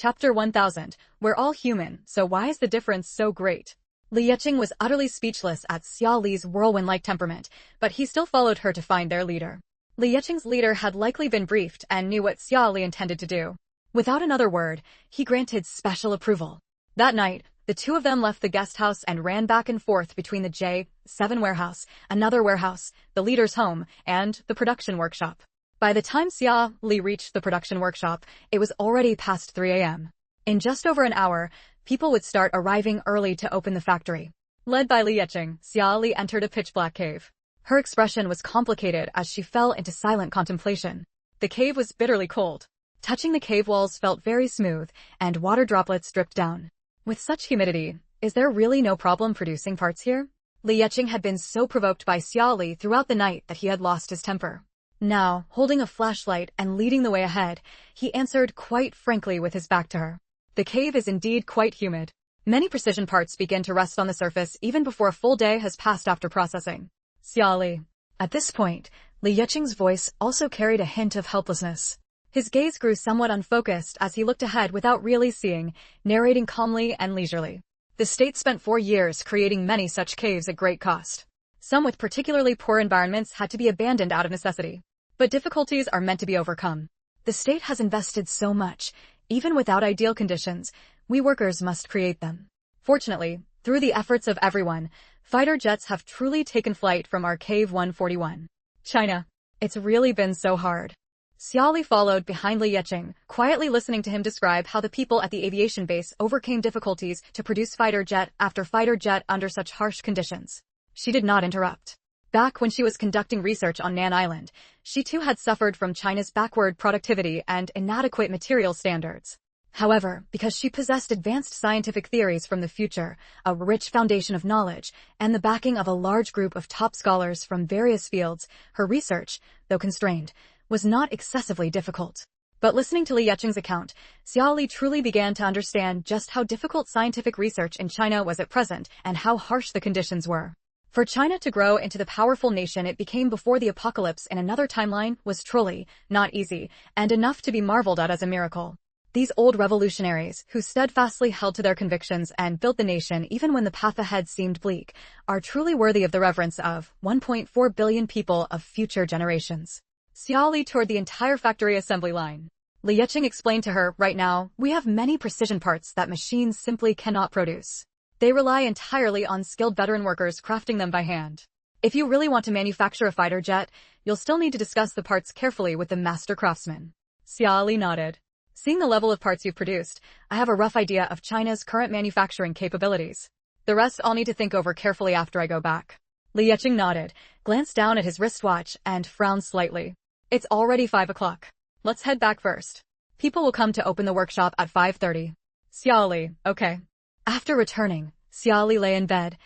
Chapter 1000. We're all human, so why is the difference so great? Li Yiqing was utterly speechless at Xia Li's whirlwind-like temperament, but he still followed her to find their leader. Li Yiqing's leader had likely been briefed and knew what Xia Li intended to do. Without another word, he granted special approval. That night, the two of them left the guest house and ran back and forth between the J7 warehouse, another warehouse, the leader's home, and the production workshop. By the time Xia Li reached the production workshop, it was already past 3 a.m. In just over an hour, people would start arriving early to open the factory. Led by Li Yiqing, Xia Li entered a pitch-black cave. Her expression was complicated as she fell into silent contemplation. The cave was bitterly cold. Touching the cave walls felt very smooth, and water droplets dripped down. With such humidity, is there really no problem producing parts here? Li Yiqing had been so provoked by Xia Li throughout the night that he had lost his temper. Now, holding a flashlight and leading the way ahead, he answered quite frankly with his back to her. The cave is indeed quite humid. Many precision parts begin to rust on the surface even before a full day has passed after processing. Xia Li. At this point, Li Yiqing's voice also carried a hint of helplessness. His gaze grew somewhat unfocused as he looked ahead without really seeing, narrating calmly and leisurely. The state spent 4 years creating many such caves at great cost. Some with particularly poor environments had to be abandoned out of necessity. But difficulties are meant to be overcome. The state has invested so much. Even without ideal conditions, we workers must create them. Fortunately, through the efforts of everyone, fighter jets have truly taken flight from our Cave 141. China. It's really been so hard. Xia Li followed behind Li Yiqing, quietly listening to him describe how the people at the aviation base overcame difficulties to produce fighter jet after fighter jet under such harsh conditions. She did not interrupt. Back when she was conducting research on Nan Island, she too had suffered from China's backward productivity and inadequate material standards. However, because she possessed advanced scientific theories from the future, a rich foundation of knowledge, and the backing of a large group of top scholars from various fields, her research, though constrained, was not excessively difficult. But listening to Li Yiqing's account, Xia Li truly began to understand just how difficult scientific research in China was at present and how harsh the conditions were. For China to grow into the powerful nation it became before the apocalypse in another timeline was truly not easy, and enough to be marveled at as a miracle. These old revolutionaries, who steadfastly held to their convictions and built the nation even when the path ahead seemed bleak, are truly worthy of the reverence of 1.4 billion people of future generations. Xia Li toured the entire factory assembly line. Li Yiqing explained to her, right now, we have many precision parts that machines simply cannot produce. They rely entirely on skilled veteran workers crafting them by hand. If you really want to manufacture a fighter jet, you'll still need to discuss the parts carefully with the master craftsman. Xia Li nodded. Seeing the level of parts you've produced, I have a rough idea of China's current manufacturing capabilities. The rest I'll need to think over carefully after I go back. Li Yiqing nodded, glanced down at his wristwatch, and frowned slightly. It's already 5 o'clock. Let's head back first. People will come to open the workshop at 5:30. Xia Li, okay. After returning, Xia Li lay in bed.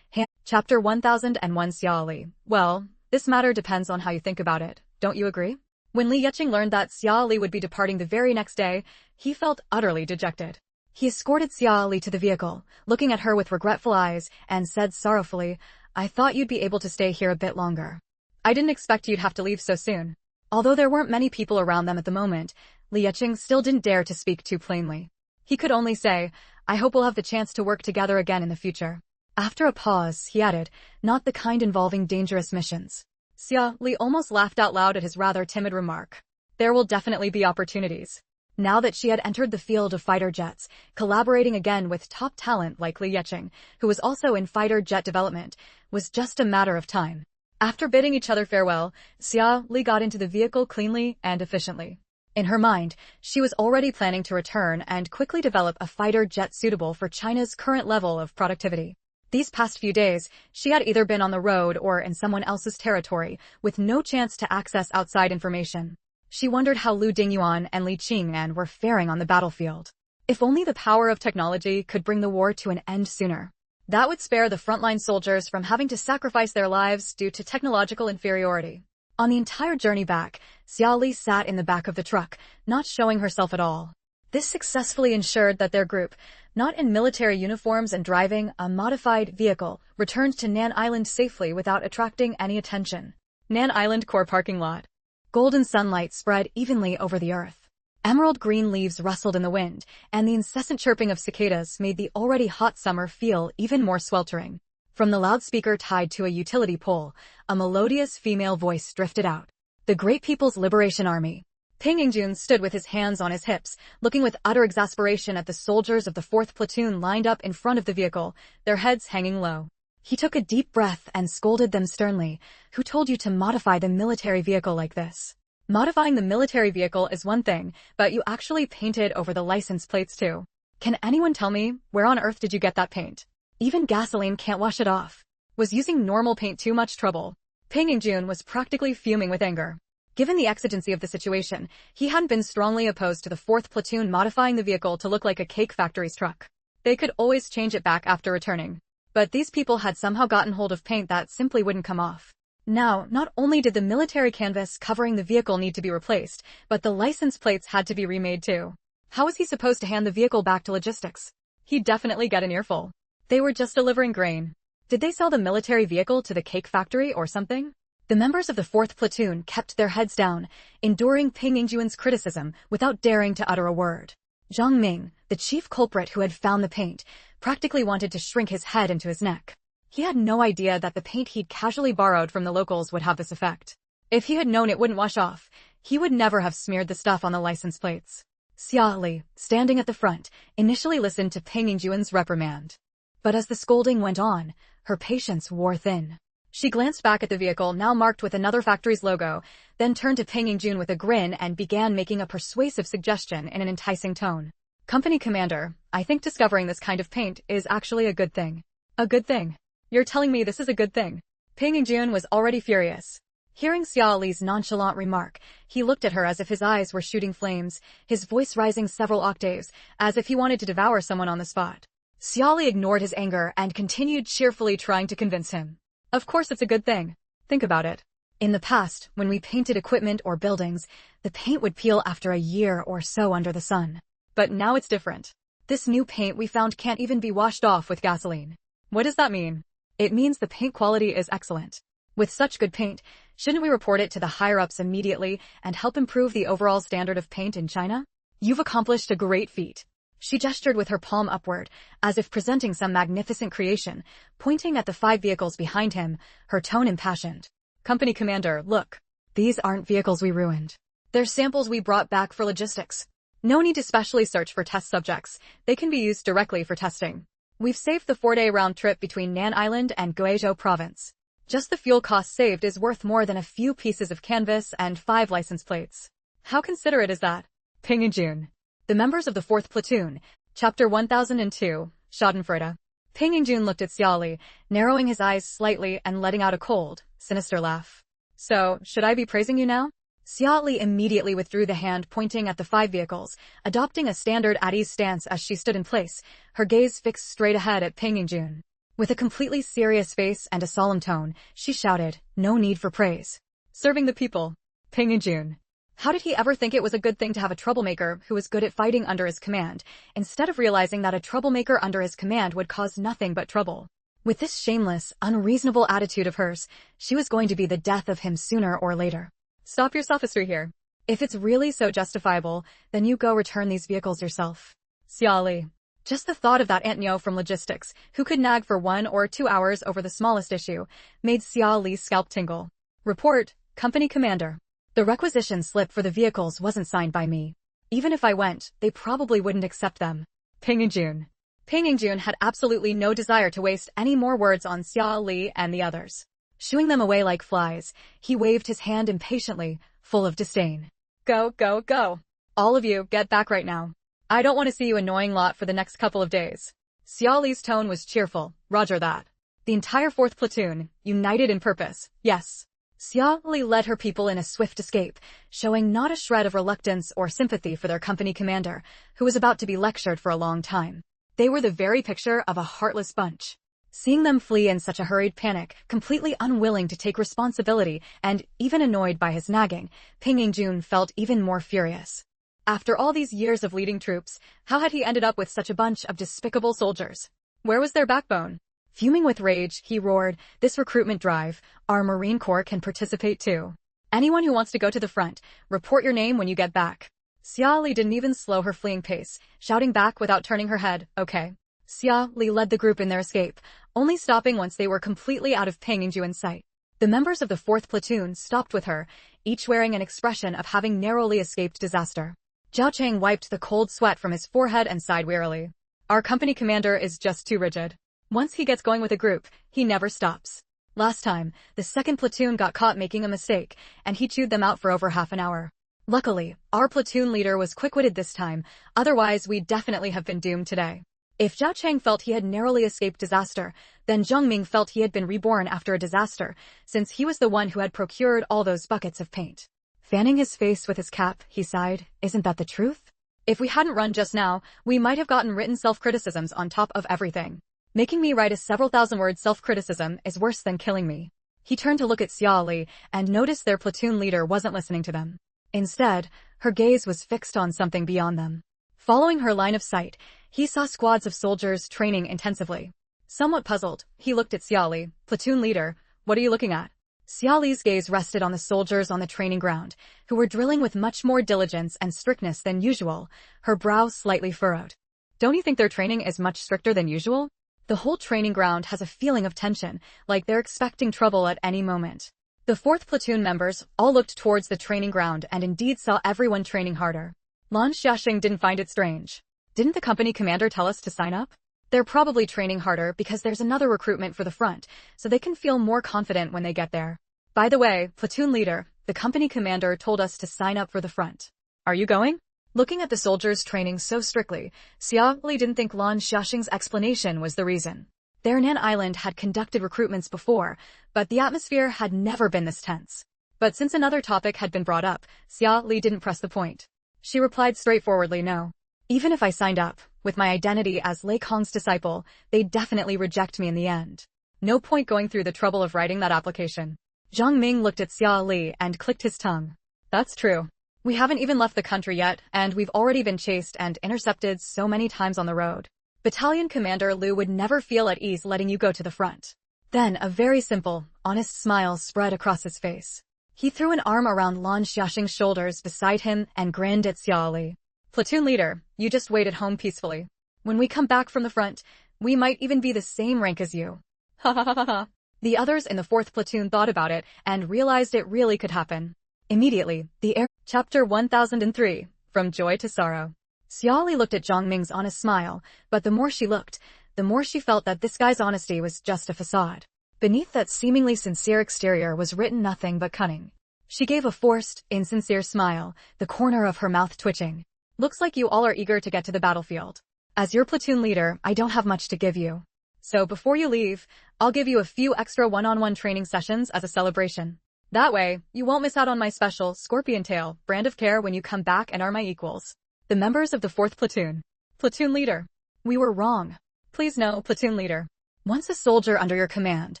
Chapter 1001. Xia Li. Well, this matter depends on how you think about it, don't you agree? When Li Yiqing learned that Xia Li would be departing the very next day, he felt utterly dejected. He escorted Xia Li to the vehicle, looking at her with regretful eyes, and said sorrowfully, I thought you'd be able to stay here a bit longer. I didn't expect you'd have to leave so soon. Although there weren't many people around them at the moment, Li Yiqing still didn't dare to speak too plainly. He could only say, I hope we'll have the chance to work together again in the future. After a pause, he added, not the kind involving dangerous missions. Xia Li almost laughed out loud at his rather timid remark. There will definitely be opportunities. Now that she had entered the field of fighter jets, collaborating again with top talent like Li Yiqing, who was also in fighter jet development, was just a matter of time. After bidding each other farewell, Xia Li got into the vehicle cleanly and efficiently. In her mind, she was already planning to return and quickly develop a fighter jet suitable for China's current level of productivity. These past few days, she had either been on the road or in someone else's territory, with no chance to access outside information. She wondered how Lu Dinguan and Li Xiaoxue were faring on the battlefield. If only the power of technology could bring the war to an end sooner. That would spare the frontline soldiers from having to sacrifice their lives due to technological inferiority. On the entire journey back, Xia Li sat in the back of the truck, not showing herself at all. This successfully ensured that their group, not in military uniforms and driving a modified vehicle, returned to Nan Island safely without attracting any attention. Nan Island core parking lot. Golden sunlight spread evenly over the earth. Emerald green leaves rustled in the wind, and the incessant chirping of cicadas made the already hot summer feel even more sweltering. From the loudspeaker tied to a utility pole, a melodious female voice drifted out. The Great People's Liberation Army. Ping Yingjun stood with his hands on his hips, looking with utter exasperation at the soldiers of the 4th platoon lined up in front of the vehicle, their heads hanging low. He took a deep breath and scolded them sternly. Who told you to modify the military vehicle like this? Modifying the military vehicle is one thing, but you actually painted over the license plates too. Can anyone tell me, where on earth did you get that paint? Even gasoline can't wash it off. Was using normal paint too much trouble? Ping Yingjun was practically fuming with anger. Given the exigency of the situation, he hadn't been strongly opposed to the 4th platoon modifying the vehicle to look like a cake factory's truck. They could always change it back after returning. But these people had somehow gotten hold of paint that simply wouldn't come off. Now, not only did the military canvas covering the vehicle need to be replaced, but the license plates had to be remade too. How was he supposed to hand the vehicle back to logistics? He'd definitely get an earful. They were just delivering grain. Did they sell the military vehicle to the cake factory or something? The members of the 4th platoon kept their heads down, enduring Ping Yingjuan's criticism without daring to utter a word. Zhang Ming, the chief culprit who had found the paint, practically wanted to shrink his head into his neck. He had no idea that the paint he'd casually borrowed from the locals would have this effect. If he had known it wouldn't wash off, he would never have smeared the stuff on the license plates. Xia Li, standing at the front, initially listened to Ping Yingjuan's reprimand. But as the scolding went on, her patience wore thin. She glanced back at the vehicle now marked with another factory's logo, then turned to Ping Yingjun with a grin and began making a persuasive suggestion in an enticing tone. Company commander, I think discovering this kind of paint is actually a good thing. A good thing? You're telling me this is a good thing? Ping Yingjun was already furious. Hearing Xia Li's nonchalant remark, he looked at her as if his eyes were shooting flames, his voice rising several octaves, as if he wanted to devour someone on the spot. Xia Li ignored his anger and continued cheerfully trying to convince him. Of course it's a good thing. Think about it. In the past, when we painted equipment or buildings, the paint would peel after a year or so under the sun. But now it's different. This new paint we found can't even be washed off with gasoline. What does that mean? It means the paint quality is excellent. With such good paint, shouldn't we report it to the higher-ups immediately and help improve the overall standard of paint in China? You've accomplished a great feat. She gestured with her palm upward, as if presenting some magnificent creation, pointing at the 5 vehicles behind him, her tone impassioned. Company commander, look. These aren't vehicles we ruined. They're samples we brought back for logistics. No need to specially search for test subjects. They can be used directly for testing. We've saved the 4-day round trip between Nan Island and Guizhou province. Just the fuel cost saved is worth more than a few pieces of canvas and 5 license plates. How considerate is that? Ping Yingjun. The members of the 4th platoon, Chapter 1002, Schadenfreude. Ping Yingjun looked at Xia Li, narrowing his eyes slightly and letting out a cold, sinister laugh. So, should I be praising you now? Xia Li immediately withdrew the hand pointing at the 5 vehicles, adopting a standard at-ease stance as she stood in place, her gaze fixed straight ahead at Ping Yingjun. With a completely serious face and a solemn tone, she shouted, no need for praise. Serving the people. Ping Yingjun. How did he ever think it was a good thing to have a troublemaker who was good at fighting under his command, instead of realizing that a troublemaker under his command would cause nothing but trouble? With this shameless, unreasonable attitude of hers, she was going to be the death of him sooner or later. Stop your sophistry here. If it's really so justifiable, then you go return these vehicles yourself. Xia Li. Just the thought of that Aunt Nyo from logistics, who could nag for 1 or 2 hours over the smallest issue, made Xia Li's scalp tingle. Report, Company Commander. The requisition slip for the vehicles wasn't signed by me. Even if I went, they probably wouldn't accept them. Ping Yingjun. Ping Yingjun had absolutely no desire to waste any more words on Xia Li and the others. Shooing them away like flies, he waved his hand impatiently, full of disdain. Go, go, go. All of you, get back right now. I don't want to see you annoying lot for the next couple of days. Xia Li's tone was cheerful. Roger that. The entire 4th platoon, united in purpose, yes. Xia Li led her people in a swift escape, showing not a shred of reluctance or sympathy for their company commander, who was about to be lectured for a long time. They were the very picture of a heartless bunch. Seeing them flee in such a hurried panic, completely unwilling to take responsibility and even annoyed by his nagging, Ping Yingjun felt even more furious. After all these years of leading troops, how had he ended up with such a bunch of despicable soldiers? Where was their backbone? Fuming with rage, he roared, this recruitment drive, our Marine Corps can participate too. Anyone who wants to go to the front, report your name when you get back. Xia Li didn't even slow her fleeing pace, shouting back without turning her head, okay. Xia Li led the group in their escape, only stopping once they were completely out of Pangingjuan's sight. The members of the 4th platoon stopped with her, each wearing an expression of having narrowly escaped disaster. Zhao Cheng wiped the cold sweat from his forehead and sighed wearily. Our company commander is just too rigid. Once he gets going with a group, he never stops. Last time, the 2nd platoon got caught making a mistake, and he chewed them out for over half an hour. Luckily, our platoon leader was quick-witted this time, otherwise we'd definitely have been doomed today. If Zhao Cheng felt he had narrowly escaped disaster, then Zhang Ming felt he had been reborn after a disaster, since he was the one who had procured all those buckets of paint. Fanning his face with his cap, he sighed, isn't that the truth? If we hadn't run just now, we might have gotten written self-criticisms on top of everything. Making me write a several thousand-word self-criticism is worse than killing me. He turned to look at Xia Li and noticed their platoon leader wasn't listening to them. Instead, her gaze was fixed on something beyond them. Following her line of sight, he saw squads of soldiers training intensively. Somewhat puzzled, he looked at Xia Li, platoon leader, what are you looking at? Xia Li's gaze rested on the soldiers on the training ground, who were drilling with much more diligence and strictness than usual, her brow slightly furrowed. Don't you think their training is much stricter than usual? The whole training ground has a feeling of tension, like they're expecting trouble at any moment. The 4th platoon members all looked towards the training ground and indeed saw everyone training harder. Lin Xiaoxue didn't find it strange. Didn't the company commander tell us to sign up? They're probably training harder because there's another recruitment for the front, so they can feel more confident when they get there. By the way, platoon leader, the company commander told us to sign up for the front. Are you going? Looking at the soldiers training so strictly, Xia Li didn't think Lin Xiaoxue's explanation was the reason. Their Nan Island had conducted recruitments before, but the atmosphere had never been this tense. But since another topic had been brought up, Xia Li didn't press the point. She replied straightforwardly no. Even if I signed up, with my identity as Lei Kong's disciple, they'd definitely reject me in the end. No point going through the trouble of writing that application. Zhang Ming looked at Xia Li and clicked his tongue. That's true. We haven't even left the country yet, and we've already been chased and intercepted so many times on the road. Battalion Commander Liu would never feel at ease letting you go to the front. Then a very simple, honest smile spread across his face. He threw an arm around Lin Xiaoxue's shoulders beside him and grinned at Xia Li. Platoon leader, you just wait at home peacefully. When we come back from the front, we might even be the same rank as you. Ha ha ha ha ha. The others in the 4th platoon thought about it and realized it really could happen. Immediately, the air. Chapter 1003, From Joy to Sorrow. Xia Li looked at Zhang Ming's honest smile, but the more she looked, the more she felt that this guy's honesty was just a facade. Beneath that seemingly sincere exterior was written nothing but cunning. She gave a forced, insincere smile, the corner of her mouth twitching. Looks like you all are eager to get to the battlefield. As your platoon leader, I don't have much to give you. So before you leave, I'll give you a few extra one-on-one training sessions as a celebration. That way, you won't miss out on my special Scorpion Tail brand of care when you come back and are my equals. The members of the 4th platoon. Platoon leader. We were wrong. Please no, platoon leader. Once a soldier under your command,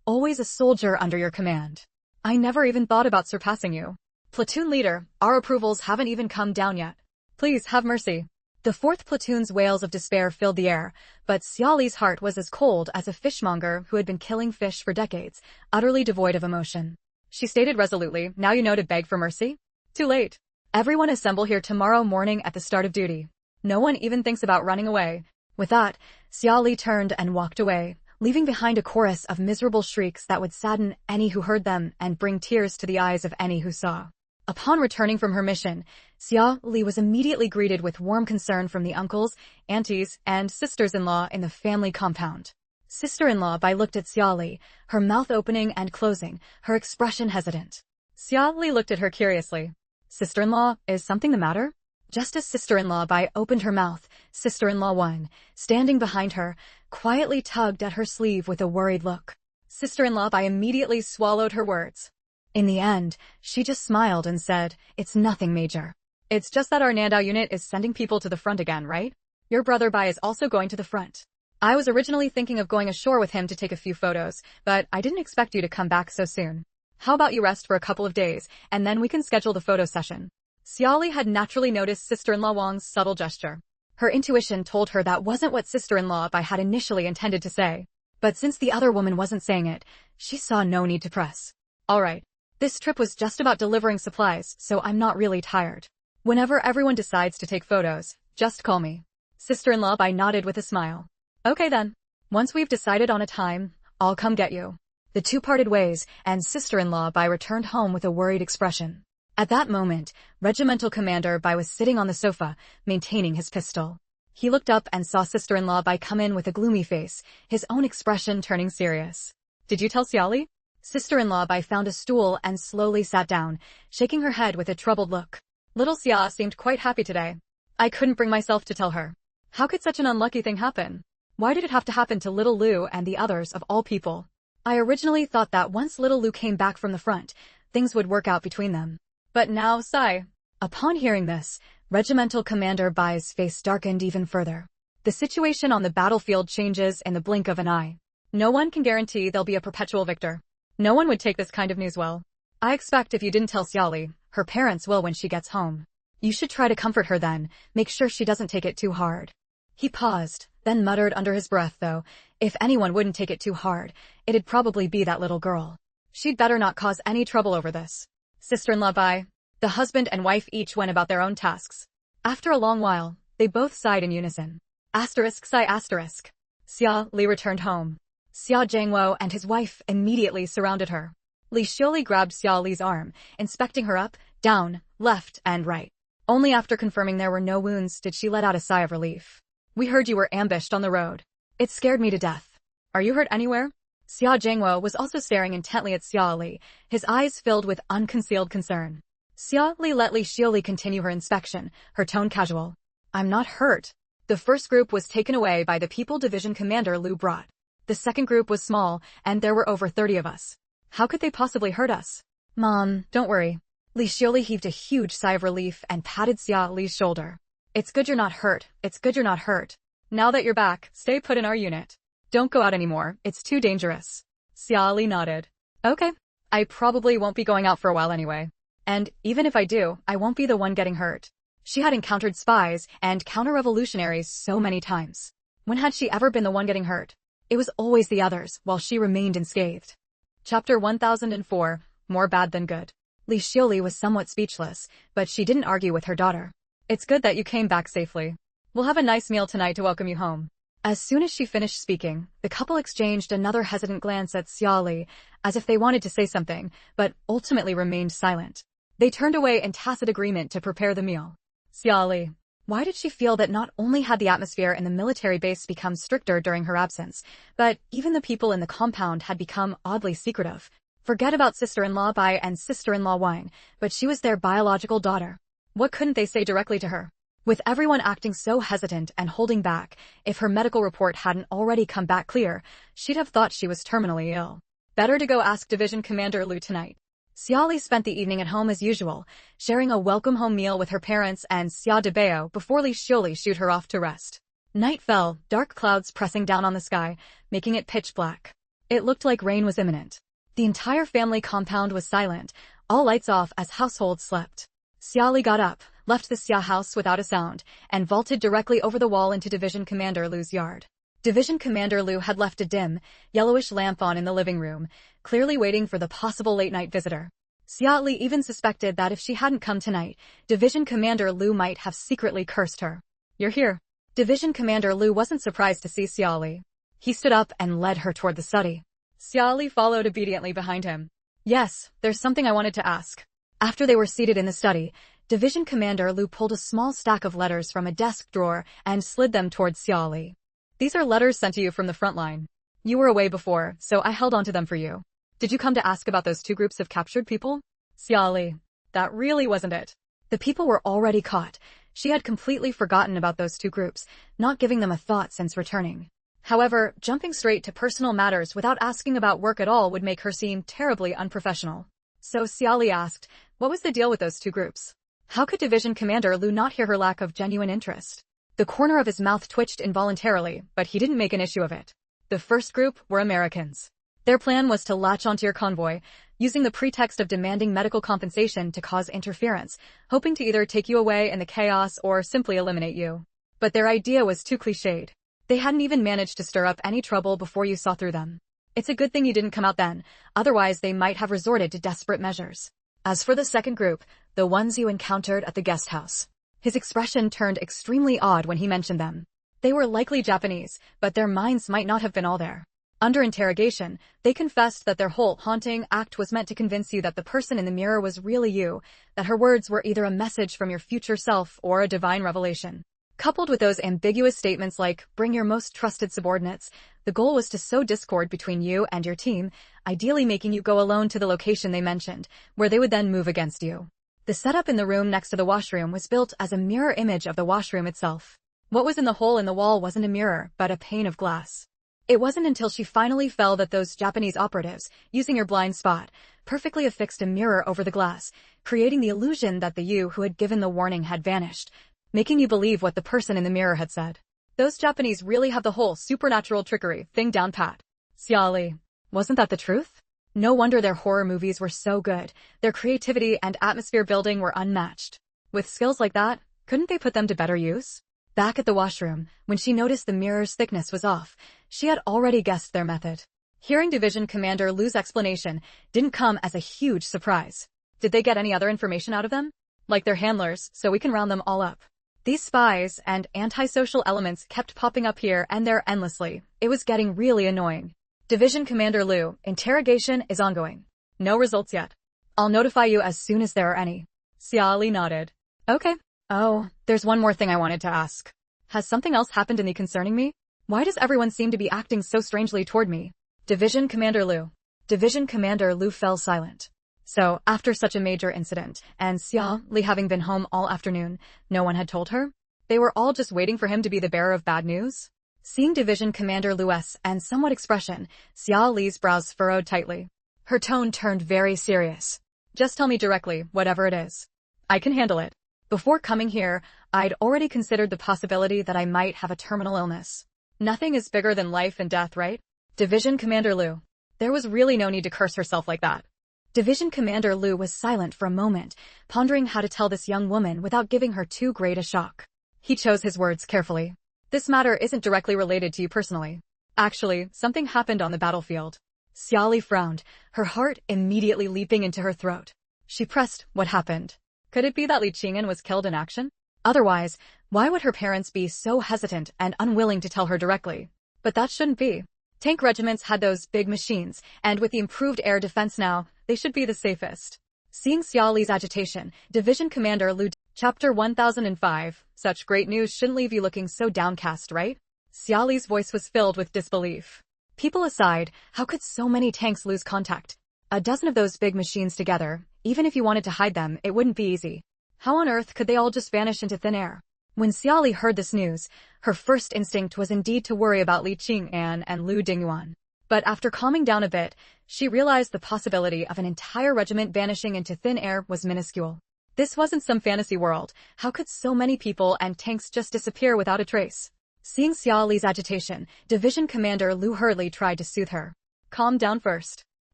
always a soldier under your command. I never even thought about surpassing you. Platoon leader, our approvals haven't even come down yet. Please have mercy. The 4th platoon's wails of despair filled the air, but Xia Li's heart was as cold as a fishmonger who had been killing fish for decades, utterly devoid of emotion. She stated resolutely, now you know to beg for mercy? Too late. Everyone assemble here tomorrow morning at the start of duty. No one even thinks about running away. With that, Xia Li turned and walked away, leaving behind a chorus of miserable shrieks that would sadden any who heard them and bring tears to the eyes of any who saw. Upon returning from her mission, Xia Li was immediately greeted with warm concern from the uncles, aunties, and sisters-in-law in the family compound. Sister-in-law Bai looked at Xia Li, her mouth opening and closing, her expression hesitant. Xia Li looked at her curiously. Sister-in-law, is something the matter? Just as sister-in-law Bai opened her mouth, sister-in-law Wan, standing behind her, quietly tugged at her sleeve with a worried look. Sister-in-law Bai immediately swallowed her words. In the end, she just smiled and said, it's nothing major. It's just that our Nandao unit is sending people to the front again, right? Your brother Bai is also going to the front. I was originally thinking of going ashore with him to take a few photos, but I didn't expect you to come back so soon. How about you rest for a couple of days, and then we can schedule the photo session. Xia Li had naturally noticed sister-in-law Wang's subtle gesture. Her intuition told her that wasn't what sister-in-law Bai had initially intended to say. But since the other woman wasn't saying it, she saw no need to press. All right. This trip was just about delivering supplies, so I'm not really tired. Whenever everyone decides to take photos, just call me. Sister-in-law Bai nodded with a smile. Okay then. Once we've decided on a time, I'll come get you. The two parted ways, and sister-in-law Bai returned home with a worried expression. At that moment, Regimental Commander Bai was sitting on the sofa, maintaining his pistol. He looked up and saw sister-in-law Bai come in with a gloomy face, his own expression turning serious. Did you tell Xiaoli? Sister-in-law Bai found a stool and slowly sat down, shaking her head with a troubled look. Little Xia seemed quite happy today. I couldn't bring myself to tell her. How could such an unlucky thing happen? Why did it have to happen to little Lu and the others of all people? I originally thought that once little Lu came back from the front, things would work out between them. But now, sigh. Upon hearing this, Regimental Commander Bai's face darkened even further. The situation on the battlefield changes in the blink of an eye. No one can guarantee there'll be a perpetual victor. No one would take this kind of news well. I expect if you didn't tell Xiaoli, her parents will when she gets home. You should try to comfort her then, make sure she doesn't take it too hard. He paused, then muttered under his breath though, if anyone wouldn't take it too hard, it'd probably be that little girl. She'd better not cause any trouble over this. Sister-in-law Bai. The husband and wife each went about their own tasks. After a long while, they both sighed in unison. Asterisk sigh asterisk. Xia Li returned home. Xia Zhangwo and his wife immediately surrounded her. Li Xiaoli grabbed Xia Li's arm, inspecting her up, down, left, and right. Only after confirming there were no wounds did she let out a sigh of relief. We heard you were ambushed on the road. It scared me to death. Are you hurt anywhere? Xia Zhangwo was also staring intently at Xia Li, his eyes filled with unconcealed concern. Xia Li let Li Xiaoli continue her inspection, her tone casual. I'm not hurt. The first group was taken away by the People Division Commander Lu brought. The second group was small, and there were over 30 of us. How could they possibly hurt us? Mom, don't worry. Li Xiaoli heaved a huge sigh of relief and patted Xia Li's shoulder. It's good you're not hurt. It's good you're not hurt. Now that you're back, stay put in our unit. Don't go out anymore. It's too dangerous. Xia Li nodded. Okay. I probably won't be going out for a while anyway. And even if I do, I won't be the one getting hurt. She had encountered spies and counter-revolutionaries so many times. When had she ever been the one getting hurt? It was always the others, while she remained unscathed. Chapter 1004, More Bad Than Good. Li Xiaoli was somewhat speechless, but she didn't argue with her daughter. It's good that you came back safely. We'll have a nice meal tonight to welcome you home. As soon as she finished speaking, the couple exchanged another hesitant glance at Xia Li, as if they wanted to say something, but ultimately remained silent. They turned away in tacit agreement to prepare the meal. Xia Li. Why did she feel that not only had the atmosphere in the military base become stricter during her absence, but even the people in the compound had become oddly secretive? Forget about sister-in-law Bai and sister-in-law Wang, but she was their biological daughter. What couldn't they say directly to her? With everyone acting so hesitant and holding back, if her medical report hadn't already come back clear, she'd have thought she was terminally ill. Better to go ask Division Commander Lu tonight. Xia Li spent the evening at home as usual, sharing a welcome home meal with her parents and Xia Debao before Li Xiaoli shooed her off to rest. Night fell, dark clouds pressing down on the sky, making it pitch black. It looked like rain was imminent. The entire family compound was silent, all lights off as households slept. Xia Li got up, left the Xia house without a sound, and vaulted directly over the wall into Division Commander Lu's yard. Division Commander Lu had left a dim, yellowish lamp on in the living room, clearly waiting for the possible late-night visitor. Xia Li even suspected that if she hadn't come tonight, Division Commander Lu might have secretly cursed her. You're here. Division Commander Lu wasn't surprised to see Xia Li. He stood up and led her toward the study. Xia Li followed obediently behind him. Yes, there's something I wanted to ask. After they were seated in the study, Division Commander Lu pulled a small stack of letters from a desk drawer and slid them towards Xia Li. These are letters sent to you from the front line. You were away before, so I held on to them for you. Did you come to ask about those two groups of captured people? Xia Li. That really wasn't it. The people were already caught. She had completely forgotten about those two groups, not giving them a thought since returning. However, jumping straight to personal matters without asking about work at all would make her seem terribly unprofessional. So Xia Li asked, what was the deal with those two groups? How could Division Commander Lu not hear her lack of genuine interest? The corner of his mouth twitched involuntarily, but he didn't make an issue of it. The first group were Americans. Their plan was to latch onto your convoy, using the pretext of demanding medical compensation to cause interference, hoping to either take you away in the chaos or simply eliminate you. But their idea was too cliched. They hadn't even managed to stir up any trouble before you saw through them. It's a good thing you didn't come out then, otherwise they might have resorted to desperate measures. As for the second group, the ones you encountered at the guest house. His expression turned extremely odd when he mentioned them. They were likely Japanese, but their minds might not have been all there. Under interrogation, they confessed that their whole haunting act was meant to convince you that the person in the mirror was really you, that her words were either a message from your future self or a divine revelation. Coupled with those ambiguous statements like, bring your most trusted subordinates, the goal was to sow discord between you and your team, ideally making you go alone to the location they mentioned, where they would then move against you. The setup in the room next to the washroom was built as a mirror image of the washroom itself. What was in the hole in the wall wasn't a mirror, but a pane of glass. It wasn't until she finally fell that those Japanese operatives, using your blind spot, perfectly affixed a mirror over the glass, creating the illusion that the you who had given the warning had vanished, making you believe what the person in the mirror had said. Those Japanese really have the whole supernatural trickery thing down pat. Xia Li. Wasn't that the truth? No wonder their horror movies were so good. Their creativity and atmosphere building were unmatched. With skills like that, couldn't they put them to better use? Back at the washroom, when she noticed the mirror's thickness was off, she had already guessed their method. Hearing Division Commander Lu's explanation didn't come as a huge surprise. Did they get any other information out of them? Like their handlers, so we can round them all up. These spies and antisocial elements kept popping up here and there endlessly. It was getting really annoying. Division Commander Lu, interrogation is ongoing. No results yet. I'll notify you as soon as there are any. Xia Li nodded. Okay. Oh, there's one more thing I wanted to ask. Has something else happened in the concerning me? Why does everyone seem to be acting so strangely toward me? Division Commander Lu. Division Commander Lu fell silent. So, after such a major incident, and Xia Li having been home all afternoon, no one had told her? They were all just waiting for him to be the bearer of bad news? Seeing Division Commander Lu's and somewhat expression, Xia Li's brows furrowed tightly. Her tone turned very serious. Just tell me directly, whatever it is. I can handle it. Before coming here, I'd already considered the possibility that I might have a terminal illness. Nothing is bigger than life and death, right? Division Commander Lu. There was really no need to curse herself like that. Division Commander Lu was silent for a moment, pondering how to tell this young woman without giving her too great a shock. He chose his words carefully. This matter isn't directly related to you personally. Actually, something happened on the battlefield. Xia Li frowned, her heart immediately leaping into her throat. She pressed, what happened? Could it be that Li Xiaoxue was killed in action? Otherwise, why would her parents be so hesitant and unwilling to tell her directly? But that shouldn't be. Tank regiments had those big machines, and with the improved air defense now, they should be the safest. Seeing Xia Li's agitation, Division Commander Lu. Chapter 1005. Such great news shouldn't leave you looking so downcast, right? Xia Li's voice was filled with disbelief. People aside, how could so many tanks lose contact? A dozen of those big machines together, even if you wanted to hide them, it wouldn't be easy. How on earth could they all just vanish into thin air? When Xia Li heard this news, her first instinct was indeed to worry about Li Xiaoxue and Lu Dinguan. But after calming down a bit, she realized the possibility of an entire regiment vanishing into thin air was minuscule. This wasn't some fantasy world. How could so many people and tanks just disappear without a trace? Seeing Xia Li's agitation, Division Commander Lu hurriedly tried to soothe her. Calm down first.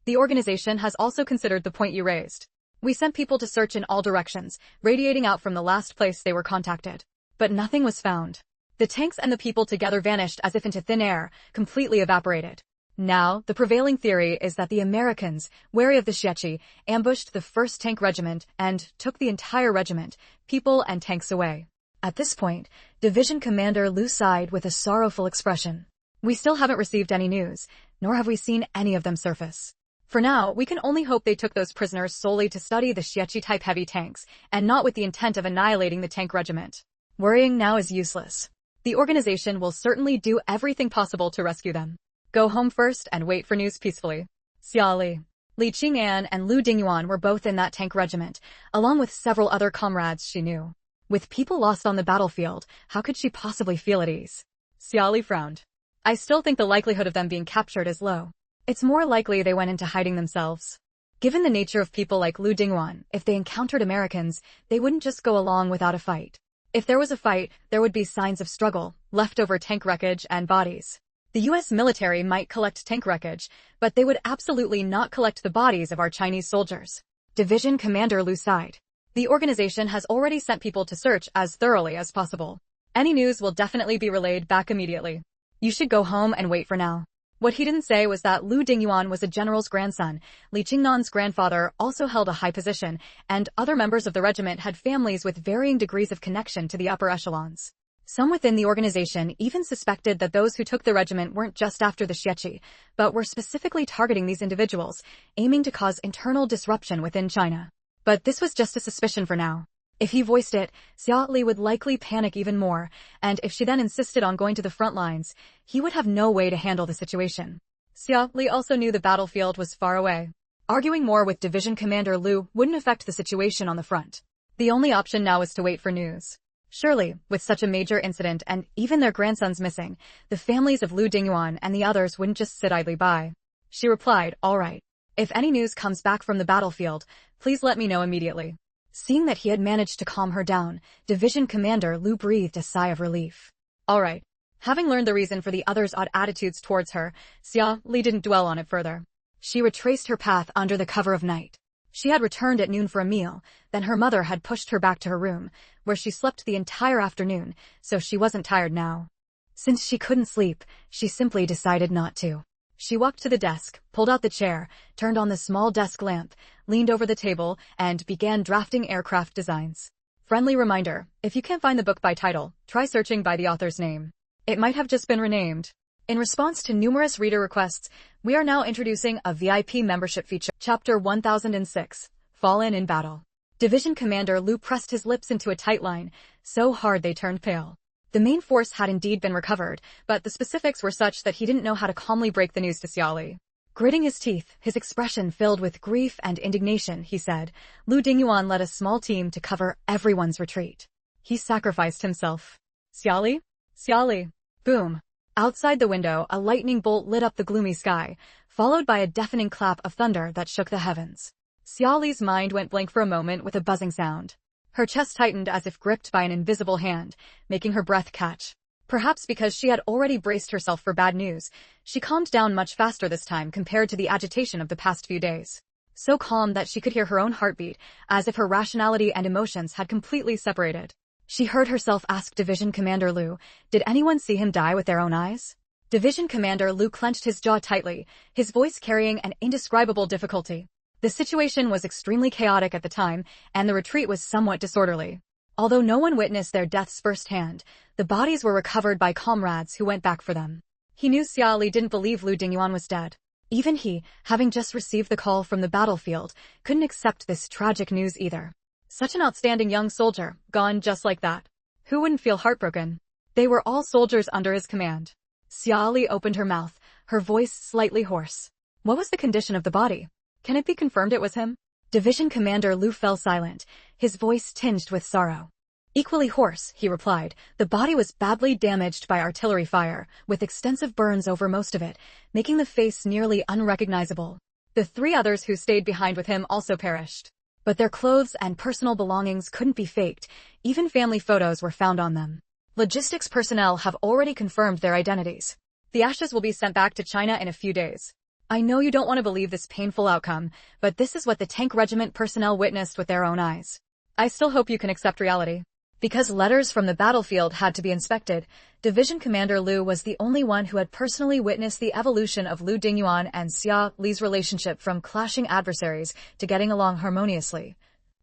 The organization has also considered the point you raised. We sent people to search in all directions, radiating out from the last place they were contacted. But nothing was found. The tanks and the people together vanished as if into thin air, completely evaporated. Now, the prevailing theory is that the Americans, wary of the Xiaoqi, ambushed the 1st Tank Regiment and took the entire regiment, people and tanks away. At this point, Division Commander Lu sighed with a sorrowful expression. We still haven't received any news, nor have we seen any of them surface. For now, we can only hope they took those prisoners solely to study the Xiaoqi-type heavy tanks, and not with the intent of annihilating the tank regiment. Worrying now is useless. The organization will certainly do everything possible to rescue them. Go home first and wait for news peacefully. Xia Li. Li Xiaoxue and Lu Dinguan were both in that tank regiment, along with several other comrades she knew. With people lost on the battlefield, how could she possibly feel at ease? Xia Li frowned. I still think the likelihood of them being captured is low. It's more likely they went into hiding themselves. Given the nature of people like Lu Dinguan, if they encountered Americans, they wouldn't just go along without a fight. If there was a fight, there would be signs of struggle, leftover tank wreckage and bodies. The U.S. military might collect tank wreckage, but they would absolutely not collect the bodies of our Chinese soldiers. Division Commander Lu sighed. The organization has already sent people to search as thoroughly as possible. Any news will definitely be relayed back immediately. You should go home and wait for now. What he didn't say was that Lu Dinguan was a general's grandson, Li Qingnan's grandfather also held a high position, and other members of the regiment had families with varying degrees of connection to the upper echelons. Some within the organization even suspected that those who took the regiment weren't just after the Xieqi, but were specifically targeting these individuals, aiming to cause internal disruption within China. But this was just a suspicion for now. If he voiced it, Xia Li would likely panic even more, and if she then insisted on going to the front lines, he would have no way to handle the situation. Xia Li also knew the battlefield was far away. Arguing more with Division Commander Lu wouldn't affect the situation on the front. The only option now was to wait for news. Surely, with such a major incident and even their grandsons missing, the families of Lu Dinguan and the others wouldn't just sit idly by. She replied, "All right. If any news comes back from the battlefield, please let me know immediately." Seeing that he had managed to calm her down, Division Commander Lu breathed a sigh of relief. All right. Having learned the reason for the others' odd attitudes towards her, Xia Li didn't dwell on it further. She retraced her path under the cover of night. She had returned at noon for a meal, then her mother had pushed her back to her room, where she slept the entire afternoon, so she wasn't tired now. Since she couldn't sleep, she simply decided not to. She walked to the desk, pulled out the chair, turned on the small desk lamp, leaned over the table, and began drafting aircraft designs. Friendly reminder, if you can't find the book by title, try searching by the author's name. It might have just been renamed. In response to numerous reader requests, we are now introducing a VIP membership feature. Chapter 1006, Fallen in Battle. Division Commander Lu pressed his lips into a tight line, so hard they turned pale. The main force had indeed been recovered, but the specifics were such that he didn't know how to calmly break the news to Xia Li. Gritting his teeth, his expression filled with grief and indignation, he said, Lu Dinguan led a small team to cover everyone's retreat. He sacrificed himself. Xia Li? Xia Li. Boom. Outside the window, a lightning bolt lit up the gloomy sky, followed by a deafening clap of thunder that shook the heavens. Xia Li's mind went blank for a moment with a buzzing sound. Her chest tightened as if gripped by an invisible hand, making her breath catch. Perhaps because she had already braced herself for bad news, she calmed down much faster this time compared to the agitation of the past few days. So calm that she could hear her own heartbeat, as if her rationality and emotions had completely separated. She heard herself ask Division Commander Lu, did anyone see him die with their own eyes? Division Commander Lu clenched his jaw tightly, his voice carrying an indescribable difficulty. The situation was extremely chaotic at the time, and the retreat was somewhat disorderly. Although no one witnessed their deaths firsthand, the bodies were recovered by comrades who went back for them. He knew Xia Li didn't believe Lu Dinguan was dead. Even he, having just received the call from the battlefield, couldn't accept this tragic news either. Such an outstanding young soldier, gone just like that. Who wouldn't feel heartbroken? They were all soldiers under his command. Xia Li opened her mouth, her voice slightly hoarse. What was the condition of the body? Can it be confirmed it was him? Division Commander Lu fell silent, his voice tinged with sorrow. Equally hoarse, he replied, the body was badly damaged by artillery fire, with extensive burns over most of it, making the face nearly unrecognizable. The 3 others who stayed behind with him also perished. But their clothes and personal belongings couldn't be faked, even family photos were found on them. Logistics personnel have already confirmed their identities. The ashes will be sent back to China in a few days. I know you don't want to believe this painful outcome, but this is what the tank regiment personnel witnessed with their own eyes. I still hope you can accept reality. Because letters from the battlefield had to be inspected, Division Commander Lu was the only one who had personally witnessed the evolution of Lu Dinguan and Xia Li's relationship from clashing adversaries to getting along harmoniously.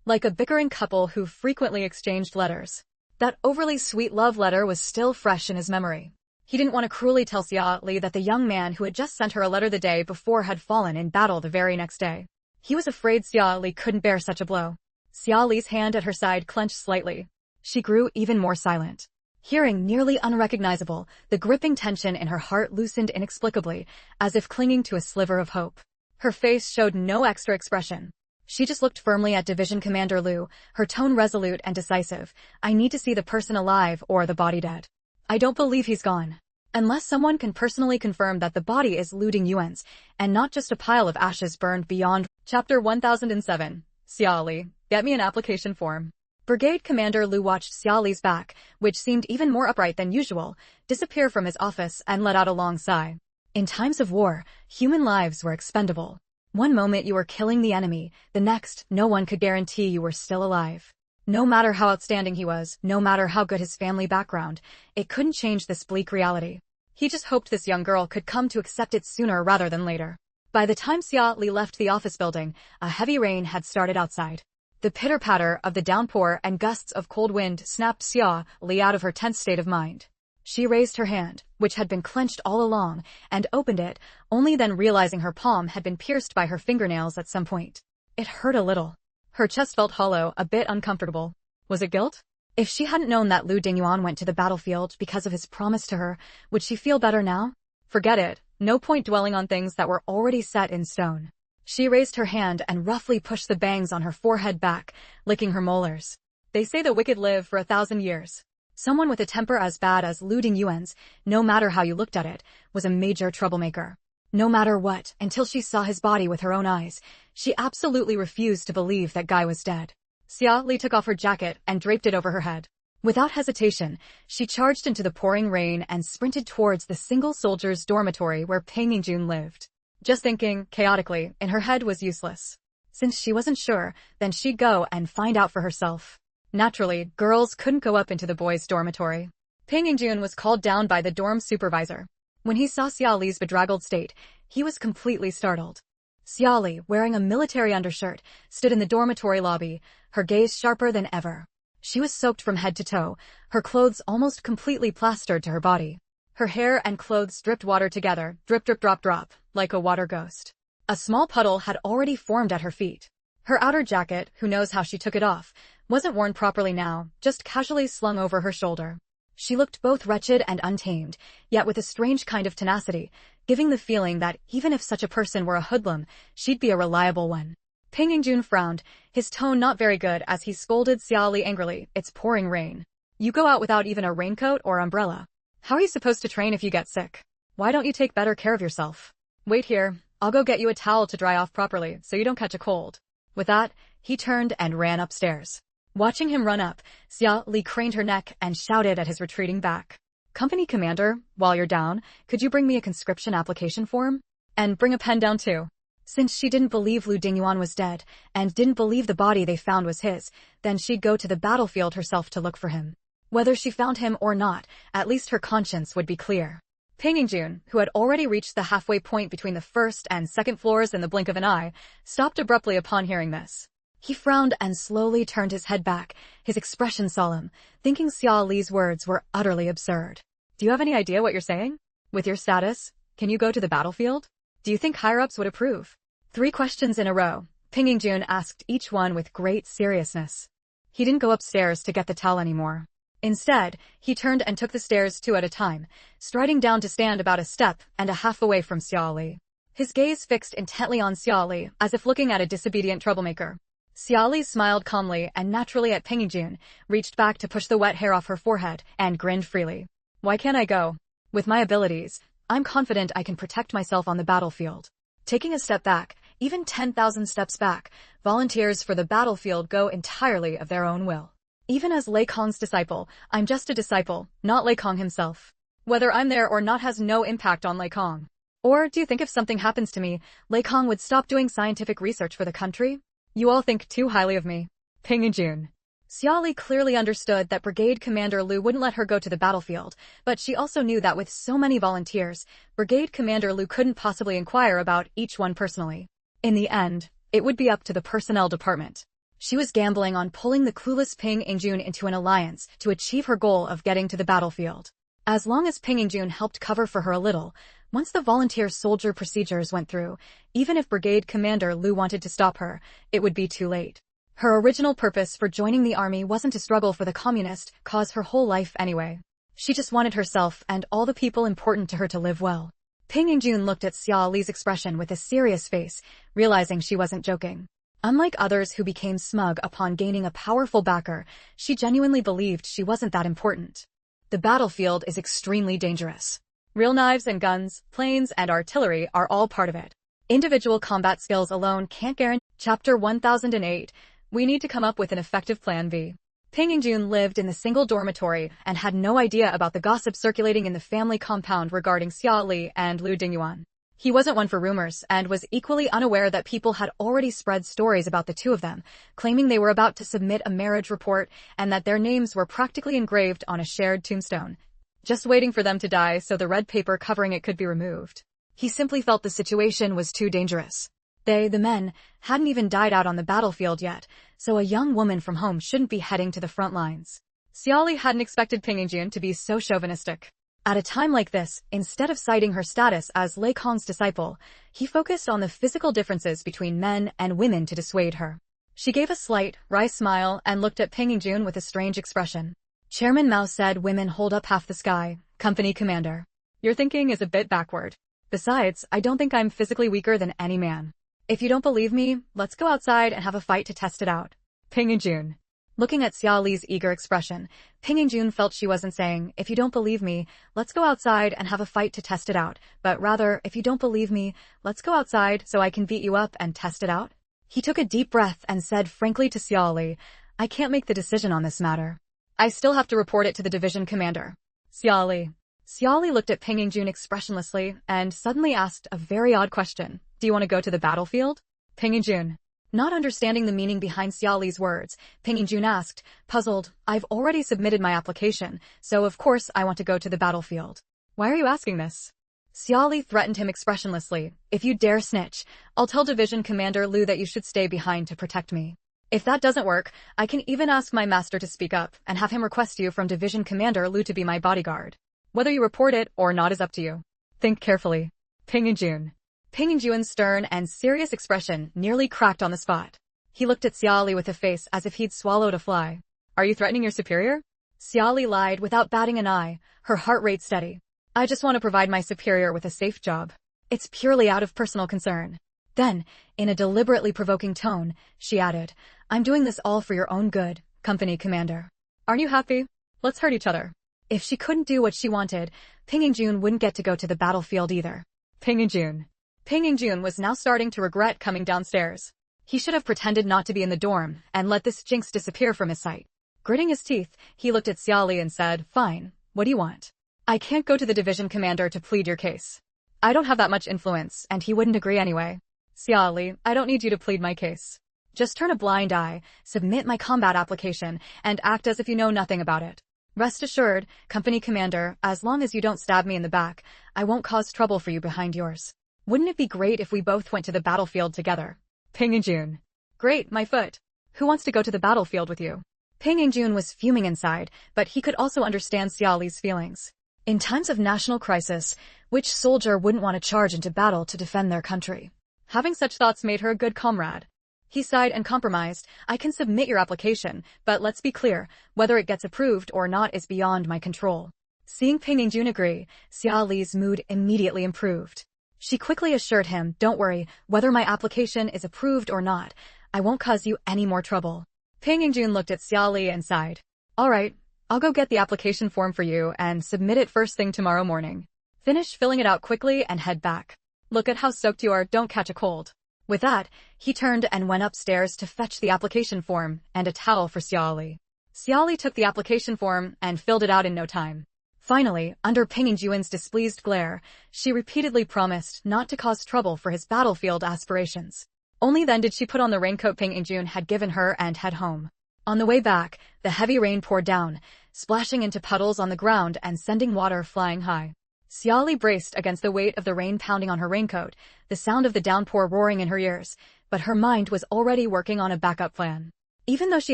Like a bickering couple who frequently exchanged letters. That overly sweet love letter was still fresh in his memory. He didn't want to cruelly tell Xia Li that the young man who had just sent her a letter the day before had fallen in battle the very next day. He was afraid Xia Li couldn't bear such a blow. Xia Li's hand at her side clenched slightly. She grew even more silent. Hearing nearly unrecognizable, the gripping tension in her heart loosened inexplicably, as if clinging to a sliver of hope. Her face showed no extra expression. She just looked firmly at Division Commander Lu, her tone resolute and decisive. I need to see the person alive or the body dead. I don't believe he's gone. Unless someone can personally confirm that the body is Lu Dinguan's, and not just a pile of ashes burned beyond. Chapter 1007. Xia Li, get me an application form. Brigade Commander Lu watched Xia Li's back, which seemed even more upright than usual, disappear from his office and let out a long sigh. In times of war, human lives were expendable. One moment you were killing the enemy, the next, no one could guarantee you were still alive. No matter how outstanding he was, no matter how good his family background, it couldn't change this bleak reality. He just hoped this young girl could come to accept it sooner rather than later. By the time Xia Li left the office building, a heavy rain had started outside. The pitter-patter of the downpour and gusts of cold wind snapped Xia Li out of her tense state of mind. She raised her hand, which had been clenched all along, and opened it, only then realizing her palm had been pierced by her fingernails at some point. It hurt a little. Her chest felt hollow, a bit uncomfortable. Was it guilt? If she hadn't known that Lu Dinguan went to the battlefield because of his promise to her, would she feel better now? Forget it. No point dwelling on things that were already set in stone. She raised her hand and roughly pushed the bangs on her forehead back, licking her molars. They say the wicked live for 1,000 years. Someone with a temper as bad as Lu Dingyuan's, no matter how you looked at it, was a major troublemaker. No matter what, until she saw his body with her own eyes, she absolutely refused to believe that guy was dead. Xia Li took off her jacket and draped it over her head. Without hesitation, she charged into the pouring rain and sprinted towards the single soldier's dormitory where Peng Yingjun lived. Just thinking, chaotically, in her head was useless. Since she wasn't sure, then she'd go and find out for herself. Naturally, girls couldn't go up into the boys' dormitory. Peng Yingjun was called down by the dorm supervisor. When he saw Xia Li's bedraggled state, he was completely startled. Xia Li, wearing a military undershirt, stood in the dormitory lobby, her gaze sharper than ever. She was soaked from head to toe, her clothes almost completely plastered to her body. Her hair and clothes dripped water together, drip drip drop drop, like a water ghost. A small puddle had already formed at her feet. Her outer jacket, who knows how she took it off, wasn't worn properly now, just casually slung over her shoulder. She looked both wretched and untamed, yet with a strange kind of tenacity, giving the feeling that even if such a person were a hoodlum, she'd be a reliable one. Peng Yingjun frowned, his tone not very good as he scolded Xia Li angrily. It's pouring rain. You go out without even a raincoat or umbrella. How are you supposed to train if you get sick? Why don't you take better care of yourself? Wait here, I'll go get you a towel to dry off properly so you don't catch a cold. With that, he turned and ran upstairs. Watching him run up, Xia Li craned her neck and shouted at his retreating back. Company commander, while you're down, could you bring me a conscription application form? And bring a pen down too. Since she didn't believe Lu Dingyuan was dead, and didn't believe the body they found was his, then she'd go to the battlefield herself to look for him. Whether she found him or not, at least her conscience would be clear. Peng Yingjun, who had already reached the halfway point between the first and second floors in the blink of an eye, stopped abruptly upon hearing this. He frowned and slowly turned his head back, his expression solemn, thinking Xia Li's words were utterly absurd. Do you have any idea what you're saying? With your status, can you go to the battlefield? Do you think higher-ups would approve? 3 questions in a row, Peng Yingjun asked each one with great seriousness. He didn't go upstairs to get the towel anymore. Instead, he turned and took the stairs 2 at a time, striding down to stand about a step and a half away from Xia Li. His gaze fixed intently on Xia Li, as if looking at a disobedient troublemaker. Xia Li smiled calmly and naturally at Peng Yingjun, reached back to push the wet hair off her forehead, and grinned freely. Why can't I go? With my abilities, I'm confident I can protect myself on the battlefield. Taking a step back, even 10,000 steps back, volunteers for the battlefield go entirely of their own will. Even as Lei Kong's disciple, I'm just a disciple, not Lei Kong himself. Whether I'm there or not has no impact on Lei Kong. Or do you think if something happens to me, Lei Kong would stop doing scientific research for the country? You all think too highly of me. Peng Yingjun. Xia Li clearly understood that Brigade Commander Lu wouldn't let her go to the battlefield, but she also knew that with so many volunteers, Brigade Commander Lu couldn't possibly inquire about each one personally. In the end, it would be up to the personnel department. She was gambling on pulling the clueless Peng Yingjun into an alliance to achieve her goal of getting to the battlefield. As long as Peng Yingjun helped cover for her a little, once the volunteer soldier procedures went through, even if Brigade Commander Lu wanted to stop her, it would be too late. Her original purpose for joining the army wasn't to struggle for the communist cause her whole life anyway. She just wanted herself and all the people important to her to live well. Peng Yingjun looked at Xia Li's expression with a serious face, realizing she wasn't joking. Unlike others who became smug upon gaining a powerful backer, she genuinely believed she wasn't that important. The battlefield is extremely dangerous. Real knives and guns, planes and artillery are all part of it. Individual combat skills alone can't guarantee. Chapter 1008. We need to come up with an effective plan B. Peng Yingjun lived in the single dormitory and had no idea about the gossip circulating in the family compound regarding Xia Li and Lu Dingyuan. He wasn't one for rumors and was equally unaware that people had already spread stories about the two of them, claiming they were about to submit a marriage report and that their names were practically engraved on a shared tombstone. just waiting for them to die so the red paper covering it could be removed. He simply felt the situation was too dangerous. The men, hadn't even died out on the battlefield yet, so a young woman from home shouldn't be heading to the front lines. Xiaoli hadn't expected Ping Yinjun to be so chauvinistic. At a time like this, instead of citing her status as Lei Kong's disciple, he focused on the physical differences between men and women to dissuade her. She gave a slight, wry smile and looked at Ping Yinjun with a strange expression. Chairman Mao said women hold up half the sky, company commander. Your thinking is a bit backward. Besides, I don't think I'm physically weaker than any man. If you don't believe me, let's go outside and have a fight to test it out. Ping Yinjun. Looking at Xiao Li's eager expression, Ping Yinjun felt she wasn't saying, if you don't believe me, let's go outside and have a fight to test it out, but rather, if you don't believe me, let's go outside so I can beat you up and test it out. He took a deep breath and said frankly to Xiao Li, I can't make the decision on this matter. I still have to report it to the division commander. Xiao Li. Xiao Li looked at Ping Yinjun expressionlessly and suddenly asked a very odd question. Do you want to go to the battlefield? Ping Yinjun. Not understanding the meaning behind Xiao Li's words, Ping Yinjun asked, puzzled, I've already submitted my application, so of course I want to go to the battlefield. Why are you asking this? Xiao Li threatened him expressionlessly, if you dare snitch, I'll tell Division Commander Lu that you should stay behind to protect me. If that doesn't work, I can even ask my master to speak up and have him request you from Division Commander Lu to be my bodyguard. Whether you report it or not is up to you. Think carefully. Ping Yinjun. Ping Yinjun's stern and serious expression nearly cracked on the spot. He looked at Xiao Li with a face as if he'd swallowed a fly. Are you threatening your superior? Xiao Li lied without batting an eye, her heart rate steady. I just want to provide my superior with a safe job. It's purely out of personal concern. Then, in a deliberately provoking tone, she added, I'm doing this all for your own good, company commander. Aren't you happy? Let's hurt each other. If she couldn't do what she wanted, Ping Yinjun wouldn't get to go to the battlefield either. Ping Yinjun. Ping Yinjun was now starting to regret coming downstairs. He should have pretended not to be in the dorm and let this jinx disappear from his sight. Gritting his teeth, he looked at Xiao Li and said, fine, what do you want? I can't go to the division commander to plead your case. I don't have that much influence, and he wouldn't agree anyway. Xiao Li, I don't need you to plead my case. Just turn a blind eye, submit my combat application, and act as if you know nothing about it. Rest assured, company commander, as long as you don't stab me in the back, I won't cause trouble for you behind yours. Wouldn't it be great if we both went to the battlefield together? Ping Yinjun. Great, my foot. Who wants to go to the battlefield with you? Ping Yinjun was fuming inside, but he could also understand Xiao Li's feelings. In times of national crisis, which soldier wouldn't want to charge into battle to defend their country? Having such thoughts made her a good comrade. He sighed and compromised, I can submit your application, but let's be clear, whether it gets approved or not is beyond my control. Seeing Ping Yinjun agree, Xiao Li's mood immediately improved. She quickly assured him, don't worry, whether my application is approved or not, I won't cause you any more trouble. Ping Yinjun looked at Xiao Li and sighed. All right, I'll go get the application form for you and submit it first thing tomorrow morning. Finish filling it out quickly and head back. Look at how soaked you are, don't catch a cold. With that, he turned and went upstairs to fetch the application form and a towel for Xiao Li. Xiao Li took the application form and filled it out in no time. Finally, under Ping Yinjun's displeased glare, she repeatedly promised not to cause trouble for his battlefield aspirations. Only then did she put on the raincoat Ping Yinjun had given her and head home. On the way back, the heavy rain poured down, splashing into puddles on the ground and sending water flying high. Xiao Li braced against the weight of the rain pounding on her raincoat, the sound of the downpour roaring in her ears, but her mind was already working on a backup plan. Even though she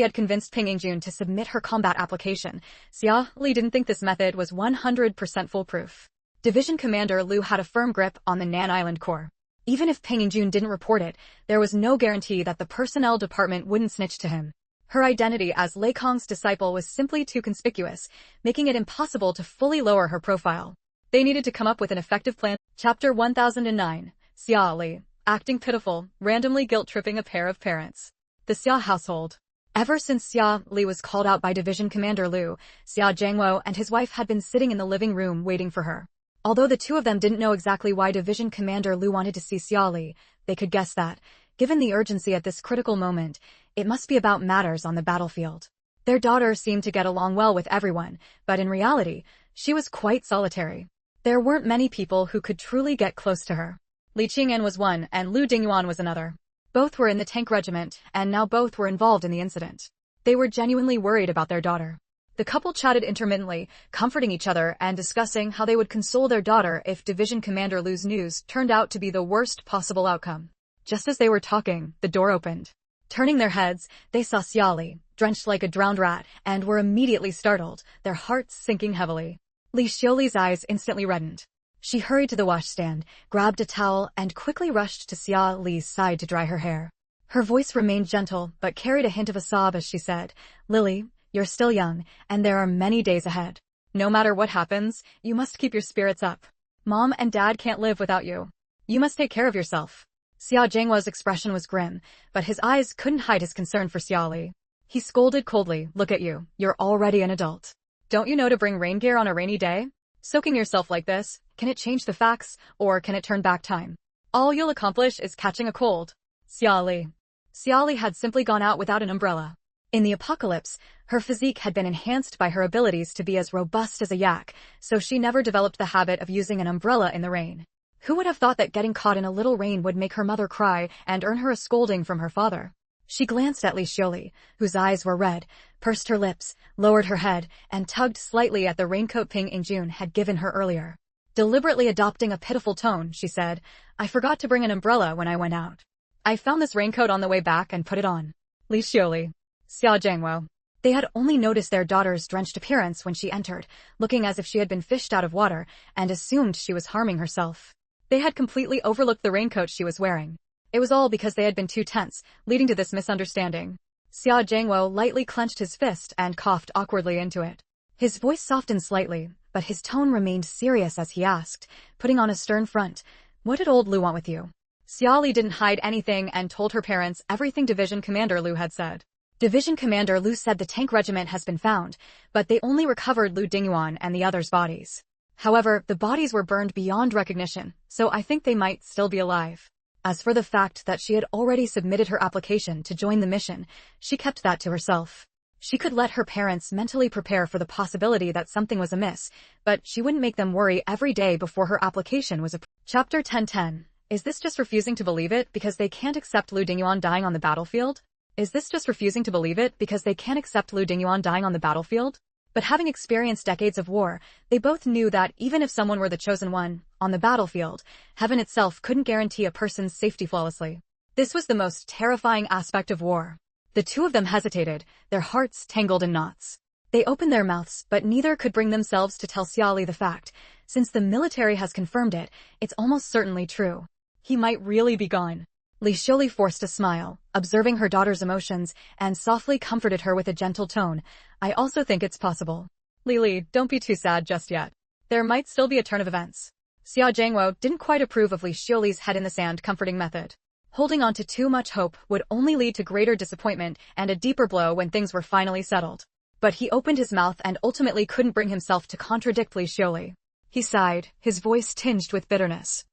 had convinced Ping Yinjun to submit her combat application, Xiao Li didn't think this method was 100% foolproof. Division Commander Lu had a firm grip on the Nan Island Corps. Even if Ping Yinjun didn't report it, there was no guarantee that the personnel department wouldn't snitch to him. Her identity as Lei Kong's disciple was simply too conspicuous, making it impossible to fully lower her profile. They needed to come up with an effective plan. Chapter 1009, Xiao Li, acting pitiful, randomly guilt-tripping a pair of parents. The Xia household. Ever since Xia Li was called out by Division Commander Lu, Xia Jiangwo and his wife had been sitting in the living room waiting for her. Although the two of them didn't know exactly why Division Commander Lu wanted to see Xia Li, they could guess that, given the urgency at this critical moment, it must be about matters on the battlefield. Their daughter seemed to get along well with everyone, but in reality, she was quite solitary. There weren't many people who could truly get close to her. Li Qing'an was one and Lu Dinguan was another. Both were in the tank regiment, and now both were involved in the incident. They were genuinely worried about their daughter. The couple chatted intermittently, comforting each other and discussing how they would console their daughter if Division Commander Lu's news turned out to be the worst possible outcome. Just as they were talking, the door opened. Turning their heads, they saw Xiaoli, drenched like a drowned rat, and were immediately startled, their hearts sinking heavily. Li Xiaoli's eyes instantly reddened. She hurried to the washstand, grabbed a towel, and quickly rushed to Xia Li's side to dry her hair. Her voice remained gentle, but carried a hint of a sob as she said, "Lily, you're still young, and there are many days ahead. No matter what happens, you must keep your spirits up. Mom and Dad can't live without you. You must take care of yourself." Xia Zhenghuo's expression was grim, but his eyes couldn't hide his concern for Xiaoli. He scolded coldly, "Look at you, you're already an adult. Don't you know to bring rain gear on a rainy day? Soaking yourself like this, can it change the facts, or can it turn back time? All you'll accomplish is catching a cold." Xiaoli had simply gone out without an umbrella. In the apocalypse, her physique had been enhanced by her abilities to be as robust as a yak, so she never developed the habit of using an umbrella in the rain. Who would have thought that getting caught in a little rain would make her mother cry and earn her a scolding from her father? She glanced at Li Xiaoli, whose eyes were red, pursed her lips, lowered her head, and tugged slightly at the raincoat Ping Ingjun had given her earlier. Deliberately adopting a pitiful tone, she said, "I forgot to bring an umbrella when I went out. I found this raincoat on the way back and put it on." Li Xiaoli, Xia Zhenghuo. They had only noticed their daughter's drenched appearance when she entered, looking as if she had been fished out of water, and assumed she was harming herself. They had completely overlooked the raincoat she was wearing. It was all because they had been too tense, leading to this misunderstanding. Xia Zhenghuo lightly clenched his fist and coughed awkwardly into it. His voice softened slightly, but his tone remained serious as he asked, putting on a stern front, "What did old Lu want with you?" Xiaoli didn't hide anything and told her parents everything Division Commander Lu had said. Division Commander Lu said the tank regiment has been found, but they only recovered Lu Dinguan and the others' bodies. However, the bodies were burned beyond recognition, so I think they might still be alive. As for the fact that she had already submitted her application to join the mission, she kept that to herself. She could let her parents mentally prepare for the possibility that something was amiss, but she wouldn't make them worry every day before her application was approved. Chapter 1010. Is this just refusing to believe it because they can't accept Lu Dingyuan dying on the battlefield? Is this just refusing to believe it because they can't accept Lu Dingyuan dying on the battlefield? But having experienced decades of war, they both knew that even if someone were the chosen one, on the battlefield, heaven itself couldn't guarantee a person's safety flawlessly. This was the most terrifying aspect of war. The two of them hesitated, their hearts tangled in knots. They opened their mouths, but neither could bring themselves to tell Xiaoli the fact. Since the military has confirmed it, it's almost certainly true. He might really be gone. Li Xiaoli forced a smile, observing her daughter's emotions, and softly comforted her with a gentle tone. "I also think it's possible. Lili, don't be too sad just yet. There might still be a turn of events." Xia Zhenghuo didn't quite approve of Li Xiaoli's head-in-the-sand comforting method. Holding on to too much hope would only lead to greater disappointment and a deeper blow when things were finally settled. But he opened his mouth and ultimately couldn't bring himself to contradict Li Xiaoli. He sighed, his voice tinged with bitterness.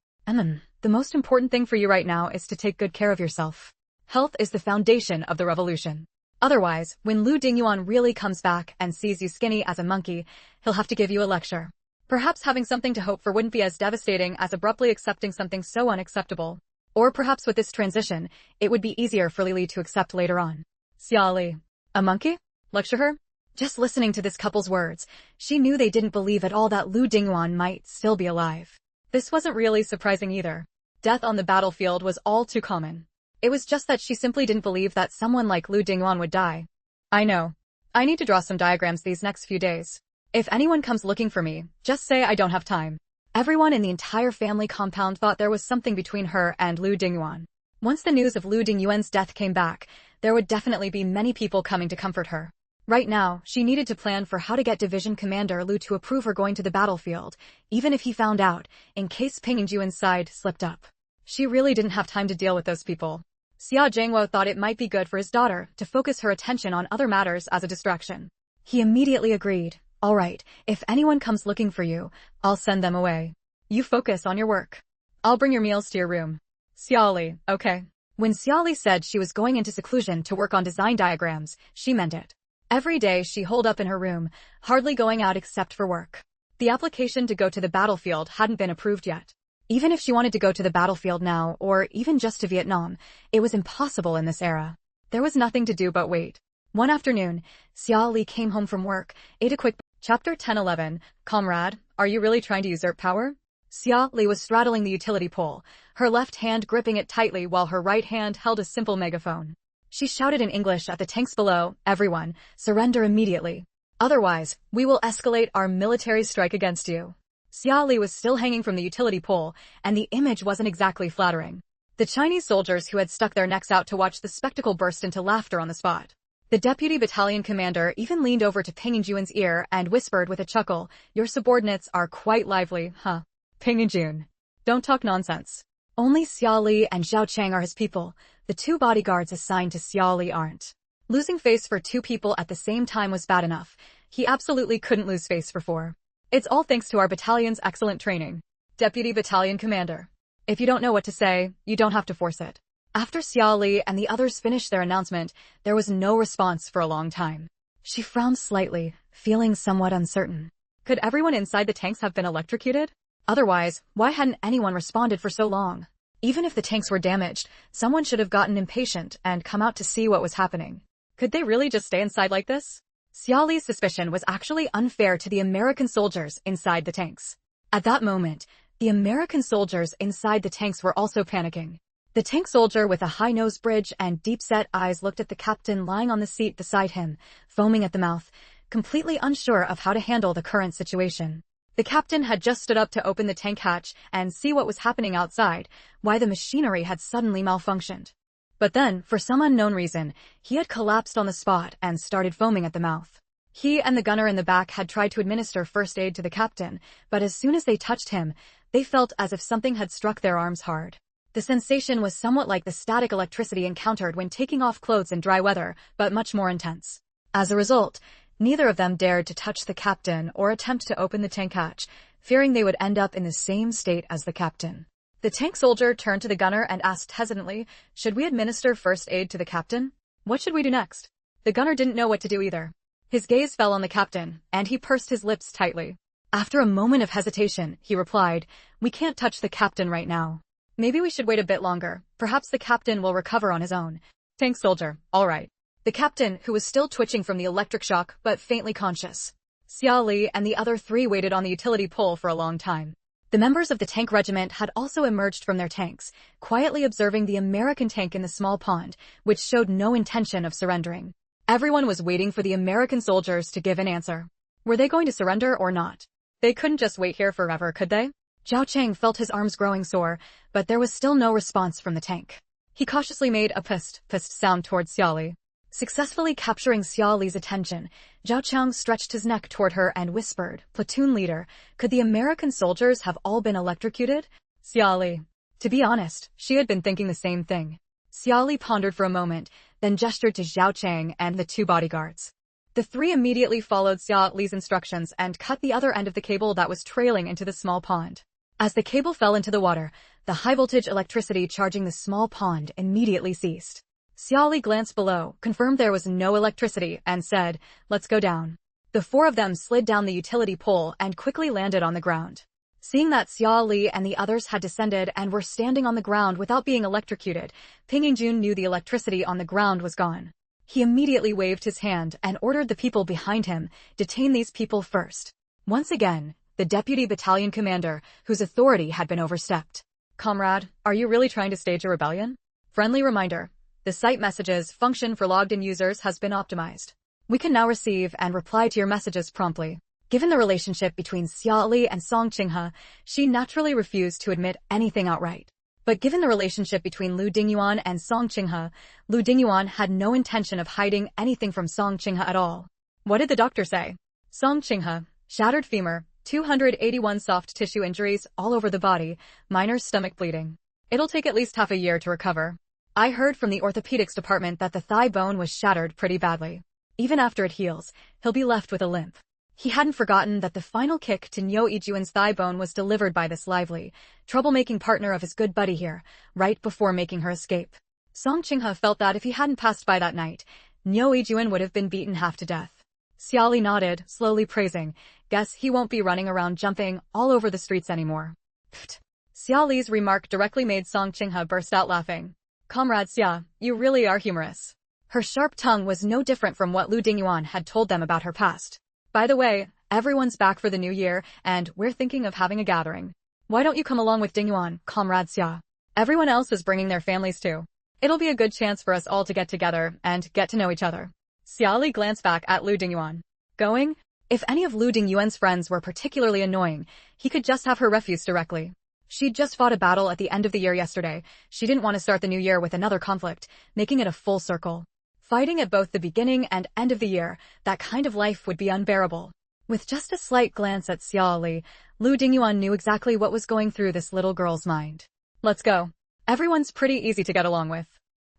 The most important thing for you right now is to take good care of yourself. Health is the foundation of the revolution. Otherwise, when Lu Dingyuan really comes back and sees you skinny as a monkey, he'll have to give you a lecture. Perhaps having something to hope for wouldn't be as devastating as abruptly accepting something so unacceptable. Or perhaps with this transition, it would be easier for Lili to accept later on. Xiaoli. A monkey? Lecture her? Just listening to this couple's words, she knew they didn't believe at all that Lu Dingyuan might still be alive. This wasn't really surprising either. Death on the battlefield was all too common. It was just that she simply didn't believe that someone like Lu Dingyuan would die. "I know. I need to draw some diagrams these next few days. If anyone comes looking for me, just say I don't have time." Everyone in the entire family compound thought there was something between her and Lu Dingyuan. Once the news of Lu Dingyuan's death came back, there would definitely be many people coming to comfort her. Right now, she needed to plan for how to get Division Commander Lu to approve her going to the battlefield, even if he found out, in case Ping Ingjuan's side slipped up. She really didn't have time to deal with those people. Xia Zhenghuo thought it might be good for his daughter to focus her attention on other matters as a distraction. He immediately agreed. "All right, if anyone comes looking for you, I'll send them away. You focus on your work. I'll bring your meals to your room." Xiaoli, okay. When Xiaoli said she was going into seclusion to work on design diagrams, she meant it. Every day she holed up in her room, hardly going out except for work. The application to go to the battlefield hadn't been approved yet. Even if she wanted to go to the battlefield now, or even just to Vietnam, it was impossible in this era. There was nothing to do but wait. One afternoon, Xia Li came home from work, ate a quick Chapter 10-11, Comrade, are you really trying to usurp power? Xia Li was straddling the utility pole, her left hand gripping it tightly while her right hand held a simple megaphone. She shouted in English at the tanks below, everyone, surrender immediately. Otherwise, we will escalate our military strike against you. Xia Li was still hanging from the utility pole, and the image wasn't exactly flattering. The Chinese soldiers who had stuck their necks out to watch the spectacle burst into laughter on the spot. The deputy battalion commander even leaned over to Ping Yun's ear and whispered with a chuckle, your subordinates are quite lively, huh? Ping Yun. Don't talk nonsense. Only Xia Li and Zhao Chang are his people. The two bodyguards assigned to Xia Li aren't. Losing face for two people at the same time was bad enough. He absolutely couldn't lose face for four. It's all thanks to our battalion's excellent training. Deputy battalion commander. If you don't know what to say, you don't have to force it. After Xia Li and the others finished their announcement, there was no response for a long time. She frowned slightly, feeling somewhat uncertain. Could everyone inside the tanks have been electrocuted? Otherwise, why hadn't anyone responded for so long? Even if the tanks were damaged, someone should have gotten impatient and come out to see what was happening. Could they really just stay inside like this? Xia Li's suspicion was actually unfair to the American soldiers inside the tanks. At that moment, the American soldiers inside the tanks were also panicking. The tank soldier with a high-nose bridge and deep-set eyes looked at the captain lying on the seat beside him, foaming at the mouth, completely unsure of how to handle the current situation. The captain had just stood up to open the tank hatch and see what was happening outside, why the machinery had suddenly malfunctioned. But then, for some unknown reason, he had collapsed on the spot and started foaming at the mouth. He and the gunner in the back had tried to administer first aid to the captain, but as soon as they touched him, they felt as if something had struck their arms hard. The sensation was somewhat like the static electricity encountered when taking off clothes in dry weather, but much more intense. As a result, neither of them dared to touch the captain or attempt to open the tank hatch, fearing they would end up in the same state as the captain. The tank soldier turned to the gunner and asked hesitantly, should we administer first aid to the captain? What should we do next? The gunner didn't know what to do either. His gaze fell on the captain, and he pursed his lips tightly. After a moment of hesitation, he replied, we can't touch the captain right now. Maybe we should wait a bit longer. Perhaps the captain will recover on his own. Tank soldier, all right. The captain, who was still twitching from the electric shock but faintly conscious. Xia Li and the other three waited on the utility pole for a long time. The members of the tank regiment had also emerged from their tanks, quietly observing the American tank in the small pond, which showed no intention of surrendering. Everyone was waiting for the American soldiers to give an answer. Were they going to surrender or not? They couldn't just wait here forever, could they? Zhao Chang felt his arms growing sore, but there was still no response from the tank. He cautiously made a pissed sound towards Xia Li. Successfully capturing Xia Li's attention, Zhao Chang stretched his neck toward her and whispered, platoon leader, could the American soldiers have all been electrocuted? Xia Li. To be honest, she had been thinking the same thing. Xia Li pondered for a moment, then gestured to Zhao Chang and the two bodyguards. The three immediately followed Xia Li's instructions and cut the other end of the cable that was trailing into the small pond. As the cable fell into the water, the high-voltage electricity charging the small pond immediately ceased. Xia Li glanced below, confirmed there was no electricity, and said, let's go down. The four of them slid down the utility pole and quickly landed on the ground. Seeing that Xia Li and the others had descended and were standing on the ground without being electrocuted, Ping Yun knew the electricity on the ground was gone. He immediately waved his hand and ordered the people behind him, detain these people first. Once again, the deputy battalion commander, whose authority had been overstepped. Comrade, are you really trying to stage a rebellion? Friendly reminder. The site messages function for logged-in users has been optimized. We can now receive and reply to your messages promptly. Given the relationship between Xia Li and Song Qinghe, she naturally refused to admit anything outright. But given the relationship between Lu Dinguan and Song Qinghe, Lu Dinguan had no intention of hiding anything from Song Qinghe at all. What did the doctor say? Song Qinghe, shattered femur, 281 soft tissue injuries all over the body, minor stomach bleeding. It'll take at least half a year to recover. I heard from the orthopedics department that the thigh bone was shattered pretty badly. Even after it heals, he'll be left with a limp. He hadn't forgotten that the final kick to Niu Yijuan's thigh bone was delivered by this lively, troublemaking partner of his good buddy here, right before making her escape. Song Qinghe felt that if he hadn't passed by that night, Niu Yijuan would have been beaten half to death. Xia Li nodded, slowly praising, guess he won't be running around jumping all over the streets anymore. Pfft. Xia Li's remark directly made Song Qinghe burst out laughing. Comrade Xia, you really are humorous. Her sharp tongue was no different from what Lu Dingyuan had told them about her past. By the way, everyone's back for the new year, and we're thinking of having a gathering. Why don't you come along with Dinguan, comrades? Xia? Everyone else is bringing their families too. It'll be a good chance for us all to get together and get to know each other. Xia Li glanced back at Lu Dingyuan. Going? If any of Lu Dingyuan's friends were particularly annoying, he could just have her refuse directly. She'd just fought a battle at the end of the year yesterday. She didn't want to start the new year with another conflict, making it a full circle. Fighting at both the beginning and end of the year, that kind of life would be unbearable. With just a slight glance at Xia Li, Lu Dingyuan knew exactly what was going through this little girl's mind. Let's go. Everyone's pretty easy to get along with.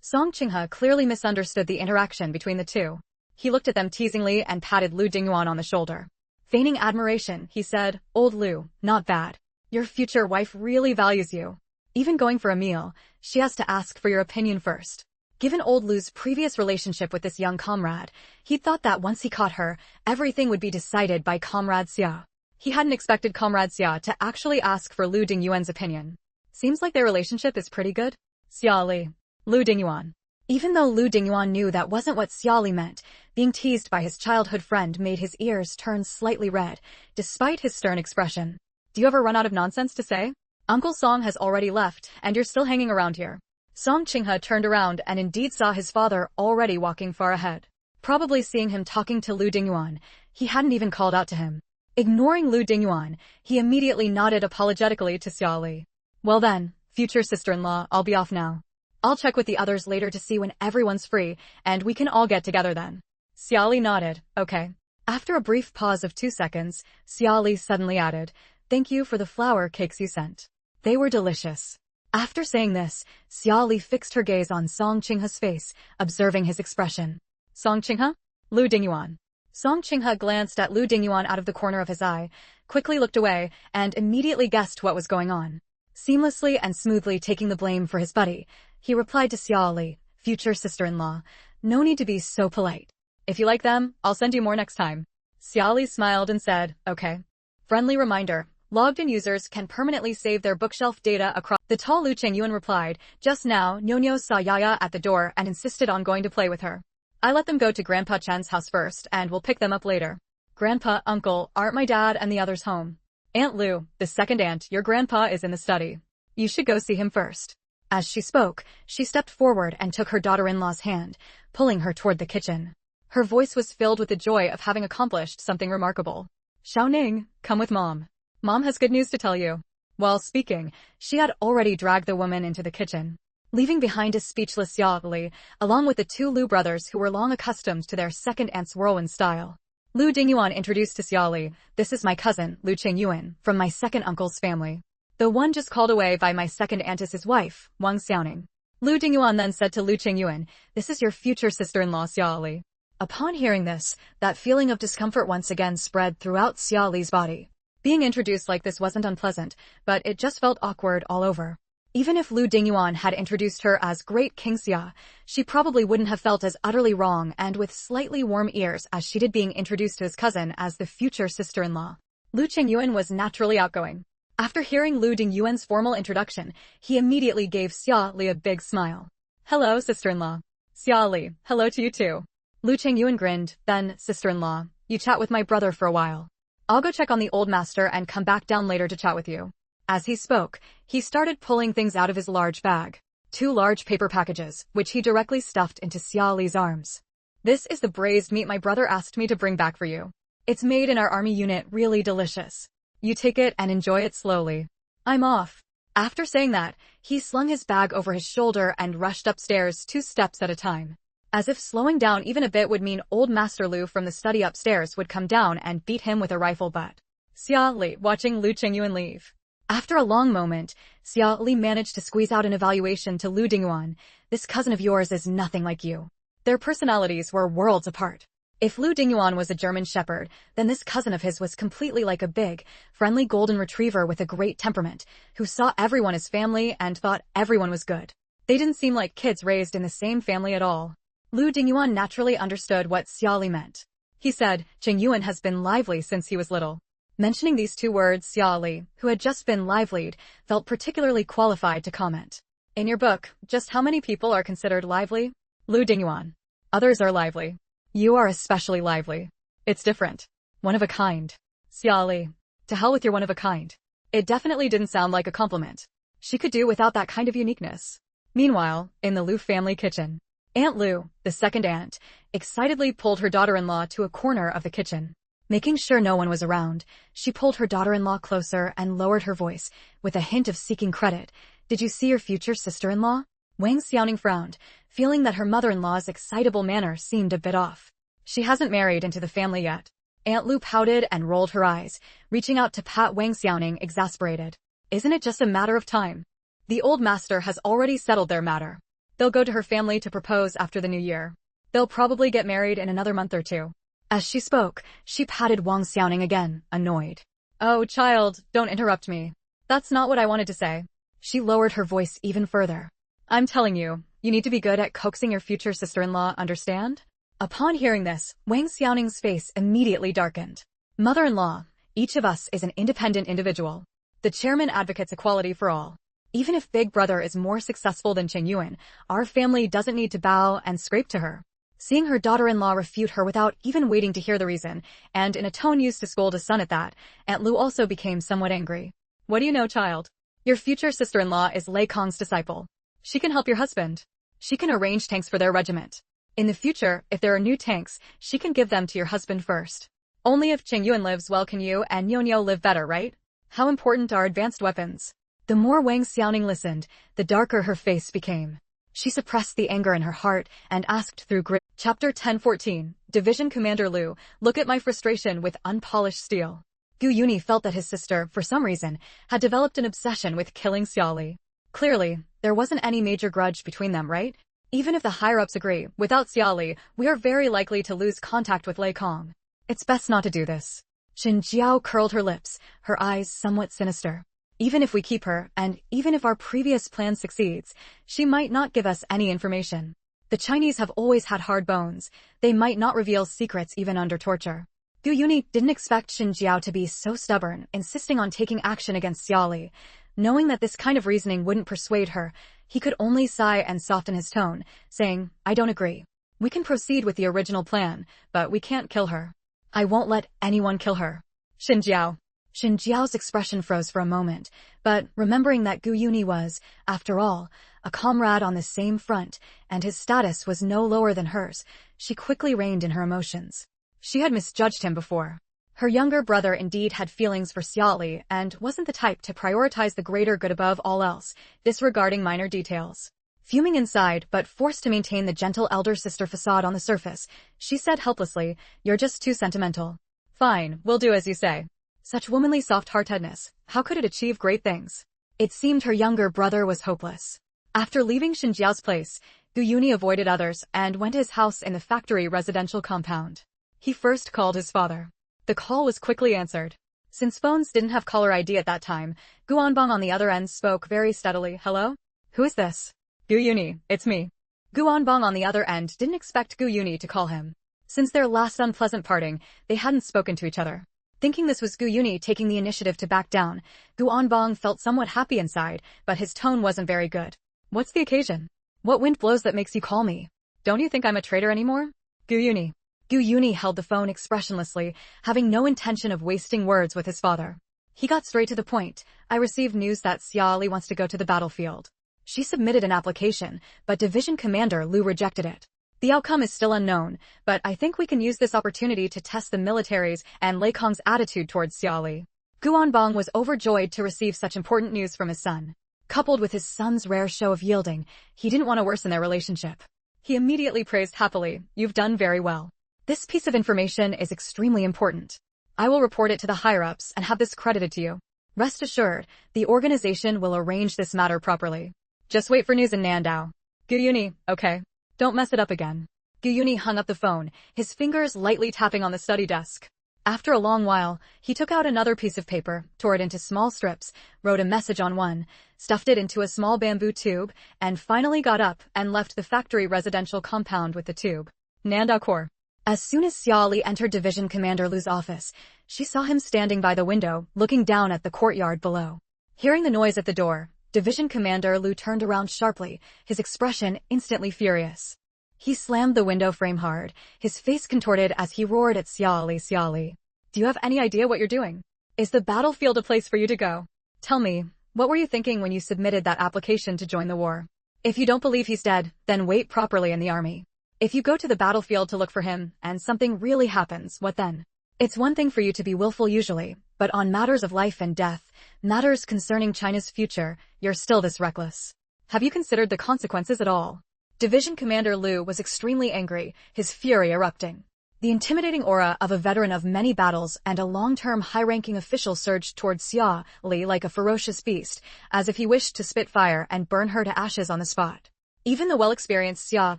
Song Qinghe clearly misunderstood the interaction between the two. He looked at them teasingly and patted Lu Dingyuan on the shoulder. Feigning admiration, he said, "Old Lu, not bad. Your future wife really values you. Even going for a meal, she has to ask for your opinion first." Given old Lu's previous relationship with this young comrade, he thought that once he caught her, everything would be decided by Comrade Xia. He hadn't expected Comrade Xia to actually ask for Lu Dingyuan's opinion. Seems like their relationship is pretty good. Xia Li. Lu Dingyuan. Even though Lu Dingyuan knew that wasn't what Xia Li meant, being teased by his childhood friend made his ears turn slightly red, despite his stern expression. Do you ever run out of nonsense to say? Uncle Song has already left, and you're still hanging around here. Song Qinghe turned around and indeed saw his father already walking far ahead. Probably seeing him talking to Lu Dingyuan, he hadn't even called out to him. Ignoring Lu Dingyuan, he immediately nodded apologetically to Xia Li. Well then, future sister-in-law, I'll be off now. I'll check with the others later to see when everyone's free, and we can all get together then. Xia Li nodded, okay. After a brief pause of 2 seconds, Xia Li suddenly added, "Thank you for the flower cakes you sent. They were delicious." After saying this, Xia Li fixed her gaze on Song Qinghe's face, observing his expression. Song Qinghe? Lu Dingyuan. Song Qinghe glanced at Lu Dingyuan out of the corner of his eye, quickly looked away, and immediately guessed what was going on. Seamlessly and smoothly taking the blame for his buddy, he replied to Xia Li, "Future sister-in-law, no need to be so polite. If you like them, I'll send you more next time." Xia Li smiled and said, "Okay." Friendly reminder. Logged-in users can permanently save their bookshelf data across. The tall Lu Chengyuan replied, "Just now, Nyo saw Yaya at the door and insisted on going to play with her. I let them go to Grandpa Chen's house first and we'll pick them up later. Grandpa, Uncle, aren't my dad and the others home? Aunt Lu, the second aunt, your grandpa is in the study. You should go see him first." As she spoke, she stepped forward and took her daughter-in-law's hand, pulling her toward the kitchen. Her voice was filled with the joy of having accomplished something remarkable. "Xiaoning, come with Mom. Mom has good news to tell you." While speaking, she had already dragged the woman into the kitchen, leaving behind a speechless Xia Li, along with the two Lu brothers who were long accustomed to their second aunt's whirlwind style. Lu Dingyuan introduced to Xia Li, "This is my cousin, Lu Chengyuan, from my second uncle's family. The one just called away by my second aunt is his wife, Wang Xiaoning." Lu Dingyuan then said to Lu Chengyuan, "This is your future sister-in-law Xia Li." Upon hearing this, that feeling of discomfort once again spread throughout Xia Li's body. Being introduced like this wasn't unpleasant, but it just felt awkward all over. Even if Lu Dingyuan had introduced her as Great King Xia, she probably wouldn't have felt as utterly wrong and with slightly warm ears as she did being introduced to his cousin as the future sister-in-law. Lu Chengyuan was naturally outgoing. After hearing Lu Dingyuan's formal introduction, he immediately gave Xia Li a big smile. "Hello, sister-in-law." "Xia Li, hello to you too." Lu Chengyuan grinned, then, "Sister-in-law, you chat with my brother for a while. I'll go check on the old master and come back down later to chat with you." As he spoke, he started pulling things out of his large bag. 2 large paper packages, which he directly stuffed into Xia Li's arms. "This is the braised meat my brother asked me to bring back for you. It's made in our army unit, really delicious. You take it and enjoy it slowly. I'm off." After saying that, he slung his bag over his shoulder and rushed upstairs 2 steps at a time. As if slowing down even a bit would mean old Master Lu from the study upstairs would come down and beat him with a rifle butt. Xia Li, watching Lu Chengyuan leave. After a long moment, Xia Li managed to squeeze out an evaluation to Lu Dingyuan. "This cousin of yours is nothing like you." Their personalities were worlds apart. If Lu Dingyuan was a German shepherd, then this cousin of his was completely like a big, friendly golden retriever with a great temperament, who saw everyone as family and thought everyone was good. They didn't seem like kids raised in the same family at all. Lu Dingyuan naturally understood what Xia Li meant. He said, "Chengyuan has been lively since he was little." Mentioning these 2 words, Xia Li, who had just been livelied, felt particularly qualified to comment. "In your book, just how many people are considered lively?" Lu Dingyuan. Others are lively. You are especially lively. It's different. One of a kind. Xia Li. To hell with your one of a kind. It definitely didn't sound like a compliment. She could do without that kind of uniqueness. Meanwhile, in the Lu family kitchen, Aunt Lu, the second aunt, excitedly pulled her daughter-in-law to a corner of the kitchen. Making sure no one was around, she pulled her daughter-in-law closer and lowered her voice, with a hint of seeking credit. Did you see your future sister-in-law? Wang Xiaoning frowned, feeling that her mother-in-law's excitable manner seemed a bit off. She hasn't married into the family yet. Aunt Lu pouted and rolled her eyes, reaching out to pat Wang Xiaoning, exasperated. Isn't it just a matter of time? The old master has already settled their matter. They'll go to her family to propose after the new year. They'll probably get married in another month or two. As she spoke, she patted Wang Xiaoning again, annoyed. Oh, child, don't interrupt me. That's not what I wanted to say. She lowered her voice even further. I'm telling you, you need to be good at coaxing your future sister-in-law, understand? Upon hearing this, Wang Xiaoning's face immediately darkened. Mother-in-law, each of us is an independent individual. The chairman advocates equality for all. Even if Big Brother is more successful than Cheng Yuan, our family doesn't need to bow and scrape to her. Seeing her daughter-in-law refute her without even waiting to hear the reason, and in a tone used to scold a son at that, Aunt Lu also became somewhat angry. What do you know, child? Your future sister-in-law is Lei Kong's disciple. She can help your husband. She can arrange tanks for their regiment. In the future, if there are new tanks, she can give them to your husband first. Only if Cheng Yuan lives well can you and Nyo live better, right? How important are advanced weapons? The more Wang Xiaoning listened, the darker her face became. She suppressed the anger in her heart and asked through grit. Chapter 10:14. Division Commander Lu, look at my frustration with unpolished steel. Gu Yuni felt that his sister, for some reason, had developed an obsession with killing Xia Li. Clearly, there wasn't any major grudge between them, right? Even if the higher-ups agree, without Xia Li, we are very likely to lose contact with Lei Kong. It's best not to do this. Xin Jiao curled her lips, her eyes somewhat sinister. Even if we keep her, and even if our previous plan succeeds, she might not give us any information. The Chinese have always had hard bones. They might not reveal secrets even under torture. Gu Yuni didn't expect Xin Jiao to be so stubborn, insisting on taking action against Xia Li. Knowing that this kind of reasoning wouldn't persuade her, he could only sigh and soften his tone, saying, I don't agree. We can proceed with the original plan, but we can't kill her. I won't let anyone kill her. Xin Jiao. Xin Jiao's expression froze for a moment, but remembering that Gu Yuni was, after all, a comrade on the same front, and his status was no lower than hers, she quickly reined in her emotions. She had misjudged him before. Her younger brother indeed had feelings for Xia Li and wasn't the type to prioritize the greater good above all else, disregarding minor details. Fuming inside, but forced to maintain the gentle elder sister facade on the surface, she said helplessly, You're just too sentimental. Fine, we'll do as you say. Such womanly soft-heartedness, how could it achieve great things? It seemed her younger brother was hopeless. After leaving Xin Jiao's place, Gu Yuni avoided others and went to his house in the factory residential compound. He first called his father. The call was quickly answered. Since phones didn't have caller ID at that time, Gu Anbang on the other end spoke very steadily. Hello? Who is this? Gu Yuni, it's me. Gu Anbang on the other end didn't expect Gu Yuni to call him. Since their last unpleasant parting, they hadn't spoken to each other. Thinking this was Gu Yuni taking the initiative to back down, Gu Anbang felt somewhat happy inside, but his tone wasn't very good. What's the occasion? What wind blows that makes you call me? Don't you think I'm a traitor anymore? Gu Yuni. Gu Yuni held the phone expressionlessly, having no intention of wasting words with his father. He got straight to the point. I received news that Xia Li wants to go to the battlefield. She submitted an application, but Division Commander Lu rejected it. The outcome is still unknown, but I think we can use this opportunity to test the military's and Lei Kong's attitude towards Xia Li. Gu Anbang was overjoyed to receive such important news from his son. Coupled with his son's rare show of yielding, he didn't want to worsen their relationship. He immediately praised happily, You've done very well. This piece of information is extremely important. I will report it to the higher-ups and have this credited to you. Rest assured, the organization will arrange this matter properly. Just wait for news in Nandao. Gu Yuni, okay. Don't mess it up again. Gu Yuni hung up the phone, his fingers lightly tapping on the study desk. After a long while, he took out another piece of paper, tore it into small strips, wrote a message on one, stuffed it into a small bamboo tube, and finally got up and left the factory residential compound with the tube. Nandao Corps. As soon as Xia Li entered Division Commander Lu's office, she saw him standing by the window, looking down at the courtyard below. Hearing the noise at the door, Division Commander Lu turned around sharply, his expression instantly furious. He slammed the window frame hard, his face contorted as he roared at Xia Li. Xia Li, do you have any idea what you're doing? Is the battlefield a place for you to go? Tell me, what were you thinking when you submitted that application to join the war? If you don't believe he's dead, then wait properly in the army. If you go to the battlefield to look for him, and something really happens, what then? It's one thing for you to be willful usually, but on matters of life and death, matters concerning China's future, you're still this reckless. Have you considered the consequences at all? Division Commander Lu was extremely angry, his fury erupting. The intimidating aura of a veteran of many battles and a long-term high-ranking official surged towards Xia Li like a ferocious beast, as if he wished to spit fire and burn her to ashes on the spot. Even the well-experienced Xia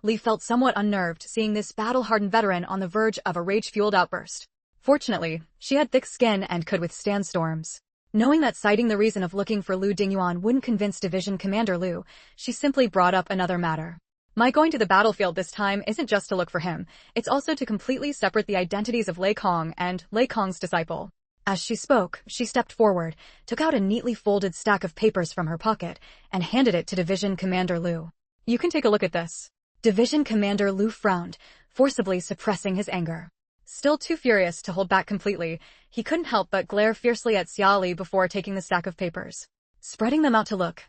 Li felt somewhat unnerved seeing this battle-hardened veteran on the verge of a rage-fueled outburst. Fortunately, she had thick skin and could withstand storms. Knowing that citing the reason of looking for Lu Dinguan wouldn't convince Division Commander Lu, she simply brought up another matter. My going to the battlefield this time isn't just to look for him, it's also to completely separate the identities of Lei Kong and Lei Kong's disciple. As she spoke, she stepped forward, took out a neatly folded stack of papers from her pocket, and handed it to Division Commander Lu. You can take a look at this. Division Commander Lu frowned, forcibly suppressing his anger. Still too furious to hold back completely, he couldn't help but glare fiercely at Xia Li before taking the stack of papers. Spreading them out to look,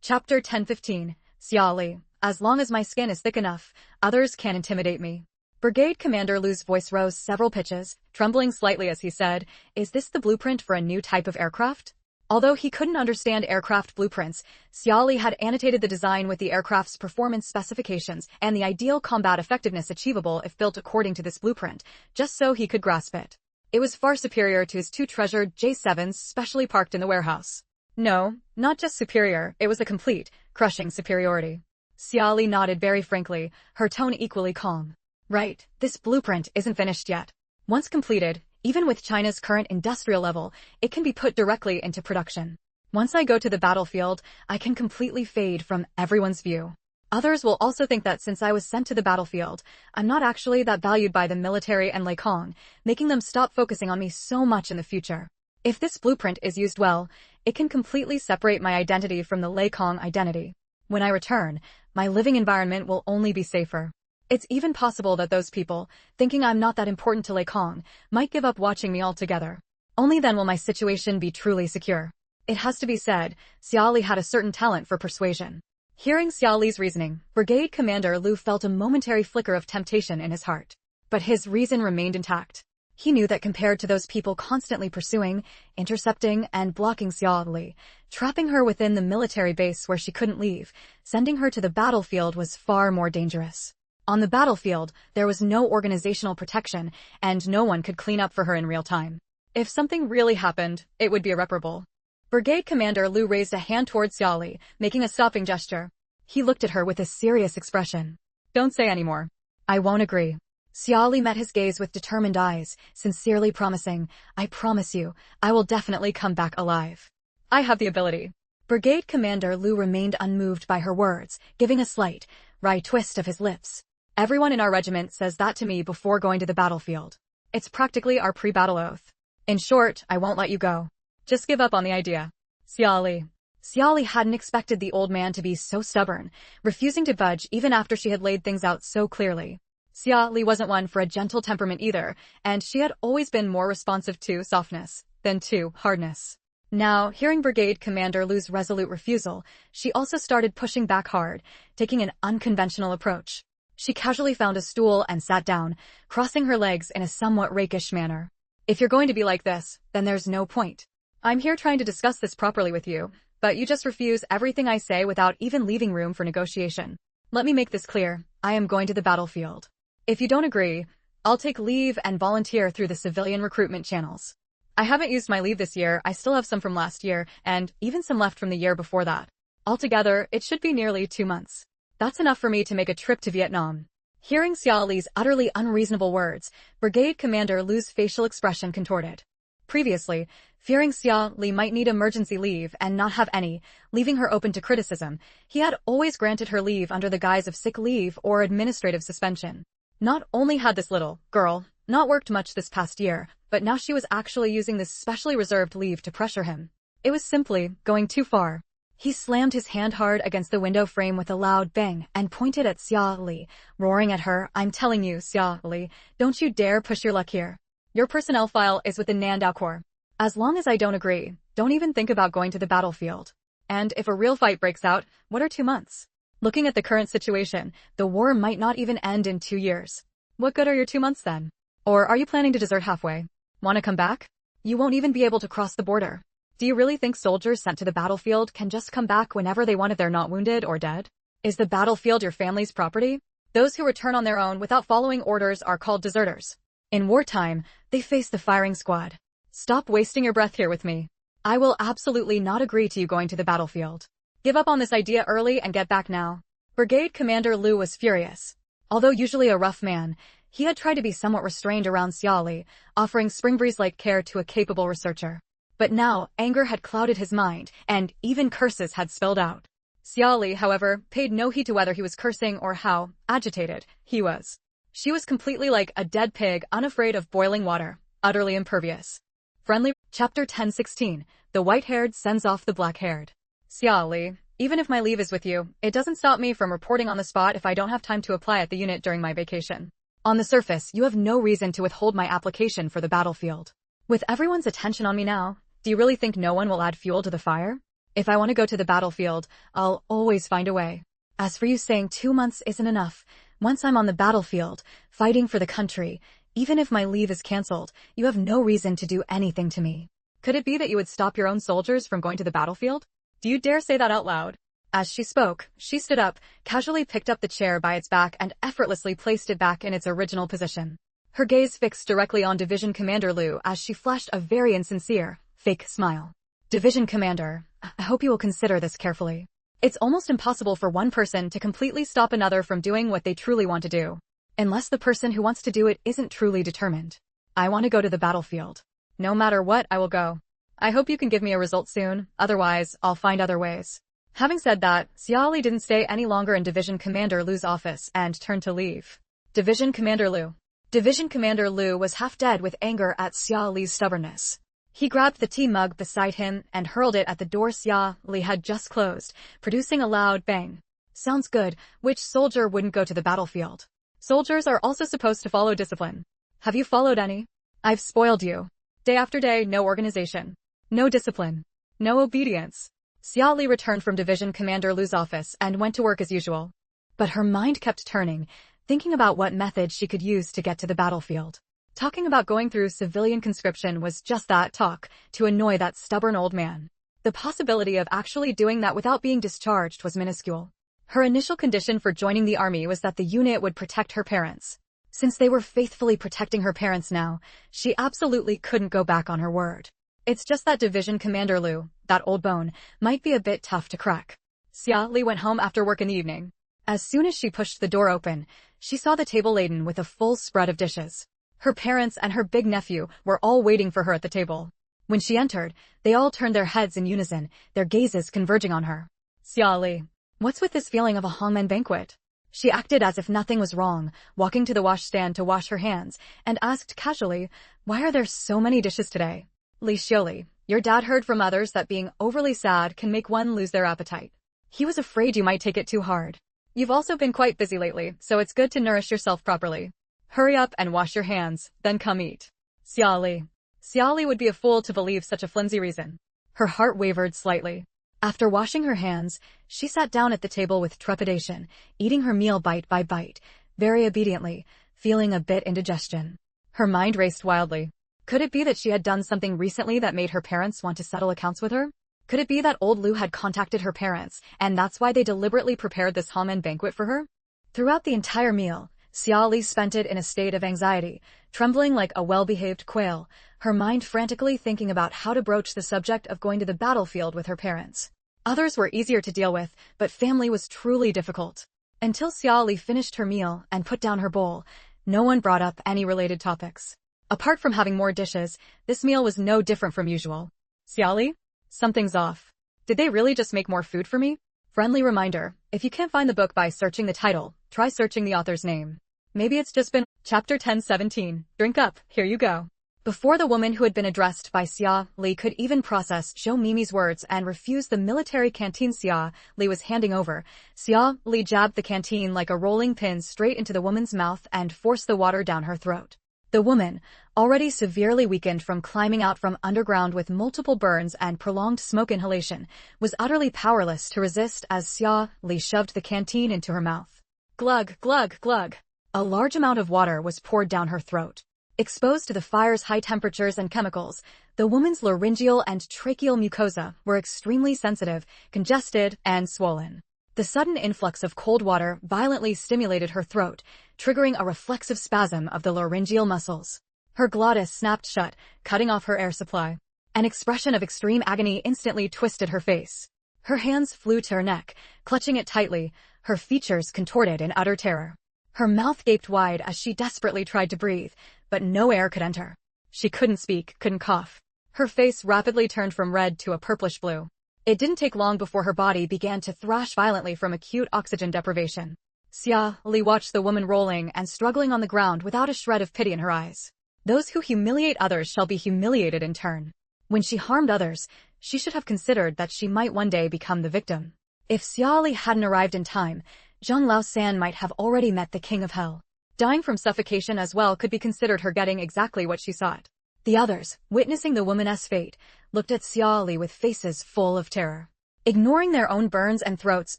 Chapter 1015, Xia Li. As long as my skin is thick enough, others can't intimidate me. Brigade Commander Lu's voice rose several pitches, trembling slightly as he said, is this the blueprint for a new type of aircraft? Although he couldn't understand aircraft blueprints, Xia Li had annotated the design with the aircraft's performance specifications and the ideal combat effectiveness achievable if built according to this blueprint, just so he could grasp it. It was far superior to his two treasured J7s specially parked in the warehouse. No, not just superior, it was a complete, crushing superiority. Xia Li nodded very frankly, her tone equally calm. Right, this blueprint isn't finished yet. Once completed, even with China's current industrial level, it can be put directly into production. Once I go to the battlefield, I can completely fade from everyone's view. Others will also think that since I was sent to the battlefield, I'm not actually that valued by the military and Lei Kong, making them stop focusing on me so much in the future. If this blueprint is used well, it can completely separate my identity from the Lei Kong identity. When I return, my living environment will only be safer. It's even possible that those people, thinking I'm not that important to Lei Kong, might give up watching me altogether. Only then will my situation be truly secure. It has to be said, Xia Li had a certain talent for persuasion. Hearing Xia Li's reasoning, Brigade Commander Lu felt a momentary flicker of temptation in his heart. But his reason remained intact. He knew that compared to those people constantly pursuing, intercepting, and blocking Xia Li, trapping her within the military base where she couldn't leave, sending her to the battlefield was far more dangerous. On the battlefield, there was no organizational protection, and no one could clean up for her in real time. If something really happened, it would be irreparable. Brigade Commander Lu raised a hand towards Xia Li, making a stopping gesture. He looked at her with a serious expression. Don't say any more. I won't agree. Xia Li met his gaze with determined eyes, sincerely promising, I promise you, I will definitely come back alive. I have the ability. Brigade Commander Lu remained unmoved by her words, giving a slight, wry twist of his lips. Everyone in our regiment says that to me before going to the battlefield. It's practically our pre-battle oath. In short, I won't let you go. Just give up on the idea. Xia Li. Xia Li hadn't expected the old man to be so stubborn, refusing to budge even after she had laid things out so clearly. Xia Li wasn't one for a gentle temperament either, and she had always been more responsive to softness than to hardness. Now, hearing Brigade Commander Lu's resolute refusal, she also started pushing back hard, taking an unconventional approach. She casually found a stool and sat down, crossing her legs in a somewhat rakish manner. If you're going to be like this, then there's no point. I'm here trying to discuss this properly with you, but you just refuse everything I say without even leaving room for negotiation. Let me make this clear, I am going to the battlefield. If you don't agree, I'll take leave and volunteer through the civilian recruitment channels. I haven't used my leave this year, I still have some from last year, and even some left from the year before that. Altogether, it should be nearly 2 months. That's enough for me to make a trip to Vietnam. Hearing Xia Li's utterly unreasonable words, Brigade Commander Lu's facial expression contorted. Previously, fearing Xia Li might need emergency leave and not have any, leaving her open to criticism, he had always granted her leave under the guise of sick leave or administrative suspension. Not only had this little girl not worked much this past year, but now she was actually using this specially reserved leave to pressure him. It was simply going too far. He slammed his hand hard against the window frame with a loud bang and pointed at Xia Li, roaring at her, "I'm telling you, Xia Li, don't you dare push your luck here. Your personnel file is with the Nandao Corps. As long as I don't agree, don't even think about going to the battlefield. And if a real fight breaks out, what are 2 months? Looking at the current situation, the war might not even end in 2 years. What good are your 2 months then? Or are you planning to desert halfway? Want to come back? You won't even be able to cross the border. Do you really think soldiers sent to the battlefield can just come back whenever they want if they're not wounded or dead? Is the battlefield your family's property? Those who return on their own without following orders are called deserters. In wartime, they face the firing squad. Stop wasting your breath here with me. I will absolutely not agree to you going to the battlefield. Give up on this idea early and get back now." Brigade Commander Lu was furious. Although usually a rough man, he had tried to be somewhat restrained around Xia Li, offering spring breeze-like care to a capable researcher. But now, anger had clouded his mind, and even curses had spilled out. Xia Li, however, paid no heed to whether he was cursing or how agitated he was. She was completely like a dead pig, unafraid of boiling water, utterly impervious. Friendly. Chapter 10:16. The white-haired sends off the black-haired. Xia Li, even if my leave is with you, it doesn't stop me from reporting on the spot if I don't have time to apply at the unit during my vacation. On the surface, you have no reason to withhold my application for the battlefield. With everyone's attention on me now, do you really think no one will add fuel to the fire? If I want to go to the battlefield, I'll always find a way. As for you saying 2 months isn't enough, once I'm on the battlefield, fighting for the country, even if my leave is cancelled, you have no reason to do anything to me. Could it be that you would stop your own soldiers from going to the battlefield? Do you dare say that out loud? As she spoke, she stood up, casually picked up the chair by its back and effortlessly placed it back in its original position. Her gaze fixed directly on Division Commander Lu as she flashed a very insincere, fake smile. Division Commander, I hope you will consider this carefully. It's almost impossible for one person to completely stop another from doing what they truly want to do. Unless the person who wants to do it isn't truly determined. I want to go to the battlefield. No matter what, I will go. I hope you can give me a result soon, otherwise, I'll find other ways. Having said that, Xia Li didn't stay any longer in Division Commander Lu's office and turned to leave. Division Commander Lu. Division Commander Lu was half dead with anger at Xia Li's stubbornness. He grabbed the tea mug beside him and hurled it at the door Xia Li had just closed, producing a loud bang. Sounds good. Which soldier wouldn't go to the battlefield? Soldiers are also supposed to follow discipline. Have you followed any? I've spoiled you. Day after day, no organization. No discipline. No obedience. Xia Li returned from Division Commander Lu's office and went to work as usual. But her mind kept turning, thinking about what method she could use to get to the battlefield. Talking about going through civilian conscription was just that talk, to annoy that stubborn old man. The possibility of actually doing that without being discharged was minuscule. Her initial condition for joining the army was that the unit would protect her parents. Since they were faithfully protecting her parents now, she absolutely couldn't go back on her word. It's just that Division Commander Lu, that old bone, might be a bit tough to crack. Xia Li went home after work in the evening. As soon as she pushed the door open, she saw the table laden with a full spread of dishes. Her parents and her big nephew were all waiting for her at the table. When she entered, they all turned their heads in unison, their gazes converging on her. Xia Li, what's with this feeling of a hangmen banquet? She acted as if nothing was wrong, walking to the washstand to wash her hands, and asked casually, why are there so many dishes today? Li Xiaoli, your dad heard from others that being overly sad can make one lose their appetite. He was afraid you might take it too hard. You've also been quite busy lately, so it's good to nourish yourself properly. Hurry up and wash your hands, then come eat. Xia Li. Xia Li would be a fool to believe such a flimsy reason. Her heart wavered slightly. After washing her hands, she sat down at the table with trepidation, eating her meal bite by bite, very obediently, feeling a bit indigestion. Her mind raced wildly. Could it be that she had done something recently that made her parents want to settle accounts with her? Could it be that old Lu had contacted her parents, and that's why they deliberately prepared this hangmen banquet for her? Throughout the entire meal, Xia Li spent it in a state of anxiety, trembling like a well-behaved quail, her mind frantically thinking about how to broach the subject of going to the battlefield with her parents. Others were easier to deal with, but family was truly difficult. Until Xia Li finished her meal and put down her bowl, no one brought up any related topics. Apart from having more dishes, this meal was no different from usual. Xia Li? Something's off. Did they really just make more food for me? Friendly reminder, if you can't find the book by searching the title, try searching the author's name. Maybe it's just been. Chapter 10:17. Drink up, here you go. Before the woman who had been addressed by Xia Li could even process Zhou Mimi's words and refuse the military canteen Xia Li was handing over, Xia Li jabbed the canteen like a rolling pin straight into the woman's mouth and forced the water down her throat. The woman, already severely weakened from climbing out from underground with multiple burns and prolonged smoke inhalation, was utterly powerless to resist as Xia Li shoved the canteen into her mouth. Glug, glug, glug. A large amount of water was poured down her throat. Exposed to the fire's high temperatures and chemicals, the woman's laryngeal and tracheal mucosa were extremely sensitive, congested, and swollen. The sudden influx of cold water violently stimulated her throat, triggering a reflexive spasm of the laryngeal muscles. Her glottis snapped shut, cutting off her air supply. An expression of extreme agony instantly twisted her face. Her hands flew to her neck, clutching it tightly, her features contorted in utter terror. Her mouth gaped wide as she desperately tried to breathe, but no air could enter. She couldn't speak, couldn't cough. Her face rapidly turned from red to a purplish blue. It didn't take long before her body began to thrash violently from acute oxygen deprivation. Xia Li watched the woman rolling and struggling on the ground without a shred of pity in her eyes. Those who humiliate others shall be humiliated in turn. When she harmed others, she should have considered that she might one day become the victim. If Xia Li hadn't arrived in time, Zhang Laosan might have already met the king of hell. Dying from suffocation as well could be considered her getting exactly what she sought. The others, witnessing the woman's fate, looked at Xia Li with faces full of terror. Ignoring their own burns and throats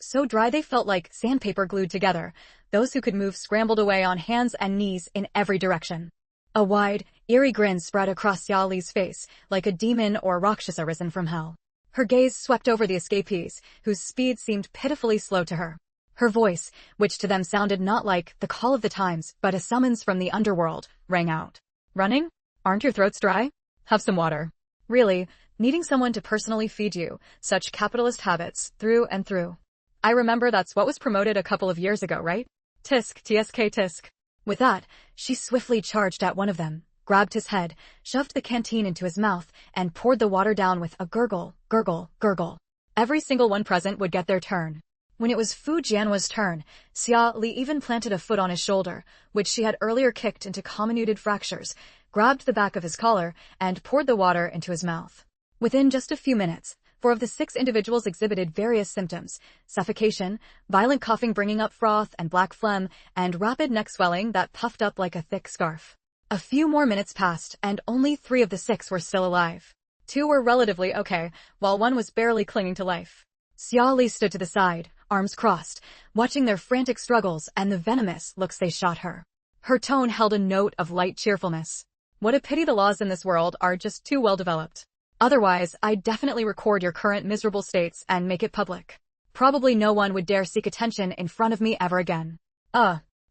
so dry they felt like sandpaper glued together, those who could move scrambled away on hands and knees in every direction. A wide, eerie grin spread across Xia Li's face, like a demon or rakshasa risen from hell. Her gaze swept over the escapees, whose speed seemed pitifully slow to her. Her voice, which to them sounded not like the call of the times but a summons from the underworld, rang out. Running? Aren't your throats dry? Have some water. Really, needing someone to personally feed you, such capitalist habits, through and through. I remember that's what was promoted a couple of years ago, right? Tisk, tsk, tisk. With that, she swiftly charged at one of them, grabbed his head, shoved the canteen into his mouth, and poured the water down with a gurgle, gurgle, gurgle. Every single one present would get their turn. When it was Fu Jianhua's turn, Xia Li even planted a foot on his shoulder, which she had earlier kicked into comminuted fractures, grabbed the back of his collar, and poured the water into his mouth. Within just a few minutes, 4 of the 6 individuals exhibited various symptoms: suffocation, violent coughing bringing up froth and black phlegm, and rapid neck swelling that puffed up like a thick scarf. A few more minutes passed, and only 3 of the 6 were still alive. 2 were relatively okay, while 1 was barely clinging to life. Xia Li stood to the side, arms crossed, watching their frantic struggles and the venomous looks they shot her. Her tone held a note of light cheerfulness. What a pity the laws in this world are just too well developed. Otherwise, I'd definitely record your current miserable states and make it public. Probably no one would dare seek attention in front of me ever again.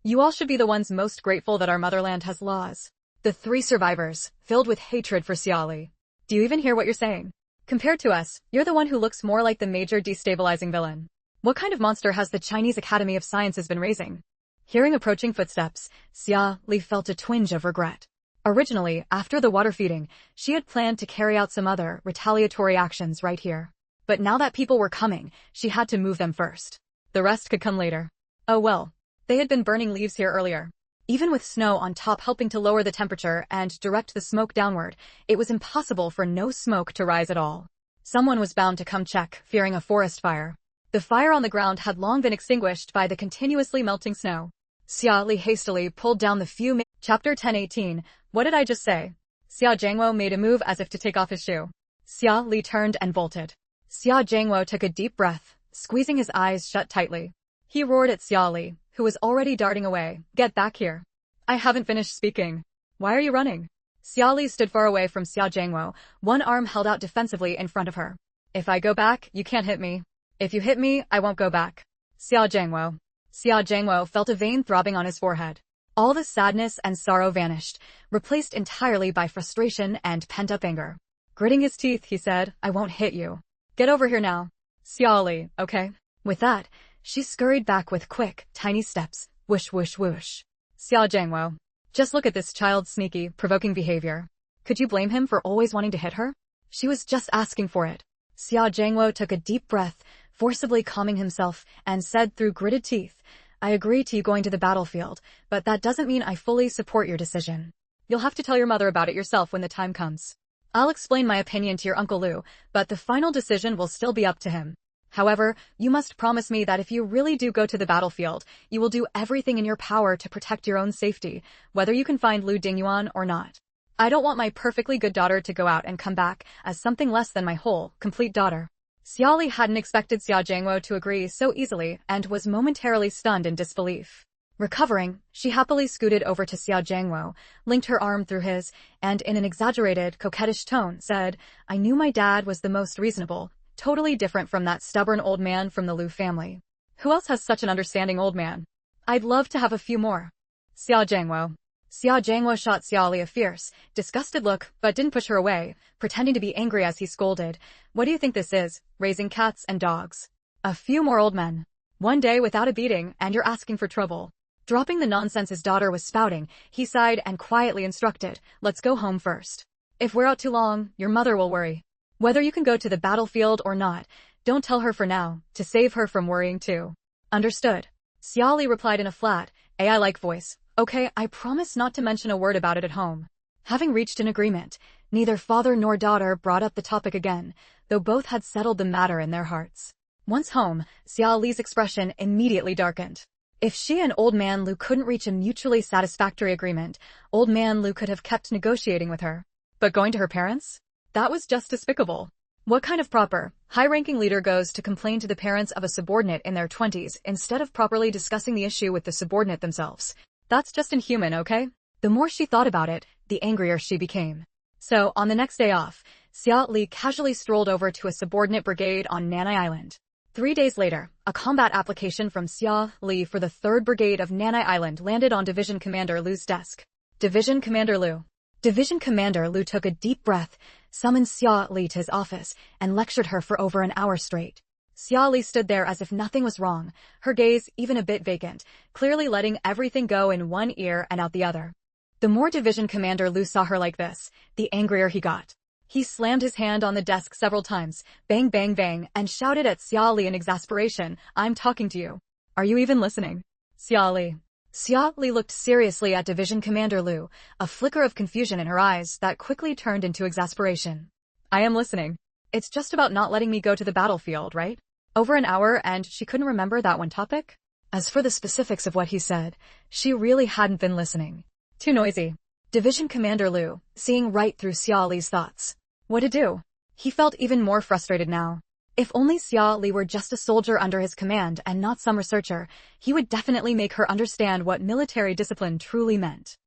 You all should be the ones most grateful that our motherland has laws. The 3 survivors, filled with hatred for Xia Li. Do you even hear what you're saying? Compared to us, you're the one who looks more like the major destabilizing villain. What kind of monster has the Chinese Academy of Sciences been raising? Hearing approaching footsteps, Xia Li felt a twinge of regret. Originally, after the water feeding, she had planned to carry out some other retaliatory actions right here. But now that people were coming, she had to move them first. The rest could come later. Oh well, they had been burning leaves here earlier. Even with snow on top helping to lower the temperature and direct the smoke downward, it was impossible for no smoke to rise at all. Someone was bound to come check, fearing a forest fire. The fire on the ground had long been extinguished by the continuously melting snow. Xia Li hastily pulled down the few Chapter 10:18. What did I just say? Xia Zhangguo made a move as if to take off his shoe. Xia Li turned and bolted. Xia Zhangguo took a deep breath, squeezing his eyes shut tightly. He roared at Xia Li, who was already darting away. Get back here. I haven't finished speaking. Why are you running? Xia Li stood far away from Xia Zhangguo, one arm held out defensively in front of her. If I go back, you can't hit me. If you hit me, I won't go back. Xia Zhangguo. Xia Zhangguo felt a vein throbbing on his forehead. All the sadness and sorrow vanished, replaced entirely by frustration and pent-up anger. Gritting his teeth, he said, I won't hit you. Get over here now. Xia Li, okay? With that, she scurried back with quick, tiny steps. Whoosh whoosh whoosh. Xia Zhangguo. Just look at this child's sneaky, provoking behavior. Could you blame him for always wanting to hit her? She was just asking for it. Xia Zhangguo took a deep breath, forcibly calming himself, and said through gritted teeth, I agree to you going to the battlefield, but that doesn't mean I fully support your decision. You'll have to tell your mother about it yourself when the time comes. I'll explain my opinion to your Uncle Lu, but the final decision will still be up to him. However, you must promise me that if you really do go to the battlefield, you will do everything in your power to protect your own safety, whether you can find Lu Dinguan or not. I don't want my perfectly good daughter to go out and come back as something less than my whole, complete daughter. Xia Li hadn't expected Xia Zhangguo to agree so easily and was momentarily stunned in disbelief. Recovering, she happily scooted over to Xia Zhangguo, linked her arm through his, and in an exaggerated, coquettish tone said, I knew my dad was the most reasonable, totally different from that stubborn old man from the Lu family. Who else has such an understanding old man? I'd love to have a few more. Xia Zhangguo. Xia Zhangguo shot Xia Li a fierce, disgusted look, but didn't push her away, pretending to be angry as he scolded. What do you think this is, raising cats and dogs? A few more old men. One day without a beating, and you're asking for trouble. Dropping the nonsense his daughter was spouting, he sighed and quietly instructed, let's go home first. If we're out too long, your mother will worry. Whether you can go to the battlefield or not, don't tell her for now, to save her from worrying too. Understood. Xia Li replied in a flat, AI-like voice. Okay, I promise not to mention a word about it at home. Having reached an agreement, neither father nor daughter brought up the topic again, though both had settled the matter in their hearts. Once home, Xia Li's expression immediately darkened. If she and Old Man Lu couldn't reach a mutually satisfactory agreement, Old Man Lu could have kept negotiating with her. But going to her parents? That was just despicable. What kind of proper, high-ranking leader goes to complain to the parents of a subordinate in their 20s instead of properly discussing the issue with the subordinate themselves? That's just inhuman, okay? The more she thought about it, the angrier she became. So, on the next day off, Xia Li casually strolled over to a subordinate brigade on Nanai Island. 3 days later, a combat application from Xia Li for the 3rd Brigade of Nanai Island landed on Division Commander Lu's desk. Division Commander Lu. Division Commander Lu took a deep breath, summoned Xia Li to his office, and lectured her for over an hour straight. Xia Li stood there as if nothing was wrong, her gaze even a bit vacant, clearly letting everything go in one ear and out the other. The more Division Commander Lu saw her like this, the angrier he got. He slammed his hand on the desk several times, bang bang bang, and shouted at Xia Li in exasperation, I'm talking to you. Are you even listening? Xia Li. Xia Li looked seriously at Division Commander Lu, a flicker of confusion in her eyes that quickly turned into exasperation. I am listening. It's just about not letting me go to the battlefield, right? Over an hour and she couldn't remember that one topic? As for the specifics of what he said, she really hadn't been listening. Too noisy. Division Commander Lu, seeing right through Xia Li's thoughts. What to do? He felt even more frustrated now. If only Xia Li were just a soldier under his command and not some researcher, he would definitely make her understand what military discipline truly meant.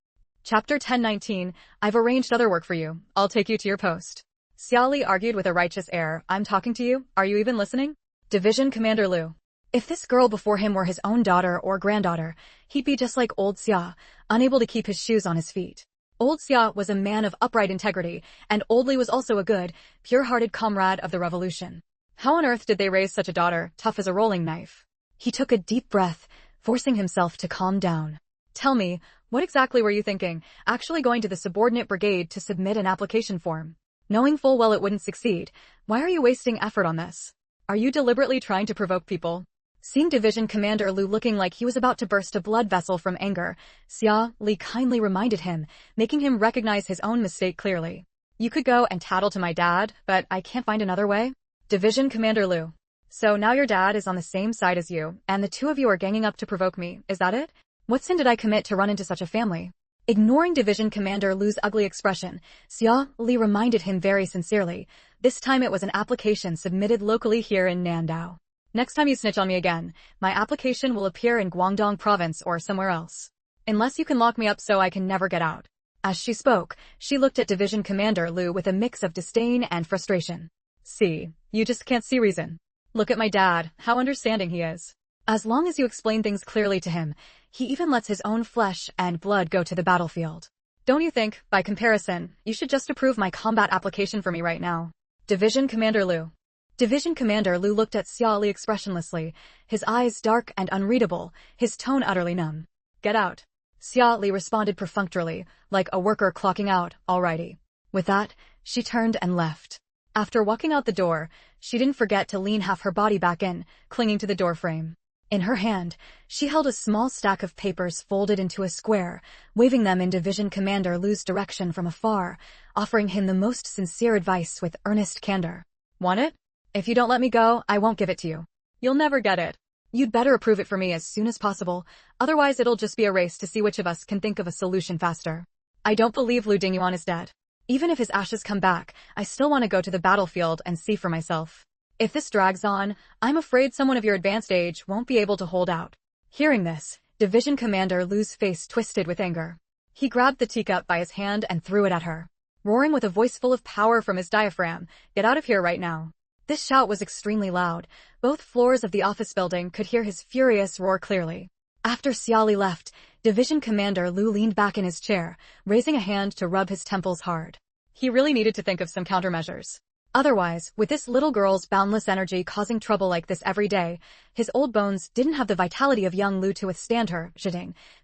Chapter 1019, I've arranged other work for you. I'll take you to your post. Xia Li argued with a righteous air, I'm talking to you, are you even listening? Division Commander Lu. If this girl before him were his own daughter or granddaughter, he'd be just like old Xia, unable to keep his shoes on his feet. Old Xia was a man of upright integrity, and Old Li was also a good, pure-hearted comrade of the revolution. How on earth did they raise such a daughter, tough as a rolling knife? He took a deep breath, forcing himself to calm down. Tell me, what exactly were you thinking, actually going to the subordinate brigade to submit an application form? Knowing full well it wouldn't succeed, why are you wasting effort on this? Are you deliberately trying to provoke people? Seeing Division Commander Lu looking like he was about to burst a blood vessel from anger, Xia Li kindly reminded him, making him recognize his own mistake clearly. You could go and tattle to my dad, but I can't find another way? Division Commander Lu. So now your dad is on the same side as you, and the two of you are ganging up to provoke me, is that it? What sin did I commit to run into such a family? Ignoring Division Commander Lu's ugly expression, Xia Li reminded him very sincerely. This time it was an application submitted locally here in Nandao. Next time you snitch on me again, my application will appear in Guangdong province or somewhere else. Unless you can lock me up so I can never get out. As she spoke, she looked at Division Commander Lu with a mix of disdain and frustration. See, you just can't see reason. Look at my dad, how understanding he is. As long as you explain things clearly to him, he even lets his own flesh and blood go to the battlefield. Don't you think, by comparison, you should just approve my combat application for me right now? Division Commander Lu. Division Commander Lu looked at Xia Li expressionlessly, his eyes dark and unreadable, his tone utterly numb. Get out. Xia Li responded perfunctorily, like a worker clocking out, alrighty. With that, she turned and left. After walking out the door, she didn't forget to lean half her body back in, clinging to the doorframe. In her hand, she held a small stack of papers folded into a square, waving them in Division Commander Lu's direction from afar, offering him the most sincere advice with earnest candor. Want it? If you don't let me go, I won't give it to you. You'll never get it. You'd better approve it for me as soon as possible, otherwise it'll just be a race to see which of us can think of a solution faster. I don't believe Lu Dinguan is dead. Even if his ashes come back, I still want to go to the battlefield and see for myself. If this drags on, I'm afraid someone of your advanced age won't be able to hold out. Hearing this, Division Commander Lu's face twisted with anger. He grabbed the teacup by his hand and threw it at her, roaring with a voice full of power from his diaphragm, "Get out of here right now." This shout was extremely loud. Both floors of the office building could hear his furious roar clearly. After Xiaoli left, Division Commander Lu leaned back in his chair, raising a hand to rub his temples hard. He really needed to think of some countermeasures. Otherwise, with this little girl's boundless energy causing trouble like this every day, his old bones didn't have the vitality of young Lu to withstand her,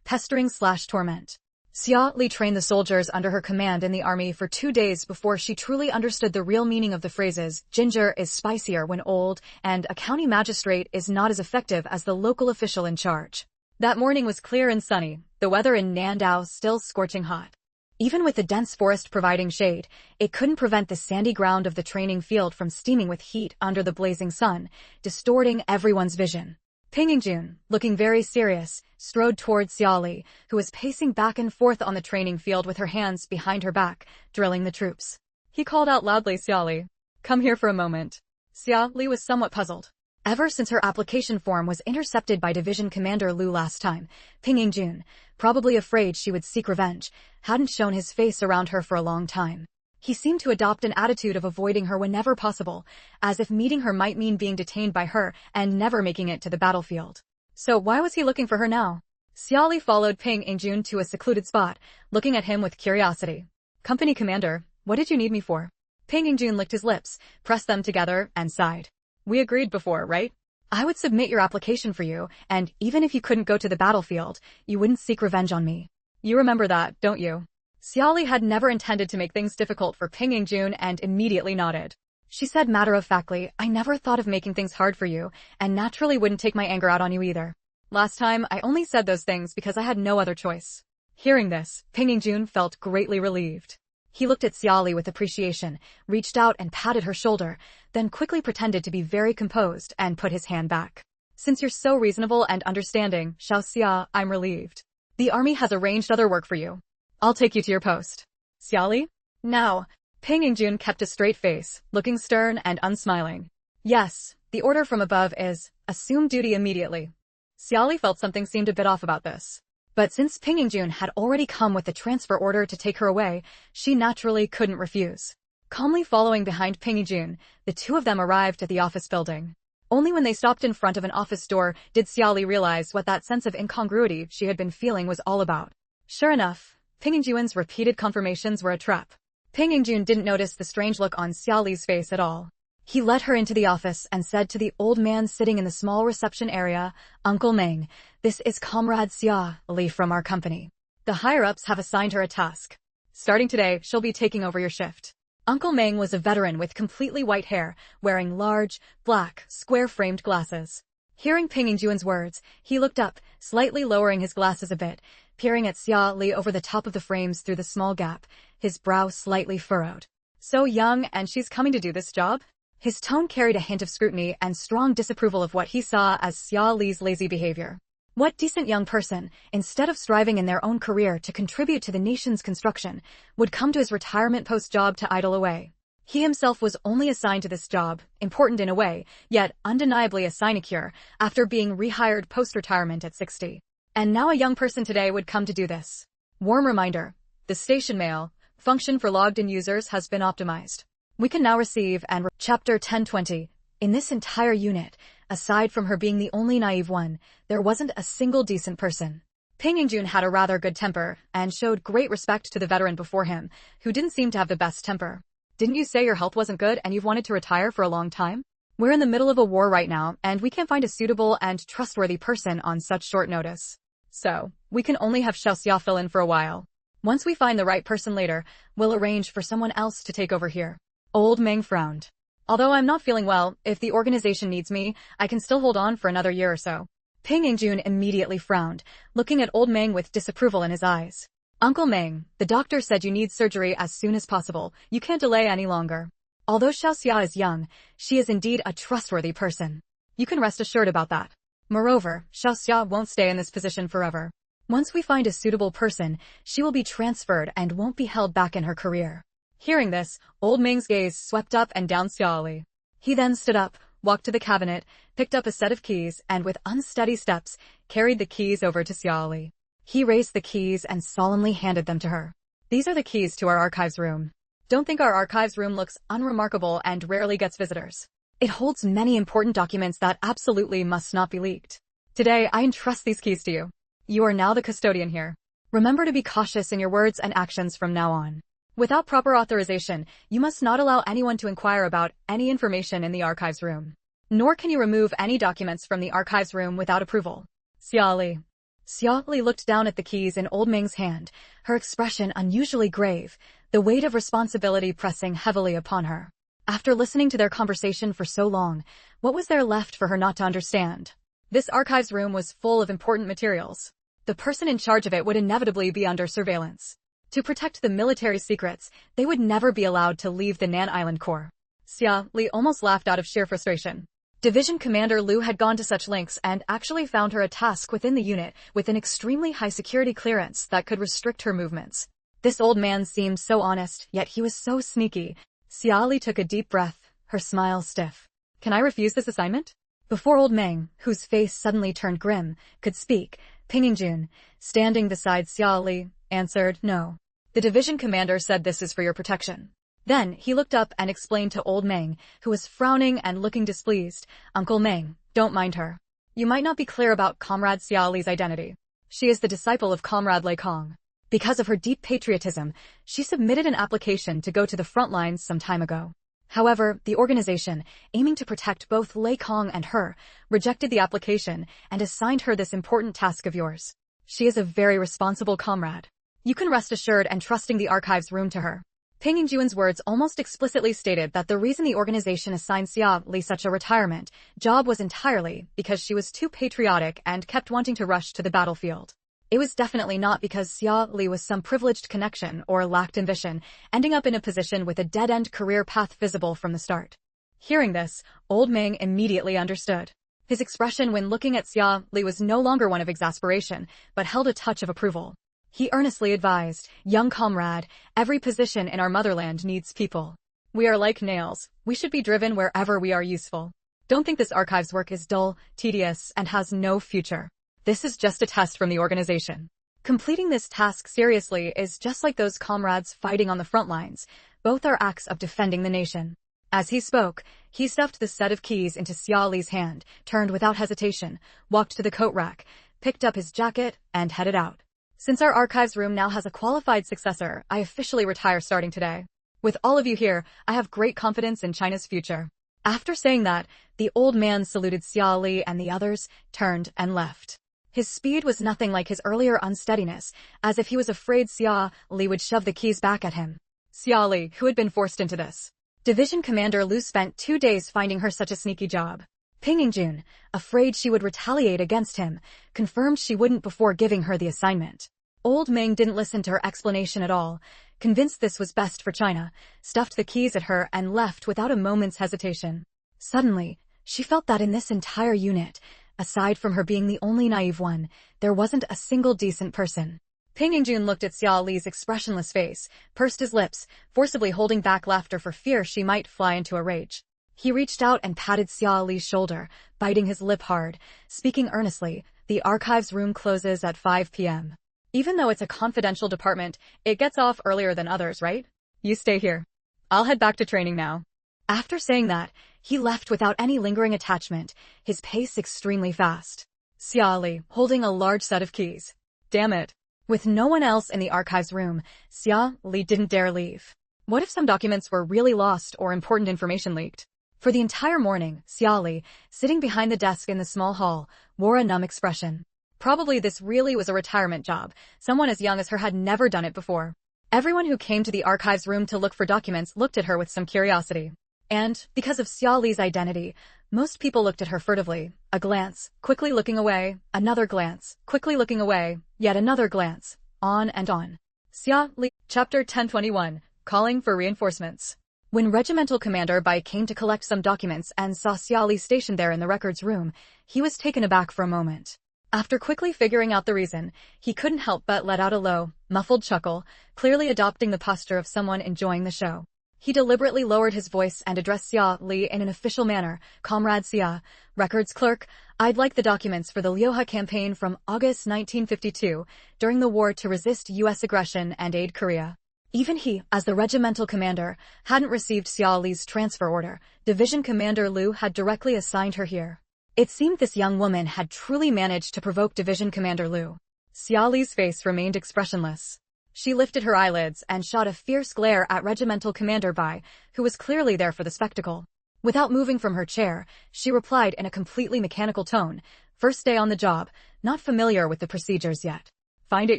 pestering/torment. Xiaoli trained the soldiers under her command in the army for 2 days before she truly understood the real meaning of the phrases, "Ginger is spicier when old," and "a county magistrate is not as effective as the local official in charge." That morning was clear and sunny, the weather in Nandao still scorching hot. Even with the dense forest providing shade, it couldn't prevent the sandy ground of the training field from steaming with heat under the blazing sun, distorting everyone's vision. Ping Yingjun, looking very serious, strode toward Xiaoli, who was pacing back and forth on the training field with her hands behind her back, drilling the troops. He called out loudly, "Xiaoli, come here for a moment." Xiaoli was somewhat puzzled. Ever since her application form was intercepted by Division Commander Lu last time, Ping Yingjun, probably afraid she would seek revenge, hadn't shown his face around her for a long time. He seemed to adopt an attitude of avoiding her whenever possible, as if meeting her might mean being detained by her and never making it to the battlefield. So why was he looking for her now? Xiaoli followed Ping Yingjun to a secluded spot, looking at him with curiosity. "Company Commander, what did you need me for?" Ping Yingjun licked his lips, pressed them together, and sighed. "We agreed before, right? I would submit your application for you, and even if you couldn't go to the battlefield, you wouldn't seek revenge on me. You remember that, don't you?" Xiaoli had never intended to make things difficult for Ping Yingjun and immediately nodded. She said matter-of-factly, "I never thought of making things hard for you, and naturally wouldn't take my anger out on you either. Last time, I only said those things because I had no other choice." Hearing this, Ping Yingjun felt greatly relieved. He looked at Xiaoli with appreciation, reached out and patted her shoulder, then quickly pretended to be very composed and put his hand back. "Since you're so reasonable and understanding, Xiaoxia, I'm relieved. The army has arranged other work for you. I'll take you to your post." "Xiaoli?" "Now." Ping Yingjun kept a straight face, looking stern and unsmiling. "Yes, the order from above is, assume duty immediately." Xiaoli felt something seemed a bit off about this. But since Ping Yingjun had already come with the transfer order to take her away, she naturally couldn't refuse. Calmly following behind Ping Yingjun, the two of them arrived at the office building. Only when they stopped in front of an office door did Xiaoli realize what that sense of incongruity she had been feeling was all about. Sure enough, Ping Yingjun's repeated confirmations were a trap. Ping Yingjun didn't notice the strange look on Xiaoli's face at all. He led her into the office and said to the old man sitting in the small reception area, "Uncle Meng, this is Comrade Xiaoli from our company. The higher-ups have assigned her a task. Starting today, she'll be taking over your shift." Uncle Meng was a veteran with completely white hair, wearing large, black, square-framed glasses. Hearing Ping Yingjun's words, he looked up, slightly lowering his glasses a bit, peering at Xiaoli over the top of the frames through the small gap, his brow slightly furrowed. "So young and she's coming to do this job?" His tone carried a hint of scrutiny and strong disapproval of what he saw as Xiaoli's lazy behavior. What decent young person, instead of striving in their own career to contribute to the nation's construction, would come to his retirement post job to idle away? He himself was only assigned to this job, important in a way, yet undeniably a sinecure, after being rehired post-retirement at 60. And now a young person today would come to do this. Warm reminder, the station mail function for logged-in users has been optimized. We can now receive and Chapter 1020. In this entire unit, aside from her being the only naive one, there wasn't a single decent person. Ping Yingjun had a rather good temper, and showed great respect to the veteran before him, who didn't seem to have the best temper. "Didn't you say your health wasn't good and you've wanted to retire for a long time? We're in the middle of a war right now, and we can't find a suitable and trustworthy person on such short notice. So, we can only have Xiaoxia fill in for a while. Once we find the right person later, we'll arrange for someone else to take over here." Old Meng frowned. "Although I'm not feeling well, if the organization needs me, I can still hold on for another year or so." Ping Yingjun immediately frowned, looking at old Meng with disapproval in his eyes. Uncle Meng, the doctor said you need surgery as soon as possible. You can't delay any longer. Although Xiaoxue is young, she is indeed a trustworthy person. You can rest assured about that. Moreover, Xiaoxue won't stay in this position forever. Once we find a suitable person, she will be transferred and won't be held back in her career. Hearing this, old Meng's gaze swept up and down Xiaoli. He then stood up, walked to the cabinet, picked up a set of keys, and with unsteady steps, carried the keys over to Xiaoli. He raised the keys and solemnly handed them to her. These are the keys to our archives room. Don't think our archives room looks unremarkable and rarely gets visitors. It holds many important documents that absolutely must not be leaked. Today, I entrust these keys to you. You are now the custodian here. Remember to be cautious in your words and actions from now on. Without proper authorization, you must not allow anyone to inquire about any information in the archives room. Nor can you remove any documents from the archives room without approval. Xiaoli. Xiaoli looked down at the keys in old Meng's hand, her expression unusually grave, the weight of responsibility pressing heavily upon her. After listening to their conversation for so long, what was there left for her not to understand? This archives room was full of important materials. The person in charge of it would inevitably be under surveillance. To protect the military secrets, they would never be allowed to leave the Nan Island Corps. Xia Li almost laughed out of sheer frustration. Division Commander Liu had gone to such lengths and actually found her a task within the unit with an extremely high security clearance that could restrict her movements. This old man seemed so honest, yet he was so sneaky. Xia Li took a deep breath, her smile stiff. Can I refuse this assignment? Before old Meng, whose face suddenly turned grim, could speak, Ping Yingjun, standing beside Xia Li, answered no. The division commander said this is for your protection. Then he looked up and explained to old Meng, who was frowning and looking displeased, Uncle Meng, don't mind her. You might not be clear about Comrade Xia Li's identity. She is the disciple of Comrade Lei Kong. Because of her deep patriotism, she submitted an application to go to the front lines some time ago. However, the organization, aiming to protect both Lei Kong and her, rejected the application and assigned her this important task of yours. She is a very responsible comrade. You can rest assured and trusting the archives room to her. Ping Yingjuan's words almost explicitly stated that the reason the organization assigned Xia Li such a retirement job was entirely because she was too patriotic and kept wanting to rush to the battlefield. It was definitely not because Xia Li was some privileged connection or lacked ambition, ending up in a position with a dead-end career path visible from the start. Hearing this, old Meng immediately understood. His expression when looking at Xia Li was no longer one of exasperation, but held a touch of approval. He earnestly advised, young comrade, every position in our motherland needs people. We are like nails. We should be driven wherever we are useful. Don't think this archives work is dull, tedious, and has no future. This is just a test from the organization. Completing this task seriously is just like those comrades fighting on the front lines. Both are acts of defending the nation. As he spoke, he stuffed the set of keys into Xia Li's hand, turned without hesitation, walked to the coat rack, picked up his jacket, and headed out. Since our archives room now has a qualified successor, I officially retire starting today. With all of you here, I have great confidence in China's future. After saying that, the old man saluted Xia Li and the others, turned and left. His speed was nothing like his earlier unsteadiness, as if he was afraid Xia Li would shove the keys back at him. Xia Li, who had been forced into this. Division Commander Liu spent 2 days finding her such a sneaky job. Ping Yingjun, afraid she would retaliate against him, confirmed she wouldn't before giving her the assignment. Old Meng didn't listen to her explanation at all, convinced this was best for China, stuffed the keys at her and left without a moment's hesitation. Suddenly, she felt that in this entire unit, aside from her being the only naive one, there wasn't a single decent person. Ping Yingjun looked at Xia Li's expressionless face, pursed his lips, forcibly holding back laughter for fear she might fly into a rage. He reached out and patted Xia Li's shoulder, biting his lip hard, speaking earnestly, the archives room closes at 5 p.m. Even though it's a confidential department, it gets off earlier than others, right? You stay here. I'll head back to training now. After saying that, he left without any lingering attachment, his pace extremely fast. Xia Li, holding a large set of keys. Damn it. With no one else in the archives room, Xia Li didn't dare leave. What if some documents were really lost or important information leaked? For the entire morning, Xia Li, sitting behind the desk in the small hall, wore a numb expression. Probably this really was a retirement job. Someone as young as her had never done it before. Everyone who came to the archives room to look for documents looked at her with some curiosity. And, because of Xia Li's identity, Most people looked at her furtively. A glance, quickly looking away, another glance, quickly looking away, yet another glance, on and on. Xia Li, Chapter 1021, Calling for Reinforcements. When Regimental Commander Bai came to collect some documents and saw Xia Li stationed there in the records room, he was taken aback for a moment. After quickly figuring out the reason, he couldn't help but let out a low, muffled chuckle, clearly adopting the posture of someone enjoying the show. He deliberately lowered his voice and addressed Xia Li in an official manner. Comrade Xia, records clerk, I'd like the documents for the Liuhe campaign from August 1952, during the war to resist U.S. aggression and aid Korea. Even he, as the regimental commander, hadn't received Xia Li's transfer order. Division Commander Liu had directly assigned her here. It seemed this young woman had truly managed to provoke Division Commander Liu. Xia Li's face remained expressionless. She lifted her eyelids and shot a fierce glare at Regimental Commander Bai, who was clearly there for the spectacle. Without moving from her chair, she replied in a completely mechanical tone, "First day on the job, not familiar with the procedures yet. Find it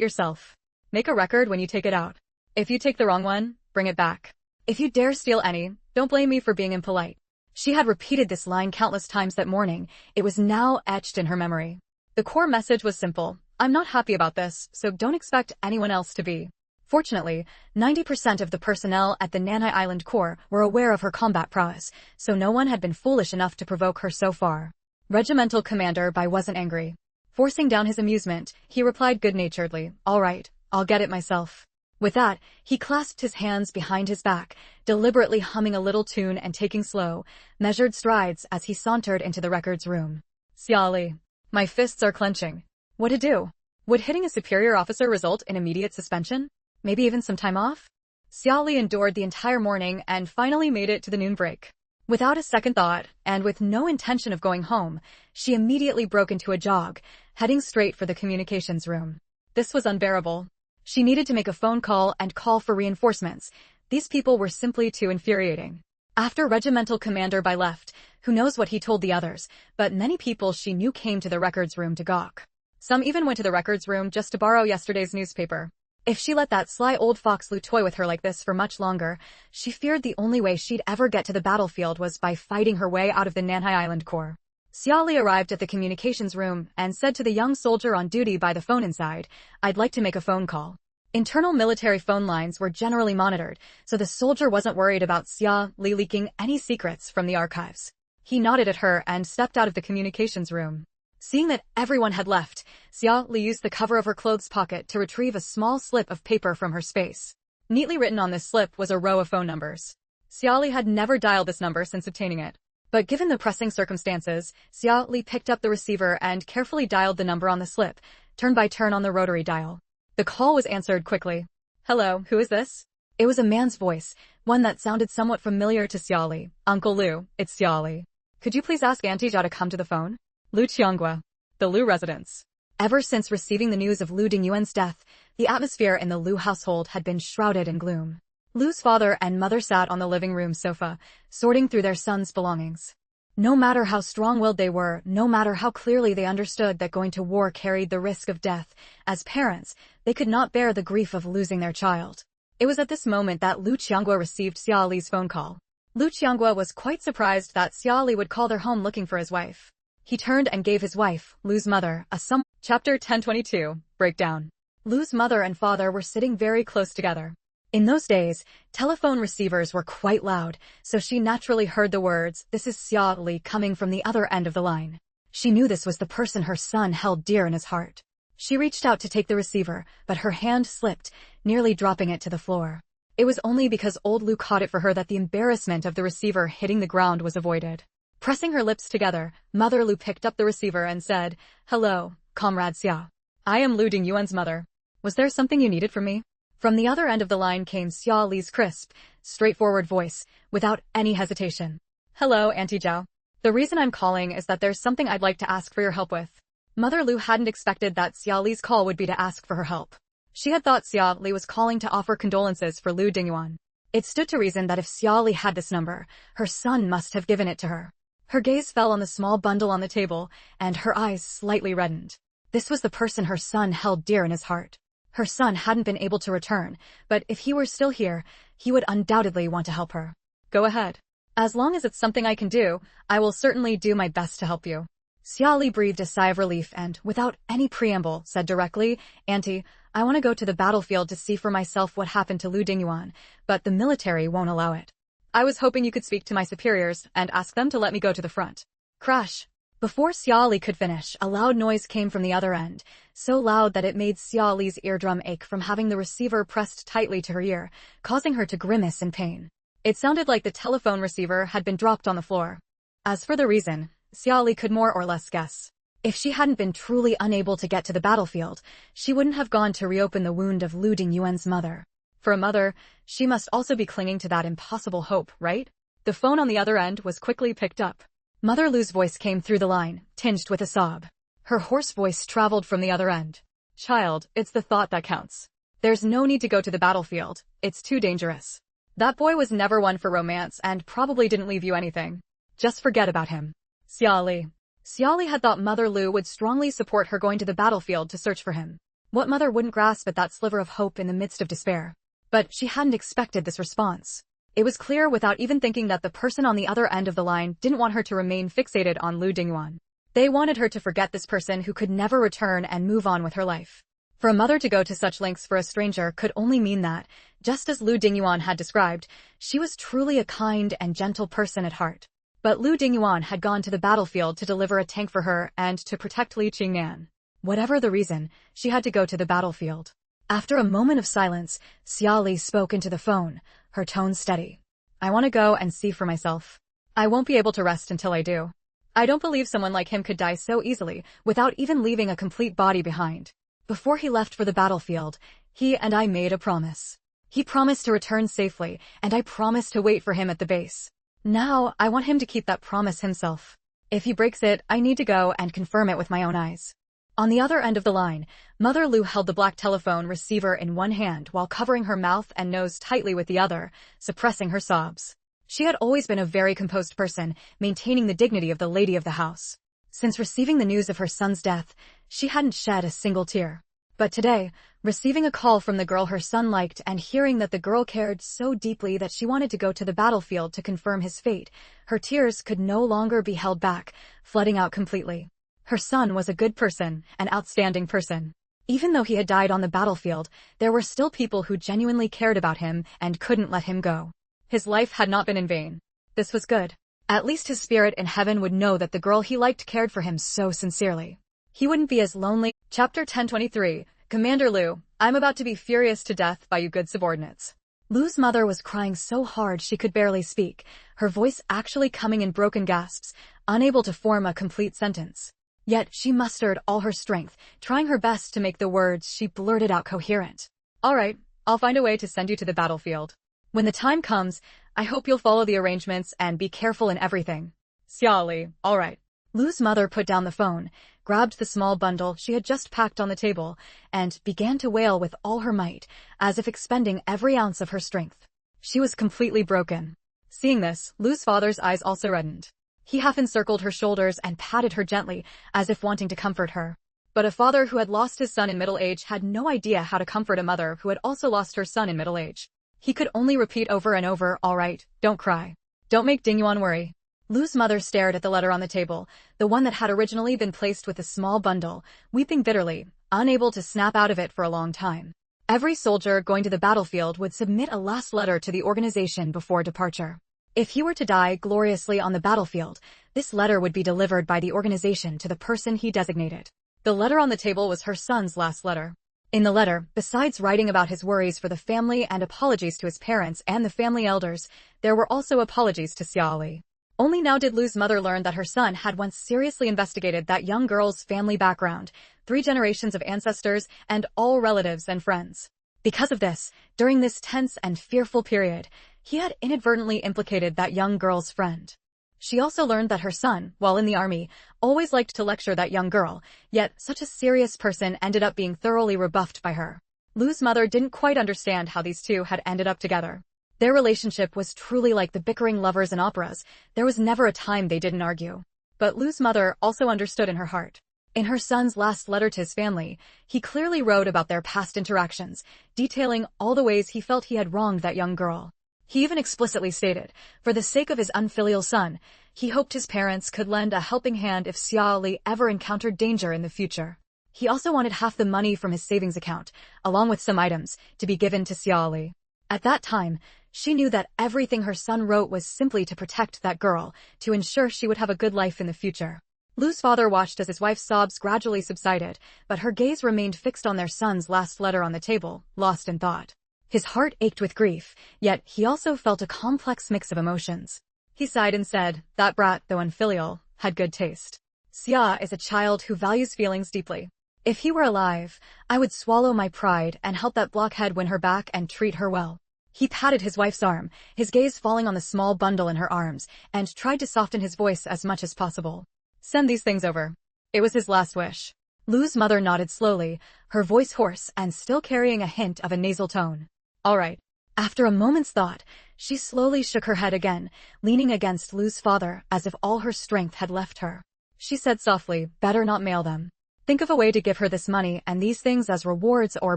yourself. Make a record when you take it out. If you take the wrong one, bring it back. If you dare steal any, don't blame me for being impolite." She had repeated this line countless times that morning. It was now etched in her memory. The core message was simple. I'm not happy about this, so don't expect anyone else to be. Fortunately, 90% of the personnel at the Nanhai Island Corps were aware of her combat prowess, so no one had been foolish enough to provoke her so far. Regimental Commander Bai wasn't angry. Forcing down his amusement, he replied good-naturedly, "All right, I'll get it myself." With that, he clasped his hands behind his back, deliberately humming a little tune and taking slow, measured strides as he sauntered into the records room. Xia Li, my fists are clenching. What to do? Would hitting a superior officer result in immediate suspension? Maybe even some time off? Xia Li endured the entire morning and finally made it to the noon break. Without a second thought, and with no intention of going home, she immediately broke into a jog, heading straight for the communications room. This was unbearable. She needed to make a phone call and call for reinforcements. These people were simply too infuriating. After Regimental Commander Bai left, who knows what he told the others, but many people she knew came to the records room to gawk. Some even went to the records room just to borrow yesterday's newspaper. If she let that sly old fox Lu toy with her like this for much longer, she feared the only way she'd ever get to the battlefield was by fighting her way out of the Nanhai Island Corps. Xia Li arrived at the communications room and said to the young soldier on duty by the phone inside, "I'd like to make a phone call." Internal military phone lines were generally monitored, so the soldier wasn't worried about Xia Li leaking any secrets from the archives. He nodded at her and stepped out of the communications room. Seeing that everyone had left, Xia Li used the cover of her clothes pocket to retrieve a small slip of paper from her space. Neatly written on this slip was a row of phone numbers. Xia Li had never dialed this number since obtaining it. But given the pressing circumstances, Xia Li picked up the receiver and carefully dialed the number on the slip, turn by turn on the rotary dial. The call was answered quickly. "Hello, who is this?" It was a man's voice, one that sounded somewhat familiar to Xia Li. "Uncle Liu, it's Xia Li. Could you please ask Auntie Zhao to come to the phone?" Lu Qianghua, the Liu residence. Ever since receiving the news of Lu Dinguan's death, the atmosphere in the Liu household had been shrouded in gloom. Lu's father and mother sat on the living room sofa, sorting through their son's belongings. No matter how strong-willed they were, no matter how clearly they understood that going to war carried the risk of death, as parents, they could not bear the grief of losing their child. It was at this moment that Lu Qianghua received Xia Li's phone call. Lu Qianghua was quite surprised that Xia Li would call their home looking for his wife. He turned and gave his wife, Lu's mother, a sum. Chapter 1022, Breakdown. Lu's mother and father were sitting very close together. In those days, telephone receivers were quite loud, so she naturally heard the words, "This is Xia Li," coming from the other end of the line. She knew this was the person her son held dear in his heart. She reached out to take the receiver, but her hand slipped, nearly dropping it to the floor. It was only because old Lu caught it for her that the embarrassment of the receiver hitting the ground was avoided. Pressing her lips together, Mother Lu picked up the receiver and said, "Hello, Comrade Xia. I am Lu Dingyuan's mother. Was there something you needed from me?" From the other end of the line came Xia Li's crisp, straightforward voice, without any hesitation. "Hello, Auntie Zhao. The reason I'm calling is that there's something I'd like to ask for your help with." Mother Lu hadn't expected that Xia Li's call would be to ask for her help. She had thought Xia Li was calling to offer condolences for Lu Dingyuan. It stood to reason that if Xia Li had this number, her son must have given it to her. Her gaze fell on the small bundle on the table, and her eyes slightly reddened. This was the person her son held dear in his heart. Her son hadn't been able to return, but if he were still here, he would undoubtedly want to help her. "Go ahead." As long as it's something I can do, I will certainly do my best to help you. Xiaoli breathed a sigh of relief and, without any preamble, said directly, Auntie, I want to go to the battlefield to see for myself what happened to Lu Dinguan, but the military won't allow it. I was hoping you could speak to my superiors and ask them to let me go to the front. Crash. Before Xiaoli could finish, a loud noise came from the other end, so loud that it made Xiaoli's eardrum ache from having the receiver pressed tightly to her ear, causing her to grimace in pain. It sounded like the telephone receiver had been dropped on the floor. As for the reason, Xiaoli could more or less guess. If she hadn't been truly unable to get to the battlefield, she wouldn't have gone to reopen the wound of Lu Dingyuan's mother. For a mother, she must also be clinging to that impossible hope, right? The phone on the other end was quickly picked up. Mother Lu's voice came through the line, tinged with a sob. Her hoarse voice traveled from the other end. Child, it's the thought that counts. There's no need to go to the battlefield. It's too dangerous. That boy was never one for romance and probably didn't leave you anything. Just forget about him. Xiaoli had thought Mother Lu would strongly support her going to the battlefield to search for him. What mother wouldn't grasp at that sliver of hope in the midst of despair? But she hadn't expected this response. It was clear without even thinking that the person on the other end of the line didn't want her to remain fixated on Lu Dingyuan. They wanted her to forget this person who could never return and move on with her life. For a mother to go to such lengths for a stranger could only mean that, just as Lu Dingyuan had described, she was truly a kind and gentle person at heart. But Lu Dingyuan had gone to the battlefield to deliver a tank for her and to protect Li Qingnan. Whatever the reason, she had to go to the battlefield. After a moment of silence, Xiaoli spoke into the phone, her tone steady. I want to go and see for myself. I won't be able to rest until I do. I don't believe someone like him could die so easily without even leaving a complete body behind. Before he left for the battlefield, he and I made a promise. He promised to return safely, and I promised to wait for him at the base. Now, I want him to keep that promise himself. If he breaks it, I need to go and confirm it with my own eyes. On the other end of the line, Mother Lu held the black telephone receiver in one hand while covering her mouth and nose tightly with the other, suppressing her sobs. She had always been a very composed person, maintaining the dignity of the lady of the house. Since receiving the news of her son's death, she hadn't shed a single tear. But today, receiving a call from the girl her son liked and hearing that the girl cared so deeply that she wanted to go to the battlefield to confirm his fate, her tears could no longer be held back, flooding out completely. Her son was a good person, an outstanding person. Even though he had died on the battlefield, there were still people who genuinely cared about him and couldn't let him go. His life had not been in vain. This was good. At least his spirit in heaven would know that the girl he liked cared for him so sincerely. He wouldn't be as lonely. Chapter 1023, Commander Lu, I'm about to be furious to death by you good subordinates. Lu's mother was crying so hard she could barely speak, her voice actually coming in broken gasps, unable to form a complete sentence. Yet she mustered all her strength, trying her best to make the words she blurted out coherent. All right, I'll find a way to send you to the battlefield. When the time comes, I hope you'll follow the arrangements and be careful in everything. Xiaoli, all right. Lu's mother put down the phone, grabbed the small bundle she had just packed on the table, and began to wail with all her might, as if expending every ounce of her strength. She was completely broken. Seeing this, Lu's father's eyes also reddened. He half-encircled her shoulders and patted her gently, as if wanting to comfort her. But a father who had lost his son in middle age had no idea how to comfort a mother who had also lost her son in middle age. He could only repeat over and over, all right, don't cry. Don't make Dingyuan worry. Lu's mother stared at the letter on the table, the one that had originally been placed with a small bundle, weeping bitterly, unable to snap out of it for a long time. Every soldier going to the battlefield would submit a last letter to the organization before departure. If he were to die gloriously on the battlefield, this letter would be delivered by the organization to the person he designated. The letter on the table was her son's last letter. In the letter, besides writing about his worries for the family and apologies to his parents and the family elders, there were also apologies to Xiaoli. Only now did Lu's mother learn that her son had once seriously investigated that young girl's family background, 3 generations of ancestors, and all relatives and friends. Because of this, during this tense and fearful period, he had inadvertently implicated that young girl's friend. She also learned that her son, while in the army, always liked to lecture that young girl, yet such a serious person ended up being thoroughly rebuffed by her. Lu's mother didn't quite understand how these two had ended up together. Their relationship was truly like the bickering lovers in operas. There was never a time they didn't argue. But Lu's mother also understood in her heart. In her son's last letter to his family, he clearly wrote about their past interactions, detailing all the ways he felt he had wronged that young girl. He even explicitly stated, for the sake of his unfilial son, he hoped his parents could lend a helping hand if Xiao Li ever encountered danger in the future. He also wanted half the money from his savings account, along with some items, to be given to Xiao Li. At that time, she knew that everything her son wrote was simply to protect that girl, to ensure she would have a good life in the future. Lu's father watched as his wife's sobs gradually subsided, but her gaze remained fixed on their son's last letter on the table, lost in thought. His heart ached with grief, yet he also felt a complex mix of emotions. He sighed and said, that brat, though unfilial, had good taste. Xia is a child who values feelings deeply. If he were alive, I would swallow my pride and help that blockhead win her back and treat her well. He patted his wife's arm, his gaze falling on the small bundle in her arms, and tried to soften his voice as much as possible. Send these things over. It was his last wish. Lu's mother nodded slowly, her voice hoarse and still carrying a hint of a nasal tone. All right. After a moment's thought, she slowly shook her head again, leaning against Lu's father as if all her strength had left her. She said softly, better not mail them. Think of a way to give her this money and these things as rewards or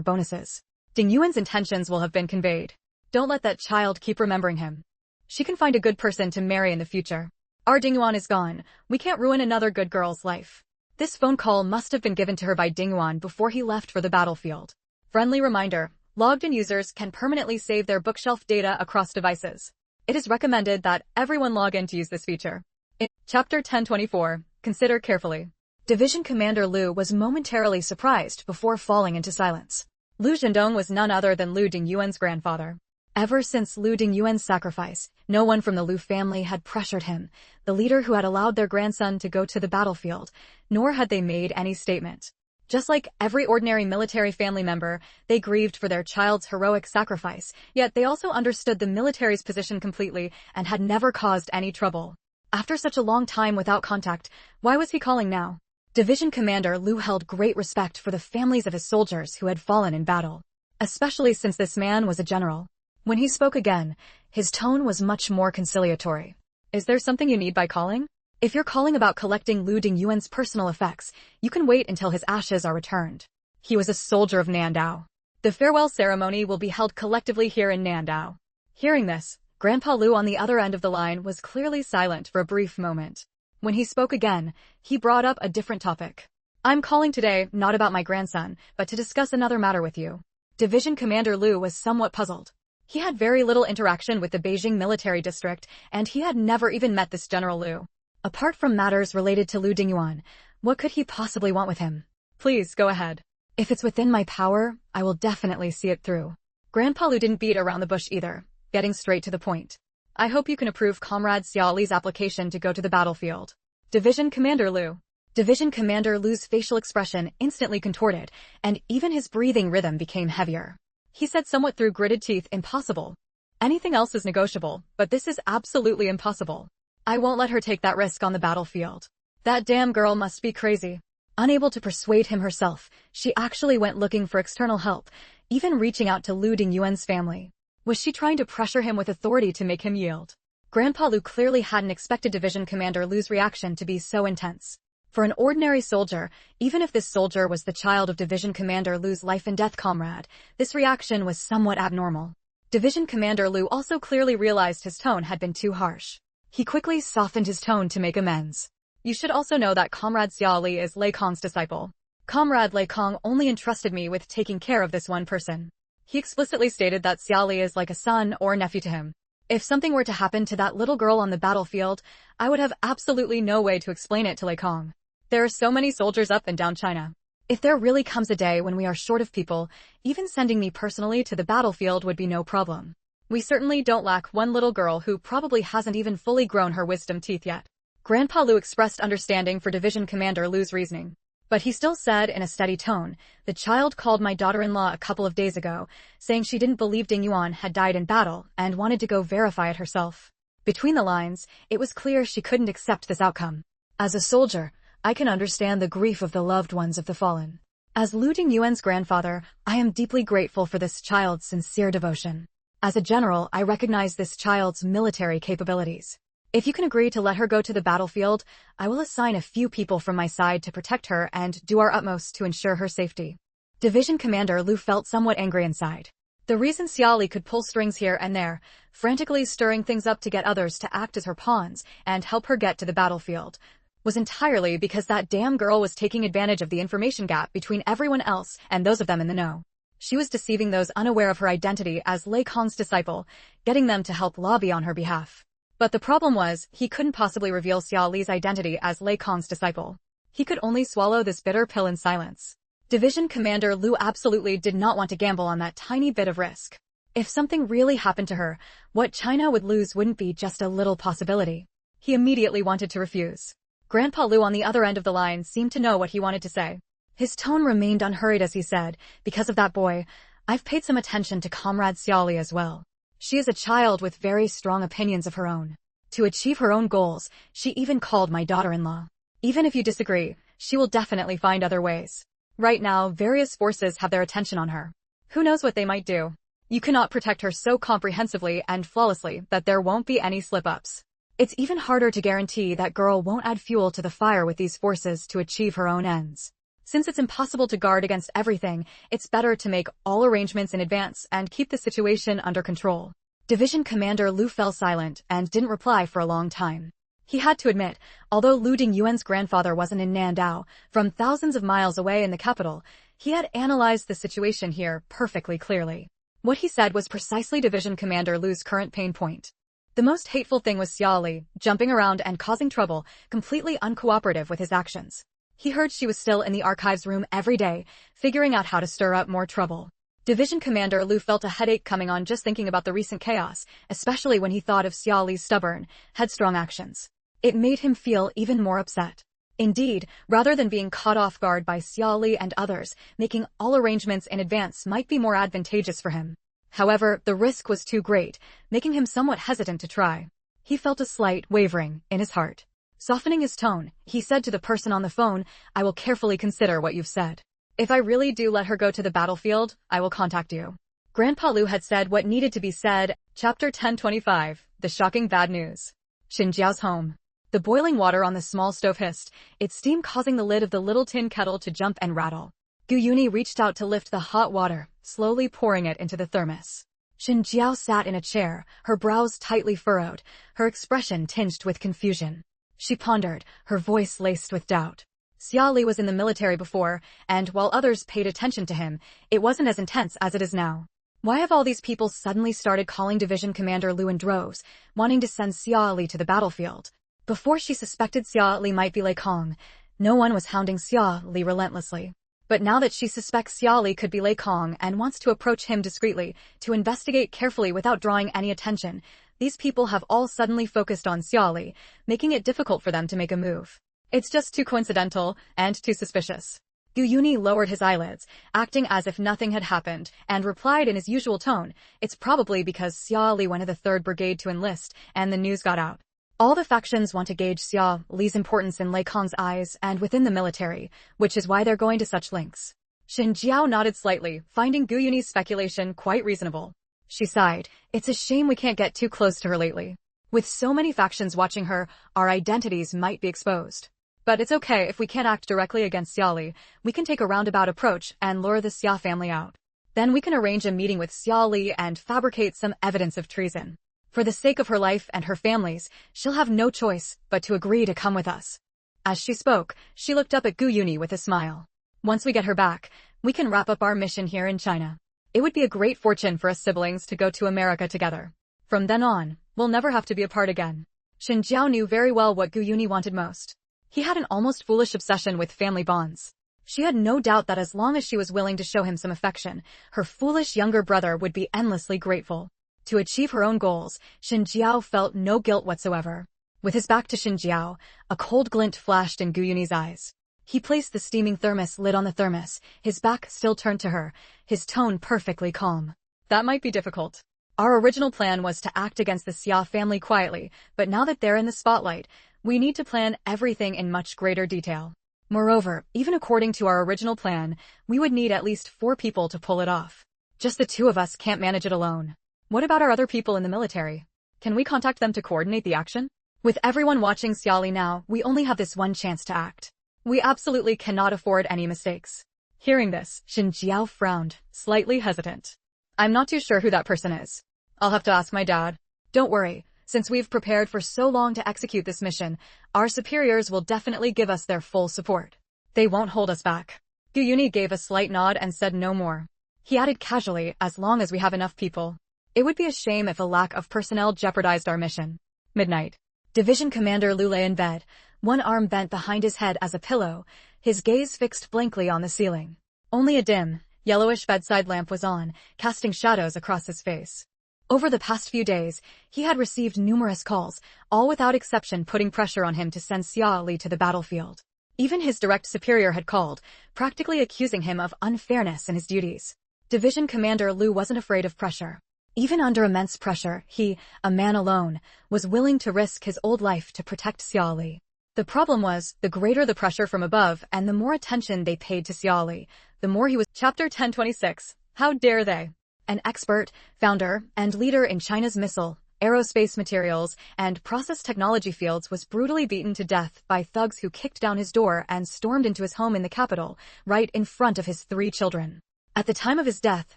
bonuses. Dinguan's intentions will have been conveyed. Don't let that child keep remembering him. She can find a good person to marry in the future. Our Dinguan is gone. We can't ruin another good girl's life. This phone call must have been given to her by Dinguan before he left for the battlefield. Friendly reminder. Logged-in users can permanently save their bookshelf data across devices. It is recommended that everyone log in to use this feature. In Chapter 1024, consider carefully. Division Commander Lu was momentarily surprised before falling into silence. Lu Zhendong was none other than Lu Dingyuan's grandfather. Ever since Lu Dingyuan's sacrifice, no one from the Lu family had pressured him, the leader who had allowed their grandson to go to the battlefield, nor had they made any statement. Just like every ordinary military family member, they grieved for their child's heroic sacrifice, yet they also understood the military's position completely and had never caused any trouble. After such a long time without contact, why was he calling now? Division Commander Lu held great respect for the families of his soldiers who had fallen in battle, especially since this man was a general. When he spoke again, his tone was much more conciliatory. Is there something you need by calling? If you're calling about collecting Lu Dingyuan's personal effects, you can wait until his ashes are returned. He was a soldier of Nandao. The farewell ceremony will be held collectively here in Nandao. Hearing this, Grandpa Lu on the other end of the line was clearly silent for a brief moment. When he spoke again, he brought up a different topic. I'm calling today not about my grandson, but to discuss another matter with you. Division Commander Lu was somewhat puzzled. He had very little interaction with the Beijing military district, and he had never even met this General Lu. Apart from matters related to Lu Dingyuan, what could he possibly want with him? Please, go ahead. If it's within my power, I will definitely see it through. Grandpa Lu didn't beat around the bush either, getting straight to the point. I hope you can approve Comrade Xiao Li's application to go to the battlefield. Division Commander Lu. Division Commander Lu's facial expression instantly contorted, and even his breathing rhythm became heavier. He said somewhat through gritted teeth, impossible. Anything else is negotiable, but this is absolutely impossible. I won't let her take that risk on the battlefield. That damn girl must be crazy. Unable to persuade him herself, she actually went looking for external help, even reaching out to Lu Dingyuan's family. Was she trying to pressure him with authority to make him yield? Grandpa Lu clearly hadn't expected Division Commander Lu's reaction to be so intense. For an ordinary soldier, even if this soldier was the child of Division Commander Lu's life-and-death comrade, this reaction was somewhat abnormal. Division Commander Lu also clearly realized his tone had been too harsh. He quickly softened his tone to make amends. You should also know that Comrade Xiao Li is Lei Kong's disciple. Comrade Lei Kong only entrusted me with taking care of this one person. He explicitly stated that Xiao Li is like a son or nephew to him. If something were to happen to that little girl on the battlefield, I would have absolutely no way to explain it to Lei Kong. There are so many soldiers up and down China. If there really comes a day when we are short of people, even sending me personally to the battlefield would be no problem. We certainly don't lack one little girl who probably hasn't even fully grown her wisdom teeth yet. Grandpa Lu expressed understanding for Division Commander Lu's reasoning. But he still said in a steady tone, the child called my daughter-in-law a couple of days ago, saying she didn't believe Dingyuan had died in battle and wanted to go verify it herself. Between the lines, it was clear she couldn't accept this outcome. As a soldier, I can understand the grief of the loved ones of the fallen. As Lu Dingyuan's grandfather, I am deeply grateful for this child's sincere devotion. As a general, I recognize this child's military capabilities. If you can agree to let her go to the battlefield, I will assign a few people from my side to protect her and do our utmost to ensure her safety. Division Commander Lu felt somewhat angry inside. The reason Xiaoli could pull strings here and there, frantically stirring things up to get others to act as her pawns and help her get to the battlefield, was entirely because that damn girl was taking advantage of the information gap between everyone else and those of them in the know. She was deceiving those unaware of her identity as Lei Kong's disciple, getting them to help lobby on her behalf. But the problem was, he couldn't possibly reveal Xiaoli's identity as Lei Kong's disciple. He could only swallow this bitter pill in silence. Division Commander Lu absolutely did not want to gamble on that tiny bit of risk. If something really happened to her, what China would lose wouldn't be just a little possibility. He immediately wanted to refuse. Grandpa Lu on the other end of the line seemed to know what he wanted to say. His tone remained unhurried as he said, "Because of that boy, I've paid some attention to Comrade Xiaoli as well. She is a child with very strong opinions of her own. To achieve her own goals, she even called my daughter-in-law. Even if you disagree, she will definitely find other ways. Right now, various forces have their attention on her. Who knows what they might do? You cannot protect her so comprehensively and flawlessly that there won't be any slip-ups. It's even harder to guarantee that girl won't add fuel to the fire with these forces to achieve her own ends. Since it's impossible to guard against everything, it's better to make all arrangements in advance and keep the situation under control." Division Commander Lu fell silent and didn't reply for a long time. He had to admit, although Lu Dinguan's grandfather wasn't in Nandao, from thousands of miles away in the capital, he had analyzed the situation here perfectly clearly. What he said was precisely Division Commander Lu's current pain point. The most hateful thing was Xiaoli, jumping around and causing trouble, completely uncooperative with his actions. He heard she was still in the archives room every day, figuring out how to stir up more trouble. Division Commander Lu felt a headache coming on just thinking about the recent chaos, especially when he thought of Xiaoli's stubborn, headstrong actions. It made him feel even more upset. Indeed, rather than being caught off guard by Xiaoli and others, making all arrangements in advance might be more advantageous for him. However, the risk was too great, making him somewhat hesitant to try. He felt a slight wavering in his heart. Softening his tone, he said to the person on the phone, "I will carefully consider what you've said. If I really do let her go to the battlefield, I will contact you." Grandpa Lu had said what needed to be said. Chapter 1025, The Shocking Bad News. Xinjiao's home. The boiling water on the small stove hissed, its steam causing the lid of the little tin kettle to jump and rattle. Gu Yuni reached out to lift the hot water, slowly pouring it into the thermos. Xinjiao sat in a chair, her brows tightly furrowed, her expression tinged with confusion. She pondered, her voice laced with doubt. Xiaoli was in the military before, and while others paid attention to him, it wasn't as intense as it is now. Why have all these people suddenly started calling Division Commander Lu in droves, wanting to send Xiaoli to the battlefield? Before she suspected Xiaoli might be Lei Kong, no one was hounding Xiaoli relentlessly. But now that she suspects Xiaoli could be Lei Kong and wants to approach him discreetly, to investigate carefully without drawing any attention, these people have all suddenly focused on Xiaoli, making it difficult for them to make a move. It's just too coincidental and too suspicious. Gu Yuni lowered his eyelids, acting as if nothing had happened, and replied in his usual tone, "It's probably because Xiaoli went to the 3rd Brigade to enlist, and the news got out. All the factions want to gauge Xiaoli's importance in Lei Kong's eyes and within the military, which is why they're going to such lengths." Xinjiao nodded slightly, finding Gu Yuni's speculation quite reasonable. She sighed, "It's a shame we can't get too close to her lately. With so many factions watching her, our identities might be exposed. But it's okay if we can't act directly against Xiaoli. We can take a roundabout approach and lure the Xia family out. Then we can arrange a meeting with Xiaoli and fabricate some evidence of treason. For the sake of her life and her family's, she'll have no choice but to agree to come with us." As she spoke, she looked up at Gu Yuni with a smile. "Once we get her back, we can wrap up our mission here in China. It would be a great fortune for us siblings to go to America together. From then on, we'll never have to be apart again." Xinjiao knew very well what Gu Yuni wanted most. He had an almost foolish obsession with family bonds. She had no doubt that as long as she was willing to show him some affection, her foolish younger brother would be endlessly grateful. To achieve her own goals, Xinjiao felt no guilt whatsoever. With his back to Xinjiao, a cold glint flashed in Gu Yuni's eyes. He placed the steaming thermos lid on the thermos, his back still turned to her, his tone perfectly calm. "That might be difficult. Our original plan was to act against the Xia family quietly, but now that they're in the spotlight, we need to plan everything in much greater detail. Moreover, even according to our original plan, we would need at least 4 people to pull it off. Just the 2 of us can't manage it alone. What about our other people in the military? Can we contact them to coordinate the action? With everyone watching Xiaoli now, we only have this one chance to act. We absolutely cannot afford any mistakes." Hearing this, Xinjiao frowned, slightly hesitant. I'm not too sure who that person is. I'll have to ask my dad. Don't worry. Since we've prepared for so long to execute this mission, our superiors will definitely give us their full support. They won't hold us back. Gu Yuni gave a slight nod and said no more. He added casually, as long as we have enough people. It would be a shame if a lack of personnel jeopardized our mission. Midnight. Division Commander Lu lay in bed, one arm bent behind his head as a pillow, his gaze fixed blankly on the ceiling. Only a dim, yellowish bedside lamp was on, casting shadows across his face. Over the past few days, he had received numerous calls, all without exception putting pressure on him to send Xia Li to the battlefield. Even his direct superior had called, practically accusing him of unfairness in his duties. Division Commander Lu wasn't afraid of pressure. Even under immense pressure, he, a man alone, was willing to risk his old life to protect Xia Li. The problem was, the greater the pressure from above and the more attention they paid to Xia Li, the more he was. Chapter 1026. How dare they? An expert, founder, and leader in China's missile, aerospace materials, and process technology fields was brutally beaten to death by thugs who kicked down his door and stormed into his home in the capital, right in front of his 3 children. At the time of his death,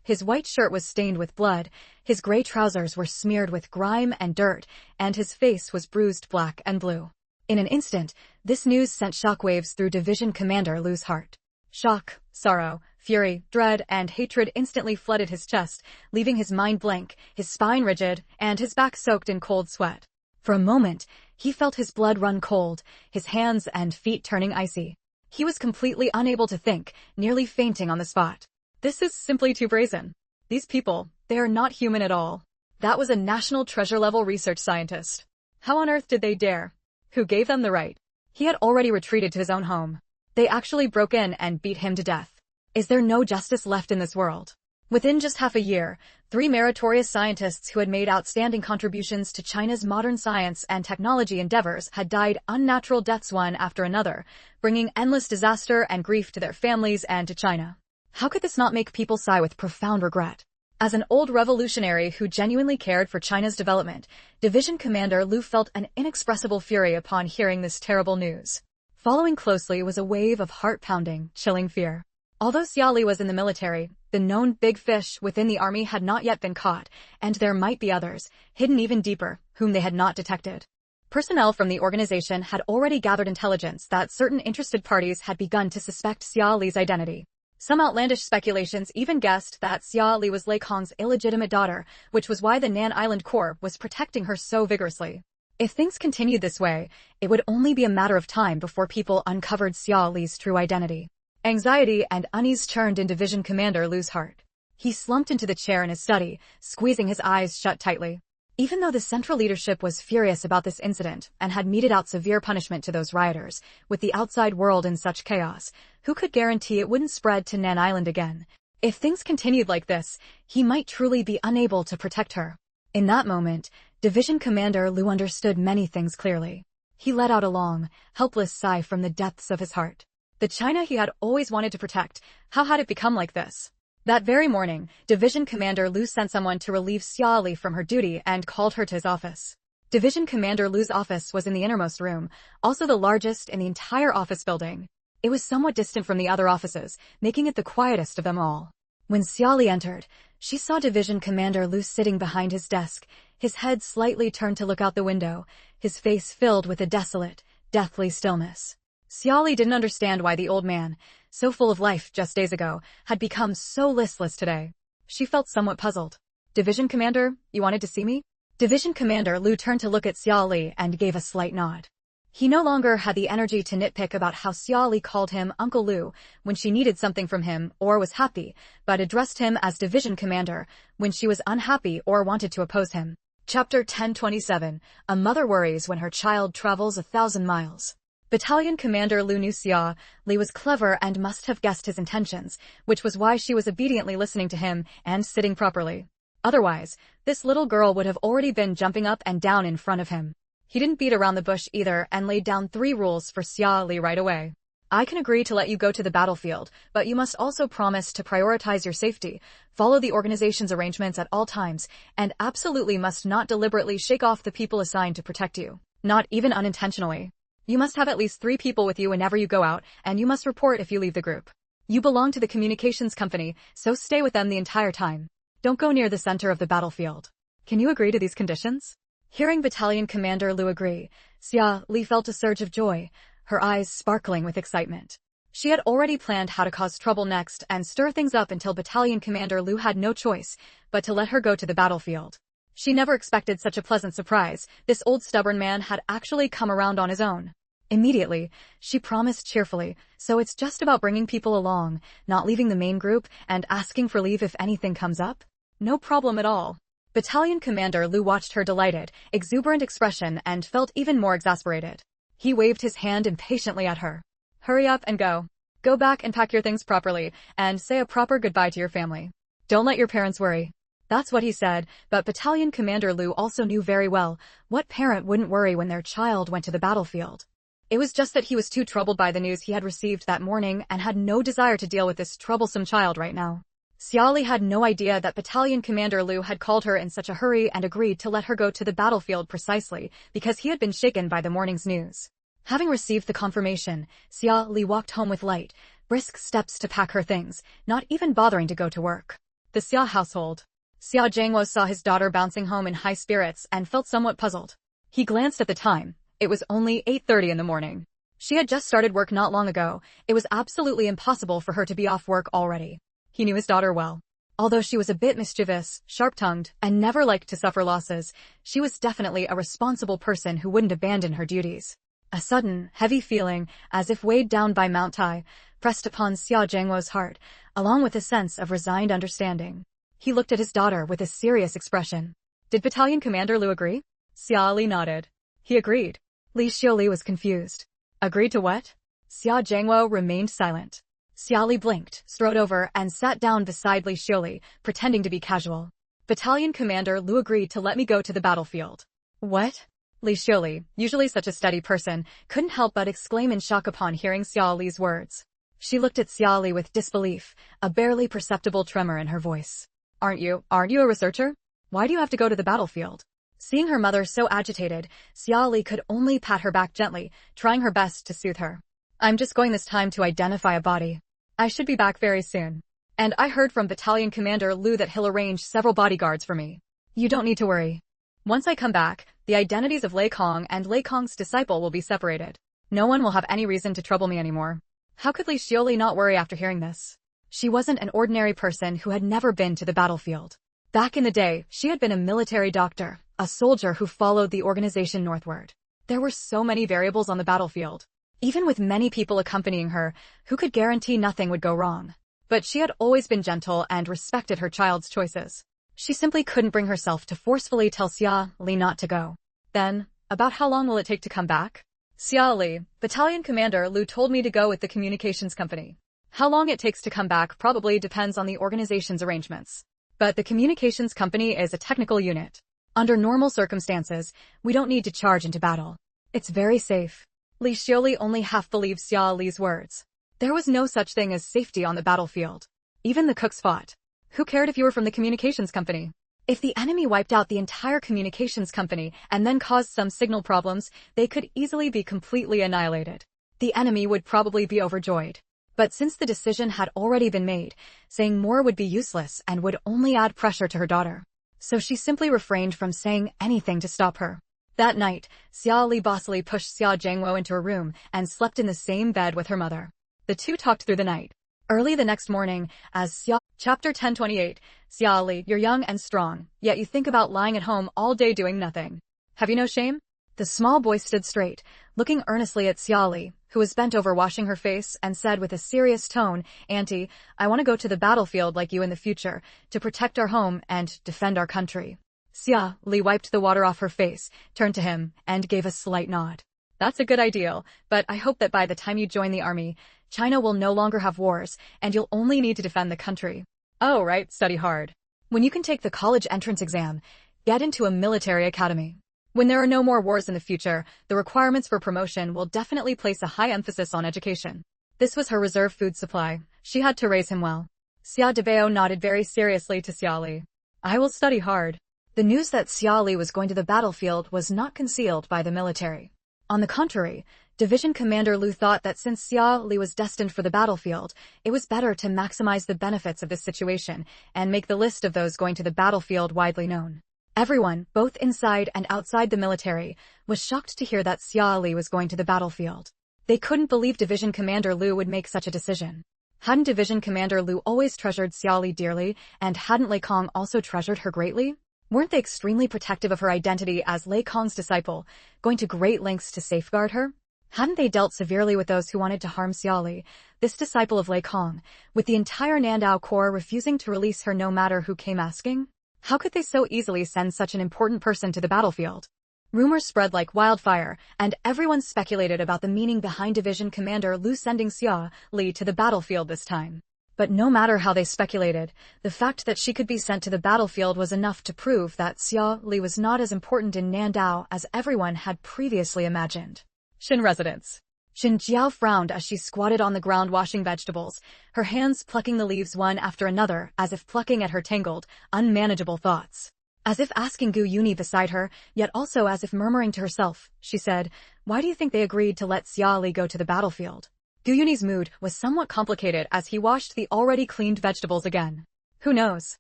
his white shirt was stained with blood, his gray trousers were smeared with grime and dirt, and his face was bruised black and blue. In an instant, this news sent shockwaves through Division Commander Lu's heart. Shock, sorrow, fury, dread, and hatred instantly flooded his chest, leaving his mind blank, his spine rigid, and his back soaked in cold sweat. For a moment, he felt his blood run cold, his hands and feet turning icy. He was completely unable to think, nearly fainting on the spot. This is simply too brazen. These people, they are not human at all. That was a national treasure-level research scientist. How on earth did they dare? Who gave them the right? He had already retreated to his own home. They actually broke in and beat him to death. Is there no justice left in this world? Within just half a year, 3 meritorious scientists who had made outstanding contributions to China's modern science and technology endeavors had died unnatural deaths one after another, bringing endless disaster and grief to their families and to China. How could this not make people sigh with profound regret? As an old revolutionary who genuinely cared for China's development, Division Commander Lu felt an inexpressible fury upon hearing this terrible news. Following closely was a wave of heart-pounding, chilling fear. Although Xia Li was in the military, the known big fish within the army had not yet been caught, and there might be others, hidden even deeper, whom they had not detected. Personnel from the organization had already gathered intelligence that certain interested parties had begun to suspect Xia Li's identity. Some outlandish speculations even guessed that Xia Li was Lei Kong's illegitimate daughter, which was why the Nan Island Corps was protecting her so vigorously. If things continued this way, it would only be a matter of time before people uncovered Xia Li's true identity. Anxiety and unease churned in Division Commander Lu's heart. He slumped into the chair in his study, squeezing his eyes shut tightly. Even though the central leadership was furious about this incident and had meted out severe punishment to those rioters, with the outside world in such chaos, who could guarantee it wouldn't spread to Nan Island again? If things continued like this, he might truly be unable to protect her. In that moment, Division Commander Lu understood many things clearly. He let out a long, helpless sigh from the depths of his heart. The China he had always wanted to protect, how had it become like this? That very morning, Division Commander Lu sent someone to relieve Xia Li from her duty and called her to his office. Division Commander Lu's office was in the innermost room, also the largest in the entire office building. It was somewhat distant from the other offices, making it the quietest of them all. When Xia Li entered, she saw Division Commander Lu sitting behind his desk, his head slightly turned to look out the window, his face filled with a desolate, deathly stillness. Xia Li didn't understand why the old man, so full of life just days ago, had become so listless today. She felt somewhat puzzled. Division Commander, you wanted to see me? Division Commander Lu turned to look at Xia Li and gave a slight nod. He no longer had the energy to nitpick about how Xia Li called him Uncle Lu when she needed something from him or was happy, but addressed him as Division Commander when she was unhappy or wanted to oppose him. Chapter 1027. A mother worries when her child travels 1,000 miles. Battalion Commander Lu knew Xia Li was clever and must have guessed his intentions, which was why she was obediently listening to him and sitting properly. Otherwise, this little girl would have already been jumping up and down in front of him. He didn't beat around the bush either and laid down 3 rules for Xia Li right away. I can agree to let you go to the battlefield, but you must also promise to prioritize your safety, follow the organization's arrangements at all times, and absolutely must not deliberately shake off the people assigned to protect you, not even unintentionally. You must have at least 3 people with you whenever you go out, and you must report if you leave the group. You belong to the communications company, so stay with them the entire time. Don't go near the center of the battlefield. Can you agree to these conditions? Hearing Battalion Commander Lu agree, Xia Li felt a surge of joy, her eyes sparkling with excitement. She had already planned how to cause trouble next and stir things up until Battalion Commander Lu had no choice but to let her go to the battlefield. She never expected such a pleasant surprise. This old stubborn man had actually come around on his own. Immediately, she promised cheerfully, so it's just about bringing people along, not leaving the main group, and asking for leave if anything comes up? No problem at all. Battalion Commander Lu watched her delighted, exuberant expression and felt even more exasperated. He waved his hand impatiently at her. Hurry up and go. Go back and pack your things properly, and say a proper goodbye to your family. Don't let your parents worry. That's what he said, but Battalion Commander Lu also knew very well, what parent wouldn't worry when their child went to the battlefield. It was just that he was too troubled by the news he had received that morning and had no desire to deal with this troublesome child right now. Xia Li had no idea that Battalion Commander Lu had called her in such a hurry and agreed to let her go to the battlefield precisely because he had been shaken by the morning's news. Having received the confirmation, Xia Li walked home with light, brisk steps to pack her things, not even bothering to go to work. The Xia household. Xia Zhengwo saw his daughter bouncing home in high spirits and felt somewhat puzzled. He glanced at the time. It was only 8:30 in the morning. She had just started work not long ago. It was absolutely impossible for her to be off work already. He knew his daughter well. Although she was a bit mischievous, sharp-tongued, and never liked to suffer losses, she was definitely a responsible person who wouldn't abandon her duties. A sudden, heavy feeling, as if weighed down by Mount Tai, pressed upon Xia Zhengwo's heart, along with a sense of resigned understanding. He looked at his daughter with a serious expression. Did Battalion Commander Lu agree? Xia Li nodded. He agreed. Li Xiaoli was confused. Agreed to what? Xia Zhengwo remained silent. Xia Li blinked, strode over, and sat down beside Li Xiaoli, pretending to be casual. Battalion Commander Lu agreed to let me go to the battlefield. What? Li Xiaoli, usually such a steady person, couldn't help but exclaim in shock upon hearing Xia Li's words. She looked at Xia Li with disbelief, a barely perceptible tremor in her voice. Aren't you a researcher? Why do you have to go to the battlefield? Seeing her mother so agitated, Xia Li could only pat her back gently, trying her best to soothe her. I'm just going this time to identify a body. I should be back very soon. And I heard from Battalion Commander Lu that he'll arrange several bodyguards for me. You don't need to worry. Once I come back, the identities of Lei Kong and Lei Kong's disciple will be separated. No one will have any reason to trouble me anymore. How could Li Xiaoli not worry after hearing this? She wasn't an ordinary person who had never been to the battlefield. Back in the day, she had been a military doctor, a soldier who followed the organization northward. There were so many variables on the battlefield. Even with many people accompanying her, who could guarantee nothing would go wrong? But she had always been gentle and respected her child's choices. She simply couldn't bring herself to forcefully tell Xia Li not to go. Then, about how long will it take to come back? Xia Li, Battalion Commander Lu told me to go with the communications company. How long it takes to come back probably depends on the organization's arrangements. But the communications company is a technical unit. Under normal circumstances, we don't need to charge into battle. It's very safe. Li Xiaoli only half believed Xia Li's words. There was no such thing as safety on the battlefield. Even the cooks fought. Who cared if you were from the communications company? If the enemy wiped out the entire communications company and then caused some signal problems, they could easily be completely annihilated. The enemy would probably be overjoyed. But since the decision had already been made, saying more would be useless and would only add pressure to her daughter. So she simply refrained from saying anything to stop her. That night, Xia Li bossily pushed Xia Zhengwo into a room and slept in the same bed with her mother. The two talked through the night. Early the next morning, as Chapter 1028, Xia Li, you're young and strong, yet you think about lying at home all day doing nothing. Have you no shame? The small boy stood straight, looking earnestly at Xia Li, who was bent over washing her face, and said with a serious tone, Auntie, I want to go to the battlefield like you in the future, to protect our home and defend our country. Xia Li wiped the water off her face, turned to him, and gave a slight nod. That's a good ideal, but I hope that by the time you join the army, China will no longer have wars, and you'll only need to defend the country. Oh, right, study hard. When you can take the college entrance exam, get into a military academy. When there are no more wars in the future, the requirements for promotion will definitely place a high emphasis on education. This was her reserve food supply. She had to raise him well. Xia Debao nodded very seriously to Xia Li. I will study hard. The news that Xia Li was going to the battlefield was not concealed by the military. On the contrary, Division Commander Lu thought that since Xia Li was destined for the battlefield, it was better to maximize the benefits of this situation and make the list of those going to the battlefield widely known. Everyone, both inside and outside the military, was shocked to hear that Xia Li was going to the battlefield. They couldn't believe Division Commander Lu would make such a decision. Hadn't Division Commander Lu always treasured Xia Li dearly, and hadn't Lei Kong also treasured her greatly? Weren't they extremely protective of her identity as Lei Kong's disciple, going to great lengths to safeguard her? Hadn't they dealt severely with those who wanted to harm Xia Li, this disciple of Lei Kong, with the entire Nandao Corps refusing to release her no matter who came asking? How could they so easily send such an important person to the battlefield? Rumors spread like wildfire, and everyone speculated about the meaning behind Division Commander Lu sending Xia Li to the battlefield this time. But no matter how they speculated, the fact that she could be sent to the battlefield was enough to prove that Xia Li was not as important in Nandao as everyone had previously imagined. Shin residence. Shin Jiao frowned as she squatted on the ground washing vegetables, her hands plucking the leaves one after another as if plucking at her tangled, unmanageable thoughts. As if asking Gu Yuni beside her, yet also as if murmuring to herself, she said, "Why do you think they agreed to let Xia Li go to the battlefield?" Gu Yuni's mood was somewhat complicated as he washed the already cleaned vegetables again. Who knows?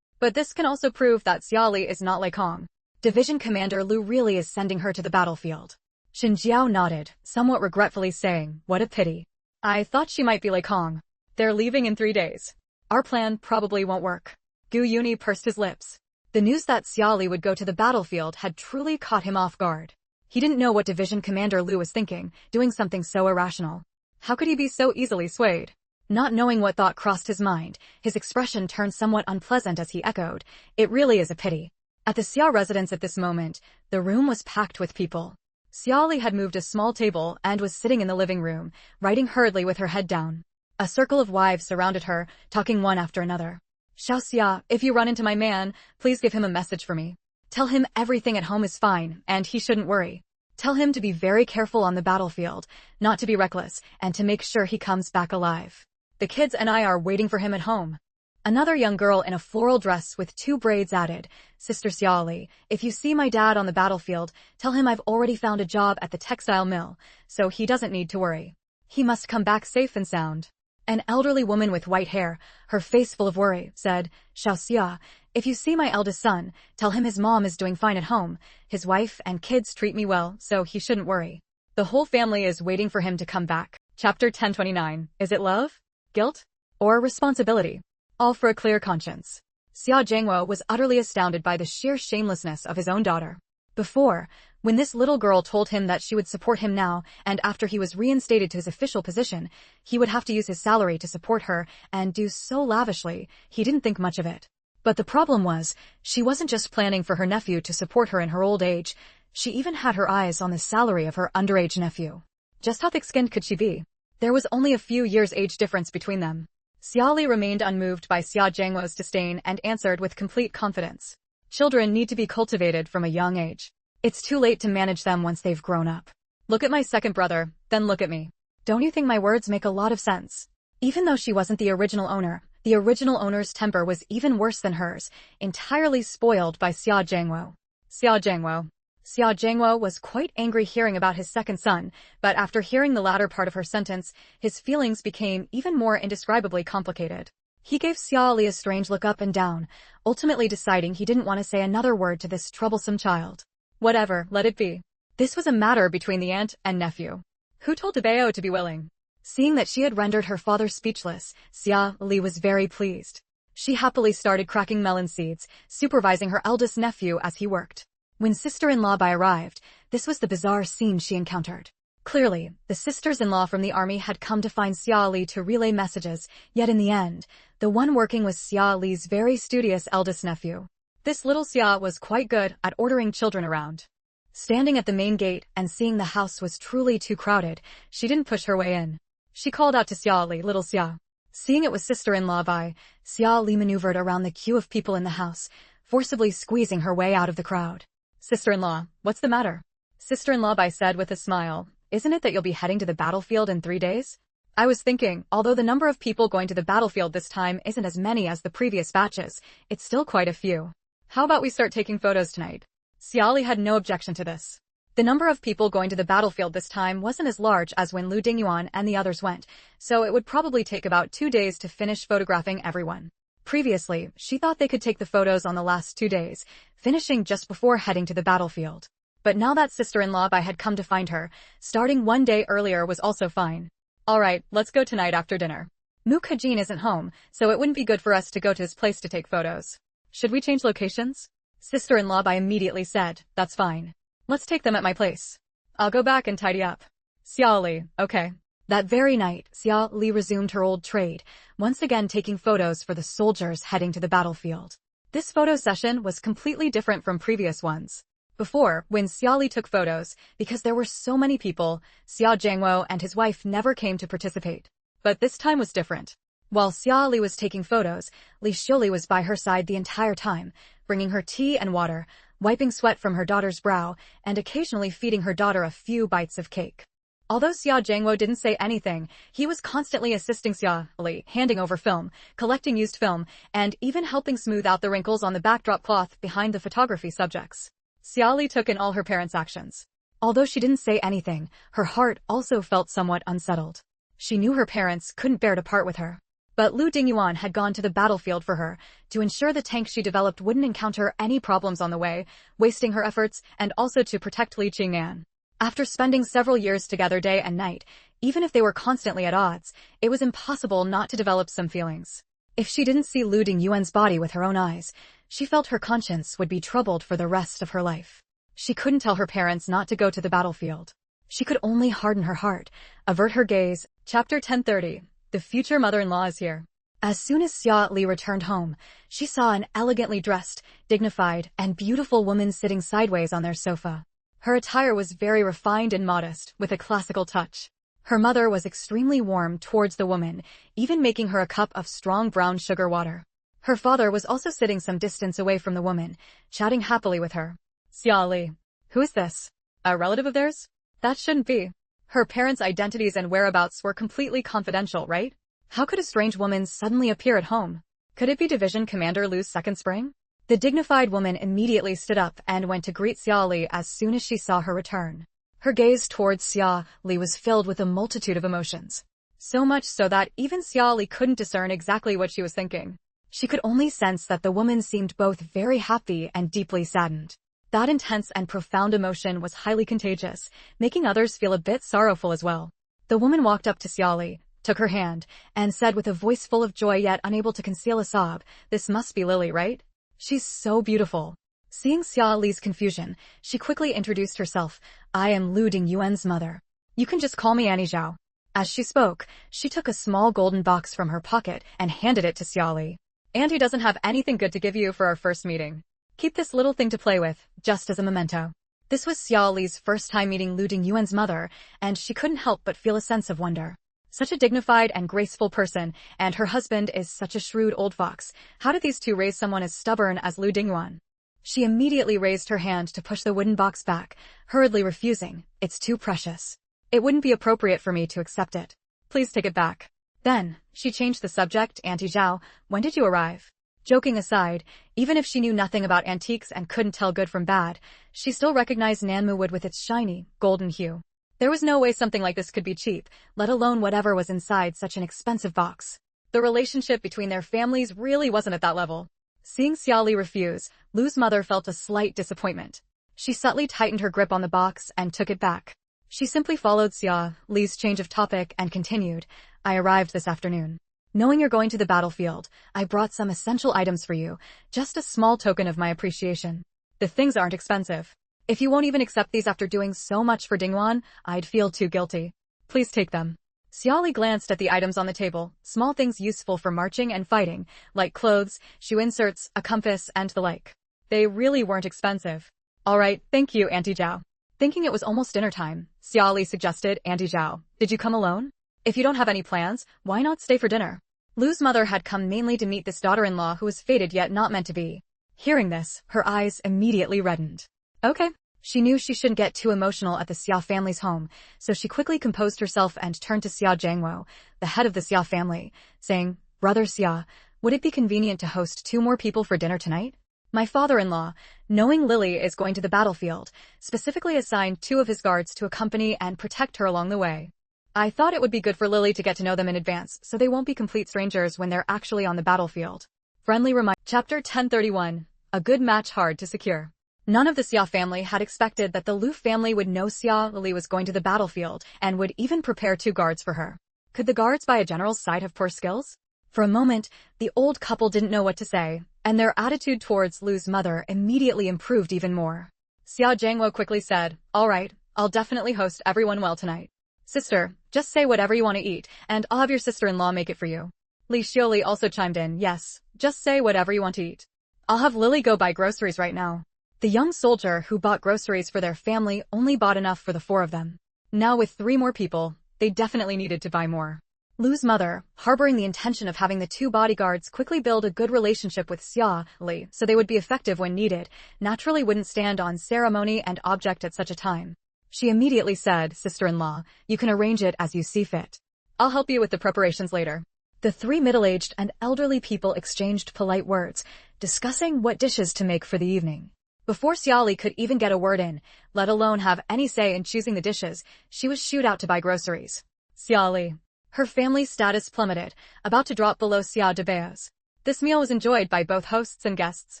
But this can also prove that Xia Li is not Lei Kong. Division Commander Lu really is sending her to the battlefield. Shin Jiao nodded, somewhat regretfully saying, "What a pity. I thought she might be Lei Kong. They're leaving in 3 days. Our plan probably won't work." Gu Yuni pursed his lips. The news that Xia Li would go to the battlefield had truly caught him off guard. He didn't know what Division Commander Lu was thinking, doing something so irrational. How could he be so easily swayed? Not knowing what thought crossed his mind, his expression turned somewhat unpleasant as he echoed, "It really is a pity." At the Xia residence at this moment, the room was packed with people. Xia Li had moved a small table and was sitting in the living room, writing hurriedly with her head down. A circle of wives surrounded her, talking one after another. "Xiaoxia, if you run into my man, please give him a message for me. Tell him everything at home is fine, and he shouldn't worry. Tell him to be very careful on the battlefield, not to be reckless, and to make sure he comes back alive. The kids and I are waiting for him at home." Another young girl in a floral dress with 2 braids added, "Sister Xia Li, if you see my dad on the battlefield, tell him I've already found a job at the textile mill, so he doesn't need to worry. He must come back safe and sound." An elderly woman with white hair, her face full of worry, said, "Xiaoxia, if you see my eldest son, tell him his mom is doing fine at home. His wife and kids treat me well, so he shouldn't worry. The whole family is waiting for him to come back." Chapter 1029. Is it love? Guilt? Or responsibility? All for a clear conscience. Xia Zhengguo was utterly astounded by the sheer shamelessness of his own daughter. Before, when this little girl told him that she would support him now, and after he was reinstated to his official position, he would have to use his salary to support her, and do so lavishly, he didn't think much of it. But the problem was, she wasn't just planning for her nephew to support her in her old age, she even had her eyes on the salary of her underage nephew. Just how thick-skinned could she be? There was only a few years' age difference between them. Xia Li remained unmoved by Xia Zhengguo's disdain and answered with complete confidence. "Children need to be cultivated from a young age. It's too late to manage them once they've grown up. Look at my second brother, then look at me. Don't you think my words make a lot of sense?" Even though she wasn't the original owner's temper was even worse than hers, entirely spoiled by Xia Zhengguo. Xia Zhengguo was quite angry hearing about his second son, but after hearing the latter part of her sentence, his feelings became even more indescribably complicated. He gave Xia Li a strange look up and down, ultimately deciding he didn't want to say another word to this troublesome child. Whatever, let it be. This was a matter between the aunt and nephew. Who told Debeo to be willing? Seeing that she had rendered her father speechless, Xia Li was very pleased. She happily started cracking melon seeds, supervising her eldest nephew as he worked. When sister-in-law Bai arrived, this was the bizarre scene she encountered. Clearly, the sisters-in-law from the army had come to find Xia Li to relay messages, yet in the end, the one working was Xia Li's very studious eldest nephew. This little Xia was quite good at ordering children around. Standing at the main gate and seeing the house was truly too crowded, she didn't push her way in. She called out to Xia Li, "Little Xia." Seeing it was sister-in-law Bai, Xia Li maneuvered around the queue of people in the house, forcibly squeezing her way out of the crowd. "Sister-in-law, what's the matter?" Sister-in-law Bai said with a smile, "Isn't it that you'll be heading to the battlefield in 3 days? I was thinking, although the number of people going to the battlefield this time isn't as many as the previous batches, it's still quite a few. How about we start taking photos tonight?" Xia Li had no objection to this. The number of people going to the battlefield this time wasn't as large as when Lu Dinguan and the others went, so it would probably take about 2 days to finish photographing everyone. Previously, she thought they could take the photos on the last 2 days, finishing just before heading to the battlefield. But now that sister-in-law Bai had come to find her, starting 1 day earlier was also fine. Alright, let's go tonight after dinner. Mu Kajin isn't home, so it wouldn't be good for us to go to his place to take photos. Should we change locations? Sister-in-law Bai immediately said, that's fine. Let's take them at my place. I'll go back and tidy up. Xiao Li, okay. That very night, Xiao Li resumed her old trade, once again taking photos for the soldiers heading to the battlefield. This photo session was completely different from previous ones. Before, when Xiao Li took photos, because there were so many people, Xiao Jiangwo and his wife never came to participate. But this time was different. While Xiao Li was taking photos, Li Xiuli was by her side the entire time, bringing her tea and water, wiping sweat from her daughter's brow, and occasionally feeding her daughter a few bites of cake. Although Xiao Jiangwo didn't say anything, he was constantly assisting Xiao Li, handing over film, collecting used film, and even helping smooth out the wrinkles on the backdrop cloth behind the photography subjects. Xiao Li took in all her parents' actions. Although she didn't say anything, her heart also felt somewhat unsettled. She knew her parents couldn't bear to part with her. But Lu Dinguan had gone to the battlefield for her, to ensure the tank she developed wouldn't encounter any problems on the way, wasting her efforts, and also to protect Li Qingnan. After spending several years together day and night, even if they were constantly at odds, it was impossible not to develop some feelings. If she didn't see Lu Dingyuan's body with her own eyes, she felt her conscience would be troubled for the rest of her life. She couldn't tell her parents not to go to the battlefield. She could only harden her heart, avert her gaze. Chapter 1030. The future mother-in-law is here. As soon as Xia Li returned home, she saw an elegantly dressed, dignified, and beautiful woman sitting sideways on their sofa. Her attire was very refined and modest, with a classical touch. Her mother was extremely warm towards the woman, even making her a cup of strong brown sugar water. Her father was also sitting some distance away from the woman, chatting happily with her. Xia Li. Who is this? A relative of theirs? That shouldn't be. Her parents' identities and whereabouts were completely confidential, right? How could a strange woman suddenly appear at home? Could it be Division Commander Lu's second spring? The dignified woman immediately stood up and went to greet Xia Li as soon as she saw her return. Her gaze towards Xia Li was filled with a multitude of emotions. So much so that even Xia Li couldn't discern exactly what she was thinking. She could only sense that the woman seemed both very happy and deeply saddened. That intense and profound emotion was highly contagious, making others feel a bit sorrowful as well. The woman walked up to Xia Li, took her hand, and said with a voice full of joy yet unable to conceal a sob, "This must be Lily, right? She's so beautiful." Seeing Xia Li's confusion, she quickly introduced herself. "I am Lu Dingyuan's mother. You can just call me Annie Zhao." As she spoke, she took a small golden box from her pocket and handed it to Xia Li. "Auntie doesn't have anything good to give you for our first meeting. Keep this little thing to play with, just as a memento." This was Xiao Li's first time meeting Lu Dingyuan's mother, and she couldn't help but feel a sense of wonder. Such a dignified and graceful person, and her husband is such a shrewd old fox. How did these two raise someone as stubborn as Lu Dingyuan? She immediately raised her hand to push the wooden box back, hurriedly refusing. "It's too precious. It wouldn't be appropriate for me to accept it. Please take it back." Then, she changed the subject. "Auntie Zhao, when did you arrive?" Joking aside, even if she knew nothing about antiques and couldn't tell good from bad, she still recognized Nanmu wood with its shiny, golden hue. There was no way something like this could be cheap, let alone whatever was inside such an expensive box. The relationship between their families really wasn't at that level. Seeing Xia Li refuse, Lu's mother felt a slight disappointment. She subtly tightened her grip on the box and took it back. She simply followed Xia Li's change of topic and continued, "I arrived this afternoon. Knowing you're going to the battlefield, I brought some essential items for you, just a small token of my appreciation. The things aren't expensive. If you won't even accept these after doing so much for Dinguan, I'd feel too guilty. Please take them." Xia Li glanced at the items on the table, small things useful for marching and fighting, like clothes, shoe inserts, a compass, and the like. They really weren't expensive. "All right, thank you, Auntie Zhao." Thinking it was almost dinner time, Xia Li suggested, "Auntie Zhao, did you come alone? If you don't have any plans, why not stay for dinner?" Lu's mother had come mainly to meet this daughter-in-law who was fated yet not meant to be. Hearing this, her eyes immediately reddened. Okay. She knew she shouldn't get too emotional at the Xia family's home, so she quickly composed herself and turned to Xia Jiangwo, the head of the Xia family, saying, "Brother Xia, would it be convenient to host 2 more people for dinner tonight? My father-in-law, knowing Lily is going to the battlefield, specifically assigned 2 of his guards to accompany and protect her along the way. I thought it would be good for Lily to get to know them in advance so they won't be complete strangers when they're actually on the battlefield. Friendly reminder. Chapter 1031. A good match hard to secure. None of the Xia family had expected that the Lu family would know Xia Li was going to the battlefield and would even prepare 2 guards for her. Could the guards by a general's side have poor skills? For a moment, the old couple didn't know what to say, and their attitude towards Lu's mother immediately improved even more. Xia Zhangwo quickly said, "All right, I'll definitely host everyone well tonight. Sister, just say whatever you want to eat, and I'll have your sister-in-law make it for you." Li Xiaoli also chimed in, "Yes, just say whatever you want to eat. I'll have Lily go buy groceries right now." The young soldier who bought groceries for their family only bought enough for the 4 of them. Now with 3 more people, they definitely needed to buy more. Lu's mother, harboring the intention of having the 2 bodyguards quickly build a good relationship with Xia Li so they would be effective when needed, naturally wouldn't stand on ceremony and object at such a time. She immediately said, "Sister-in-law, you can arrange it as you see fit. I'll help you with the preparations later." The 3 middle-aged and elderly people exchanged polite words, discussing what dishes to make for the evening. Before Xia Li could even get a word in, let alone have any say in choosing the dishes, she was shooed out to buy groceries. Xia Li. Her family's status plummeted, about to drop below Xia Debeo's. This meal was enjoyed by both hosts and guests.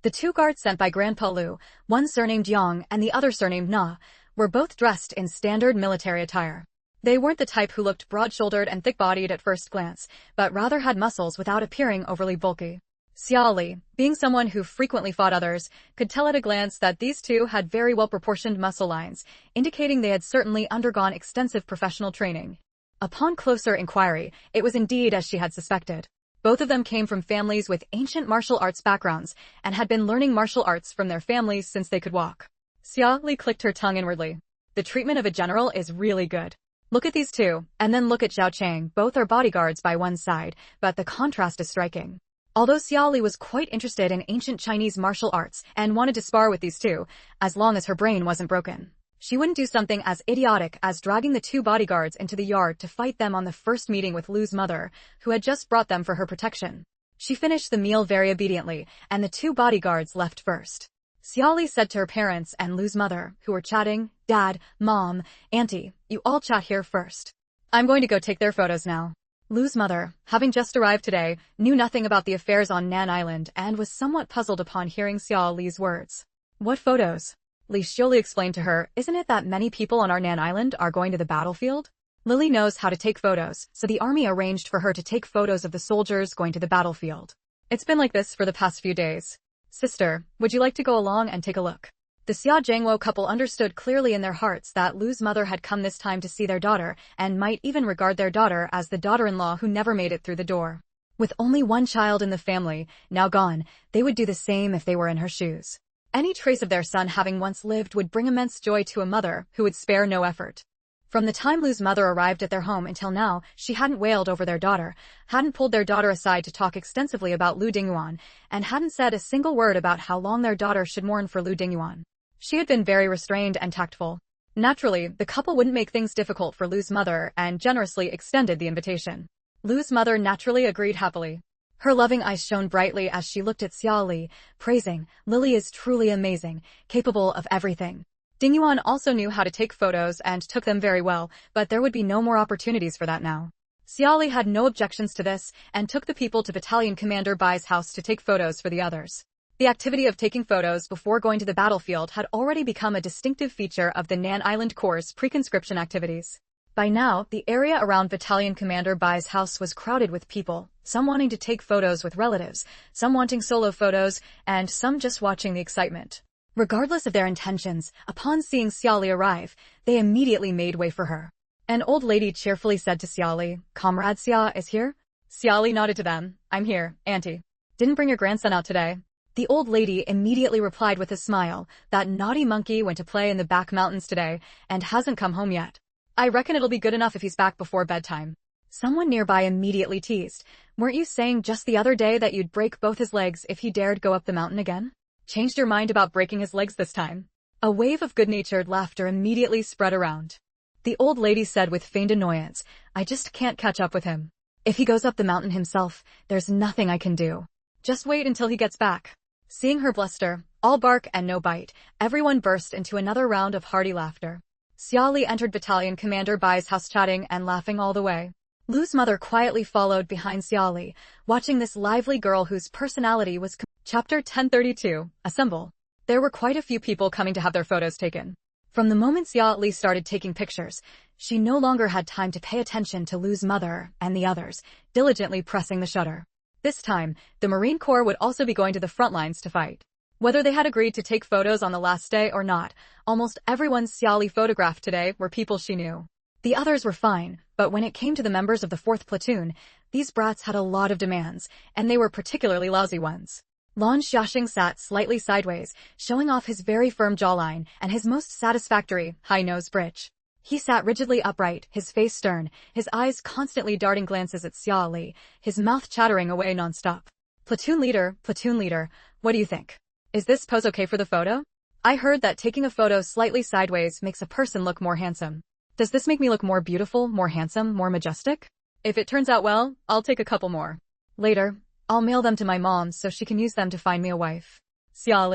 The 2 guards sent by Grandpa Lu, one surnamed Yang and the other surnamed Na, were both dressed in standard military attire. They weren't the type who looked broad-shouldered and thick-bodied at first glance, but rather had muscles without appearing overly bulky. Xia Li, being someone who frequently fought others, could tell at a glance that these 2 had very well-proportioned muscle lines, indicating they had certainly undergone extensive professional training. Upon closer inquiry, it was indeed as she had suspected. Both of them came from families with ancient martial arts backgrounds and had been learning martial arts from their families since they could walk. Xia Li clicked her tongue inwardly. The treatment of a general is really good. Look at these 2, and then look at Zhao Chang. Both are bodyguards by one side, but the contrast is striking. Although Xia Li was quite interested in ancient Chinese martial arts and wanted to spar with these 2, as long as her brain wasn't broken, she wouldn't do something as idiotic as dragging the 2 bodyguards into the yard to fight them on the first meeting with Lu's mother, who had just brought them for her protection. She finished the meal very obediently, and the 2 bodyguards left first. Xia Li said to her parents and Lu's mother, who were chatting, "Dad, Mom, Auntie, you all chat here first. I'm going to go take their photos now." Lu's mother, having just arrived today, knew nothing about the affairs on Nan Island and was somewhat puzzled upon hearing Xia Li's words. "What photos?" Li Xiaoli explained to her, "Isn't it that many people on our Nan Island are going to the battlefield? Lily knows how to take photos, so the army arranged for her to take photos of the soldiers going to the battlefield. It's been like this for the past few days. Sister, would you like to go along and take a look?" The Xia Zhangwo couple understood clearly in their hearts that Lu's mother had come this time to see their daughter, and might even regard their daughter as the daughter-in-law who never made it through the door. With only one child in the family, now gone, they would do the same if they were in her shoes. Any trace of their son having once lived would bring immense joy to a mother who would spare no effort. From the time Lu's mother arrived at their home until now, she hadn't wailed over their daughter, hadn't pulled their daughter aside to talk extensively about Lu Dinguan, and hadn't said a single word about how long their daughter should mourn for Lu Dinguan. She had been very restrained and tactful. Naturally, the couple wouldn't make things difficult for Lu's mother and generously extended the invitation. Lu's mother naturally agreed happily. Her loving eyes shone brightly as she looked at Xia Li, praising, "Lily is truly amazing, capable of everything." Dinguan also knew how to take photos and took them very well, but there would be no more opportunities for that now. Xia Li had no objections to this and took the people to Battalion Commander Bai's house to take photos for the others. The activity of taking photos before going to the battlefield had already become a distinctive feature of the Nan Island Corps' pre-conscription activities. By now, the area around Battalion Commander Bai's house was crowded with people, some wanting to take photos with relatives, some wanting solo photos, and some just watching the excitement. Regardless of their intentions, upon seeing Xia Li arrive, they immediately made way for her. An old lady cheerfully said to Xia Li, "Comrade Xia is here?" Xia Li nodded to them, "I'm here, Auntie. Didn't bring your grandson out today?" The old lady immediately replied with a smile, "That naughty monkey went to play in the back mountains today, and hasn't come home yet. I reckon it'll be good enough if he's back before bedtime." Someone nearby immediately teased, "Weren't you saying just the other day that you'd break both his legs if he dared go up the mountain again? Changed your mind about breaking his legs this time?" A wave of good-natured laughter immediately spread around. The old lady said with feigned annoyance, "I just can't catch up with him. If he goes up the mountain himself, there's nothing I can do. Just wait until he gets back." Seeing her bluster, all bark and no bite, everyone burst into another round of hearty laughter. Xia Li entered battalion commander Bai's house chatting and laughing all the way. Lu's mother quietly followed behind Xia Li, watching this lively girl whose personality was Chapter 1032, Assemble. There were quite a few people coming to have their photos taken. From the moment Xia Li started taking pictures, she no longer had time to pay attention to Lu's mother and the others, diligently pressing the shutter. This time, the Marine Corps would also be going to the front lines to fight. Whether they had agreed to take photos on the last day or not, almost everyone Xia Li photographed today were people she knew. The others were fine, but when it came to the members of the 4th platoon, these brats had a lot of demands, and they were particularly lousy ones. Lin Xiaoxue sat slightly sideways, showing off his very firm jawline and his most satisfactory, high-nose bridge. He sat rigidly upright, his face stern, his eyes constantly darting glances at Xia Li, his mouth chattering away non-stop. Platoon leader, what do you think? Is this pose okay for the photo? I heard that taking a photo slightly sideways makes a person look more handsome. Does this make me look more beautiful, more handsome, more majestic? If it turns out well, I'll take a couple more. Later, I'll mail them to my mom so she can use them to find me a wife. Xia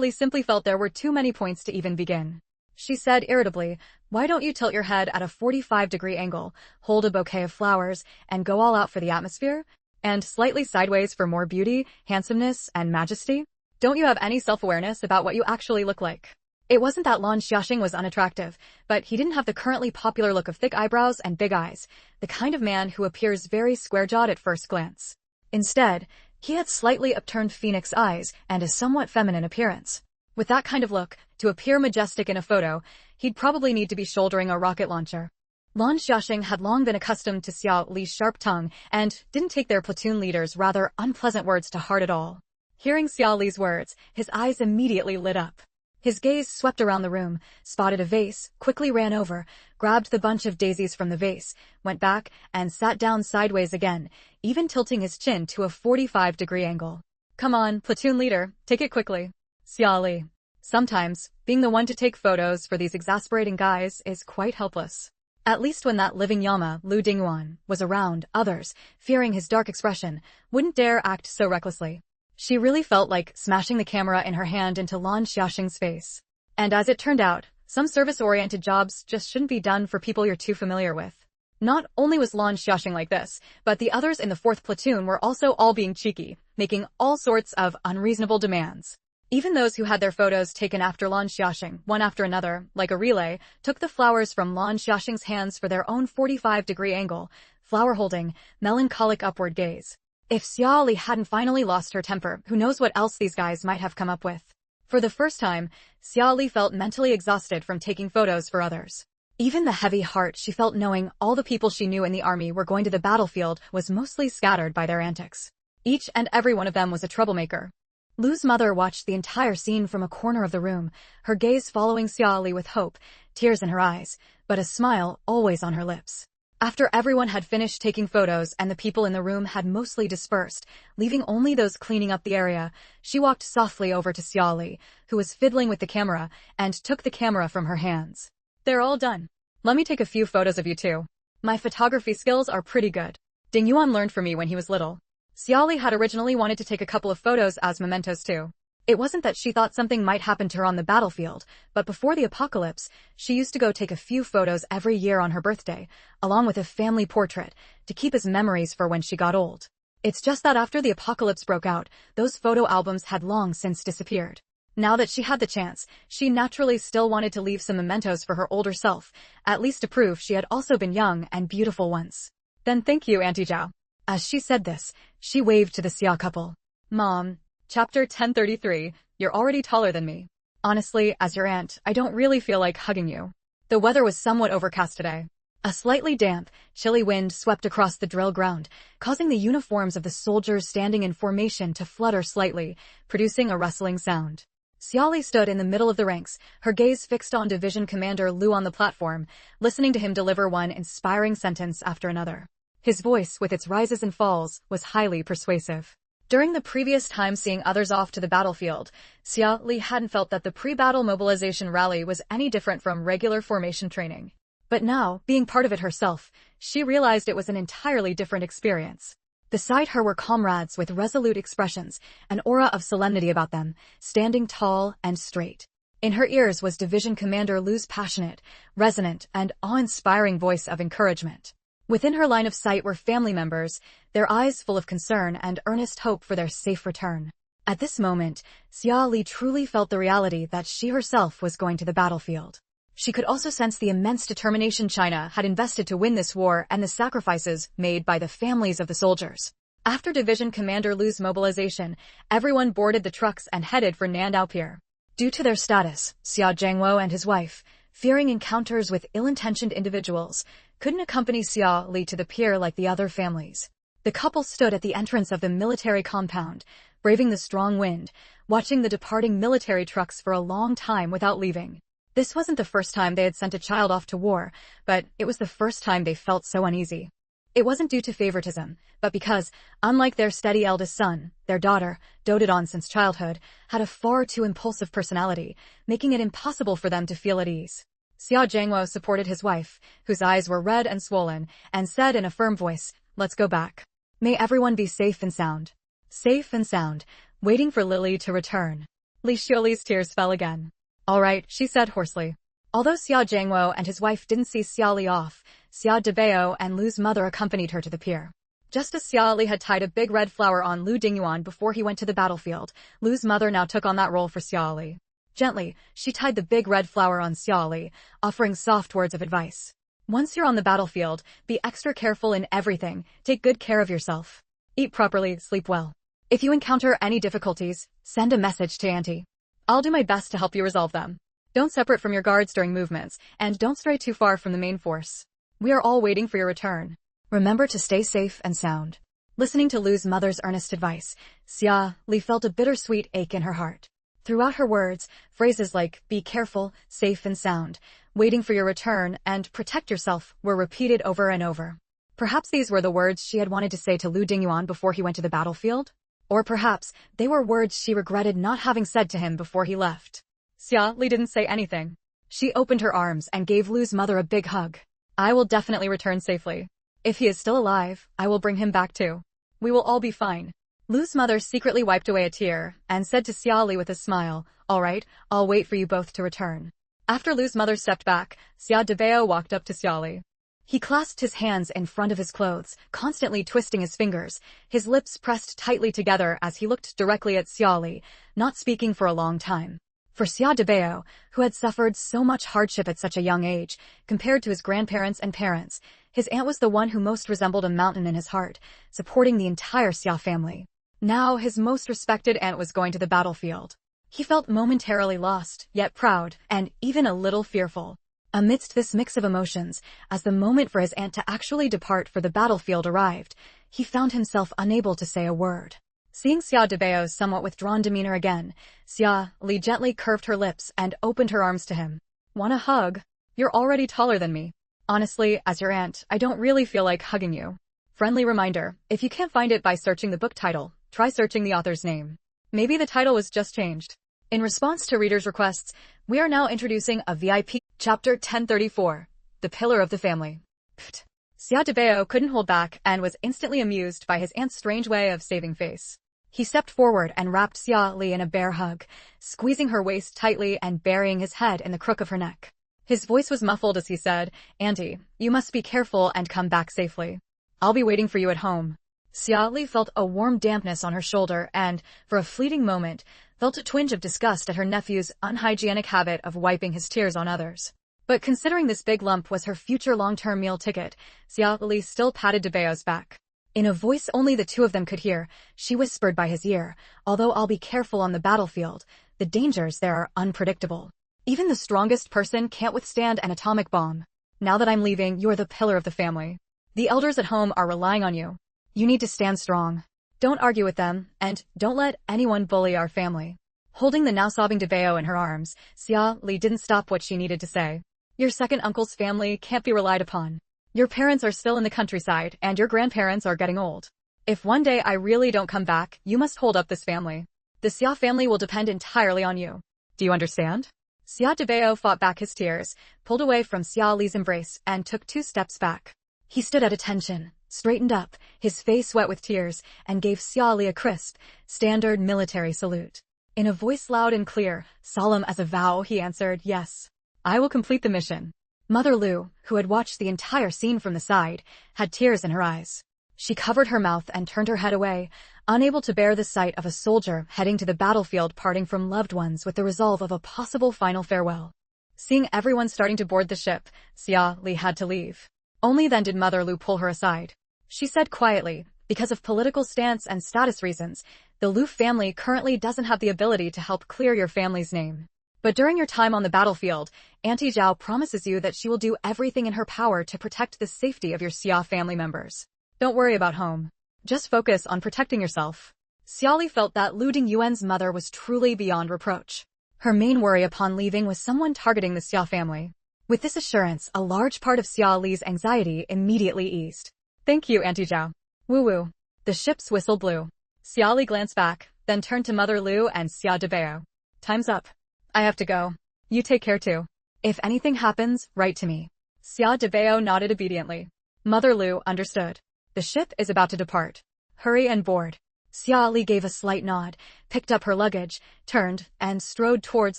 Li simply felt there were too many points to even begin. She said irritably, why don't you tilt your head at a 45-degree angle, hold a bouquet of flowers, and go all out for the atmosphere? And slightly sideways for more beauty, handsomeness, and majesty? Don't you have any self-awareness about what you actually look like? It wasn't that Lin Xiaoxue was unattractive, but he didn't have the currently popular look of thick eyebrows and big eyes, the kind of man who appears very square-jawed at first glance. Instead, he had slightly upturned phoenix eyes and a somewhat feminine appearance. With that kind of look, to appear majestic in a photo, he'd probably need to be shouldering a rocket launcher. Lin Xiaoxue had long been accustomed to Xia Li's sharp tongue and didn't take their platoon leader's rather unpleasant words to heart at all. Hearing Xia Li's words, his eyes immediately lit up. His gaze swept around the room, spotted a vase, quickly ran over, grabbed the bunch of daisies from the vase, went back, and sat down sideways again, even tilting his chin to a 45-degree angle. Come on, platoon leader, take it quickly. Xia Li. Sometimes, being the one to take photos for these exasperating guys is quite helpless. At least when that living llama, Lu Dinguan, was around, others, fearing his dark expression, wouldn't dare act so recklessly. She really felt like smashing the camera in her hand into Lin Xiaoxue's face. And as it turned out, some service-oriented jobs just shouldn't be done for people you're too familiar with. Not only was Lin Xiaoxue like this, but the others in the 4th platoon were also all being cheeky, making all sorts of unreasonable demands. Even those who had their photos taken after Lin Xiaoxue, one after another, like a relay, took the flowers from Lin Xiaoxue's hands for their own 45-degree angle, flower-holding, melancholic upward gaze. If Xia Li hadn't finally lost her temper, who knows what else these guys might have come up with. For the first time, Xia Li felt mentally exhausted from taking photos for others. Even the heavy heart she felt knowing all the people she knew in the army were going to the battlefield was mostly scattered by their antics. Each and every one of them was a troublemaker. Lu's mother watched the entire scene from a corner of the room, her gaze following Xia Li with hope, tears in her eyes, but a smile always on her lips. After everyone had finished taking photos and the people in the room had mostly dispersed, leaving only those cleaning up the area, she walked softly over to Xia Li, who was fiddling with the camera, and took the camera from her hands. They're all done. Let me take a few photos of you too. My photography skills are pretty good. Dinguan learned from me when he was little. Xia Li had originally wanted to take a couple of photos as mementos too. It wasn't that she thought something might happen to her on the battlefield, but before the apocalypse, she used to go take a few photos every year on her birthday, along with a family portrait, to keep as memories for when she got old. It's just that after the apocalypse broke out, those photo albums had long since disappeared. Now that she had the chance, she naturally still wanted to leave some mementos for her older self, at least to prove she had also been young and beautiful once. Then thank you, Auntie Zhao. As she said this, she waved to the Xia couple. Mom. Chapter 1033, you're already taller than me. Honestly, as your aunt, I don't really feel like hugging you. The weather was somewhat overcast today. A slightly damp, chilly wind swept across the drill ground, causing the uniforms of the soldiers standing in formation to flutter slightly, producing a rustling sound. Xia Li stood in the middle of the ranks, her gaze fixed on Division Commander Lu on the platform, listening to him deliver one inspiring sentence after another. His voice, with its rises and falls, was highly persuasive. During the previous time seeing others off to the battlefield, Xia Li hadn't felt that the pre-battle mobilization rally was any different from regular formation training. But now, being part of it herself, she realized it was an entirely different experience. Beside her were comrades with resolute expressions, an aura of solemnity about them, standing tall and straight. In her ears was Division Commander Lu's passionate, resonant, and awe-inspiring voice of encouragement. Within her line of sight were family members, their eyes full of concern and earnest hope for their safe return. At this moment, Xia Li truly felt the reality that she herself was going to the battlefield. She could also sense the immense determination China had invested to win this war and the sacrifices made by the families of the soldiers. After Division Commander Lu's mobilization, everyone boarded the trucks and headed for Nandao Pier. Due to their status, Xia Zhangwo and his wife, fearing encounters with ill-intentioned individuals, couldn't accompany Xia Li to the pier like the other families. The couple stood at the entrance of the military compound, braving the strong wind, watching the departing military trucks for a long time without leaving. This wasn't the first time they had sent a child off to war, but it was the first time they felt so uneasy. It wasn't due to favoritism, but because, unlike their steady eldest son, their daughter, doted on since childhood, had a far too impulsive personality, making it impossible for them to feel at ease. Xia Zhangwo supported his wife, whose eyes were red and swollen, and said in a firm voice, "Let's go back. May everyone be safe and sound." Safe and sound, waiting for Lily to return. Li Xiaoli's tears fell again. "All right," she said hoarsely. Although Xia Zhangwo and his wife didn't see Xia Li off, Xia Debao and Lu's mother accompanied her to the pier. Just as Xia Li had tied a big red flower on Lu Dinguan before he went to the battlefield, Lu's mother now took on that role for Xia Li. Gently, she tied the big red flower on Xia Li, offering soft words of advice. "Once you're on the battlefield, be extra careful in everything, take good care of yourself. Eat properly, sleep well. If you encounter any difficulties, send a message to Auntie. I'll do my best to help you resolve them. Don't separate from your guards during movements, and don't stray too far from the main force. We are all waiting for your return. Remember to stay safe and sound." Listening to Lu's mother's earnest advice, Xia Li felt a bittersweet ache in her heart. Throughout her words, phrases like "be careful, safe and sound," "waiting for your return," and "protect yourself" were repeated over and over. Perhaps these were the words she had wanted to say to Lu Dingyuan before he went to the battlefield? Or perhaps they were words she regretted not having said to him before he left. Xia Li didn't say anything. She opened her arms and gave Lu's mother a big hug. "I will definitely return safely. If he is still alive, I will bring him back too. We will all be fine." Lu's mother secretly wiped away a tear and said to Xia Li with a smile, "All right, I'll wait for you both to return." After Lu's mother stepped back, Xia Debao walked up to Xia Li. He clasped his hands in front of his clothes, constantly twisting his fingers, his lips pressed tightly together as he looked directly at Xia Li, not speaking for a long time. For Xia Debao, who had suffered so much hardship at such a young age, compared to his grandparents and parents, his aunt was the one who most resembled a mountain in his heart, supporting the entire Xia family. Now his most respected aunt was going to the battlefield. He felt momentarily lost, yet proud, and even a little fearful. Amidst this mix of emotions, as the moment for his aunt to actually depart for the battlefield arrived, he found himself unable to say a word. Seeing Xia Debao's somewhat withdrawn demeanor again, Xia Li gently curved her lips and opened her arms to him. "Want a hug? You're already taller than me. Honestly, as your aunt, I don't really feel like hugging you. Friendly reminder, if you can't find it by searching the book title, try searching the author's name. Maybe the title was just changed." In response to readers' requests, we are now introducing a VIP Chapter 1034, The Pillar of the Family. Pfft. Xia Debao couldn't hold back and was instantly amused by his aunt's strange way of saving face. He stepped forward and wrapped Xia Li in a bear hug, squeezing her waist tightly and burying his head in the crook of her neck. His voice was muffled as he said, "Auntie, you must be careful and come back safely. I'll be waiting for you at home." Xia Li felt a warm dampness on her shoulder and, for a fleeting moment, felt a twinge of disgust at her nephew's unhygienic habit of wiping his tears on others. But considering this big lump was her future long-term meal ticket, Xia Li still patted Debao's back. In a voice only the two of them could hear, she whispered by his ear, "Although I'll be careful on the battlefield, the dangers there are unpredictable. Even the strongest person can't withstand an atomic bomb. Now that I'm leaving, you're the pillar of the family. The elders at home are relying on you. You need to stand strong. Don't argue with them, and don't let anyone bully our family." Holding the now sobbing Debao in her arms, Xia Li didn't stop what she needed to say. "Your second uncle's family can't be relied upon. Your parents are still in the countryside, and your grandparents are getting old. If one day I really don't come back, you must hold up this family. The Xia family will depend entirely on you. Do you understand?" Xia Debao fought back his tears, pulled away from Xia Li's embrace, and took 2 steps back. He stood at attention, straightened up, his face wet with tears, and gave Xia Li a crisp, standard military salute. In a voice loud and clear, solemn as a vow, he answered, "Yes, I will complete the mission." Mother Lu, who had watched the entire scene from the side, had tears in her eyes. She covered her mouth and turned her head away, unable to bear the sight of a soldier heading to the battlefield parting from loved ones with the resolve of a possible final farewell. Seeing everyone starting to board the ship, Xia Li had to leave. Only then did Mother Lu pull her aside. She said quietly, because of political stance and status reasons, the Lu family currently doesn't have the ability to help clear your family's name. But during your time on the battlefield, Auntie Zhao promises you that she will do everything in her power to protect the safety of your Xia family members. Don't worry about home. Just focus on protecting yourself. Xia Li felt that Lu Dinguan's mother was truly beyond reproach. Her main worry upon leaving was someone targeting the Xia family. With this assurance, a large part of Xia Li's anxiety immediately eased. "Thank you, Auntie Zhao." Woo-woo. The ship's whistle blew. Xia Li glanced back, then turned to Mother Lu and Xia Debao. "Time's up. I have to go. You take care too. If anything happens, write to me." Xia Debao nodded obediently. Mother Lu understood. The ship is about to depart. Hurry and board. Xia Li gave a slight nod, picked up her luggage, turned, and strode towards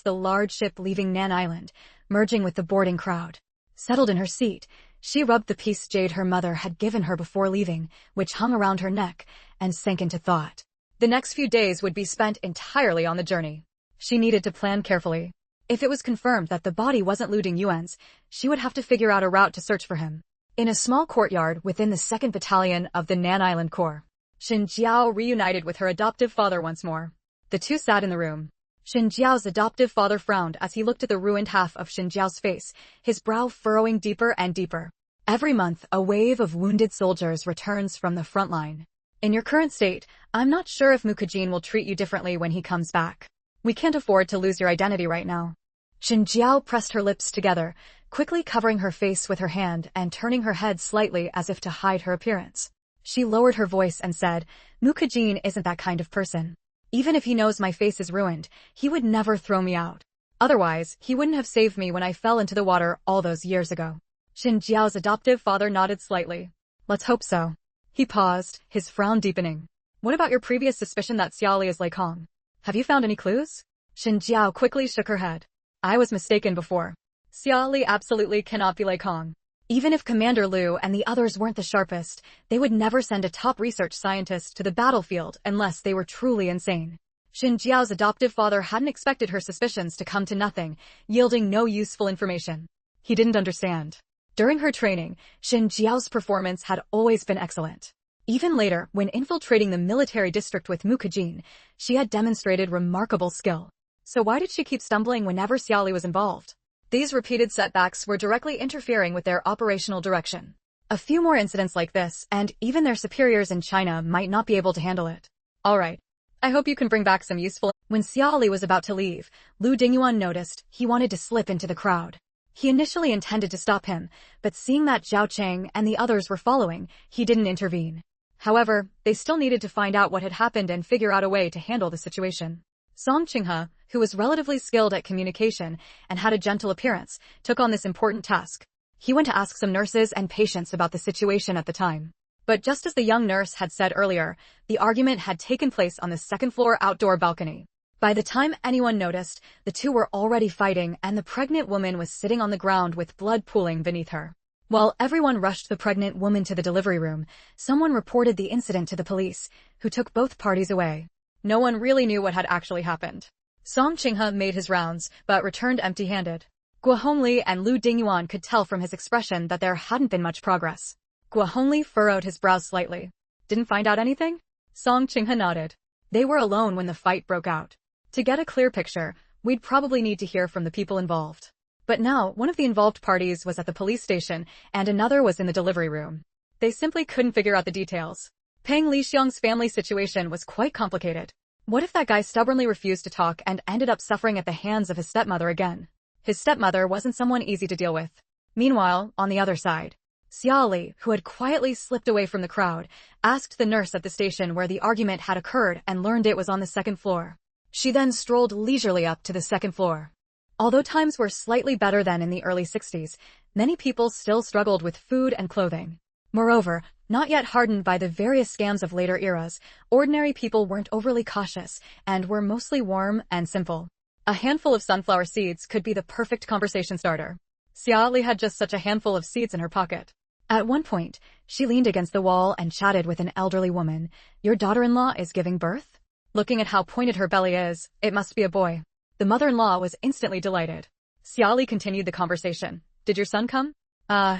the large ship leaving Nan Island, merging with the boarding crowd. Settled in her seat, she rubbed the piece jade her mother had given her before leaving, which hung around her neck, and sank into thought. The next few days would be spent entirely on the journey. She needed to plan carefully. If it was confirmed that the body wasn't Lu Dingyuan's, she would have to figure out a route to search for him. In a small courtyard within the 2nd Battalion of the Nan Island Corps, Shen Jiao reunited with her adoptive father once more. The two sat in the room. Shen Jiao's adoptive father frowned as he looked at the ruined half of Shen Jiao's face, his brow furrowing deeper and deeper. Every month, a wave of wounded soldiers returns from the front line. In your current state, I'm not sure if Mukajin will treat you differently when he comes back. We can't afford to lose your identity right now. Shen Jiao pressed her lips together, quickly covering her face with her hand and turning her head slightly as if to hide her appearance. She lowered her voice and said, "Mukajin isn't that kind of person. Even if he knows my face is ruined, he would never throw me out. Otherwise, he wouldn't have saved me when I fell into the water all those years ago." Shen Jiao's adoptive father nodded slightly. "Let's hope so." He paused, his frown deepening. "What about your previous suspicion that Xia Li is Lei Kong? Have you found any clues?" Shen Jiao quickly shook her head. "I was mistaken before. Xia Li absolutely cannot be Lei Kong. Even if Commander Lu and the others weren't the sharpest, they would never send a top research scientist to the battlefield unless they were truly insane." Shen Jiao's adoptive father hadn't expected her suspicions to come to nothing, yielding no useful information. He didn't understand. During her training, Shen Jiao's performance had always been excellent. Even later, when infiltrating the military district with Mukajin, she had demonstrated remarkable skill. So why did she keep stumbling whenever Xia Li was involved? These repeated setbacks were directly interfering with their operational direction. A few more incidents like this, and even their superiors in China might not be able to handle it. "All right. I hope you can bring back some useful—" When Xia Li was about to leave, Lu Dingyuan noticed he wanted to slip into the crowd. He initially intended to stop him, but seeing that Zhao Cheng and the others were following, he didn't intervene. However, they still needed to find out what had happened and figure out a way to handle the situation. Song Qinghe, who was relatively skilled at communication and had a gentle appearance, took on this important task. He went to ask some nurses and patients about the situation at the time. But just as the young nurse had said earlier, the argument had taken place on the 2nd floor outdoor balcony. By the time anyone noticed, the two were already fighting and the pregnant woman was sitting on the ground with blood pooling beneath her. While everyone rushed the pregnant woman to the delivery room, someone reported the incident to the police, who took both parties away. No one really knew what had actually happened. Song Qinghe made his rounds, but returned empty-handed. Guo Hongli and Lu Dingyuan could tell from his expression that there hadn't been much progress. Guo Hongli furrowed his brows slightly. "Didn't find out anything?" Song Qinghe nodded. They were alone when the fight broke out. To get a clear picture, we'd probably need to hear from the people involved. But now, one of the involved parties was at the police station, and another was in the delivery room. They simply couldn't figure out the details. Peng Lixiang's family situation was quite complicated. What if that guy stubbornly refused to talk and ended up suffering at the hands of his stepmother again? His stepmother wasn't someone easy to deal with. Meanwhile, on the other side, Xia Li, who had quietly slipped away from the crowd, asked the nurse at the station where the argument had occurred and learned it was on the 2nd floor. She then strolled leisurely up to the 2nd floor. Although times were slightly better than in the early 60s, many people still struggled with food and clothing. Moreover, not yet hardened by the various scams of later eras, ordinary people weren't overly cautious and were mostly warm and simple. A handful of sunflower seeds could be the perfect conversation starter. Xia Li had just such a handful of seeds in her pocket. At one point, she leaned against the wall and chatted with an elderly woman. "Your daughter-in-law is giving birth?" Looking at how pointed her belly is, "It must be a boy." The mother-in-law was instantly delighted. Xia Li continued the conversation. "Did your son come?"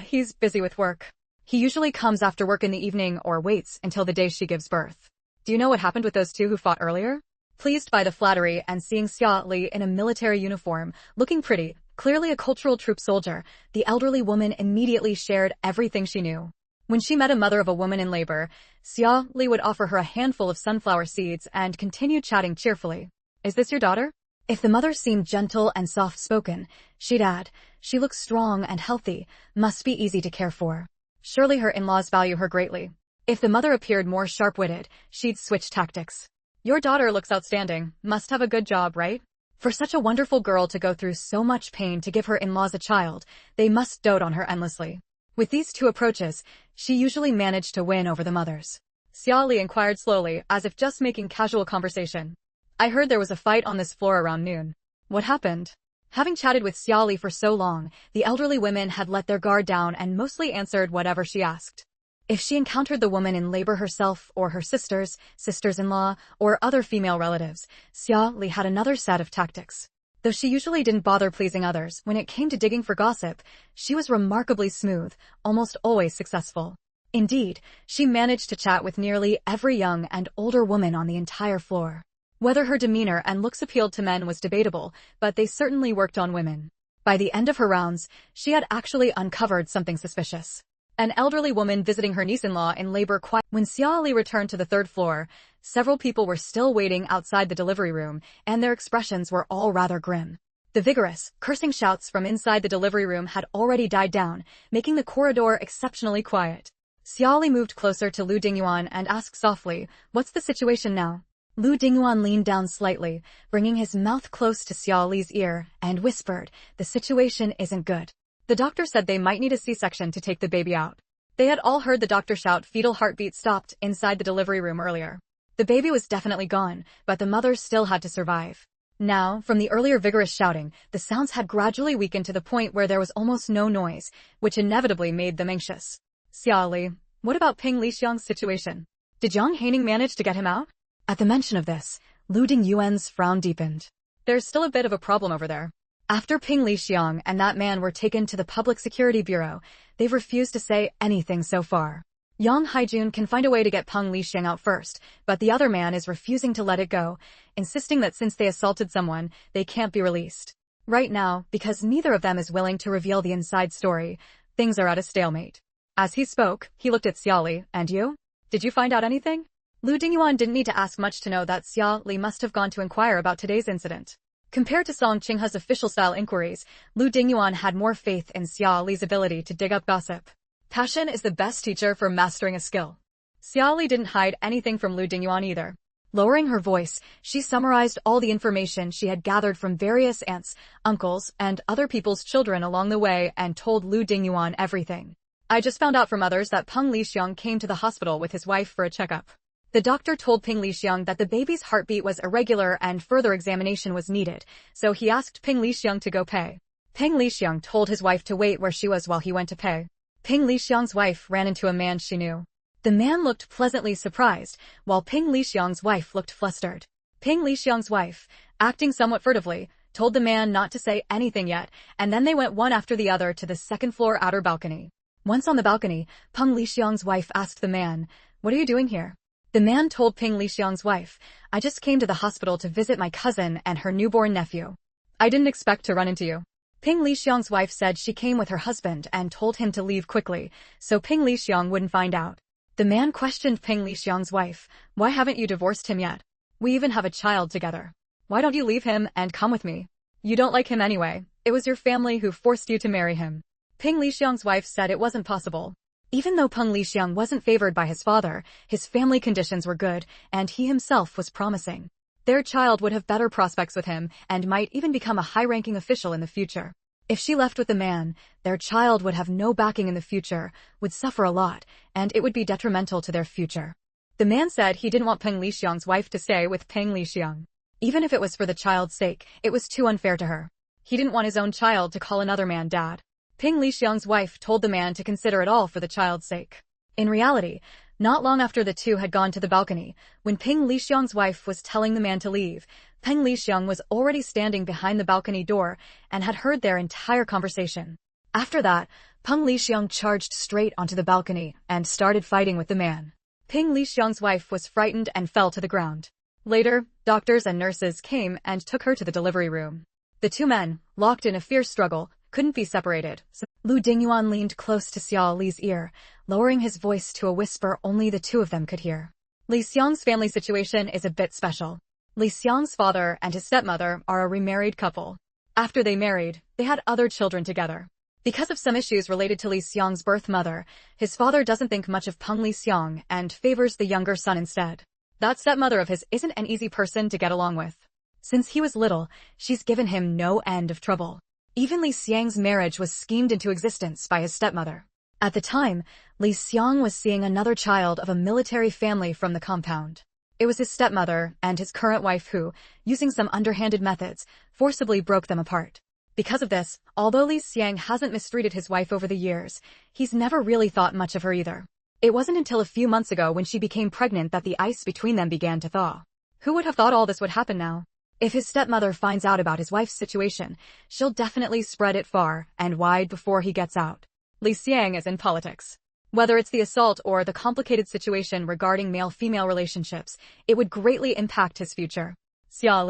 He's busy with work. He usually comes after work in the evening or waits until the day she gives birth." "Do you know what happened with those two who fought earlier?" Pleased by the flattery and seeing Xia Li in a military uniform, looking pretty, clearly a cultural troop soldier, the elderly woman immediately shared everything she knew. When she met a mother of a woman in labor, Xia Li would offer her a handful of sunflower seeds and continue chatting cheerfully. "Is this your daughter?" If the mother seemed gentle and soft-spoken, she'd add, "She looks strong and healthy, must be easy to care for. Surely her in-laws value her greatly." If the mother appeared more sharp-witted, she'd switch tactics. "Your daughter looks outstanding, must have a good job, right? For such a wonderful girl to go through so much pain to give her in-laws a child, they must dote on her endlessly." With these two approaches, she usually managed to win over the mothers. Xia Li inquired slowly, as if just making casual conversation. "I heard there was a fight on this floor around noon. What happened?" Having chatted with Xia Li for so long, the elderly women had let their guard down and mostly answered whatever she asked. If she encountered the woman in labor herself or her sisters, sisters-in-law, or other female relatives, Xia Li had another set of tactics. Though she usually didn't bother pleasing others, when it came to digging for gossip, she was remarkably smooth, almost always successful. Indeed, she managed to chat with nearly every young and older woman on the entire floor. Whether her demeanor and looks appealed to men was debatable, but they certainly worked on women. By the end of her rounds, she had actually uncovered something suspicious. An elderly woman visiting her niece-in-law in labor When Xia Li returned to the third floor, several people were still waiting outside the delivery room, and their expressions were all rather grim. The vigorous, cursing shouts from inside the delivery room had already died down, making the corridor exceptionally quiet. Xia Li moved closer to Lu Dinguan and asked softly, "What's the situation now?" Lu Dinguan leaned down slightly, bringing his mouth close to Xia Li's ear, and whispered, "The situation isn't good. The doctor said they might need a C-section to take the baby out." They had all heard the doctor shout fetal heartbeat stopped inside the delivery room earlier. The baby was definitely gone, but the mother still had to survive. Now, from the earlier vigorous shouting, the sounds had gradually weakened to the point where there was almost no noise, which inevitably made them anxious. "Xia Li, what about Ping Lixiang's situation? Did Yang Haining manage to get him out?" At the mention of this, Lu Dingyuan's frown deepened. "There's still a bit of a problem over there. After Ping Lixiang and that man were taken to the Public Security Bureau, they've refused to say anything so far. Yang Haijun can find a way to get Peng Lixiang out first, but the other man is refusing to let it go, insisting that since they assaulted someone, they can't be released. Right now, because neither of them is willing to reveal the inside story, things are at a stalemate." As he spoke, he looked at Xia Li. "And you? Did you find out anything?" Lu Dingyuan didn't need to ask much to know that Xia Li must have gone to inquire about today's incident. Compared to Song Qinghe's official-style inquiries, Lu Dingyuan had more faith in Xia Li's ability to dig up gossip. Passion is the best teacher for mastering a skill. Xia Li didn't hide anything from Lu Dingyuan either. Lowering her voice, she summarized all the information she had gathered from various aunts, uncles, and other people's children along the way and told Lu Dingyuan everything. "I just found out from others that Peng Lixiang came to the hospital with his wife for a checkup. The doctor told Ping Lixiang that the baby's heartbeat was irregular and further examination was needed, so he asked Ping Lixiang to go pay. Ping Lixiang told his wife to wait where she was while he went to pay. Ping Lixiang's wife ran into a man she knew. The man looked pleasantly surprised, while Ping Lixiang's wife looked flustered. Ping Lixiang's wife, acting somewhat furtively, told the man not to say anything yet, and then they went one after the other to the second-floor outer balcony. Once on the balcony, Peng Lixiang's wife asked the man, "What are you doing here?" The man told Ping Lixiang's wife, "I just came to the hospital to visit my cousin and her newborn nephew. I didn't expect to run into you." Ping Lixiang's wife said she came with her husband and told him to leave quickly, so Ping Lixiang wouldn't find out. The man questioned Ping Lixiang's wife, "Why haven't you divorced him yet? We even have a child together. Why don't you leave him and come with me? You don't like him anyway. It was your family who forced you to marry him." Ping Lixiang's wife said it wasn't possible. Even though Peng Lixiang wasn't favored by his father, his family conditions were good, and he himself was promising. Their child would have better prospects with him, and might even become a high-ranking official in the future. If she left with the man, their child would have no backing in the future, would suffer a lot, and it would be detrimental to their future. The man said he didn't want Peng Lixiang's wife to stay with Peng Lixiang. Even if it was for the child's sake, it was too unfair to her. He didn't want his own child to call another man dad. Peng Lixiang's wife told the man to consider it all for the child's sake. In reality, not long after the two had gone to the balcony, when Peng Lixiang's wife was telling the man to leave, Peng Lixiang was already standing behind the balcony door and had heard their entire conversation. After that, Peng Lixiang charged straight onto the balcony and started fighting with the man. Peng Lixiang's wife was frightened and fell to the ground. Later, doctors and nurses came and took her to the delivery room. The two men, locked in a fierce struggle, couldn't be separated, so Lu Dinguan leaned close to Xiao Li's ear, lowering his voice to a whisper only the two of them could hear. Li Xiang's family situation is a bit special. Li Xiang's father and his stepmother are a remarried couple. After they married, they had other children together. Because of some issues related to Li Xiang's birth mother, his father doesn't think much of Peng Lixiang and favors the younger son instead. That stepmother of his isn't an easy person to get along with. Since he was little, she's given him no end of trouble. Even Li Xiang's marriage was schemed into existence by his stepmother. At the time, Li Xiang was seeing another child of a military family from the compound. It was his stepmother and his current wife who, using some underhanded methods, forcibly broke them apart. Because of this, although Li Xiang hasn't mistreated his wife over the years, he's never really thought much of her either. It wasn't until a few months ago when she became pregnant that the ice between them began to thaw. Who would have thought all this would happen now? If his stepmother finds out about his wife's situation, she'll definitely spread it far and wide before he gets out. Li Xiang is in politics. Whether it's the assault or the complicated situation regarding male-female relationships, it would greatly impact his future. Xiao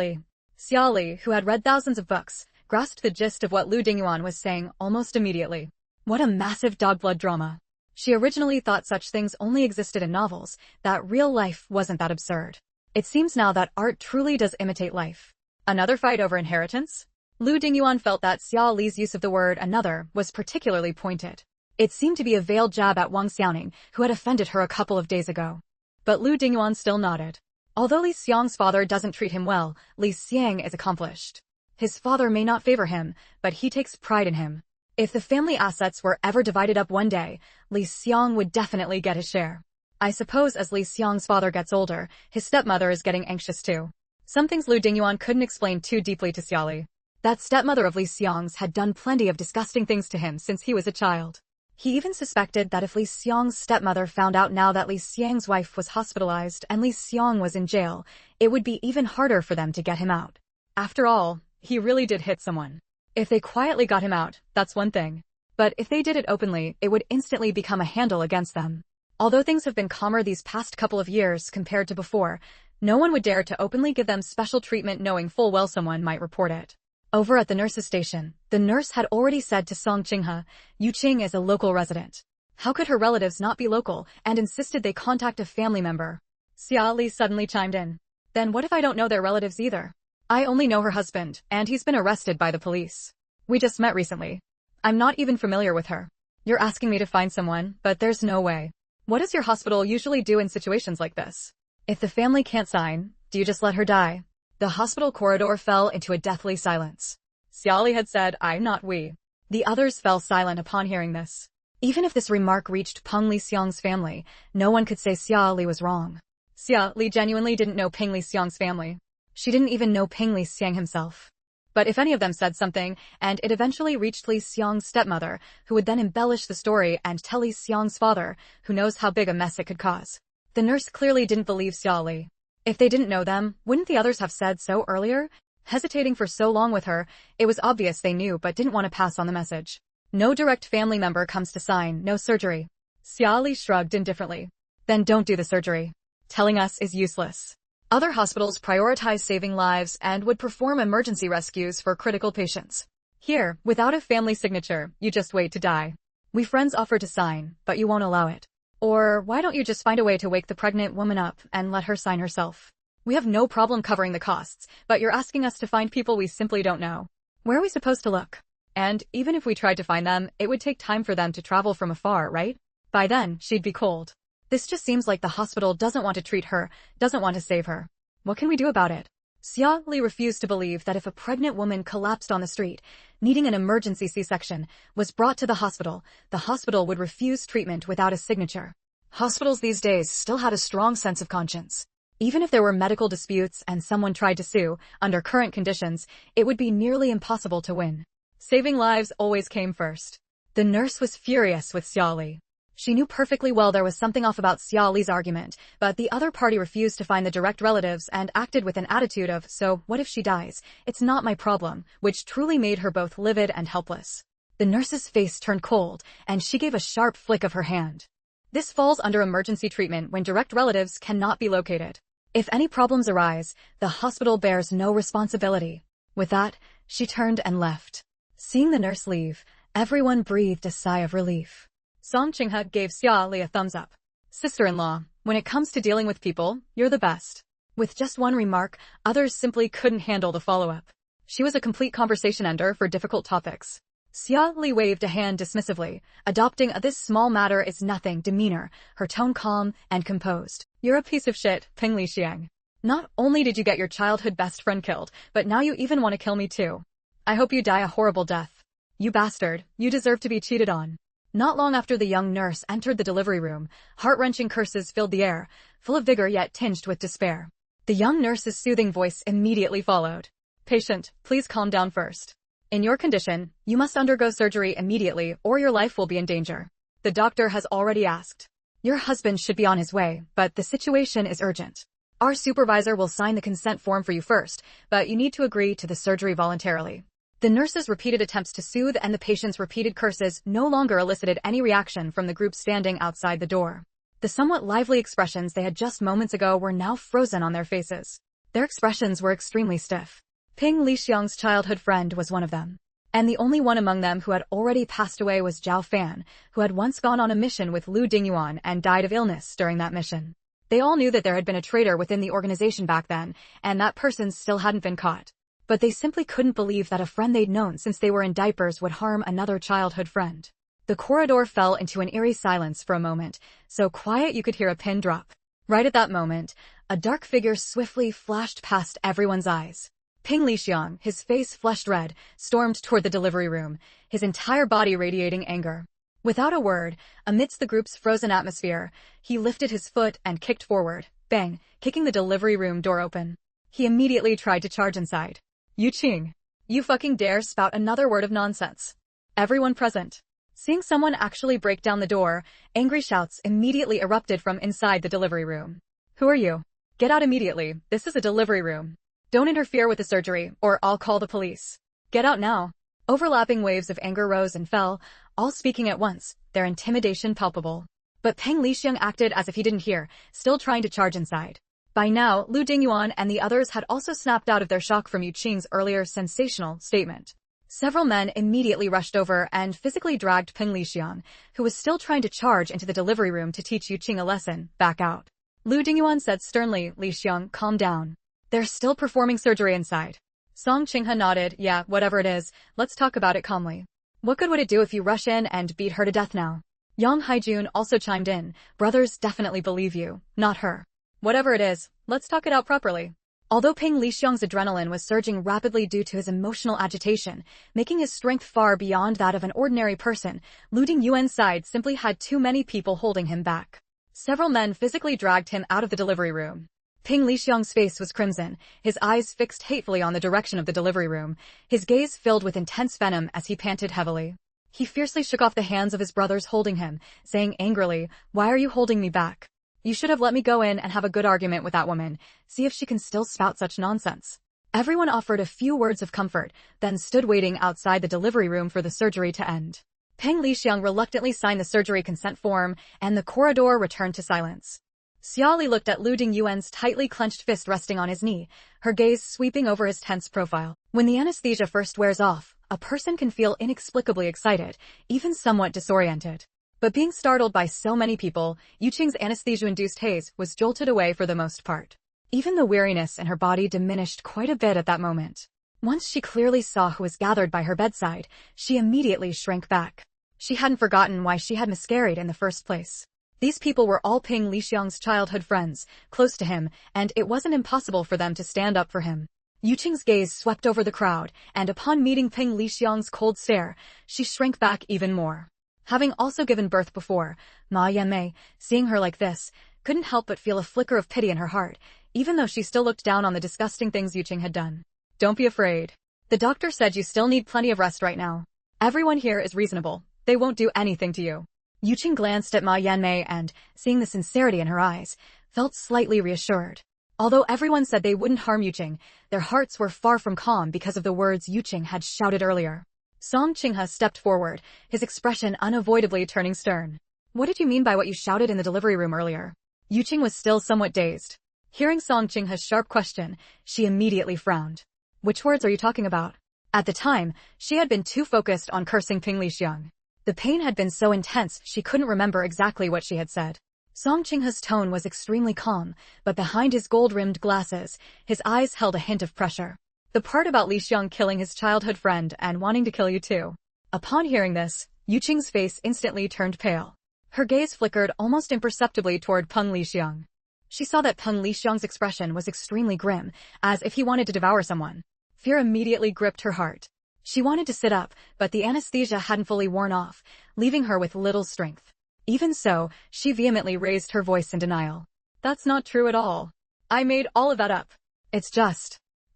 Li, who had read thousands of books, grasped the gist of what Lu Dinguan was saying almost immediately. What a massive dog-blood drama. She originally thought such things only existed in novels, that real life wasn't that absurd. It seems now that art truly does imitate life. Another fight over inheritance? Lu Dinguan felt that Xiao Li's use of the word another was particularly pointed. It seemed to be a veiled jab at Wang Xiaoning, who had offended her a couple of days ago. But Lu Dinguan still nodded. Although Li Xiang's father doesn't treat him well, Li Xiang is accomplished. His father may not favor him, but he takes pride in him. If the family assets were ever divided up one day, Li Xiang would definitely get his share. I suppose as Li Xiang's father gets older, his stepmother is getting anxious too. Some things Lu Dinguan couldn't explain too deeply to Xiao Li. That stepmother of Li Xiang's had done plenty of disgusting things to him since he was a child. He even suspected that if Li Xiang's stepmother found out now that Li Xiang's wife was hospitalized and Li Xiang was in jail, it would be even harder for them to get him out. After all, he really did hit someone. If they quietly got him out, that's one thing. But if they did it openly, it would instantly become a handle against them. Although things have been calmer these past couple of years compared to before, no one would dare to openly give them special treatment knowing full well someone might report it. Over at the nurse's station, the nurse had already said to Song Qinghe, Yu Qing is a local resident. How could her relatives not be local, and insisted they contact a family member? Xiao Li suddenly chimed in. Then what if I don't know their relatives either? I only know her husband, and he's been arrested by the police. We just met recently. I'm not even familiar with her. You're asking me to find someone, but there's no way. What does your hospital usually do in situations like this? If the family can't sign, do you just let her die? The hospital corridor fell into a deathly silence. Xiao Li had said, I'm not we. The others fell silent upon hearing this. Even if this remark reached Peng Lixiang's family, no one could say Xiao Li was wrong. Xiao Li genuinely didn't know Peng Lixiang's family. She didn't even know Peng Lixiang himself. But if any of them said something, and it eventually reached Li Xiang's stepmother, who would then embellish the story and tell Li Xiang's father, who knows how big a mess it could cause. The nurse clearly didn't believe Xiao Li. If they didn't know them, wouldn't the others have said so earlier? Hesitating for so long with her, it was obvious they knew but didn't want to pass on the message. No direct family member comes to sign, no surgery. Xiao Li shrugged indifferently. Then don't do the surgery. Telling us is useless. Other hospitals prioritize saving lives and would perform emergency rescues for critical patients. Here, without a family signature, you just wait to die. We friends offer to sign, but you won't allow it. Or why don't you just find a way to wake the pregnant woman up and let her sign herself? We have no problem covering the costs, but you're asking us to find people we simply don't know. Where are we supposed to look? And even if we tried to find them, it would take time for them to travel from afar, right? By then, she'd be cold. This just seems like the hospital doesn't want to treat her, doesn't want to save her. What can we do about it? Xia Li refused to believe that if a pregnant woman collapsed on the street, needing an emergency C-section, was brought to the hospital would refuse treatment without a signature. Hospitals these days still had a strong sense of conscience. Even if there were medical disputes and someone tried to sue, under current conditions, it would be nearly impossible to win. Saving lives always came first. The nurse was furious with Xia Li. She knew perfectly well there was something off about Xia Li's argument, but the other party refused to find the direct relatives and acted with an attitude of, so what if she dies? It's not my problem, which truly made her both livid and helpless. The nurse's face turned cold, and she gave a sharp flick of her hand. This falls under emergency treatment when direct relatives cannot be located. If any problems arise, the hospital bears no responsibility. With that, she turned and left. Seeing the nurse leave, everyone breathed a sigh of relief. Song Qinghe gave Xia Li a thumbs up. Sister-in-law, when it comes to dealing with people, you're the best. With just one remark, others simply couldn't handle the follow-up. She was a complete conversation ender for difficult topics. Xia Li waved a hand dismissively, adopting a "this small matter is nothing" demeanor, her tone calm and composed. You're a piece of shit, Ping Lixiang. Not only did you get your childhood best friend killed, but now you even want to kill me too. I hope you die a horrible death. You bastard, you deserve to be cheated on. Not long after the young nurse entered the delivery room, heart-wrenching curses filled the air, full of vigor yet tinged with despair. The young nurse's soothing voice immediately followed. Patient, please calm down first. In your condition, you must undergo surgery immediately or your life will be in danger. The doctor has already asked. Your husband should be on his way, but the situation is urgent. Our supervisor will sign the consent form for you first, but you need to agree to the surgery voluntarily. The nurse's repeated attempts to soothe and the patient's repeated curses no longer elicited any reaction from the group standing outside the door. The somewhat lively expressions they had just moments ago were now frozen on their faces. Their expressions were extremely stiff. Ping Lixiang's childhood friend was one of them. And the only one among them who had already passed away was Zhao Fan, who had once gone on a mission with Lu Dinguan and died of illness during that mission. They all knew that there had been a traitor within the organization back then, and that person still hadn't been caught. But they simply couldn't believe that a friend they'd known since they were in diapers would harm another childhood friend. The corridor fell into an eerie silence for a moment, so quiet you could hear a pin drop. Right at that moment, a dark figure swiftly flashed past everyone's eyes. Ping Lixiang, his face flushed red, stormed toward the delivery room, his entire body radiating anger. Without a word, amidst the group's frozen atmosphere, he lifted his foot and kicked forward, bang, kicking the delivery room door open. He immediately tried to charge inside. Yu Qing, you fucking dare spout another word of nonsense. Everyone present. Seeing someone actually break down the door, angry shouts immediately erupted from inside the delivery room. Who are you? Get out immediately, this is a delivery room. Don't interfere with the surgery, or I'll call the police. Get out now. Overlapping waves of anger rose and fell, all speaking at once, their intimidation palpable. But Peng Lixiang acted as if he didn't hear, still trying to charge inside. By now, Lu Dinguan and the others had also snapped out of their shock from Yu Qing's earlier sensational statement. Several men immediately rushed over and physically dragged Peng Lixiang, who was still trying to charge into the delivery room to teach Yu Qing a lesson, back out. Lu Dinguan said sternly, Lixiang, calm down. They're still performing surgery inside. Song Qinghe nodded, yeah, whatever it is, let's talk about it calmly. What good would it do if you rush in and beat her to death now? Yang Haijun also chimed in, brothers definitely believe you, not her. Whatever it is, let's talk it out properly. Although Ping Lixiang's adrenaline was surging rapidly due to his emotional agitation, making his strength far beyond that of an ordinary person, Lu Dingyuan's side simply had too many people holding him back. Several men physically dragged him out of the delivery room. Ping Lixiang's face was crimson, his eyes fixed hatefully on the direction of the delivery room, his gaze filled with intense venom as he panted heavily. He fiercely shook off the hands of his brothers holding him, saying angrily, why are you holding me back? You should have let me go in and have a good argument with that woman, see if she can still spout such nonsense. Everyone offered a few words of comfort, then stood waiting outside the delivery room for the surgery to end. Peng Lixiang reluctantly signed the surgery consent form, and the corridor returned to silence. Xia Li looked at Lu Dingyuan's tightly clenched fist resting on his knee, her gaze sweeping over his tense profile. When the anesthesia first wears off, a person can feel inexplicably excited, even somewhat disoriented. But being startled by so many people, Yu Qing's anesthesia-induced haze was jolted away for the most part. Even the weariness in her body diminished quite a bit at that moment. Once she clearly saw who was gathered by her bedside, she immediately shrank back. She hadn't forgotten why she had miscarried in the first place. These people were all Ping Lixiang's childhood friends, close to him, and it wasn't impossible for them to stand up for him. Yuqing's gaze swept over the crowd, and upon meeting Ping Lixiang's cold stare, she shrank back even more. Having also given birth before, Ma Yanmei, seeing her like this, couldn't help but feel a flicker of pity in her heart, even though she still looked down on the disgusting things Yuqing had done. Don't be afraid. The doctor said you still need plenty of rest right now. Everyone here is reasonable. They won't do anything to you. Yuqing glanced at Ma Yanmei and, seeing the sincerity in her eyes, felt slightly reassured. Although everyone said they wouldn't harm Yuqing, their hearts were far from calm because of the words Yuqing had shouted earlier. Song Qinghe stepped forward, his expression unavoidably turning stern. What did you mean by what you shouted in the delivery room earlier? Yuqing was still somewhat dazed. Hearing Song Qinghe's sharp question, she immediately frowned. Which words are you talking about? At the time, she had been too focused on cursing Ping Lixiang. The pain had been so intense she couldn't remember exactly what she had said. Song Qinghe's tone was extremely calm, but behind his gold-rimmed glasses, his eyes held a hint of pressure. The part about Lixiang killing his childhood friend and wanting to kill you too. Upon hearing this, Yuqing's face instantly turned pale. Her gaze flickered almost imperceptibly toward Peng Lixiang. She saw that Peng Lixiang's expression was extremely grim, as if he wanted to devour someone. Fear immediately gripped her heart. She wanted to sit up, but the anesthesia hadn't fully worn off, leaving her with little strength. Even so, she vehemently raised her voice in denial. That's not true at all. I made all of that up.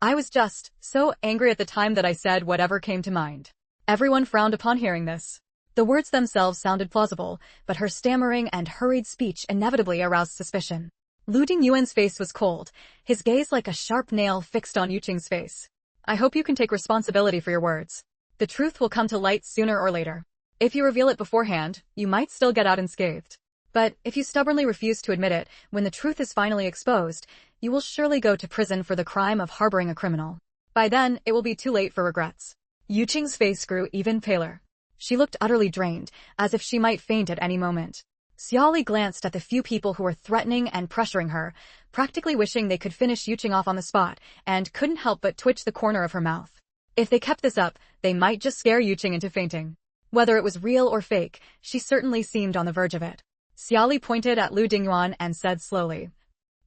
I was just so angry at the time that I said whatever came to mind. Everyone frowned upon hearing this. The words themselves sounded plausible, but her stammering and hurried speech inevitably aroused suspicion. Lu Dingyuan's face was cold, his gaze like a sharp nail fixed on Yuqing's face. I hope you can take responsibility for your words. The truth will come to light sooner or later. If you reveal it beforehand, you might still get out unscathed. But if you stubbornly refuse to admit it when the truth is finally exposed, you will surely go to prison for the crime of harboring a criminal. By then, it will be too late for regrets. Yuqing's face grew even paler. She looked utterly drained, as if she might faint at any moment. Xiaoli glanced at the few people who were threatening and pressuring her, practically wishing they could finish Yuqing off on the spot, and couldn't help but twitch the corner of her mouth. If they kept this up, they might just scare Yuqing into fainting. Whether it was real or fake, she certainly seemed on the verge of it. Xiaoli pointed at Lu Dingyuan and said slowly,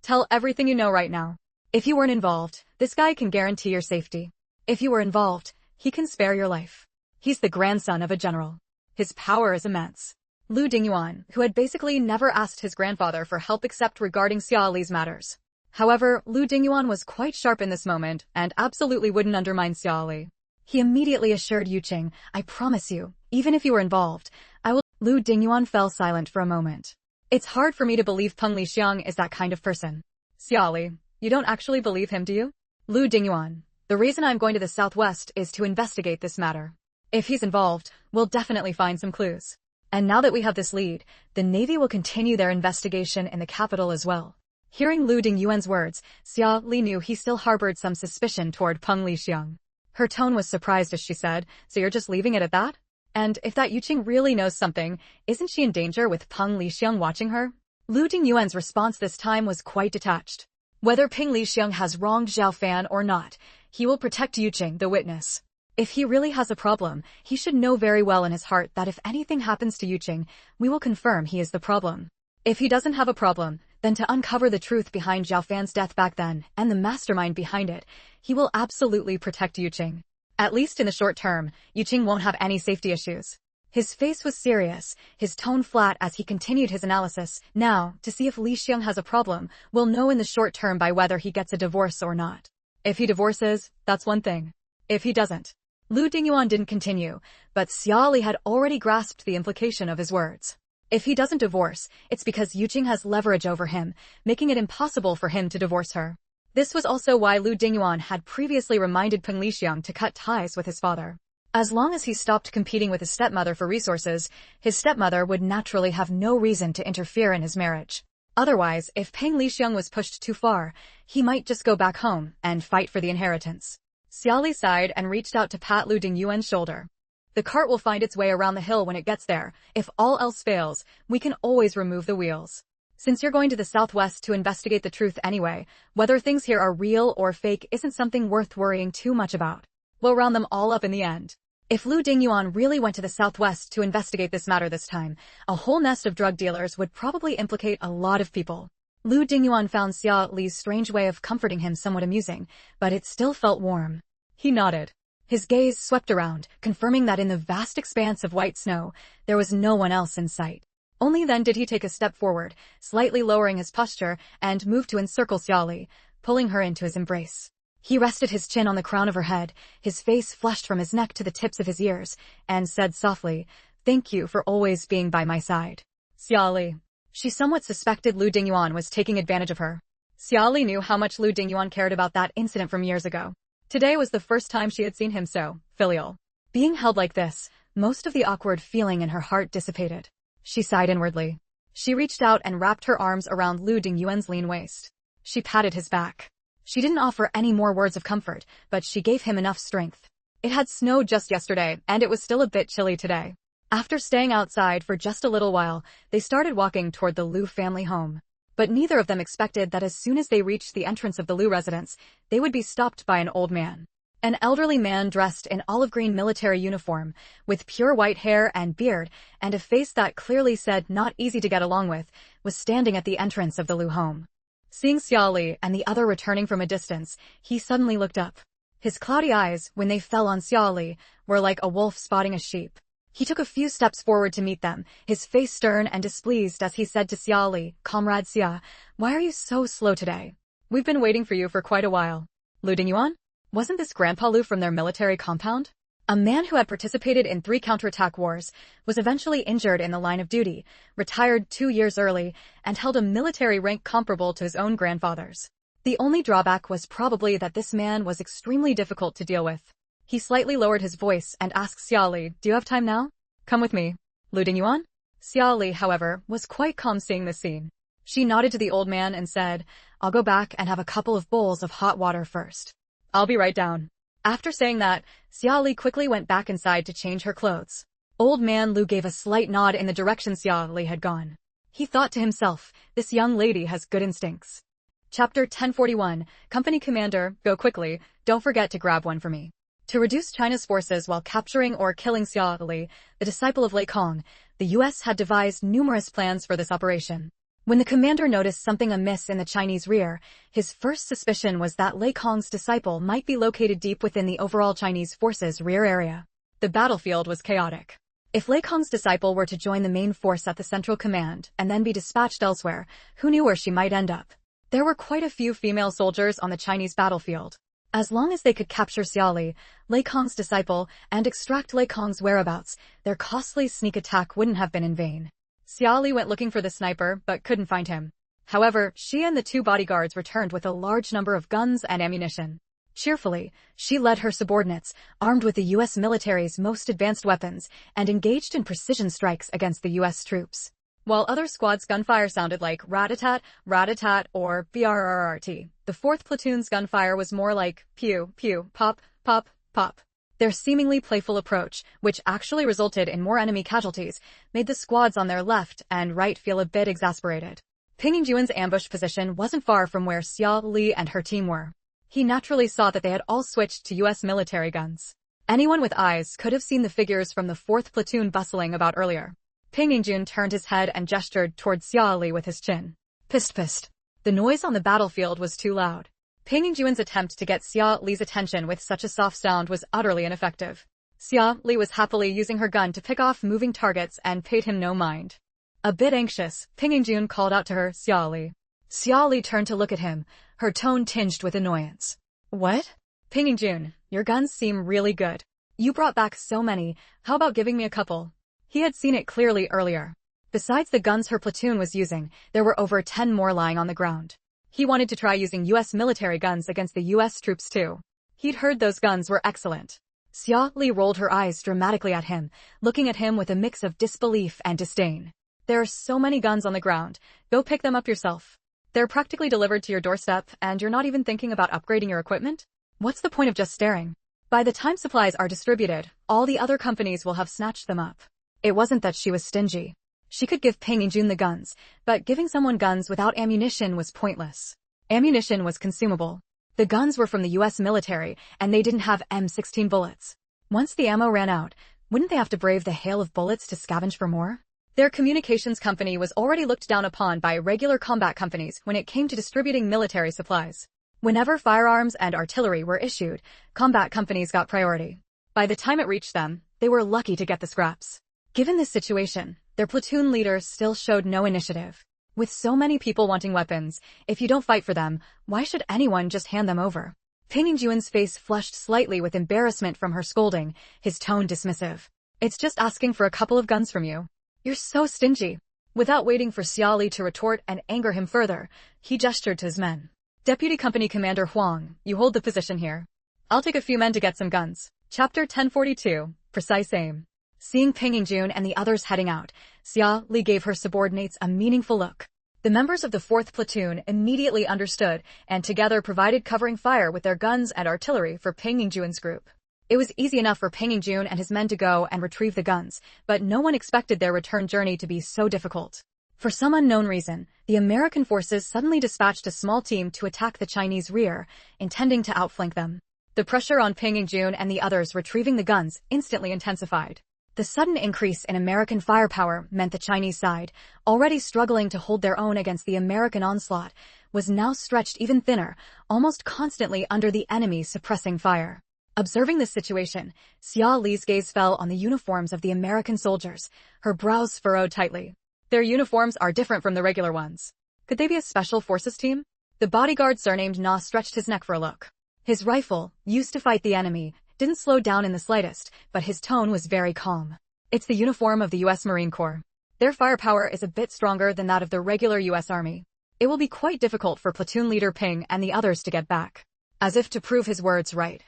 "Tell everything you know right now. If you weren't involved, this guy can guarantee your safety. If you were involved, he can spare your life. He's the grandson of a general. His power is immense." Lu Dingyuan, who had basically never asked his grandfather for help except regarding Xiaoli's matters. However, Lu Dingyuan was quite sharp in this moment and absolutely wouldn't undermine Xiaoli. He immediately assured Yuqing, "I promise you, even if you were involved, I will." Lu Dingyuan fell silent for a moment. It's hard for me to believe Peng Lixiang is that kind of person. Xiaoli, you don't actually believe him, do you? Lu Dingyuan, the reason I'm going to the southwest is to investigate this matter. If he's involved, we'll definitely find some clues. And now that we have this lead, the Navy will continue their investigation in the capital as well. Hearing Lu Dingyuan's words, Xia Li knew he still harbored some suspicion toward Peng Lixiang. Her tone was surprised as she said, "So you're just leaving it at that? And if that Yuqing really knows something, isn't she in danger with Peng Lixiang watching her?" Lu Dingyuan's response this time was quite detached. Whether Peng Lixiang has wronged Zhao Fan or not, he will protect Yuqing, the witness. If he really has a problem, he should know very well in his heart that if anything happens to Yuqing, we will confirm he is the problem. If he doesn't have a problem, then to uncover the truth behind Zhao Fan's death back then, and the mastermind behind it, he will absolutely protect Yuqing. At least in the short term, Yuqing won't have any safety issues. His face was serious, his tone flat as he continued his analysis. Now, to see if Lixiang has a problem, we'll know in the short term by whether he gets a divorce or not. If he divorces, that's one thing. If he doesn't. Lu Dingyuan didn't continue, but Xiaoli had already grasped the implication of his words. If he doesn't divorce, it's because Yuqing has leverage over him, making it impossible for him to divorce her. This was also why Lu Dingyuan had previously reminded Peng Lixiang to cut ties with his father. As long as he stopped competing with his stepmother for resources, his stepmother would naturally have no reason to interfere in his marriage. Otherwise, if Peng Lixiang was pushed too far, he might just go back home and fight for the inheritance. Xiaoli sighed and reached out to pat Lu Dingyuan's shoulder. The cart will find its way around the hill when it gets there. If all else fails, we can always remove the wheels. Since you're going to the southwest to investigate the truth anyway, whether things here are real or fake isn't something worth worrying too much about. We'll round them all up in the end. If Lu Dingyuan really went to the southwest to investigate this matter this time, a whole nest of drug dealers would probably implicate a lot of people. Lu Dingyuan found Xia Li's strange way of comforting him somewhat amusing, but it still felt warm. He nodded. His gaze swept around, confirming that in the vast expanse of white snow, there was no one else in sight. Only then did he take a step forward, slightly lowering his posture, and move to encircle Xia Li, pulling her into his embrace. He rested his chin on the crown of her head, his face flushed from his neck to the tips of his ears, and said softly, "Thank you for always being by my side." Xia Li. She somewhat suspected Lu Dingyuan was taking advantage of her. Xia Li knew how much Lu Dingyuan cared about that incident from years ago. Today was the first time she had seen him so filial. Being held like this, most of the awkward feeling in her heart dissipated. She sighed inwardly. She reached out and wrapped her arms around Lu Dingyuan's lean waist. She patted his back. She didn't offer any more words of comfort, but she gave him enough strength. It had snowed just yesterday, and it was still a bit chilly today. After staying outside for just a little while, they started walking toward the Lu family home. But neither of them expected that as soon as they reached the entrance of the Lu residence, they would be stopped by an old man. An elderly man dressed in olive green military uniform, with pure white hair and beard, and a face that clearly said not easy to get along with, was standing at the entrance of the Lu home. Seeing Xia Li and the other returning from a distance, he suddenly looked up. His cloudy eyes, when they fell on Xia Li, were like a wolf spotting a sheep. He took a few steps forward to meet them, his face stern and displeased as he said to Xia Li, "Comrade Xia, why are you so slow today? We've been waiting for you for quite a while." Lu Dingyuan? Wasn't this Grandpa Lu from their military compound? A man who had participated in 3 counterattack wars, was eventually injured in the line of duty, retired 2 years early, and held a military rank comparable to his own grandfather's. The only drawback was probably that this man was extremely difficult to deal with. He slightly lowered his voice and asked Xia Li, "Do you have time now? Come with me." Lu Dingyuan? Xia Li, however, was quite calm seeing this scene. She nodded to the old man and said, "I'll go back and have a couple of bowls of hot water first. I'll be right down." After saying that, Xia Li quickly went back inside to change her clothes. Old man Lu gave a slight nod in the direction Xia Li had gone. He thought to himself, this young lady has good instincts. Chapter 1041, Company Commander, go quickly, don't forget to grab one for me. To reduce China's forces while capturing or killing Xia Li, the disciple of Lei Kong, the U.S. had devised numerous plans for this operation. When the commander noticed something amiss in the Chinese rear, his first suspicion was that Lei Kong's disciple might be located deep within the overall Chinese forces' rear area. The battlefield was chaotic. If Lei Kong's disciple were to join the main force at the central command and then be dispatched elsewhere, who knew where she might end up? There were quite a few female soldiers on the Chinese battlefield. As long as they could capture Xia Li, Lei Kong's disciple, and extract Lei Kong's whereabouts, their costly sneak attack wouldn't have been in vain. Xia Li went looking for the sniper, but couldn't find him. However, she and the 2 bodyguards returned with a large number of guns and ammunition. Cheerfully, she led her subordinates, armed with the U.S. military's most advanced weapons, and engaged in precision strikes against the U.S. troops. While other squads' gunfire sounded like rat-a-tat, rat-a-tat, or brrrt, the 4th platoon's gunfire was more like pew, pew, pop, pop, pop. Their seemingly playful approach, which actually resulted in more enemy casualties, made the squads on their left and right feel a bit exasperated. Ping Yingjuan's ambush position wasn't far from where Xia Li and her team were. He naturally saw that they had all switched to U.S. military guns. Anyone with eyes could have seen the figures from the 4th platoon bustling about earlier. Ping Yingjun turned his head and gestured toward Xia Li with his chin. Pist pist. The noise on the battlefield was too loud. Ping Yingjuan's attempt to get Xia Li's attention with such a soft sound was utterly ineffective. Xia Li was happily using her gun to pick off moving targets and paid him no mind. A bit anxious, Ping Yingjun called out to her, "Xia Li." Xia Li turned to look at him, her tone tinged with annoyance. "What?" "Ping Yingjun, your guns seem really good. You brought back so many, how about giving me a couple?" He had seen it clearly earlier. Besides the guns her platoon was using, there were over 10 more lying on the ground. He wanted to try using U.S. military guns against the U.S. troops too. He'd heard those guns were excellent. Xia Li rolled her eyes dramatically at him, looking at him with a mix of disbelief and disdain. "There are so many guns on the ground, go pick them up yourself. They're practically delivered to your doorstep and you're not even thinking about upgrading your equipment? What's the point of just staring? By the time supplies are distributed, all the other companies will have snatched them up." It wasn't that she was stingy. She could give Ping Yingjun the guns, but giving someone guns without ammunition was pointless. Ammunition was consumable. The guns were from the U.S. military, and they didn't have M16 bullets. Once the ammo ran out, wouldn't they have to brave the hail of bullets to scavenge for more? Their communications company was already looked down upon by regular combat companies when it came to distributing military supplies. Whenever firearms and artillery were issued, combat companies got priority. By the time it reached them, they were lucky to get the scraps. Given this situation, their platoon leader still showed no initiative. With so many people wanting weapons, if you don't fight for them, why should anyone just hand them over? Ping Yingjuan's face flushed slightly with embarrassment from her scolding, his tone dismissive. It's just asking for a couple of guns from you. You're so stingy. Without waiting for Xia Li to retort and anger him further, he gestured to his men. Deputy Company Commander Huang, you hold the position here. I'll take a few men to get some guns. Chapter 1042, Precise Aim. Seeing Ping Yingjun and the others heading out, Xia Li gave her subordinates a meaningful look. The members of the 4th platoon immediately understood and together provided covering fire with their guns and artillery for Ping Yingjuan's group. It was easy enough for Ping Yingjun and his men to go and retrieve the guns, but no one expected their return journey to be so difficult. For some unknown reason, the American forces suddenly dispatched a small team to attack the Chinese rear, intending to outflank them. The pressure on Ping Yingjun and the others retrieving the guns instantly intensified. The sudden increase in American firepower meant the Chinese side, already struggling to hold their own against the American onslaught, was now stretched even thinner, almost constantly under the enemy's suppressing fire. Observing this situation, Xia Li's gaze fell on the uniforms of the American soldiers, her brows furrowed tightly. Their uniforms are different from the regular ones. Could they be a special forces team? The bodyguard surnamed Na stretched his neck for a look. His rifle, used to fight the enemy, didn't slow down in the slightest, but his tone was very calm. It's the uniform of the U.S. Marine Corps. Their firepower is a bit stronger than that of the regular U.S. Army. It will be quite difficult for platoon leader Ping and the others to get back. As if to prove his words right.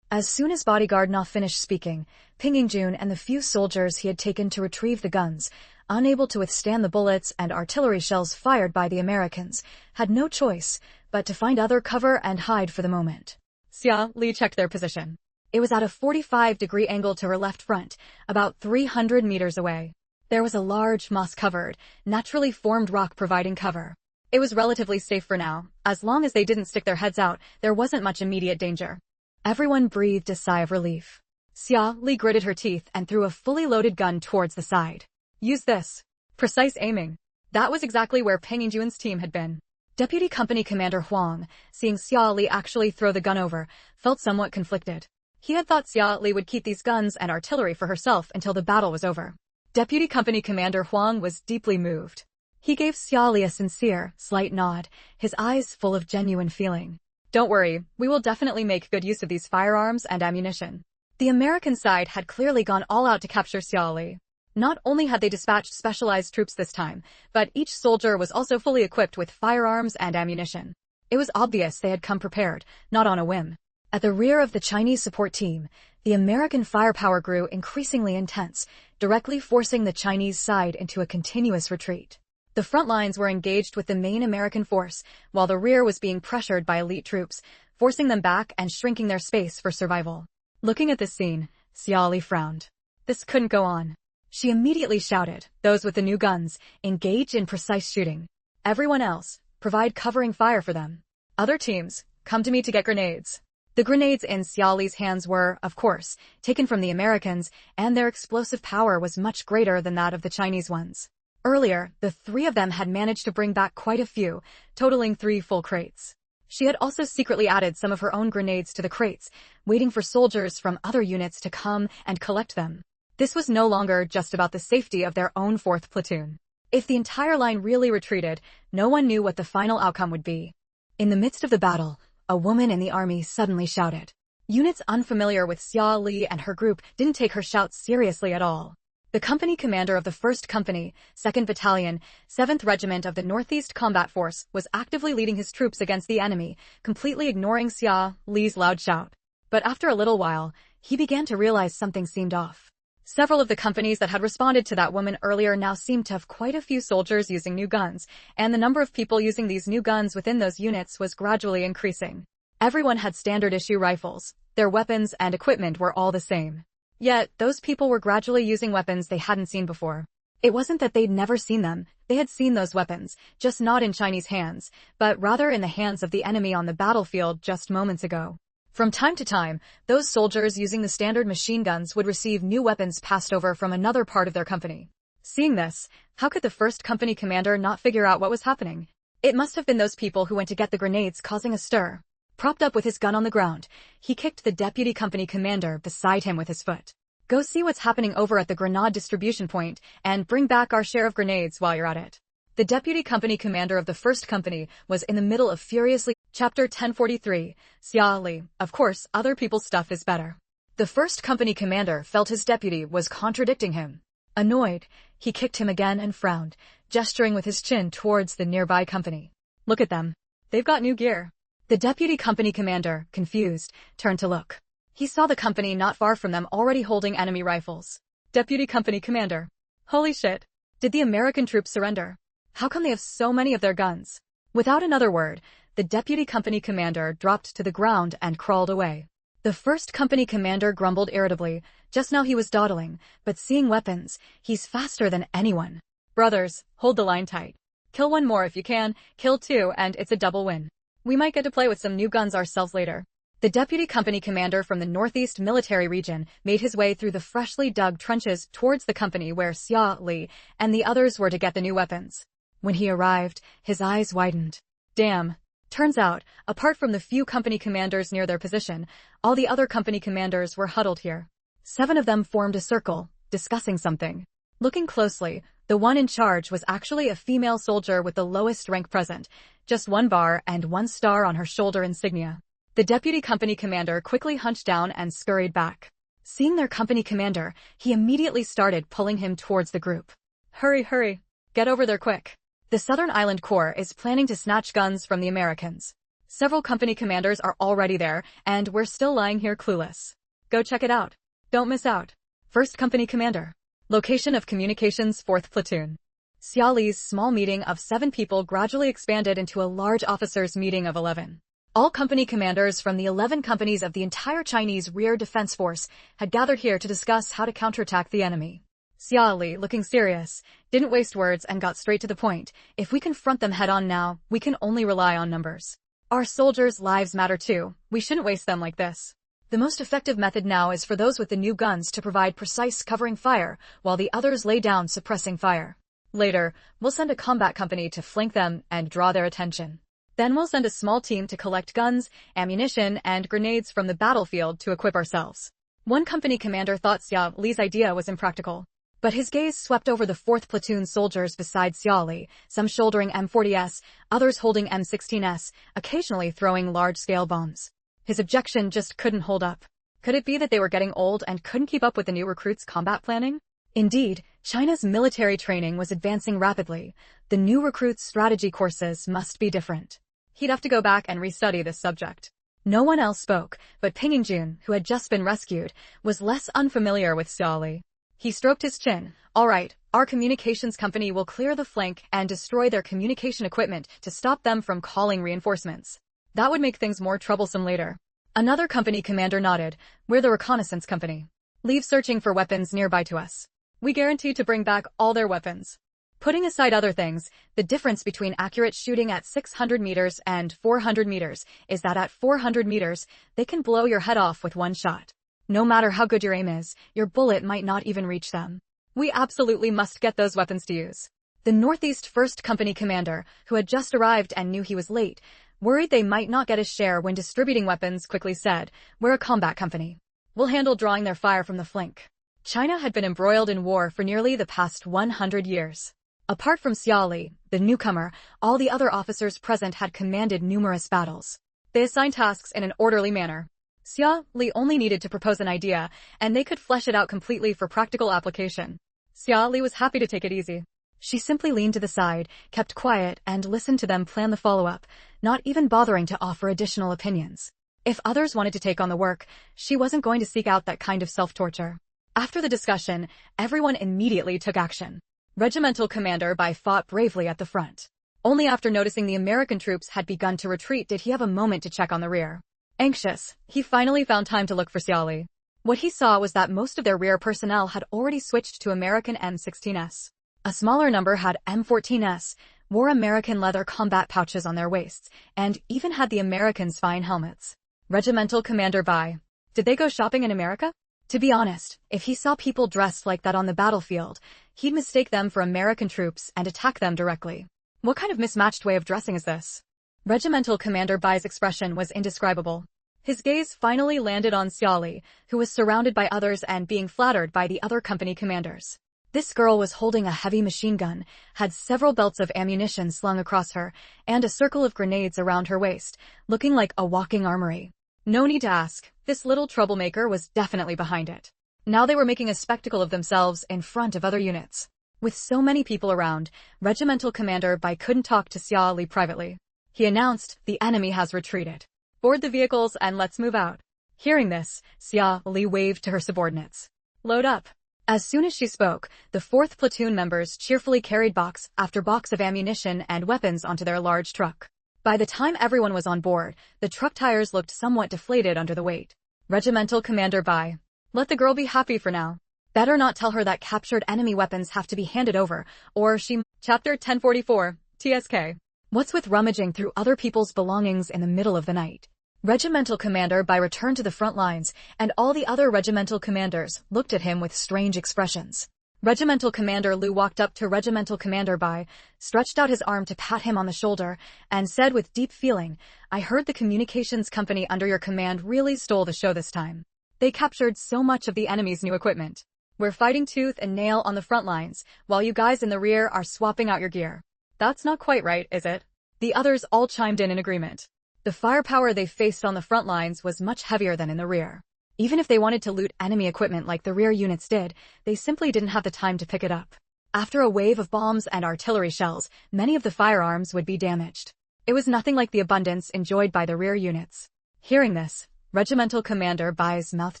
As soon as bodyguard Na finished speaking, Ping Yingjun and the few soldiers he had taken to retrieve the guns, unable to withstand the bullets and artillery shells fired by the Americans, had no choice but to find other cover and hide for the moment. Xia Li checked their position. It was at a 45-degree angle to her left front, about 300 meters away. There was a large moss-covered, naturally formed rock providing cover. It was relatively safe for now. As long as they didn't stick their heads out, there wasn't much immediate danger. Everyone breathed a sigh of relief. Xia Li gritted her teeth and threw a fully loaded gun towards the side. Use this. Precise aiming. That was exactly where Ping Yinjuan's team had been. Deputy Company Commander Huang, seeing Xia Li actually throw the gun over, felt somewhat conflicted. He had thought Xia Li would keep these guns and artillery for herself until the battle was over. Deputy Company Commander Huang was deeply moved. He gave Xia Li a sincere, slight nod, his eyes full of genuine feeling. Don't worry, we will definitely make good use of these firearms and ammunition. The American side had clearly gone all out to capture Xia Li. Not only had they dispatched specialized troops this time, but each soldier was also fully equipped with firearms and ammunition. It was obvious they had come prepared, not on a whim. At the rear of the Chinese support team, the American firepower grew increasingly intense, directly forcing the Chinese side into a continuous retreat. The front lines were engaged with the main American force, while the rear was being pressured by elite troops, forcing them back and shrinking their space for survival. Looking at this scene, Xia Li frowned. This couldn't go on. She immediately shouted, "Those with the new guns, engage in precise shooting. Everyone else, provide covering fire for them. Other teams, come to me to get grenades." The grenades in Xia Li's hands were, of course, taken from the Americans, and their explosive power was much greater than that of the Chinese ones. Earlier, the three of them had managed to bring back quite a few, totaling 3 full crates. She had also secretly added some of her own grenades to the crates, waiting for soldiers from other units to come and collect them. This was no longer just about the safety of their own 4th platoon. If the entire line really retreated, no one knew what the final outcome would be. In the midst of the battle, a woman in the army suddenly shouted. Units unfamiliar with Xia Li and her group didn't take her shouts seriously at all. The company commander of the 1st Company, 2nd Battalion, 7th Regiment of the Northeast Combat Force was actively leading his troops against the enemy, completely ignoring Xia Li's loud shout. But after a little while, he began to realize something seemed off. Several of the companies that had responded to that woman earlier now seemed to have quite a few soldiers using new guns, and the number of people using these new guns within those units was gradually increasing. Everyone had standard-issue rifles. Their weapons and equipment were all the same. Yet, those people were gradually using weapons they hadn't seen before. It wasn't that they'd never seen them. They had seen those weapons, just not in Chinese hands, but rather in the hands of the enemy on the battlefield just moments ago. From time to time, those soldiers using the standard machine guns would receive new weapons passed over from another part of their company. Seeing this, how could the first company commander not figure out what was happening? It must have been those people who went to get the grenades causing a stir. Propped up with his gun on the ground, he kicked the deputy company commander beside him with his foot. Go see what's happening over at the grenade distribution point and bring back our share of grenades while you're at it. The deputy company commander of the first company was in the middle of furiously. Chapter 1043, Xia Li. Of course, other people's stuff is better. The first company commander felt his deputy was contradicting him. Annoyed, he kicked him again and frowned, gesturing with his chin towards the nearby company. Look at them. They've got new gear. The deputy company commander, confused, turned to look. He saw the company not far from them already holding enemy rifles. Deputy company commander. Holy shit. Did the American troops surrender? How come they have so many of their guns? Without another word, the deputy company commander dropped to the ground and crawled away. The first company commander grumbled irritably. Just now he was dawdling, but seeing weapons, he's faster than anyone. Brothers, hold the line tight. Kill one more if you can, kill two and it's a double win. We might get to play with some new guns ourselves later. The deputy company commander from the Northeast Military Region made his way through the freshly dug trenches towards the company where Xia Li and the others were to get the new weapons. When he arrived, his eyes widened. Damn. Turns out, apart from the few company commanders near their position, all the other company commanders were huddled here. 7 of them formed a circle, discussing something. Looking closely, the one in charge was actually a female soldier with the lowest rank present, just 1 bar and 1 star on her shoulder insignia. The deputy company commander quickly hunched down and scurried back. Seeing their company commander, he immediately started pulling him towards the group. Hurry, hurry. Get over there quick. The Southern Island Corps is planning to snatch guns from the Americans. Several company commanders are already there, and we're still lying here clueless. Go check it out. Don't miss out. First Company Commander. Location of Communications 4th Platoon. Xia Li's small meeting of 7 people gradually expanded into a large officers' meeting of 11. All company commanders from the 11 companies of the entire Chinese Rear Defense Force had gathered here to discuss how to counterattack the enemy. Xia Li, looking serious, didn't waste words and got straight to the point. If we confront them head-on now, we can only rely on numbers. Our soldiers' lives matter too. We shouldn't waste them like this. The most effective method now is for those with the new guns to provide precise covering fire, while the others lay down suppressing fire. Later, we'll send a combat company to flank them and draw their attention. Then we'll send a small team to collect guns, ammunition, and grenades from the battlefield to equip ourselves. One company commander thought Xia Li's idea was impractical. But his gaze swept over the 4th platoon soldiers beside Xia Li, some shouldering M40s, others holding M16s, occasionally throwing large-scale bombs. His objection just couldn't hold up. Could it be that they were getting old and couldn't keep up with the new recruits' combat planning? Indeed, China's military training was advancing rapidly. The new recruits' strategy courses must be different. He'd have to go back and restudy this subject. No one else spoke, but Ping Yingjun, who had just been rescued, was less unfamiliar with Xia Li. He stroked his chin. All right, our communications company will clear the flank and destroy their communication equipment to stop them from calling reinforcements. That would make things more troublesome later. Another company commander nodded. We're the reconnaissance company. Leave searching for weapons nearby to us. We guarantee to bring back all their weapons. Putting aside other things, the difference between accurate shooting at 600 meters and 400 meters is that at 400 meters, they can blow your head off with one shot. No matter how good your aim is, your bullet might not even reach them. We absolutely must get those weapons to use. The Northeast 1st Company commander, who had just arrived and knew he was late, worried they might not get a share when distributing weapons, quickly said, "We're a combat company. We'll handle drawing their fire from the flank." China had been embroiled in war for nearly the past 100 years. Apart from Xia Li, the newcomer, all the other officers present had commanded numerous battles. They assigned tasks in an orderly manner. Xia Li only needed to propose an idea, and they could flesh it out completely for practical application. Xia Li was happy to take it easy. She simply leaned to the side, kept quiet, and listened to them plan the follow-up, not even bothering to offer additional opinions. If others wanted to take on the work, she wasn't going to seek out that kind of self-torture. After the discussion, everyone immediately took action. Regimental Commander Bai fought bravely at the front. Only after noticing the American troops had begun to retreat did he have a moment to check on the rear. Anxious, he finally found time to look for Xia Li. What he saw was that most of their rear personnel had already switched to American M16s. A smaller number had M14s, wore American leather combat pouches on their waists, and even had the Americans' fine helmets. Regimental Commander Bai. Did they go shopping in America? To be honest, if he saw people dressed like that on the battlefield, he'd mistake them for American troops and attack them directly. What kind of mismatched way of dressing is this? Regimental Commander Bai's expression was indescribable. His gaze finally landed on Xiaoli, who was surrounded by others and being flattered by the other company commanders. This girl was holding a heavy machine gun, had several belts of ammunition slung across her, and a circle of grenades around her waist, looking like a walking armory. No need to ask, this little troublemaker was definitely behind it. Now they were making a spectacle of themselves in front of other units. With so many people around, Regimental Commander Bai couldn't talk to Xiaoli privately. He announced, "The enemy has retreated. Board the vehicles and let's move out." Hearing this, Xiaoli waved to her subordinates. "Load up." As soon as she spoke, the 4th platoon members cheerfully carried box after box of ammunition and weapons onto their large truck. By the time everyone was on board, the truck tires looked somewhat deflated under the weight. Regimental Commander Bai. "Let the girl be happy for now. Better not tell her that captured enemy weapons have to be handed over, or she..." Chapter 1044, TSK. What's with rummaging through other people's belongings in the middle of the night? Regimental Commander Bai returned to the front lines, and all the other regimental commanders looked at him with strange expressions. Regimental Commander Lu walked up to Regimental Commander Bai, stretched out his arm to pat him on the shoulder, and said with deep feeling, "I heard the communications company under your command really stole the show this time. They captured so much of the enemy's new equipment. We're fighting tooth and nail on the front lines, while you guys in the rear are swapping out your gear. That's not quite right, is it?" The others all chimed in agreement. The firepower they faced on the front lines was much heavier than in the rear. Even if they wanted to loot enemy equipment like the rear units did, they simply didn't have the time to pick it up. After a wave of bombs and artillery shells, many of the firearms would be damaged. It was nothing like the abundance enjoyed by the rear units. Hearing this, Regimental Commander Bai's mouth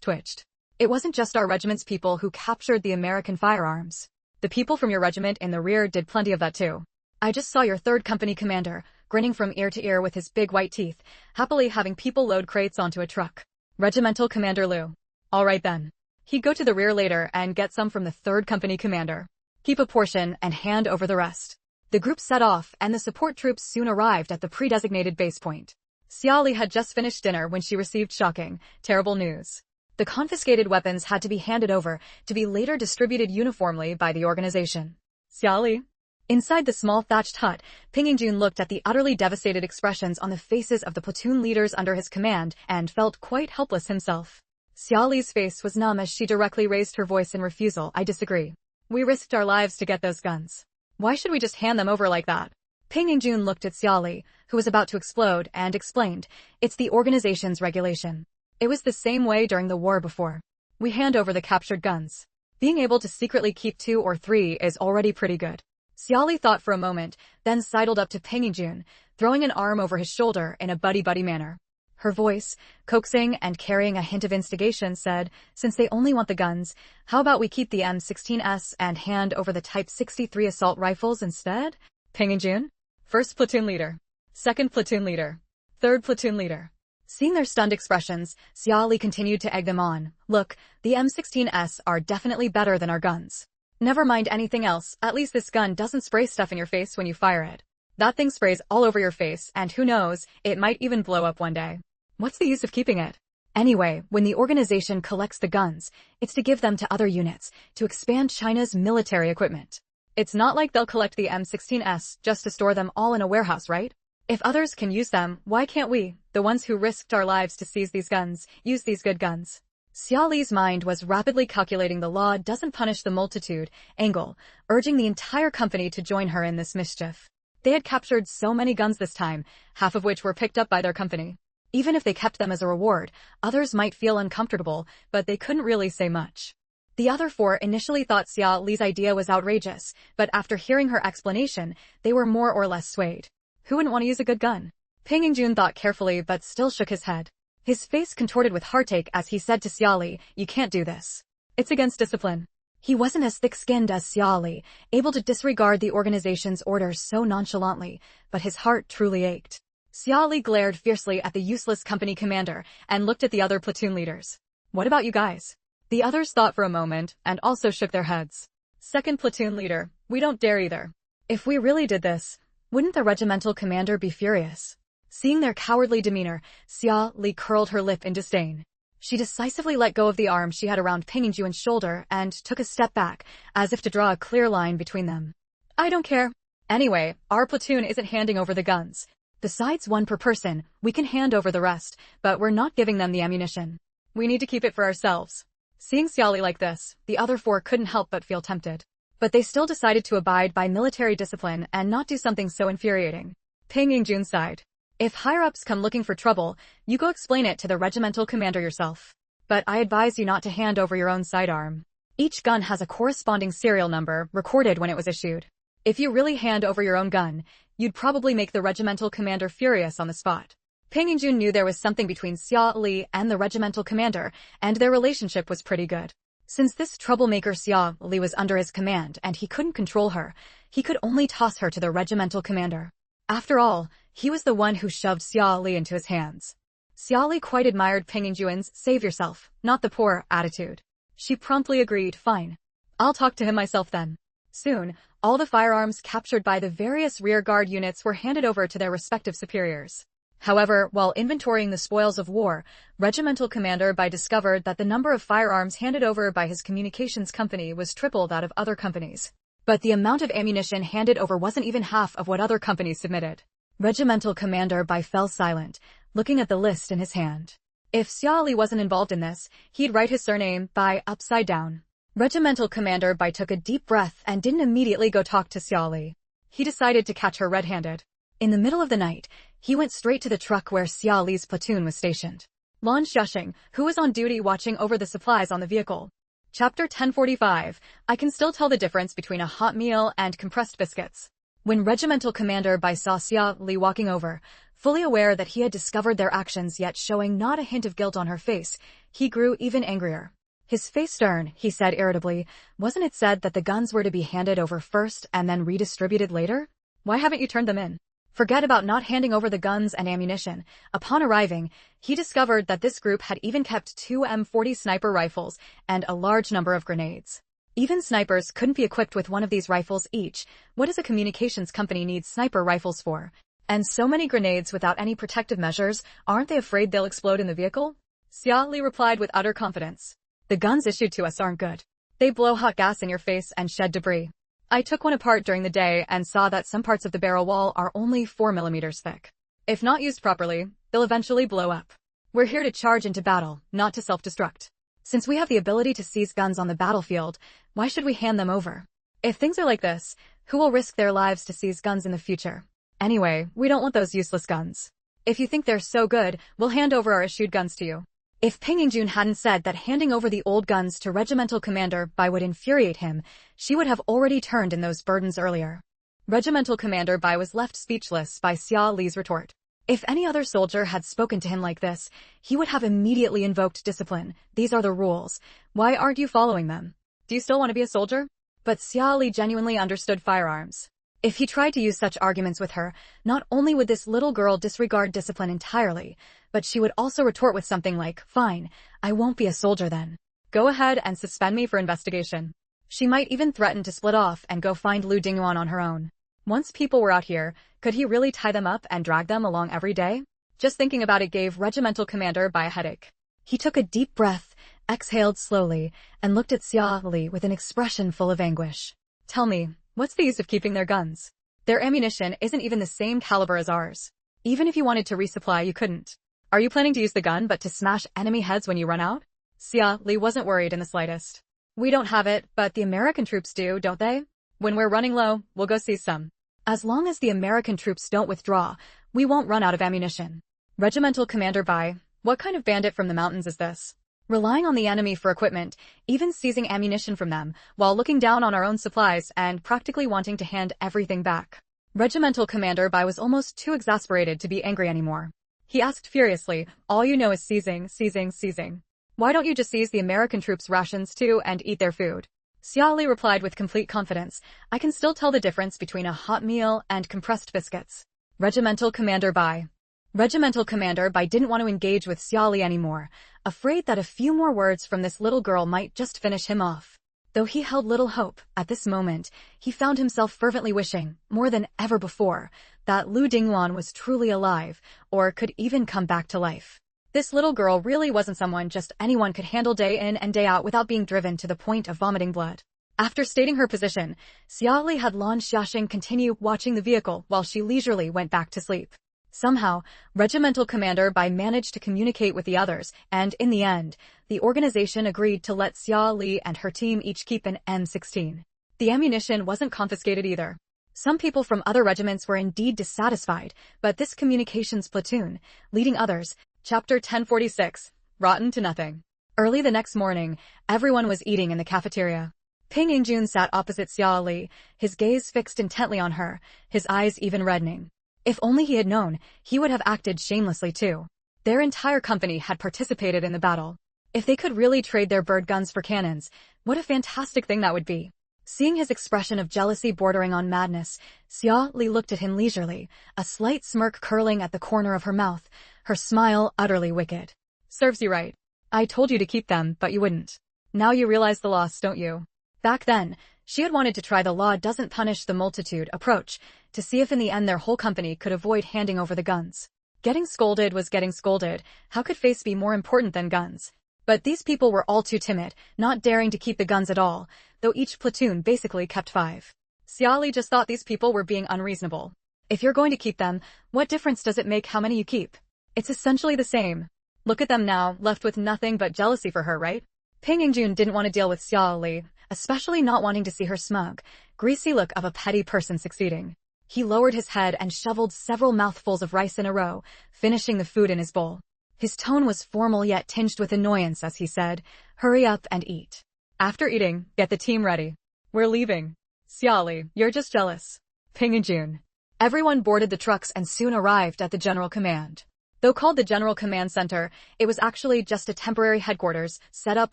twitched. It wasn't just our regiment's people who captured the American firearms. The people from your regiment in the rear did plenty of that too. I just saw your 3rd company commander, grinning from ear to ear with his big white teeth, happily having people load crates onto a truck. Regimental Commander Lu. All right then. He'd go to the rear later and get some from the 3rd company commander. Keep a portion and hand over the rest. The group set off and the support troops soon arrived at the pre-designated base point. Xiaoli had just finished dinner when she received shocking, terrible news. The confiscated weapons had to be handed over to be later distributed uniformly by the organization. Xiaoli. Inside the small thatched hut, Pingingjun looked at the utterly devastated expressions on the faces of the platoon leaders under his command and felt quite helpless himself. Xiaoli's face was numb as she directly raised her voice in refusal. "I disagree. We risked our lives to get those guns. Why should we just hand them over like that?" Pingingjun looked at Xiaoli, who was about to explode, and explained, "It's the organization's regulation. It was the same way during the war before. We hand over the captured guns. Being able to secretly keep 2 or 3 is already pretty good." Xiaoli thought for a moment, then sidled up to Pingingjun, throwing an arm over his shoulder in a buddy-buddy manner. Her voice, coaxing and carrying a hint of instigation, said, "Since they only want the guns, how about we keep the M16S and hand over the Type 63 assault rifles instead?" Pingingjun? 1st platoon leader. 2nd platoon leader. 3rd platoon leader. Seeing their stunned expressions, Xiaoli continued to egg them on. "Look, the M16S are definitely better than our guns. Never mind anything else, at least this gun doesn't spray stuff in your face when you fire it. That thing sprays all over your face, and who knows, it might even blow up one day. What's the use of keeping it? Anyway, when the organization collects the guns, it's to give them to other units, to expand China's military equipment. It's not like they'll collect the M16S just to store them all in a warehouse, right? If others can use them, why can't we, the ones who risked our lives to seize these guns, use these good guns?" Xiaoli's mind was rapidly calculating the law doesn't punish the multitude angle, urging the entire company to join her in this mischief. They had captured so many guns this time, half of which were picked up by their company. Even if they kept them as a reward, others might feel uncomfortable, but they couldn't really say much. The other 4 initially thought Xiaoli's idea was outrageous, but after hearing her explanation, they were more or less swayed. Who wouldn't want to use a good gun? Pingingjun thought carefully but still shook his head. His face contorted with heartache as he said to Xiaoli, "You can't do this. It's against discipline." He wasn't as thick-skinned as Xiaoli, able to disregard the organization's orders so nonchalantly, but his heart truly ached. Xiaoli glared fiercely at the useless company commander and looked at the other platoon leaders. "What about you guys?" The others thought for a moment and also shook their heads. 2nd platoon leader, "We don't dare either. If we really did this, wouldn't the regimental commander be furious?" Seeing their cowardly demeanor, Xia Li curled her lip in disdain. She decisively let go of the arm she had around Ping Yingjuan's shoulder and took a step back, as if to draw a clear line between them. I don't care. Anyway, our platoon isn't handing over the guns. Besides one per person, we can hand over the rest, but we're not giving them the ammunition. We need to keep it for ourselves. Seeing Xia Li like this, the other four couldn't help but feel tempted. But they still decided to abide by military discipline and not do something so infuriating. Ping Yingjun sighed. If higher-ups come looking for trouble, you go explain it to the regimental commander yourself. But I advise you not to hand over your own sidearm. Each gun has a corresponding serial number recorded when it was issued. If you really hand over your own gun, you'd probably make the regimental commander furious on the spot. Ping Yingjun knew there was something between Xia Li and the regimental commander, and their relationship was pretty good. Since this troublemaker Xia Li was under his command and he couldn't control her, he could only toss her to the regimental commander. After all, he was the one who shoved Xia Li into his hands. Xia Li quite admired Ping Yingjun's save yourself, not the poor attitude. She promptly agreed, fine. I'll talk to him myself then. Soon, all the firearms captured by the various rearguard units were handed over to their respective superiors. However, while inventorying the spoils of war, Regimental Commander Bai discovered that the number of firearms handed over by his communications company was tripled that of other companies. But the amount of ammunition handed over wasn't even half of what other companies submitted. Regimental Commander Bai fell silent, looking at the list in his hand. If Xia Li wasn't involved in this, he'd write his surname Bai upside down. Regimental Commander Bai took a deep breath and didn't immediately go talk to Xia Li. He decided to catch her red-handed. In the middle of the night, he went straight to the truck where Xia Li's platoon was stationed. Lin Xiaoxue, who was on duty watching over the supplies on the vehicle. Chapter 1045, I can still tell the difference between a hot meal and compressed biscuits. When Regimental Commander Bai saw Xia Li walking over, fully aware that he had discovered their actions yet showing not a hint of guilt on her face, he grew even angrier. His face stern, he said irritably, wasn't it said that the guns were to be handed over first and then redistributed later? Why haven't you turned them in? Forget about not handing over the guns and ammunition. Upon arriving, he discovered that this group had even kept 2 M40 sniper rifles and a large number of grenades. Even snipers couldn't be equipped with one of these rifles each. What does a communications company need sniper rifles for? And so many grenades without any protective measures, aren't they afraid they'll explode in the vehicle? Xia Li replied with utter confidence. The guns issued to us aren't good. They blow hot gas in your face and shed debris. I took one apart during the day and saw that some parts of the barrel wall are only 4 millimeters thick. If not used properly, they'll eventually blow up. We're here to charge into battle, not to self-destruct. Since we have the ability to seize guns on the battlefield, why should we hand them over? If things are like this, who will risk their lives to seize guns in the future? Anyway, we don't want those useless guns. If you think they're so good, we'll hand over our issued guns to you. If Ping Yingjun hadn't said that handing over the old guns to Regimental Commander Bai would infuriate him, she would have already turned in those burdens earlier. Regimental Commander Bai was left speechless by Xia Li's retort. If any other soldier had spoken to him like this, he would have immediately invoked discipline. These are the rules. Why aren't you following them? Do you still want to be a soldier? But Xia Li genuinely understood firearms. If he tried to use such arguments with her, not only would this little girl disregard discipline entirely, but she would also retort with something like, fine, I won't be a soldier then. Go ahead and suspend me for investigation. She might even threaten to split off and go find Lu Dinguan on her own. Once people were out here, could he really tie them up and drag them along every day? Just thinking about it gave Regimental Commander Bai a headache. He took a deep breath, exhaled slowly, and looked at Xia Li with an expression full of anguish. Tell me, what's the use of keeping their guns? Their ammunition isn't even the same caliber as ours. Even if you wanted to resupply, you couldn't. Are you planning to use the gun but to smash enemy heads when you run out? Xia Li wasn't worried in the slightest. We don't have it, but the American troops do, don't they? When we're running low, we'll go seize some. As long as the American troops don't withdraw, we won't run out of ammunition. Regimental Commander Bai, what kind of bandit from the mountains is this? Relying on the enemy for equipment, even seizing ammunition from them, while looking down on our own supplies and practically wanting to hand everything back. Regimental Commander Bai was almost too exasperated to be angry anymore. He asked furiously, all you know is seizing, seizing, seizing. Why don't you just seize the American troops' rations too and eat their food? Xia Li replied with complete confidence, I can still tell the difference between a hot meal and compressed biscuits. Regimental Commander Bai. Regimental Commander Bai didn't want to engage with Xia Li anymore, afraid that a few more words from this little girl might just finish him off. Though he held little hope, at this moment, he found himself fervently wishing, more than ever before, that Lu Dinguan was truly alive, or could even come back to life. This little girl really wasn't someone just anyone could handle day in and day out without being driven to the point of vomiting blood. After stating her position, Xiaoli had Lin Xiaoxue continue watching the vehicle while she leisurely went back to sleep. Somehow, Regimental Commander Bai managed to communicate with the others, and in the end, the organization agreed to let Xia Li and her team each keep an M16. The ammunition wasn't confiscated either. Some people from other regiments were indeed dissatisfied, but this communications platoon, leading others, Chapter 1046, Rotten to Nothing. Early the next morning, everyone was eating in the cafeteria. Ping Yingjun sat opposite Xia Li, his gaze fixed intently on her, his eyes even reddening. If only he had known, he would have acted shamelessly too. Their entire company had participated in the battle. If they could really trade their bird guns for cannons, what a fantastic thing that would be. Seeing his expression of jealousy bordering on madness, Xia Li looked at him leisurely, a slight smirk curling at the corner of her mouth, her smile utterly wicked. Serves you right. I told you to keep them, but you wouldn't. Now you realize the loss, don't you? Back then, she had wanted to try the law doesn't punish the multitude approach, to see if in the end their whole company could avoid handing over the guns. Getting scolded was getting scolded, how could face be more important than guns? But these people were all too timid, not daring to keep the guns at all, though each platoon basically kept 5. Xia Li just thought these people were being unreasonable. If you're going to keep them, what difference does it make how many you keep? It's essentially the same. Look at them now, left with nothing but jealousy for her, right? Ping Yingjun didn't want to deal with Xia Li, especially not wanting to see her smug, greasy look of a petty person succeeding. He lowered his head and shoveled several mouthfuls of rice in a row, finishing the food in his bowl. His tone was formal yet tinged with annoyance as he said, "Hurry up and eat. After eating, get the team ready. We're leaving." Xia Li, you're just jealous. Ping Yingjun. Everyone boarded the trucks and soon arrived at the General Command. Though called the General Command Center, it was actually just a temporary headquarters set up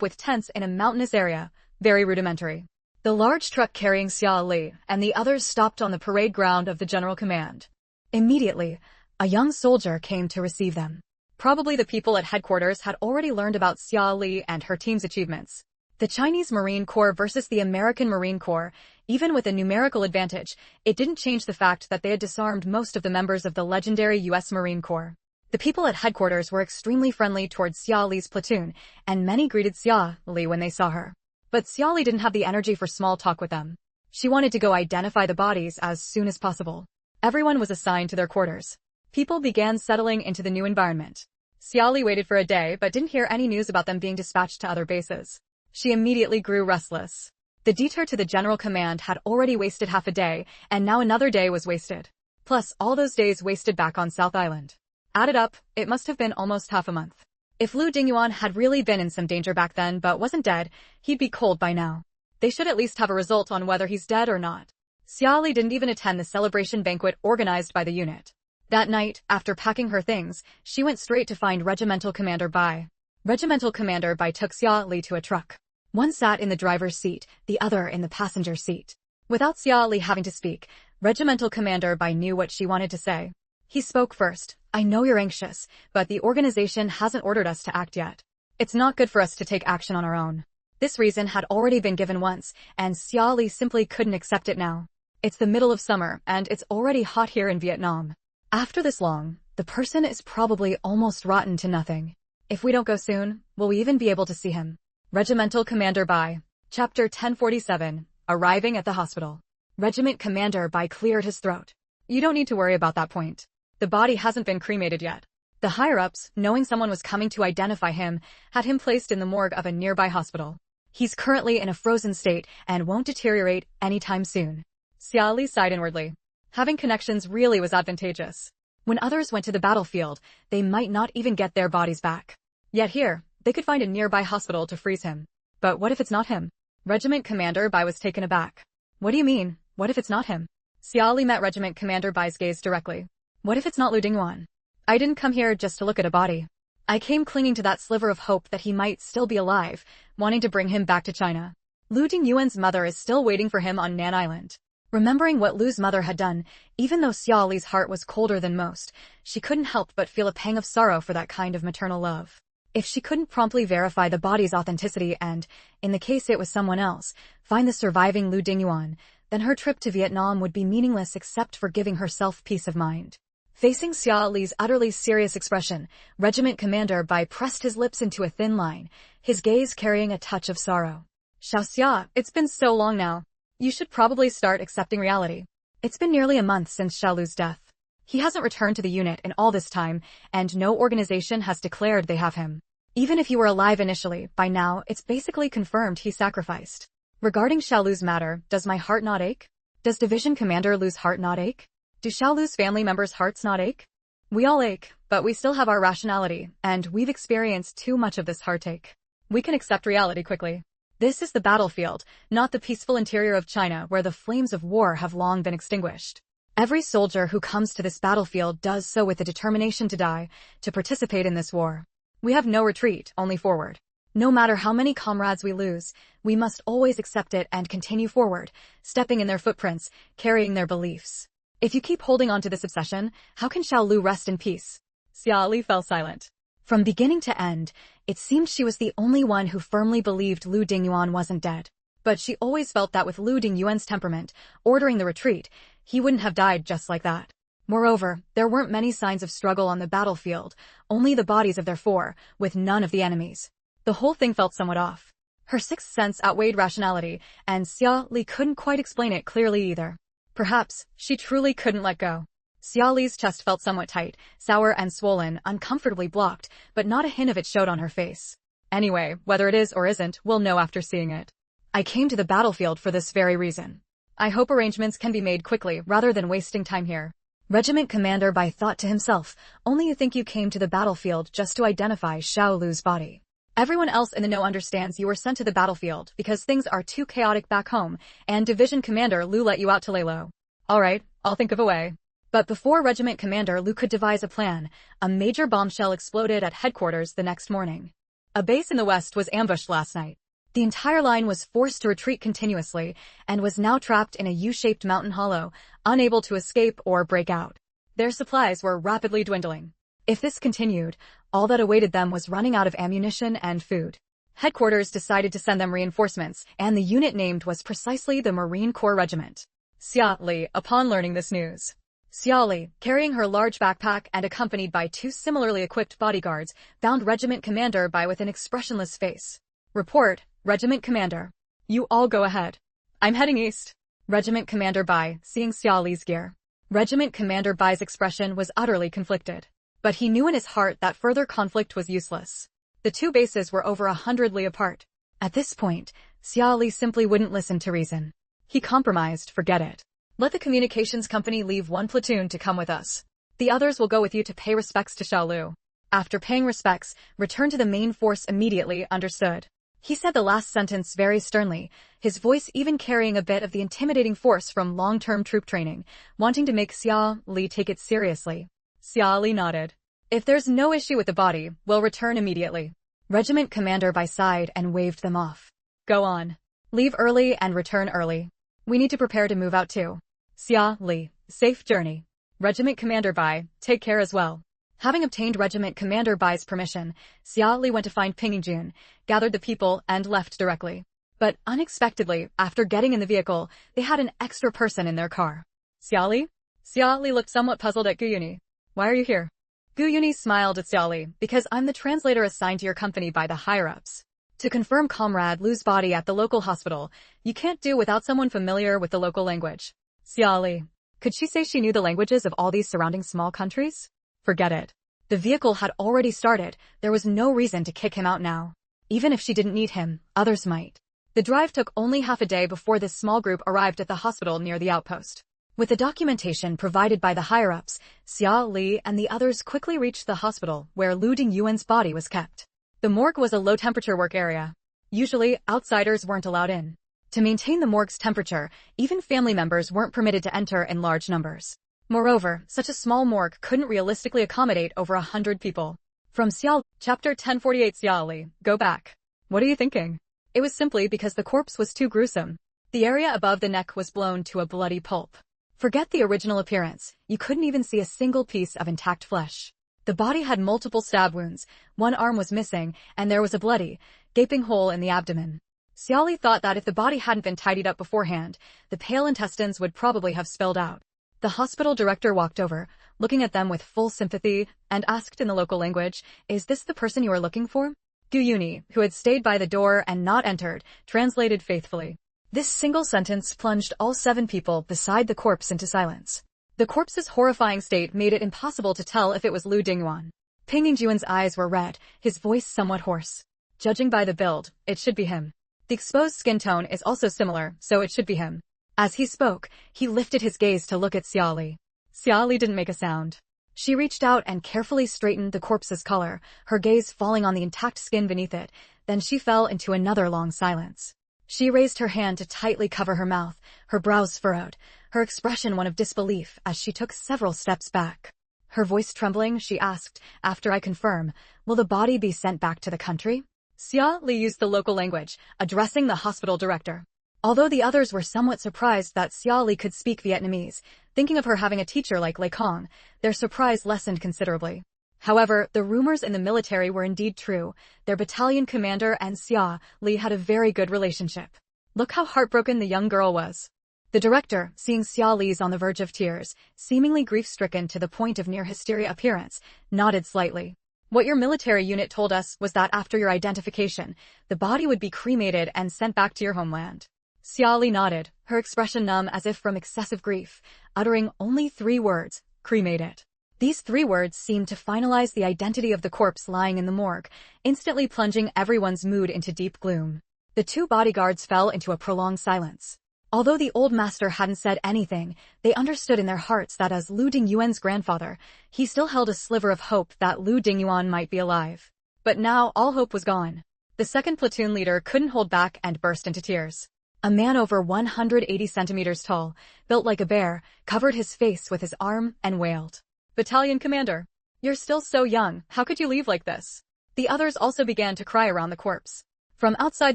with tents in a mountainous area, very rudimentary. The large truck carrying Xia Li and the others stopped on the parade ground of the General Command. Immediately, a young soldier came to receive them. Probably the people at headquarters had already learned about Xia Li and her team's achievements. The Chinese Marine Corps versus the American Marine Corps, even with a numerical advantage, it didn't change the fact that they had disarmed most of the members of the legendary U.S. Marine Corps. The people at headquarters were extremely friendly towards Xia Li's platoon, and many greeted Xia Li when they saw her. But Xia Li didn't have the energy for small talk with them. She wanted to go identify the bodies as soon as possible. Everyone was assigned to their quarters. People began settling into the new environment. Xia Li waited for a day but didn't hear any news about them being dispatched to other bases. She immediately grew restless. The detour to the General Command had already wasted half a day, and now another day was wasted. Plus all those days wasted back on South Island. Added up, it must have been almost half a month. If Lu Dinguan had really been in some danger back then but wasn't dead, he'd be cold by now. They should at least have a result on whether he's dead or not. Xia Li didn't even attend the celebration banquet organized by the unit. That night, after packing her things, she went straight to find Regimental Commander Bai. Regimental Commander Bai took Xia Li to a truck. One sat in the driver's seat, the other in the passenger seat. Without Xia Li having to speak, Regimental Commander Bai knew what she wanted to say. He spoke first. I know you're anxious, but the organization hasn't ordered us to act yet. It's not good for us to take action on our own. This reason had already been given once, and Xia Li simply couldn't accept it now. It's the middle of summer, and it's already hot here in Vietnam. After this long, the person is probably almost rotten to nothing. If we don't go soon, will we even be able to see him? Regimental Commander Bai. Chapter 1047, Arriving at the Hospital. Regiment Commander Bai cleared his throat. You don't need to worry about that point. The body hasn't been cremated yet. The higher-ups, knowing someone was coming to identify him, had him placed in the morgue of a nearby hospital. He's currently in a frozen state and won't deteriorate anytime soon. Xia Li sighed inwardly. Having connections really was advantageous. When others went to the battlefield, they might not even get their bodies back. Yet here, they could find a nearby hospital to freeze him. But what if it's not him? Regiment Commander Bai was taken aback. What do you mean, what if it's not him? Xia Li met Regiment Commander Bai's gaze directly. What if it's not Lu Dinguan? I didn't come here just to look at a body. I came clinging to that sliver of hope that he might still be alive, wanting to bring him back to China. Lu Dingyuan's mother is still waiting for him on Nan Island. Remembering what Lu's mother had done, even though Xia Li's heart was colder than most, she couldn't help but feel a pang of sorrow for that kind of maternal love. If she couldn't promptly verify the body's authenticity and, in the case it was someone else, find the surviving Lu Dinguan, then her trip to Vietnam would be meaningless except for giving herself peace of mind. Facing Xia Li's utterly serious expression, Regiment Commander Bai pressed his lips into a thin line, his gaze carrying a touch of sorrow. Xiaoxue, it's been so long now. You should probably start accepting reality. It's been nearly a month since Xiaolu's death. He hasn't returned to the unit in all this time, and no organization has declared they have him. Even if he were alive initially, by now, it's basically confirmed he sacrificed. Regarding Xiaolu's matter, does my heart not ache? Does Division Commander Lu's heart not ache? Do Xiaolu's family members' hearts not ache? We all ache, but we still have our rationality, and we've experienced too much of this heartache. We can accept reality quickly. This is the battlefield, not the peaceful interior of China where the flames of war have long been extinguished. Every soldier who comes to this battlefield does so with the determination to die, to participate in this war. We have no retreat, only forward. No matter how many comrades we lose, we must always accept it and continue forward, stepping in their footprints, carrying their beliefs. If you keep holding on to this obsession, how can Xiaolu rest in peace? Xia Li fell silent. From beginning to end, it seemed she was the only one who firmly believed Lu Dingyuan wasn't dead. But she always felt that with Lu Dingyuan's temperament, ordering the retreat, he wouldn't have died just like that. Moreover, there weren't many signs of struggle on the battlefield, only the bodies of their four, with none of the enemies. The whole thing felt somewhat off. Her sixth sense outweighed rationality, and Xia Li couldn't quite explain it clearly either. Perhaps, she truly couldn't let go. Xia Li's chest felt somewhat tight, sour and swollen, uncomfortably blocked, but not a hint of it showed on her face. Anyway, whether it is or isn't, we'll know after seeing it. I came to the battlefield for this very reason. I hope arrangements can be made quickly rather than wasting time here. Regiment Commander Bai thought to himself, only you think you came to the battlefield just to identify Xiao Lu's body. Everyone else in the know understands you were sent to the battlefield because things are too chaotic back home, and Division Commander Lu let you out to lay low. Alright, I'll think of a way. But before Regiment Commander Lu could devise a plan, a major bombshell exploded at headquarters the next morning. A base in the west was ambushed last night. The entire line was forced to retreat continuously, and was now trapped in a U-shaped mountain hollow, unable to escape or break out. Their supplies were rapidly dwindling. If this continued, all that awaited them was running out of ammunition and food. Headquarters decided to send them reinforcements, and the unit named was precisely the Marine Corps Regiment. Xia Li, upon learning this news. Xia Li, carrying her large backpack and accompanied by two similarly equipped bodyguards, found Regiment Commander Bai with an expressionless face. Report, Regiment Commander. You all go ahead. I'm heading east. Regiment Commander Bai, seeing Xia Li's gear. Regiment Commander Bai's expression was utterly conflicted. But he knew in his heart that further conflict was useless. The two bases were over 100 li apart. At this point, Xia Li simply wouldn't listen to reason. He compromised, forget it. Let the communications company leave one platoon to come with us. The others will go with you to pay respects to Xiao Lu. After paying respects, return to the main force immediately, understood. He said the last sentence very sternly, his voice even carrying a bit of the intimidating force from long-term troop training, wanting to make Xia Li take it seriously. Xia Li nodded. If there's no issue with the body, we'll return immediately. Regiment Commander Bai sighed and waved them off. Go on. Leave early and return early. We need to prepare to move out too. Xia Li, safe journey. Regiment Commander Bai, take care as well. Having obtained Regiment Commander Bai's permission, Xia Li went to find Ping Jun, gathered the people, and left directly. But unexpectedly, after getting in the vehicle, they had an extra person in their car. Xia Li? Xia Li looked somewhat puzzled at Gu Yuni. Why are you here? Gu Yuni smiled at Xia Li, because I'm the translator assigned to your company by the higher-ups. To confirm Comrade Lu's body at the local hospital, you can't do without someone familiar with the local language. Xia Li. Could she say she knew the languages of all these surrounding small countries? Forget it. The vehicle had already started, there was no reason to kick him out now. Even if she didn't need him, others might. The drive took only half a day before this small group arrived at the hospital near the outpost. With the documentation provided by the higher-ups, Xia Li and the others quickly reached the hospital where Lu Dingyuan's body was kept. The morgue was a low-temperature work area. Usually, outsiders weren't allowed in. To maintain the morgue's temperature, even family members weren't permitted to enter in large numbers. Moreover, such a small morgue couldn't realistically accommodate over 100 people. From Xiao, Chapter 1048 Xia Li, go back. What are you thinking? It was simply because the corpse was too gruesome. The area above the neck was blown to a bloody pulp. Forget the original appearance, you couldn't even see a single piece of intact flesh. The body had multiple stab wounds, one arm was missing, and there was a bloody, gaping hole in the abdomen. Xiaoli thought that if the body hadn't been tidied up beforehand, the pale intestines would probably have spilled out. The hospital director walked over, looking at them with full sympathy, and asked in the local language, "Is this the person you are looking for?" Gu Yuni, who had stayed by the door and not entered, translated faithfully. This single sentence plunged all 7 people beside the corpse into silence. The corpse's horrifying state made it impossible to tell if it was Lu Dinguan. Ping Yingjuan's eyes were red, his voice somewhat hoarse. Judging by the build, it should be him. The exposed skin tone is also similar, so it should be him. As he spoke, he lifted his gaze to look at Xiaoli. Xiaoli didn't make a sound. She reached out and carefully straightened the corpse's color, her gaze falling on the intact skin beneath it. Then she fell into another long silence. She raised her hand to tightly cover her mouth, her brows furrowed, her expression one of disbelief as she took several steps back. Her voice trembling, she asked, "After I confirm, will the body be sent back to the country?" Xia Li used the local language, addressing the hospital director. Although the others were somewhat surprised that Xia Li could speak Vietnamese, thinking of her having a teacher like Lei Kong, their surprise lessened considerably. However, the rumors in the military were indeed true. Their battalion commander and Xia Li had a very good relationship. Look how heartbroken the young girl was. The director, seeing Xia Li's on the verge of tears, seemingly grief-stricken to the point of near-hysteria appearance, nodded slightly. "What your military unit told us was that after your identification, the body would be cremated and sent back to your homeland." Xia Li nodded, her expression numb as if from excessive grief, uttering only 3 words, "Cremate it." These 3 words seemed to finalize the identity of the corpse lying in the morgue, instantly plunging everyone's mood into deep gloom. The 2 bodyguards fell into a prolonged silence. Although the old master hadn't said anything, they understood in their hearts that as Lu Dingyuan's grandfather, he still held a sliver of hope that Lu Dingyuan might be alive. But now all hope was gone. The 2nd platoon leader couldn't hold back and burst into tears. A man over 180 centimeters tall, built like a bear, covered his face with his arm and wailed. "Battalion commander, you're still so young, how could you leave like this?" The others also began to cry around the corpse. From outside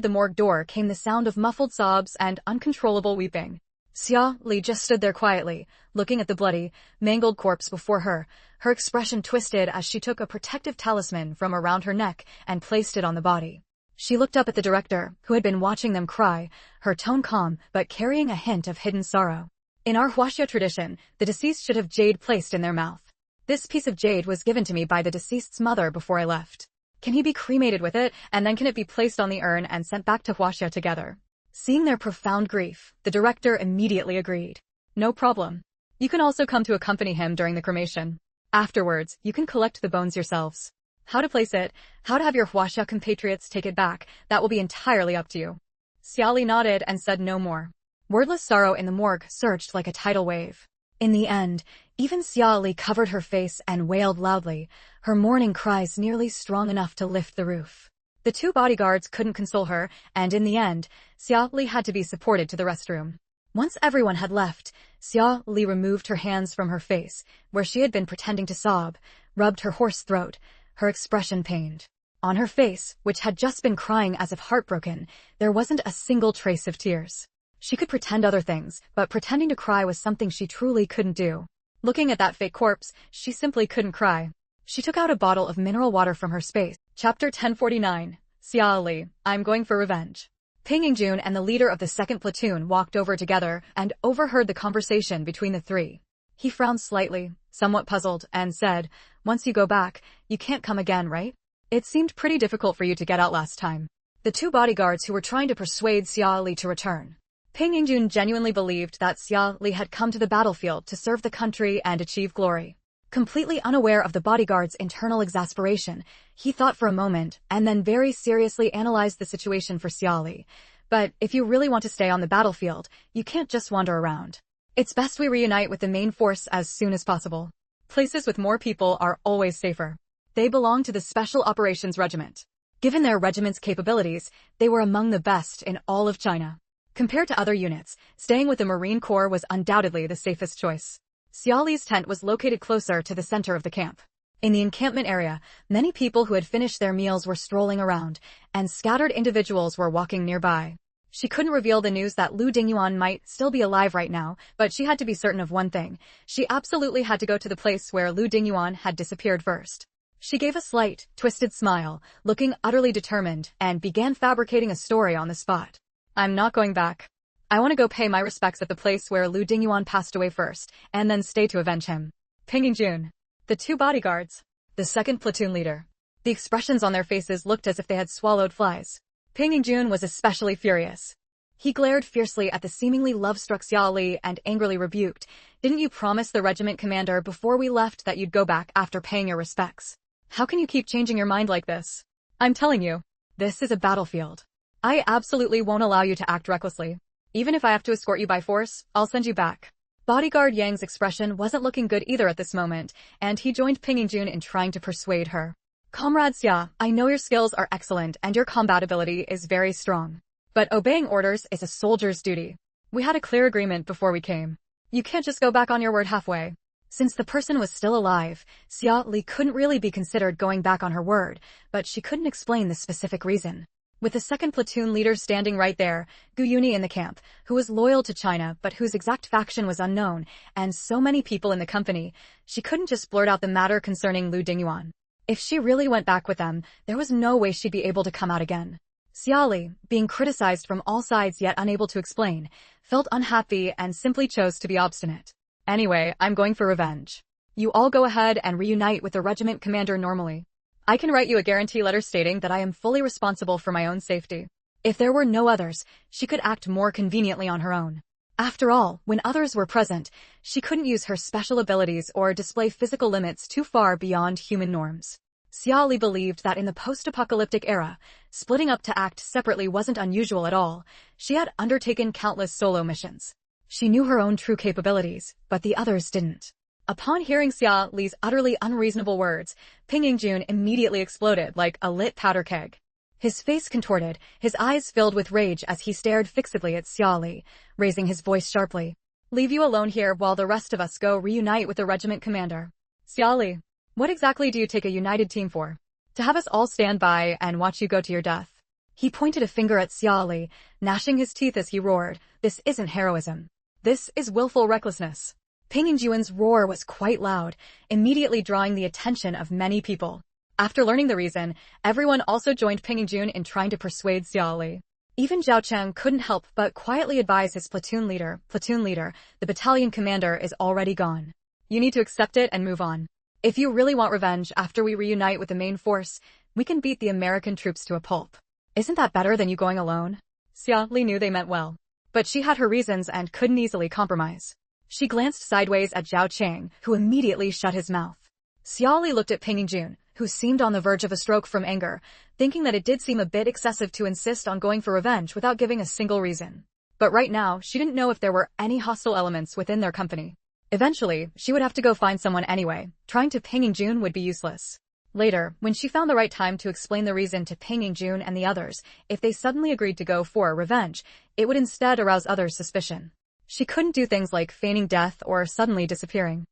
the morgue door came the sound of muffled sobs and uncontrollable weeping. Xia Li just stood there quietly, looking at the bloody, mangled corpse before her, her expression twisted as she took a protective talisman from around her neck and placed it on the body. She looked up at the director, who had been watching them cry, her tone calm but carrying a hint of hidden sorrow. "In our Huaxia tradition, the deceased should have jade placed in their mouth. This piece of jade was given to me by the deceased's mother before I left. Can he be cremated with it, and then can it be placed on the urn and sent back to Huaxia together?" Seeing their profound grief, the director immediately agreed. "No problem. You can also come to accompany him during the cremation. Afterwards, you can collect the bones yourselves. How to place it, how to have your Huaxia compatriots take it back, that will be entirely up to you." Xia Li nodded and said no more. Wordless sorrow in the morgue surged like a tidal wave. In the end, even Xia Li covered her face and wailed loudly, her mourning cries nearly strong enough to lift the roof. The 2 bodyguards couldn't console her, and in the end, Xia Li had to be supported to the restroom. Once everyone had left, Xia Li removed her hands from her face, where she had been pretending to sob, rubbed her hoarse throat, her expression pained. On her face, which had just been crying as if heartbroken, there wasn't a single trace of tears. She could pretend other things, but pretending to cry was something she truly couldn't do. Looking at that fake corpse, she simply couldn't cry. She took out a bottle of mineral water from her space. Chapter 1049. Xia Li, I'm going for revenge. Ping Yingjun and the leader of the 2nd platoon walked over together and overheard the conversation between the 3. He frowned slightly, somewhat puzzled, and said, "Once you go back, you can't come again, right? It seemed pretty difficult for you to get out last time." The 2 bodyguards who were trying to persuade Xia Li to return. Ping Yingjun genuinely believed that Xia Li had come to the battlefield to serve the country and achieve glory. Completely unaware of the bodyguard's internal exasperation, he thought for a moment and then very seriously analyzed the situation for Xia Li. "But if you really want to stay on the battlefield, you can't just wander around. It's best we reunite with the main force as soon as possible. Places with more people are always safer." They belonged to the Special Operations Regiment. Given their regiment's capabilities, they were among the best in all of China. Compared to other units, staying with the Marine Corps was undoubtedly the safest choice. Xia Li's tent was located closer to the center of the camp. In the encampment area, many people who had finished their meals were strolling around, and scattered individuals were walking nearby. She couldn't reveal the news that Lu Dinguan might still be alive right now, but she had to be certain of one thing. She absolutely had to go to the place where Lu Dinguan had disappeared first. She gave a slight, twisted smile, looking utterly determined, and began fabricating a story on the spot. I'm not going back. I want to go pay my respects at the place where Lu Dinguan passed away first, and then stay to avenge him. Pinging Jun. The two bodyguards. The second platoon leader. The expressions on their faces looked as if they had swallowed flies. Pinging Jun was especially furious. He glared fiercely at the seemingly love-struck Xia Li and angrily rebuked, "Didn't you promise the regiment commander before we left that you'd go back after paying your respects? How can you keep changing your mind like this? I'm telling you, this is a battlefield. I absolutely won't allow you to act recklessly. Even if I have to escort you by force, I'll send you back." Bodyguard Yang's expression wasn't looking good either at this moment, and he joined Pinging Jun in trying to persuade her. "Comrade Xia, I know your skills are excellent and your combat ability is very strong. But obeying orders is a soldier's duty. We had a clear agreement before we came. You can't just go back on your word halfway." Since the person was still alive, Xia Li couldn't really be considered going back on her word, but she couldn't explain the specific reason. With the second platoon leader standing right there, Gu Yuni in the camp, who was loyal to China but whose exact faction was unknown, and so many people in the company, she couldn't just blurt out the matter concerning Lu Dingyuan. If she really went back with them, there was no way she'd be able to come out again. Xia Li, being criticized from all sides yet unable to explain, felt unhappy and simply chose to be obstinate. "Anyway, I'm going for revenge. You all go ahead and reunite with the regiment commander normally. I can write you a guarantee letter stating that I am fully responsible for my own safety." If there were no others, she could act more conveniently on her own. After all, when others were present, she couldn't use her special abilities or display physical limits too far beyond human norms. Xia Li believed that in the post-apocalyptic era, splitting up to act separately wasn't unusual at all. She had undertaken countless solo missions. She knew her own true capabilities, but the others didn't. Upon hearing Xia Li's utterly unreasonable words, Pinging Jun immediately exploded like a lit powder keg. His face contorted, his eyes filled with rage as he stared fixedly at Xia Li, raising his voice sharply. "Leave you alone here while the rest of us go reunite with the regiment commander. Xia Li, what exactly do you take a united team for? To have us all stand by and watch you go to your death?" He pointed a finger at Xia Li, gnashing his teeth as he roared, "This isn't heroism. This is willful recklessness." Pinging Juan's roar was quite loud, immediately drawing the attention of many people. After learning the reason, everyone also joined Pinging Jun in trying to persuade Xia Li. Even Zhao Cheng couldn't help but quietly advise his platoon leader, "The battalion commander is already gone. You need to accept it and move on. If you really want revenge after we reunite with the main force, we can beat the American troops to a pulp. Isn't that better than you going alone?" Xia Li knew they meant well, but she had her reasons and couldn't easily compromise. She glanced sideways at Zhao Cheng, who immediately shut his mouth. Xia Li looked at Pinging Jun, who seemed on the verge of a stroke from anger, thinking that it did seem a bit excessive to insist on going for revenge without giving a single reason. But right now, she didn't know if there were any hostile elements within their company. Eventually, she would have to go find someone anyway. Trying to Pinging Jun would be useless. Later, when she found the right time to explain the reason to Pinging Jun and the others, if they suddenly agreed to go for revenge, it would instead arouse others' suspicion. She couldn't do things like feigning death or suddenly disappearing.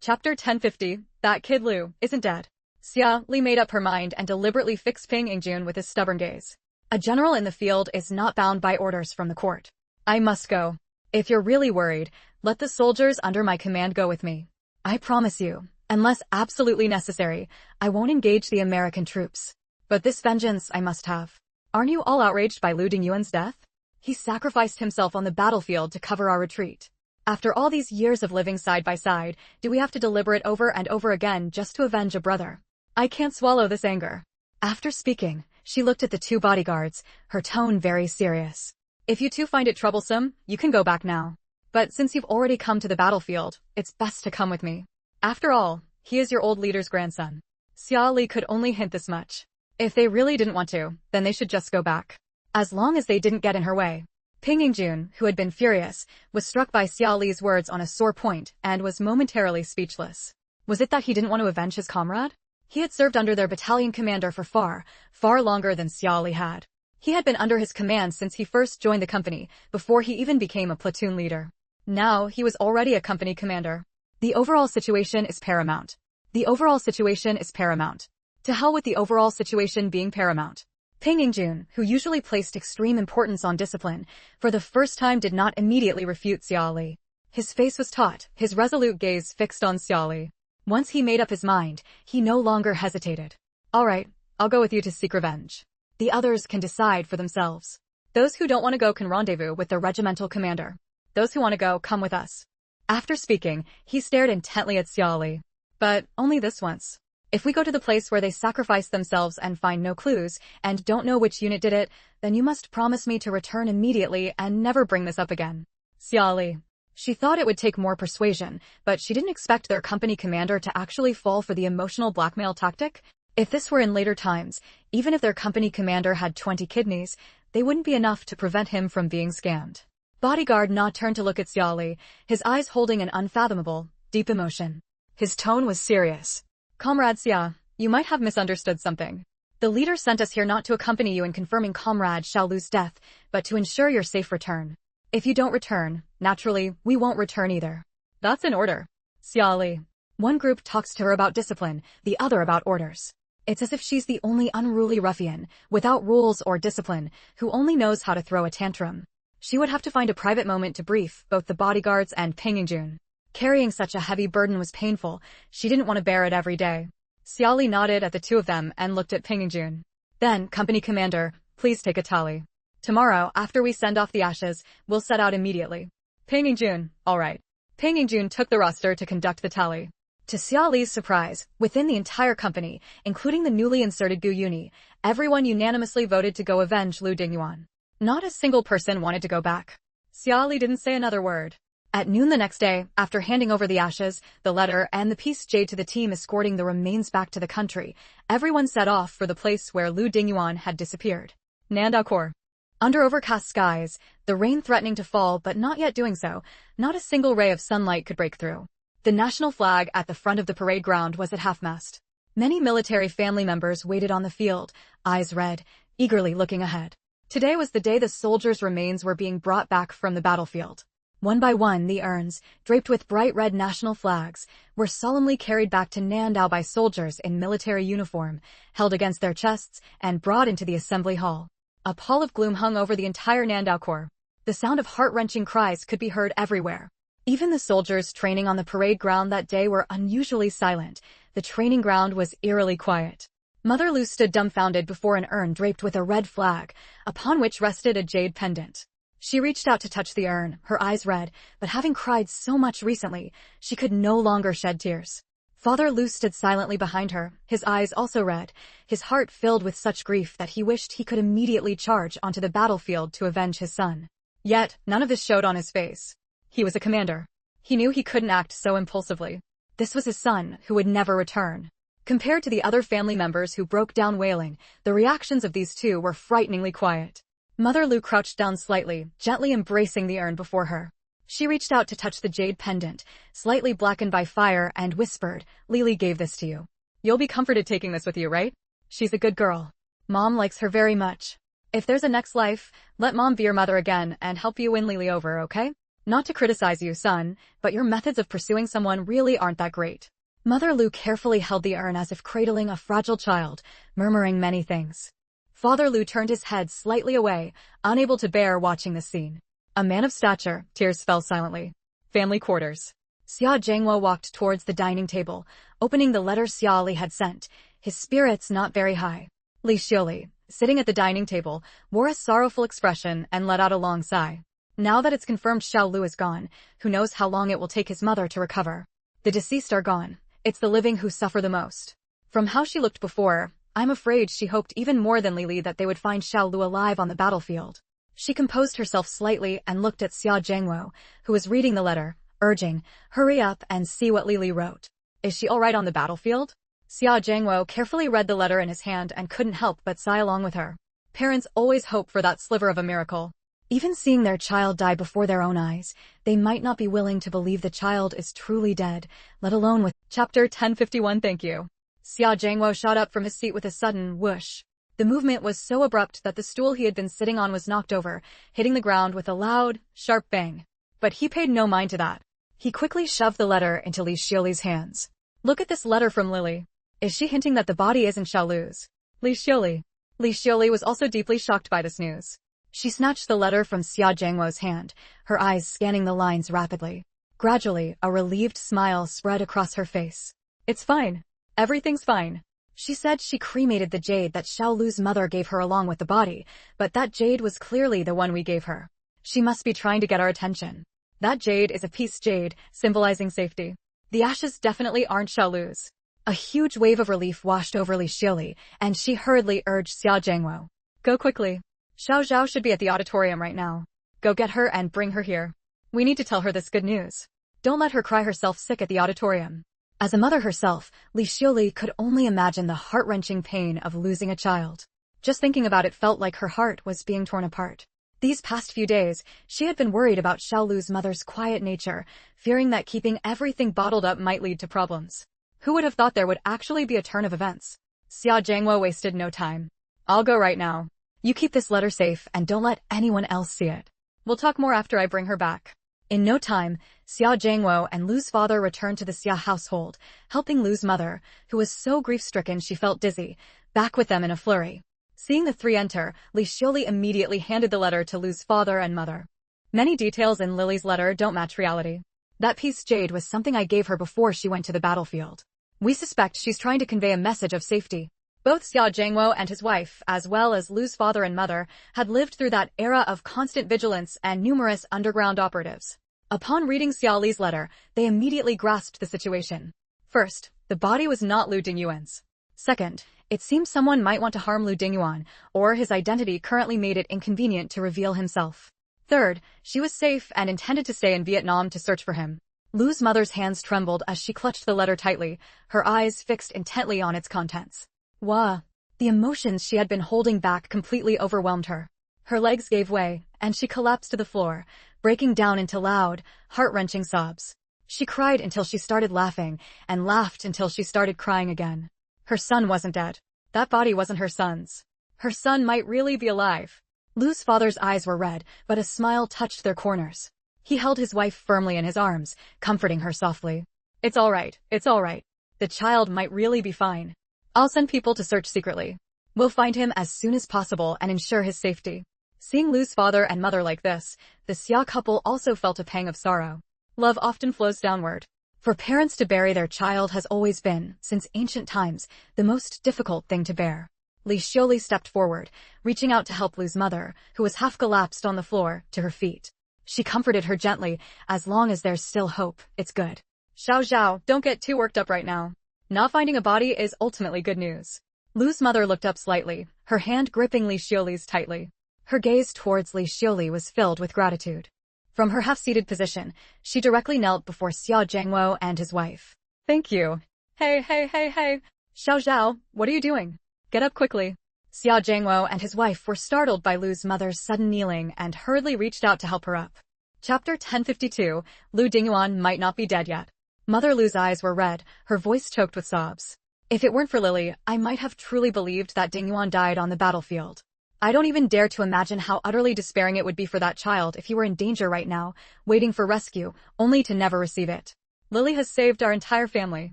Chapter 1050, That Kid Lu Isn't Dead. Xia Li made up her mind and deliberately fixed Pinging Jun with his stubborn gaze. A general in the field is not bound by orders from the court. I must go. If you're really worried, let the soldiers under my command go with me. I promise you, unless absolutely necessary, I won't engage the American troops. But this vengeance I must have. Aren't you all outraged by Lu Dingyuan's death? He sacrificed himself on the battlefield to cover our retreat. After all these years of living side by side, do we have to deliberate over and over again just to avenge a brother? I can't swallow this anger." After speaking, she looked at the two bodyguards, her tone very serious. "If you two find it troublesome, you can go back now. But since you've already come to the battlefield, it's best to come with me. After all, he is your old leader's grandson." Xia Li could only hint this much. If they really didn't want to, then they should just go back. As long as they didn't get in her way. Pinging Jun, who had been furious, was struck by Xia Li's words on a sore point and was momentarily speechless. Was it that he didn't want to avenge his comrade? He had served under their battalion commander for far longer than Xia Li had. He had been under his command since he first joined the company, before he even became a platoon leader. Now he was already a company commander. The overall situation is paramount. The overall situation is paramount. To hell with the overall situation being paramount. Ping Yingjun, who usually placed extreme importance on discipline, for the first time did not immediately refute Xia Li. His face was taut, his resolute gaze fixed on Xia Li. Once he made up his mind, he no longer hesitated. All right, I'll go with you to seek revenge. The others can decide for themselves. Those who don't want to go can rendezvous with their regimental commander. Those who want to go, come with us. After speaking, he stared intently at Xia Li. But only this once. If we go to the place where they sacrifice themselves and find no clues, and don't know which unit did it, then you must promise me to return immediately and never bring this up again. Xia Li. She thought it would take more persuasion, but she didn't expect their company commander to actually fall for the emotional blackmail tactic. If this were in later times, even if their company commander had 20 kidneys, they wouldn't be enough to prevent him from being scammed. Bodyguard Na turned to look at Xia Li, his eyes holding an unfathomable, deep emotion. His tone was serious. Comrade Xia, you might have misunderstood something. The leader sent us here not to accompany you in confirming Comrade Xiaolu's death, but to ensure your safe return. If you don't return, naturally, we won't return either. That's an order. Xia Li. One group talks to her about discipline, the other about orders. It's as if she's the only unruly ruffian, without rules or discipline, who only knows how to throw a tantrum. She would have to find a private moment to brief both the bodyguards and Ping Yingjun. Carrying such a heavy burden was painful. She didn't want to bear it every day. Xia Li nodded at the two of them and looked at Ping Yingjun. Then, company commander, please take a tally. Tomorrow, after we send off the ashes, we'll set out immediately. Ping Yingjun, all right. Ping Yingjun took the roster to conduct the tally. To Xia Li's surprise, within the entire company, including the newly inserted Gu Yuni, everyone unanimously voted to go avenge Lu Dinguan. Not a single person wanted to go back. Xia Li didn't say another word. At noon the next day, after handing over the ashes, the letter, and the peace jade to the team escorting the remains back to the country, everyone set off for the place where Lu Dinguan had disappeared. Nandao. Under overcast skies, the rain threatening to fall but not yet doing so, not a single ray of sunlight could break through. The national flag at the front of the parade ground was at half-mast. Many military family members waited on the field, eyes red, eagerly looking ahead. Today was the day the soldiers' remains were being brought back from the battlefield. One by one, the urns, draped with bright red national flags, were solemnly carried back to Nandao by soldiers in military uniform, held against their chests, and brought into the assembly hall. A pall of gloom hung over the entire Nandao Corps. The sound of heart-wrenching cries could be heard everywhere. Even the soldiers training on the parade ground that day were unusually silent. The training ground was eerily quiet. Mother Lu stood dumbfounded before an urn draped with a red flag, upon which rested a jade pendant. She reached out to touch the urn, her eyes red, but having cried so much recently, she could no longer shed tears. Father Lu stood silently behind her, his eyes also red, his heart filled with such grief that he wished he could immediately charge onto the battlefield to avenge his son. Yet, none of this showed on his face. He was a commander. He knew he couldn't act so impulsively. This was his son, who would never return. Compared to the other family members who broke down wailing, the reactions of these two were frighteningly quiet. Mother Lu crouched down slightly, gently embracing the urn before her. She reached out to touch the jade pendant, slightly blackened by fire, and whispered, "Lili gave this to you. You'll be comforted taking this with you, right? She's a good girl. Mom likes her very much. If there's a next life, let Mom be your mother again and help you win Lili over, okay? Not to criticize you, son, but your methods of pursuing someone really aren't that great." Mother Lu carefully held the urn as if cradling a fragile child, murmuring many things. Father Lu turned his head slightly away, unable to bear watching the scene. A man of stature, tears fell silently. Family quarters. Xia Zhengwo walked towards the dining table, opening the letter Xia Li had sent, his spirits not very high. Li Xiaoli, sitting at the dining table, wore a sorrowful expression and let out a long sigh. Now that it's confirmed Xiao Lu is gone, who knows how long it will take his mother to recover. The deceased are gone. It's the living who suffer the most. From how she looked before, I'm afraid she hoped even more than Lili that they would find Xiao Lu alive on the battlefield. She composed herself slightly and looked at Xia Zhengwo, who was reading the letter, urging, "Hurry up and see what Lili wrote. Is she all right on the battlefield?" Xia Zhengwo carefully read the letter in his hand and couldn't help but sigh along with her. Parents always hope for that sliver of a miracle. Even seeing their child die before their own eyes, they might not be willing to believe the child is truly dead, let alone with Chapter 1051. Thank you. Xia Zhengwo shot up from his seat with a sudden whoosh. The movement was so abrupt that the stool he had been sitting on was knocked over, hitting the ground with a loud, sharp bang. But he paid no mind to that. He quickly shoved the letter into Li Xioli's hands. "Look at this letter from Lili. Is she hinting that the body isn't Xiaolu's?" Li Xioli. Li Xiaoli was also deeply shocked by this news. She snatched the letter from Xia Zhangwo's hand, her eyes scanning the lines rapidly. Gradually, a relieved smile spread across her face. It's fine. Everything's fine. She said she cremated the jade that Xiaolu's mother gave her along with the body, but that jade was clearly the one we gave her. She must be trying to get our attention. That jade is a peace jade, symbolizing safety. The ashes definitely aren't Xiaolu's. A huge wave of relief washed over Li Xiaoli, and she hurriedly urged Xia Zhangwo. Go quickly. Xiao Zhao should be at the auditorium right now. Go get her and bring her here. We need to tell her this good news. Don't let her cry herself sick at the auditorium. As a mother herself, Li Xiaoli could only imagine the heart-wrenching pain of losing a child. Just thinking about it felt like her heart was being torn apart. These past few days, she had been worried about Xiaolu's mother's quiet nature, fearing that keeping everything bottled up might lead to problems. Who would have thought there would actually be a turn of events? Xia Zhangwo wasted no time. I'll go right now. You keep this letter safe and don't let anyone else see it. We'll talk more after I bring her back. In no time, Xia Zhangwo and Lu's father returned to the Xia household, helping Lu's mother, who was so grief-stricken she felt dizzy, back with them in a flurry. Seeing the three enter, Li Xiaoli immediately handed the letter to Lu's father and mother. Many details in Lily's letter don't match reality. That piece jade was something I gave her before she went to the battlefield. We suspect she's trying to convey a message of safety. Both Xia Zhangwo and his wife, as well as Lu's father and mother, had lived through that era of constant vigilance and numerous underground operatives. Upon reading Xia Li's letter, they immediately grasped the situation. First, the body was not Lu Dinguan's. Second, it seemed someone might want to harm Lu Dinguan, or his identity currently made it inconvenient to reveal himself. Third, she was safe and intended to stay in Vietnam to search for him. Lu's mother's hands trembled as she clutched the letter tightly, her eyes fixed intently on its contents. Wah! The emotions she had been holding back completely overwhelmed her. Her legs gave way, and she collapsed to the floor, breaking down into loud, heart-wrenching sobs. She cried until she started laughing, and laughed until she started crying again. Her son wasn't dead. That body wasn't her son's. Her son might really be alive. Lu's father's eyes were red, but a smile touched their corners. He held his wife firmly in his arms, comforting her softly. It's all right, it's all right. The child might really be fine. I'll send people to search secretly. We'll find him as soon as possible and ensure his safety. Seeing Lu's father and mother like this, the Xia couple also felt a pang of sorrow. Love often flows downward. For parents to bury their child has always been, since ancient times, the most difficult thing to bear. Li Xiaoli stepped forward, reaching out to help Lu's mother, who was half collapsed on the floor, to her feet. She comforted her gently, as long as there's still hope, it's good. Xiao Zhao, don't get too worked up right now. Not finding a body is ultimately good news. Lu's mother looked up slightly, her hand gripping Li Xiaoli's tightly. Her gaze towards Li Xiaoli was filled with gratitude. From her half-seated position, she directly knelt before Xia Zhangwo and his wife. Thank you. Hey. Xiao Zhao, what are you doing? Get up quickly. Xia Zhangwo and his wife were startled by Lu's mother's sudden kneeling and hurriedly reached out to help her up. Chapter 1052, Lu Dinguan might not be dead yet. Mother Lu's eyes were red, her voice choked with sobs. If it weren't for Lily, I might have truly believed that Dinguan died on the battlefield. I don't even dare to imagine how utterly despairing it would be for that child if he were in danger right now, waiting for rescue, only to never receive it. Lily has saved our entire family.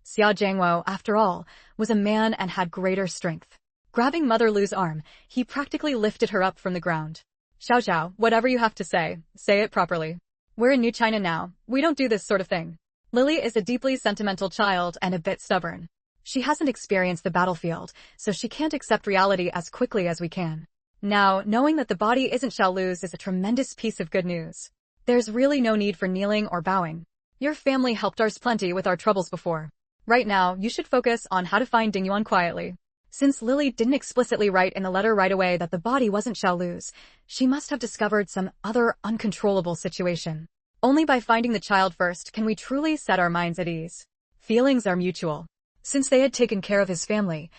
Xia Zhangwo, after all, was a man and had greater strength. Grabbing Mother Lu's arm, he practically lifted her up from the ground. Xiao Zhao, whatever you have to say it properly. We're in New China now, we don't do this sort of thing. Lily is a deeply sentimental child and a bit stubborn. She hasn't experienced the battlefield, so she can't accept reality as quickly as we can. Now, knowing that the body isn't Xiaolu's is a tremendous piece of good news. There's really no need for kneeling or bowing. Your family helped ours plenty with our troubles before. Right now, you should focus on how to find Dinguan quietly. Since Lily didn't explicitly write in the letter right away that the body wasn't Xiaolu's, she must have discovered some other uncontrollable situation. Only by finding the child first can we truly set our minds at ease. Feelings are mutual. Since they had taken care of his family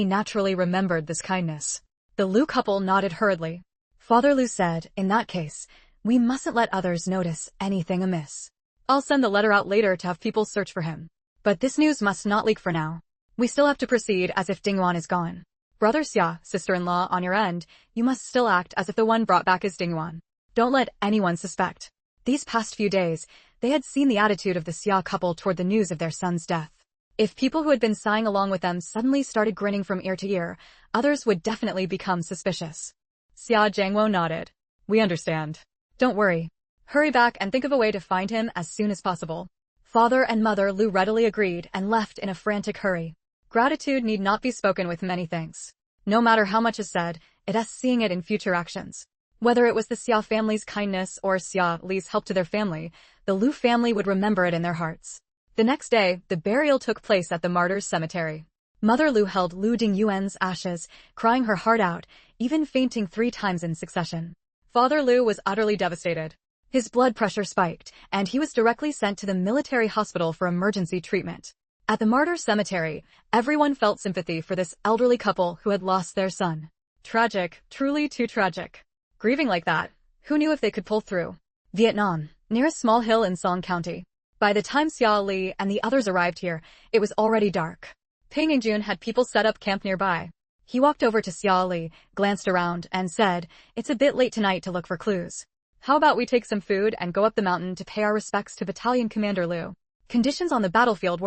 naturally remembered this kindness. The Lu couple nodded hurriedly. Father Lu said, in that case, we mustn't let others notice anything amiss. I'll send the letter out later to have people search for him. But this news must not leak for now. We still have to proceed as if Dinguan is gone. Brother Xia, sister-in-law, on your end, you must still act as if the one brought back is Dinguan. Don't let anyone suspect. These past few days, they had seen the attitude of the Xia couple toward the news of their son's death. If people who had been sighing along with them suddenly started grinning from ear to ear, others would definitely become suspicious. Xia Jiangwo nodded. We understand. Don't worry. Hurry back and think of a way to find him as soon as possible. Father and Mother Lu readily agreed and left in a frantic hurry. Gratitude need not be spoken with many thanks. No matter how much is said, it is seeing it in future actions. Whether it was the Xia family's kindness or Xia Li's help to their family, the Lu family would remember it in their hearts. The next day, the burial took place at the martyrs' cemetery. Mother Lu held Lu Dingyuan's ashes, crying her heart out, even fainting 3 times in succession. Father Lu was utterly devastated. His blood pressure spiked, and he was directly sent to the military hospital for emergency treatment. At the martyrs' cemetery, everyone felt sympathy for this elderly couple who had lost their son. Tragic, truly too tragic. Grieving like that, who knew if they could pull through? Vietnam, near a small hill in Song County. By the time Xia Li and the others arrived here, it was already dark. Ping Yingjun had people set up camp nearby. He walked over to Xia Li, glanced around, and said, "It's a bit late tonight to look for clues. How about we take some food and go up the mountain to pay our respects to Battalion Commander Lu?" Conditions on the battlefield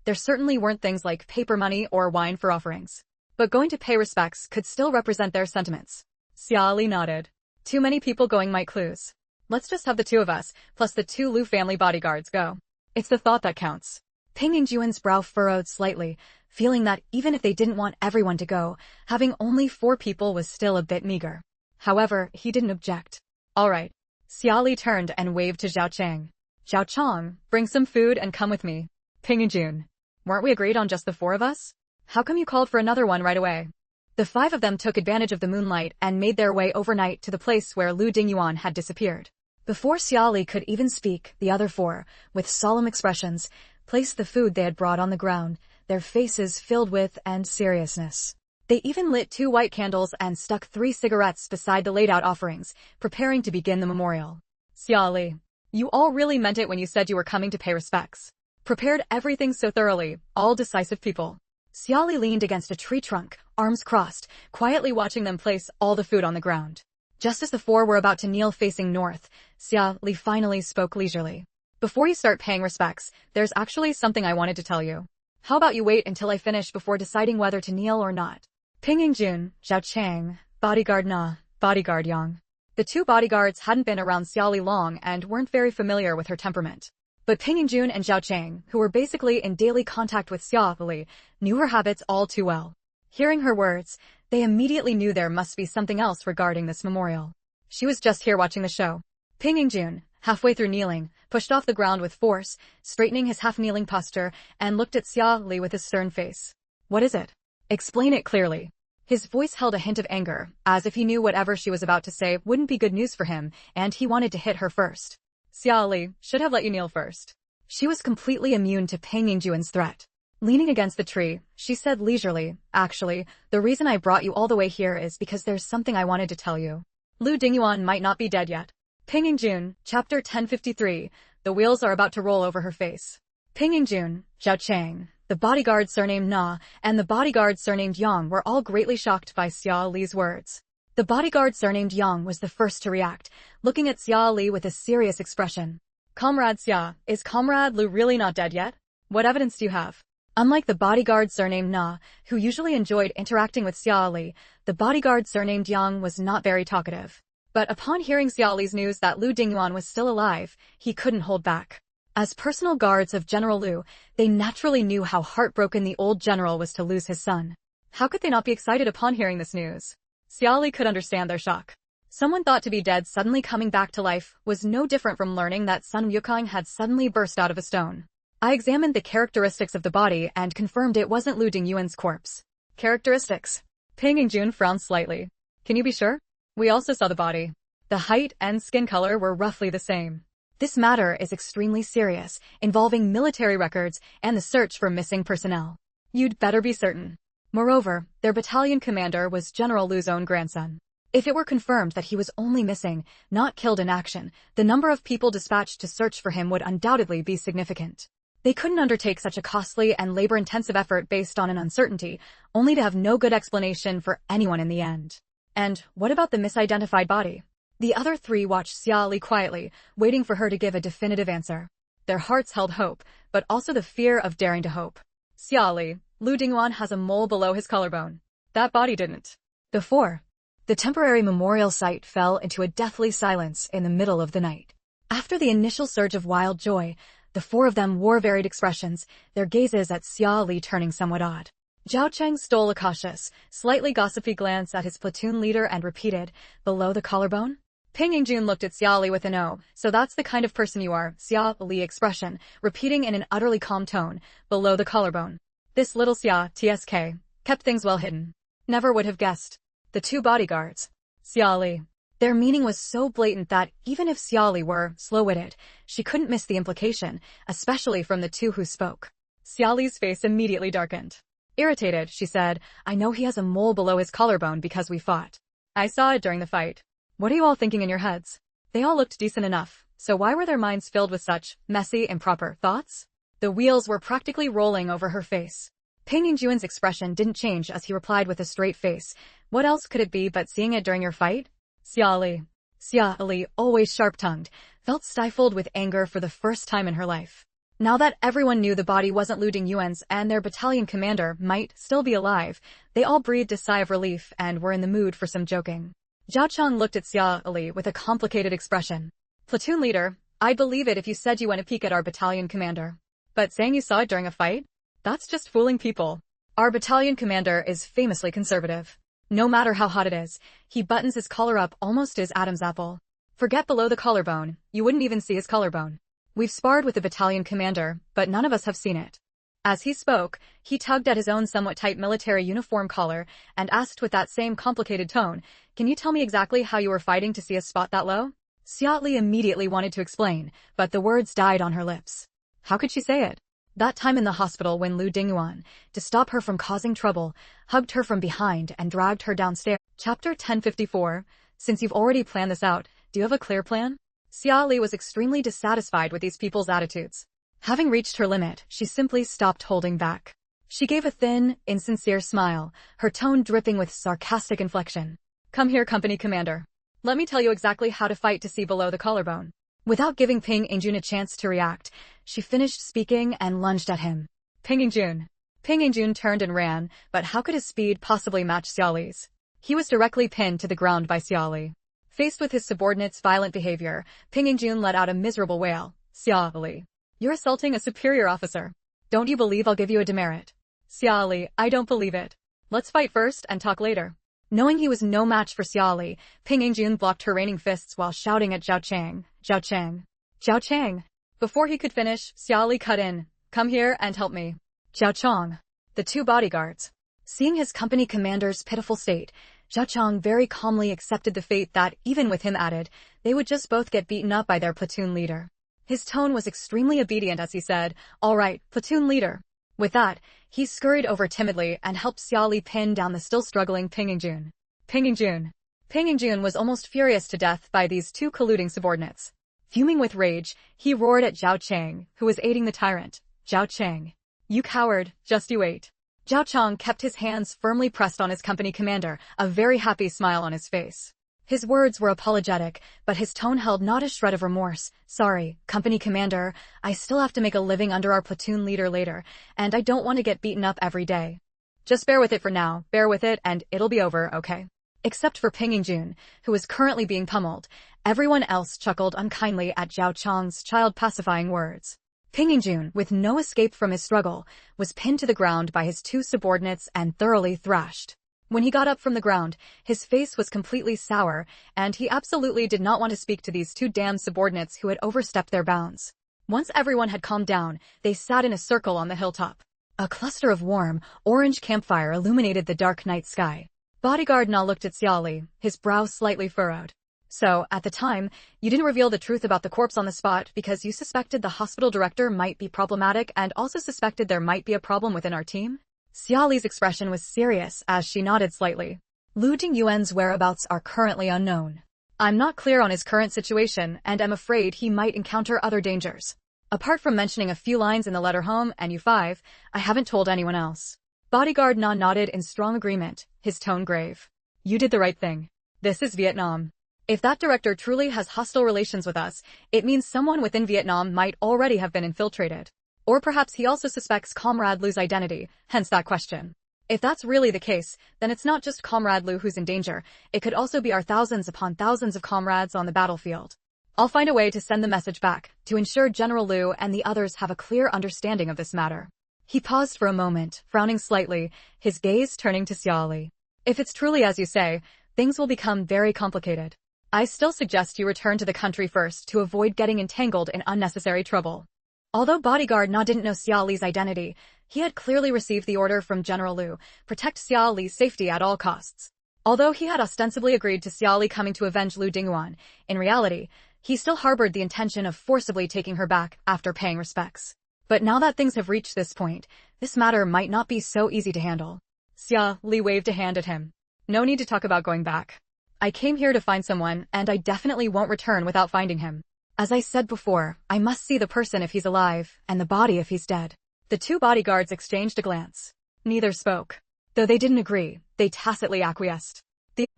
there certainly weren't things like paper money or wine for offerings. But going to pay respects could still represent their sentiments. Xia Li nodded. Too many people going might clues. Let's just have the 2 of us, plus the 2 Lu family bodyguards go. It's the thought that counts. Ping Yingjuan's brow furrowed slightly, feeling that even if they didn't want everyone to go, having only 4 people was still a bit meager. However, he didn't object. All right. Xia Li turned and waved to Zhao Cheng. Zhao Chong, bring some food and come with me. Ping Yingjun. Weren't we agreed on just the 4 of us? How come you called for another one right away? The 5 of them took advantage of the moonlight and made their way overnight to the place where Lu Dingyuan had disappeared. Before Xia Li could even speak, the other 4, with solemn expressions, placed the food they had brought on the ground, their faces filled with seriousness. They even lit 2 white candles and stuck 3 cigarettes beside the laid-out offerings, preparing to begin the memorial. Xia Li, you all really meant it when you said you were coming to pay respects. Prepared everything so thoroughly, all decisive people. Xia Li leaned against a tree trunk, arms crossed, quietly watching them place all the food on the ground. Just as the 4 were about to kneel facing north, Xia Li finally spoke leisurely. Before you start paying respects, there's actually something I wanted to tell you. How about you wait until I finish before deciding whether to kneel or not? Ping Yingjun, Zhao Cheng, bodyguard Na, bodyguard Yang. The 2 bodyguards hadn't been around Xia Li long and weren't very familiar with her temperament. But Ping Yingjun and Zhao Cheng, who were basically in daily contact with Xia Li, knew her habits all too well. Hearing her words, they immediately knew there must be something else regarding this memorial. She was just here watching the show. Ping Yingjun, halfway through kneeling, pushed off the ground with force, straightening his half-kneeling posture, and looked at Xia Li with a stern face. What is it? Explain it clearly. His voice held a hint of anger, as if he knew whatever she was about to say wouldn't be good news for him, and he wanted to hit her first. Xia Li should have let you kneel first. She was completely immune to Ping Yingjuan's threat. Leaning against the tree, she said leisurely, "Actually, the reason I brought you all the way here is because there's something I wanted to tell you. Lu Dingyuan might not be dead yet." Ping Yingjun, Chapter 1053, the wheels are about to roll over her face. Ping Yingjun, Zhao Cheng, the bodyguard surnamed Na, and the bodyguard surnamed Yang were all greatly shocked by Xia Li's words. The bodyguard surnamed Yang was the first to react, looking at Xia Li with a serious expression. "Comrade Xia, is Comrade Lu really not dead yet? What evidence do you have?" Unlike the bodyguard surnamed Na, who usually enjoyed interacting with Xia Li, the bodyguard surnamed Yang was not very talkative. But upon hearing Xia Li's news that Lu Dingyuan was still alive, he couldn't hold back. As personal guards of General Lu, they naturally knew how heartbroken the old general was to lose his son. How could they not be excited upon hearing this news? Xia Li could understand their shock. Someone thought to be dead suddenly coming back to life was no different from learning that Sun Wukong had suddenly burst out of a stone. I examined the characteristics of the body and confirmed it wasn't Lu Dingyuan's corpse. Characteristics. Ping Yingjun frowned slightly. Can you be sure? We also saw the body. The height and skin color were roughly the same. This matter is extremely serious, involving military records and the search for missing personnel. You'd better be certain. Moreover, their battalion commander was General Lu's own grandson. If it were confirmed that he was only missing, not killed in action, the number of people dispatched to search for him would undoubtedly be significant. They couldn't undertake such a costly and labor-intensive effort based on an uncertainty, only to have no good explanation for anyone in the end. And what about the misidentified body? The other 3 watched Xia Li quietly, waiting for her to give a definitive answer. Their hearts held hope, but also the fear of daring to hope. Xiaoli, Lu Dinguan has a mole below his collarbone. That body didn't. Before, the temporary memorial site fell into a deathly silence in the middle of the night. After the initial surge of wild joy, the four of them wore varied expressions, their gazes at Xiaoli turning somewhat odd. Zhao Cheng stole a cautious, slightly gossipy glance at his platoon leader and repeated, below the collarbone? Ping Yingjun looked at Xiaoli with an "Oh, so that's the kind of person you are," Xiaoli expression, repeating in an utterly calm tone, below the collarbone. This little Xia, TSK, kept things well hidden. Never would have guessed. The two bodyguards. Xiaoli. Their meaning was so blatant that even if Xiaoli were slow-witted, she couldn't miss the implication, especially from the two who spoke. Xiaoli's face immediately darkened. Irritated, she said, "I know he has a mole below his collarbone because we fought. I saw it during the fight. What are you all thinking in your heads?" They all looked decent enough, so why were their minds filled with such messy, improper thoughts? The wheels were practically rolling over her face. Ping Yingjuan's expression didn't change as he replied with a straight face, "What else could it be but seeing it during your fight?" Xiaoli. Xiaoli, always sharp-tongued, felt stifled with anger for the first time in her life. Now that everyone knew the body wasn't Lu Dingyuan's and their battalion commander might still be alive, they all breathed a sigh of relief and were in the mood for some joking. Zhao Cheng looked at Xiaoli with a complicated expression. "Platoon leader, I'd believe it if you said you went a peek at our battalion commander. But saying you saw it during a fight? That's just fooling people. Our battalion commander is famously conservative. No matter how hot it is, he buttons his collar up almost as Adam's apple. Forget below the collarbone, you wouldn't even see his collarbone. We've sparred with the battalion commander, but none of us have seen it." As he spoke, he tugged at his own somewhat tight military uniform collar and asked with that same complicated tone, "Can you tell me exactly how you were fighting to see a spot that low?" Xiaoli immediately wanted to explain, but the words died on her lips. How could she say it? That time in the hospital when Lu Dingyuan, to stop her from causing trouble, hugged her from behind and dragged her downstairs. Chapter 1054. Since you've already planned this out, do you have a clear plan? Xiaoli was extremely dissatisfied with these people's attitudes. Having reached her limit, she simply stopped holding back. She gave a thin, insincere smile, her tone dripping with sarcastic inflection. "Come here, company commander. Let me tell you exactly how to fight to see below the collarbone." Without giving Ping Yingjun a chance to react, she finished speaking and lunged at him. Ping Yingjun. Ping Yingjun turned and ran, but how could his speed possibly match Xiaoli's? He was directly pinned to the ground by Xiaoli. Faced with his subordinate's violent behavior, Ping Yingjun let out a miserable wail. "Xiaoli, you're assaulting a superior officer. Don't you believe I'll give you a demerit?" "Xiaoli, I don't believe it. Let's fight first and talk later." Knowing he was no match for Xiaoli, Ping Yingjun blocked her raining fists while shouting at Zhao Cheng. "Zhao Cheng! Zhao Cheng!" Before he could finish, Xiaoli cut in. "Come here and help me." Zhao Cheng. The two bodyguards. Seeing his company commander's pitiful state, Zhao Cheng very calmly accepted the fate that, even with him added, they would just both get beaten up by their platoon leader. His tone was extremely obedient as he said, "All right, platoon leader." With that, he scurried over timidly and helped Xiaoli pin down the still struggling Ping Yingjun. Ping Yingjun. Ping Yingjun was almost furious to death by these two colluding subordinates. Fuming with rage, he roared at Zhao Cheng, who was aiding the tyrant. "Zhao Cheng. You coward, just you wait." Zhao Cheng kept his hands firmly pressed on his company commander, a very happy smile on his face. His words were apologetic, but his tone held not a shred of remorse. "Sorry, company commander, I still have to make a living under our platoon leader later, and I don't want to get beaten up every day. Just bear with it for now, bear with it and it'll be over, okay?" Except for Ping Yingjun, who was currently being pummeled, everyone else chuckled unkindly at Zhao Cheng's child-pacifying words. Ping Yingjun, with no escape from his struggle, was pinned to the ground by his two subordinates and thoroughly thrashed. When he got up from the ground, his face was completely sour, and he absolutely did not want to speak to these two damned subordinates who had overstepped their bounds. Once everyone had calmed down, they sat in a circle on the hilltop. A cluster of warm, orange campfire illuminated the dark night sky. Bodyguard Na looked at Xiaoli, his brow slightly furrowed. "So, at the time, you didn't reveal the truth about the corpse on the spot because you suspected the hospital director might be problematic and also suspected there might be a problem within our team?" Xiaoli's expression was serious as she nodded slightly. "Lu Dingyuan's whereabouts are currently unknown. I'm not clear on his current situation and am afraid he might encounter other dangers. Apart from mentioning a few lines in the letter home and U5, I haven't told anyone else." Bodyguard Na nodded in strong agreement, his tone grave. "You did the right thing. This is Vietnam. If that director truly has hostile relations with us, it means someone within Vietnam might already have been infiltrated. Or perhaps he also suspects Comrade Lu's identity, hence that question. If that's really the case, then it's not just Comrade Lu who's in danger, it could also be our thousands upon thousands of comrades on the battlefield. I'll find a way to send the message back, to ensure General Lu and the others have a clear understanding of this matter. He paused for a moment, frowning slightly, his gaze turning to Xiaoli. If it's truly as you say, things will become very complicated. I still suggest you return to the country first to avoid getting entangled in unnecessary trouble. Although bodyguard Na didn't know Xiaoli's identity, he had clearly received the order from General Lu, protect Xiaoli's safety at all costs. Although he had ostensibly agreed to Xiaoli coming to avenge Lu Dinguan, in reality, he still harbored the intention of forcibly taking her back after paying respects. But now that things have reached this point, this matter might not be so easy to handle. Xiaoli waved a hand at him. No need to talk about going back. I came here to find someone, and I definitely won't return without finding him. As I said before, I must see the person if he's alive, and the body if he's dead. The two bodyguards exchanged a glance. Neither spoke. Though they didn't agree, they tacitly acquiesced.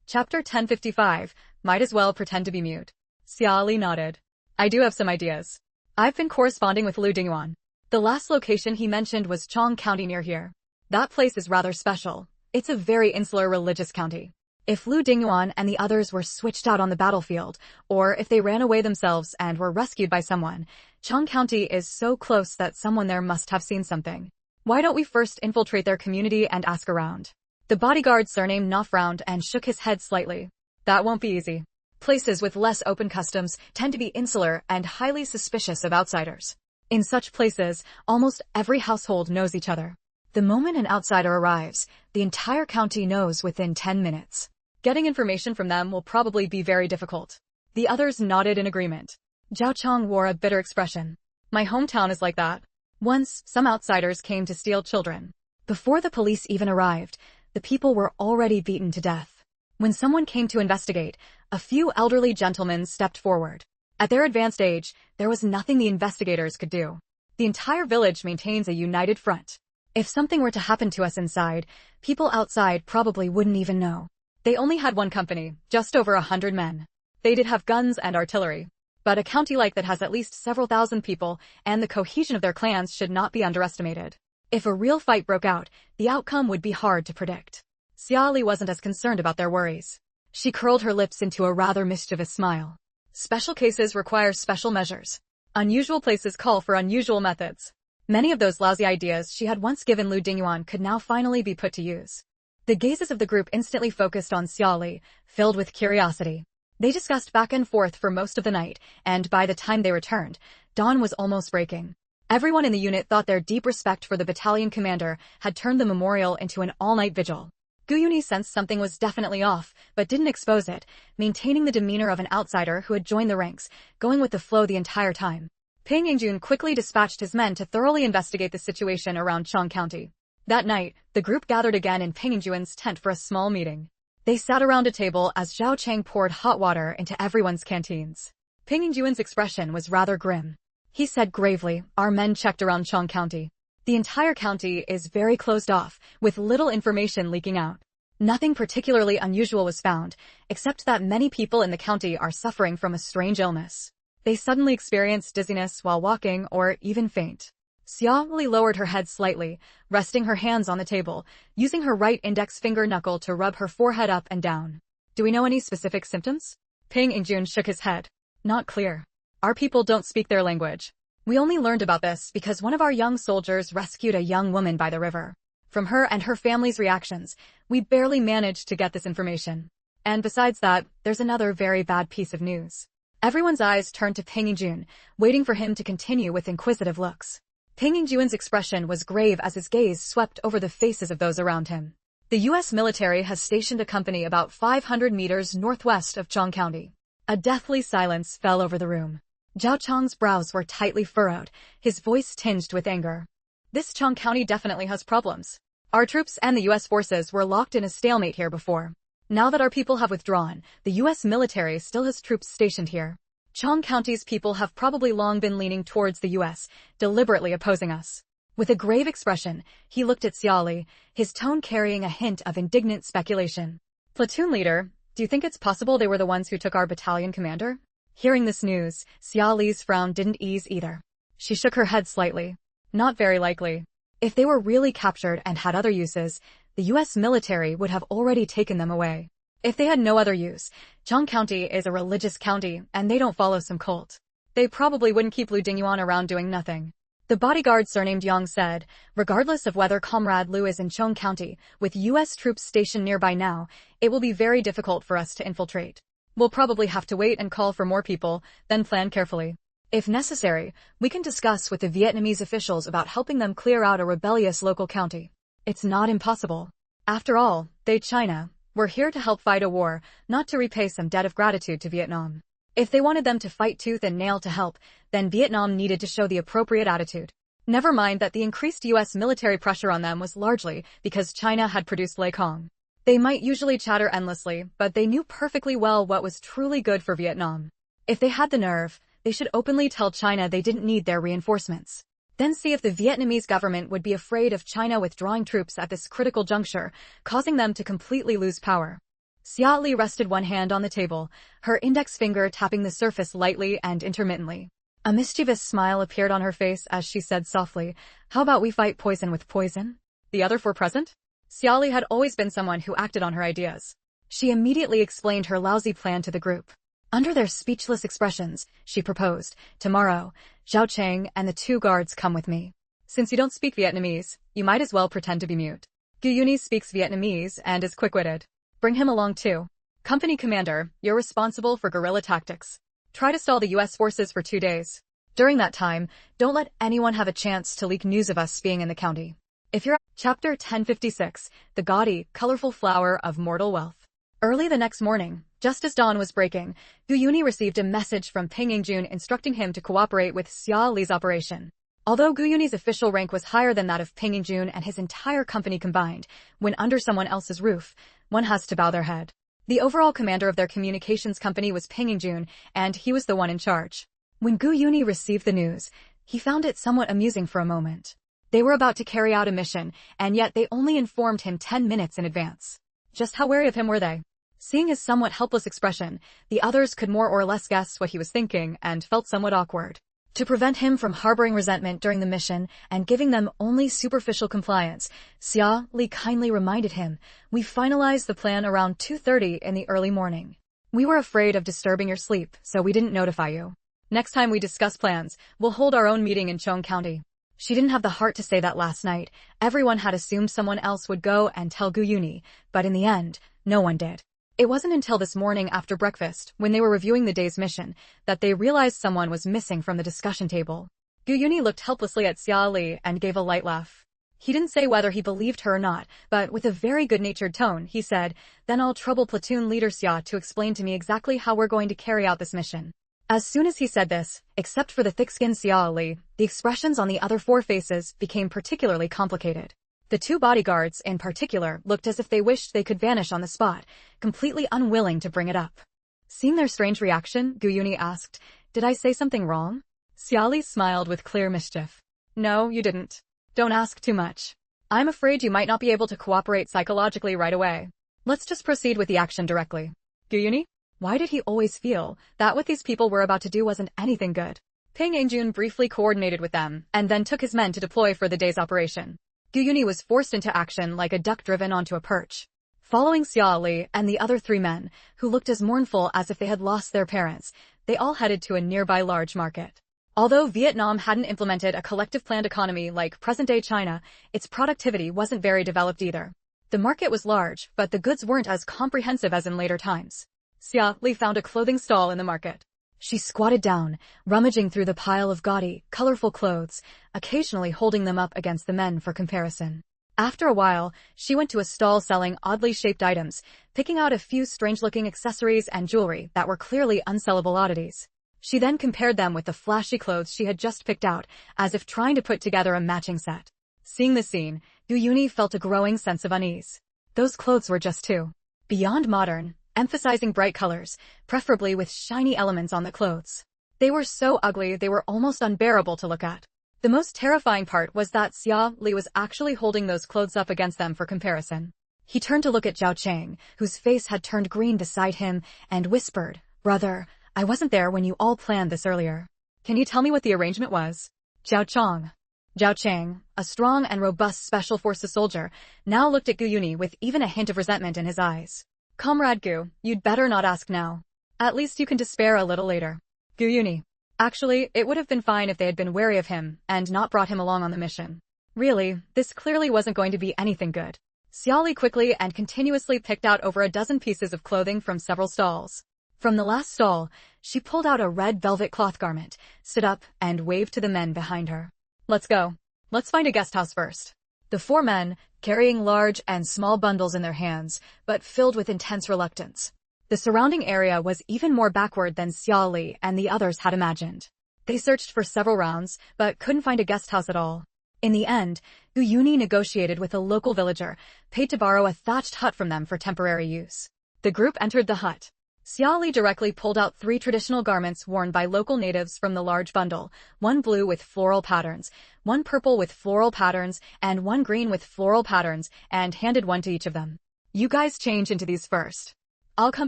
Chapter 1055, might as well pretend to be mute. Xiaoli nodded. I do have some ideas. I've been corresponding with Lu Dinguan. The last location he mentioned was Chong County near here. That place is rather special. It's a very insular religious county. If Lu Dinguan and the others were switched out on the battlefield, or if they ran away themselves and were rescued by someone, Chong County is so close that someone there must have seen something. Why don't we first infiltrate their community and ask around? The bodyguard surnamed Na frowned and shook his head slightly. That won't be easy. Places with less open customs tend to be insular and highly suspicious of outsiders. In such places, almost every household knows each other. The moment an outsider arrives, the entire county knows within 10 minutes. Getting information from them will probably be very difficult. The others nodded in agreement. Zhao Chong wore a bitter expression. My hometown is like that. Once, some outsiders came to steal children. Before the police even arrived, the people were already beaten to death. When someone came to investigate, a few elderly gentlemen stepped forward. At their advanced age, there was nothing the investigators could do. The entire village maintains a united front. If something were to happen to us inside, people outside probably wouldn't even know. They only had one company, just over 100 men. They did have guns and artillery. But a county like that has at least several thousand people, and the cohesion of their clans should not be underestimated. If a real fight broke out, the outcome would be hard to predict. Xiaoli wasn't as concerned about their worries. She curled her lips into a rather mischievous smile. Special cases require special measures. Unusual places call for unusual methods. Many of those lousy ideas she had once given Lu Dinguan could now finally be put to use. The gazes of the group instantly focused on Xiaoli, filled with curiosity. They discussed back and forth for most of the night, and by the time they returned, dawn was almost breaking. Everyone in the unit thought their deep respect for the battalion commander had turned the memorial into an all-night vigil. Guyuni sensed something was definitely off, but didn't expose it, maintaining the demeanor of an outsider who had joined the ranks, going with the flow the entire time. Ping Yingjun quickly dispatched his men to thoroughly investigate the situation around Chong County. That night, the group gathered again in Ping Yingjuan's tent for a small meeting. They sat around a table as Zhao Chang poured hot water into everyone's canteens. Ping Yingjuan's expression was rather grim. He said gravely, our men checked around Chong County. The entire county is very closed off, with little information leaking out. Nothing particularly unusual was found, except that many people in the county are suffering from a strange illness. They suddenly experience dizziness while walking or even faint. Xiaoli lowered her head slightly, resting her hands on the table, using her right index finger knuckle to rub her forehead up and down. Do we know any specific symptoms? Ping Yingjun shook his head. Not clear. Our people don't speak their language. We only learned about this because one of our young soldiers rescued a young woman by the river. From her and her family's reactions, we barely managed to get this information. And besides that, there's another very bad piece of news. Everyone's eyes turned to Ping Yingjun, waiting for him to continue with inquisitive looks. Ping Yingjuan's expression was grave as his gaze swept over the faces of those around him. The U.S. military has stationed a company about 500 meters northwest of Chong County. A deathly silence fell over the room. Zhao Chang's brows were tightly furrowed, his voice tinged with anger. This Chong County definitely has problems. Our troops and the U.S. forces were locked in a stalemate here before. Now that our people have withdrawn, the U.S. military still has troops stationed here. Chong County's people have probably long been leaning towards the U.S., deliberately opposing us. With a grave expression, he looked at Xiaoli, his tone carrying a hint of indignant speculation. Platoon leader, do you think it's possible they were the ones who took our battalion commander? Hearing this news, Xiaoli's frown didn't ease either. She shook her head slightly. Not very likely. If they were really captured and had other uses, the US military would have already taken them away. If they had no other use, Zhang County is a religious county and they don't follow some cult. They probably wouldn't keep Lu Dinguan around doing nothing. The bodyguard surnamed Yang said, regardless of whether Comrade Lu is in Chong County, with US troops stationed nearby now, it will be very difficult for us to infiltrate. We'll probably have to wait and call for more people, then plan carefully. If necessary, we can discuss with the Vietnamese officials about helping them clear out a rebellious local county. It's not impossible. After all, they China, we're here to help fight a war, not to repay some debt of gratitude to Vietnam. If they wanted them to fight tooth and nail to help, then Vietnam needed to show the appropriate attitude. Never mind that the increased US military pressure on them was largely because China had produced Lei Kong. They might usually chatter endlessly, but they knew perfectly well what was truly good for Vietnam. If they had the nerve, they should openly tell China they didn't need their reinforcements. Then see if the Vietnamese government would be afraid of China withdrawing troops at this critical juncture, causing them to completely lose power. Xia Li rested one hand on the table, her index finger tapping the surface lightly and intermittently. A mischievous smile appeared on her face as she said softly, "How about we fight poison with poison?" The other four present? Xia Li had always been someone who acted on her ideas. She immediately explained her lousy plan to the group. Under their speechless expressions, she proposed, "Tomorrow, Zhao Cheng and the 2 guards come with me. Since you don't speak Vietnamese, you might as well pretend to be mute. Gu Yuni speaks Vietnamese and is quick-witted. Bring him along too. Company commander, you're responsible for guerrilla tactics. Try to stall the US forces for 2 days. During that time, don't let anyone have a chance to leak news of us being in the county. If you're..." Chapter 1056, The Gaudy, Colorful Flower of Mortal Wealth. Early the next morning, just as dawn was breaking, Gu Yuni received a message from Peng Yingjun instructing him to cooperate with Xia Li's operation. Although Gu Yuni's official rank was higher than that of Peng Yingjun and his entire company combined, when under someone else's roof, one has to bow their head. The overall commander of their communications company was Peng Yingjun, and he was the one in charge. When Gu Yuni received the news, he found it somewhat amusing for a moment. They were about to carry out a mission, and yet they only informed him 10 minutes in advance. Just how wary of him were they? Seeing his somewhat helpless expression, the others could more or less guess what he was thinking and felt somewhat awkward. To prevent him from harboring resentment during the mission and giving them only superficial compliance, Xia Li kindly reminded him, "We finalized the plan around 2:30 in the early morning. We were afraid of disturbing your sleep, so we didn't notify you. Next time we discuss plans, we'll hold our own meeting in Chong County." She didn't have the heart to say that last night. Everyone had assumed someone else would go and tell Gu Yuni, but in the end, no one did. It wasn't until this morning after breakfast, when they were reviewing the day's mission, that they realized someone was missing from the discussion table. Gu Yuni looked helplessly at Xia Li and gave a light laugh. He didn't say whether he believed her or not, but with a very good-natured tone, he said, "Then I'll trouble platoon leader Xia to explain to me exactly how we're going to carry out this mission." As soon as he said this, except for the thick-skinned Xia Li, the expressions on the other 4 faces became particularly complicated. The 2 bodyguards, in particular, looked as if they wished they could vanish on the spot, completely unwilling to bring it up. Seeing their strange reaction, Gu Yuni asked, "Did I say something wrong?" Xia Li smiled with clear mischief. "No, you didn't. Don't ask too much. I'm afraid you might not be able to cooperate psychologically right away. Let's just proceed with the action directly." Gu Yuni? Why did he always feel that what these people were about to do wasn't anything good? Peng Yingjun briefly coordinated with them, and then took his men to deploy for the day's operation. Gu Yuni was forced into action like a duck driven onto a perch. Following Xia Li and the other 3 men, who looked as mournful as if they had lost their parents, they all headed to a nearby large market. Although Vietnam hadn't implemented a collective planned economy like present-day China, its productivity wasn't very developed either. The market was large, but the goods weren't as comprehensive as in later times. Xia Li found a clothing stall in the market. She squatted down, rummaging through the pile of gaudy, colorful clothes, occasionally holding them up against the men for comparison. After a while, she went to a stall selling oddly shaped items, picking out a few strange-looking accessories and jewelry that were clearly unsellable oddities. She then compared them with the flashy clothes she had just picked out, as if trying to put together a matching set. Seeing the scene, Gu Yuni felt a growing sense of unease. Those clothes were just too beyond modern, emphasizing bright colors, preferably with shiny elements on the clothes. They were so ugly they were almost unbearable to look at. The most terrifying part was that Xia Li was actually holding those clothes up against them for comparison. He turned to look at Zhao Cheng, whose face had turned green beside him, and whispered, "Brother, I wasn't there when you all planned this earlier. Can you tell me what the arrangement was?" Zhao Cheng. Zhao Chang, a strong and robust special forces soldier, now looked at Gu Yuni with even a hint of resentment in his eyes. Comrade Gu, you'd better not ask now. At least you can despair a little later. Gu Yuni. Actually, it would have been fine if they had been wary of him and not brought him along on the mission. Really, this clearly wasn't going to be anything good. Xiaoli quickly and continuously picked out over a dozen pieces of clothing from several stalls. From the last stall, she pulled out a red velvet cloth garment, stood up, and waved to the men behind her. Let's go. Let's find a guest house first. The 4 men, carrying large and small bundles in their hands, but filled with intense reluctance. The surrounding area was even more backward than Xiaoli and the others had imagined. They searched for several rounds, but couldn't find a guest house at all. In the end, Gu Yuni negotiated with a local villager, paid to borrow a thatched hut from them for temporary use. The group entered the hut. Xiaoli directly pulled out 3 traditional garments worn by local natives from the large bundle, 1 blue with floral patterns, 1 purple with floral patterns, and 1 green with floral patterns, and handed one to each of them. You guys change into these first. I'll come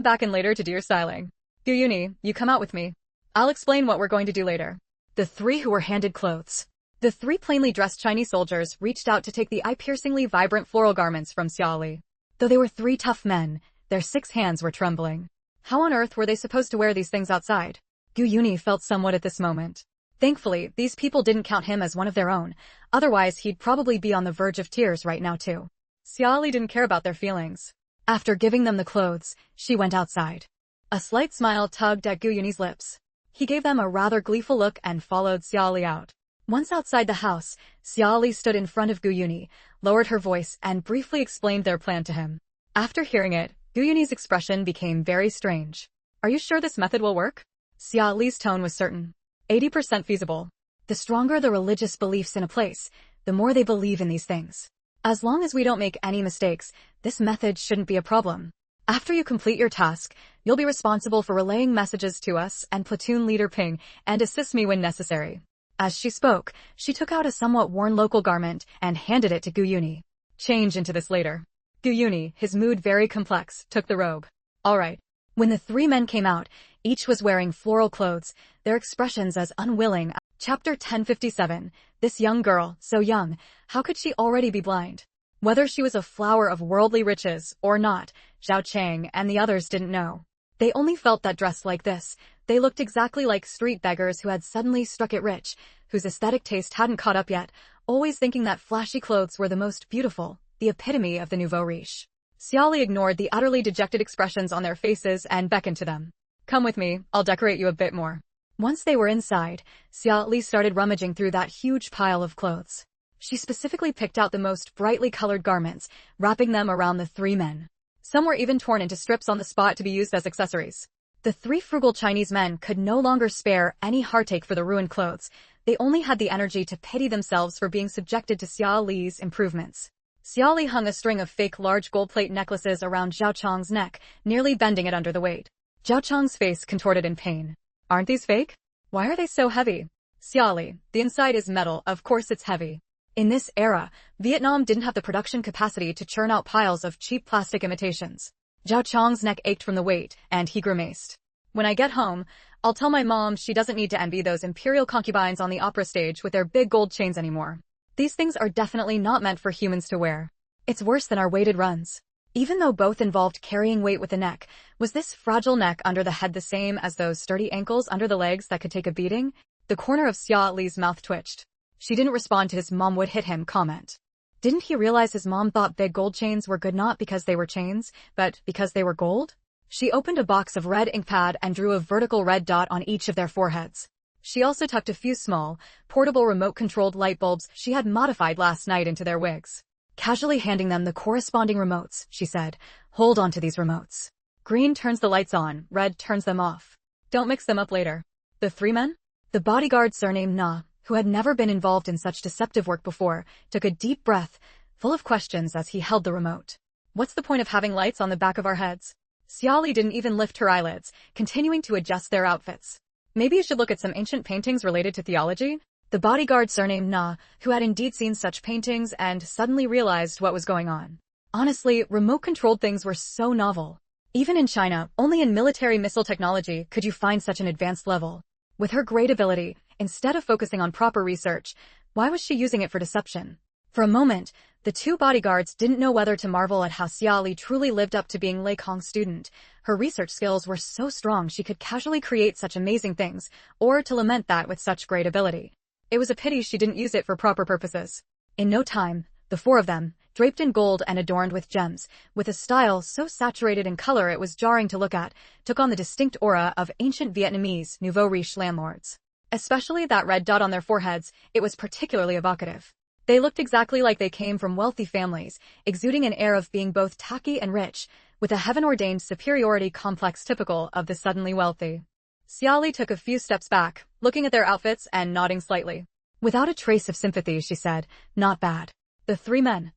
back in later to do your styling. Gu Yuni, you come out with me. I'll explain what we're going to do later. The 3 who were handed clothes. The 3 plainly dressed Chinese soldiers reached out to take the eye-piercingly vibrant floral garments from Xiaoli. Though they were 3 tough men, their 6 hands were trembling. How on earth were they supposed to wear these things outside? Gu Yuni felt somewhat at this moment. Thankfully, these people didn't count him as one of their own, otherwise he'd probably be on the verge of tears right now too. Xiaoli didn't care about their feelings. After giving them the clothes, she went outside. A slight smile tugged at Gu Yuni's lips. He gave them a rather gleeful look and followed Xiaoli out. Once outside the house, Xiaoli stood in front of Gu Yuni, lowered her voice, and briefly explained their plan to him. After hearing it, Gu Yuni's expression became very strange. Are you sure this method will work? Xiaoli's tone was certain. 80% feasible. The stronger the religious beliefs in a place, the more they believe in these things. As long as we don't make any mistakes, this method shouldn't be a problem. After you complete your task, you'll be responsible for relaying messages to us and platoon leader Ping and assist me when necessary. As she spoke, she took out a somewhat worn local garment and handed it to Gu Yuni. Change into this later. Gu Yuni, his mood very complex, took the robe. All right. When the 3 men came out, each was wearing floral clothes, their expressions as unwilling. Chapter 1057. This young girl, so young, how could she already be blind? Whether she was a flower of worldly riches or not, Zhao Chang and the others didn't know. They only felt that dressed like this, they looked exactly like street beggars who had suddenly struck it rich, whose aesthetic taste hadn't caught up yet, always thinking that flashy clothes were the most beautiful, the epitome of the nouveau riche. Xiaoli ignored the utterly dejected expressions on their faces and beckoned to them. Come with me, I'll decorate you a bit more. Once they were inside, Xiaoli started rummaging through that huge pile of clothes. She specifically picked out the most brightly colored garments, wrapping them around the 3 men. Some were even torn into strips on the spot to be used as accessories. The 3 frugal Chinese men could no longer spare any heartache for the ruined clothes. They only had the energy to pity themselves for being subjected to Xiaoli's improvements. Xiaoli hung a string of fake large gold plate necklaces around Zhao Chang's neck, nearly bending it under the weight. Zhao Chang's face contorted in pain. Aren't these fake? Why are they so heavy? Xiaoli, the inside is metal, of course it's heavy. In this era, Vietnam didn't have the production capacity to churn out piles of cheap plastic imitations. Zhao Chang's neck ached from the weight, and he grimaced. When I get home, I'll tell my mom she doesn't need to envy those imperial concubines on the opera stage with their big gold chains anymore. These things are definitely not meant for humans to wear. It's worse than our weighted runs. Even though both involved carrying weight with the neck, was this fragile neck under the head the same as those sturdy ankles under the legs that could take a beating? The corner of Xiaoli's mouth twitched. She didn't respond to his mom would hit him comment. Didn't he realize his mom thought big gold chains were good not because they were chains, but because they were gold? She opened a box of red ink pad and drew a vertical red dot on each of their foreheads. She also tucked a few small, portable remote-controlled light bulbs she had modified last night into their wigs. Casually handing them the corresponding remotes, she said, "Hold on to these remotes. Green turns the lights on, red turns them off. Don't mix them up later." The 3 men? The bodyguard surnamed Na, who had never been involved in such deceptive work before, took a deep breath, full of questions as he held the remote. What's the point of having lights on the back of our heads? Xiaoli didn't even lift her eyelids, continuing to adjust their outfits. Maybe you should look at some ancient paintings related to theology? The bodyguard surnamed Na, who had indeed seen such paintings and suddenly realized what was going on. Honestly, remote-controlled things were so novel. Even in China, only in military missile technology could you find such an advanced level. With her great ability, instead of focusing on proper research, Why was she using it for deception? For a moment, the two bodyguards didn't know whether to marvel at how Xia Li truly lived up to being Lei Kong's student. Her research skills were so strong she could casually create such amazing things, or to lament that with such great ability. It was a pity she didn't use it for proper purposes. In no time, the four of them, draped in gold and adorned with gems, with a style so saturated in color it was jarring to look at, took on the distinct aura of ancient Vietnamese nouveau riche landlords. Especially that red dot on their foreheads, it was particularly evocative. They looked exactly like they came from wealthy families, exuding an air of being both tacky and rich, with a heaven-ordained superiority complex typical of the suddenly wealthy. Xia Li took a few steps back, looking at their outfits and nodding slightly. Without a trace of sympathy, she said, "Not bad." The three men.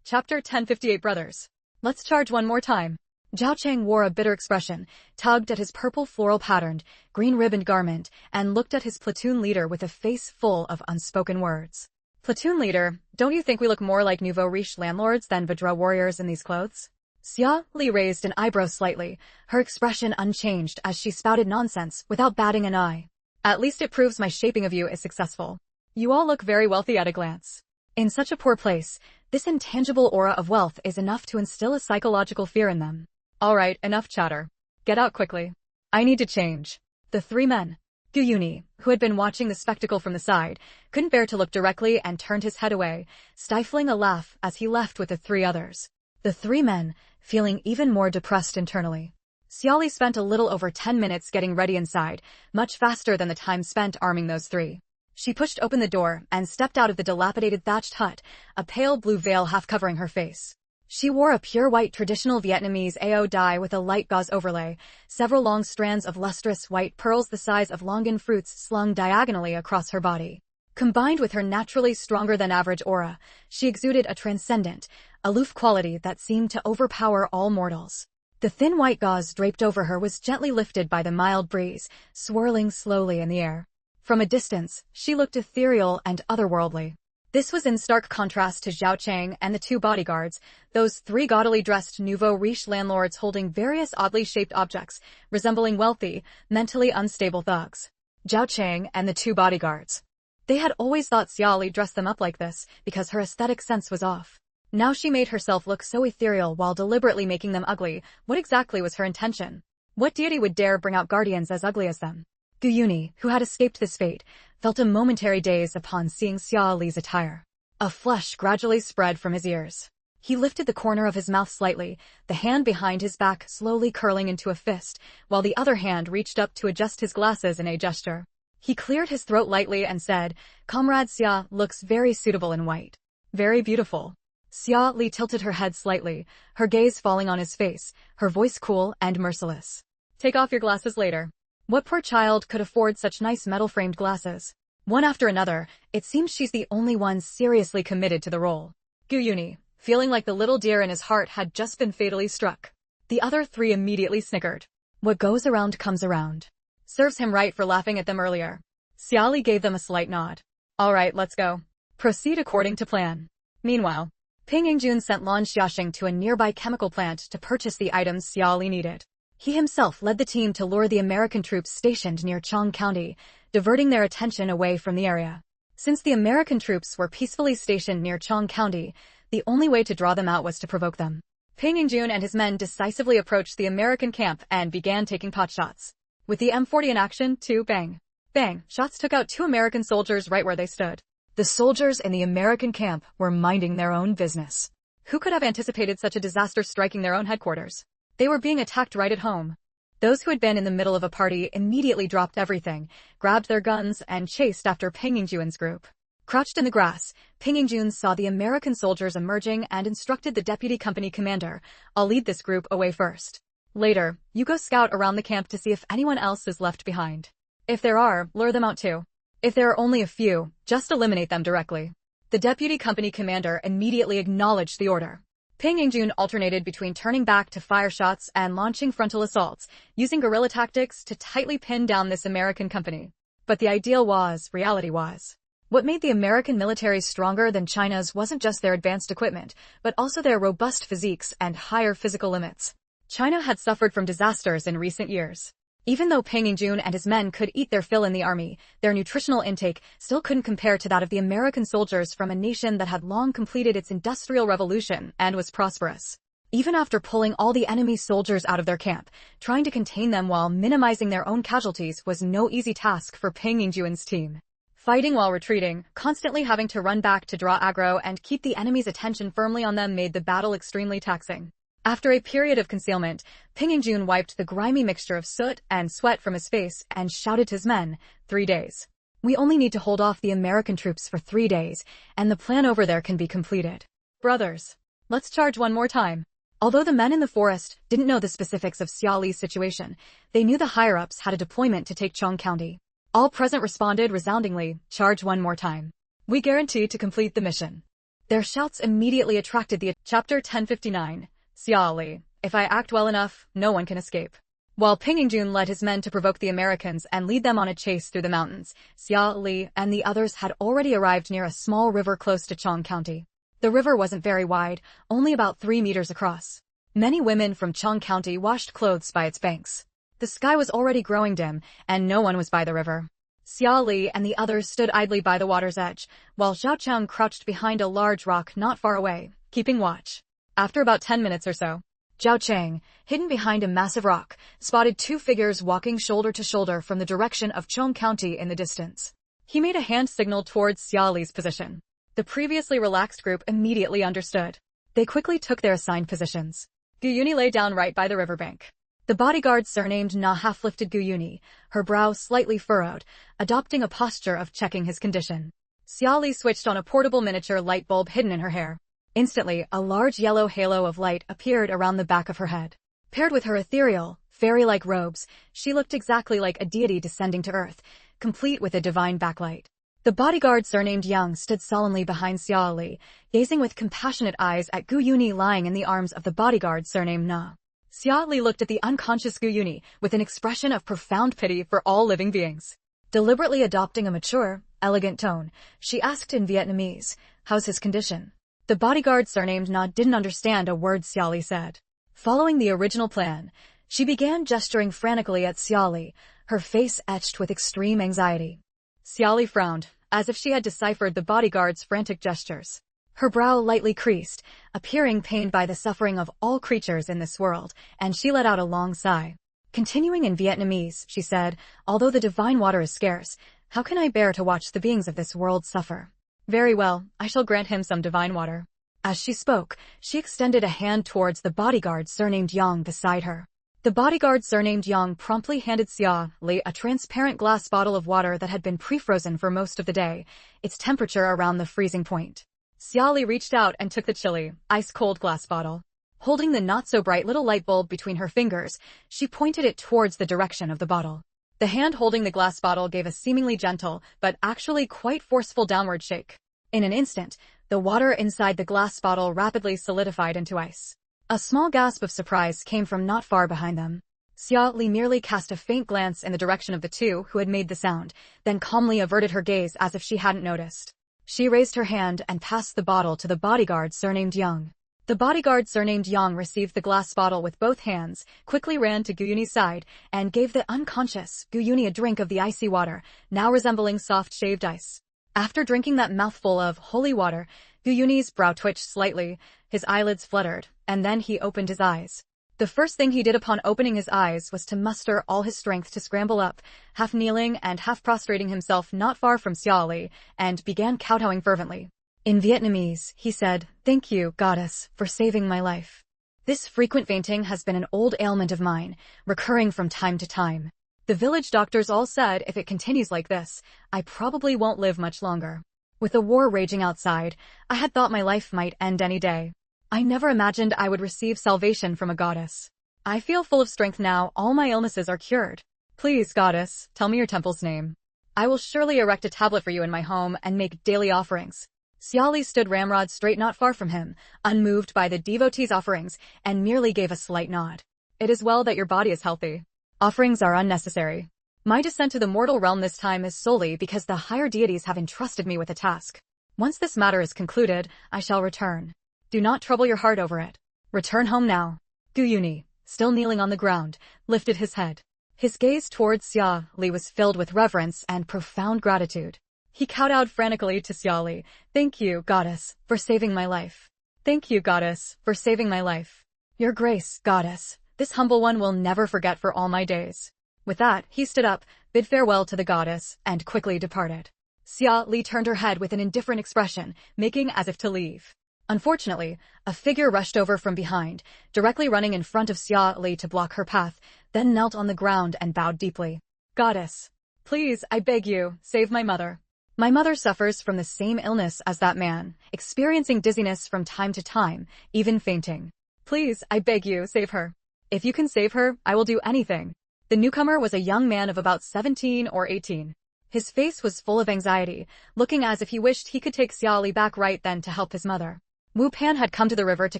Chapter 1058 Brothers. Let's charge one more time. Zhao Cheng wore a bitter expression, tugged at his purple floral-patterned, green-ribboned garment, and looked at his platoon leader with a face full of unspoken words. Platoon leader, don't you think we look more like nouveau riche landlords than Vadra warriors in these clothes? Xia Li raised an eyebrow slightly, her expression unchanged as she spouted nonsense without batting an eye. At least it proves my shaping of you is successful. You all look very wealthy at a glance. In such a poor place, this intangible aura of wealth is enough to instill a psychological fear in them. All right, enough chatter. Get out quickly. I need to change. The three men. Gu Yuni, who had been watching the spectacle from the side, couldn't bear to look directly and turned his head away, stifling a laugh as he left with the three others. The three men, feeling even more depressed internally. Xia Li spent a little over 10 minutes getting ready inside, much faster than the time spent arming those three. She pushed open the door and stepped out of the dilapidated thatched hut, a pale blue veil half covering her face. She wore a pure white traditional Vietnamese AO dye with a light gauze overlay, several long strands of lustrous white pearls the size of longan fruits slung diagonally across her body. Combined with her naturally stronger-than-average aura, she exuded a transcendent, aloof quality that seemed to overpower all mortals. The thin white gauze draped over her was gently lifted by the mild breeze, swirling slowly in the air. From a distance, she looked ethereal and otherworldly. This was in stark contrast to Zhao Cheng and the two bodyguards, those three gaudily dressed nouveau riche landlords holding various oddly shaped objects, resembling wealthy, mentally unstable thugs. Zhao Cheng and the two bodyguards. They had always thought Xia Li dressed them up like this because her aesthetic sense was off. Now she made herself look so ethereal while deliberately making them ugly. What exactly was her intention? What deity would dare bring out guardians as ugly as them? Gu Yuni, who had escaped this fate, felt a momentary daze upon seeing Xia Li's attire. A flush gradually spread from his ears. He lifted the corner of his mouth slightly, the hand behind his back slowly curling into a fist, while the other hand reached up to adjust his glasses in a gesture. He cleared his throat lightly and said, "Comrade Xia looks very suitable in white. Very beautiful." Xia Li tilted her head slightly, her gaze falling on his face, her voice cool and merciless. "Take off your glasses later." What poor child could afford such nice metal-framed glasses? One after another, it seems she's the only one seriously committed to the role. Gu Yuni, feeling like the little deer in his heart had just been fatally struck. The other three immediately snickered. What goes around comes around. Serves him right for laughing at them earlier. Xia Li gave them a slight nod. All right, let's go. Proceed according to plan. Meanwhile, Ping Yingjun sent Lin Xiaoxue to a nearby chemical plant to purchase the items Xia Li needed. He himself led the team to lure the American troops stationed near Chang County, diverting their attention away from the area. Since the American troops were peacefully stationed near Chang County, the only way to draw them out was to provoke them. Ping Yingjun and his men decisively approached the American camp and began taking potshots. With the M40 in action, two bang, bang, shots took out two American soldiers right where they stood. The soldiers in the American camp were minding their own business. Who could have anticipated such a disaster striking their own headquarters? They were being attacked right at home. Those who had been in the middle of a party immediately dropped everything, grabbed their guns, and chased after Ping Yingjun's group. Crouched in the grass, Ping Yingjun saw the American soldiers emerging and instructed the deputy company commander, "I'll lead this group away first. Later, you go scout around the camp to see if anyone else is left behind. If there are, lure them out too. If there are only a few, just eliminate them directly." The deputy company commander immediately acknowledged the order. Ping Yingjun alternated between turning back to fire shots and launching frontal assaults, using guerrilla tactics to tightly pin down this American company. But the ideal was, reality was. What made the American military stronger than China's wasn't just their advanced equipment, but also their robust physiques and higher physical limits. China had suffered from disasters in recent years. Even though Peng Yingjun and his men could eat their fill in the army, their nutritional intake still couldn't compare to that of the American soldiers from a nation that had long completed its industrial revolution and was prosperous. Even after pulling all the enemy soldiers out of their camp, trying to contain them while minimizing their own casualties was no easy task for Peng Yingjuan's team. Fighting while retreating, constantly having to run back to draw aggro and keep the enemy's attention firmly on them made the battle extremely taxing. After a period of concealment, Peng Yingjun wiped the grimy mixture of soot and sweat from his face and shouted to his men, 3 days. We only need to hold off the American troops for 3 days, and the plan over there can be completed. Brothers, let's charge one more time. Although the men in the forest didn't know the specifics of Xia Li's situation, they knew the higher-ups had a deployment to take Chong County. All present responded resoundingly, charge one more time. We guarantee to complete the mission. Their shouts immediately attracted the Chapter 1059. Xia Li, if I act well enough, no one can escape. While Peng Yingjun led his men to provoke the Americans and lead them on a chase through the mountains, Xia Li and the others had already arrived near a small river close to Chong County. The river wasn't very wide, only about 3 meters across. Many women from Chong County washed clothes by its banks. The sky was already growing dim, and no one was by the river. Xia Li and the others stood idly by the water's edge, while Zhao Cheng crouched behind a large rock not far away, keeping watch. After about 10 minutes or so, Zhao Cheng, hidden behind a massive rock, spotted 2 figures walking shoulder to shoulder from the direction of Chong County in the distance. He made a hand signal towards Xia Li's position. The previously relaxed group immediately understood. They quickly took their assigned positions. Guyuni lay down right by the riverbank. The bodyguard surnamed Na half-lifted Guyuni, her brow slightly furrowed, adopting a posture of checking his condition. Xia Li switched on a portable miniature light bulb hidden in her hair. Instantly, a large yellow halo of light appeared around the back of her head. Paired with her ethereal, fairy-like robes, she looked exactly like a deity descending to earth, complete with a divine backlight. The bodyguard surnamed Yang stood solemnly behind Xia Li, gazing with compassionate eyes at Gu Yuni lying in the arms of the bodyguard surnamed Na. Xia Li looked at the unconscious Gu Yuni with an expression of profound pity for all living beings. Deliberately adopting a mature, elegant tone, she asked in Vietnamese, "How's his condition?" The bodyguard surnamed Na didn't understand a word Xia Li said. Following the original plan, she began gesturing frantically at Xia Li, her face etched with extreme anxiety. Xia Li frowned, as if she had deciphered the bodyguard's frantic gestures. Her brow lightly creased, appearing pained by the suffering of all creatures in this world, and she let out a long sigh. Continuing in Vietnamese, she said, "Although the divine water is scarce, how can I bear to watch the beings of this world suffer? Very well, I shall grant him some divine water." As she spoke, she extended a hand towards the bodyguard surnamed Yang beside her. The bodyguard surnamed Yang promptly handed Xia Li a transparent glass bottle of water that had been pre-frozen for most of the day, its temperature around the freezing point. Xia Li reached out and took the chilly, ice-cold glass bottle. Holding the not-so-bright little light bulb between her fingers, she pointed it towards the direction of the bottle. The hand holding the glass bottle gave a seemingly gentle, but actually quite forceful downward shake. In an instant, the water inside the glass bottle rapidly solidified into ice. A small gasp of surprise came from not far behind them. Xia Li merely cast a faint glance in the direction of the two who had made the sound, then calmly averted her gaze as if she hadn't noticed. She raised her hand and passed the bottle to the bodyguard surnamed Yang. The bodyguard surnamed Yang received the glass bottle with both hands, quickly ran to Guyuni's side, and gave the unconscious Guyuni a drink of the icy water, now resembling soft shaved ice. After drinking that mouthful of holy water, Guyuni's brow twitched slightly, his eyelids fluttered, and then he opened his eyes. The first thing he did upon opening his eyes was to muster all his strength to scramble up, half kneeling and half prostrating himself not far from Xia Li, and began kowtowing fervently. In Vietnamese, he said, "Thank you, goddess, for saving my life. This frequent fainting has been an old ailment of mine, recurring from time to time. The village doctors all said if it continues like this, I probably won't live much longer. With the war raging outside, I had thought my life might end any day. I never imagined I would receive salvation from a goddess. I feel full of strength now, all my illnesses are cured. Please, goddess, tell me your temple's name. I will surely erect a tablet for you in my home and make daily offerings." Xia Li stood ramrod straight not far from him, unmoved by the devotees' offerings, and merely gave a slight nod. "It is well that your body is healthy. Offerings are unnecessary. My descent to the mortal realm this time is solely because the higher deities have entrusted me with a task. Once this matter is concluded, I shall return. Do not trouble your heart over it. Return home now." Guyuni, still kneeling on the ground, lifted his head. His gaze towards Xia Li was filled with reverence and profound gratitude. He kowtowed frantically to Xia Li. "Thank you, goddess, for saving my life. Thank you, goddess, for saving my life. Your grace, goddess, this humble one will never forget for all my days." With that, he stood up, bid farewell to the goddess, and quickly departed. Xia Li turned her head with an indifferent expression, making as if to leave. Unfortunately, a figure rushed over from behind, directly running in front of Xia Li to block her path, then knelt on the ground and bowed deeply. "Goddess, please, I beg you, save my mother. My mother suffers from the same illness as that man, experiencing dizziness from time to time, even fainting. Please, I beg you, save her. If you can save her, I will do anything." The newcomer was a young man of about 17 or 18. His face was full of anxiety, looking as if he wished he could take Xia Li back right then to help his mother. Wu Pan had come to the river to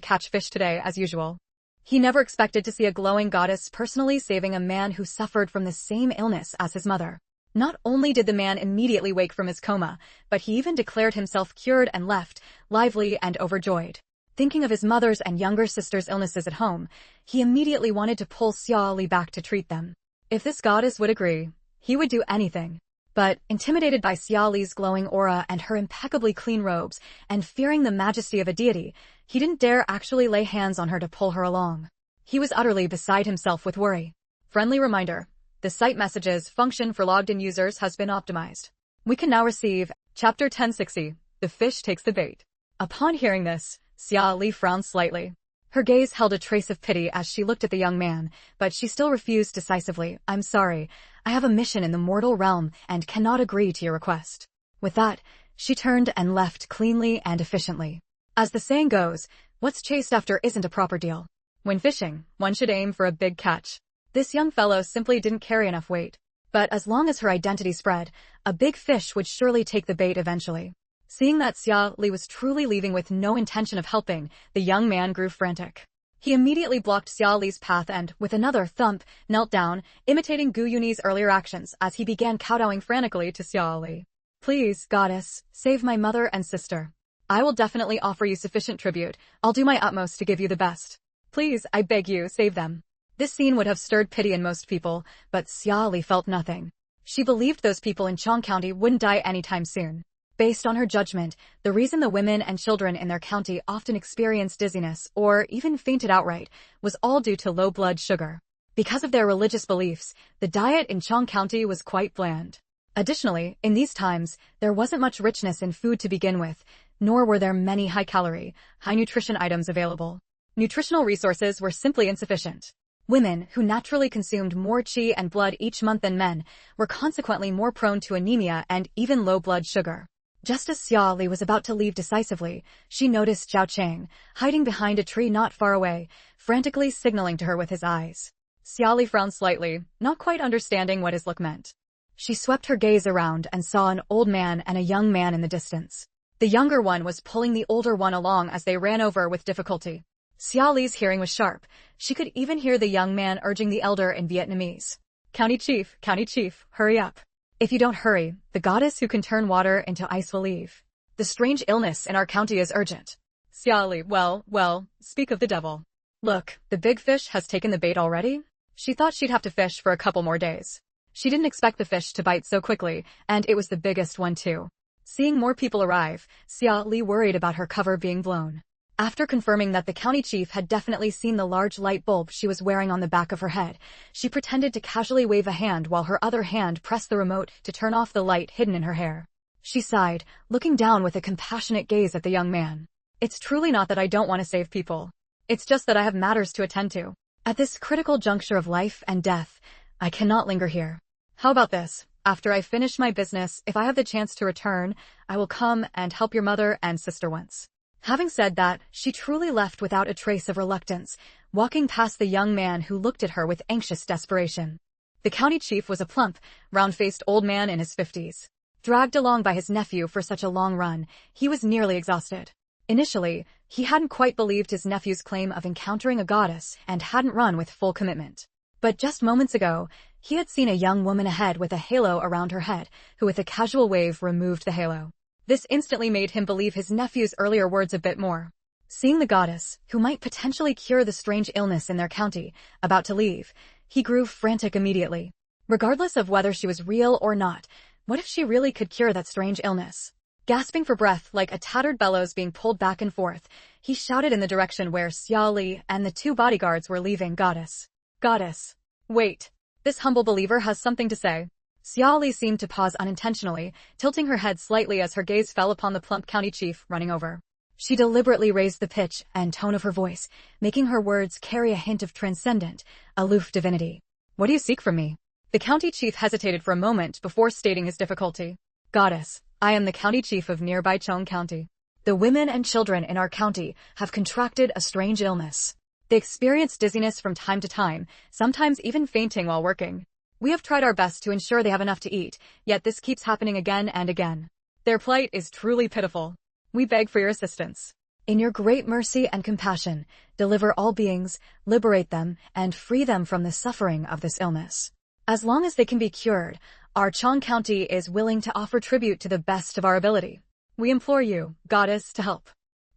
catch fish today as usual. He never expected to see a glowing goddess personally saving a man who suffered from the same illness as his mother. Not only did the man immediately wake from his coma, but he even declared himself cured and left, lively and overjoyed. Thinking of his mother's and younger sister's illnesses at home, he immediately wanted to pull Xia Li back to treat them. If this goddess would agree, he would do anything. But, intimidated by Xia Li's glowing aura and her impeccably clean robes, and fearing the majesty of a deity, he didn't dare actually lay hands on her to pull her along. He was utterly beside himself with worry. Friendly reminder: the site messages function for logged-in users has been optimized. We can now receive Chapter 1060, The Fish Takes the Bait. Upon hearing this, Xia Li frowned slightly. Her gaze held a trace of pity as she looked at the young man, but she still refused decisively. "I'm sorry. I have a mission in the mortal realm and cannot agree to your request." With that, she turned and left cleanly and efficiently. As the saying goes, what's chased after isn't a proper deal. When fishing, one should aim for a big catch. This young fellow simply didn't carry enough weight. But as long as her identity spread, a big fish would surely take the bait eventually. Seeing that Xia Li was truly leaving with no intention of helping, the young man grew frantic. He immediately blocked Xia Li's path and, with another thump, knelt down, imitating Gu Yunyi's earlier actions as he began kowtowing frantically to Xia Li. "Please, goddess, save my mother and sister. I will definitely offer you sufficient tribute. I'll do my utmost to give you the best. Please, I beg you, save them." This scene would have stirred pity in most people, but Xia Li felt nothing. She believed those people in Chong County wouldn't die anytime soon. Based on her judgment, the reason the women and children in their county often experienced dizziness or even fainted outright was all due to low blood sugar. Because of their religious beliefs, the diet in Chong County was quite bland. Additionally, in these times, there wasn't much richness in food to begin with, nor were there many high-calorie, high-nutrition items available. Nutritional resources were simply insufficient. Women, who naturally consumed more qi and blood each month than men, were consequently more prone to anemia and even low blood sugar. Just as Xia Li was about to leave decisively, she noticed Zhao Cheng, hiding behind a tree not far away, frantically signaling to her with his eyes. Xia Li frowned slightly, not quite understanding what his look meant. She swept her gaze around and saw an old man and a young man in the distance. The younger one was pulling the older one along as they ran over with difficulty. Xia Li's hearing was sharp. She could even hear the young man urging the elder in Vietnamese. County Chief, hurry up. If you don't hurry, the goddess who can turn water into ice will leave. The strange illness in our county is urgent." Xia Li, well, speak of the devil. Look, the big fish has taken the bait already? She thought she'd have to fish for a couple more days. She didn't expect the fish to bite so quickly, and it was the biggest one too. Seeing more people arrive, Xia Li worried about her cover being blown. After confirming that the county chief had definitely seen the large light bulb she was wearing on the back of her head, she pretended to casually wave a hand while her other hand pressed the remote to turn off the light hidden in her hair. She sighed, looking down with a compassionate gaze at the young man. "It's truly not that I don't want to save people. It's just that I have matters to attend to. At this critical juncture of life and death, I cannot linger here. How about this? After I finish my business, if I have the chance to return, I will come and help your mother and sister once." Having said that, she truly left without a trace of reluctance, walking past the young man who looked at her with anxious desperation. The county chief was a plump, round-faced old man in his 50s. Dragged along by his nephew for such a long run, he was nearly exhausted. Initially, he hadn't quite believed his nephew's claim of encountering a goddess and hadn't run with full commitment. But just moments ago, he had seen a young woman ahead with a halo around her head, who with a casual wave removed the halo. This instantly made him believe his nephew's earlier words a bit more. Seeing the goddess, who might potentially cure the strange illness in their county, about to leave, He grew frantic immediately. Regardless of whether she was real or not, what if she really could cure that strange illness? Gasping for breath like a tattered bellows being pulled back and forth, he shouted in the direction where Xiao Li and the two bodyguards were leaving. Goddess. Goddess. Wait. This humble believer has something to say. Xiao Li seemed to pause unintentionally, tilting her head slightly as her gaze fell upon the plump county chief running over. She deliberately raised the pitch and tone of her voice, making her words carry a hint of transcendent, aloof divinity. What do you seek from me? The county chief hesitated for a moment before stating his difficulty. Goddess, I am the county chief of nearby Chong County. The women and children in our county have contracted a strange illness. They experience dizziness from time to time, sometimes even fainting while working. We have tried our best to ensure they have enough to eat, yet this keeps happening again and again. Their plight is truly pitiful. We beg for your assistance. In your great mercy and compassion, deliver all beings, liberate them, and free them from the suffering of this illness. As long as they can be cured, our Chong County is willing to offer tribute to the best of our ability. We implore you, goddess, to help.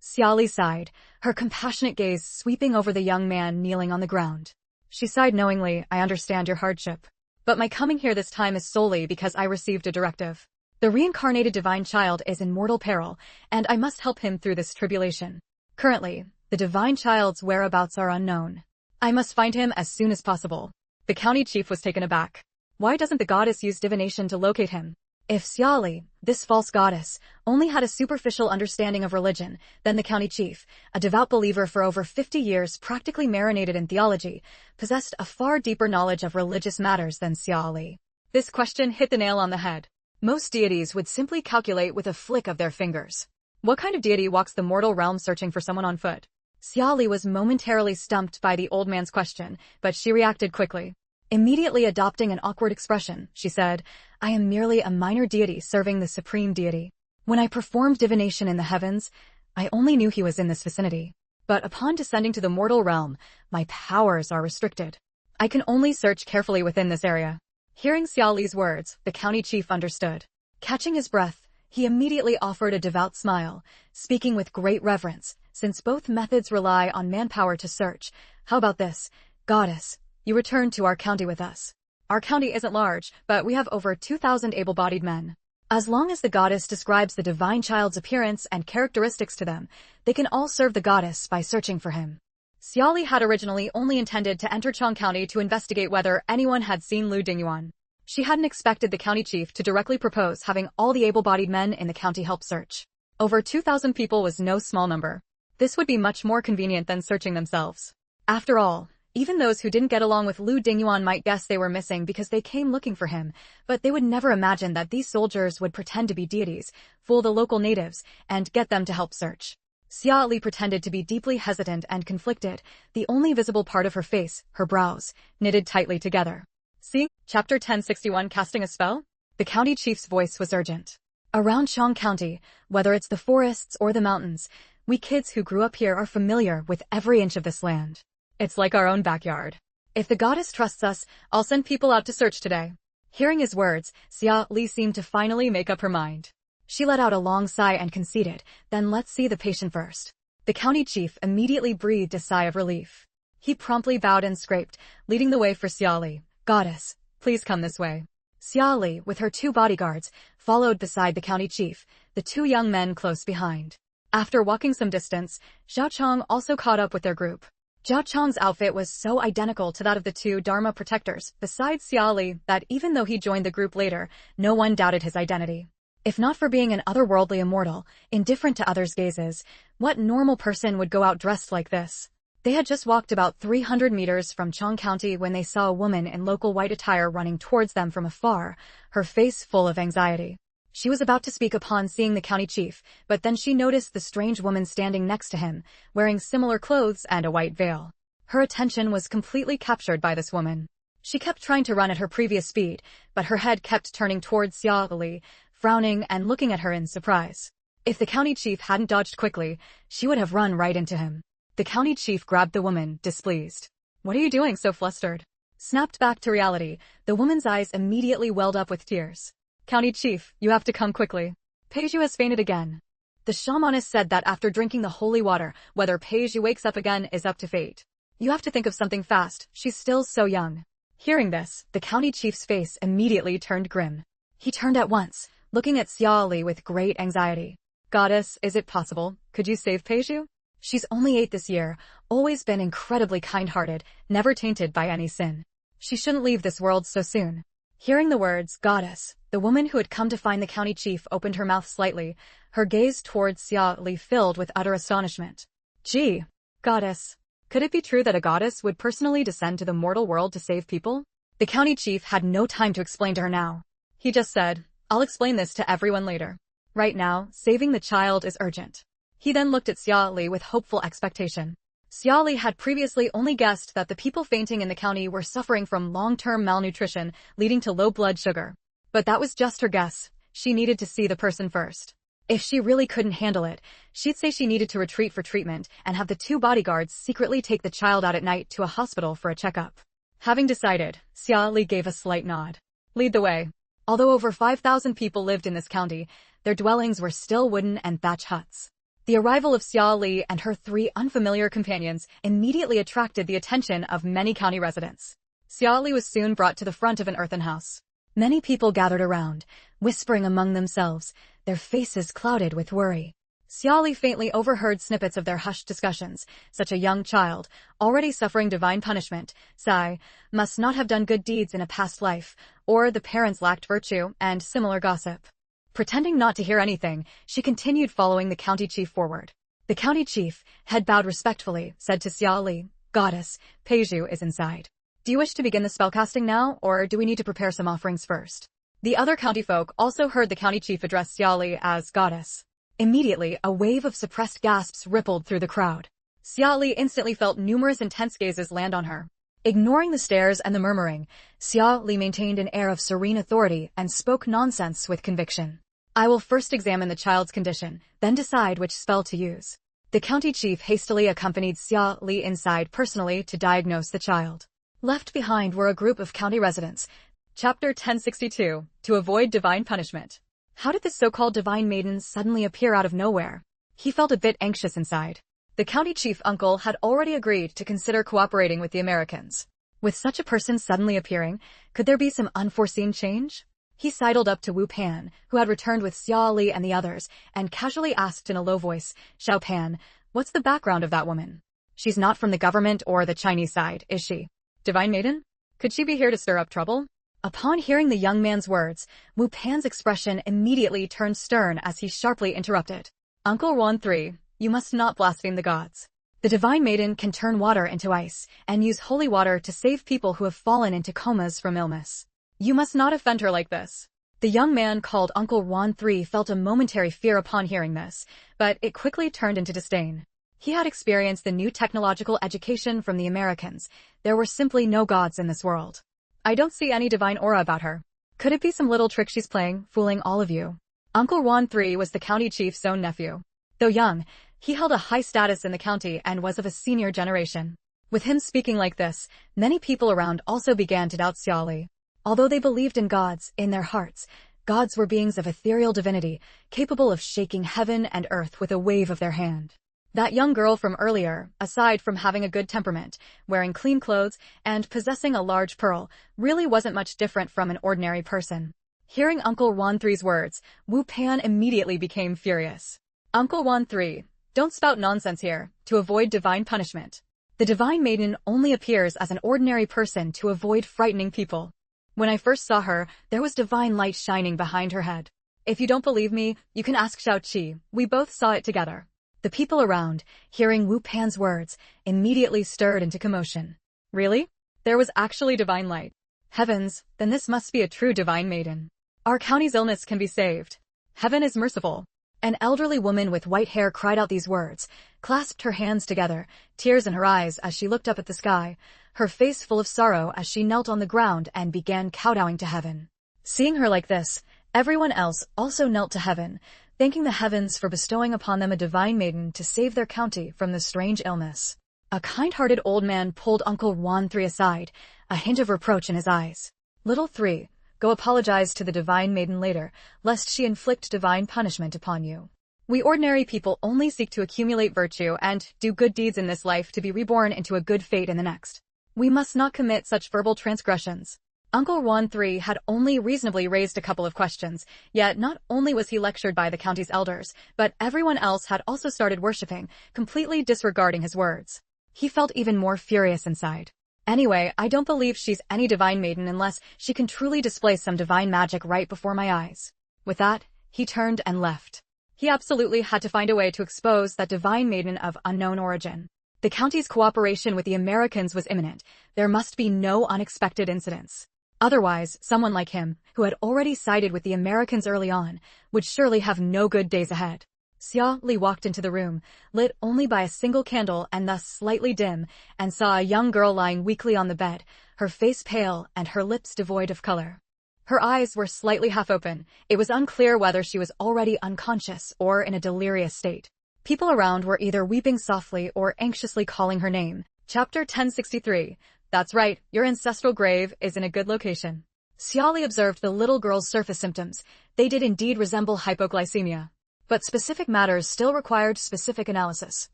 Xiao Li sighed, her compassionate gaze sweeping over the young man kneeling on the ground. She sighed knowingly, I understand your hardship. But my coming here this time is solely because I received a directive. The reincarnated divine child is in mortal peril, and I must help him through this tribulation. Currently, the divine child's whereabouts are unknown. I must find him as soon as possible. The county chief was taken aback. Why doesn't the goddess use divination to locate him? If Xiao Li, this false goddess, only had a superficial understanding of religion, then the county chief, a devout believer for over 50 years practically marinated in theology, possessed a far deeper knowledge of religious matters than Xiao Li. This question hit the nail on the head. Most deities would simply calculate with a flick of their fingers. What kind of deity walks the mortal realm searching for someone on foot? Xiao Li was momentarily stumped by the old man's question, but she reacted quickly. Immediately adopting an awkward expression, she said, I am merely a minor deity serving the supreme deity. When I performed divination in the heavens, I only knew he was in this vicinity. But upon descending to the mortal realm, my powers are restricted. I can only search carefully within this area. Hearing Xiao Li's words, the county chief understood. Catching his breath, he immediately offered a devout smile, speaking with great reverence, since both methods rely on manpower to search. How about this, goddess? You return to our county with us. Our county isn't large, but we have over 2,000 able-bodied men. As long as the goddess describes the divine child's appearance and characteristics to them, they can all serve the goddess by searching for him. Xiao Li had originally only intended to enter Chong County to investigate whether anyone had seen Lu Dinguan. She hadn't expected the county chief to directly propose having all the able-bodied men in the county help search. Over 2,000 people was no small number. This would be much more convenient than searching themselves. After all, even those who didn't get along with Lu Dinguan might guess they were missing because they came looking for him, but they would never imagine that these soldiers would pretend to be deities, fool the local natives, and get them to help search. Xiao Li pretended to be deeply hesitant and conflicted, the only visible part of her face, her brows, knitted tightly together. See, Chapter 1061 Casting a Spell? The county chief's voice was urgent. Around Chong County, whether it's the forests or the mountains, we kids who grew up here are familiar with every inch of this land. It's like our own backyard. If the goddess trusts us, I'll send people out to search today. Hearing his words, Xiao Li seemed to finally make up her mind. She let out a long sigh and conceded, then let's see the patient first. The county chief immediately breathed a sigh of relief. He promptly bowed and scraped, leading the way for Xiao Li. Goddess, please come this way. Xiao Li, with her two bodyguards, followed beside the county chief, the two young men close behind. After walking some distance, Zhao Chong also caught up with their group. Zhao Chong's outfit was so identical to that of the two Dharma protectors, besides Xiao Li, that even though he joined the group later, no one doubted his identity. If not for being an otherworldly immortal, indifferent to others' gazes, what normal person would go out dressed like this? They had just walked about 300 meters from Chong County when they saw a woman in local white attire running towards them from afar, her face full of anxiety. She was about to speak upon seeing the county chief, but then she noticed the strange woman standing next to him, wearing similar clothes and a white veil. Her attention was completely captured by this woman. She kept trying to run at her previous speed, but her head kept turning towards Xiao Li, frowning and looking at her in surprise. If the county chief hadn't dodged quickly, she would have run right into him. The county chief grabbed the woman, displeased. What are you doing so flustered? Snapped back to reality, the woman's eyes immediately welled up with tears. County chief, you have to come quickly. Peiju has fainted again. The shamaness said that after drinking the holy water, whether Peiju wakes up again is up to fate. You have to think of something fast, she's still so young. Hearing this, the county chief's face immediately turned grim. He turned at once, looking at Xia Li with great anxiety. Goddess, is it possible? Could you save Peiju? She's only 8 this year, always been incredibly kind-hearted, never tainted by any sin. She shouldn't leave this world so soon. Hearing the words, goddess, the woman who had come to find the county chief opened her mouth slightly, her gaze towards Xia Li filled with utter astonishment. Gee, goddess. Could it be true that a goddess would personally descend to the mortal world to save people? The county chief had no time to explain to her now. He just said, I'll explain this to everyone later. Right now, saving the child is urgent. He then looked at Xia Li with hopeful expectation. Xia Li had previously only guessed that the people fainting in the county were suffering from long-term malnutrition, leading to low blood sugar. But that was just her guess. She needed to see the person first. If she really couldn't handle it, she'd say she needed to retreat for treatment and have the 2 bodyguards secretly take the child out at night to a hospital for a checkup. Having decided, Xia Li gave a slight nod. Lead the way. Although over 5,000 people lived in this county, their dwellings were still wooden and thatch huts. The arrival of Xia Li and her 3 unfamiliar companions immediately attracted the attention of many county residents. Xia Li was soon brought to the front of an earthen house. Many people gathered around, whispering among themselves, their faces clouded with worry. Xia Li faintly overheard snippets of their hushed discussions, such a young child, already suffering divine punishment, sigh, must not have done good deeds in a past life, or the parents lacked virtue, and similar gossip. Pretending not to hear anything, she continued following the county chief forward. The county chief, head bowed respectfully, said to Xia Li, Goddess, Peiju is inside. Do you wish to begin the spellcasting now, or do we need to prepare some offerings first? The other county folk also heard the county chief address Xia Li as Goddess. Immediately, a wave of suppressed gasps rippled through the crowd. Xia Li instantly felt numerous intense gazes land on her. Ignoring the stares and the murmuring, Xia Li maintained an air of serene authority and spoke nonsense with conviction. I will first examine the child's condition, then decide which spell to use. The county chief hastily accompanied Xia Li inside personally to diagnose the child. Left behind were a group of county residents. Chapter 1062, To Avoid Divine Punishment. How did this so-called divine maiden suddenly appear out of nowhere? He felt a bit anxious inside. The county chief uncle had already agreed to consider cooperating with the Americans. With such a person suddenly appearing, could there be some unforeseen change? He sidled up to Wu Pan, who had returned with Xia Li and the others, and casually asked in a low voice, Xiao Pan, what's the background of that woman? She's not from the government or the Chinese side, is she? Divine maiden? Could she be here to stir up trouble? Upon hearing the young man's words, Wu Pan's expression immediately turned stern as he sharply interrupted. Uncle Yuan 3, you must not blaspheme the gods. The divine maiden can turn water into ice, and use holy water to save people who have fallen into comas from illness. You must not offend her like this. The young man called Uncle Yuan 3 felt a momentary fear upon hearing this, but it quickly turned into disdain. He had experienced the new technological education from the Americans. There were simply no gods in this world. I don't see any divine aura about her. Could it be some little trick she's playing, fooling all of you? Uncle Yuan 3 was the county chief's own nephew. Though young, he held a high status in the county and was of a senior generation. With him speaking like this, many people around also began to doubt Xia Li. Although they believed in gods, in their hearts, gods were beings of ethereal divinity, capable of shaking heaven and earth with a wave of their hand. That young girl from earlier, aside from having a good temperament, wearing clean clothes, and possessing a large pearl, really wasn't much different from an ordinary person. Hearing Uncle Yuan 3's words, Wu Pan immediately became furious. Uncle Yuan 3, don't spout nonsense here, to avoid divine punishment. The divine maiden only appears as an ordinary person to avoid frightening people. When I first saw her, there was divine light shining behind her head. If you don't believe me, you can ask Xiao Qi. We both saw it together. The people around, hearing Wu Pan's words, immediately stirred into commotion. Really? There was actually divine light. Heavens, then this must be a true divine maiden. Our county's illness can be saved. Heaven is merciful. An elderly woman with white hair cried out these words, clasped her hands together, tears in her eyes as she looked up at the sky, her face full of sorrow as she knelt on the ground and began kowtowing to heaven. Seeing her like this, everyone else also knelt to heaven, thanking the heavens for bestowing upon them a divine maiden to save their county from this strange illness. A kind-hearted old man pulled Uncle Yuan 3 aside, a hint of reproach in his eyes. Little 3, go apologize to the divine maiden later, lest she inflict divine punishment upon you. We ordinary people only seek to accumulate virtue and do good deeds in this life to be reborn into a good fate in the next. We must not commit such verbal transgressions. Uncle Yuan III had only reasonably raised a couple of questions, yet not only was he lectured by the county's elders, but everyone else had also started worshipping, completely disregarding his words. He felt even more furious inside. Anyway, I don't believe she's any divine maiden unless she can truly display some divine magic right before my eyes. With that, he turned and left. He absolutely had to find a way to expose that divine maiden of unknown origin. The county's cooperation with the Americans was imminent. There must be no unexpected incidents. Otherwise, someone like him, who had already sided with the Americans early on, would surely have no good days ahead. Xia Li walked into the room, lit only by a single candle and thus slightly dim, and saw a young girl lying weakly on the bed, her face pale and her lips devoid of color. Her eyes were slightly half open. It was unclear whether she was already unconscious or in a delirious state. People around were either weeping softly or anxiously calling her name. Chapter 1063. That's right, your ancestral grave is in a good location. Xia Li observed the little girl's surface symptoms. They did indeed resemble hypoglycemia. But specific matters still required specific analysis.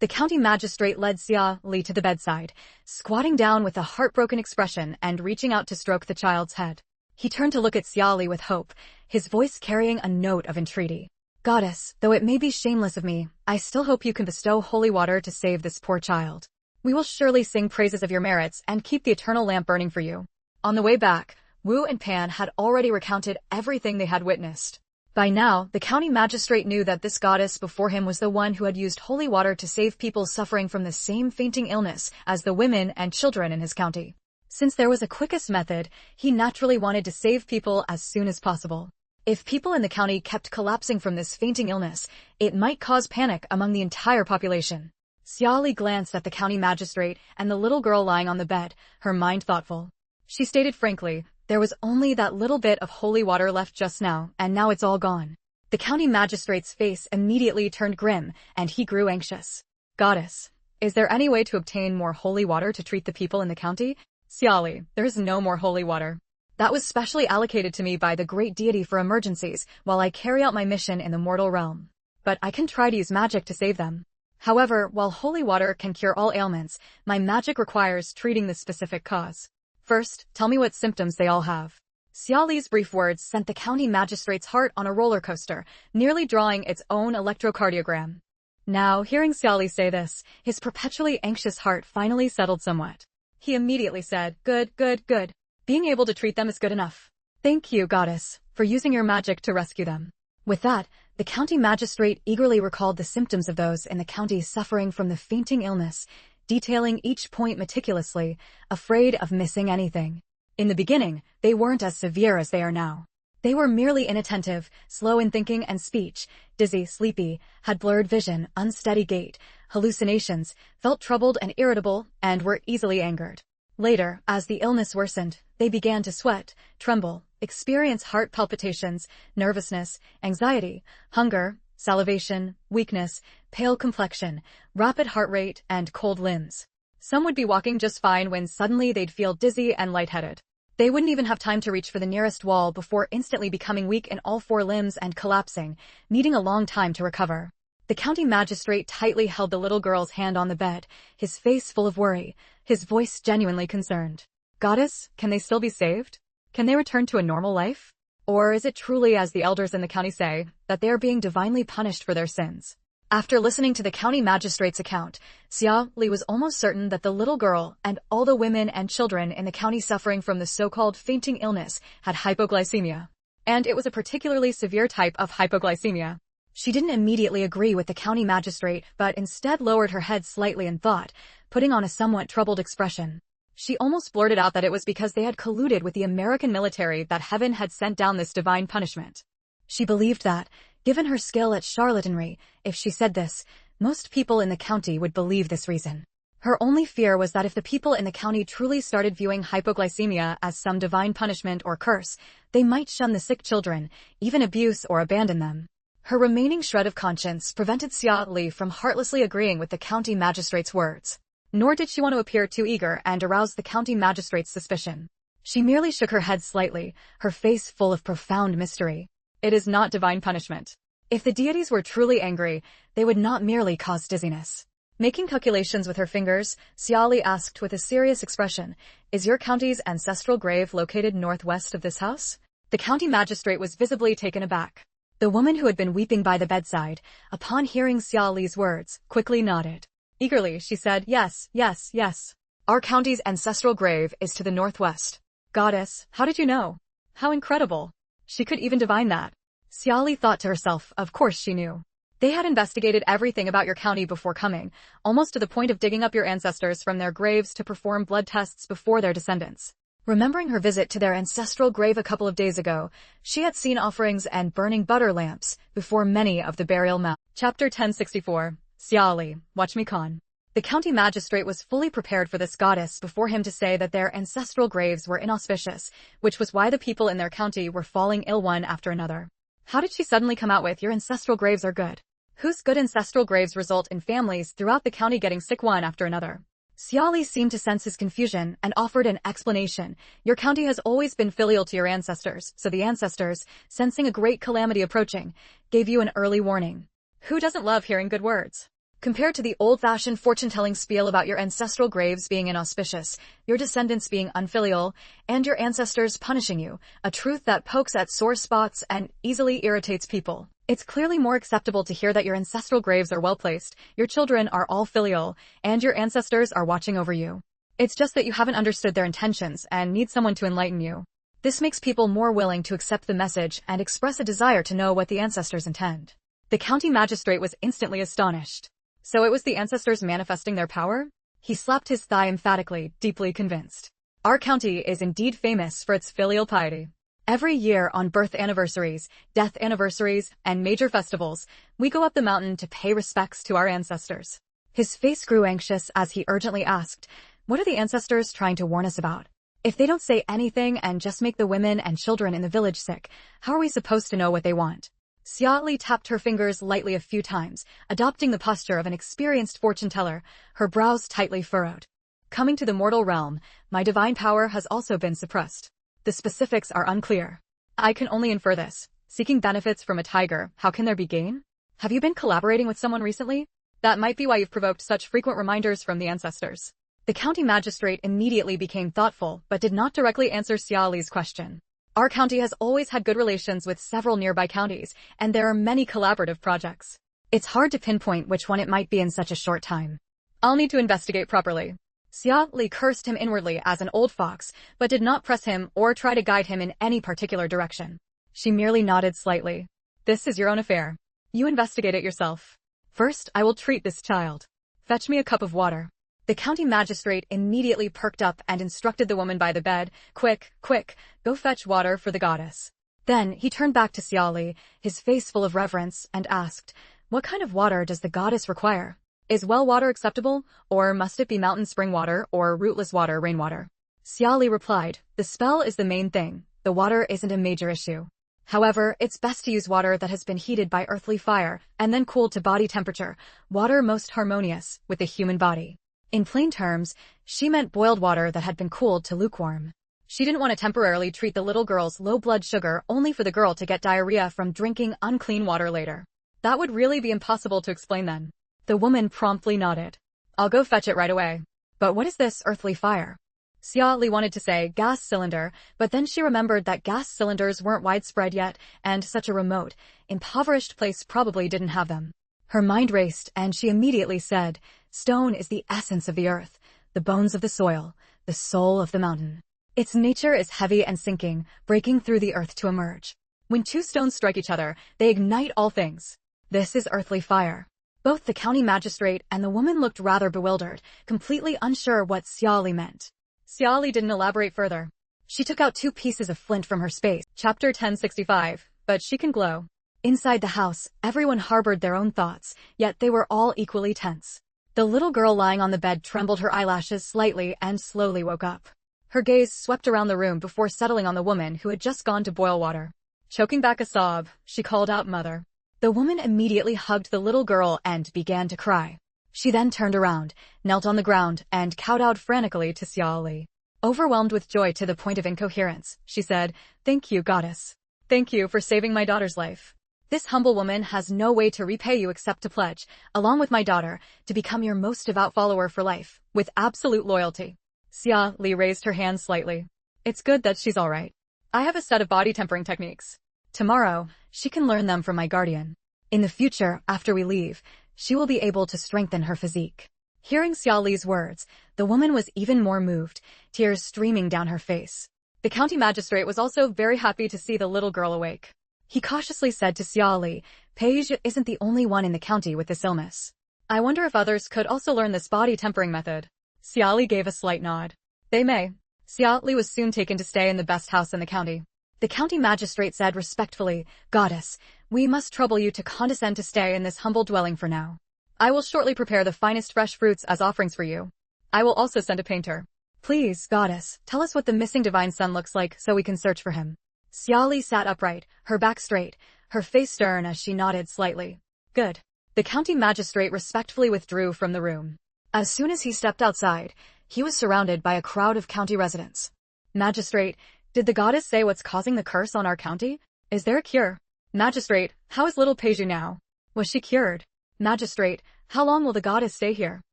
The county magistrate led Xia Li to the bedside, squatting down with a heartbroken expression and reaching out to stroke the child's head. He turned to look at Xia Li with hope, his voice carrying a note of entreaty. Goddess, though it may be shameless of me, I still hope you can bestow holy water to save this poor child. We will surely sing praises of your merits and keep the eternal lamp burning for you. On the way back, Wu and Pan had already recounted everything they had witnessed. By now, the county magistrate knew that this goddess before him was the one who had used holy water to save people suffering from the same fainting illness as the women and children in his county. Since there was a quickest method, he naturally wanted to save people as soon as possible. If people in the county kept collapsing from this fainting illness, it might cause panic among the entire population. Xia Li glanced at the county magistrate and the little girl lying on the bed, her mind thoughtful. She stated frankly, there was only that little bit of holy water left just now, and now it's all gone. The county magistrate's face immediately turned grim, and he grew anxious. Goddess, is there any way to obtain more holy water to treat the people in the county? Xia Li, there is no more holy water. That was specially allocated to me by the great deity for emergencies while I carry out my mission in the mortal realm. But I can try to use magic to save them. However, while holy water can cure all ailments, my magic requires treating the specific cause. First, tell me what symptoms they all have. Xia Li's brief words sent the county magistrate's heart on a roller coaster, nearly drawing its own electrocardiogram. Now, hearing Xia Li say this, his perpetually anxious heart finally settled somewhat. He immediately said, Good, good, good. Being able to treat them is good enough. Thank you, goddess, for using your magic to rescue them. With that, the county magistrate eagerly recalled the symptoms of those in the county suffering from the fainting illness, detailing each point meticulously, afraid of missing anything. In the beginning, they weren't as severe as they are now. They were merely inattentive, slow in thinking and speech, dizzy, sleepy, had blurred vision, unsteady gait, hallucinations, felt troubled and irritable, and were easily angered. Later, as the illness worsened, they began to sweat, tremble, experience heart palpitations, nervousness, anxiety, hunger, salivation, weakness, pale complexion, rapid heart rate, and cold limbs. Some would be walking just fine when suddenly they'd feel dizzy and lightheaded. They wouldn't even have time to reach for the nearest wall before instantly becoming weak in all four limbs and collapsing, needing a long time to recover. The county magistrate tightly held the little girl's hand on the bed, his face full of worry, his voice genuinely concerned. Goddess, can they still be saved? Can they return to a normal life? Or is it truly, as the elders in the county say, that they are being divinely punished for their sins? After listening to the county magistrate's account, Xia Li was almost certain that the little girl and all the women and children in the county suffering from the so-called fainting illness had hypoglycemia. And it was a particularly severe type of hypoglycemia. She didn't immediately agree with the county magistrate, but instead lowered her head slightly in thought, putting on a somewhat troubled expression. She almost blurted out that it was because they had colluded with the American military that heaven had sent down this divine punishment. She believed that, given her skill at charlatanry, if she said this, most people in the county would believe this reason. Her only fear was that if the people in the county truly started viewing hypoglycemia as some divine punishment or curse, they might shun the sick children, even abuse or abandon them. Her remaining shred of conscience prevented Xia Li from heartlessly agreeing with the county magistrate's words. Nor did she want to appear too eager and arouse the county magistrate's suspicion. She merely shook her head slightly, her face full of profound mystery. It is not divine punishment. If the deities were truly angry, they would not merely cause dizziness. Making calculations with her fingers, Xiaoli asked with a serious expression, "Is your county's ancestral grave located northwest of this house?" The county magistrate was visibly taken aback. The woman who had been weeping by the bedside, upon hearing Xiaoli's words, quickly nodded. Eagerly, she said, "Yes, yes, yes. Our county's ancestral grave is to the northwest." "Goddess, how did you know? How incredible. She could even divine that." Xiaoli thought to herself, of course she knew. They had investigated everything about your county before coming, almost to the point of digging up your ancestors from their graves to perform blood tests before their descendants. Remembering her visit to their ancestral grave a couple of days ago, she had seen offerings and burning butter lamps before many of the burial mounds. Chapter 1064. Xiaoli, watch me con. The county magistrate was fully prepared for this goddess before him to say that their ancestral graves were inauspicious, which was why the people in their county were falling ill one after another. How did she suddenly come out with, "Your ancestral graves are good"? Whose good ancestral graves result in families throughout the county getting sick one after another? Xiaoli seemed to sense his confusion and offered an explanation. "Your county has always been filial to your ancestors, so the ancestors, sensing a great calamity approaching, gave you an early warning." Who doesn't love hearing good words? Compared to the old-fashioned fortune-telling spiel about your ancestral graves being inauspicious, your descendants being unfilial, and your ancestors punishing you, a truth that pokes at sore spots and easily irritates people, it's clearly more acceptable to hear that your ancestral graves are well-placed, your children are all filial, and your ancestors are watching over you. It's just that you haven't understood their intentions and need someone to enlighten you. This makes people more willing to accept the message and express a desire to know what the ancestors intend. The county magistrate was instantly astonished. So it was the ancestors manifesting their power? He slapped his thigh emphatically, deeply convinced. Our county is indeed famous for its filial piety. Every year on birth anniversaries, death anniversaries, and major festivals, we go up the mountain to pay respects to our ancestors. His face grew anxious as he urgently asked, "What are the ancestors trying to warn us about? If they don't say anything and just make the women and children in the village sick, how are we supposed to know what they want?" Xiaoli tapped her fingers lightly a few times, adopting the posture of an experienced fortune-teller, her brows tightly furrowed. "Coming to the mortal realm, my divine power has also been suppressed. The specifics are unclear. I can only infer this. Seeking benefits from a tiger, how can there be gain? Have you been collaborating with someone recently? That might be why you've provoked such frequent reminders from the ancestors." The county magistrate immediately became thoughtful but did not directly answer Xiaoli's question. "Our county has always had good relations with several nearby counties, and there are many collaborative projects. It's hard to pinpoint which one it might be in such a short time. I'll need to investigate properly." Xiaoli cursed him inwardly as an old fox, but did not press him or try to guide him in any particular direction. She merely nodded slightly. "This is your own affair. You investigate it yourself. First, I will treat this child. Fetch me a cup of water." The county magistrate immediately perked up and instructed the woman by the bed, "Quick, quick, go fetch water for the goddess." Then he turned back to Xiaoli, his face full of reverence, and asked, "What kind of water does the goddess require? Is well water acceptable, or must it be mountain spring water or rootless water rainwater?" Xiaoli replied, "The spell is the main thing. The water isn't a major issue. However, it's best to use water that has been heated by earthly fire and then cooled to body temperature, water most harmonious with the human body." In plain terms, she meant boiled water that had been cooled to lukewarm. She didn't want to temporarily treat the little girl's low blood sugar only for the girl to get diarrhea from drinking unclean water later. That would really be impossible to explain then. The woman promptly nodded. "I'll go fetch it right away." "But what is this earthly fire?" Xiaoli wanted to say gas cylinder, but then she remembered that gas cylinders weren't widespread yet, and such a remote, impoverished place probably didn't have them. Her mind raced, and she immediately said, "Stone is the essence of the earth, the bones of the soil, the soul of the mountain. Its nature is heavy and sinking, breaking through the earth to emerge. When two stones strike each other, they ignite all things. This is earthly fire." Both the county magistrate and the woman looked rather bewildered, completely unsure what Xiaoli meant. Xiaoli didn't elaborate further. She took out 2 pieces of flint from her space. Chapter 1065. But she can glow. Inside the house, everyone harbored their own thoughts, yet they were all equally tense. The little girl lying on the bed trembled her eyelashes slightly and slowly woke up. Her gaze swept around the room before settling on the woman who had just gone to boil water. Choking back a sob, she called out, "Mother." The woman immediately hugged the little girl and began to cry. She then turned around, knelt on the ground, and kowtowed frantically to Xiaoli. Overwhelmed with joy to the point of incoherence, she said, "Thank you, goddess. Thank you for saving my daughter's life. This humble woman has no way to repay you except to pledge, along with my daughter, to become your most devout follower for life, with absolute loyalty. Xia Li raised her hand slightly. It's good that she's alright. I have a set of body tempering techniques. Tomorrow, she can learn them from my guardian. In the future, after we leave, she will be able to strengthen her physique. Hearing Xia Li's words, the woman was even more moved, tears streaming down her face. The county magistrate was also very happy to see the little girl awake. He cautiously said to Xia Li, Paige isn't the only one in the county with this illness. I wonder if others could also learn this body tempering method. Xia Li gave a slight nod. They may. Xia Li was soon taken to stay in the best house in the county. The county magistrate said respectfully, Goddess, we must trouble you to condescend to stay in this humble dwelling for now. I will shortly prepare the finest fresh fruits as offerings for you. I will also send a painter. Please, Goddess, tell us what the missing divine son looks like so we can search for him. Xia Li sat upright, her back straight, her face stern as she nodded slightly. Good. The county magistrate respectfully withdrew from the room. As soon as he stepped outside, he was surrounded by a crowd of county residents. Magistrate, did the goddess say what's causing the curse on our county? Is there a cure? Magistrate, how is little Peju now? Was she cured? Magistrate, how long will the goddess stay here?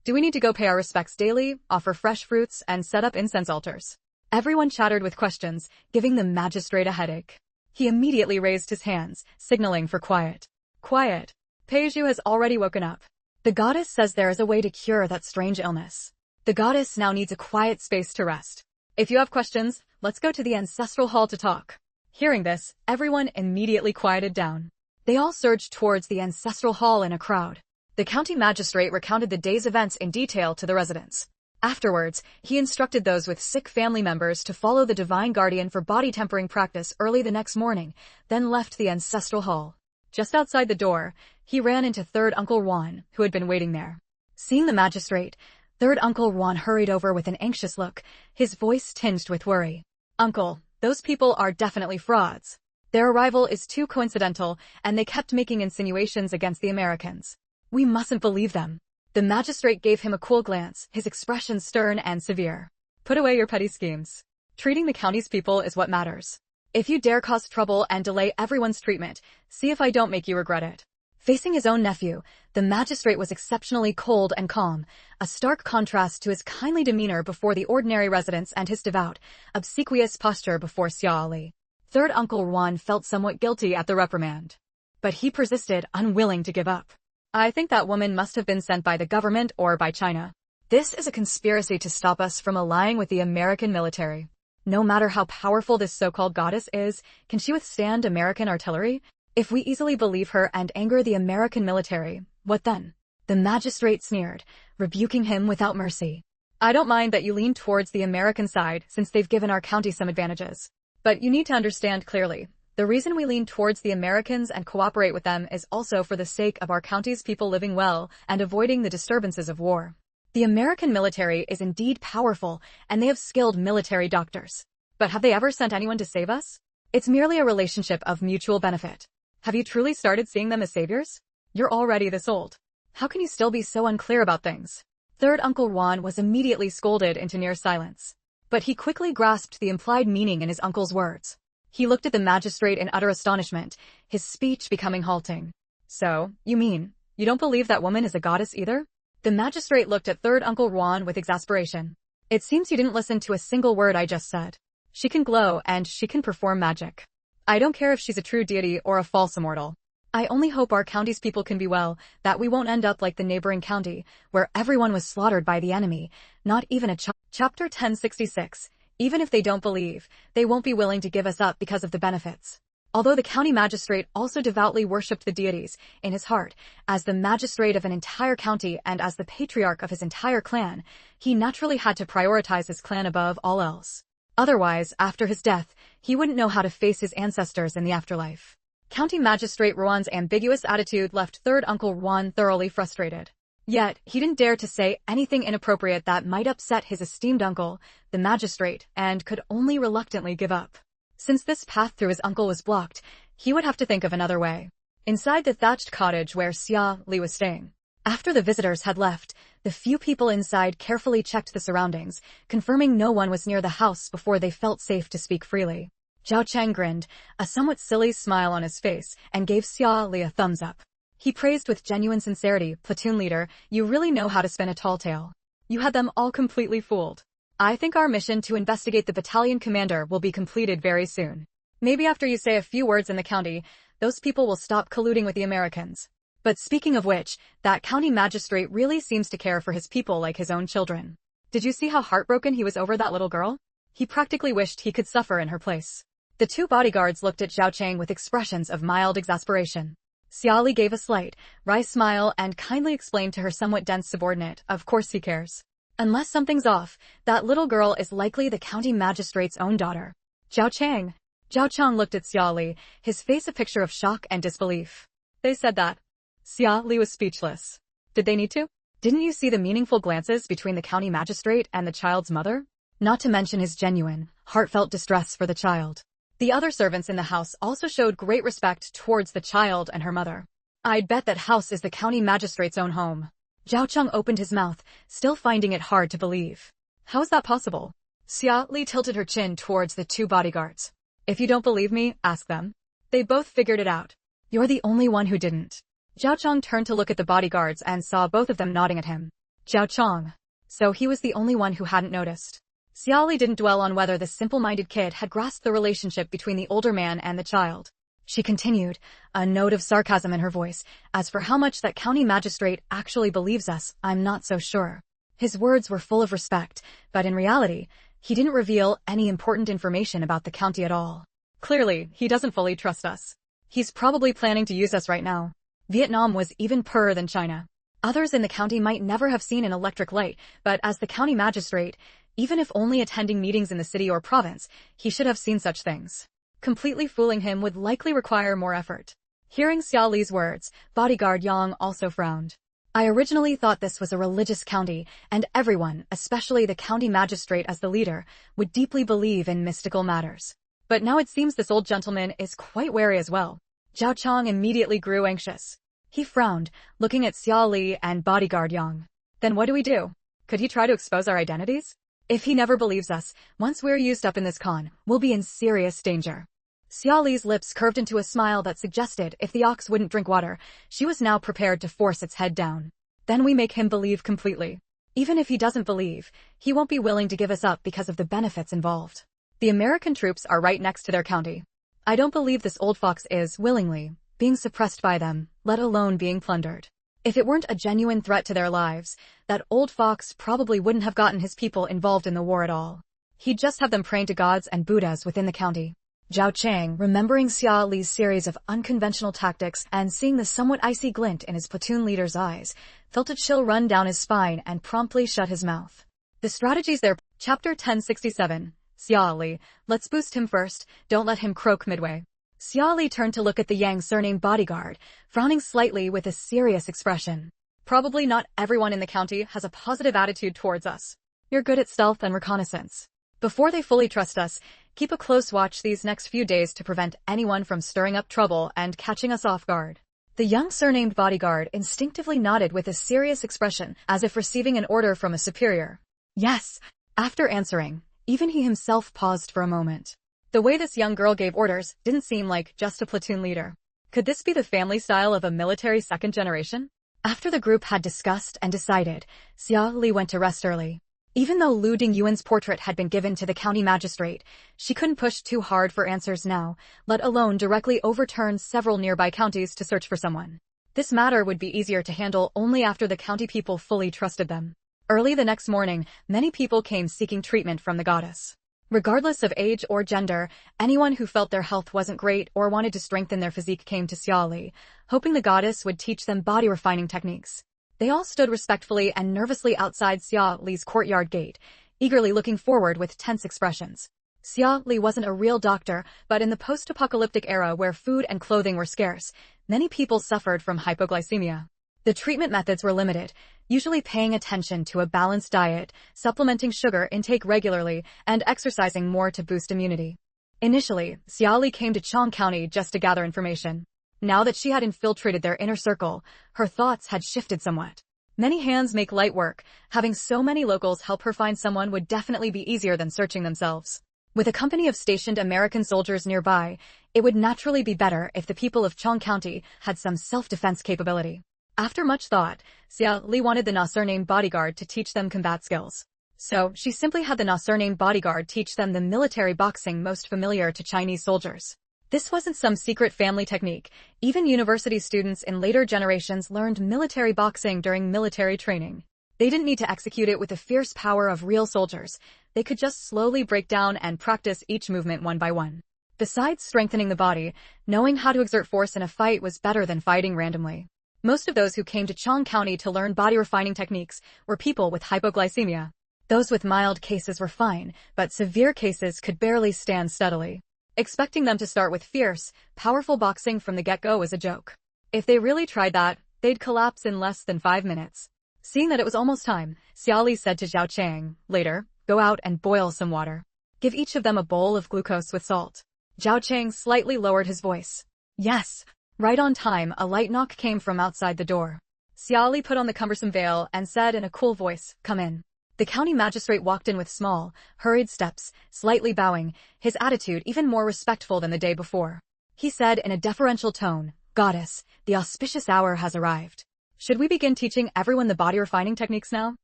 Do we need to go pay our respects daily, offer fresh fruits, and set up incense altars? Everyone chattered with questions, giving the magistrate a headache. He immediately raised his hands, signaling for quiet. Quiet. Peju has already woken up. The goddess says there is a way to cure that strange illness. The goddess now needs a quiet space to rest. If you have questions, let's go to the ancestral hall to talk. Hearing this, everyone immediately quieted down. They all surged towards the ancestral hall in a crowd. The county magistrate recounted the day's events in detail to the residents. Afterwards, he instructed those with sick family members to follow the divine guardian for body tempering practice early the next morning, then left the ancestral hall. Just outside the door, he ran into Third Uncle Yuan, who had been waiting there. Seeing the magistrate, Third Uncle Yuan hurried over with an anxious look, his voice tinged with worry. Uncle, those people are definitely frauds. Their arrival is too coincidental, and they kept making insinuations against the Americans. We mustn't believe them. The magistrate gave him a cool glance, his expression stern and severe. Put away your petty schemes. Treating the county's people is what matters. If you dare cause trouble and delay everyone's treatment, see if I don't make you regret it. Facing his own nephew, the magistrate was exceptionally cold and calm, a stark contrast to his kindly demeanor before the ordinary residents and his devout, obsequious posture before Xia Li. Third Uncle Yuan felt somewhat guilty at the reprimand. But he persisted, unwilling to give up. I think that woman must have been sent by the government or by China. This is a conspiracy to stop us from allying with the American military. No matter how powerful this so-called goddess is, can she withstand American artillery? If we easily believe her and anger the American military, what then? The magistrate sneered, rebuking him without mercy. I don't mind that you lean towards the American side since they've given our county some advantages. But you need to understand clearly. The reason we lean towards the Americans and cooperate with them is also for the sake of our county's people living well and avoiding the disturbances of war. The American military is indeed powerful, and they have skilled military doctors. But have they ever sent anyone to save us? It's merely a relationship of mutual benefit. Have you truly started seeing them as saviors? You're already this old. How can you still be so unclear about things? Third Uncle Yuan was immediately scolded into near silence. But he quickly grasped the implied meaning in his uncle's words. He looked at the magistrate in utter astonishment, his speech becoming halting. So, you mean, you don't believe that woman is a goddess either? The magistrate looked at Third Uncle Yuan with exasperation. It seems you didn't listen to a single word I just said. She can glow and she can perform magic. I don't care if she's a true deity or a false immortal. I only hope our county's people can be well, that we won't end up like the neighboring county, where everyone was slaughtered by the enemy, not even a Chapter 1066. Even if they don't believe, they won't be willing to give us up because of the benefits. Although the county magistrate also devoutly worshipped the deities in his heart, as the magistrate of an entire county and as the patriarch of his entire clan, he naturally had to prioritize his clan above all else. Otherwise, after his death, he wouldn't know how to face his ancestors in the afterlife. County Magistrate Yuan's ambiguous attitude left Third Uncle Yuan thoroughly frustrated. Yet, he didn't dare to say anything inappropriate that might upset his esteemed uncle, the magistrate, and could only reluctantly give up. Since this path through his uncle was blocked, he would have to think of another way. Inside the thatched cottage where Xia Li was staying. After the visitors had left, the few people inside carefully checked the surroundings, confirming no one was near the house before they felt safe to speak freely. Zhao Chang grinned, a somewhat silly smile on his face, and gave Xia Li a thumbs up. He praised with genuine sincerity, "Platoon leader, you really know how to spin a tall tale. You had them all completely fooled. I think our mission to investigate the battalion commander will be completed very soon. Maybe after you say a few words in the county, those people will stop colluding with the Americans. But speaking of which, that county magistrate really seems to care for his people like his own children. Did you see how heartbroken he was over that little girl? He practically wished he could suffer in her place." The two bodyguards looked at Zhao Chang with expressions of mild exasperation. Xia Li gave a slight, wry smile and kindly explained to her somewhat dense subordinate, "Of course he cares. Unless something's off, that little girl is likely the county magistrate's own daughter." "Zhao Chang." Zhao Chang looked at Xia Li, his face a picture of shock and disbelief. "They said that?" Xia Li was speechless. "Did they need to? Didn't you see the meaningful glances between the county magistrate and the child's mother? Not to mention his genuine, heartfelt distress for the child. The other servants in the house also showed great respect towards the child and her mother. I'd bet that house is the county magistrate's own home." Zhao Chang opened his mouth, still finding it hard to believe. "How is that possible?" Xia Li tilted her chin towards the two bodyguards. "If you don't believe me, ask them. They both figured it out. You're the only one who didn't." Zhao Chang turned to look at the bodyguards and saw both of them nodding at him. Zhao Chang. So he was the only one who hadn't noticed. Xia Li didn't dwell on whether the simple-minded kid had grasped the relationship between the older man and the child. She continued, a note of sarcasm in her voice, "As for how much that county magistrate actually believes us, I'm not so sure. His words were full of respect, but in reality, he didn't reveal any important information about the county at all. Clearly, he doesn't fully trust us. He's probably planning to use us right now." Vietnam was even poorer than China. Others in the county might never have seen an electric light, but as the county magistrate, even if only attending meetings in the city or province, he should have seen such things. Completely fooling him would likely require more effort. Hearing Xia Li's words, bodyguard Yang also frowned. "I originally thought this was a religious county, and everyone, especially the county magistrate as the leader, would deeply believe in mystical matters. But now it seems this old gentleman is quite wary as well." Zhao Chang immediately grew anxious. He frowned, looking at Xia Li and bodyguard Yang. "Then what do we do? Could he try to expose our identities? If he never believes us, once we're used up in this con, we'll be in serious danger." Xia Li's lips curved into a smile that suggested if the ox wouldn't drink water, she was now prepared to force its head down. "Then we make him believe completely. Even if he doesn't believe, he won't be willing to give us up because of the benefits involved. The American troops are right next to their county. I don't believe this old fox is, willingly, being suppressed by them, let alone being plundered. If it weren't a genuine threat to their lives, that old fox probably wouldn't have gotten his people involved in the war at all. He'd just have them praying to gods and Buddhas within the county." Zhao Chang, remembering Xia Li's series of unconventional tactics and seeing the somewhat icy glint in his platoon leader's eyes, felt a chill run down his spine and promptly shut his mouth. The strategies there. Chapter 1067. Xia Li, let's boost him first, don't let him croak midway. Xia Li turned to look at the Yang surnamed bodyguard, frowning slightly with a serious expression. "Probably not everyone in the county has a positive attitude towards us. You're good at stealth and reconnaissance. Before they fully trust us, keep a close watch these next few days to prevent anyone from stirring up trouble and catching us off guard." The young surnamed bodyguard instinctively nodded with a serious expression, as if receiving an order from a superior. "Yes." After answering, even he himself paused for a moment. The way this young girl gave orders didn't seem like just a platoon leader. Could this be the family style of a military second generation? After the group had discussed and decided, Xia Li went to rest early. Even though Lu Dinguan's portrait had been given to the county magistrate, she couldn't push too hard for answers now, let alone directly overturn several nearby counties to search for someone. This matter would be easier to handle only after the county people fully trusted them. Early the next morning, many people came seeking treatment from the goddess. Regardless of age or gender, anyone who felt their health wasn't great or wanted to strengthen their physique came to Xia Li, hoping the goddess would teach them body-refining techniques. They all stood respectfully and nervously outside Xia Li's courtyard gate, eagerly looking forward with tense expressions. Xia Li wasn't a real doctor, but in the post-apocalyptic era where food and clothing were scarce, many people suffered from hypoglycemia. The treatment methods were limited, usually paying attention to a balanced diet, supplementing sugar intake regularly, and exercising more to boost immunity. Initially, Xia Li came to Chong County just to gather information. Now that she had infiltrated their inner circle, her thoughts had shifted somewhat. Many hands make light work. Having so many locals help her find someone would definitely be easier than searching themselves. With a company of stationed American soldiers nearby, it would naturally be better if the people of Chong County had some self-defense capability. After much thought, Xia Li wanted the Na-surnamed bodyguard to teach them combat skills. So, she simply had the Na-surnamed bodyguard teach them the military boxing most familiar to Chinese soldiers. This wasn't some secret family technique. Even university students in later generations learned military boxing during military training. They didn't need to execute it with the fierce power of real soldiers. They could just slowly break down and practice each movement one by one. Besides strengthening the body, knowing how to exert force in a fight was better than fighting randomly. Most of those who came to Chong County to learn body refining techniques were people with hypoglycemia. Those with mild cases were fine, but severe cases could barely stand steadily. Expecting them to start with fierce, powerful boxing from the get-go was a joke. If they really tried that, they'd collapse in less than 5 minutes. Seeing that it was almost time, Xia Li said to Zhao Chang, "Later, go out and boil some water. Give each of them a bowl of glucose with salt." Zhao Chang slightly lowered his voice. "Yes." Right on time, a light knock came from outside the door. Xia Li put on the cumbersome veil and said in a cool voice, "Come in." The county magistrate walked in with small, hurried steps, slightly bowing, his attitude even more respectful than the day before. He said in a deferential tone, "Goddess, the auspicious hour has arrived. Should we begin teaching everyone the body refining techniques now?"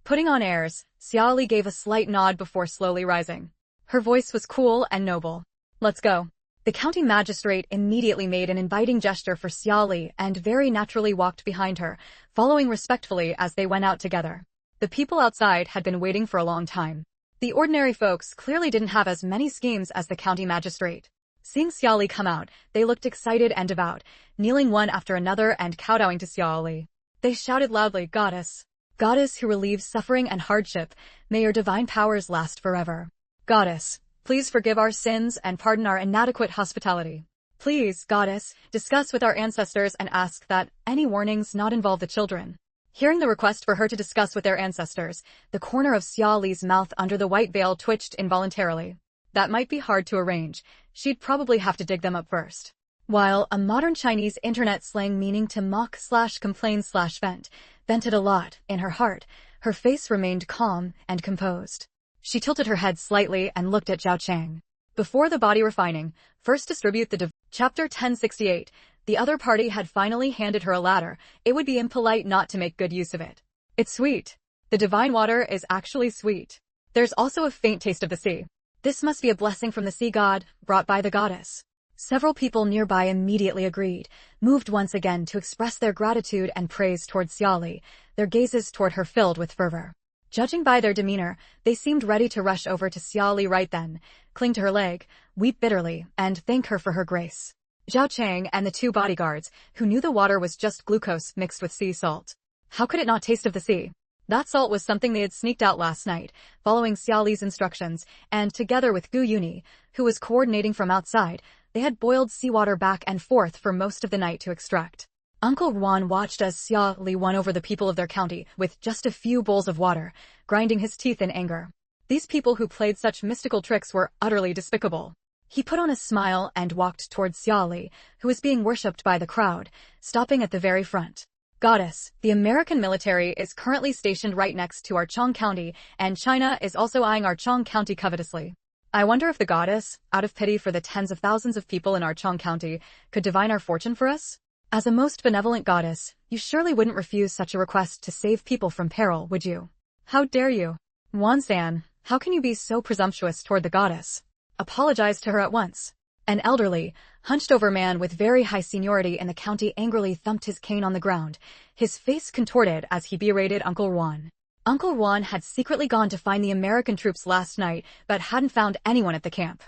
Putting on airs, Xia Li gave a slight nod before slowly rising. Her voice was cool and noble. "Let's go." The county magistrate immediately made an inviting gesture for Xia Li and very naturally walked behind her, following respectfully as they went out together. The people outside had been waiting for a long time. The ordinary folks clearly didn't have as many schemes as the county magistrate. Seeing Xia Li come out, they looked excited and devout, kneeling one after another and kowtowing to Xia Li. They shouted loudly, "Goddess! Goddess who relieves suffering and hardship, may your divine powers last forever. Goddess, please forgive our sins and pardon our inadequate hospitality. Please, Goddess, discuss with our ancestors and ask that any warnings not involve the children." Hearing the request for her to discuss with their ancestors, the corner of Xia Li's mouth under the white veil twitched involuntarily. That might be hard to arrange. She'd probably have to dig them up first. While a modern Chinese internet slang meaning to mock/complain/vent, vented a lot in her heart, her face remained calm and composed. She tilted her head slightly and looked at Zhao Chang. Before the body refining, first distribute the Chapter 1068. The other party had finally handed her a ladder. It would be impolite not to make good use of it. It's sweet. The divine water is actually sweet. There's also a faint taste of the sea. This must be a blessing from the sea god, brought by the goddess. Several people nearby immediately agreed, moved once again to express their gratitude and praise toward Xia Li, their gazes toward her filled with fervor. Judging by their demeanor, they seemed ready to rush over to Xia Li right then, cling to her leg, weep bitterly, and thank her for her grace. Zhao Chang and the two bodyguards, who knew the water was just glucose mixed with sea salt. How could it not taste of the sea? That salt was something they had sneaked out last night, following Xia Li's instructions, and together with Gu Yuni, who was coordinating from outside, they had boiled seawater back and forth for most of the night to extract. Uncle Yuan watched as Xia Li won over the people of their county with just a few bowls of water, grinding his teeth in anger. These people who played such mystical tricks were utterly despicable. He put on a smile and walked towards Xia Li, who was being worshipped by the crowd, stopping at the very front. "Goddess, the American military is currently stationed right next to our Chong County, and China is also eyeing our Chong County covetously. I wonder if the goddess, out of pity for the tens of thousands of people in our Chong County, could divine our fortune for us? As a most benevolent goddess, you surely wouldn't refuse such a request to save people from peril, would you? How dare you? Wan-san, how can you be so presumptuous toward the goddess? Apologize to her at once." An elderly, hunched-over man with very high seniority in the county angrily thumped his cane on the ground, his face contorted as he berated Uncle Yuan. Uncle Yuan had secretly gone to find the American troops last night but hadn't found anyone at the camp.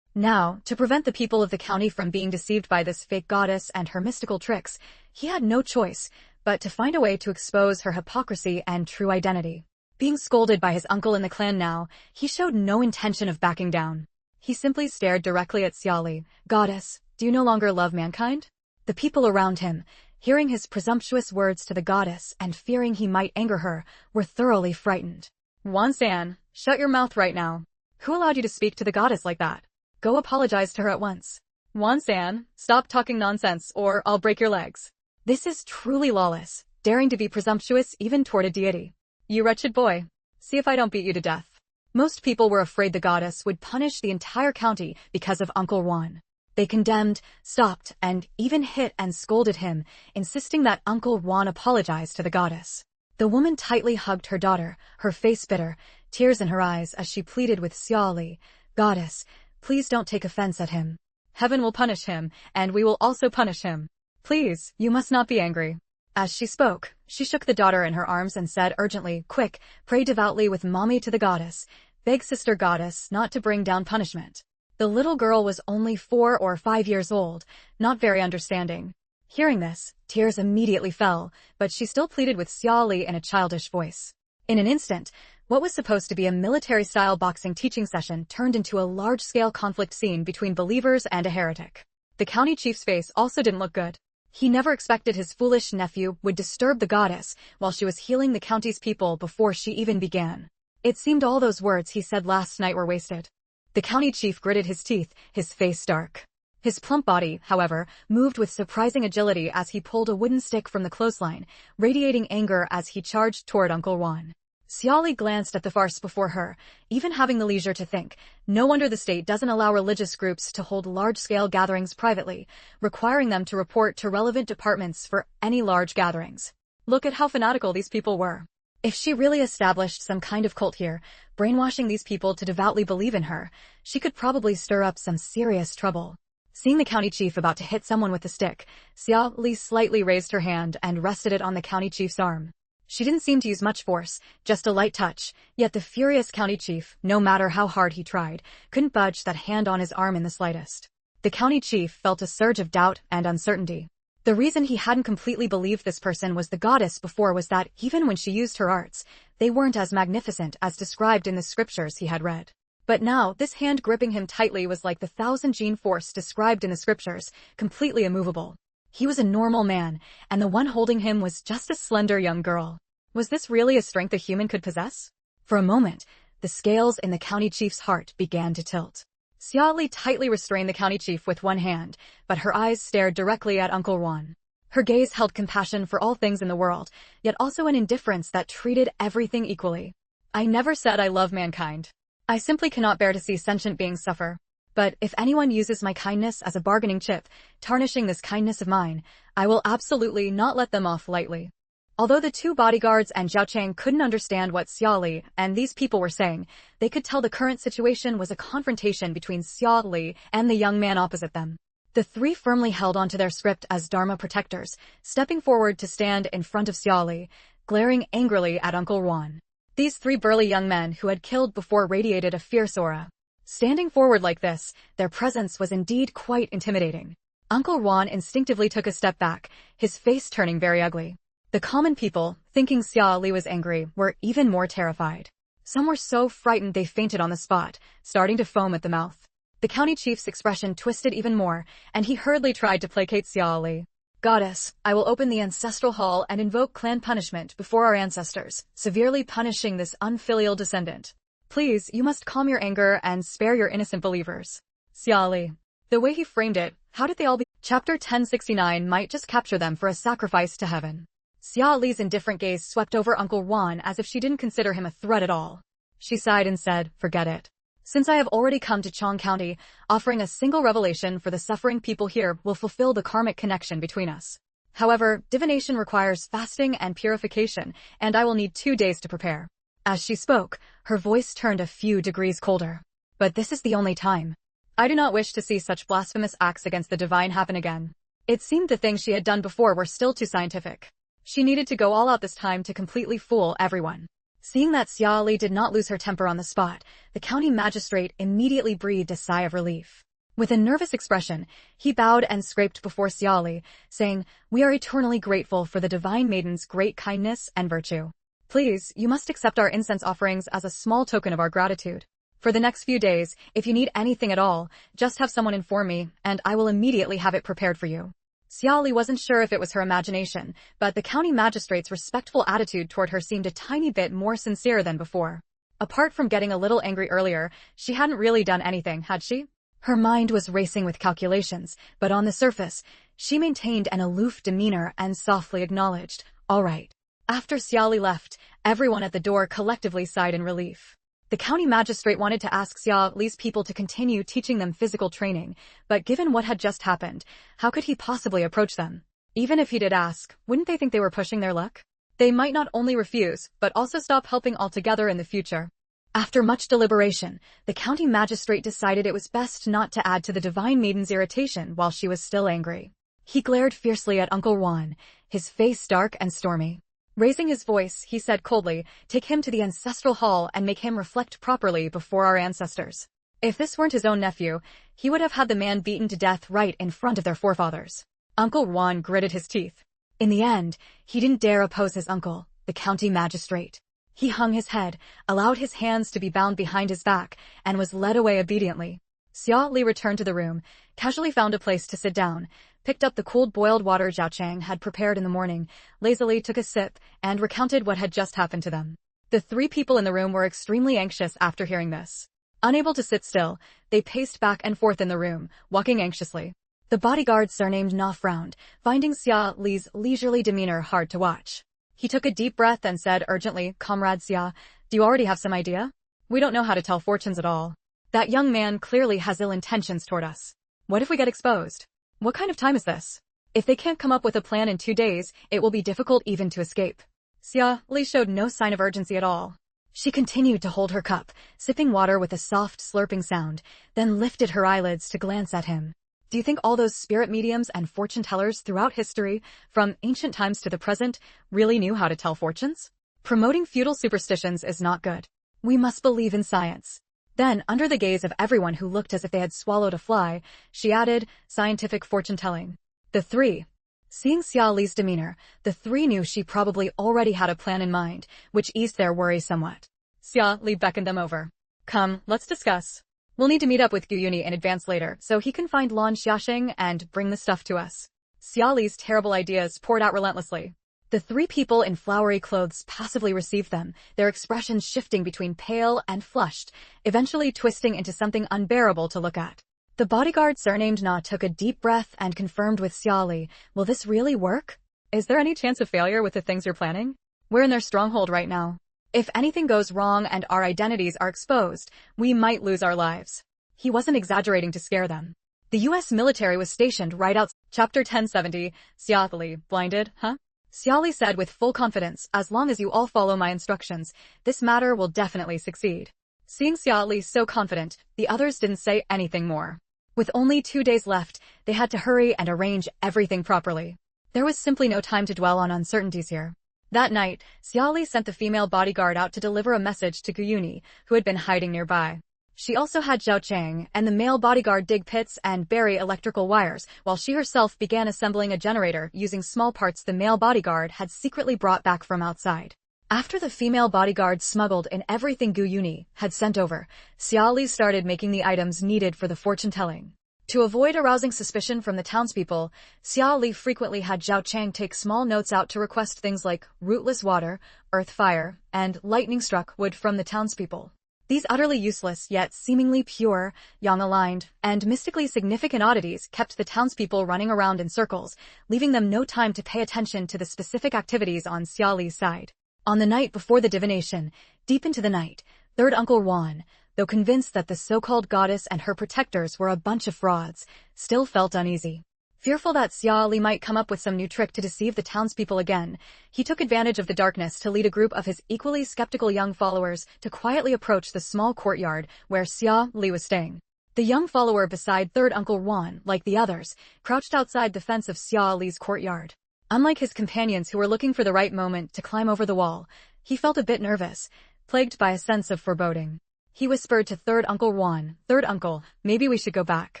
Now, to prevent the people of the county from being deceived by this fake goddess and her mystical tricks, he had no choice but to find a way to expose her hypocrisy and true identity. Being scolded by his uncle in the clan now, he showed no intention of backing down. He simply stared directly at Xia Li. "Goddess, do you no longer love mankind?" The people around him, hearing his presumptuous words to the goddess and fearing he might anger her, were thoroughly frightened. "Wan-san, shut your mouth right now. Who allowed you to speak to the goddess like that? Go apologize to her at once. Wan-san, stop talking nonsense or I'll break your legs. This is truly lawless, daring to be presumptuous even toward a deity. You wretched boy. See if I don't beat you to death." Most people were afraid the goddess would punish the entire county because of Uncle Yuan. They condemned, stopped, and even hit and scolded him, insisting that Uncle Yuan apologize to the goddess. The woman tightly hugged her daughter, her face bitter, tears in her eyes as she pleaded with Xiaoli, "Goddess, please don't take offense at him. Heaven will punish him, and we will also punish him. Please, you must not be angry." As she spoke, she shook the daughter in her arms and said urgently, "Quick, pray devoutly with mommy to the goddess. Beg sister goddess not to bring down punishment." The little girl was only 4 or 5 years old, not very understanding. Hearing this, tears immediately fell, but she still pleaded with Xiaoli in a childish voice. In an instant, what was supposed to be a military-style boxing teaching session turned into a large-scale conflict scene between believers and a heretic. The county chief's face also didn't look good. He never expected his foolish nephew would disturb the goddess while she was healing the county's people before she even began. It seemed all those words he said last night were wasted. The county chief gritted his teeth, his face dark. His plump body, however, moved with surprising agility as he pulled a wooden stick from the clothesline, radiating anger as he charged toward Uncle Yuan. Xiaoli glanced at the farce before her, even having the leisure to think. No wonder the state doesn't allow religious groups to hold large-scale gatherings privately, requiring them to report to relevant departments for any large gatherings. Look at how fanatical these people were. If she really established some kind of cult here, brainwashing these people to devoutly believe in her, she could probably stir up some serious trouble. Seeing the county chief about to hit someone with the stick, Xiaoli slightly raised her hand and rested it on the county chief's arm. She didn't seem to use much force, just a light touch, yet the furious county chief, no matter how hard he tried, couldn't budge that hand on his arm in the slightest. The county chief felt a surge of doubt and uncertainty. The reason he hadn't completely believed this person was the goddess before was that, even when she used her arts, they weren't as magnificent as described in the scriptures he had read. But now, this hand gripping him tightly was like the 1,000-gene force described in the scriptures, completely immovable. He was a normal man, and the one holding him was just a slender young girl. Was this really a strength a human could possess? For a moment, the scales in the county chief's heart began to tilt. Xiaoli tightly restrained the county chief with one hand, but her eyes stared directly at Uncle Yuan. Her gaze held compassion for all things in the world, yet also an indifference that treated everything equally. "I never said I love mankind. I simply cannot bear to see sentient beings suffer. But if anyone uses my kindness as a bargaining chip, tarnishing this kindness of mine, I will absolutely not let them off lightly." Although the two bodyguards and Zhao Chang couldn't understand what Xiaoli and these people were saying, they could tell the current situation was a confrontation between Xiaoli and the young man opposite them. The three firmly held onto their script as Dharma protectors, stepping forward to stand in front of Xiaoli, glaring angrily at Uncle Yuan. These 3 burly young men who had killed before radiated a fierce aura. Standing forward like this, their presence was indeed quite intimidating. Uncle Yuan instinctively took a step back, his face turning very ugly. The common people, thinking Xiaoli was angry, were even more terrified. Some were so frightened they fainted on the spot, starting to foam at the mouth. The county chief's expression twisted even more, and he hurriedly tried to placate Xiaoli. "Goddess, I will open the ancestral hall and invoke clan punishment before our ancestors, severely punishing this unfilial descendant. Please, you must calm your anger and spare your innocent believers." Xiaoli. The way he framed it, how did they all be? Chapter 1069 might just capture them for a sacrifice to heaven. Xiaoli's indifferent gaze swept over Uncle Yuan as if she didn't consider him a threat at all. She sighed and said, "Forget it. Since I have already come to Chong County, offering a single revelation for the suffering people here will fulfill the karmic connection between us. However, divination requires fasting and purification, and I will need 2 days to prepare." As she spoke, her voice turned a few degrees colder. "But this is the only time. I do not wish to see such blasphemous acts against the divine happen again." It seemed the things she had done before were still too scientific. She needed to go all out this time to completely fool everyone. Seeing that Xiaoli did not lose her temper on the spot, the county magistrate immediately breathed a sigh of relief. With a nervous expression, he bowed and scraped before Xiaoli, saying, "We are eternally grateful for the divine maiden's great kindness and virtue. Please, you must accept our incense offerings as a small token of our gratitude. For the next few days, if you need anything at all, just have someone inform me, and I will immediately have it prepared for you." Xiaoli wasn't sure if it was her imagination, but the county magistrate's respectful attitude toward her seemed a tiny bit more sincere than before. Apart from getting a little angry earlier, she hadn't really done anything, had she? Her mind was racing with calculations, but on the surface, she maintained an aloof demeanor and softly acknowledged, "All right." After Xiaoli left, everyone at the door collectively sighed in relief. The county magistrate wanted to ask Xia Li's people to continue teaching them physical training, but given what had just happened, how could he possibly approach them? Even if he did ask, wouldn't they think they were pushing their luck? They might not only refuse, but also stop helping altogether in the future. After much deliberation, the county magistrate decided it was best not to add to the divine maiden's irritation while she was still angry. He glared fiercely at Uncle Yuan, his face dark and stormy. Raising his voice, he said coldly, "Take him to the ancestral hall and make him reflect properly before our ancestors." If this weren't his own nephew, he would have had the man beaten to death right in front of their forefathers. Uncle Yuan gritted his teeth. In the end, he didn't dare oppose his uncle, the county magistrate. He hung his head, allowed his hands to be bound behind his back, and was led away obediently. Xia Li returned to the room, casually found a place to sit down, picked up the cooled boiled water Zhao Chang had prepared in the morning, lazily took a sip, and recounted what had just happened to them. The three people in the room were extremely anxious after hearing this. Unable to sit still, they paced back and forth in the room, walking anxiously. The bodyguard surnamed Na frowned, finding Xia Li's leisurely demeanor hard to watch. He took a deep breath and said urgently, "Comrade Xia, do you already have some idea? We don't know how to tell fortunes at all. That young man clearly has ill intentions toward us. What if we get exposed? What kind of time is this? If they can't come up with a plan in 2 days, it will be difficult even to escape." Xia Li showed no sign of urgency at all. She continued to hold her cup, sipping water with a soft slurping sound, then lifted her eyelids to glance at him. Do you think all those spirit mediums and fortune tellers throughout history, from ancient times to the present, really knew how to tell fortunes? Promoting feudal superstitions is not good. We must believe in science. Then, under the gaze of everyone who looked as if they had swallowed a fly, she added, "Scientific fortune-telling." The three. Seeing Xia Li's demeanor, the three knew she probably already had a plan in mind, which eased their worry somewhat. Xia Li beckoned them over. "Come, let's discuss. We'll need to meet up with Gu Yuni in advance later, so he can find Lin Xiaoxue and bring the stuff to us." Xia Li's terrible ideas poured out relentlessly. The three people in flowery clothes passively received them, their expressions shifting between pale and flushed, eventually twisting into something unbearable to look at. The bodyguard surnamed Na took a deep breath and confirmed with Xia Li, "Will this really work? Is there any chance of failure with the things you're planning? We're in their stronghold right now. If anything goes wrong and our identities are exposed, we might lose our lives." He wasn't exaggerating to scare them. The U.S. military was stationed right outside. Chapter 1070, Xia Li, blinded, huh? Xia Li said with full confidence, "As long as you all follow my instructions, this matter will definitely succeed." Seeing Xia Li so confident, the others didn't say anything more. With only 2 days left, they had to hurry and arrange everything properly. There was simply no time to dwell on uncertainties here. That night, Xia Li sent the female bodyguard out to deliver a message to Gu Yuni, who had been hiding nearby. She also had Zhao Chang and the male bodyguard dig pits and bury electrical wires, while she herself began assembling a generator using small parts the male bodyguard had secretly brought back from outside. After the female bodyguard smuggled in everything Gu Yuni had sent over, Xia Li started making the items needed for the fortune-telling. To avoid arousing suspicion from the townspeople, Xia Li frequently had Zhao Chang take small notes out to request things like rootless water, earth fire, and lightning-struck wood from the townspeople. These utterly useless yet seemingly pure, yang-aligned, and mystically significant oddities kept the townspeople running around in circles, leaving them no time to pay attention to the specific activities on Xia Li's side. On the night before the divination, deep into the night, third Uncle Yuan, though convinced that the so-called goddess and her protectors were a bunch of frauds, still felt uneasy. Fearful that Xia Li might come up with some new trick to deceive the townspeople again, he took advantage of the darkness to lead a group of his equally skeptical young followers to quietly approach the small courtyard where Xia Li was staying. The young follower beside third Uncle Yuan, like the others, crouched outside the fence of Xia Li's courtyard. Unlike his companions who were looking for the right moment to climb over the wall, he felt a bit nervous, plagued by a sense of foreboding. He whispered to third Uncle Yuan, "Third uncle, maybe we should go back.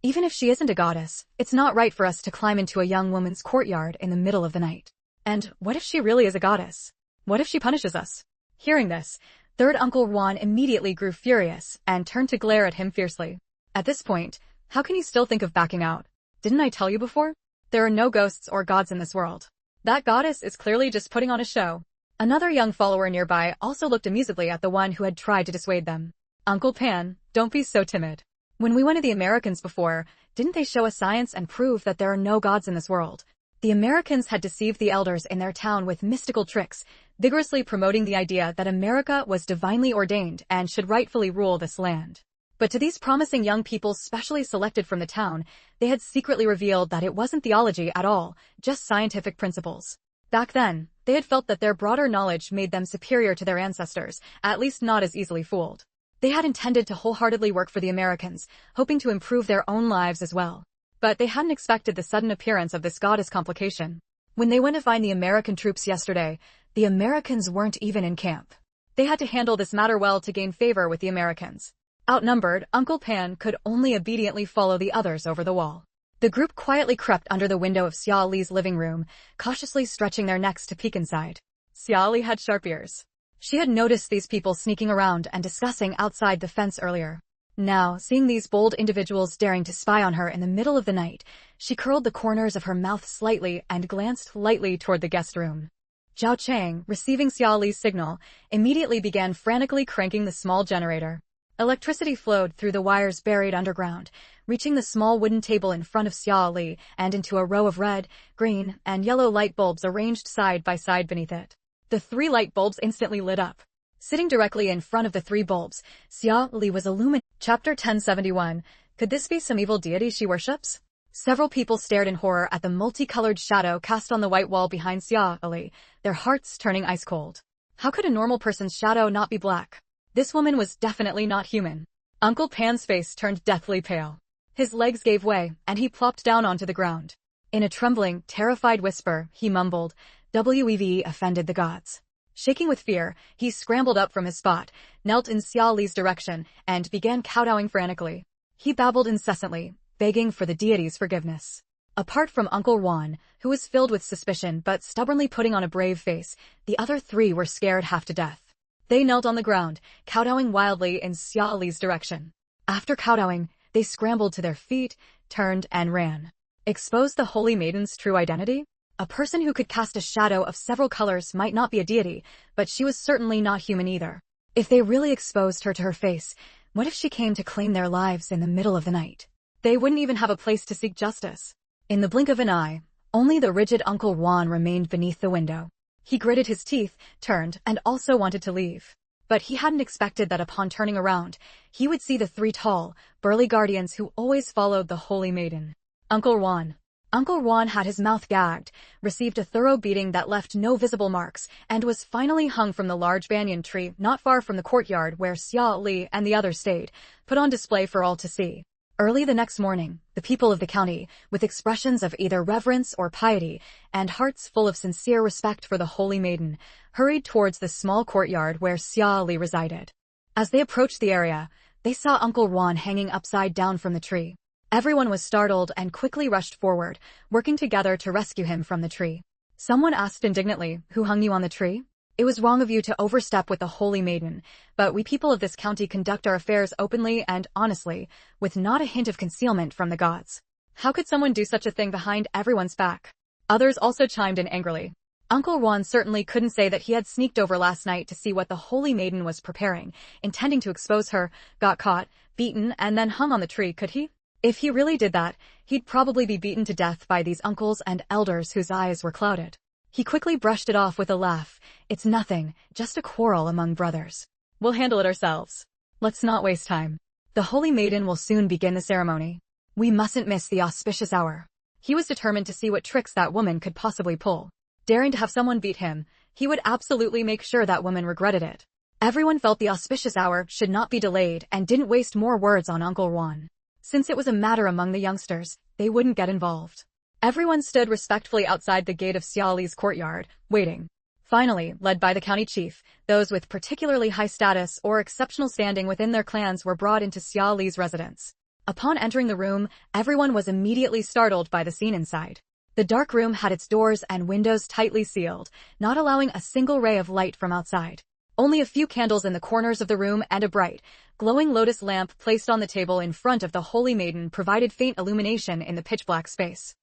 Even if she isn't a goddess, it's not right for us to climb into a young woman's courtyard in the middle of the night. And what if she really is a goddess? What if she punishes us?" Hearing this, third Uncle Yuan immediately grew furious and turned to glare at him fiercely. At this point, how can you still think of backing out? Didn't I tell you before? There are no ghosts or gods in this world. That goddess is clearly just putting on a show. Another young follower nearby also looked amusedly at the one who had tried to dissuade them. "Uncle Pan, don't be so timid. When we went to the Americans before, didn't they show us science and prove that there are no gods in this world? The Americans had deceived the elders in their town with mystical tricks, vigorously promoting the idea that America was divinely ordained and should rightfully rule this land. But to these promising young people specially selected from the town, they had secretly revealed that it wasn't theology at all, just scientific principles. Back then, they had felt that their broader knowledge made them superior to their ancestors, at least not as easily fooled. They had intended to wholeheartedly work for the Americans, hoping to improve their own lives as well. But they hadn't expected the sudden appearance of this goddess complication. When they went to find the American troops yesterday, the Americans weren't even in camp. They had to handle this matter well to gain favor with the Americans. Outnumbered, Uncle Pan could only obediently follow the others over the wall. The group quietly crept under the window of Xia Li's living room, cautiously stretching their necks to peek inside. Xia Li had sharp ears. She had noticed these people sneaking around and discussing outside the fence earlier. Now, seeing these bold individuals daring to spy on her in the middle of the night, she curled the corners of her mouth slightly and glanced lightly toward the guest room. Zhao Chang, receiving Xia Li's signal, immediately began frantically cranking the small generator. Electricity flowed through the wires buried underground, reaching the small wooden table in front of Xia Li and into a row of red, green, and yellow light bulbs arranged side by side beneath it. The 3 light bulbs instantly lit up. Sitting directly in front of the 3 bulbs, Xia Li was illuminated. Chapter 1071. Could this be some evil deity she worships? Several people stared in horror at the multicolored shadow cast on the white wall behind Xia Li, their hearts turning ice cold. How could a normal person's shadow not be black? This woman was definitely not human. Uncle Pan's face turned deathly pale. His legs gave way, and he plopped down onto the ground. In a trembling, terrified whisper, he mumbled, "We've offended the gods." Shaking with fear, he scrambled up from his spot, knelt in Xia Li's direction, and began kowtowing frantically. He babbled incessantly, begging for the deity's forgiveness. Apart from Uncle Yuan, who was filled with suspicion but stubbornly putting on a brave face, the other 3 were scared half to death. They knelt on the ground, kowtowing wildly in Xia Li's direction. After kowtowing, they scrambled to their feet, turned, and ran. Expose the Holy Maiden's true identity? A person who could cast a shadow of several colors might not be a deity, but she was certainly not human either. If they really exposed her to her face, what if she came to claim their lives in the middle of the night? They wouldn't even have a place to seek justice. In the blink of an eye, only the rigid Uncle Yuan remained beneath the window. He gritted his teeth, turned, and also wanted to leave. But he hadn't expected that upon turning around, he would see the 3 tall, burly guardians who always followed the Holy Maiden. Uncle Yuan had his mouth gagged, received a thorough beating that left no visible marks, and was finally hung from the large banyan tree not far from the courtyard where Xia Li and the others stayed, put on display for all to see. Early the next morning, the people of the county, with expressions of either reverence or piety, and hearts full of sincere respect for the Holy Maiden, hurried towards the small courtyard where Xia Li resided. As they approached the area, they saw Uncle Yuan hanging upside down from the tree. Everyone was startled and quickly rushed forward, working together to rescue him from the tree. Someone asked indignantly, "Who hung you on the tree?" "It was wrong of you to overstep with the Holy Maiden, but we people of this county conduct our affairs openly and honestly, with not a hint of concealment from the gods." How could someone do such a thing behind everyone's back? Others also chimed in angrily. Uncle Yuan certainly couldn't say that he had sneaked over last night to see what the Holy Maiden was preparing, intending to expose her, got caught, beaten, and then hung on the tree, could he? If he really did that, he'd probably be beaten to death by these uncles and elders whose eyes were clouded. He quickly brushed it off with a laugh. "It's nothing, just a quarrel among brothers. We'll handle it ourselves. Let's not waste time. The Holy Maiden will soon begin the ceremony. We mustn't miss the auspicious hour." He was determined to see what tricks that woman could possibly pull. Daring to have someone beat him, he would absolutely make sure that woman regretted it. Everyone felt the auspicious hour should not be delayed and didn't waste more words on Uncle Yuan. Since it was a matter among the youngsters, they wouldn't get involved. Everyone stood respectfully outside the gate of Xia Li's courtyard, waiting. Finally, led by the county chief, those with particularly high status or exceptional standing within their clans were brought into Xia Li's residence. Upon entering the room, everyone was immediately startled by the scene inside. The dark room had its doors and windows tightly sealed, not allowing a single ray of light from outside. Only a few candles in the corners of the room and a bright, glowing lotus lamp placed on the table in front of the Holy Maiden provided faint illumination in the pitch-black space.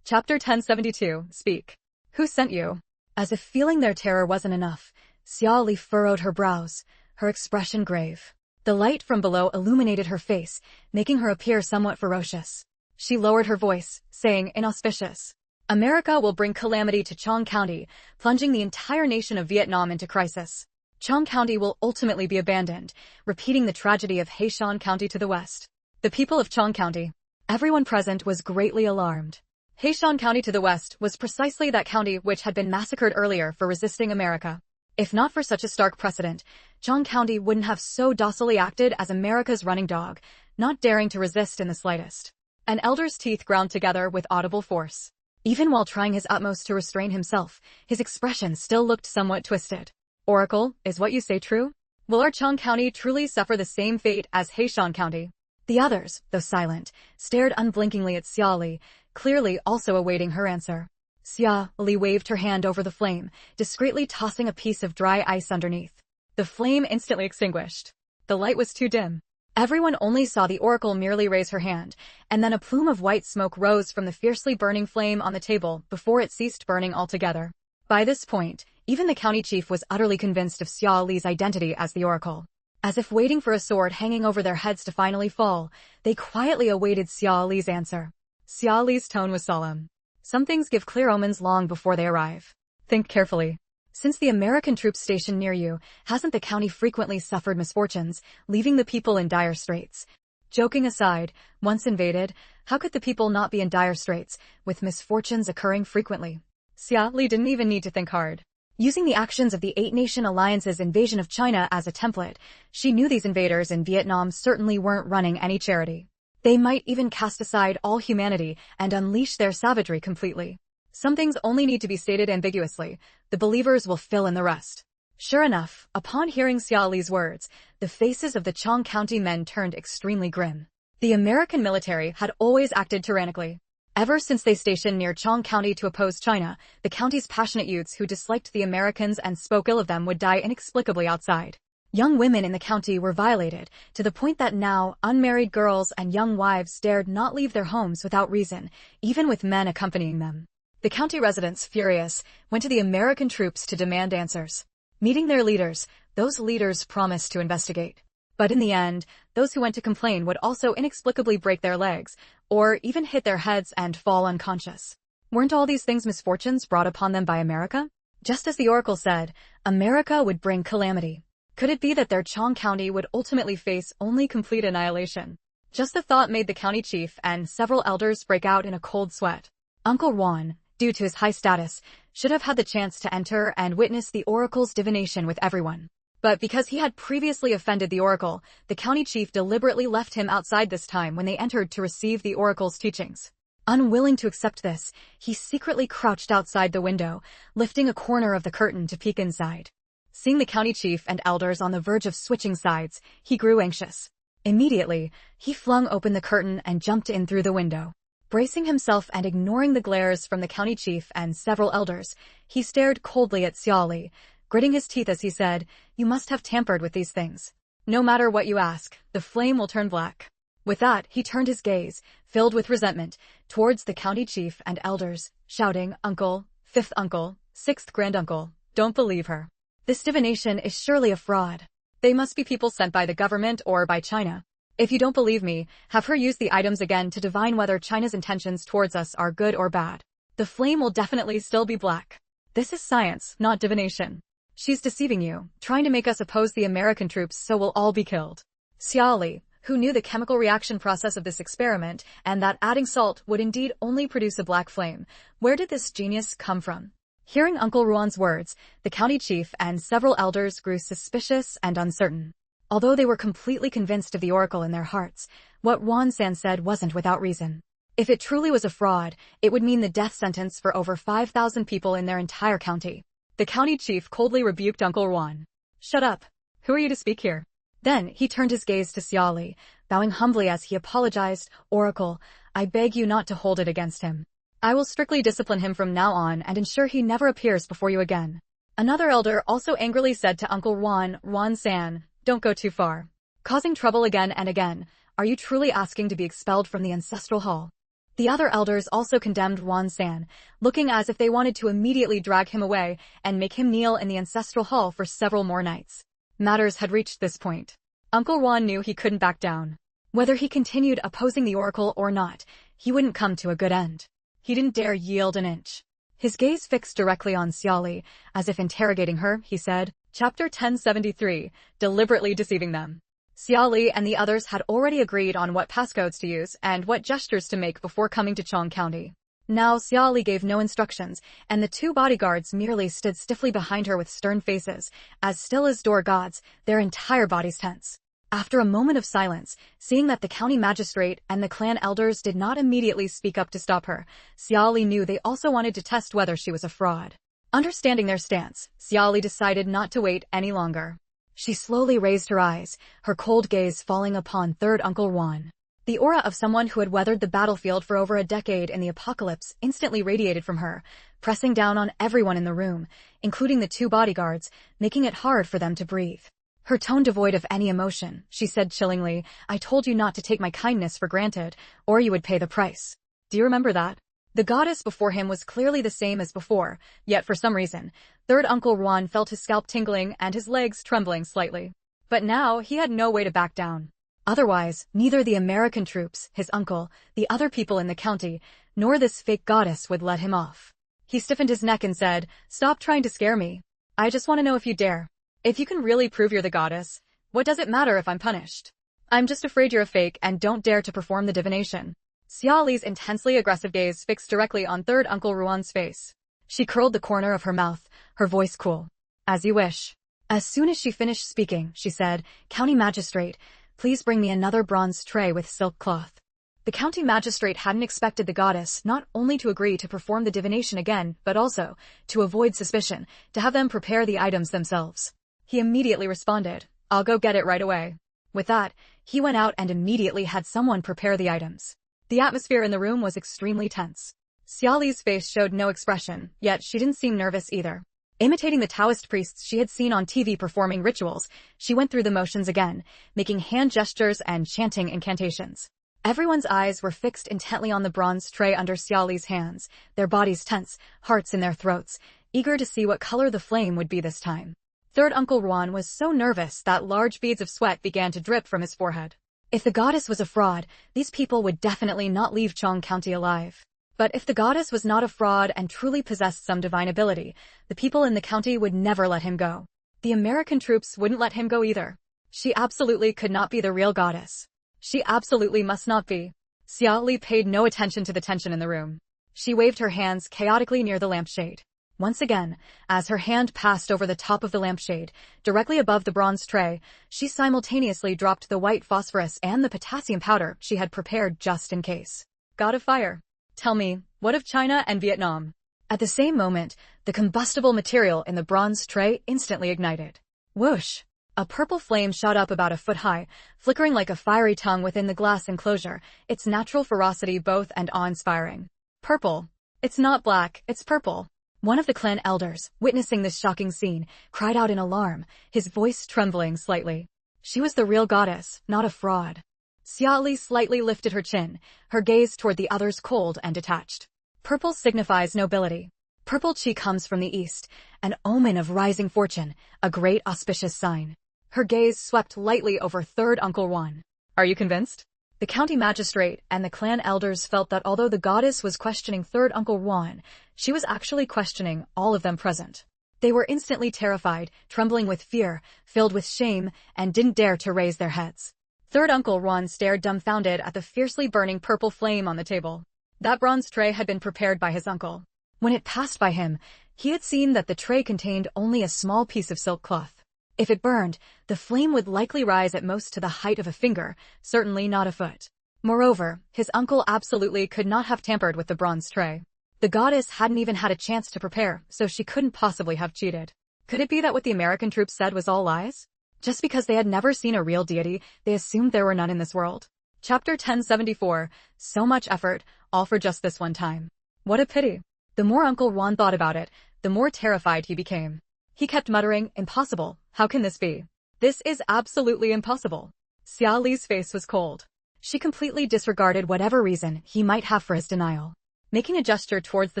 Chapter 1072, Speak. Who sent you? As if feeling their terror wasn't enough, Xia Li furrowed her brows, her expression grave. The light from below illuminated her face, making her appear somewhat ferocious. She lowered her voice, saying, "Inauspicious." America will bring calamity to Chong County, plunging the entire nation of Vietnam into crisis. Chong County will ultimately be abandoned, repeating the tragedy of Haishan County to the west. The people of Chong County. Everyone present was greatly alarmed. Haishan County to the west was precisely that county which had been massacred earlier for resisting America. If not for such a stark precedent, Chong County wouldn't have so docilely acted as America's running dog, not daring to resist in the slightest. An elder's teeth ground together with audible force. Even while trying his utmost to restrain himself, his expression still looked somewhat twisted. Oracle, is what you say true? Will our Chong County truly suffer the same fate as Haishan County? The others, though silent, stared unblinkingly at Xia Li, clearly also awaiting her answer. Xia Li waved her hand over the flame, discreetly tossing a piece of dry ice underneath. The flame instantly extinguished. The light was too dim. Everyone only saw the oracle merely raise her hand, and then a plume of white smoke rose from the fiercely burning flame on the table before it ceased burning altogether. By this point, even the county chief was utterly convinced of Xia Li's identity as the oracle. As if waiting for a sword hanging over their heads to finally fall, they quietly awaited Xia Li's answer. Xia Li's tone was solemn. Some things give clear omens long before they arrive. Think carefully. Since the American troops stationed near you, hasn't the county frequently suffered misfortunes, leaving the people in dire straits? Joking aside, once invaded, how could the people not be in dire straits, with misfortunes occurring frequently? Xia Li didn't even need to think hard. Using the actions of the Eight-Nation Alliance's invasion of China as a template, she knew these invaders in Vietnam certainly weren't running any charity. They might even cast aside all humanity and unleash their savagery completely. Some things only need to be stated ambiguously. The believers will fill in the rest. Sure enough, upon hearing Xia Li's words, the faces of the Chong County men turned extremely grim. The American military had always acted tyrannically. Ever since they stationed near Chong County to oppose China, the county's passionate youths who disliked the Americans and spoke ill of them would die inexplicably outside. Young women in the county were violated, to the point that now unmarried girls and young wives dared not leave their homes without reason, even with men accompanying them. The county residents, furious, went to the American troops to demand answers. Meeting their leaders, those leaders promised to investigate. But in the end, those who went to complain would also inexplicably break their legs, or even hit their heads and fall unconscious. Weren't all these things misfortunes brought upon them by America? Just as the oracle said, America would bring calamity. Could it be that their Chong County would ultimately face only complete annihilation? Just the thought made the county chief and several elders break out in a cold sweat. Uncle Yuan, due to his high status, should have had the chance to enter and witness the oracle's divination with everyone. But because he had previously offended the oracle, the county chief deliberately left him outside this time when they entered to receive the oracle's teachings. Unwilling to accept this, he secretly crouched outside the window, lifting a corner of the curtain to peek inside. Seeing the county chief and elders on the verge of switching sides, he grew anxious. Immediately, he flung open the curtain and jumped in through the window. Bracing himself and ignoring the glares from the county chief and several elders, he stared coldly at Xia Li, gritting his teeth as he said, "You must have tampered with these things. No matter what you ask, the flame will turn black." With that, he turned his gaze, filled with resentment, towards the county chief and elders, shouting, "Uncle, fifth uncle, sixth granduncle, don't believe her. This divination is surely a fraud. They must be people sent by the government or by China. If you don't believe me, have her use the items again to divine whether China's intentions towards us are good or bad. The flame will definitely still be black. This is science, not divination. She's deceiving you, trying to make us oppose the American troops so we'll all be killed." Xia Li, who knew the chemical reaction process of this experiment and that adding salt would indeed only produce a black flame, where did this genius come from? Hearing Uncle Ruan's words, the county chief and several elders grew suspicious and uncertain. Although they were completely convinced of the oracle in their hearts, what Yuan San said wasn't without reason. If it truly was a fraud, it would mean the death sentence for over 5,000 people in their entire county. The county chief coldly rebuked Uncle Yuan. "Shut up. Who are you to speak here?" Then he turned his gaze to Xia Li, bowing humbly as he apologized, "Oracle, I beg you not to hold it against him. I will strictly discipline him from now on and ensure he never appears before you again." Another elder also angrily said to Uncle Yuan San, "Don't go too far. Causing trouble again and again. Are you truly asking to be expelled from the ancestral hall?" The other elders also condemned Yuan San, looking as if they wanted to immediately drag him away and make him kneel in the ancestral hall for several more nights. Matters had reached this point. Uncle Yuan knew he couldn't back down. Whether he continued opposing the oracle or not, he wouldn't come to a good end. He didn't dare yield an inch. His gaze fixed directly on Xiaoli, as if interrogating her, he said, Chapter 1073, Deliberately Deceiving Them. Xiaoli and the others had already agreed on what passcodes to use and what gestures to make before coming to Chong County. Now Xiaoli gave no instructions, and the two bodyguards merely stood stiffly behind her with stern faces, as still as door gods, their entire bodies tense. After a moment of silence, seeing that the county magistrate and the clan elders did not immediately speak up to stop her, Xiaoli knew they also wanted to test whether she was a fraud. Understanding their stance, Xiaoli decided not to wait any longer. She slowly raised her eyes, her cold gaze falling upon third Uncle Yuan. The aura of someone who had weathered the battlefield for over a decade in the apocalypse instantly radiated from her, pressing down on everyone in the room, including the two bodyguards, making it hard for them to breathe. Her tone devoid of any emotion, she said chillingly, I told you not to take my kindness for granted, or you would pay the price. Do you remember that? The goddess before him was clearly the same as before, yet for some reason, third Uncle Yuan felt his scalp tingling and his legs trembling slightly. But now he had no way to back down. Otherwise, neither the American troops, his uncle, the other people in the county, nor this fake goddess would let him off. He stiffened his neck and said, Stop trying to scare me. I just want to know if you dare. If you can really prove you're the goddess, what does it matter if I'm punished? I'm just afraid you're a fake and don't dare to perform the divination. Xiaoli's intensely aggressive gaze fixed directly on third Uncle Yuan's face. She curled the corner of her mouth, her voice cool. As you wish. As soon as she finished speaking, she said, County Magistrate, please bring me another bronze tray with silk cloth. The county magistrate hadn't expected the goddess not only to agree to perform the divination again, but also, to avoid suspicion, to have them prepare the items themselves. He immediately responded, I'll go get it right away. With that, he went out and immediately had someone prepare the items. The atmosphere in the room was extremely tense. Xiaoli's face showed no expression, yet she didn't seem nervous either. Imitating the Taoist priests she had seen on TV performing rituals, she went through the motions again, making hand gestures and chanting incantations. Everyone's eyes were fixed intently on the bronze tray under Xiaoli's hands, their bodies tense, hearts in their throats, eager to see what color the flame would be this time. Third Uncle Yuan was so nervous that large beads of sweat began to drip from his forehead. If the goddess was a fraud, these people would definitely not leave Chong County alive. But if the goddess was not a fraud and truly possessed some divine ability, the people in the county would never let him go. The American troops wouldn't let him go either. She absolutely could not be the real goddess. She absolutely must not be. Xiaoli paid no attention to the tension in the room. She waved her hands chaotically near the lampshade. Once again, as her hand passed over the top of the lampshade, directly above the bronze tray, she simultaneously dropped the white phosphorus and the potassium powder she had prepared just in case. God of fire. Tell me, what of China and Vietnam? At the same moment, the combustible material in the bronze tray instantly ignited. Whoosh! A purple flame shot up about a foot high, flickering like a fiery tongue within the glass enclosure, its natural ferocity both and awe-inspiring. Purple. It's not black, it's purple. One of the clan elders, witnessing this shocking scene, cried out in alarm, his voice trembling slightly. She was the real goddess, not a fraud. Xiaoli slightly lifted her chin, her gaze toward the others cold and detached. Purple signifies nobility. Purple chi comes from the east, an omen of rising fortune, a great auspicious sign. Her gaze swept lightly over third Uncle Yuan. Are you convinced? The county magistrate and the clan elders felt that although the goddess was questioning third Uncle Yuan, she was actually questioning all of them present. They were instantly terrified, trembling with fear, filled with shame, and didn't dare to raise their heads. Third Uncle Yuan stared dumbfounded at the fiercely burning purple flame on the table. That bronze tray had been prepared by his uncle. When it passed by him, he had seen that the tray contained only a small piece of silk cloth. If it burned, the flame would likely rise at most to the height of a finger, certainly not a foot. Moreover, his uncle absolutely could not have tampered with the bronze tray. The goddess hadn't even had a chance to prepare, so she couldn't possibly have cheated. Could it be that what the American troops said was all lies? Just because they had never seen a real deity, they assumed there were none in this world. Chapter 1074, So much effort, all for just this one time. What a pity. The more Uncle Yuan thought about it, the more terrified he became. He kept muttering, impossible, how can this be? This is absolutely impossible. Xiaoli's face was cold. She completely disregarded whatever reason he might have for his denial. Making a gesture towards the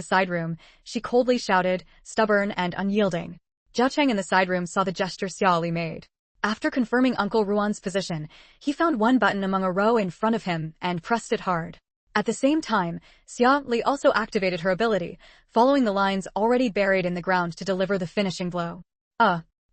side room, she coldly shouted, stubborn and unyielding. Zhao Cheng in the side room saw the gesture Xiaoli made. After confirming Uncle Yuan's position, he found one button among a row in front of him and pressed it hard. At the same time, Xia Li also activated her ability, following the lines already buried in the ground to deliver the finishing blow.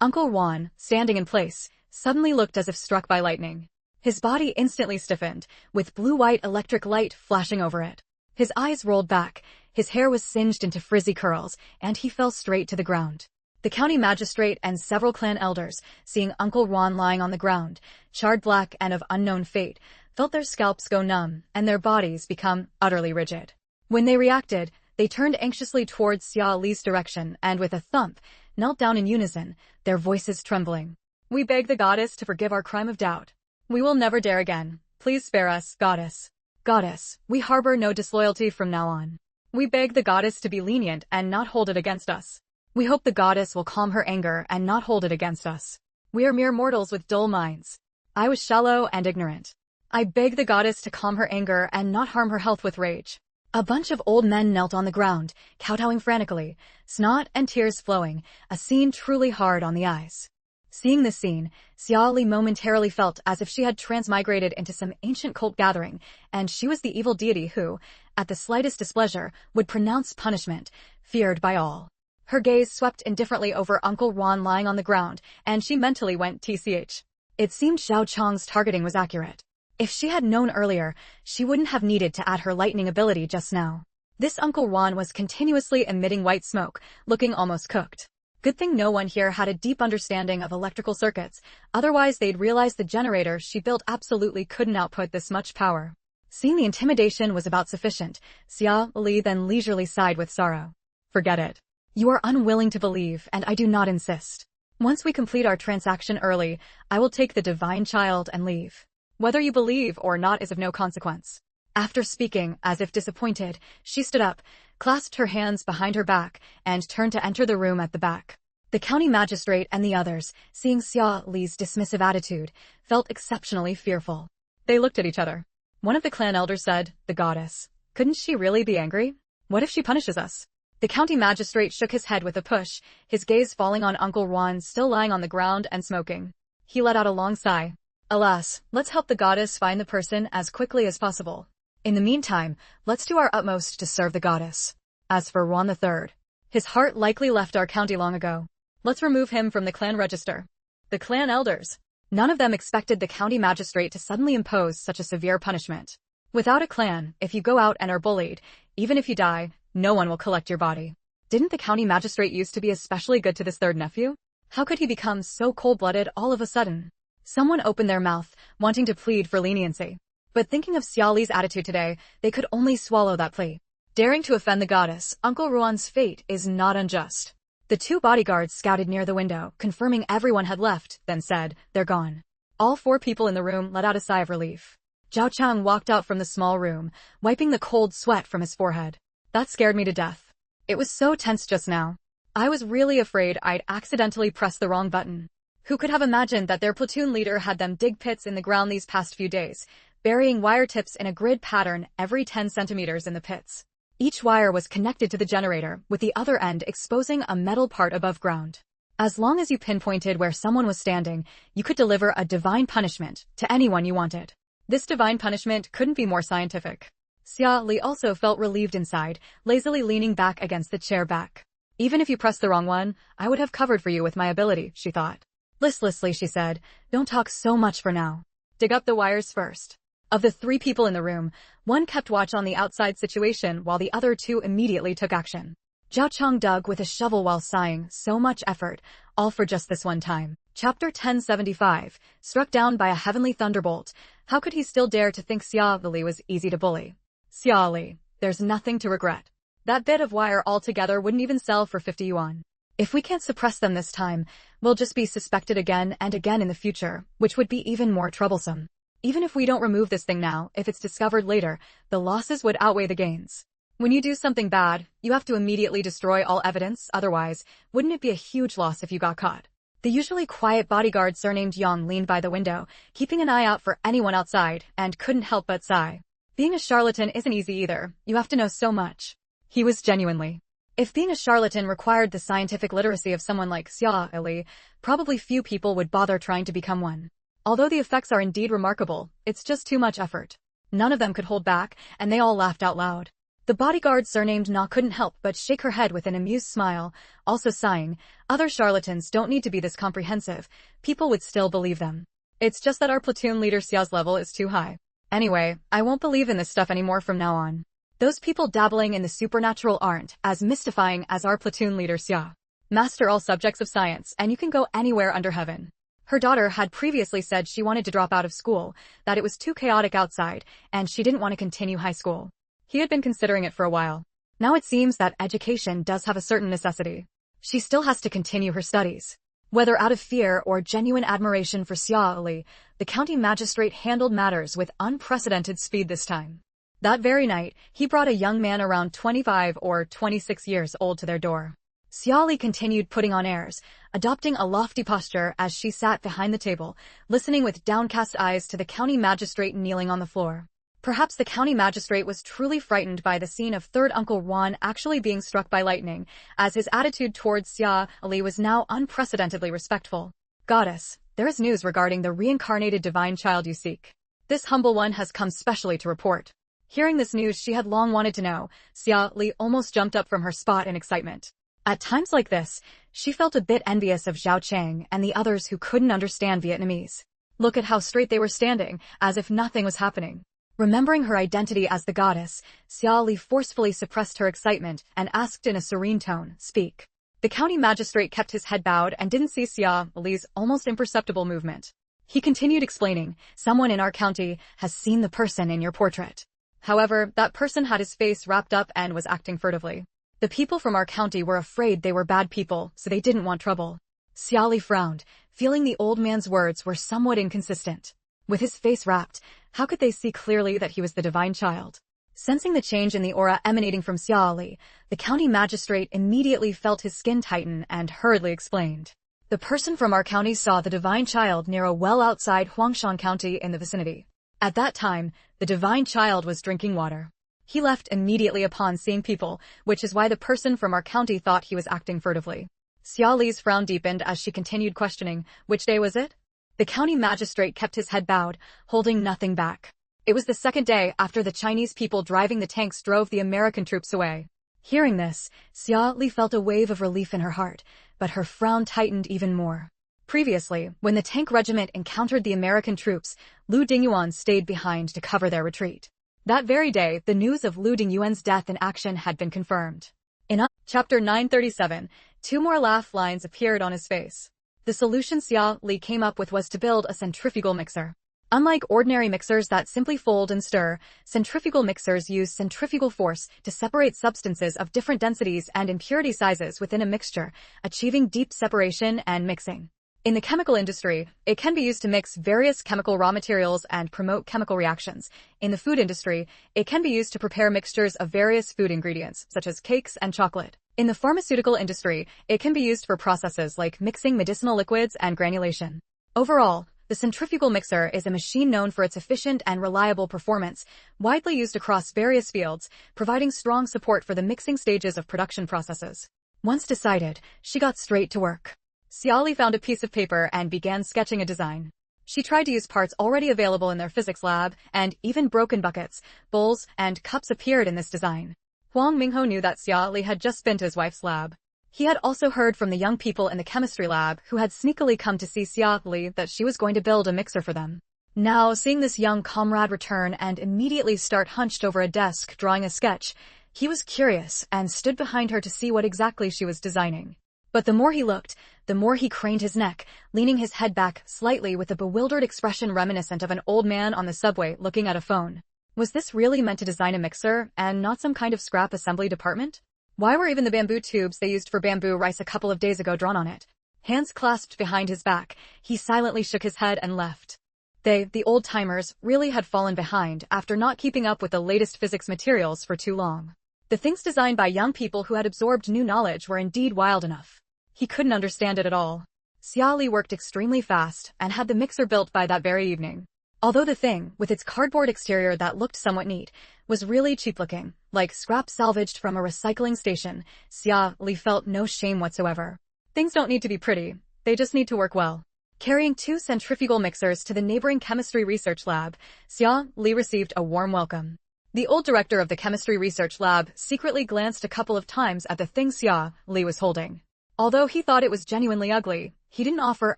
Uncle Yuan, standing in place, suddenly looked as if struck by lightning. His body instantly stiffened, with blue-white electric light flashing over it. His eyes rolled back, his hair was singed into frizzy curls, and he fell straight to the ground. The county magistrate and several clan elders, seeing Uncle Yuan lying on the ground, charred black and of unknown fate, felt their scalps go numb and their bodies become utterly rigid. When they reacted, they turned anxiously towards Xia Li's direction and with a thump, knelt down in unison, their voices trembling. "We beg the goddess to forgive our crime of doubt. We will never dare again. Please spare us, goddess. Goddess, we harbor no disloyalty from now on. We beg the goddess to be lenient and not hold it against us. We hope the goddess will calm her anger and not hold it against us. We are mere mortals with dull minds. I was shallow and ignorant. I beg the goddess to calm her anger and not harm her health with rage." A bunch of old men knelt on the ground, kowtowing frantically, snot and tears flowing, a scene truly hard on the eyes. Seeing this scene, Xia Li momentarily felt as if she had transmigrated into some ancient cult gathering, and she was the evil deity who, at the slightest displeasure, would pronounce punishment, feared by all. Her gaze swept indifferently over Uncle Yuan lying on the ground, and she mentally went tch. It seemed Zhao Chang's targeting was accurate. If she had known earlier, she wouldn't have needed to add her lightning ability just now. This Uncle Yuan was continuously emitting white smoke, looking almost cooked. Good thing no one here had a deep understanding of electrical circuits, otherwise they'd realize the generator she built absolutely couldn't output this much power. Seeing the intimidation was about sufficient, Xia Li then leisurely sighed with sorrow. "Forget it. You are unwilling to believe, and I do not insist. Once we complete our transaction early, I will take the divine child and leave. Whether you believe or not is of no consequence." After speaking, as if disappointed, she stood up, clasped her hands behind her back, and turned to enter the room at the back. The county magistrate and the others, seeing Xia Li's dismissive attitude, felt exceptionally fearful. They looked at each other. One of the clan elders said, "The goddess. Couldn't she really be angry? What if she punishes us?" The county magistrate shook his head with a push, his gaze falling on Uncle Yuan still lying on the ground and smoking. He let out a long sigh. "Alas, let's help the goddess find the person as quickly as possible. In the meantime, let's do our utmost to serve the goddess. As for Yuan III, his heart likely left our county long ago. Let's remove him from the clan register." The clan elders. None of them expected the county magistrate to suddenly impose such a severe punishment. Without a clan, if you go out and are bullied, even if you die, no one will collect your body. Didn't the county magistrate used to be especially good to this third nephew? How could he become so cold-blooded all of a sudden? Someone opened their mouth, wanting to plead for leniency. But thinking of Xia Li's attitude today, they could only swallow that plea. Daring to offend the goddess, Uncle Yuan's fate is not unjust. The two bodyguards scouted near the window, confirming everyone had left, then said, "They're gone." All four people in the room let out a sigh of relief. Zhao Chang walked out from the small room, wiping the cold sweat from his forehead. "That scared me to death. It was so tense just now. I was really afraid I'd accidentally pressed the wrong button." Who could have imagined that their platoon leader had them dig pits in the ground these past few days, burying wire tips in a grid pattern every 10 centimeters in the pits. Each wire was connected to the generator, with the other end exposing a metal part above ground. As long as you pinpointed where someone was standing, you could deliver a divine punishment to anyone you wanted. This divine punishment couldn't be more scientific. Xia Li also felt relieved inside, lazily leaning back against the chair back. "Even if you pressed the wrong one, I would have covered for you with my ability," she thought. Listlessly she said, "Don't talk so much for now. Dig up the wires first." Of the three people in the room, one kept watch on the outside situation while the other two immediately took action. Zhao Chang dug with a shovel while sighing, so much effort, all for just this one time. Chapter 1075, struck down by a heavenly thunderbolt. How could he still dare to think Xia Li was easy to bully? Xia Li, there's nothing to regret. That bit of wire altogether wouldn't even sell for 50 yuan. If we can't suppress them this time, we'll just be suspected again and again in the future, which would be even more troublesome. Even if we don't remove this thing now, if it's discovered later, the losses would outweigh the gains. When you do something bad, you have to immediately destroy all evidence, otherwise, wouldn't it be a huge loss if you got caught? The usually quiet bodyguard surnamed Yang leaned by the window, keeping an eye out for anyone outside, and couldn't help but sigh. Being a charlatan isn't easy either, you have to know so much. He was genuinely. If being a charlatan required the scientific literacy of someone like Xia Li, probably few people would bother trying to become one. Although the effects are indeed remarkable, it's just too much effort. None of them could hold back, and they all laughed out loud. The bodyguard surnamed Na couldn't help but shake her head with an amused smile, also sighing, other charlatans don't need to be this comprehensive, people would still believe them. It's just that our platoon leader Xiao's level is too high. Anyway, I won't believe in this stuff anymore from now on. Those people dabbling in the supernatural aren't as mystifying as our platoon leader Xiao. Master all subjects of science, and you can go anywhere under heaven. Her daughter had previously said she wanted to drop out of school, that it was too chaotic outside, and she didn't want to continue high school. He had been considering it for a while. Now it seems that education does have a certain necessity. She still has to continue her studies. Whether out of fear or genuine admiration for Xia Li, the county magistrate handled matters with unprecedented speed this time. That very night, he brought a young man around 25 or 26 years old to their door. Xia Li continued putting on airs, adopting a lofty posture as she sat behind the table, listening with downcast eyes to the county magistrate kneeling on the floor. Perhaps the county magistrate was truly frightened by the scene of third Uncle Juan actually being struck by lightning, as his attitude towards Xia Li was now unprecedentedly respectful. Goddess, there is news regarding the reincarnated divine child you seek. This humble one has come specially to report. Hearing this news she had long wanted to know, Xia Li almost jumped up from her spot in excitement. At times like this, she felt a bit envious of Zhao Cheng and the others who couldn't understand Vietnamese. Look at how straight they were standing, as if nothing was happening. Remembering her identity as the goddess, Xia Li forcefully suppressed her excitement and asked in a serene tone, "Speak." The county magistrate kept his head bowed and didn't see Xia Li's almost imperceptible movement. He continued explaining, "Someone in our county has seen the person in your portrait. However, that person had his face wrapped up and was acting furtively. The people from our county were afraid they were bad people, so they didn't want trouble." Xia Li frowned, feeling the old man's words were somewhat inconsistent. With his face wrapped, how could they see clearly that he was the divine child? Sensing the change in the aura emanating from Xia Li, the county magistrate immediately felt his skin tighten and hurriedly explained. "The person from our county saw the divine child near a well outside Huangshan County in the vicinity. At that time, the divine child was drinking water. He left immediately upon seeing people, which is why the person from our county thought he was acting furtively." Xia Li's frown deepened as she continued questioning, "Which day was it?" The county magistrate kept his head bowed, holding nothing back. It was the second day after the Chinese people driving the tanks drove the American troops away. Hearing this, Xia Li felt a wave of relief in her heart, but her frown tightened even more. Previously, when the tank regiment encountered the American troops, Lu Dinguan stayed behind to cover their retreat. That very day, the news of Lu Dingyuan's death in action had been confirmed. In Chapter 937, 2 more laugh lines appeared on his face. The solution Xia Li came up with was to build a centrifugal mixer. Unlike ordinary mixers that simply fold and stir, centrifugal mixers use centrifugal force to separate substances of different densities and impurity sizes within a mixture, achieving deep separation and mixing. In the chemical industry, it can be used to mix various chemical raw materials and promote chemical reactions. In the food industry, it can be used to prepare mixtures of various food ingredients, such as cakes and chocolate. In the pharmaceutical industry, it can be used for processes like mixing medicinal liquids and granulation. Overall, the centrifugal mixer is a machine known for its efficient and reliable performance, widely used across various fields, providing strong support for the mixing stages of production processes. Once decided, she got straight to work. Xia Li found a piece of paper and began sketching a design. She tried to use parts already available in their physics lab, and even broken buckets, bowls, and cups appeared in this design. Huang Mingho knew that Xia Li had just been to his wife's lab. He had also heard from the young people in the chemistry lab who had sneakily come to see Xia Li that she was going to build a mixer for them. Now, seeing this young comrade return and immediately start hunched over a desk drawing a sketch, he was curious and stood behind her to see what exactly she was designing. But the more he looked, the more he craned his neck, leaning his head back slightly with a bewildered expression reminiscent of an old man on the subway looking at a phone. Was this really meant to design a mixer, and not some kind of scrap assembly department? Why were even the bamboo tubes they used for bamboo rice a couple of days ago drawn on it? Hands clasped behind his back, he silently shook his head and left. They, the old-timers, really had fallen behind after not keeping up with the latest physics materials for too long. The things designed by young people who had absorbed new knowledge were indeed wild enough. He couldn't understand it at all. Xia Li worked extremely fast and had the mixer built by that very evening. Although the thing, with its cardboard exterior that looked somewhat neat, was really cheap-looking, like scrap salvaged from a recycling station, Xia Li felt no shame whatsoever. Things don't need to be pretty, they just need to work well. Carrying 2 centrifugal mixers to the neighboring chemistry research lab, Xia Li received a warm welcome. The old director of the chemistry research lab secretly glanced a couple of times at the thing Xia Li was holding. Although he thought it was genuinely ugly, he didn't offer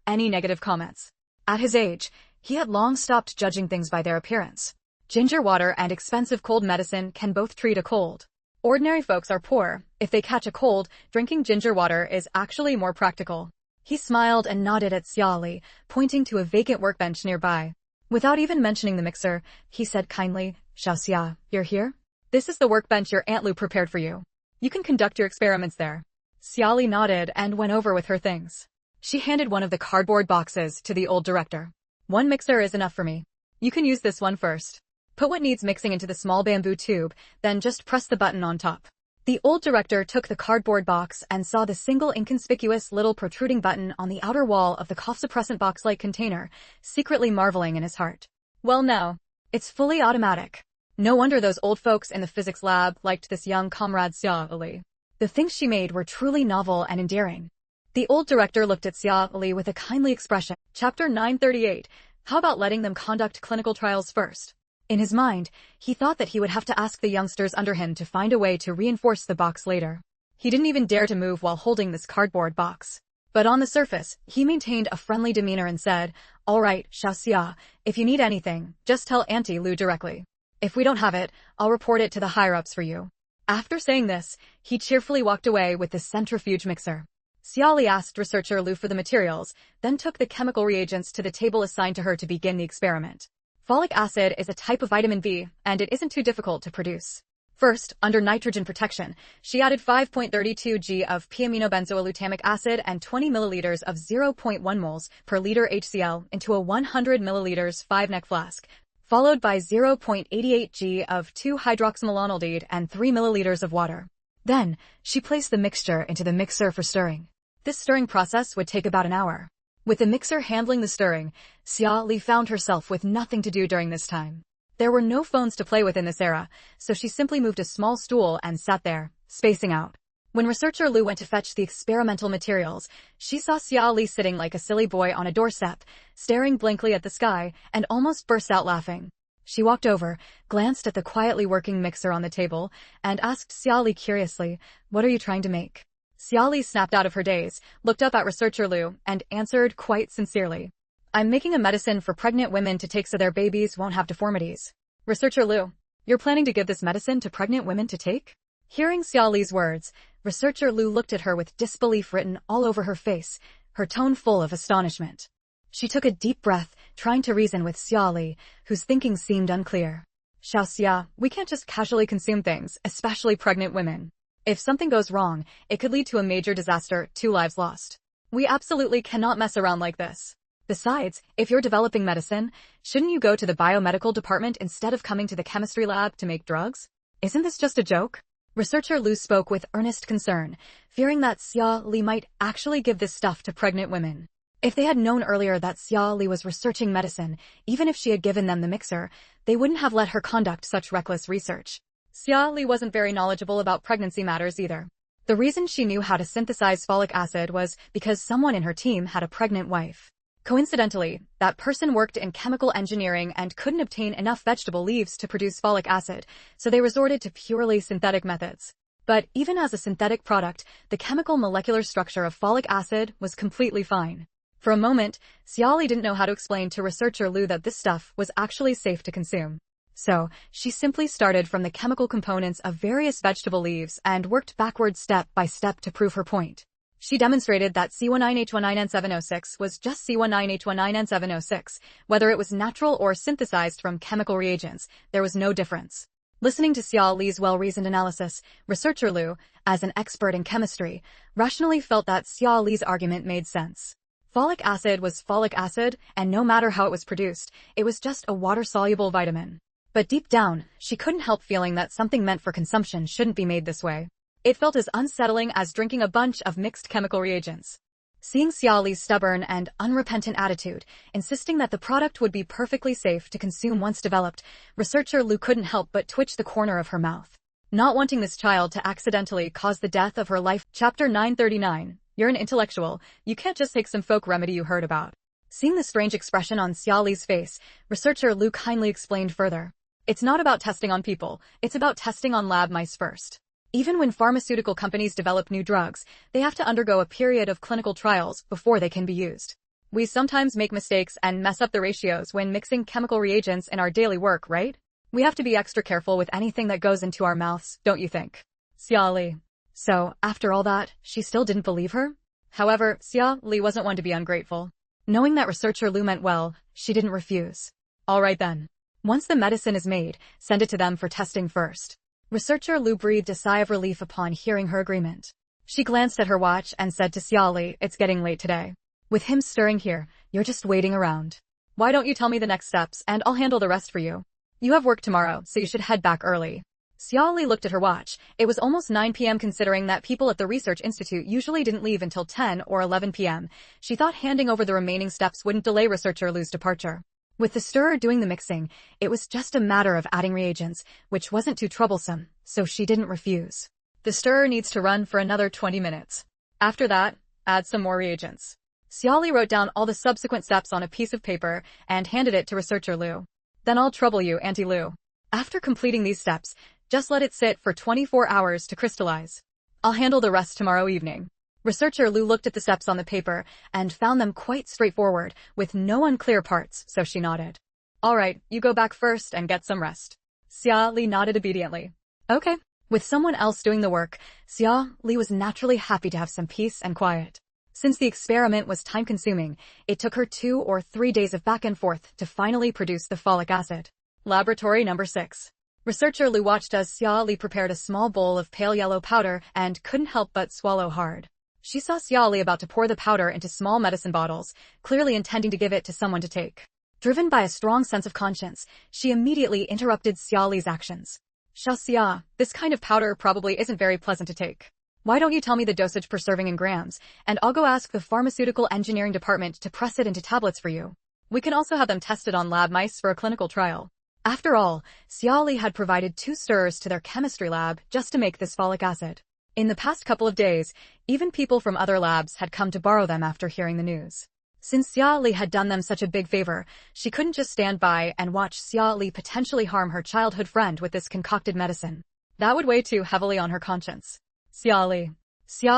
any negative comments. At his age, he had long stopped judging things by their appearance. Ginger water and expensive cold medicine can both treat a cold. Ordinary folks are poor. If they catch a cold, drinking ginger water is actually more practical. He smiled and nodded at Xia Li, pointing to a vacant workbench nearby. Without even mentioning the mixer, he said kindly, "Xiaoxia, you're here? This is the workbench your Aunt Lu prepared for you. You can conduct your experiments there." Xia Li nodded and went over with her things. She handed one of the cardboard boxes to the old director. "One mixer is enough for me. You can use this one first. Put what needs mixing into the small bamboo tube, then just press the button on top." The old director took the cardboard box and saw the single inconspicuous little protruding button on the outer wall of the cough-suppressant box-like container, secretly marveling in his heart. Well now, it's fully automatic. No wonder those old folks in the physics lab liked this young comrade Xia Li. The things she made were truly novel and endearing. The old director looked at Xia Li with a kindly expression. Chapter 938. How about letting them conduct clinical trials first? In his mind, he thought that he would have to ask the youngsters under him to find a way to reinforce the box later. He didn't even dare to move while holding this cardboard box. But on the surface, he maintained a friendly demeanor and said, "All right, Xiaoxia, if you need anything, just tell Auntie Lu directly. If we don't have it, I'll report it to the higher-ups for you." After saying this, he cheerfully walked away with the centrifuge mixer. Xia Li asked researcher Lu for the materials, then took the chemical reagents to the table assigned to her to begin the experiment. Folic acid is a type of vitamin B, and it isn't too difficult to produce. First, under nitrogen protection, she added 5.32 g of p-aminobenzoylutamic acid and 20 milliliters of 0.1 moles per liter HCl into a 100 milliliters 5-neck flask, followed by 0.88 g of 2-hydroxymalonaldehyd and 3 milliliters of water. Then, she placed the mixture into the mixer for stirring. This stirring process would take about an hour. With the mixer handling the stirring, Xia Li found herself with nothing to do during this time. There were no phones to play with in this era, so she simply moved a small stool and sat there, spacing out. When researcher Lu went to fetch the experimental materials, she saw Xia Li sitting like a silly boy on a doorstep, staring blankly at the sky, and almost burst out laughing. She walked over, glanced at the quietly working mixer on the table, and asked Xia Li curiously, "What are you trying to make?" Xia Li snapped out of her daze, looked up at researcher Lu, and answered quite sincerely, "I'm making a medicine for pregnant women to take so their babies won't have deformities." "Researcher Lu, you're planning to give this medicine to pregnant women to take?" Hearing Xia Li's words, researcher Lu looked at her with disbelief written all over her face, her tone full of astonishment. She took a deep breath, trying to reason with Xia Li, whose thinking seemed unclear. "Xiaoxia, we can't just casually consume things, especially pregnant women. If something goes wrong, it could lead to a major disaster, 2 lives lost. We absolutely cannot mess around like this. Besides, if you're developing medicine, shouldn't you go to the biomedical department instead of coming to the chemistry lab to make drugs? Isn't this just a joke?" Researcher Lu spoke with earnest concern, fearing that Xia Li might actually give this stuff to pregnant women. If they had known earlier that Xia Li was researching medicine, even if she had given them the mixer, they wouldn't have let her conduct such reckless research. Xia Li wasn't very knowledgeable about pregnancy matters either. The reason she knew how to synthesize folic acid was because someone in her team had a pregnant wife. Coincidentally, that person worked in chemical engineering and couldn't obtain enough vegetable leaves to produce folic acid, so they resorted to purely synthetic methods. But even as a synthetic product, the chemical molecular structure of folic acid was completely fine. For a moment, Xia Li didn't know how to explain to researcher Lu that this stuff was actually safe to consume. So, she simply started from the chemical components of various vegetable leaves and worked backwards step by step to prove her point. She demonstrated that C19H19N706 was just C19H19N706, whether it was natural or synthesized from chemical reagents, there was no difference. Listening to Xia Li's well-reasoned analysis, researcher Lu, as an expert in chemistry, rationally felt that Xia Li's argument made sense. Folic acid was folic acid, and no matter how it was produced, it was just a water-soluble vitamin. But deep down, she couldn't help feeling that something meant for consumption shouldn't be made this way. It felt as unsettling as drinking a bunch of mixed chemical reagents. Seeing Xia Li's stubborn and unrepentant attitude, insisting that the product would be perfectly safe to consume once developed, researcher Lu couldn't help but twitch the corner of her mouth. Not wanting this child to accidentally cause the death of her life. Chapter 939. You're an intellectual. You can't just take some folk remedy you heard about. Seeing the strange expression on Xia Li's face, researcher Lu kindly explained further. It's not about testing on people, it's about testing on lab mice first. Even when pharmaceutical companies develop new drugs, they have to undergo a period of clinical trials before they can be used. We sometimes make mistakes and mess up the ratios when mixing chemical reagents in our daily work, right? We have to be extra careful with anything that goes into our mouths, don't you think? Xia Li. So, after all that, she still didn't believe her? However, Xia Li wasn't one to be ungrateful. Knowing that researcher Lu meant well, she didn't refuse. All right then. Once the medicine is made, send it to them for testing first. Researcher Lu breathed a sigh of relief upon hearing her agreement. She glanced at her watch and said to Xia Li, it's getting late today. With him stirring here, you're just waiting around. Why don't you tell me the next steps and I'll handle the rest for you? You have work tomorrow, so you should head back early. Xia Li looked at her watch. It was almost 9 p.m. considering that people at the research institute usually didn't leave until 10 or 11 p.m. She thought handing over the remaining steps wouldn't delay researcher Lu's departure. With the stirrer doing the mixing, it was just a matter of adding reagents, which wasn't too troublesome, so she didn't refuse. The stirrer needs to run for another 20 minutes. After that, add some more reagents. Xia Li wrote down all the subsequent steps on a piece of paper and handed it to researcher Lu. Then I'll trouble you, Auntie Lu. After completing these steps, just let it sit for 24 hours to crystallize. I'll handle the rest tomorrow evening. Researcher Lu looked at the steps on the paper and found them quite straightforward, with no unclear parts, so she nodded. All right, you go back first and get some rest. Xia Li nodded obediently. Okay. With someone else doing the work, Xia Li was naturally happy to have some peace and quiet. Since the experiment was time-consuming, it took her 2 or 3 days of back and forth to finally produce the folic acid. Laboratory number 6. Researcher Lu watched as Xia Li prepared a small bowl of pale yellow powder and couldn't help but swallow hard. She saw Xia Li about to pour the powder into small medicine bottles, clearly intending to give it to someone to take. Driven by a strong sense of conscience, she immediately interrupted Xia Li's actions. Xia, this kind of powder probably isn't very pleasant to take. Why don't you tell me the dosage per serving in grams, and I'll go ask the pharmaceutical engineering department to press it into tablets for you. We can also have them tested on lab mice for a clinical trial. After all, Xia Li had provided 2 stirrers to their chemistry lab just to make this folic acid. In the past couple of days, even people from other labs had come to borrow them after hearing the news. Since Xia Li had done them such a big favor, she couldn't just stand by and watch Xia Li potentially harm her childhood friend with this concocted medicine. That would weigh too heavily on her conscience. Xia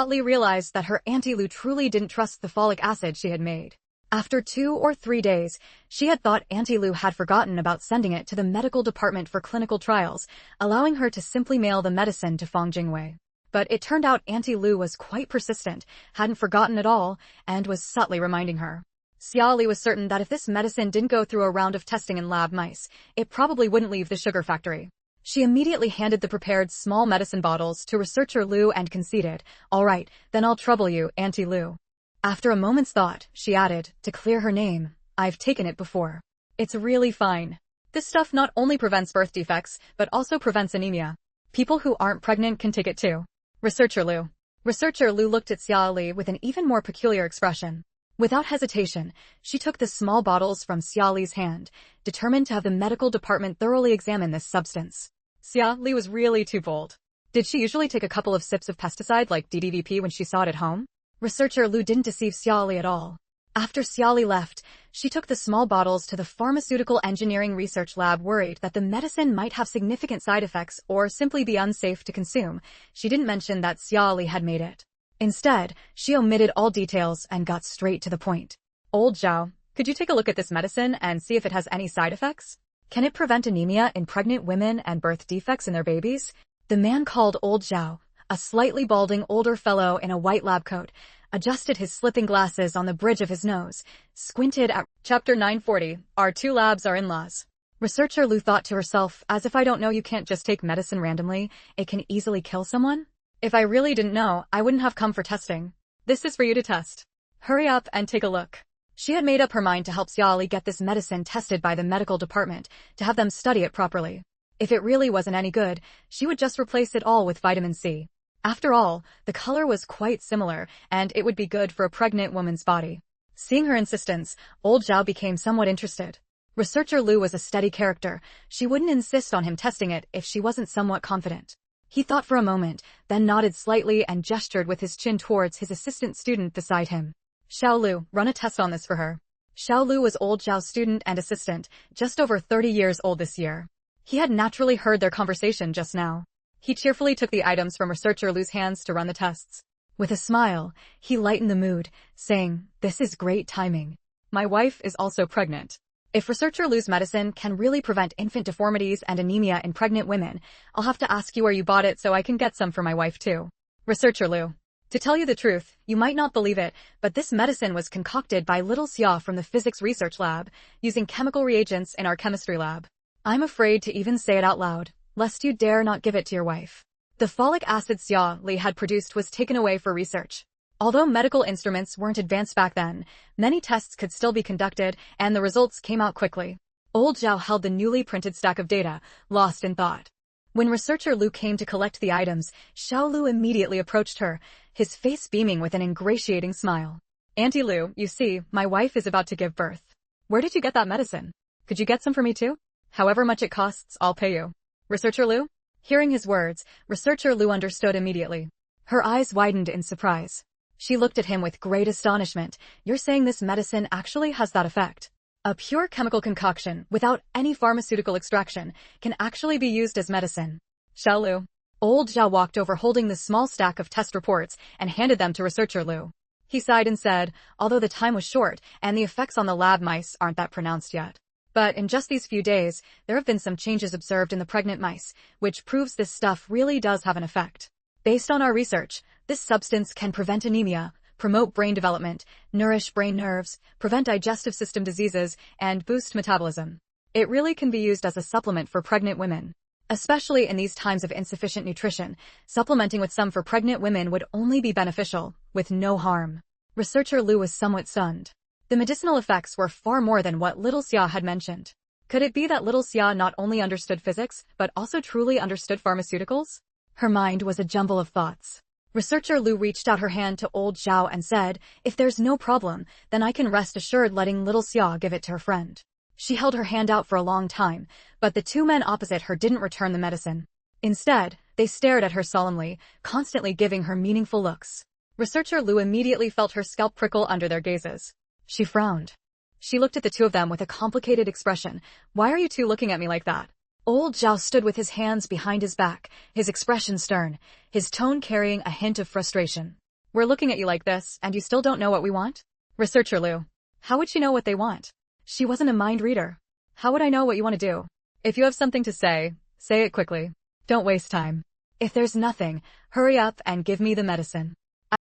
Li realized that her Auntie Lu truly didn't trust the folic acid she had made. After 2 or 3 days, she had thought Auntie Lu had forgotten about sending it to the medical department for clinical trials, allowing her to simply mail the medicine to Fang Jingwei. But it turned out Auntie Lu was quite persistent, hadn't forgotten at all, and was subtly reminding her. Xia Li was certain that if this medicine didn't go through a round of testing in lab mice, it probably wouldn't leave the sugar factory. She immediately handed the prepared small medicine bottles to researcher Lu and conceded, "All right, then I'll trouble you, Auntie Lu." After a moment's thought, she added, to clear her name, "I've taken it before. It's really fine. This stuff not only prevents birth defects, but also prevents anemia. People who aren't pregnant can take it too." Researcher Lu looked at Xia Li with an even more peculiar expression. Without hesitation, she took the small bottles from Xia Li's hand, determined to have the medical department thoroughly examine this substance. Xia Li was really too bold. Did she usually take a couple of sips of pesticide like DDVP when she saw it at home? Researcher Lu didn't deceive Xia Li at all. After Xia Li left, she took the small bottles to the pharmaceutical engineering research lab, worried that the medicine might have significant side effects or simply be unsafe to consume. She didn't mention that Xia Li had made it. Instead, she omitted all details and got straight to the point. "Old Zhao, could you take a look at this medicine and see if it has any side effects? Can it prevent anemia in pregnant women and birth defects in their babies?" The man called Old Zhao, a slightly balding older fellow in a white lab coat, adjusted his slipping glasses on the bridge of his nose, squinted at Chapter 940, Our 2 labs are in-laws. Researcher Lu thought to herself, as if I don't know you can't just take medicine randomly, it can easily kill someone? If I really didn't know, I wouldn't have come for testing. This is for you to test. Hurry up and take a look. She had made up her mind to help Xia Li get this medicine tested by the medical department, to have them study it properly. If it really wasn't any good, she would just replace it all with vitamin C. After all, the color was quite similar, and it would be good for a pregnant woman's body. Seeing her insistence, Old Zhao became somewhat interested. Researcher Lu was a steady character. She wouldn't insist on him testing it if she wasn't somewhat confident. He thought for a moment, then nodded slightly and gestured with his chin towards his assistant student beside him. "Xiao Lu, run a test on this for her." Xiao Lu was old Zhao's student and assistant, just over 30 years old this year. He had naturally heard their conversation just now. He cheerfully took the items from researcher Lu's hands to run the tests. With a smile, he lightened the mood, saying, "This is great timing. My wife is also pregnant. If researcher Lu's medicine can really prevent infant deformities and anemia in pregnant women, I'll have to ask you where you bought it so I can get some for my wife too." Researcher Lu. To tell you the truth, you might not believe it, but this medicine was concocted by Little Xia from the physics research lab, using chemical reagents in our chemistry lab. I'm afraid to even say it out loud, lest you dare not give it to your wife. The folic acid Xia Li had produced was taken away for research. Although medical instruments weren't advanced back then, many tests could still be conducted, and the results came out quickly. Old Zhao held the newly printed stack of data, lost in thought. When researcher Lu came to collect the items, Xiao Lu immediately approached her, his face beaming with an ingratiating smile. "Auntie Lu, you see, my wife is about to give birth. Where did you get that medicine? Could you get some for me too? However much it costs, I'll pay you." Researcher Lu? Hearing his words, researcher Lu understood immediately. Her eyes widened in surprise. She looked at him with great astonishment. "You're saying this medicine actually has that effect? A pure chemical concoction, without any pharmaceutical extraction, can actually be used as medicine." "Xiao Lu." Old Zhao walked over holding the small stack of test reports and handed them to researcher Lu. He sighed and said, "Although the time was short and the effects on the lab mice aren't that pronounced yet. But in just these few days, there have been some changes observed in the pregnant mice, which proves this stuff really does have an effect. Based on our research, this substance can prevent anemia, promote brain development, nourish brain nerves, prevent digestive system diseases, and boost metabolism. It really can be used as a supplement for pregnant women. Especially in these times of insufficient nutrition, supplementing with some for pregnant women would only be beneficial, with no harm." Researcher Lu was somewhat stunned. The medicinal effects were far more than what Little Xia had mentioned. Could it be that Little Xia not only understood physics, but also truly understood pharmaceuticals? Her mind was a jumble of thoughts. Researcher Lu reached out her hand to old Zhao and said, "If there's no problem, then I can rest assured letting Little Xia give it to her friend." She held her hand out for a long time, but the two men opposite her didn't return the medicine. Instead, they stared at her solemnly, constantly giving her meaningful looks. Researcher Lu immediately felt her scalp prickle under their gazes. She frowned. She looked at the two of them with a complicated expression. "Why are you two looking at me like that?" Old Zhao stood with his hands behind his back, his expression stern, his tone carrying a hint of frustration. "We're looking at you like this, and you still don't know what we want?" Researcher Lu. How would she know what they want? She wasn't a mind reader. "How would I know what you want to do? If you have something to say it quickly. Don't waste time. If there's nothing, hurry up and give me the medicine."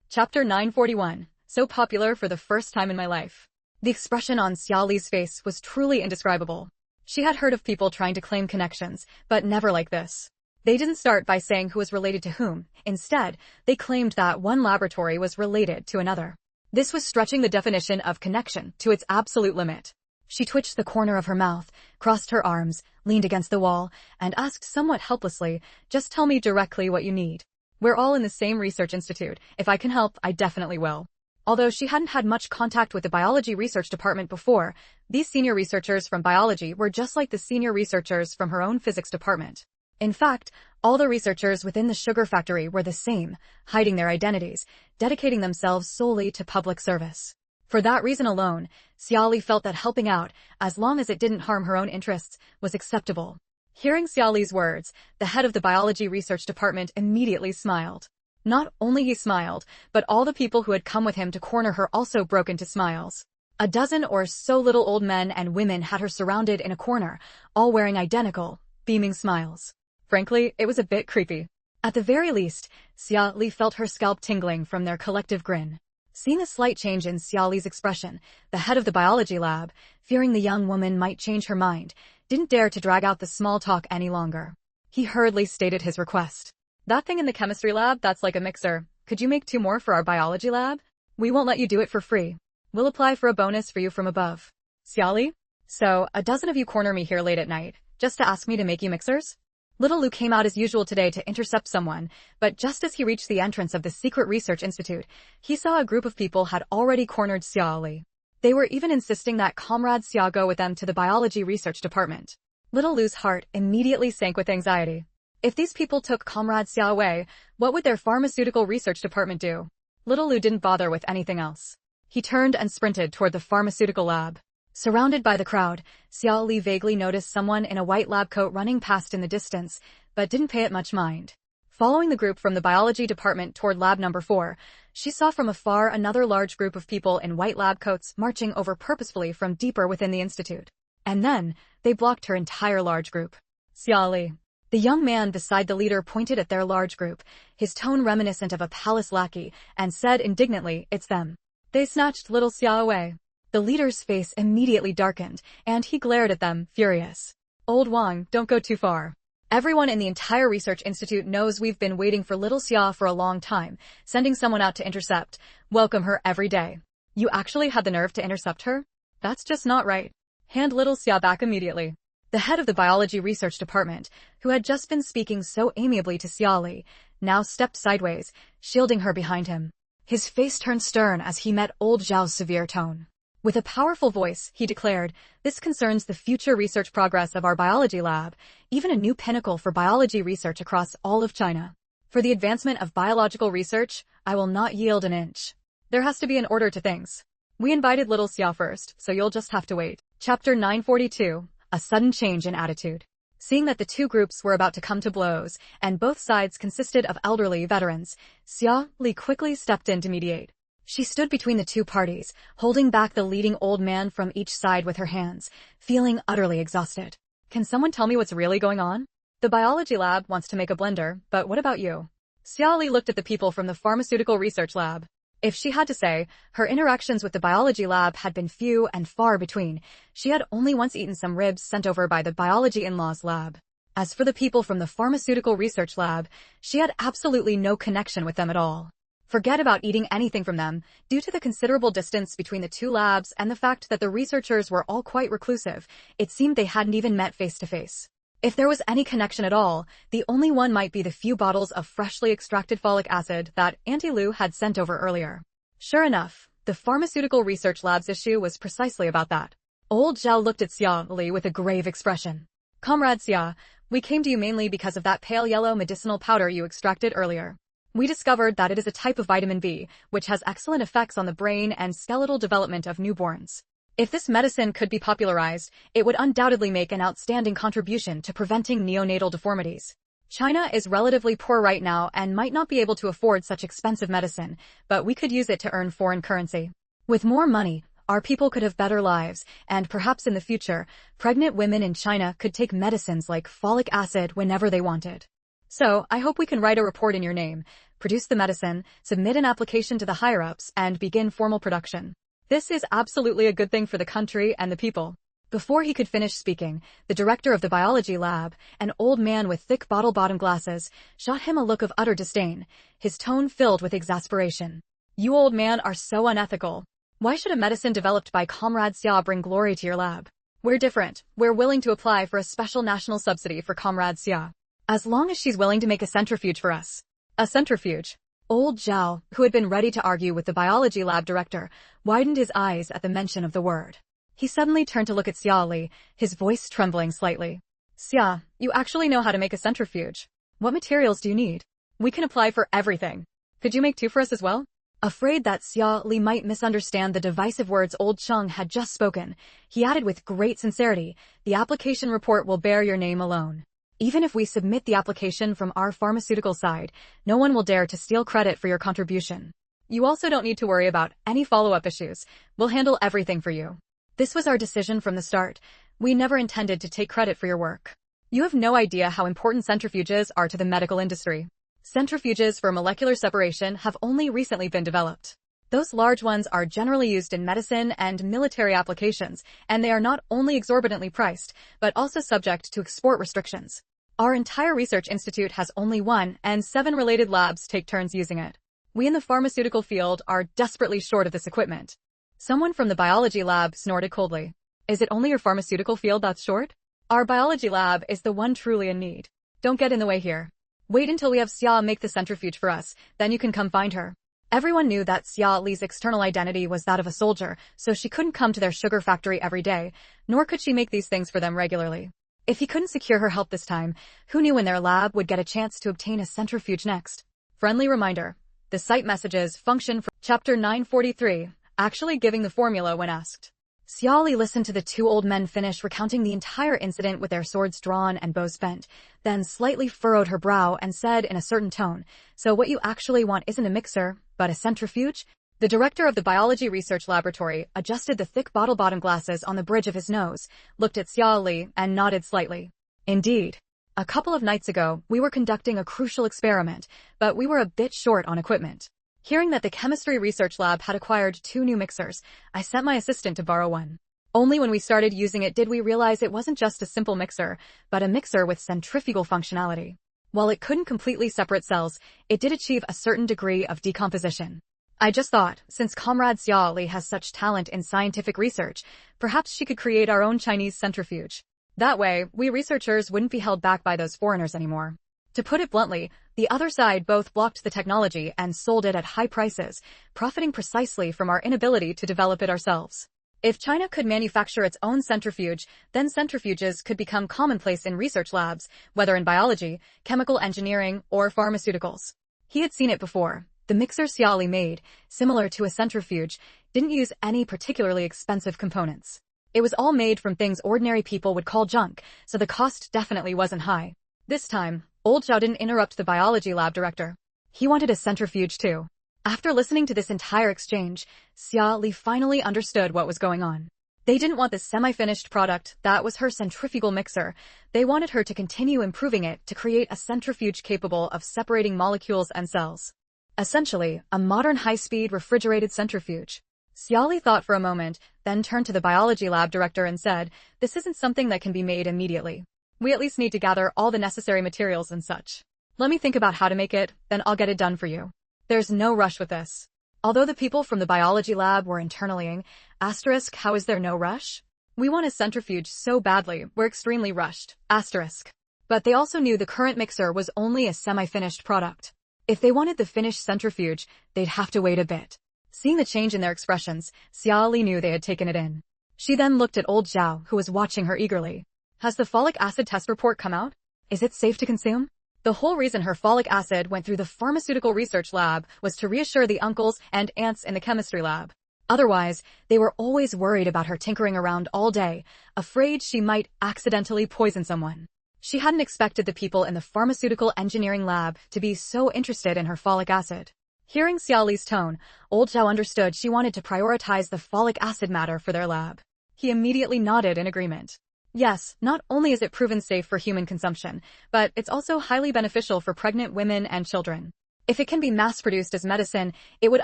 Chapter 941. So popular for the first time in my life. The expression on Xiao Li's face was truly indescribable. She had heard of people trying to claim connections, but never like this. They didn't start by saying who was related to whom. Instead, they claimed that one laboratory was related to another. This was stretching the definition of connection to its absolute limit. She twitched the corner of her mouth, crossed her arms, leaned against the wall, and asked somewhat helplessly, "Just tell me directly what you need. We're all in the same research institute. If I can help, I definitely will." Although she hadn't had much contact with the biology research department before, these senior researchers from biology were just like the senior researchers from her own physics department. In fact, all the researchers within the sugar factory were the same, hiding their identities, dedicating themselves solely to public service. For that reason alone, Xiao Li felt that helping out, as long as it didn't harm her own interests, was acceptable. Hearing Xiao Li's words, the head of the biology research department immediately smiled. Not only he smiled, but all the people who had come with him to corner her also broke into smiles. A dozen or so little old men and women had her surrounded in a corner, all wearing identical, beaming smiles. Frankly, it was a bit creepy. At the very least, Xiao Li felt her scalp tingling from their collective grin. Seeing a slight change in Xiao Li's expression, the head of the biology lab, fearing the young woman might change her mind, didn't dare to drag out the small talk any longer. He hurriedly stated his request. "That thing in the chemistry lab, that's like a mixer. Could you make 2 more for our biology lab? We won't let you do it for free. We'll apply for a bonus for you from above." "Xiao Li? So, a dozen of you corner me here late at night, just to ask me to make you mixers?" Little Lu came out as usual today to intercept someone, but just as he reached the entrance of the secret research institute, he saw a group of people had already cornered Xiao Li. They were even insisting that comrades Xiao go with them to the biology research department. Little Lu's heart immediately sank with anxiety. If these people took comrade Xiao away, what would their pharmaceutical research department do? Little Lu didn't bother with anything else. He turned and sprinted toward the pharmaceutical lab. Surrounded by the crowd, Xiao Li vaguely noticed someone in a white lab coat running past in the distance, but didn't pay it much mind. Following the group from the biology department toward lab number 4, she saw from afar another large group of people in white lab coats marching over purposefully from deeper within the institute. And then, they blocked her entire large group. Xiao Li. The young man beside the leader pointed at their large group, his tone reminiscent of a palace lackey, and said indignantly, "It's them. They snatched little Xiao away." The leader's face immediately darkened, and he glared at them, furious. "Old Wang, don't go too far. Everyone in the entire research institute knows we've been waiting for little Xia for a long time, sending someone out to intercept, welcome her every day. You actually had the nerve to intercept her? That's just not right. Hand little Xia back immediately." The head of the biology research department, who had just been speaking so amiably to Xiao Li, now stepped sideways, shielding her behind him. His face turned stern as he met old Zhao's severe tone. With a powerful voice, he declared, "This concerns the future research progress of our biology lab, even a new pinnacle for biology research across all of China. For the advancement of biological research, I will not yield an inch. There has to be an order to things. We invited little Xia first, so you'll just have to wait." Chapter 942, A Sudden Change in Attitude. Seeing that the two groups were about to come to blows, and both sides consisted of elderly veterans, Xiao Li quickly stepped in to mediate. She stood between the two parties, holding back the leading old man from each side with her hands, feeling utterly exhausted. "Can someone tell me what's really going on? The biology lab wants to make a blender, but what about you?" Xiao Li looked at the people from the pharmaceutical research lab. If she had to say, her interactions with the biology lab had been few and far between. She had only once eaten some ribs sent over by the biology in-laws lab. As for the people from the pharmaceutical research lab, she had absolutely no connection with them at all. Forget about eating anything from them, due to the considerable distance between the two labs and the fact that the researchers were all quite reclusive. It seemed they hadn't even met face to face. If there was any connection at all, the only one might be the few bottles of freshly extracted folic acid that Auntie Lu had sent over earlier. Sure enough, the pharmaceutical research lab's issue was precisely about that. Old Zhao looked at Xiao Li with a grave expression. "Comrade Xia, we came to you mainly because of that pale yellow medicinal powder you extracted earlier. We discovered that it is a type of vitamin B, which has excellent effects on the brain and skeletal development of newborns. If this medicine could be popularized, it would undoubtedly make an outstanding contribution to preventing neonatal deformities. China is relatively poor right now and might not be able to afford such expensive medicine, but we could use it to earn foreign currency. With more money, our people could have better lives, and perhaps in the future, pregnant women in China could take medicines like folic acid whenever they wanted. So, I hope we can write a report in your name, produce the medicine, submit an application to the higher-ups, and begin formal production. This is absolutely a good thing for the country and the people." Before he could finish speaking, the director of the biology lab, an old man with thick bottle-bottom glasses, shot him a look of utter disdain, his tone filled with exasperation. "You old man are so unethical. Why should a medicine developed by Comrade Xia bring glory to your lab? We're different. We're willing to apply for a special national subsidy for Comrade Xia. As long as she's willing to make a centrifuge for us." "A centrifuge?" Old Zhao, who had been ready to argue with the biology lab director, widened his eyes at the mention of the word. He suddenly turned to look at Xiao Li, his voice trembling slightly. "Xia, you actually know how to make a centrifuge. What materials do you need? We can apply for everything. Could you make two for us as well?" Afraid that Xiao Li might misunderstand the divisive words old Cheng had just spoken, he added with great sincerity, "The application report will bear your name alone. Even if we submit the application from our pharmaceutical side, no one will dare to steal credit for your contribution. You also don't need to worry about any follow-up issues. We'll handle everything for you. This was our decision from the start. We never intended to take credit for your work. You have no idea how important centrifuges are to the medical industry. Centrifuges for molecular separation have only recently been developed. Those large ones are generally used in medicine and military applications, and they are not only exorbitantly priced, but also subject to export restrictions. Our entire research institute has only one, and 7 related labs take turns using it. We in the pharmaceutical field are desperately short of this equipment." Someone from the biology lab snorted coldly. "Is it only your pharmaceutical field that's short? Our biology lab is the one truly in need. Don't get in the way here. Wait until we have Xia make the centrifuge for us, then you can come find her." Everyone knew that Xia Li's external identity was that of a soldier, so she couldn't come to their sugar factory every day, nor could she make these things for them regularly. If he couldn't secure her help this time, who knew when their lab would get a chance to obtain a centrifuge next? Friendly reminder. The site messages function for Chapter 943, actually giving the formula when asked. Xiao Li listened to the two old men finish recounting the entire incident with their swords drawn and bows bent, then slightly furrowed her brow and said in a certain tone, "So what you actually want isn't a mixer, but a centrifuge?" The director of the biology research laboratory adjusted the thick bottle-bottom glasses on the bridge of his nose, looked at Xiao Li, and nodded slightly. Indeed. A couple of nights ago, we were conducting a crucial experiment, but we were a bit short on equipment. Hearing that the chemistry research lab had acquired 2 new mixers, I sent my assistant to borrow one. Only when we started using it did we realize it wasn't just a simple mixer, but a mixer with centrifugal functionality. While it couldn't completely separate cells, it did achieve a certain degree of decomposition. I just thought, since Comrade Xiao Li has such talent in scientific research, perhaps she could create our own Chinese centrifuge. That way, we researchers wouldn't be held back by those foreigners anymore. To put it bluntly, the other side both blocked the technology and sold it at high prices, profiting precisely from our inability to develop it ourselves. If China could manufacture its own centrifuge, then centrifuges could become commonplace in research labs, whether in biology, chemical engineering, or pharmaceuticals. He had seen it before. The mixer Xiao Li made, similar to a centrifuge, didn't use any particularly expensive components. It was all made from things ordinary people would call junk, so the cost definitely wasn't high. This time, old Zhao didn't interrupt the biology lab director. He wanted a centrifuge too. After listening to this entire exchange, Xiao Li finally understood what was going on. They didn't want this semi-finished product that was her centrifugal mixer. They wanted her to continue improving it to create a centrifuge capable of separating molecules and cells. Essentially, a modern high-speed refrigerated centrifuge. Xiao Li thought for a moment, then turned to the biology lab director and said, "This isn't something that can be made immediately. We at least need to gather all the necessary materials and such. Let me think about how to make it, then I'll get it done for you. There's no rush with this." Although the people from the biology lab were internally, how is there no rush? We want a centrifuge so badly, we're extremely rushed, But they also knew the current mixer was only a semi-finished product. If they wanted the finished centrifuge, they'd have to wait a bit. Seeing the change in their expressions, Xiao Li knew they had taken it in. She then looked at old Zhao, who was watching her eagerly. "Has the folic acid test report come out? Is it safe to consume?" The whole reason her folic acid went through the pharmaceutical research lab was to reassure the uncles and aunts in the chemistry lab. Otherwise, they were always worried about her tinkering around all day, afraid she might accidentally poison someone. She hadn't expected the people in the pharmaceutical engineering lab to be so interested in her folic acid. Hearing Xiao Li's tone, old Zhao understood she wanted to prioritize the folic acid matter for their lab. He immediately nodded in agreement. Yes, not only is it proven safe for human consumption, but it's also highly beneficial for pregnant women and children. If it can be mass-produced as medicine, it would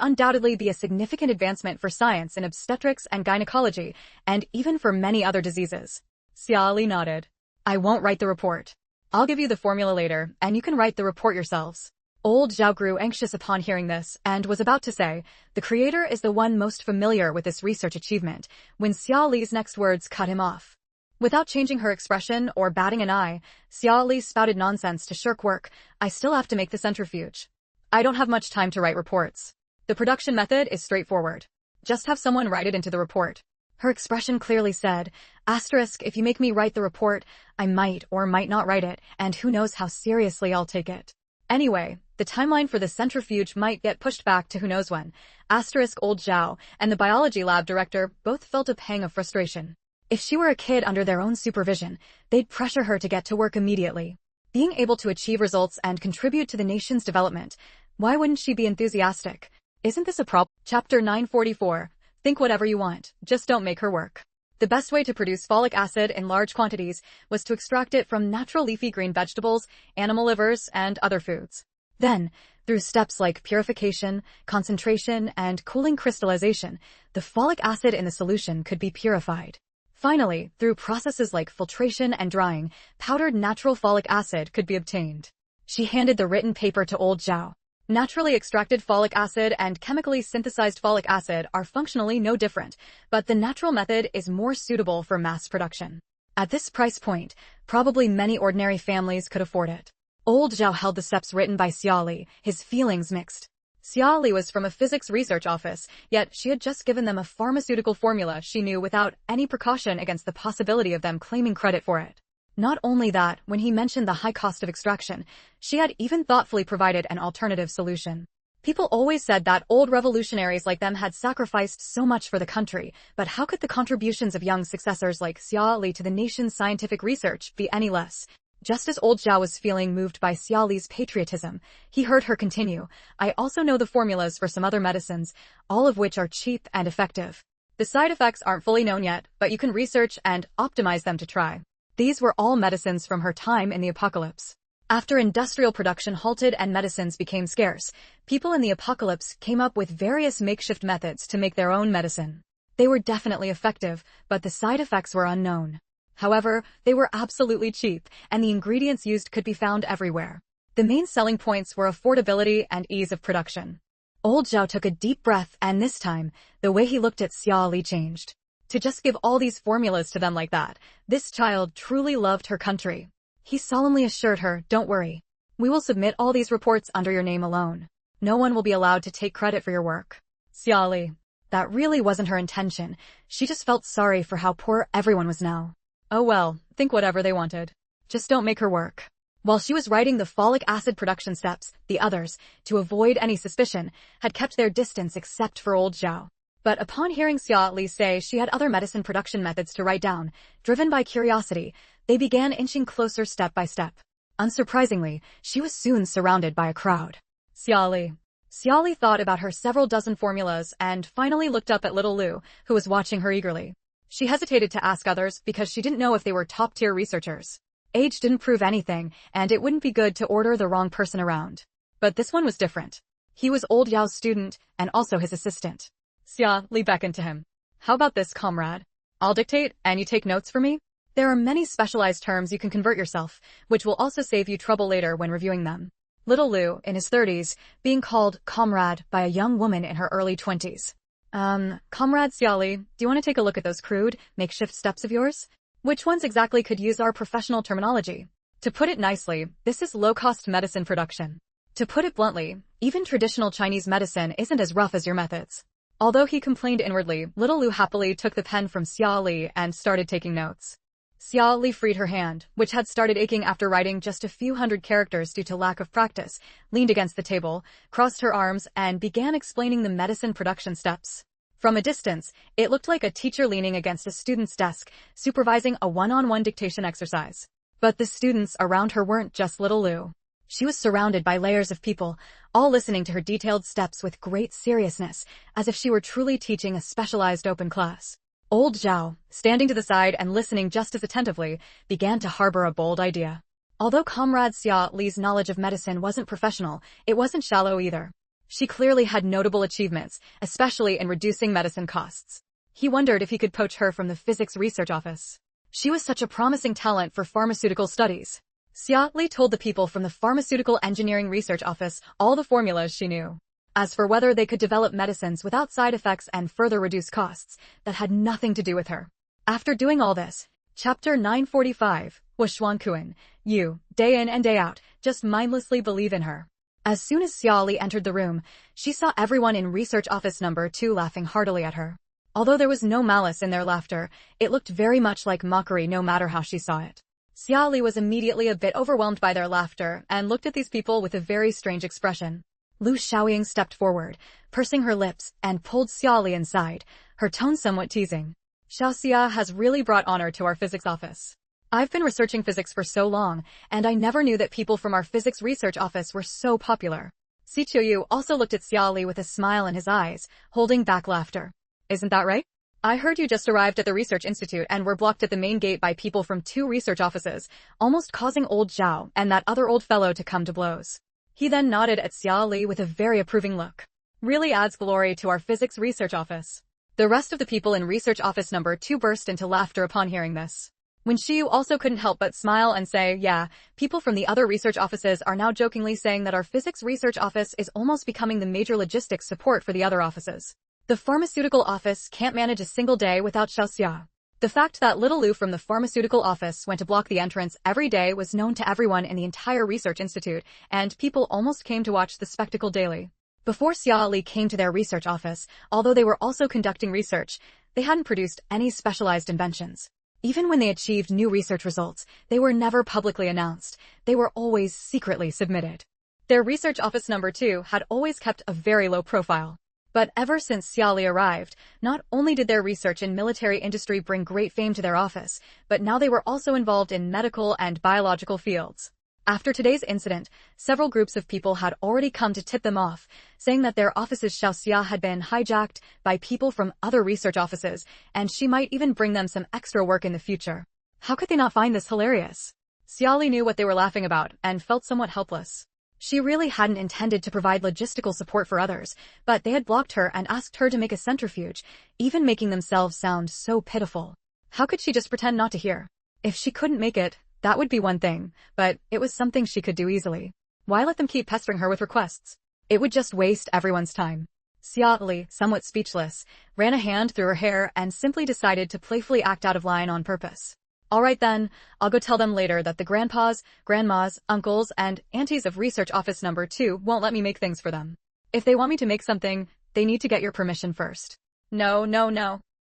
undoubtedly be a significant advancement for science in obstetrics and gynecology, and even for many other diseases. Xiao Li nodded. "I won't write the report. I'll give you the formula later, and you can write the report yourselves." Old Zhao grew anxious upon hearing this, and was about to say, "The creator is the one most familiar with this research achievement," when Xiao Li's next words cut him off. Without changing her expression or batting an eye, Xiao Li spouted nonsense to shirk work. "I still have to make the centrifuge. I don't have much time to write reports. The production method is straightforward. Just have someone write it into the report." Her expression clearly said, "If you make me write the report, I might or might not write it, and who knows how seriously I'll take it. Anyway, the timeline for the centrifuge might get pushed back to who knows when." Old Zhao and the biology lab director both felt a pang of frustration. If she were a kid under their own supervision, they'd pressure her to get to work immediately. Being able to achieve results and contribute to the nation's development, why wouldn't she be enthusiastic? Isn't this a problem? Chapter 944. Think whatever you want, just don't make her work. The best way to produce folic acid in large quantities was to extract it from natural leafy green vegetables, animal livers, and other foods. Then, through steps like purification, concentration, and cooling crystallization, the folic acid in the solution could be purified. Finally, through processes like filtration and drying, powdered natural folic acid could be obtained. She handed the written paper to old Zhao. Naturally extracted folic acid and chemically synthesized folic acid are functionally no different, but the natural method is more suitable for mass production. At this price point, probably many ordinary families could afford it. Old Zhao held the steps written by Xiao Li, his feelings mixed. Xiao Li was from a physics research office, yet she had just given them a pharmaceutical formula she knew without any precaution against the possibility of them claiming credit for it. Not only that, when he mentioned the high cost of extraction, she had even thoughtfully provided an alternative solution. People always said that old revolutionaries like them had sacrificed so much for the country, but how could the contributions of young successors like Xia Li to the nation's scientific research be any less? Just as old Zhao was feeling moved by Xia Li's patriotism, he heard her continue, I also know the formulas for some other medicines, all of which are cheap and effective. The side effects aren't fully known yet, but you can research and optimize them to try. These were all medicines from her time in the apocalypse. After industrial production halted and medicines became scarce, people in the apocalypse came up with various makeshift methods to make their own medicine. They were definitely effective, but the side effects were unknown. However, they were absolutely cheap, and the ingredients used could be found everywhere. The main selling points were affordability and ease of production. Old Zhao took a deep breath, and this time, the way he looked at Xia Li changed. To just give all these formulas to them like that, this child truly loved her country. He solemnly assured her, don't worry. We will submit all these reports under your name alone. No one will be allowed to take credit for your work. Xia Li. That really wasn't her intention. She just felt sorry for how poor everyone was now. Oh well, think whatever they wanted. Just don't make her work. While she was writing the folic acid production steps, the others, to avoid any suspicion, had kept their distance except for old Zhao. But upon hearing Xia Li say she had other medicine production methods to write down, driven by curiosity, they began inching closer step by step. Unsurprisingly, she was soon surrounded by a crowd. Xia Li. Xia Li thought about her several dozen formulas and finally looked up at little Lu, who was watching her eagerly. She hesitated to ask others because she didn't know if they were top-tier researchers. Age didn't prove anything, and it wouldn't be good to order the wrong person around. But this one was different. He was old Yao's student and also his assistant. Xia Li beckoned to him. How about this, comrade? I'll dictate, and you take notes for me? There are many specialized terms you can convert yourself, which will also save you trouble later when reviewing them. Little Lu, in his 30s, being called comrade by a young woman in her early 20s. Comrade Xia Li, do you want to take a look at those crude, makeshift steps of yours? Which ones exactly could use our professional terminology? To put it nicely, this is low-cost medicine production. To put it bluntly, even traditional Chinese medicine isn't as rough as your methods. Although he complained inwardly, little Lu happily took the pen from Xia Li and started taking notes. Xia Li freed her hand, which had started aching after writing just a few hundred characters due to lack of practice, leaned against the table, crossed her arms, and began explaining the medicine production steps. From a distance, it looked like a teacher leaning against a student's desk, supervising a one-on-one dictation exercise. But the students around her weren't just little Lu. She was surrounded by layers of people, all listening to her detailed steps with great seriousness, as if she were truly teaching a specialized open class. Old Zhao, standing to the side and listening just as attentively, began to harbor a bold idea. Although Comrade Xia Li's knowledge of medicine wasn't professional, it wasn't shallow either. She clearly had notable achievements, especially in reducing medicine costs. He wondered if he could poach her from the physics research office. She was such a promising talent for pharmaceutical studies. Xia Li told the people from the Pharmaceutical Engineering Research Office all the formulas she knew. As for whether they could develop medicines without side effects and further reduce costs, that had nothing to do with her. After doing all this, Chapter 945, was Shuangkuan, you, day in and day out, just mindlessly believe in her. As soon as Xia Li entered the room, she saw everyone in Research Office number 2 laughing heartily at her. Although there was no malice in their laughter, it looked very much like mockery no matter how she saw it. Xia Li was immediately a bit overwhelmed by their laughter and looked at these people with a very strange expression. Lin Xiaoxue stepped forward, pursing her lips, and pulled Xia Li inside, her tone somewhat teasing. Xiaoxia has really brought honor to our physics office. I've been researching physics for so long, and I never knew that people from our physics research office were so popular. Si Qiuyu also looked at Xia Li with a smile in his eyes, holding back laughter. Isn't that right? I heard you just arrived at the research institute and were blocked at the main gate by people from 2 research offices, almost causing old Zhao and that other old fellow to come to blows. He then nodded at Xia Li with a very approving look. Really adds glory to our physics research office. The rest of the people in research office number 2 burst into laughter upon hearing this. Wen Xiu also couldn't help but smile and say, yeah, people from the other research offices are now jokingly saying that our physics research office is almost becoming the major logistics support for the other offices. The pharmaceutical office can't manage a single day without Xiaoxia. The fact that little Lu from the pharmaceutical office went to block the entrance every day was known to everyone in the entire research institute, and people almost came to watch the spectacle daily. Before Xia Li came to their research office, although they were also conducting research, they hadn't produced any specialized inventions. Even when they achieved new research results, they were never publicly announced. They were always secretly submitted. Their research office number 2 had always kept a very low profile. But ever since Xia Li arrived, not only did their research in military industry bring great fame to their office, but now they were also involved in medical and biological fields. After today's incident, several groups of people had already come to tip them off, saying that their office's Xiaoxia had been hijacked by people from other research offices, and she might even bring them some extra work in the future. How could they not find this hilarious? Xia Li knew what they were laughing about and felt somewhat helpless. She really hadn't intended to provide logistical support for others, but they had blocked her and asked her to make a centrifuge, even making themselves sound so pitiful. How could she just pretend not to hear? If she couldn't make it, that would be one thing, but it was something she could do easily. Why let them keep pestering her with requests? It would just waste everyone's time. Xia Li, somewhat speechless, ran a hand through her hair and simply decided to playfully act out of line on purpose. Alright then, I'll go tell them later that the grandpas, grandmas, uncles, and aunties of research office number 2 won't let me make things for them. If they want me to make something, they need to get your permission first. No.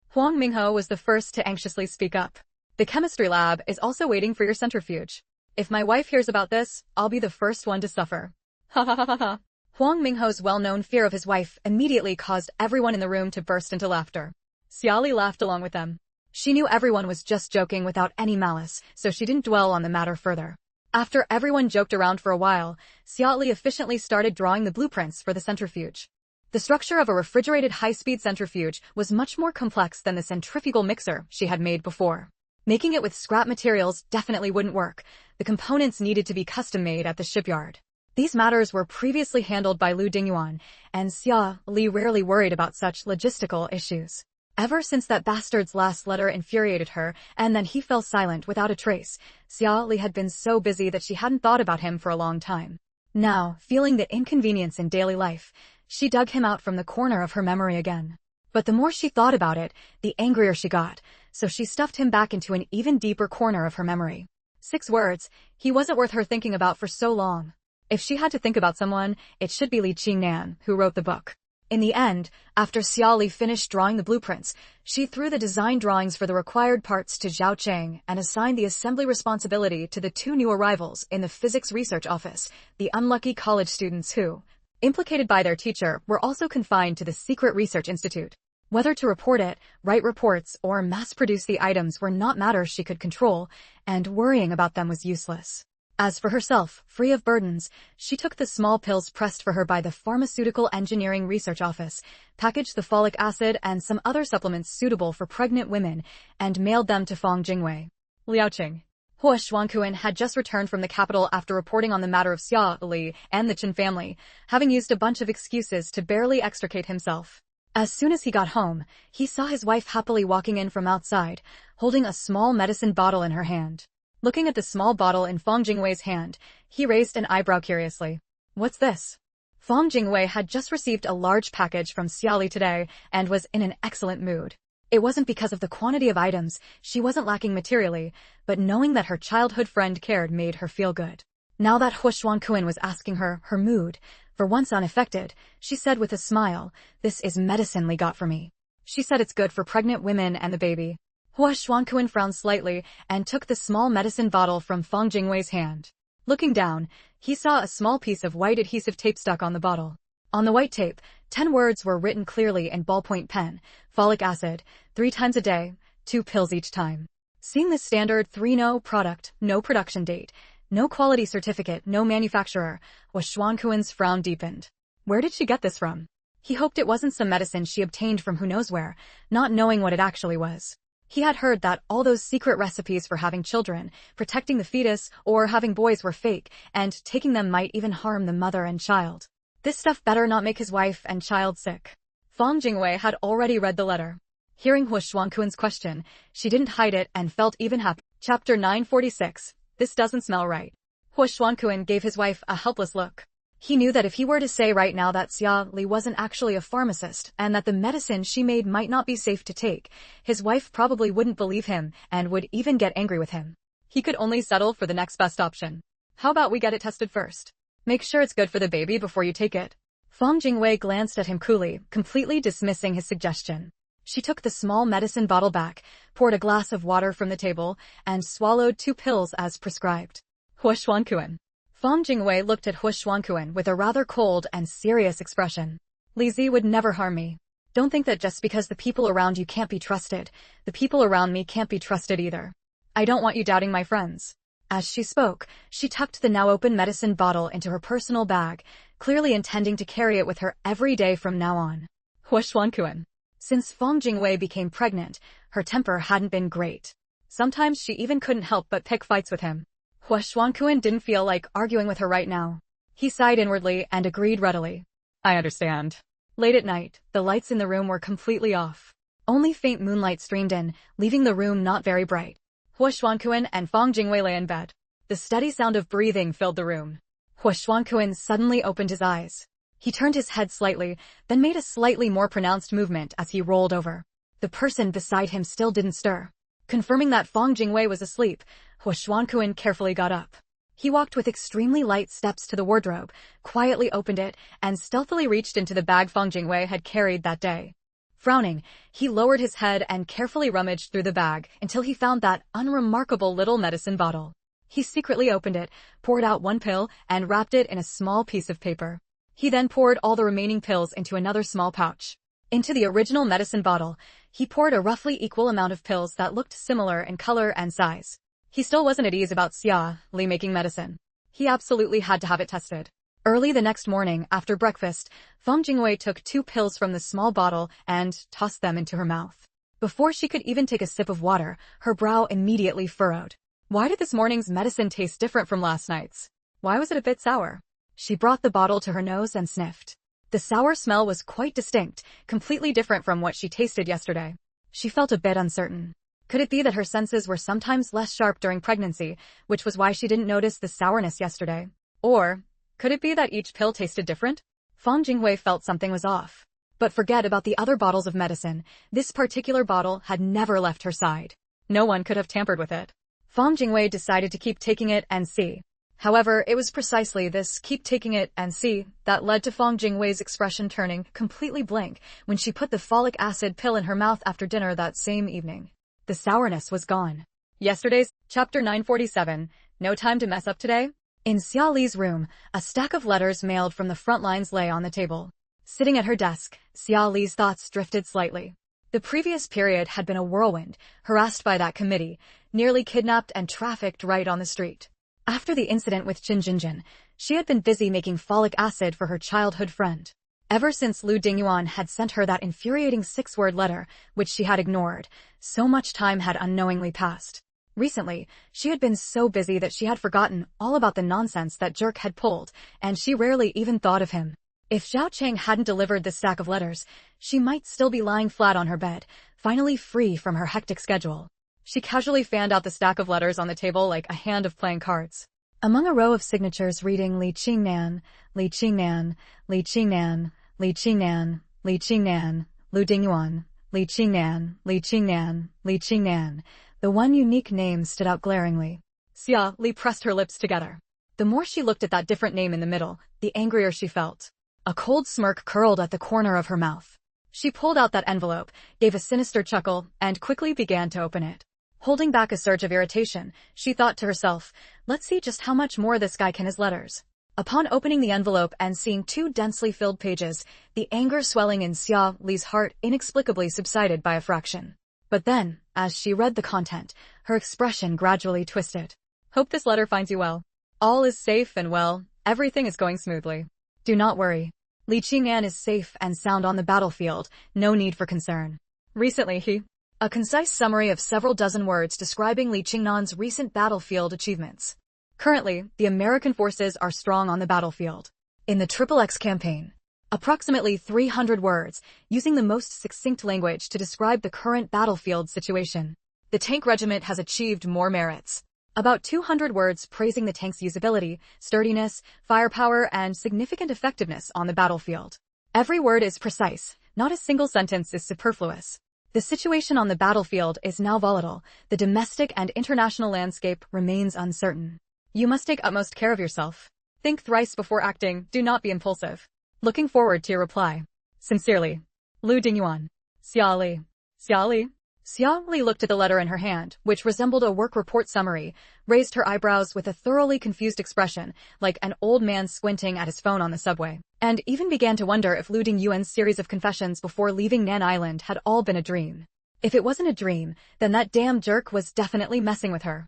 Huang Mingho was the first to anxiously speak up. The chemistry lab is also waiting for your centrifuge. If my wife hears about this, I'll be the first one to suffer. Ha ha ha ha ha. Huang Mingho's well-known fear of his wife immediately caused everyone in the room to burst into laughter. Xia Li laughed along with them. She knew everyone was just joking without any malice, so she didn't dwell on the matter further. After everyone joked around for a while, Xia Li efficiently started drawing the blueprints for the centrifuge. The structure of a refrigerated high-speed centrifuge was much more complex than the centrifugal mixer she had made before. Making it with scrap materials definitely wouldn't work. The components needed to be custom-made at the shipyard. These matters were previously handled by Dinguan, and Xia Li rarely worried about such logistical issues. Ever since that bastard's last letter infuriated her, and then he fell silent without a trace, Xia Li had been so busy that she hadn't thought about him for a long time. Now, feeling the inconvenience in daily life, she dug him out from the corner of her memory again. But the more she thought about it, the angrier she got, so she stuffed him back into an even deeper corner of her memory. 6 words, he wasn't worth her thinking about for so long. If she had to think about someone, it should be Lin Xiaoxue, who wrote the book. In the end, after Xia Li finished drawing the blueprints, she threw the design drawings for the required parts to Zhao Cheng and assigned the assembly responsibility to the 2 new arrivals in the physics research office, the unlucky college students who, implicated by their teacher, were also confined to the secret research institute. Whether to report it, write reports, or mass-produce the items were not matters she could control, and worrying about them was useless. As for herself, free of burdens, she took the small pills pressed for her by the Pharmaceutical Engineering Research Office, packaged the folic acid and some other supplements suitable for pregnant women, and mailed them to Fang Jingwei. Liaoqing. Hua Shuangquan had just returned from the capital after reporting on the matter of Xia Li and the Chen family, having used a bunch of excuses to barely extricate himself. As soon as he got home, he saw his wife happily walking in from outside, holding a small medicine bottle in her hand. Looking at the small bottle in Fang Jingwei's hand, he raised an eyebrow curiously. What's this? Fang Jingwei had just received a large package from Xia Li today and was in an excellent mood. It wasn't because of the quantity of items, she wasn't lacking materially, but knowing that her childhood friend cared made her feel good. Now that Hua Shuangquan was asking her mood, for once unaffected, she said with a smile, "This is medicine Li got for me." She said it's good for pregnant women and the baby. Hua Shuangquan frowned slightly and took the small medicine bottle from Fang Jingwei's hand. Looking down, he saw a small piece of white adhesive tape stuck on the bottle. On the white tape, 10 words were written clearly in ballpoint pen: folic acid, 3 times a day, 2 pills each time. Seeing this standard 3 no product, no production date, no quality certificate, no manufacturer, Hua Shuangquan's frown deepened. Where did she get this from? He hoped it wasn't some medicine she obtained from who knows where, not knowing what it actually was. He had heard that all those secret recipes for having children, protecting the fetus, or having boys were fake, and taking them might even harm the mother and child. This stuff better not make his wife and child sick. Fang Jingwei had already read the letter. Hearing Hua Shuangquan's question, she didn't hide it and felt even happy. Chapter 946. This doesn't smell right. Hua Shuangquan gave his wife a helpless look. He knew that if he were to say right now that Xia Li wasn't actually a pharmacist and that the medicine she made might not be safe to take, his wife probably wouldn't believe him and would even get angry with him. He could only settle for the next best option. How about we get it tested first? Make sure it's good for the baby before you take it. Fang Jingwei glanced at him coolly, completely dismissing his suggestion. She took the small medicine bottle back, poured a glass of water from the table, and swallowed 2 pills as prescribed. Hua Shuangquan. Fang Jingwei looked at Hu Xuanquan with a rather cold and serious expression. Li Zi would never harm me. Don't think that just because the people around you can't be trusted, the people around me can't be trusted either. I don't want you doubting my friends. As she spoke, she tucked the now open medicine bottle into her personal bag, clearly intending to carry it with her every day from now on. Hu Xuanquan. Since Fang Jingwei became pregnant, her temper hadn't been great. Sometimes she even couldn't help but pick fights with him. Hu Xuanquan didn't feel like arguing with her right now. He sighed inwardly and agreed readily. I understand. Late at night, the lights in the room were completely off. Only faint moonlight streamed in, leaving the room not very bright. Hu Xuanquan and Fang Jingwei lay in bed. The steady sound of breathing filled the room. Hu Xuanquan suddenly opened his eyes. He turned his head slightly, then made a slightly more pronounced movement as he rolled over. The person beside him still didn't stir. Confirming that Fang Jingwei was asleep, Hu Xuanquan carefully got up. He walked with extremely light steps to the wardrobe, quietly opened it, and stealthily reached into the bag Fang Jingwei had carried that day. Frowning, he lowered his head and carefully rummaged through the bag until he found that unremarkable little medicine bottle. He secretly opened it, poured out one pill, and wrapped it in a small piece of paper. He then poured all the remaining pills into another small pouch. Into the original medicine bottle, he poured a roughly equal amount of pills that looked similar in color and size. He still wasn't at ease about Xia Li making medicine. He absolutely had to have it tested. Early the next morning, after breakfast, Fang Jingwei took 2 pills from the small bottle and tossed them into her mouth. Before she could even take a sip of water, her brow immediately furrowed. Why did this morning's medicine taste different from last night's? Why was it a bit sour? She brought the bottle to her nose and sniffed. The sour smell was quite distinct, completely different from what she tasted yesterday. She felt a bit uncertain. Could it be that her senses were sometimes less sharp during pregnancy, which was why she didn't notice the sourness yesterday? Or could it be that each pill tasted different? Fang Jingwei felt something was off. But forget about the other bottles of medicine. This particular bottle had never left her side. No one could have tampered with it. Fang Jingwei decided to keep taking it and see. However, it was precisely this keep taking it and see that led to Fang Jingwei's expression turning completely blank when she put the folic acid pill in her mouth after dinner that same evening. The sourness was gone. Yesterday's Chapter 947, No Time to Mess Up Today? In Xia Li's room, a stack of letters mailed from the front lines lay on the table. Sitting at her desk, Xia Li's thoughts drifted slightly. The previous period had been a whirlwind, harassed by that committee, nearly kidnapped and trafficked right on the street. After the incident with Qin Jinjin, she had been busy making folic acid for her childhood friend. Ever since Lu Dinguan had sent her that infuriating 6-word letter, which she had ignored, so much time had unknowingly passed. Recently, she had been so busy that she had forgotten all about the nonsense that jerk had pulled, and she rarely even thought of him. If Zhao Cheng hadn't delivered this stack of letters, she might still be lying flat on her bed, finally free from her hectic schedule. She casually fanned out the stack of letters on the table like a hand of playing cards. Among a row of signatures reading Li Qingnan, Li Qingnan, Li Qingnan, Li Qingnan, Li Qingnan, Lu Dinguan, Li Qingnan, Li Qingnan, Li Qingnan, the one unique name stood out glaringly. Xia Li pressed her lips together. The more she looked at that different name in the middle, the angrier she felt. A cold smirk curled at the corner of her mouth. She pulled out that envelope, gave a sinister chuckle, and quickly began to open it. Holding back a surge of irritation, she thought to herself, let's see just how much more this guy can his letters. Upon opening the envelope and seeing 2 densely filled pages, the anger swelling in Xia Li's heart inexplicably subsided by a fraction. But then, as she read the content, her expression gradually twisted. Hope this letter finds you well. All is safe and well, everything is going smoothly. Do not worry. Li Qingnan is safe and sound on the battlefield, no need for concern. Recently A concise summary of several dozen words describing Li Qingnan's recent battlefield achievements. Currently, the American forces are strong on the battlefield. In the XXX campaign, approximately 300 words, using the most succinct language to describe the current battlefield situation. The tank regiment has achieved more merits. About 200 words praising the tank's usability, sturdiness, firepower, and significant effectiveness on the battlefield. Every word is precise, not a single sentence is superfluous. The situation on the battlefield is now volatile. The domestic and international landscape remains uncertain. You must take utmost care of yourself. Think thrice before acting, do not be impulsive. Looking forward to your reply. Sincerely, Lu Dinguan. Xia Li. Xia Li. Xia Li looked at the letter in her hand, which resembled a work report summary, raised her eyebrows with a thoroughly confused expression, like an old man squinting at his phone on the subway, and even began to wonder if Lu Dingyuan's series of confessions before leaving Nan Island had all been a dream. If it wasn't a dream, then that damn jerk was definitely messing with her.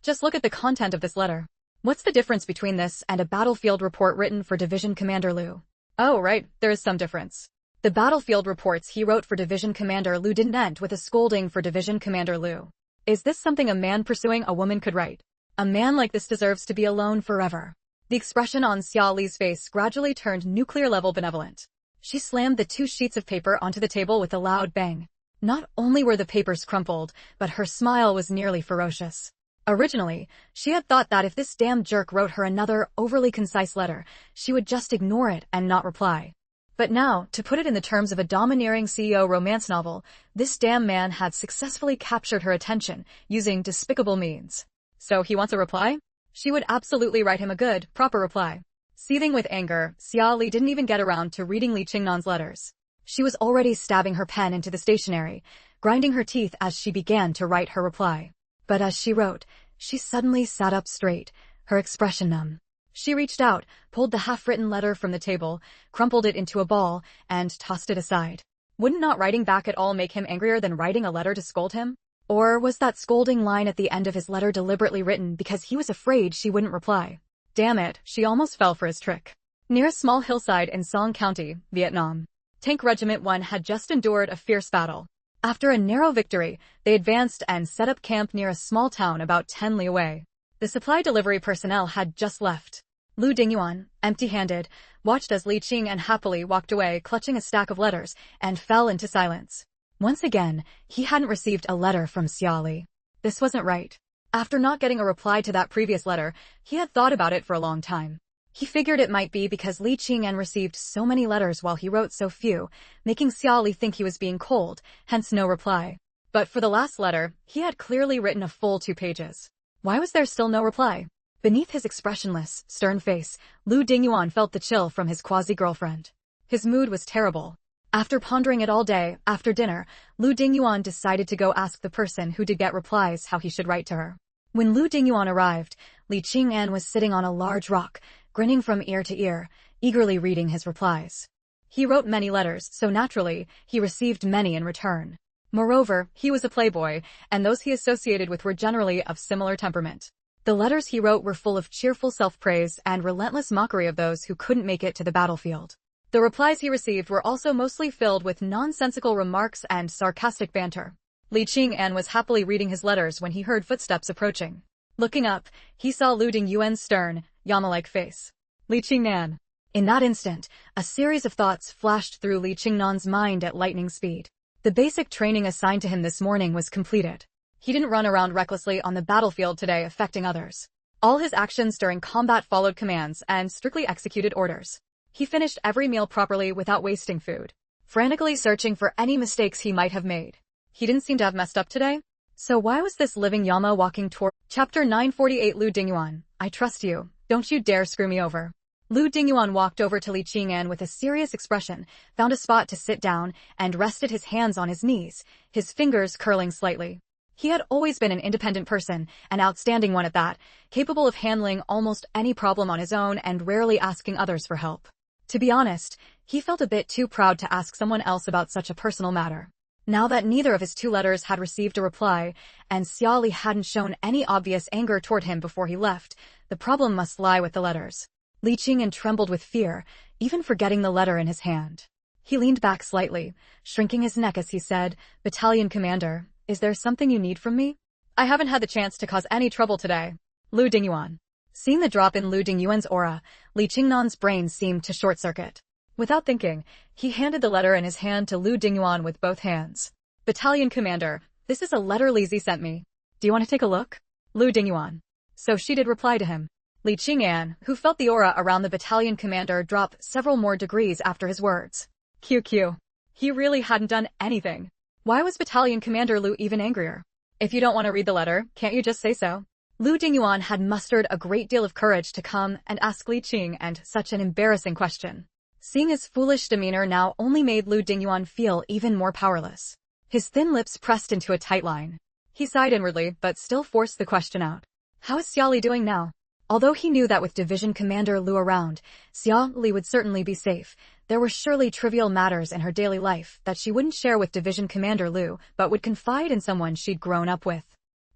Just look at the content of this letter. What's the difference between this and a battlefield report written for Division Commander Lu? Oh, right, there is some difference. The battlefield reports he wrote for Division Commander Lu didn't end with a scolding for Division Commander Lu. Is this something a man pursuing a woman could write? A man like this deserves to be alone forever. The expression on Xia Li's face gradually turned nuclear-level benevolent. She slammed the 2 sheets of paper onto the table with a loud bang. Not only were the papers crumpled, but her smile was nearly ferocious. Originally, she had thought that if this damn jerk wrote her another overly concise letter, she would just ignore it and not reply. But now, to put it in the terms of a domineering CEO romance novel, this damn man had successfully captured her attention using despicable means. So he wants a reply? She would absolutely write him a good, proper reply. Seething with anger, Xia Li didn't even get around to reading Li Qingnan's letters. She was already stabbing her pen into the stationery, grinding her teeth as she began to write her reply. But as she wrote, she suddenly sat up straight, her expression numb. She reached out, pulled the half-written letter from the table, crumpled it into a ball, and tossed it aside. Wouldn't not writing back at all make him angrier than writing a letter to scold him? Or was that scolding line at the end of his letter deliberately written because he was afraid she wouldn't reply? Damn it, she almost fell for his trick. Near a small hillside in Song County, Vietnam, Tank Regiment 1 had just endured a fierce battle. After a narrow victory, they advanced and set up camp near a small town about 10 li away. The supply delivery personnel had just left. Lu Dingyuan, empty-handed, watched as Li Qing happily walked away clutching a stack of letters and fell into silence. Once again, he hadn't received a letter from Xia Li. This wasn't right. After not getting a reply to that previous letter, he had thought about it for a long time. He figured it might be because Li Qing received so many letters while he wrote so few, making Xia Li think he was being cold, hence no reply. But for the last letter, he had clearly written a full 2 pages. Why was there still no reply? Beneath his expressionless, stern face, Lu Dingyuan felt the chill from his quasi-girlfriend. His mood was terrible. After pondering it all day, after dinner, Lu Dingyuan decided to go ask the person who did get replies how he should write to her. When Lu Dingyuan arrived, Li Qing'an was sitting on a large rock, grinning from ear to ear, eagerly reading his replies. He wrote many letters, so naturally, he received many in return. Moreover, he was a playboy, and those he associated with were generally of similar temperament. The letters he wrote were full of cheerful self-praise and relentless mockery of those who couldn't make it to the battlefield. The replies he received were also mostly filled with nonsensical remarks and sarcastic banter. Li Qing'an was happily reading his letters when he heard footsteps approaching. Looking up, he saw Lu Dingyuan's stern, Yama-like face. Li Qing'an. In that instant, a series of thoughts flashed through Li Qingnan's mind at lightning speed. The basic training assigned to him this morning was completed. He didn't run around recklessly on the battlefield today affecting others. All his actions during combat followed commands and strictly executed orders. He finished every meal properly without wasting food, frantically searching for any mistakes he might have made. He didn't seem to have messed up today. So why was this living Yama walking toward— Chapter 948 Lu Dingyuan, I trust you. Don't you dare screw me over. Lu Dingyuan walked over to Li Qing'an with a serious expression, found a spot to sit down, and rested his hands on his knees, his fingers curling slightly. He had always been an independent person, an outstanding one at that, capable of handling almost any problem on his own and rarely asking others for help. To be honest, he felt a bit too proud to ask someone else about such a personal matter. Now that neither of his 2 letters had received a reply, and Xia Li hadn't shown any obvious anger toward him before he left, the problem must lie with the letters. Li Qing'an trembled with fear, even forgetting the letter in his hand. He leaned back slightly, shrinking his neck as he said, "Battalion Commander, is there something you need from me? I haven't had the chance to cause any trouble today." Lu Dingyuan. Seeing the drop in Lu Dingyuan's aura, Li Qingnan's brain seemed to short-circuit. Without thinking, he handed the letter in his hand to Lu Dingyuan with both hands. "Battalion Commander, this is a letter Lizzie sent me. Do you want to take a look?" Lu Dingyuan. So she did reply to him. Li Qing'an, who felt the aura around the battalion commander drop several more degrees after his words. QQ. He really hadn't done anything. Why was battalion commander Lu even angrier? If you don't want to read the letter, can't you just say so? Lu Dingyuan had mustered a great deal of courage to come and ask Li Qing and such an embarrassing question. Seeing his foolish demeanor now only made Lu Dingyuan feel even more powerless. His thin lips pressed into a tight line. He sighed inwardly, but still forced the question out. How is Xia Li doing now? Although he knew that with Division Commander Lu around, Xia Li would certainly be safe, there were surely trivial matters in her daily life that she wouldn't share with Division Commander Lu, but would confide in someone she'd grown up with.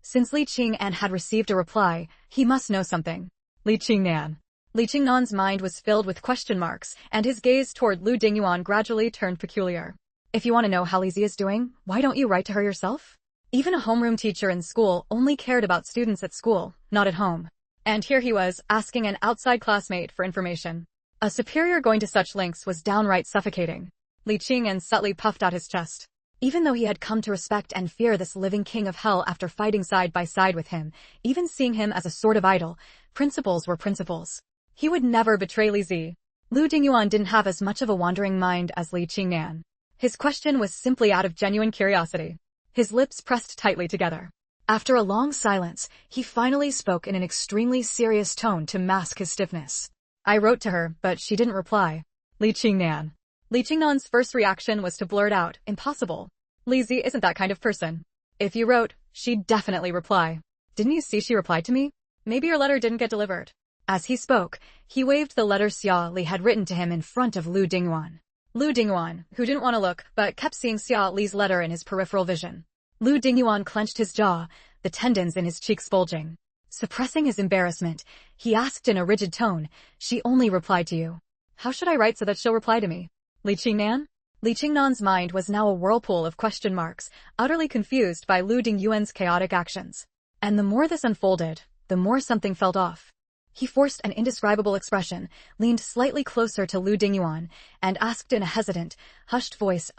Since Li Qingnan had received a reply, he must know something. Li Qingnan. Li Qingnan's mind was filled with question marks, and his gaze toward Lu Dinguan gradually turned peculiar. If you want to know how Li Zi is doing, why don't you write to her yourself? Even a homeroom teacher in school only cared about students at school, not at home. And here he was, asking an outside classmate for information. A superior going to such lengths was downright suffocating. Li Qingnan subtly puffed out his chest. Even though he had come to respect and fear this living king of hell after fighting side by side with him, even seeing him as a sort of idol, principles were principles. He would never betray Li Zi. Lu Dinguan didn't have as much of a wandering mind as Li Qingnan. His question was simply out of genuine curiosity. His lips pressed tightly together. After a long silence, he finally spoke in an extremely serious tone to mask his stiffness. I wrote to her, but she didn't reply. Li Qingnan. Li Qingnan's first reaction was to blurt out, impossible. Li Zi isn't that kind of person. If you wrote, she'd definitely reply. Didn't you see she replied to me? Maybe your letter didn't get delivered. As he spoke, he waved the letter Xia Li had written to him in front of Lu Dinguan. Lu Dinguan, who didn't want to look, but kept seeing Xia Li's letter in his peripheral vision. Lu Dinguan clenched his jaw, the tendons in his cheeks bulging. Suppressing his embarrassment, he asked in a rigid tone, she only replied to you. How should I write so that she'll reply to me? Li Qingnan? Li Qingnan's mind was now a whirlpool of question marks, utterly confused by Lu Dingyuan's chaotic actions. And the more this unfolded, the more something felt off. He forced an indescribable expression, leaned slightly closer to Lu Dingyuan, and asked in a hesitant, hushed voice,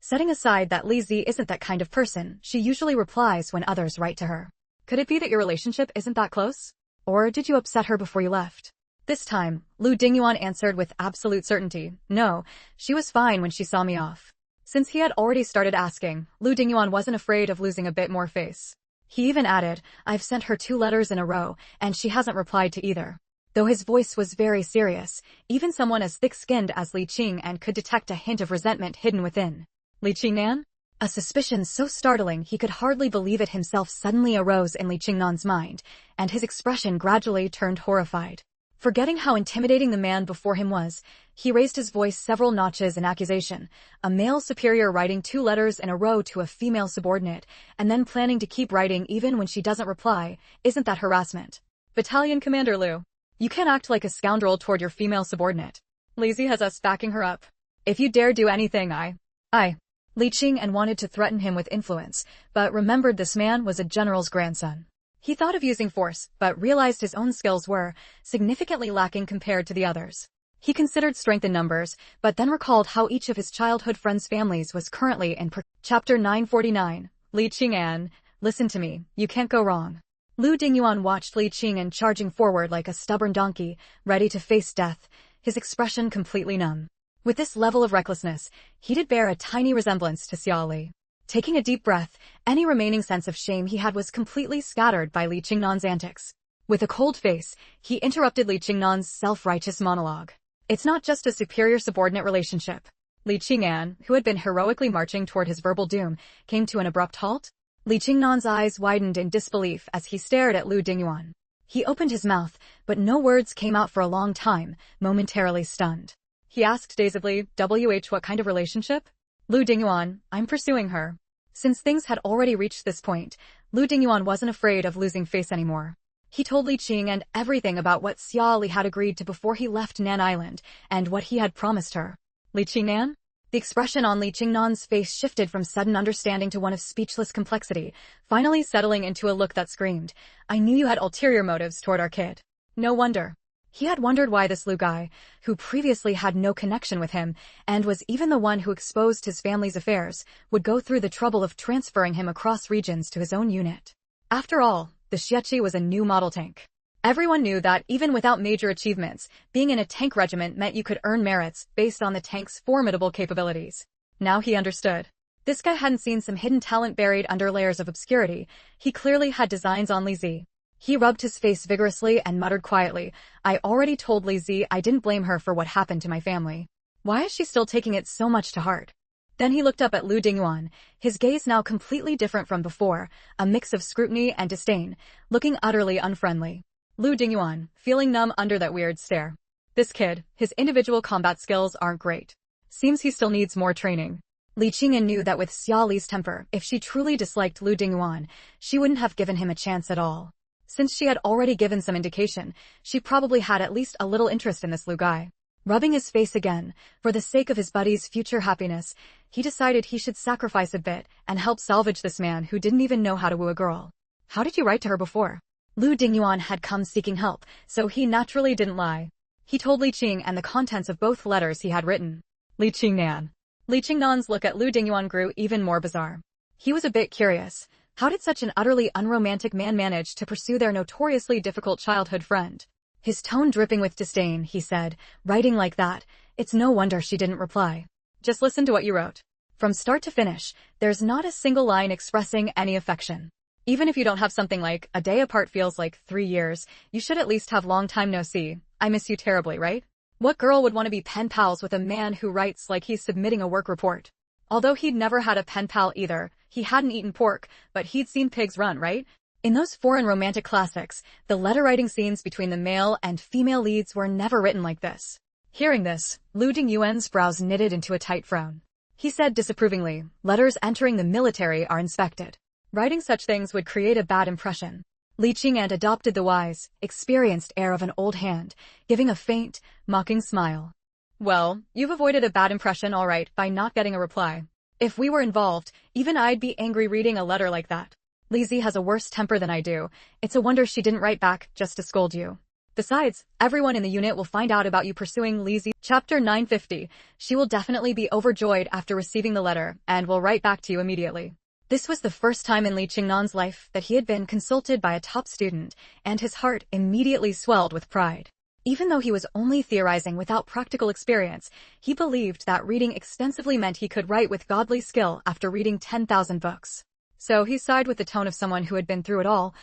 setting aside that Li Zi isn't that kind of person, she usually replies when others write to her. Could it be that your relationship isn't that close? Or did you upset her before you left? This time, Lu Dingyuan answered with absolute certainty, no, she was fine when she saw me off. Since he had already started asking, Lu Dingyuan wasn't afraid of losing a bit more face. He even added, I've sent her 2 letters in a row, and she hasn't replied to either. Though his voice was very serious, even someone as thick-skinned as Li Qingnan could detect a hint of resentment hidden within. Li Qingnan? A suspicion so startling he could hardly believe it himself suddenly arose in Li Qingnan's mind, and his expression gradually turned horrified. Forgetting how intimidating the man before him was, he raised his voice several notches in accusation, a male superior writing 2 letters in a row to a female subordinate, and then planning to keep writing even when she doesn't reply, isn't that harassment? Battalion Commander Lu, you can't act like a scoundrel toward your female subordinate. Li Zi has us backing her up. If you dare do anything, Li Qingnan wanted to threaten him with influence, but remembered this man was a general's grandson. He thought of using force, but realized his own skills were significantly lacking compared to the others. He considered strength in numbers, but then recalled how each of his childhood friends' families was currently in Chapter 949. Li Qingnan, listen to me, you can't go wrong. Lu Dingyuan watched Li Qingnan charging forward like a stubborn donkey, ready to face death, his expression completely numb. With this level of recklessness, he did bear a tiny resemblance to Xia Li. Taking a deep breath, any remaining sense of shame he had was completely scattered by Li Qingnan's antics. With a cold face, he interrupted Li Qingnan's self-righteous monologue. It's not just a superior-subordinate relationship. Li Qingnan, who had been heroically marching toward his verbal doom, came to an abrupt halt. Li Qingnan's eyes widened in disbelief as he stared at Lu Dingyuan. He opened his mouth, but no words came out for a long time, momentarily stunned. He asked dazedly, what kind of relationship? Lu Dingyuan, I'm pursuing her. Since things had already reached this point, Lu Dingyuan wasn't afraid of losing face anymore. He told Li Qingnan everything about what Xia Li had agreed to before he left Nan Island, and what he had promised her. Li Qingnan? The expression on Li Qingnan's face shifted from sudden understanding to one of speechless complexity, finally settling into a look that screamed, I knew you had ulterior motives toward our kid. No wonder. He had wondered why this Lu guy, who previously had no connection with him, and was even the one who exposed his family's affairs, would go through the trouble of transferring him across regions to his own unit. After all, the Xiaoque was a new model tank. Everyone knew that, even without major achievements, being in a tank regiment meant you could earn merits based on the tank's formidable capabilities. Now he understood. This guy hadn't seen some hidden talent buried under layers of obscurity. He clearly had designs on Li Zi. He rubbed his face vigorously and muttered quietly, I already told Li Zi I didn't blame her for what happened to my family. Why is she still taking it so much to heart? Then he looked up at Lu Dinguan, his gaze now completely different from before, a mix of scrutiny and disdain, looking utterly unfriendly. Lu Dinguan, feeling numb under that weird stare. This kid, his individual combat skills aren't great. Seems he still needs more training. Li Qingyan knew that with Xia Li's temper, if she truly disliked Lu Dinguan, she wouldn't have given him a chance at all. Since she had already given some indication, she probably had at least a little interest in this Lu guy. Rubbing his face again, for the sake of his buddy's future happiness, he decided he should sacrifice a bit and help salvage this man who didn't even know how to woo a girl. How did you write to her before? Lu Dingyuan had come seeking help, so he naturally didn't lie. He told Li Qing and the contents of both letters he had written. Li Qingnan. Li Qingnan's look at Lu Dingyuan grew even more bizarre. He was a bit curious. How did such an utterly unromantic man manage to pursue their notoriously difficult childhood friend? His tone dripping with disdain, he said, writing like that, it's no wonder she didn't reply. Just listen to what you wrote. From start to finish, there's not a single line expressing any affection. Even if you don't have something like, a day apart feels like 3 years, you should at least have long time no see. I miss you terribly, right? What girl would want to be pen pals with a man who writes like he's submitting a work report? Although he'd never had a pen pal either, he hadn't eaten pork, but he'd seen pigs run, right? In those foreign romantic classics, the letter-writing scenes between the male and female leads were never written like this. Hearing this, Lu Dingyuan's brows knitted into a tight frown. He said disapprovingly, letters entering the military are inspected. Writing such things would create a bad impression. Li Qingyan adopted the wise, experienced air of an old hand, giving a faint, mocking smile. Well, you've avoided a bad impression all right by not getting a reply. If we were involved, even I'd be angry reading a letter like that. Li Zi has a worse temper than I do. It's a wonder she didn't write back just to scold you. Besides, everyone in the unit will find out about you pursuing Li Zi. Chapter 950. She will definitely be overjoyed after receiving the letter, and will write back to you immediately. This was the first time in Li Qingnan's life that he had been consulted by a top student, and his heart immediately swelled with pride. Even though he was only theorizing without practical experience, he believed that reading extensively meant he could write with godly skill after reading 10,000 books. So he sighed with the tone of someone who had been through it all.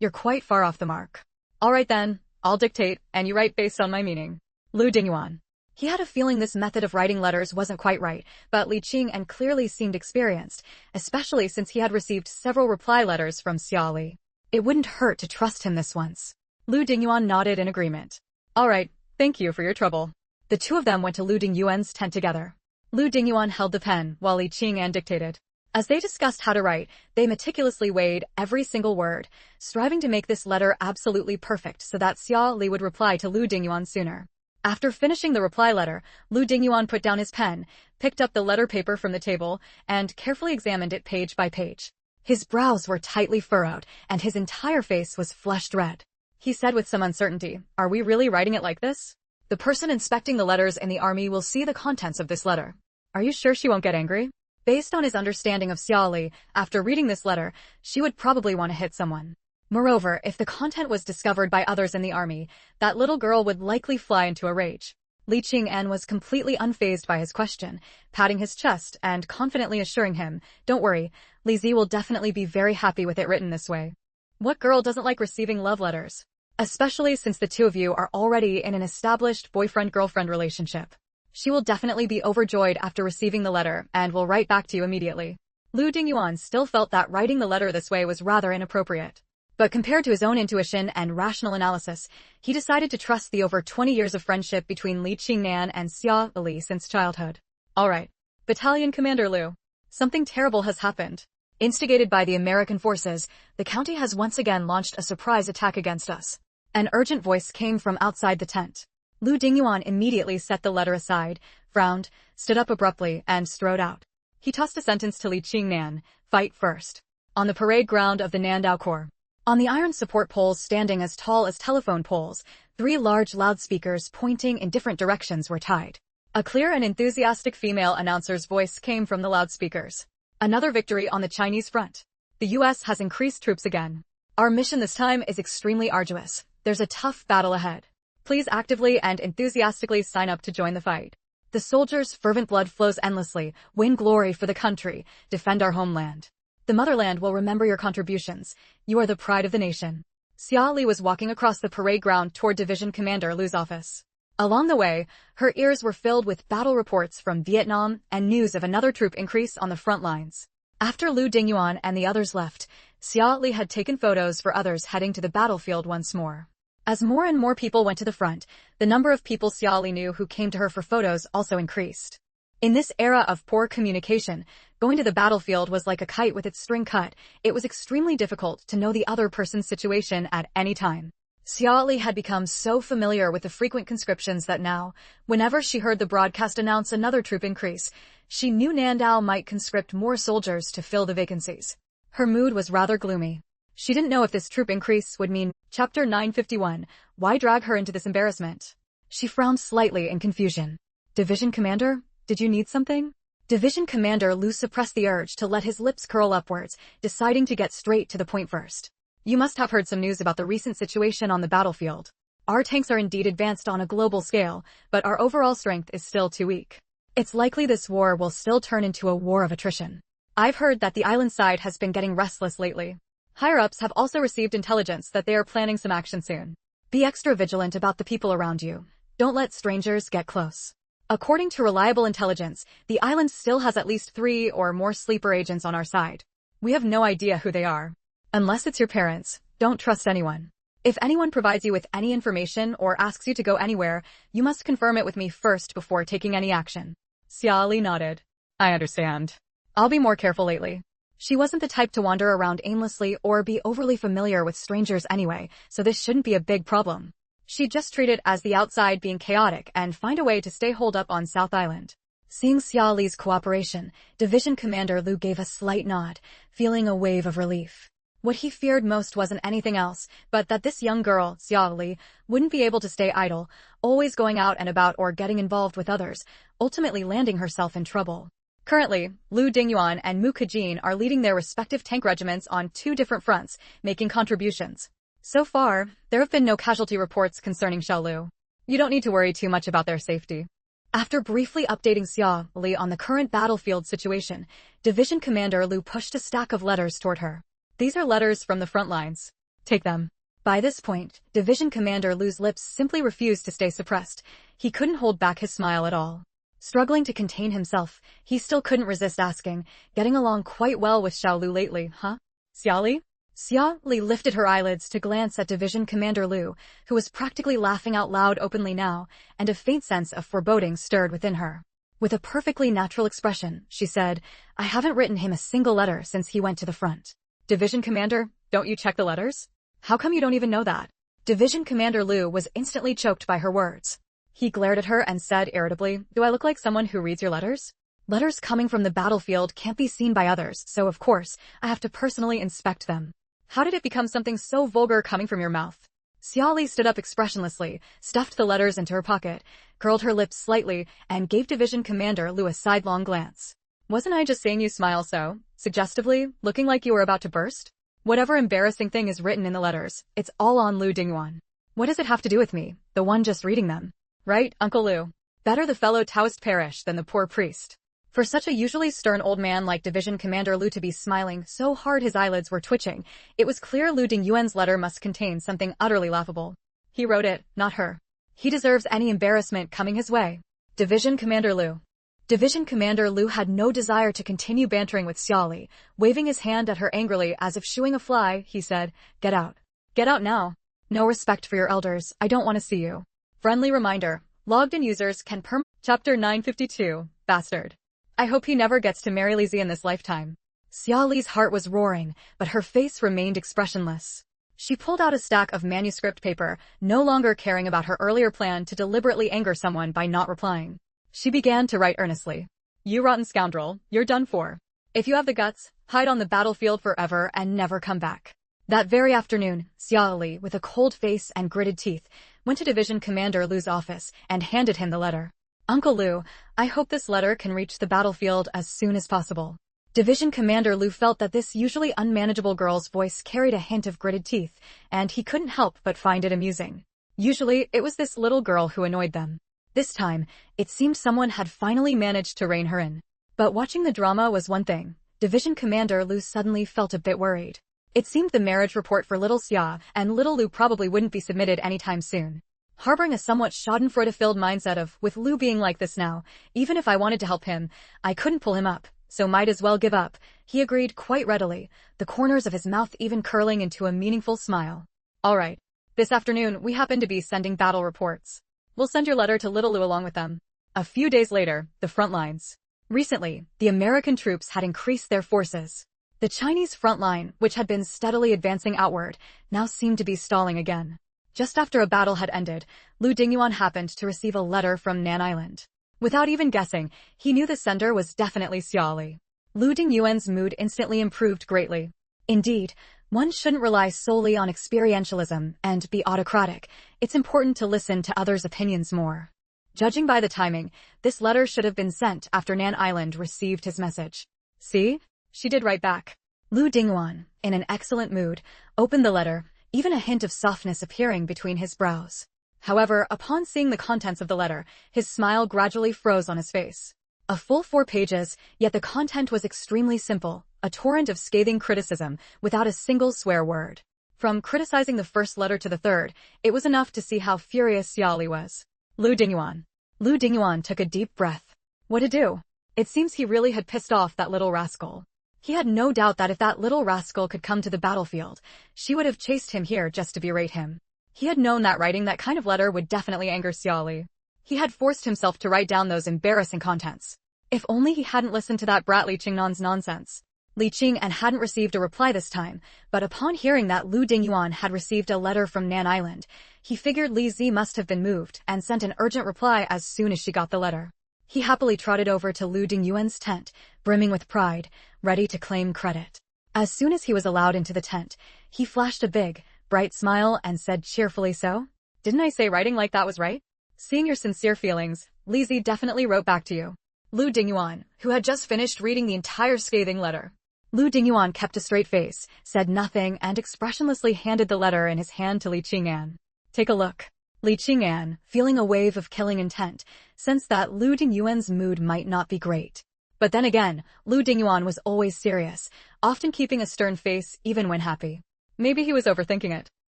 You're quite far off the mark. All right then, I'll dictate, and you write based on my meaning. Lu Dingyuan. He had a feeling this method of writing letters wasn't quite right, but Li Qingyan clearly seemed experienced, especially since he had received several reply letters from Xia Li. It wouldn't hurt to trust him this once. Lu Dingyuan nodded in agreement. All right, thank you for your trouble. The two of them went to Lu Dingyuan's tent together. Lu Dingyuan held the pen while Li Qingyan dictated. As they discussed how to write, they meticulously weighed every single word, striving to make this letter absolutely perfect so that Xia Li would reply to Lu Dingyuan sooner. After finishing the reply letter, Lu Dingyuan put down his pen, picked up the letter paper from the table, and carefully examined it page by page. His brows were tightly furrowed, and his entire face was flushed red. He said with some uncertainty, "Are we really writing it like this? The person inspecting the letters in the army will see the contents of this letter. Are you sure she won't get angry?" Based on his understanding of Xia Li, after reading this letter, she would probably want to hit someone. Moreover, if the content was discovered by others in the army, that little girl would likely fly into a rage. Li Qingyan was completely unfazed by his question, patting his chest and confidently assuring him, "Don't worry, Li Zi will definitely be very happy with it written this way." What girl doesn't like receiving love letters? Especially since the two of you are already in an established boyfriend-girlfriend relationship. She will definitely be overjoyed after receiving the letter and will write back to you immediately. Lu Dingyuan still felt that writing the letter this way was rather inappropriate. But compared to his own intuition and rational analysis, he decided to trust the over 20 years of friendship between Li Qingnan and Xia Li since childhood. All right. Battalion Commander Lu. Something terrible has happened. Instigated by the American forces, the county has once again launched a surprise attack against us. An urgent voice came from outside the tent. Lu Dingyuan immediately set the letter aside, frowned, stood up abruptly, and strode out. He tossed a sentence to Li Qingnan, "Fight first." On the parade ground of the Nandao Corps. On the iron support poles standing as tall as telephone poles, 3 large loudspeakers pointing in different directions were tied. A clear and enthusiastic female announcer's voice came from the loudspeakers. Another victory on the Chinese front. The U.S. has increased troops again. Our mission this time is extremely arduous. There's a tough battle ahead. Please actively and enthusiastically sign up to join the fight. The soldiers' fervent blood flows endlessly, win glory for the country, defend our homeland. The motherland will remember your contributions. You are the pride of the nation. Xia Li was walking across the parade ground toward Division Commander Lu's office. Along the way, her ears were filled with battle reports from Vietnam and news of another troop increase on the front lines. After Lu Dinguan and the others left, Xia Li had taken photos for others heading to the battlefield once more. As more and more people went to the front, the number of people Xia Li knew who came to her for photos also increased. In this era of poor communication, going to the battlefield was like a kite with its string cut. It was extremely difficult to know the other person's situation at any time. Xia Li had become so familiar with the frequent conscriptions that now, whenever she heard the broadcast announce another troop increase, she knew Nandao might conscript more soldiers to fill the vacancies. Her mood was rather gloomy. She didn't know if this troop increase would mean Chapter 951, why drag her into this embarrassment? She frowned slightly in confusion. Division Commander, did you need something? Division Commander Lu suppressed the urge to let his lips curl upwards, deciding to get straight to the point first. You must have heard some news about the recent situation on the battlefield. Our tanks are indeed advanced on a global scale, but our overall strength is still too weak. It's likely this war will still turn into a war of attrition. I've heard that the island side has been getting restless lately. Higher-ups have also received intelligence that they are planning some action soon. Be extra vigilant about the people around you. Don't let strangers get close. According to reliable intelligence, the island still has at least 3 or more sleeper agents on our side. We have no idea who they are. Unless it's your parents, don't trust anyone. If anyone provides you with any information or asks you to go anywhere, you must confirm it with me first before taking any action. Xia Li nodded. I understand. I'll be more careful lately. She wasn't the type to wander around aimlessly or be overly familiar with strangers anyway, so this shouldn't be a big problem. She'd just treat it as the outside being chaotic and find a way to stay holed up on South Island. Seeing Xia Li's cooperation, Division Commander Lu gave a slight nod, feeling a wave of relief. What he feared most wasn't anything else, but that this young girl, Xia Li, wouldn't be able to stay idle, always going out and about or getting involved with others, ultimately landing herself in trouble. Currently, Lu Dinguan and Mu Kejin are leading their respective tank regiments on 2 different fronts, making contributions. So far, there have been no casualty reports concerning Xiaolu. You don't need to worry too much about their safety. After briefly updating Xia Li on the current battlefield situation, Division Commander Lu pushed a stack of letters toward her. These are letters from the front lines. Take them. By this point, Division Commander Lu's lips simply refused to stay suppressed. He couldn't hold back his smile at all. Struggling to contain himself, he still couldn't resist asking, getting along quite well with Xiaolu lately, huh? Xia Li? Xia Li lifted her eyelids to glance at Division Commander Lu, who was practically laughing out loud openly now, and a faint sense of foreboding stirred within her. With a perfectly natural expression, she said, I haven't written him a single letter since he went to the front. Division Commander, don't you check the letters? How come you don't even know that? Division Commander Lu was instantly choked by her words. He glared at her and said irritably, do I look like someone who reads your letters? Letters coming from the battlefield can't be seen by others, so of course, I have to personally inspect them. How did it become something so vulgar coming from your mouth? Xia Li stood up expressionlessly, stuffed the letters into her pocket, curled her lips slightly, and gave Division Commander Lu a sidelong glance. Wasn't I just saying you smile so, suggestively, looking like you were about to burst? Whatever embarrassing thing is written in the letters, it's all on Lu Dinguan. What does it have to do with me, the one just reading them? Right, Uncle Lu? Better the fellow Taoist perish than the poor priest. For such a usually stern old man like Division Commander Lu to be smiling so hard his eyelids were twitching, it was clear Lu Dingyuan's letter must contain something utterly laughable. He wrote it, not her. He deserves any embarrassment coming his way. Division Commander Lu. Division Commander Lu had no desire to continue bantering with Xia Li. Waving his hand at her angrily as if shooing a fly, he said, Get out. Get out now. No respect for your elders, I don't want to see you. Friendly reminder, logged-in users can Chapter 952, Bastard. I hope he never gets to marry Lizzie in this lifetime. Xia Li's heart was roaring, but her face remained expressionless. She pulled out a stack of manuscript paper, no longer caring about her earlier plan to deliberately anger someone by not replying. She began to write earnestly. You rotten scoundrel, you're done for. If you have the guts, hide on the battlefield forever and never come back. That very afternoon, Xia Li, with a cold face and gritted teeth, went to Division Commander Lu's office and handed him the letter. Uncle Lu, I hope this letter can reach the battlefield as soon as possible. Division Commander Lu felt that this usually unmanageable girl's voice carried a hint of gritted teeth, and he couldn't help but find it amusing. Usually, it was this little girl who annoyed them. This time, it seemed someone had finally managed to rein her in. But watching the drama was one thing. Division Commander Lu suddenly felt a bit worried. It seemed the marriage report for little Xia and little Lu probably wouldn't be submitted anytime soon. harboring a somewhat schadenfreude-filled mindset of, with Lu being like this now, even if I wanted to help him, I couldn't pull him up, so might as well give up. He agreed quite readily, the corners of his mouth even curling into a meaningful smile. All right. This afternoon, we happen to be sending battle reports. We'll send your letter to Little Lu along with them. A few days later, the front lines. Recently, the American troops had increased their forces. The Chinese front line, which had been steadily advancing outward, now seemed to be stalling again. Just after a battle had ended, Lu Dinguan happened to receive a letter from Nan Island. Without even guessing, he knew the sender was definitely Xiaoli. Lu Dingyuan's mood instantly improved greatly. Indeed, one shouldn't rely solely on experientialism and be autocratic. It's important to listen to others' opinions more. Judging by the timing, this letter should have been sent after Nan Island received his message. See? She did write back. Lu Dingyuan, in an excellent mood, opened the letter, even a hint of softness appearing between his brows. However, upon seeing the contents of the letter, his smile gradually froze on his face. A full 4 pages, yet the content was extremely simple, a torrent of scathing criticism, without a single swear word. From criticizing the first letter to the third, it was enough to see how furious Xiaoli was. Lu Dingyuan. Lu Dingyuan took a deep breath. What to do? It seems he really had pissed off that little rascal. He had no doubt that if that little rascal could come to the battlefield, she would have chased him here just to berate him. He had known that writing that kind of letter would definitely anger Xiaoli. He had forced himself to write down those embarrassing contents. If only he hadn't listened to that brat Li Qingnan's nonsense. Li Qingnan hadn't received a reply this time, but upon hearing that Lu Dingyuan had received a letter from Nan Island, he figured Li Zi must have been moved and sent an urgent reply as soon as she got the letter. He happily trotted over to Lu Dingyuan's tent, brimming with pride, ready to claim credit. As soon as he was allowed into the tent, he flashed a big, bright smile and said cheerfully, "So? Didn't I say writing like that was right?" Seeing your sincere feelings, Li Zi definitely wrote back to you. Lu Dingyuan, who had just finished reading the entire scathing letter. Lu Dingyuan kept a straight face, said nothing, and expressionlessly handed the letter in his hand to Li Qingnan. Take a look. Li Qingnan, feeling a wave of killing intent, sensed that Lu Dingyuan's mood might not be great. But then again, Lu Dingyuan was always serious, often keeping a stern face even when happy. Maybe he was overthinking it.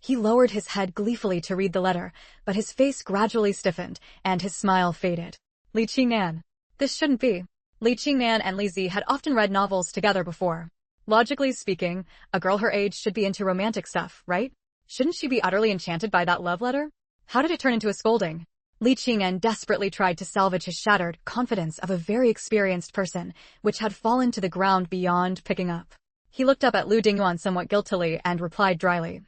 He lowered his head gleefully to read the letter, but his face gradually stiffened, and his smile faded. Li Qingnan. This shouldn't be. Li Qingnan and Li Zi had often read novels together before. Logically speaking, a girl her age should be into romantic stuff, right? Shouldn't she be utterly enchanted by that love letter? How did it turn into a scolding? Li Qingnan desperately tried to salvage his shattered confidence of a very experienced person, which had fallen to the ground beyond picking up. He looked up at Lu Dingyuan somewhat guiltily and replied dryly.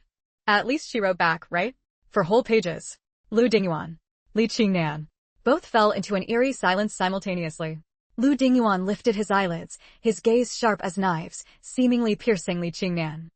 At least she wrote back, right? For whole pages. Lu Dingyuan. Li Qingnan. Both fell into an eerie silence simultaneously. Lu Dingyuan lifted his eyelids, his gaze sharp as knives, seemingly piercing Li Qingnan.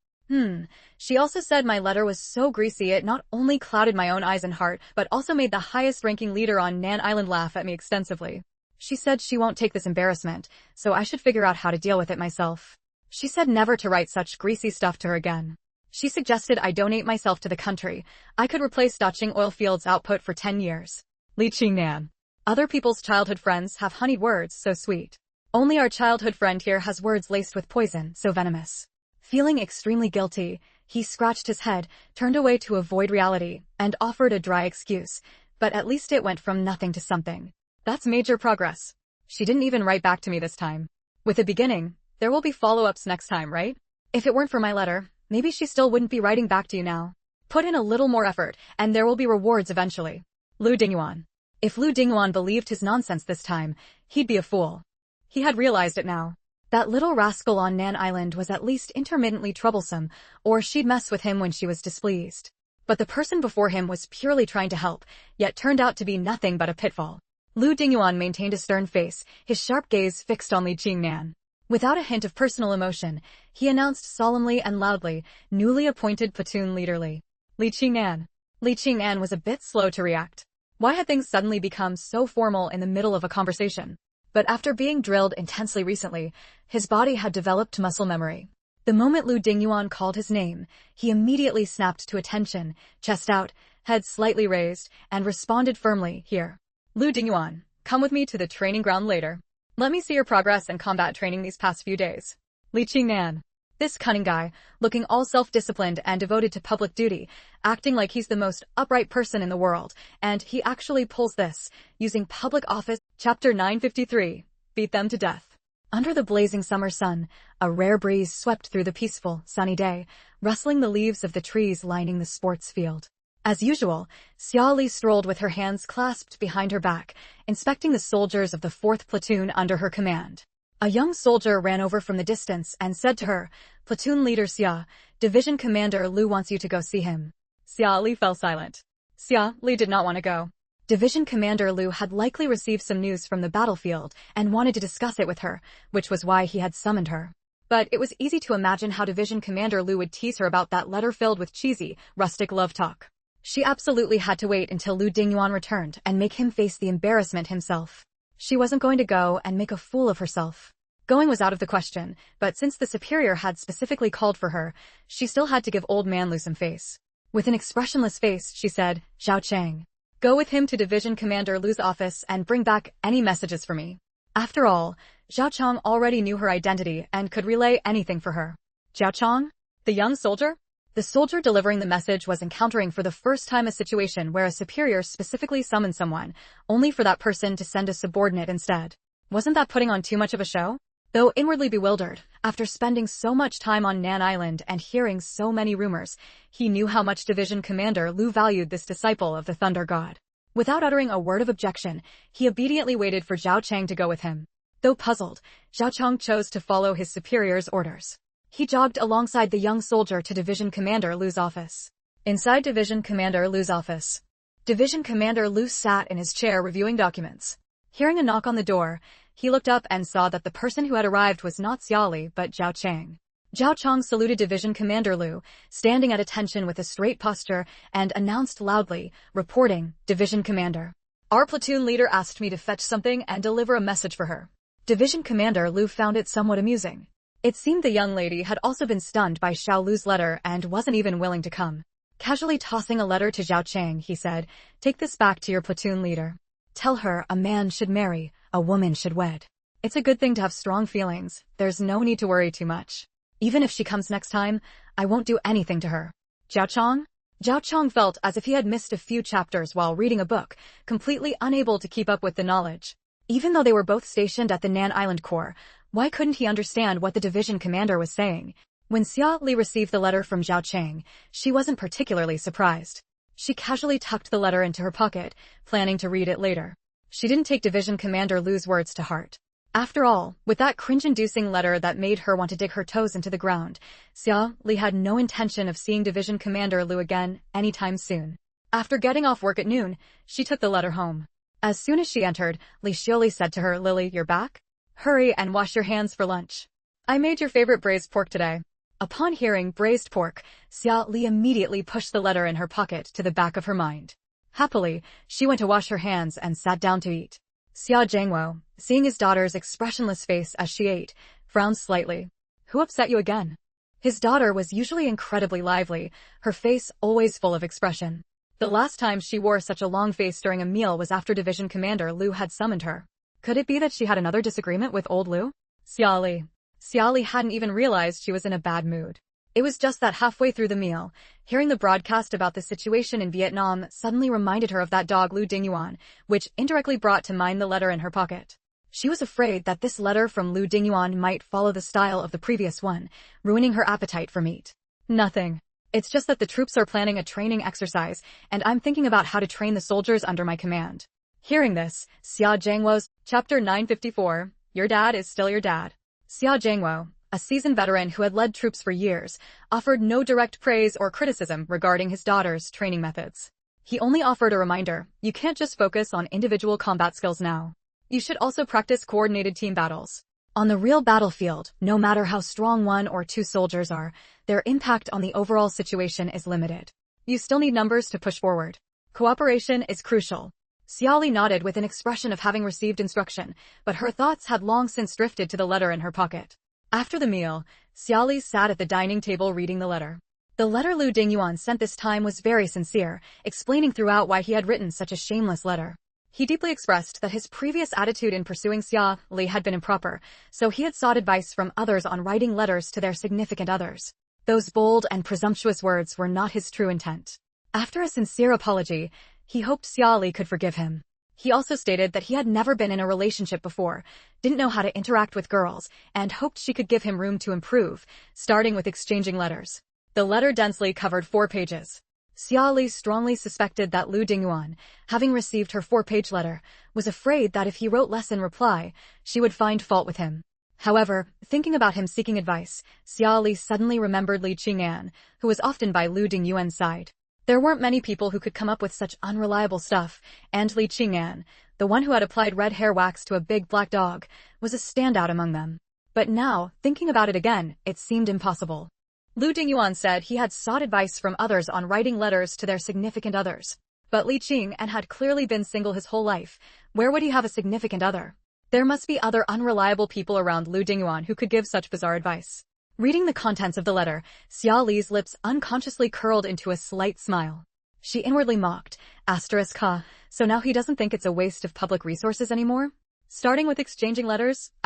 She also said my letter was so greasy it not only clouded my own eyes and heart, but also made the highest-ranking leader on Nan Island laugh at me extensively. She said she won't take this embarrassment, so I should figure out how to deal with it myself. She said never to write such greasy stuff to her again. She suggested I donate myself to the country. I could replace Daqing oil fields' output for 10 years. Li Qingnan. Other people's childhood friends have honeyed words so sweet. Only our childhood friend here has words laced with poison so venomous. Feeling extremely guilty, he scratched his head, turned away to avoid reality, and offered a dry excuse, but at least it went from nothing to something. That's major progress. She didn't even write back to me this time. With a beginning, there will be follow-ups next time, right? If it weren't for my letter, maybe she still wouldn't be writing back to you now. Put in a little more effort, and there will be rewards eventually. Lu Dingyuan. If Lu Dingyuan believed his nonsense this time, he'd be a fool. He had realized it now. That little rascal on Nan Island was at least intermittently troublesome, or she'd mess with him when she was displeased. But the person before him was purely trying to help, yet turned out to be nothing but a pitfall. Lu Dingyuan maintained a stern face, his sharp gaze fixed on Li Qingnan. Without a hint of personal emotion, he announced solemnly and loudly, newly appointed platoon leader Li Qingnan. Li Qingnan was a bit slow to react. Why had things suddenly become so formal in the middle of a conversation? But after being drilled intensely recently, his body had developed muscle memory. The moment Lu Dingyuan called his name, he immediately snapped to attention, chest out, head slightly raised, and responded firmly, "Here. Lu Dingyuan, come with me to the training ground later. Let me see your progress in combat training these past few days." Li Qingnan. This cunning guy, looking all self-disciplined and devoted to public duty, acting like he's the most upright person in the world, and he actually pulls this, using public office. Chapter 953. Beat them to death. Under the blazing summer sun, a rare breeze swept through the peaceful, sunny day, rustling the leaves of the trees lining the sports field. As usual, Xia Li strolled with her hands clasped behind her back, inspecting the soldiers of the 4th platoon under her command. A young soldier ran over from the distance and said to her, "Platoon leader Xia, Division Commander Lu wants you to go see him." Xia Li fell silent. Xia Li did not want to go. Division Commander Lu had likely received some news from the battlefield and wanted to discuss it with her, which was why he had summoned her. But it was easy to imagine how Division Commander Lu would tease her about that letter filled with cheesy, rustic love talk. She absolutely had to wait until Lu Dinguan returned and make him face the embarrassment himself. She wasn't going to go and make a fool of herself. Going was out of the question, but since the superior had specifically called for her, she still had to give old man Lu some face. With an expressionless face, she said, "Zhao Chang. Go with him to Division Commander Lu's office and bring back any messages for me." After all, Zhao Chang already knew her identity and could relay anything for her. Zhao Chang? The young soldier? The soldier delivering the message was encountering for the first time a situation where a superior specifically summoned someone, only for that person to send a subordinate instead. Wasn't that putting on too much of a show? Though inwardly bewildered, after spending so much time on Nan Island and hearing so many rumors, he knew how much Division Commander Lu valued this disciple of the Thunder God. Without uttering a word of objection, he obediently waited for Zhao Chang to go with him. Though puzzled, Zhao Chang chose to follow his superior's orders. He jogged alongside the young soldier to Division Commander Lu's office. Inside Division Commander Lu's office, Division Commander Lu sat in his chair reviewing documents. Hearing a knock on the door, he looked up and saw that the person who had arrived was not Xia Li but Zhao Chang. Zhao Chang saluted Division Commander Lu, standing at attention with a straight posture, and announced loudly, reporting, "Division Commander. Our platoon leader asked me to fetch something and deliver a message for her." Division Commander Lu found it somewhat amusing. It seemed the young lady had also been stunned by Xiao Lu's letter and wasn't even willing to come. Casually tossing a letter to Zhao Chang, he said, "Take this back to your platoon leader. Tell her a man should marry, a woman should wed. It's a good thing to have strong feelings. There's no need to worry too much. Even if she comes next time, I won't do anything to her." Zhao Chang? Zhao Chang felt as if he had missed a few chapters while reading a book, completely unable to keep up with the knowledge. Even though they were both stationed at the Nan Island Corps, why couldn't he understand what the division commander was saying? When Xia Li received the letter from Zhao Chang, she wasn't particularly surprised. She casually tucked the letter into her pocket, planning to read it later. She didn't take Division Commander Lu's words to heart. After all, with that cringe-inducing letter that made her want to dig her toes into the ground, Xia Li had no intention of seeing Division Commander Lu again anytime soon. After getting off work at noon, she took the letter home. As soon as she entered, Lin Xiaoxue said to her, "Lily, you're back? Hurry and wash your hands for lunch. I made your favorite braised pork today." Upon hearing braised pork, Xia Li immediately pushed the letter in her pocket to the back of her mind. Happily, she went to wash her hands and sat down to eat. Xia Zhangwo, seeing his daughter's expressionless face as she ate, frowned slightly. "Who upset you again?" His daughter was usually incredibly lively, her face always full of expression. The last time she wore such a long face during a meal was after Division Commander Lu had summoned her. Could it be that she had another disagreement with old Lu? Xia Li hadn't even realized she was in a bad mood. It was just that halfway through the meal, hearing the broadcast about the situation in Vietnam suddenly reminded her of that dog Lu Dinguan, which indirectly brought to mind the letter in her pocket. She was afraid that this letter from Lu Dinguan might follow the style of the previous one, ruining her appetite for meat. "Nothing. It's just that the troops are planning a training exercise, and I'm thinking about how to train the soldiers under my command." Hearing this, Xia Zhangwo's Chapter 954, Your Dad is Still Your Dad. Xia Zhangwo, a seasoned veteran who had led troops for years, offered no direct praise or criticism regarding his daughter's training methods. He only offered a reminder, you can't just focus on individual combat skills now. You should also practice coordinated team battles. On the real battlefield, no matter how strong one or two soldiers are, their impact on the overall situation is limited. You still need numbers to push forward. Cooperation is crucial. Xia Li nodded with an expression of having received instruction, but her thoughts had long since drifted to the letter in her pocket. After the meal, Xia Li sat at the dining table reading the letter. The letter Lu Dingyuan sent this time was very sincere, explaining throughout why he had written such a shameless letter. He deeply expressed that his previous attitude in pursuing Xia Li had been improper, so he had sought advice from others on writing letters to their significant others. Those bold and presumptuous words were not his true intent. After a sincere apology, he hoped Xia Li could forgive him. He also stated that he had never been in a relationship before, didn't know how to interact with girls, and hoped she could give him room to improve, starting with exchanging letters. The letter densely covered 4 pages. Xia Li strongly suspected that Lu Dinguan, having received her 4-page letter, was afraid that if he wrote less in reply, she would find fault with him. However, thinking about him seeking advice, Xia Li suddenly remembered Li Xiaoxue, who was often by Lu Dingyuan's side. There weren't many people who could come up with such unreliable stuff, and Li Xiaoxue, the one who had applied red hair wax to a big black dog, was a standout among them. But now, thinking about it again, it seemed impossible. Lu Dingyuan said he had sought advice from others on writing letters to their significant others. But Li Xiaoxue had clearly been single his whole life. Where would he have a significant other? There must be other unreliable people around Lu Dingyuan who could give such bizarre advice. Reading the contents of the letter, Xia Li's lips unconsciously curled into a slight smile. She inwardly mocked, *ha, so now he doesn't think it's a waste of public resources anymore? Starting with exchanging letters, *.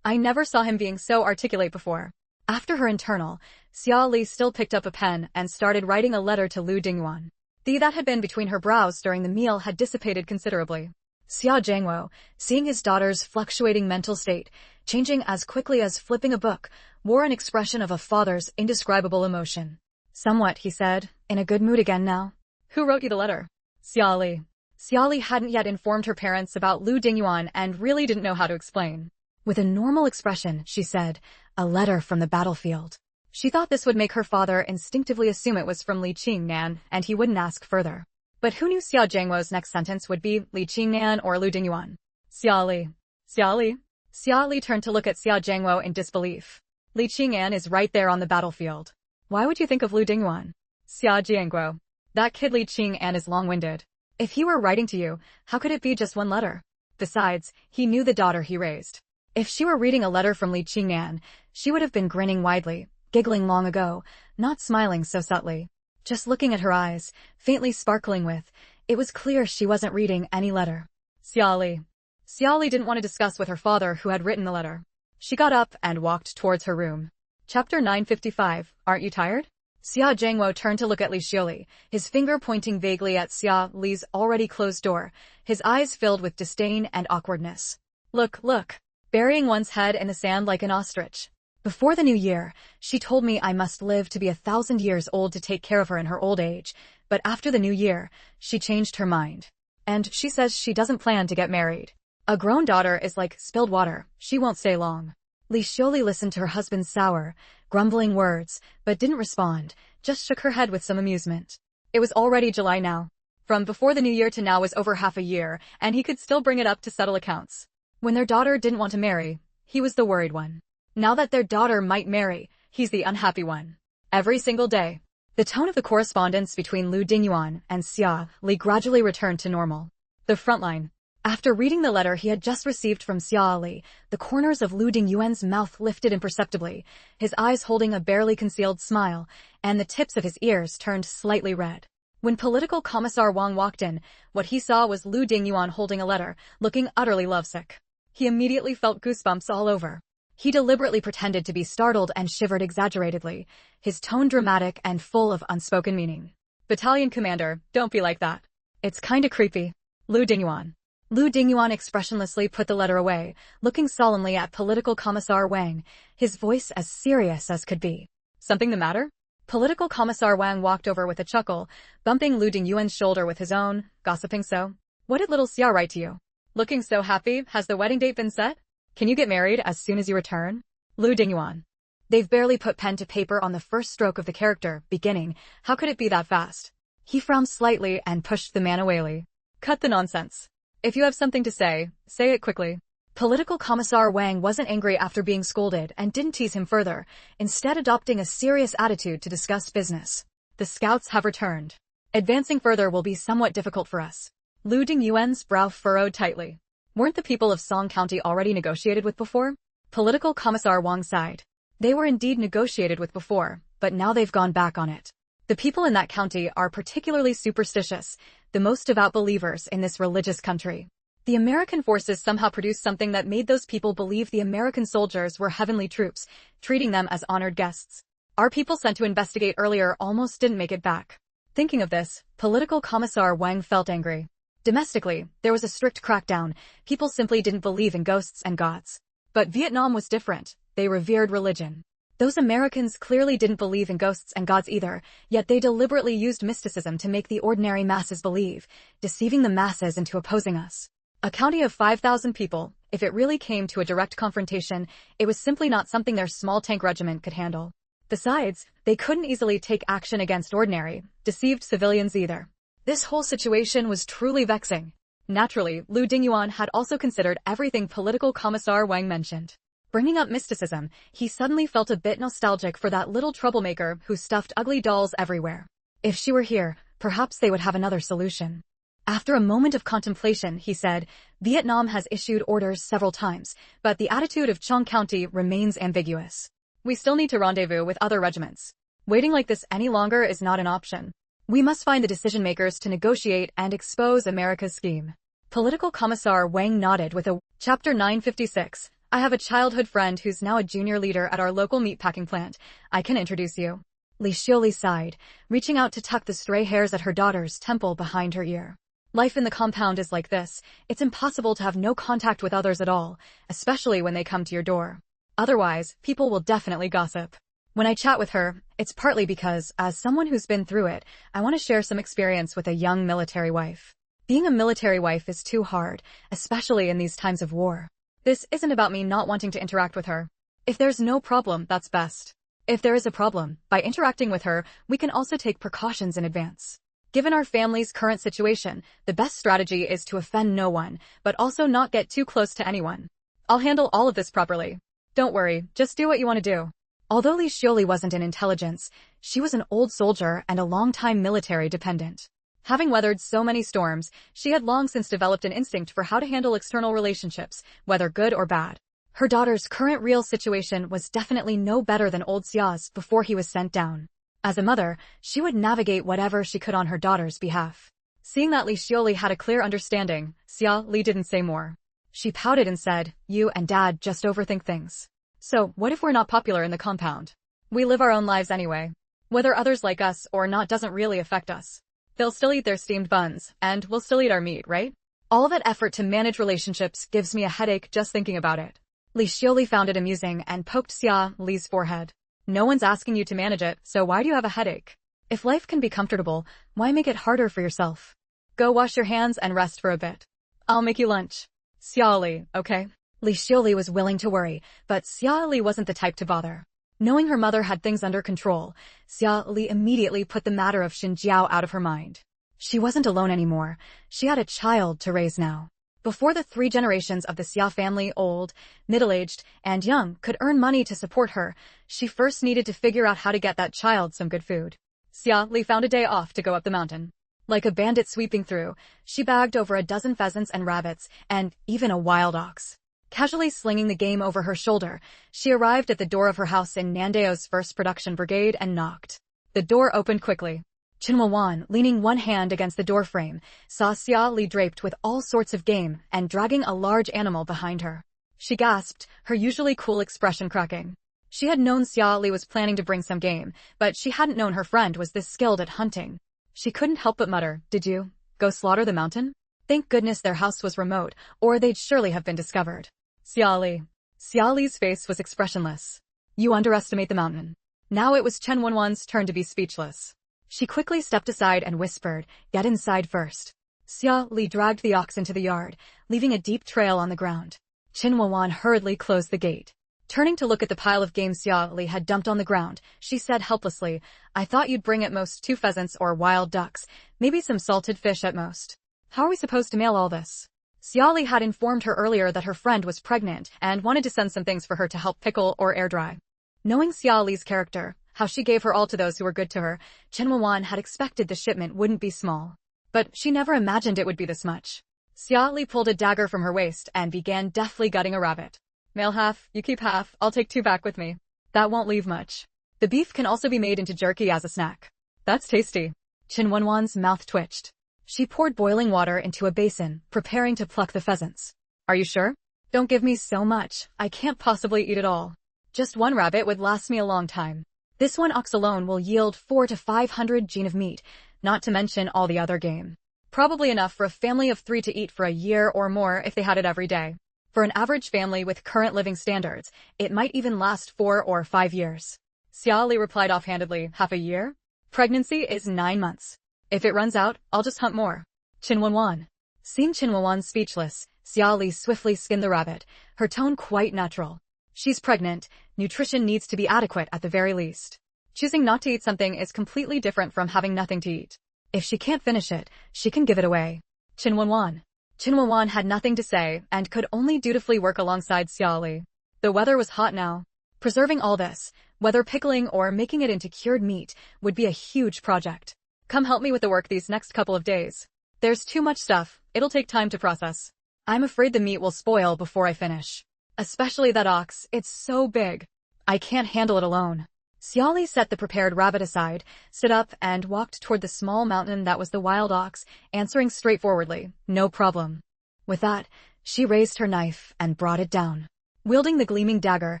I never saw him being so articulate before. After her internal, Xia Li still picked up a pen and started writing a letter to Lu Dingyuan. The that had been between her brows during the meal had dissipated considerably. Xia Zhangguo, seeing his daughter's fluctuating mental state, changing as quickly as flipping a book, wore an expression of a father's indescribable emotion. Somewhat, he said, in a good mood again now. Who wrote you the letter? Xia Li. Xia Li hadn't yet informed her parents about Lu Dingyuan and really didn't know how to explain. With a normal expression, she said, a letter from the battlefield. She thought this would make her father instinctively assume it was from Li Xiaoxue, and he wouldn't ask further. But who knew Xia Zhangguo's next sentence would be Li Xiaoxue or Lu Dingyuan? Xia Li. Xia Li. Xia Li turned to look at Xia Zhangguo in disbelief. Li Xiaoxue is right there on the battlefield. Why would you think of Lu Dingyuan? Xia Zhangguo. That kid Li Xiaoxue is long-winded. If he were writing to you, how could it be just one letter? Besides, he knew the daughter he raised. If she were reading a letter from Li Xiaoxue, she would have been grinning widely, giggling long ago, not smiling so subtly. Just looking at her eyes, faintly sparkling with, it was clear she wasn't reading any letter. Xia Li. Xia Li didn't want to discuss with her father who had written the letter. She got up and walked towards her room. Chapter 955, Aren't you tired? Xia Zhangguo turned to look at Li Xiaoxue, his finger pointing vaguely at Xia Li's already closed door, his eyes filled with disdain and awkwardness. Look, look. Burying one's head in the sand like an ostrich. Before the new year, she told me I must live to be 1,000 years old to take care of her in her old age, but after the new year, she changed her mind. And she says she doesn't plan to get married. A grown daughter is like spilled water, she won't stay long. Li Xiaoxue listened to her husband's sour, grumbling words, but didn't respond, just shook her head with some amusement. It was already July now. From before the new year to now was over half a year, and he could still bring it up to settle accounts. When their daughter didn't want to marry, he was the worried one. Now that their daughter might marry, he's the unhappy one. Every single day. The tone of the correspondence between Lu Dingyuan and Xia Li gradually returned to normal. The frontline. After reading the letter he had just received from Xia Li, the corners of Lu Dingyuan's mouth lifted imperceptibly, his eyes holding a barely concealed smile, and the tips of his ears turned slightly red. When Political Commissar Wang walked in, what he saw was Lu Dingyuan holding a letter, looking utterly lovesick. He immediately felt goosebumps all over. He deliberately pretended to be startled and shivered exaggeratedly, his tone dramatic and full of unspoken meaning. Battalion commander, don't be like that. It's kinda creepy. Lu Dingyuan. Lu Dingyuan expressionlessly put the letter away, looking solemnly at Political Commissar Wang, his voice as serious as could be. Something the matter? Political Commissar Wang walked over with a chuckle, bumping Lu Dingyuan's shoulder with his own, gossiping so. What did little Xia write to you? Looking so happy, has the wedding date been set? Can you get married as soon as you return? Lu Dingyuan. They've barely put pen to paper on the first stroke of the character, beginning, how could it be that fast? He frowned slightly and pushed the man away. Cut the nonsense. If you have something to say it quickly. Political Commissar Wang wasn't angry after being scolded and didn't tease him further, instead adopting a serious attitude to discuss business. The scouts have returned. Advancing further will be somewhat difficult for us. Lu Dingyuan's brow furrowed tightly. Weren't the people of Song County already negotiated with before? Political Commissar Wang sighed. They were indeed negotiated with before, but now they've gone back on it. The people in that county are particularly superstitious. the most devout believers in this religious country. The American forces somehow produced something that made those people believe the American soldiers were heavenly troops, treating them as honored guests. Our people sent to investigate earlier almost didn't make it back. Thinking of this, political commissar Wang felt angry. Domestically, there was a strict crackdown. People simply didn't believe in ghosts and gods. But Vietnam was different. They revered religion. Those Americans clearly didn't believe in ghosts and gods either, yet they deliberately used mysticism to make the ordinary masses believe, deceiving the masses into opposing us. A county of 5,000 people, if it really came to a direct confrontation, it was simply not something their small tank regiment could handle. Besides, they couldn't easily take action against ordinary, deceived civilians either. This whole situation was truly vexing. Naturally, Lu Dinguan had also considered everything political commissar Wang mentioned. Bringing up mysticism, he suddenly felt a bit nostalgic for that little troublemaker who stuffed ugly dolls everywhere. If she were here, perhaps they would have another solution. After a moment of contemplation, he said, Vietnam has issued orders several times, but the attitude of Chong County remains ambiguous. We still need to rendezvous with other regiments. Waiting like this any longer is not an option. We must find the decision-makers to negotiate and expose America's scheme. Political Commissar Wang nodded with a Chapter 956. I have a childhood friend who's now a junior leader at our local meatpacking plant. I can introduce you. Li Xiaoxue sighed, reaching out to tuck the stray hairs at her daughter's temple behind her ear. Life in the compound is like this. It's impossible to have no contact with others at all, especially when they come to your door. Otherwise, people will definitely gossip. When I chat with her, it's partly because, as someone who's been through it, I want to share some experience with a young military wife. Being a military wife is too hard, especially in these times of war. This isn't about me not wanting to interact with her. If there's no problem, that's best. If there is a problem, by interacting with her, we can also take precautions in advance. Given our family's current situation, the best strategy is to offend no one, but also not get too close to anyone. I'll handle all of this properly. Don't worry, just do what you want to do. Although Li Xiaoxue wasn't in intelligence, she was an old soldier and a long-time military dependent. Having weathered so many storms, she had long since developed an instinct for how to handle external relationships, whether good or bad. Her daughter's current real situation was definitely no better than old Xia's before he was sent down. As a mother, she would navigate whatever she could on her daughter's behalf. Seeing that Li Xiaoxue had a clear understanding, Xia Li didn't say more. She pouted and said, You and Dad just overthink things. So, what if we're not popular in the compound? We live our own lives anyway. Whether others like us or not doesn't really affect us. They'll still eat their steamed buns, and we'll still eat our meat, right? All of that effort to manage relationships gives me a headache just thinking about it. Li Xiaoxue found it amusing and poked Xia Li's forehead. No one's asking you to manage it, so why do you have a headache? If life can be comfortable, why make it harder for yourself? Go wash your hands and rest for a bit. I'll make you lunch. Xia Li, okay? Li Xiaoxue was willing to worry, but Xia Li wasn't the type to bother. Knowing her mother had things under control, Xia Li immediately put the matter of Xin Jiao out of her mind. She wasn't alone anymore. She had a child to raise now. Before the 3 generations of the Xia family, old, middle-aged, and young, could earn money to support her, she first needed to figure out how to get that child some good food. Xia Li found a day off to go up the mountain. Like a bandit sweeping through, she bagged over a dozen pheasants and rabbits, and even a wild ox. Casually slinging the game over her shoulder, she arrived at the door of her house in Nandao's 1st Production Brigade and knocked. The door opened quickly. Wan, leaning one hand against the doorframe, saw Xia Li draped with all sorts of game and dragging a large animal behind her. She gasped, her usually cool expression cracking. She had known Xia Li was planning to bring some game, but she hadn't known her friend was this skilled at hunting. She couldn't help but mutter, Did you go slaughter the mountain? Thank goodness their house was remote, or they'd surely have been discovered. Xia Li. Xia Li's face was expressionless. You underestimate the mountain. Now it was Wan's turn to be speechless. She quickly stepped aside and whispered, Get inside first. Xia Li dragged the ox into the yard, leaving a deep trail on the ground. Wan hurriedly closed the gate. Turning to look at the pile of game Xia Li had dumped on the ground, she said helplessly, I thought you'd bring at most 2 pheasants or wild ducks, maybe some salted fish at most. How are we supposed to mail all this? Xia Li had informed her earlier that her friend was pregnant and wanted to send some things for her to help pickle or air dry. Knowing Xia Li's character, how she gave her all to those who were good to her, Wan had expected the shipment wouldn't be small. But she never imagined it would be this much. Xia Li pulled a dagger from her waist and began deftly gutting a rabbit. Mail half, you keep half, I'll take 2 back with me. That won't leave much. The beef can also be made into jerky as a snack. That's tasty. Wan's mouth twitched. She poured boiling water into a basin, preparing to pluck the pheasants. Are you sure? Don't give me so much. I can't possibly eat it all. Just one rabbit would last me a long time. This one ox alone will yield 400 to 500 jin of meat, not to mention all the other game. Probably enough for a family of 3 to eat for a year or more if they had it every day. For an average family with current living standards, it might even last 4 or 5 years. Xia Li replied offhandedly, half a year? Pregnancy is 9 months. If it runs out, I'll just hunt more. Qin Wenwan. Seeing Qin Wenwan speechless, Xia Li swiftly skinned the rabbit, her tone quite natural. She's pregnant, nutrition needs to be adequate at the very least. Choosing not to eat something is completely different from having nothing to eat. If she can't finish it, she can give it away. Qin Wenwan. Qin Wenwan had nothing to say and could only dutifully work alongside Xia Li. The weather was hot now. Preserving all this, whether pickling or making it into cured meat, would be a huge project. Come help me with the work these next couple of days. There's too much stuff, it'll take time to process. I'm afraid the meat will spoil before I finish. Especially that ox, it's so big. I can't handle it alone. Xia Li set the prepared rabbit aside, stood up and walked toward the small mountain that was the wild ox, answering straightforwardly, no problem. With that, she raised her knife and brought it down. Wielding the gleaming dagger,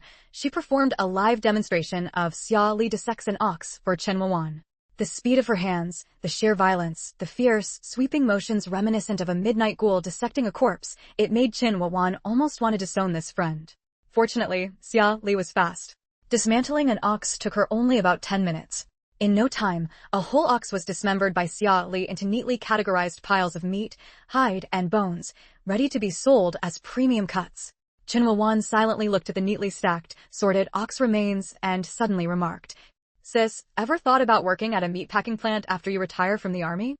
she performed a live demonstration of Xia Li dissects an ox for Qin Wenwan. The speed of her hands, the sheer violence, the fierce, sweeping motions reminiscent of a midnight ghoul dissecting a corpse, it made Qin Wenwan almost want to disown this friend. Fortunately, Xia Li was fast. Dismantling an ox took her only about 10 minutes. In no time, a whole ox was dismembered by Xia Li into neatly categorized piles of meat, hide, and bones, ready to be sold as premium cuts. Qin Wenwan silently looked at the neatly stacked, sorted ox remains and suddenly remarked, "Sis, ever thought about working at a meatpacking plant after you retire from the army?"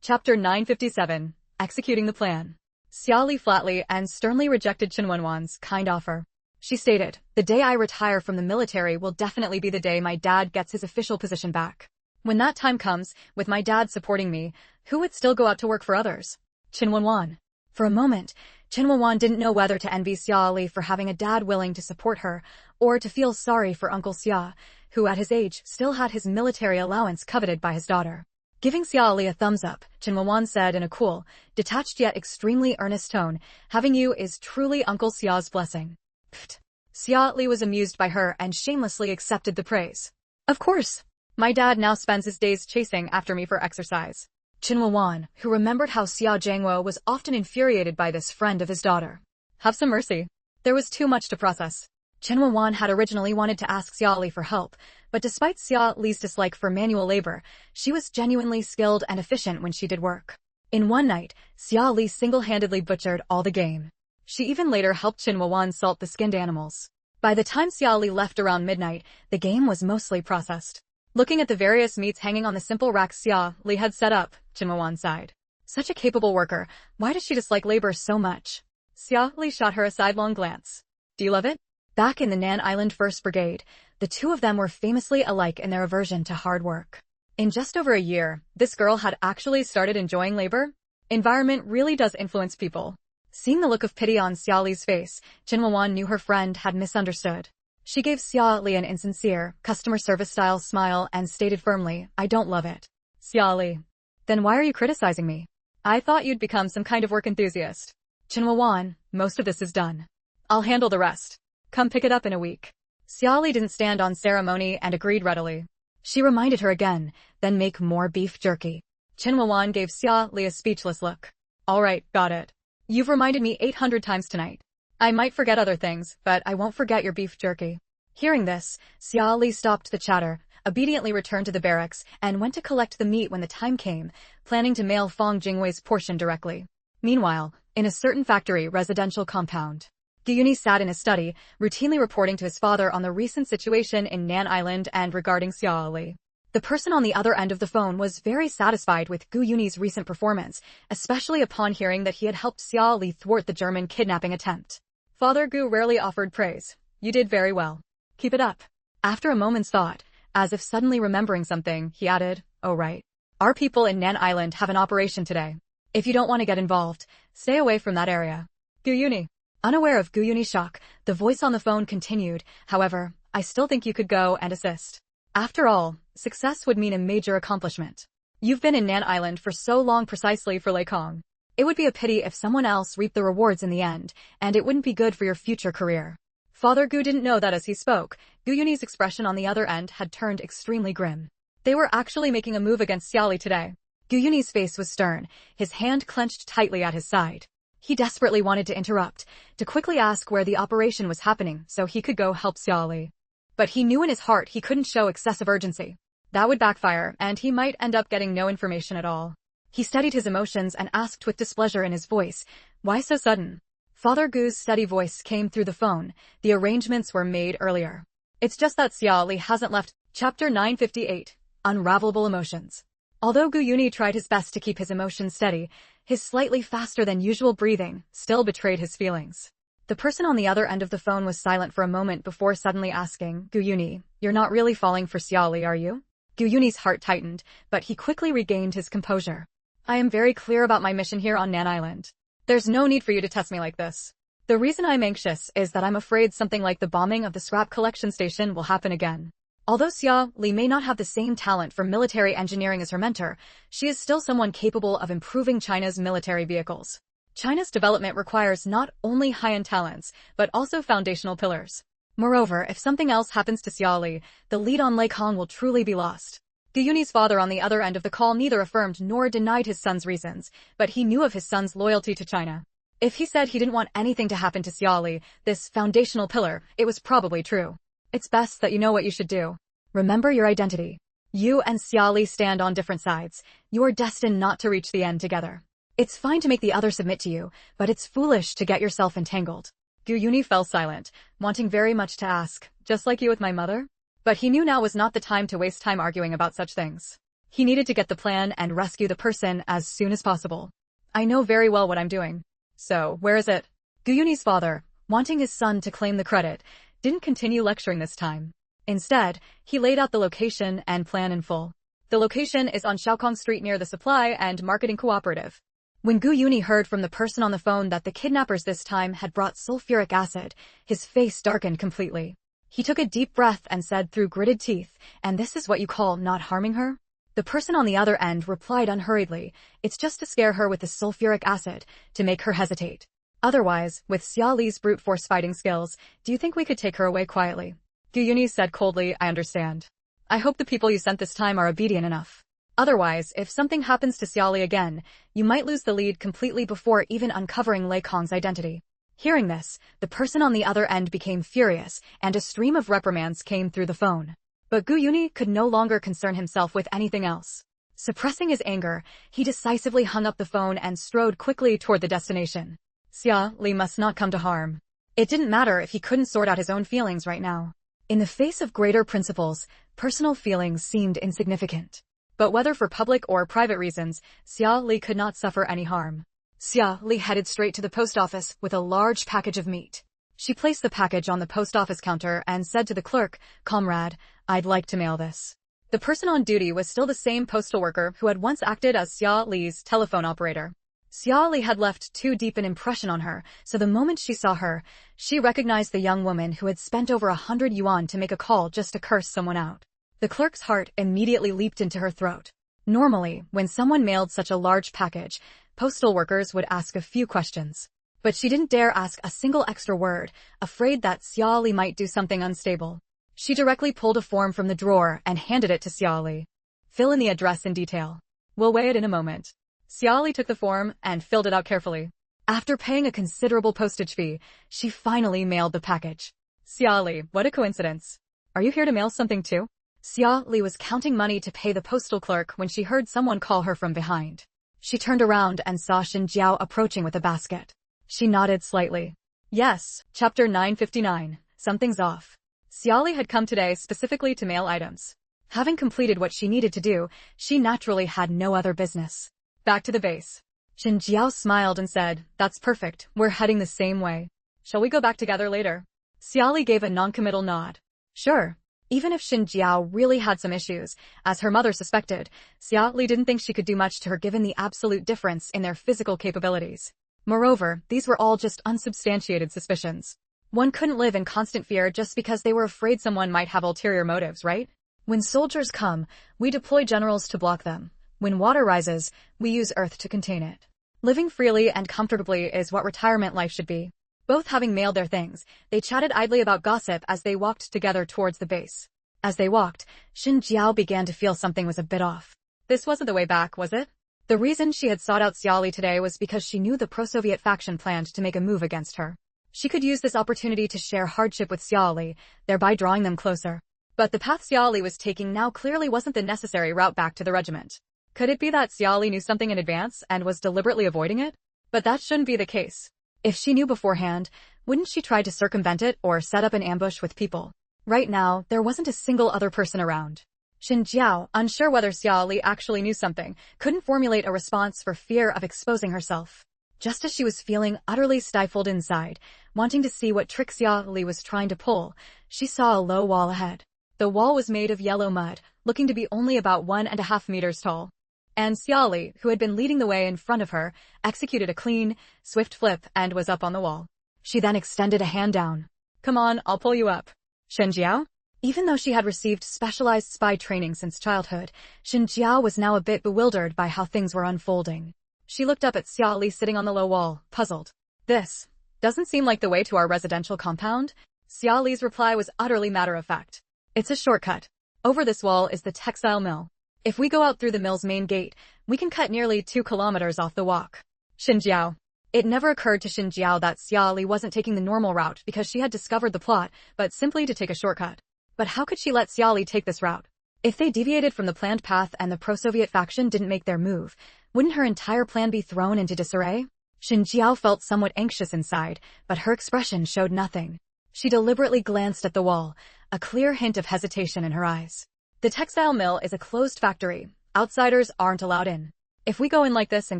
Chapter 957, Executing the Plan. Xia Li flatly and sternly rejected Qin Wenwan's kind offer. She stated, "The day I retire from the military will definitely be the day my dad gets his official position back. When that time comes, with my dad supporting me, who would still go out to work for others?" Qin Wenwan. For a moment, Qin Wenwan didn't know whether to envy Xia Li for having a dad willing to support her, or to feel sorry for Uncle Xia, who at his age still had his military allowance coveted by his daughter. Giving Xia Li a thumbs up, Qin Wenwan said in a cool, detached yet extremely earnest tone, "Having you is truly Uncle Xia's blessing." Pfft. Xia Li was amused by her and shamelessly accepted the praise. "Of course. My dad now spends his days chasing after me for exercise." Qin Wenwan, who remembered how Xia Jiangwo was often infuriated by this friend of his daughter. Have some mercy. There was too much to process. Qin Wenwan had originally wanted to ask Xia Li for help, but despite Xia Li's dislike for manual labor, she was genuinely skilled and efficient when she did work. In one night, Xia Li single-handedly butchered all the game. She even later helped Qin Wenwan salt the skinned animals. By the time Xia Li left around midnight, the game was mostly processed. Looking at the various meats hanging on the simple racks Xia Li had set up, Qin Wenwan sighed. Such a capable worker, why does she dislike labor so much? Xia Li shot her a sidelong glance. Do you love it? Back in the Nan Island 1st Brigade, the two of them were famously alike in their aversion to hard work. In just over a year, this girl had actually started enjoying labor. Environment really does influence people. Seeing the look of pity on Xia Li's face, Qin Wenwan knew her friend had misunderstood. She gave Xia Li an insincere, customer service-style smile and stated firmly, "I don't love it." Xia Li. Then why are you criticizing me? I thought you'd become some kind of work enthusiast. Qin Wenwan, most of this is done. I'll handle the rest. Come pick it up in a week. Xia Li didn't stand on ceremony and agreed readily. She reminded her again, then make more beef jerky. Qin Wenwan gave Xia Li a speechless look. All right, got it. You've reminded me 800 times tonight. I might forget other things, but I won't forget your beef jerky. Hearing this, Xia Li stopped the chatter, obediently returned to the barracks, and went to collect the meat when the time came, planning to mail Fang Jingwei's portion directly. Meanwhile, in a certain factory residential compound, Guiyuni sat in his study, routinely reporting to his father on the recent situation in Nan Island and regarding Xia Li. The person on the other end of the phone was very satisfied with Gu Yuni's recent performance, especially upon hearing that he had helped Xia Li thwart the German kidnapping attempt. Father Gu rarely offered praise. You did very well. Keep it up. After a moment's thought, as if suddenly remembering something, he added, oh right. Our people in Nan Island have an operation today. If you don't want to get involved, stay away from that area. Gu Yuni. Unaware of Gu Yuni's shock, the voice on the phone continued, however, I still think you could go and assist. After all, success would mean a major accomplishment. You've been in Nan Island for so long precisely for Lei Kong. It would be a pity if someone else reaped the rewards in the end, and it wouldn't be good for your future career. Father Gu didn't know that as he spoke, Gu Yuni's expression on the other end had turned extremely grim. They were actually making a move against Xiaoli today. Gu Yuni's face was stern, his hand clenched tightly at his side. He desperately wanted to interrupt, to quickly ask where the operation was happening so he could go help Xiaoli. But he knew in his heart he couldn't show excessive urgency. That would backfire, and he might end up getting no information at all. He steadied his emotions and asked with displeasure in his voice, "Why so sudden?" Father Gu's steady voice came through the phone. The arrangements were made earlier. It's just that Xiaoli hasn't left. Chapter 958. Unravelable Emotions. Although Gu Yuni tried his best to keep his emotions steady, his slightly faster than usual breathing still betrayed his feelings. The person on the other end of the phone was silent for a moment before suddenly asking, "Gu Yuni, you're not really falling for Xiaoli, are you?" Gu Yuni's heart tightened, but he quickly regained his composure. "I am very clear about my mission here on Nan Island. There's no need for you to test me like this. The reason I'm anxious is that I'm afraid something like the bombing of the scrap collection station will happen again. Although Xiaoli may not have the same talent for military engineering as her mentor, she is still someone capable of improving China's military vehicles. China's development requires not only high-end talents, but also foundational pillars. Moreover, if something else happens to Xiaoli, the lead on Lei Kong will truly be lost." Gu Yuni's father on the other end of the call neither affirmed nor denied his son's reasons, but he knew of his son's loyalty to China. If he said he didn't want anything to happen to Xiaoli, this foundational pillar, it was probably true. It's best that you know what you should do. Remember your identity. You and Xiaoli stand on different sides. You are destined not to reach the end together. It's fine to make the other submit to you, but it's foolish to get yourself entangled. Gu Yuni fell silent, wanting very much to ask, "Just like you with my mother?" But he knew now was not the time to waste time arguing about such things. He needed to get the plan and rescue the person as soon as possible. "I know very well what I'm doing. So, where is it?" Gu Yuni's father, wanting his son to claim the credit, didn't continue lecturing this time. Instead, he laid out the location and plan in full. The location is on Xiaokong Street near the Supply and Marketing Cooperative. When Gu Yuni heard from the person on the phone that the kidnappers this time had brought sulfuric acid, his face darkened completely. He took a deep breath and said through gritted teeth, "And this is what you call not harming her?" The person on the other end replied unhurriedly, "It's just to scare her with the sulfuric acid, to make her hesitate. Otherwise, with Xiaoli's brute force fighting skills, do you think we could take her away quietly?" Gu Yuni said coldly, "I understand. I hope the people you sent this time are obedient enough. Otherwise, if something happens to Xiaoli again, you might lose the lead completely before even uncovering Lei Kong's identity." Hearing this, the person on the other end became furious, and a stream of reprimands came through the phone. But Gu Yuni could no longer concern himself with anything else. Suppressing his anger, he decisively hung up the phone and strode quickly toward the destination. Xiaoli must not come to harm. It didn't matter if he couldn't sort out his own feelings right now. In the face of greater principles, personal feelings seemed insignificant. But whether for public or private reasons, Xiaoli could not suffer any harm. Xiaoli headed straight to the post office with a large package of meat. She placed the package on the post office counter and said to the clerk, "Comrade, I'd like to mail this." The person on duty was still the same postal worker who had once acted as Xiaoli's telephone operator. Xiaoli had left too deep an impression on her, so the moment she saw her, she recognized the young woman who had spent over 100 yuan to make a call just to curse someone out. The clerk's heart immediately leaped into her throat. Normally, when someone mailed such a large package, postal workers would ask a few questions. But she didn't dare ask a single extra word, afraid that Xiaoli might do something unstable. She directly pulled a form from the drawer and handed it to Xiaoli. "Fill in the address in detail. We'll weigh it in a moment." Xiaoli took the form and filled it out carefully. After paying a considerable postage fee, she finally mailed the package. "Xiaoli, what a coincidence. Are you here to mail something too?" Xiaoli was counting money to pay the postal clerk when she heard someone call her from behind. She turned around and saw Xin Jiao approaching with a basket. She nodded slightly. "Yes." Chapter 959. Something's off. Xiaoli had come today specifically to mail items. Having completed what she needed to do, she naturally had no other business. Back to the base. Xin Jiao smiled and said, "That's perfect, we're heading the same way. Shall we go back together later?" Xiaoli gave a non-committal nod. Sure. Even if Xin Jiao really had some issues, as her mother suspected, Xiaoli didn't think she could do much to her given the absolute difference in their physical capabilities. Moreover, these were all just unsubstantiated suspicions. One couldn't live in constant fear just because they were afraid someone might have ulterior motives, right? When soldiers come, we deploy generals to block them. When water rises, we use earth to contain it. Living freely and comfortably is what retirement life should be. Both having mailed their things, they chatted idly about gossip as they walked together towards the base. As they walked, Xin Jiao began to feel something was a bit off. This wasn't the way back, was it? The reason she had sought out Xiao Li today was because she knew the pro-Soviet faction planned to make a move against her. She could use this opportunity to share hardship with Xiao Li, thereby drawing them closer. But the path Xiao Li was taking now clearly wasn't the necessary route back to the regiment. Could it be that Xiao Li knew something in advance and was deliberately avoiding it? But that shouldn't be the case. If she knew beforehand, wouldn't she try to circumvent it or set up an ambush with people? Right now, there wasn't a single other person around. Xin Jiao, unsure whether Xiao Li actually knew something, couldn't formulate a response for fear of exposing herself. Just as she was feeling utterly stifled inside, wanting to see what trick Xiao Li was trying to pull, she saw a low wall ahead. The wall was made of yellow mud, looking to be only about 1.5 meters tall. And Xiao Li, who had been leading the way in front of her, executed a clean, swift flip and was up on the wall. She then extended a hand down. "Come on, I'll pull you up." Xin Jiao? Even though she had received specialized spy training since childhood, Xin Jiao was now a bit bewildered by how things were unfolding. She looked up at Xiao Li sitting on the low wall, puzzled. "This doesn't seem like the way to our residential compound." Xiao Li's reply was utterly matter-of-fact. "It's a shortcut. Over this wall is the textile mill. If we go out through the mill's main gate, we can cut nearly 2 kilometers off the walk." Xin Jiao. It never occurred to Xin Jiao that Xiao Li wasn't taking the normal route because she had discovered the plot, but simply to take a shortcut. But how could she let Xiao Li take this route? If they deviated from the planned path and the pro-Soviet faction didn't make their move, wouldn't her entire plan be thrown into disarray? Xin Jiao felt somewhat anxious inside, but her expression showed nothing. She deliberately glanced at the wall, a clear hint of hesitation in her eyes. The textile mill is a closed factory. Outsiders aren't allowed in. If we go in like this and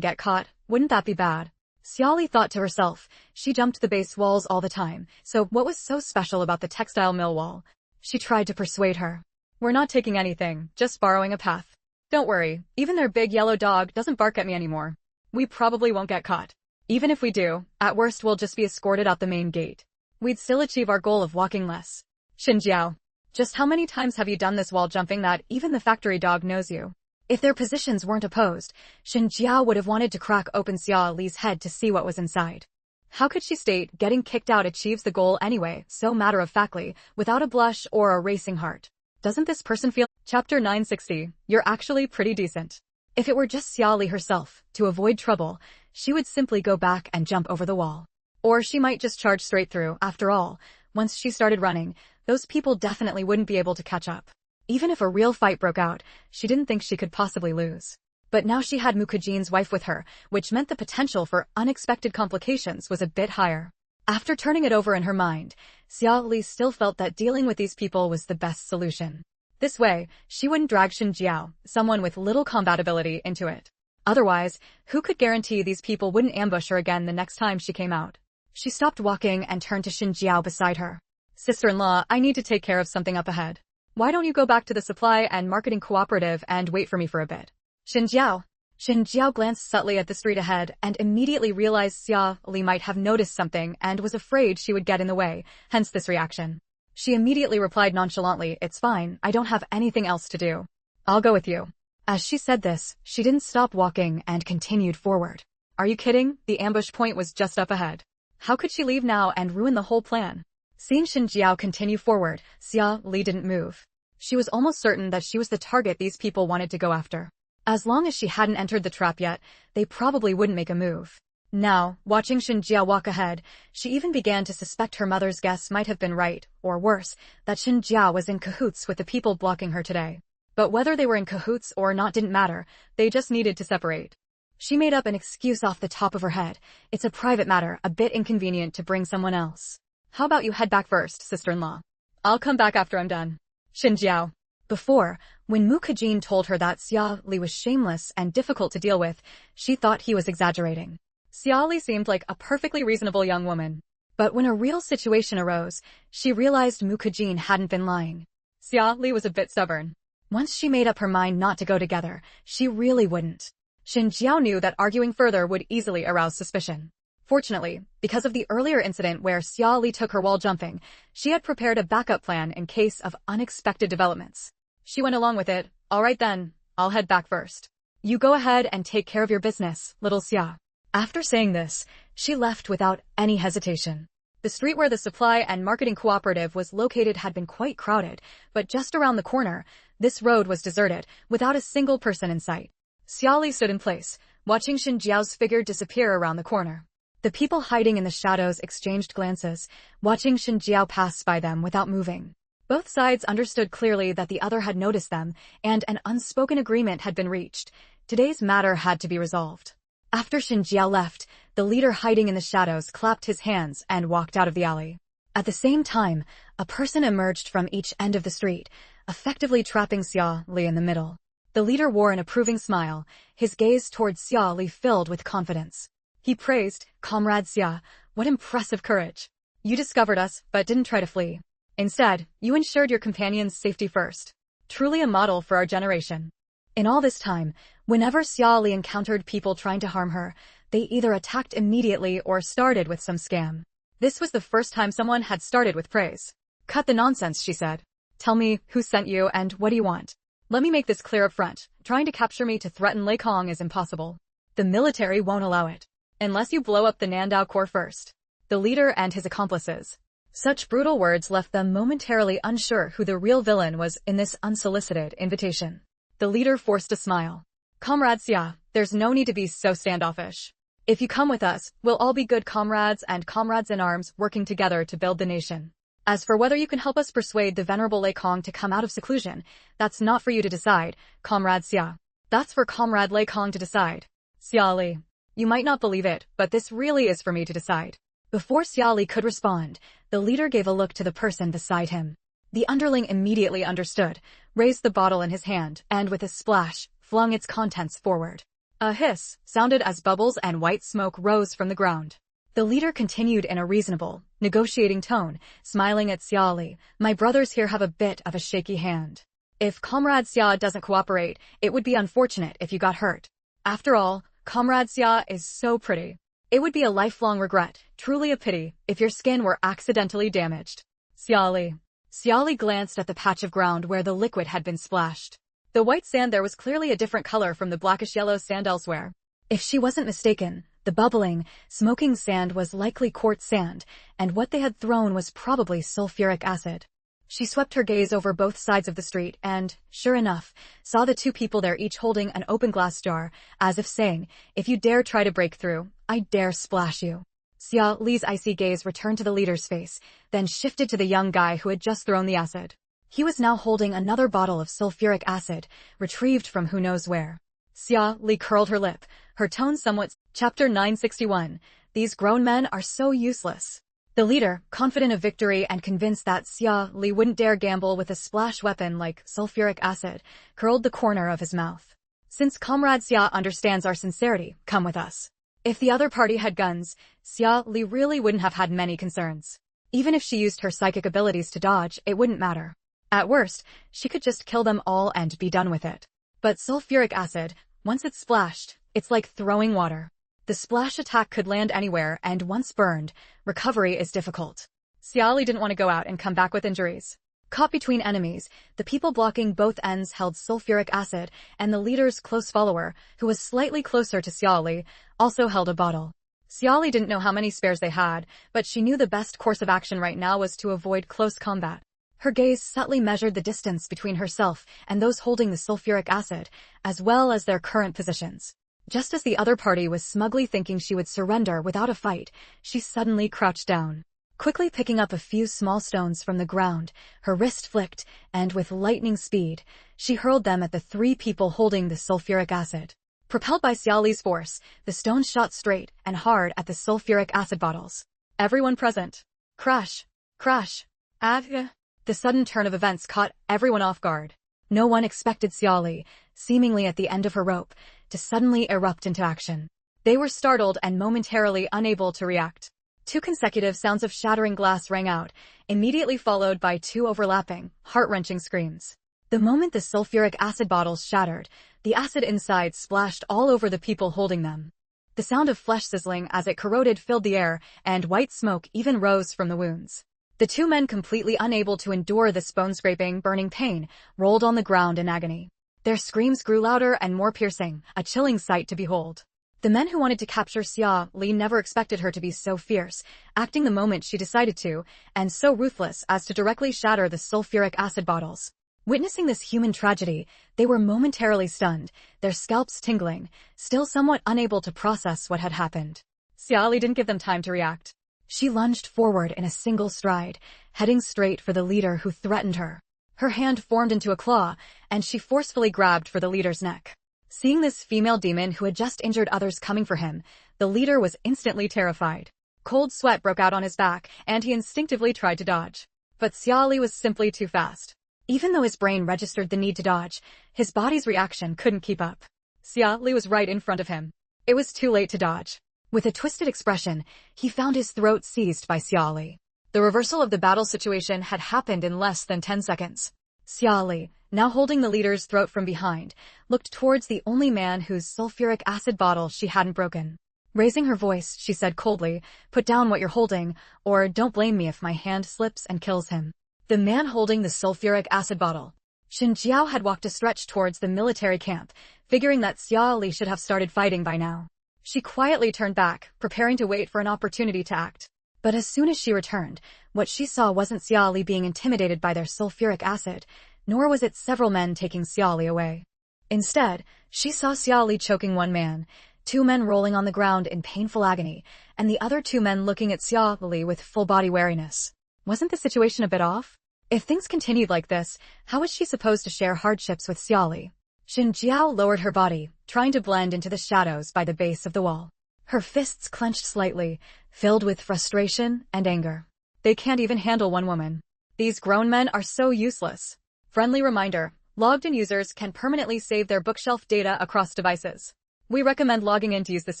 get caught, wouldn't that be bad? Xiao Li thought to herself. She jumped the base walls all the time, so what was so special about the textile mill wall? She tried to persuade her. "We're not taking anything, just borrowing a path. Don't worry, even their big yellow dog doesn't bark at me anymore. We probably won't get caught. Even if we do, at worst we'll just be escorted out the main gate. We'd still achieve our goal of walking less." Xin Jiao. Just how many times have you done this wall jumping that even the factory dog knows you? If their positions weren't opposed, Xin Jiao would have wanted to crack open Xiao Li's head to see what was inside. How could she state getting kicked out achieves the goal anyway, so matter-of-factly, without a blush or a racing heart? Doesn't this person feel? Chapter 960, you're actually pretty decent. If it were just Xiao Li herself, to avoid trouble, she would simply go back and jump over the wall. Or she might just charge straight through. After all, once she started running, those people definitely wouldn't be able to catch up. Even if a real fight broke out, she didn't think she could possibly lose. But now she had Mukujin's wife with her, which meant the potential for unexpected complications was a bit higher. After turning it over in her mind, Xiao Li still felt that dealing with these people was the best solution. This way, she wouldn't drag Xin Jiao, someone with little combat ability, into it. Otherwise, who could guarantee these people wouldn't ambush her again the next time she came out? She stopped walking and turned to Xin Jiao beside her. "Sister-in-law, I need to take care of something up ahead. Why don't you go back to the supply and marketing cooperative and wait for me for a bit?" Xin Jiao. Xin Jiao glanced subtly at the street ahead and immediately realized Xiao Li might have noticed something and was afraid she would get in the way, hence this reaction. She immediately replied nonchalantly, "It's fine, I don't have anything else to do. I'll go with you." As she said this, she didn't stop walking and continued forward. Are you kidding? The ambush point was just up ahead. How could she leave now and ruin the whole plan? Seeing Xin Jiao continue forward, Xiao Li didn't move. She was almost certain that she was the target these people wanted to go after. As long as she hadn't entered the trap yet, they probably wouldn't make a move. Now, watching Xin Jiao walk ahead, she even began to suspect her mother's guess might have been right, or worse, that Xin Jiao was in cahoots with the people blocking her today. But whether they were in cahoots or not didn't matter, they just needed to separate. She made up an excuse off the top of her head. "It's a private matter, a bit inconvenient to bring someone else. How about you head back first, sister-in-law? I'll come back after I'm done." Xin Jiao. Before, when Mukujin told her that Xiao Li was shameless and difficult to deal with, she thought he was exaggerating. Xiao Li seemed like a perfectly reasonable young woman. But when a real situation arose, she realized Mukujin hadn't been lying. Xiao Li was a bit stubborn. Once she made up her mind not to go together, she really wouldn't. Xin Jiao knew that arguing further would easily arouse suspicion. Fortunately, because of the earlier incident where Xiao Li took her wall jumping, she had prepared a backup plan in case of unexpected developments. She went along with it. "All right then, I'll head back first. You go ahead and take care of your business, little Xia. After saying this, she left without any hesitation. The street where the supply and marketing cooperative was located had been quite crowded, but just around the corner, this road was deserted, without a single person in sight. Xia Li stood in place, watching Xin Jiao's figure disappear around the corner. The people hiding in the shadows exchanged glances, watching Xin Jiao pass by them without moving. Both sides understood clearly that the other had noticed them, and an unspoken agreement had been reached. Today's matter had to be resolved. After Xin Jiao left, the leader hiding in the shadows clapped his hands and walked out of the alley. At the same time, a person emerged from each end of the street, effectively trapping Xia Li in the middle. The leader wore an approving smile, his gaze towards Xia Li filled with confidence. He praised, "Comrade Xia, what impressive courage. You discovered us, but didn't try to flee. Instead, you ensured your companion's safety first. Truly a model for our generation." In all this time, whenever Xia Li encountered people trying to harm her, they either attacked immediately or started with some scam. This was the first time someone had started with praise. "Cut the nonsense," she said. "Tell me who sent you and what do you want? Let me make this clear up front. Trying to capture me to threaten Lei Kong is impossible. The military won't allow it. Unless you blow up the Nandao Corps first." The leader and his accomplices. Such brutal words left them momentarily unsure who the real villain was in this unsolicited invitation. The leader forced a smile. "Comrade Xia, there's no need to be so standoffish. If you come with us, we'll all be good comrades and comrades in arms working together to build the nation. As for whether you can help us persuade the venerable Lei Kong to come out of seclusion, that's not for you to decide, Comrade Xia. That's for Comrade Lei Kong to decide. Xia Li. You might not believe it, but this really is for me to decide." Before Xia Li could respond, the leader gave a look to the person beside him. The underling immediately understood, raised the bottle in his hand, and with a splash, flung its contents forward. A hiss sounded as bubbles and white smoke rose from the ground. The leader continued in a reasonable, negotiating tone, smiling at Xia Li. "My brothers here have a bit of a shaky hand. If Comrade Xia doesn't cooperate, it would be unfortunate if you got hurt. After all, Comrade Xia is so pretty. It would be a lifelong regret, truly a pity, if your skin were accidentally damaged." Xia Li. Xia Li glanced at the patch of ground where the liquid had been splashed. The white sand there was clearly a different color from the blackish-yellow sand elsewhere. If she wasn't mistaken, the bubbling, smoking sand was likely quartz sand, and what they had thrown was probably sulfuric acid. She swept her gaze over both sides of the street and, sure enough, saw the two people there each holding an open glass jar, as if saying, "If you dare try to break through, I dare splash you." Xia Li's icy gaze returned to the leader's face, then shifted to the young guy who had just thrown the acid. He was now holding another bottle of sulfuric acid, retrieved from who knows where. Xia Li curled her lip, her tone somewhat. Chapter 961. These grown men are so useless. The leader, confident of victory and convinced that Xia Li wouldn't dare gamble with a splash weapon like sulfuric acid, curled the corner of his mouth. "Since Comrade Xia understands our sincerity, come with us." If the other party had guns, Xia Li really wouldn't have had many concerns. Even if she used her psychic abilities to dodge, it wouldn't matter. At worst, she could just kill them all and be done with it. But sulfuric acid, once it's splashed, it's like throwing water. The splash attack could land anywhere, and once burned, recovery is difficult. Xia Li didn't want to go out and come back with injuries. Caught between enemies, the people blocking both ends held sulfuric acid, and the leader's close follower, who was slightly closer to Xia Li, also held a bottle. Xia Li didn't know how many spares they had, but she knew the best course of action right now was to avoid close combat. Her gaze subtly measured the distance between herself and those holding the sulfuric acid, as well as their current positions. Just as the other party was smugly thinking she would surrender without a fight, she suddenly crouched down. Quickly picking up a few small stones from the ground, her wrist flicked, and with lightning speed, she hurled them at the three people holding the sulfuric acid. Propelled by Xia Li's force, the stones shot straight and hard at the sulfuric acid bottles. Everyone present. Crash! Crash! The sudden turn of events caught everyone off guard. No one expected Xia Li, seemingly at the end of her rope, to suddenly erupt into action. They were startled and momentarily unable to react. 2 consecutive sounds of shattering glass rang out, immediately followed by 2 overlapping, heart-wrenching screams. The moment the sulfuric acid bottles shattered, the acid inside splashed all over the people holding them. The sound of flesh sizzling as it corroded filled the air, and white smoke even rose from the wounds. The 2 men, completely unable to endure this bone-scraping, burning pain, rolled on the ground in agony. Their screams grew louder and more piercing, a chilling sight to behold. The men who wanted to capture Xia Li never expected her to be so fierce, acting the moment she decided to, and so ruthless as to directly shatter the sulfuric acid bottles. Witnessing this human tragedy, they were momentarily stunned, their scalps tingling, still somewhat unable to process what had happened. Xia Li didn't give them time to react. She lunged forward in a single stride, heading straight for the leader who threatened her. Her hand formed into a claw, and she forcefully grabbed for the leader's neck. Seeing this female demon who had just injured others coming for him, the leader was instantly terrified. Cold sweat broke out on his back, and he instinctively tried to dodge. But Xia Li was simply too fast. Even though his brain registered the need to dodge, his body's reaction couldn't keep up. Xia Li was right in front of him. It was too late to dodge. With a twisted expression, he found his throat seized by Xia Li. The reversal of the battle situation had happened in less than 10 seconds. Xia Li, now holding the leader's throat from behind, looked towards the only man whose sulfuric acid bottle she hadn't broken. Raising her voice, she said coldly, "Put down what you're holding, or don't blame me if my hand slips and kills him." The man holding the sulfuric acid bottle. Shen Jiao had walked a stretch towards the military camp, figuring that Xia Li should have started fighting by now. She quietly turned back, preparing to wait for an opportunity to act. But as soon as she returned, what she saw wasn't Xia Li being intimidated by their sulfuric acid, nor was it several men taking Xia Li away. Instead, she saw Xia Li choking one man, 2 men rolling on the ground in painful agony, and the other 2 men looking at Xia Li with full-body wariness. Wasn't the situation a bit off? If things continued like this, how was she supposed to share hardships with Xia Li? Shen Jiao lowered her body, trying to blend into the shadows by the base of the wall. Her fists clenched slightly, filled with frustration and anger. They can't even handle one woman. These grown men are so useless. Friendly reminder, logged-in users can permanently save their bookshelf data across devices. We recommend logging in to use this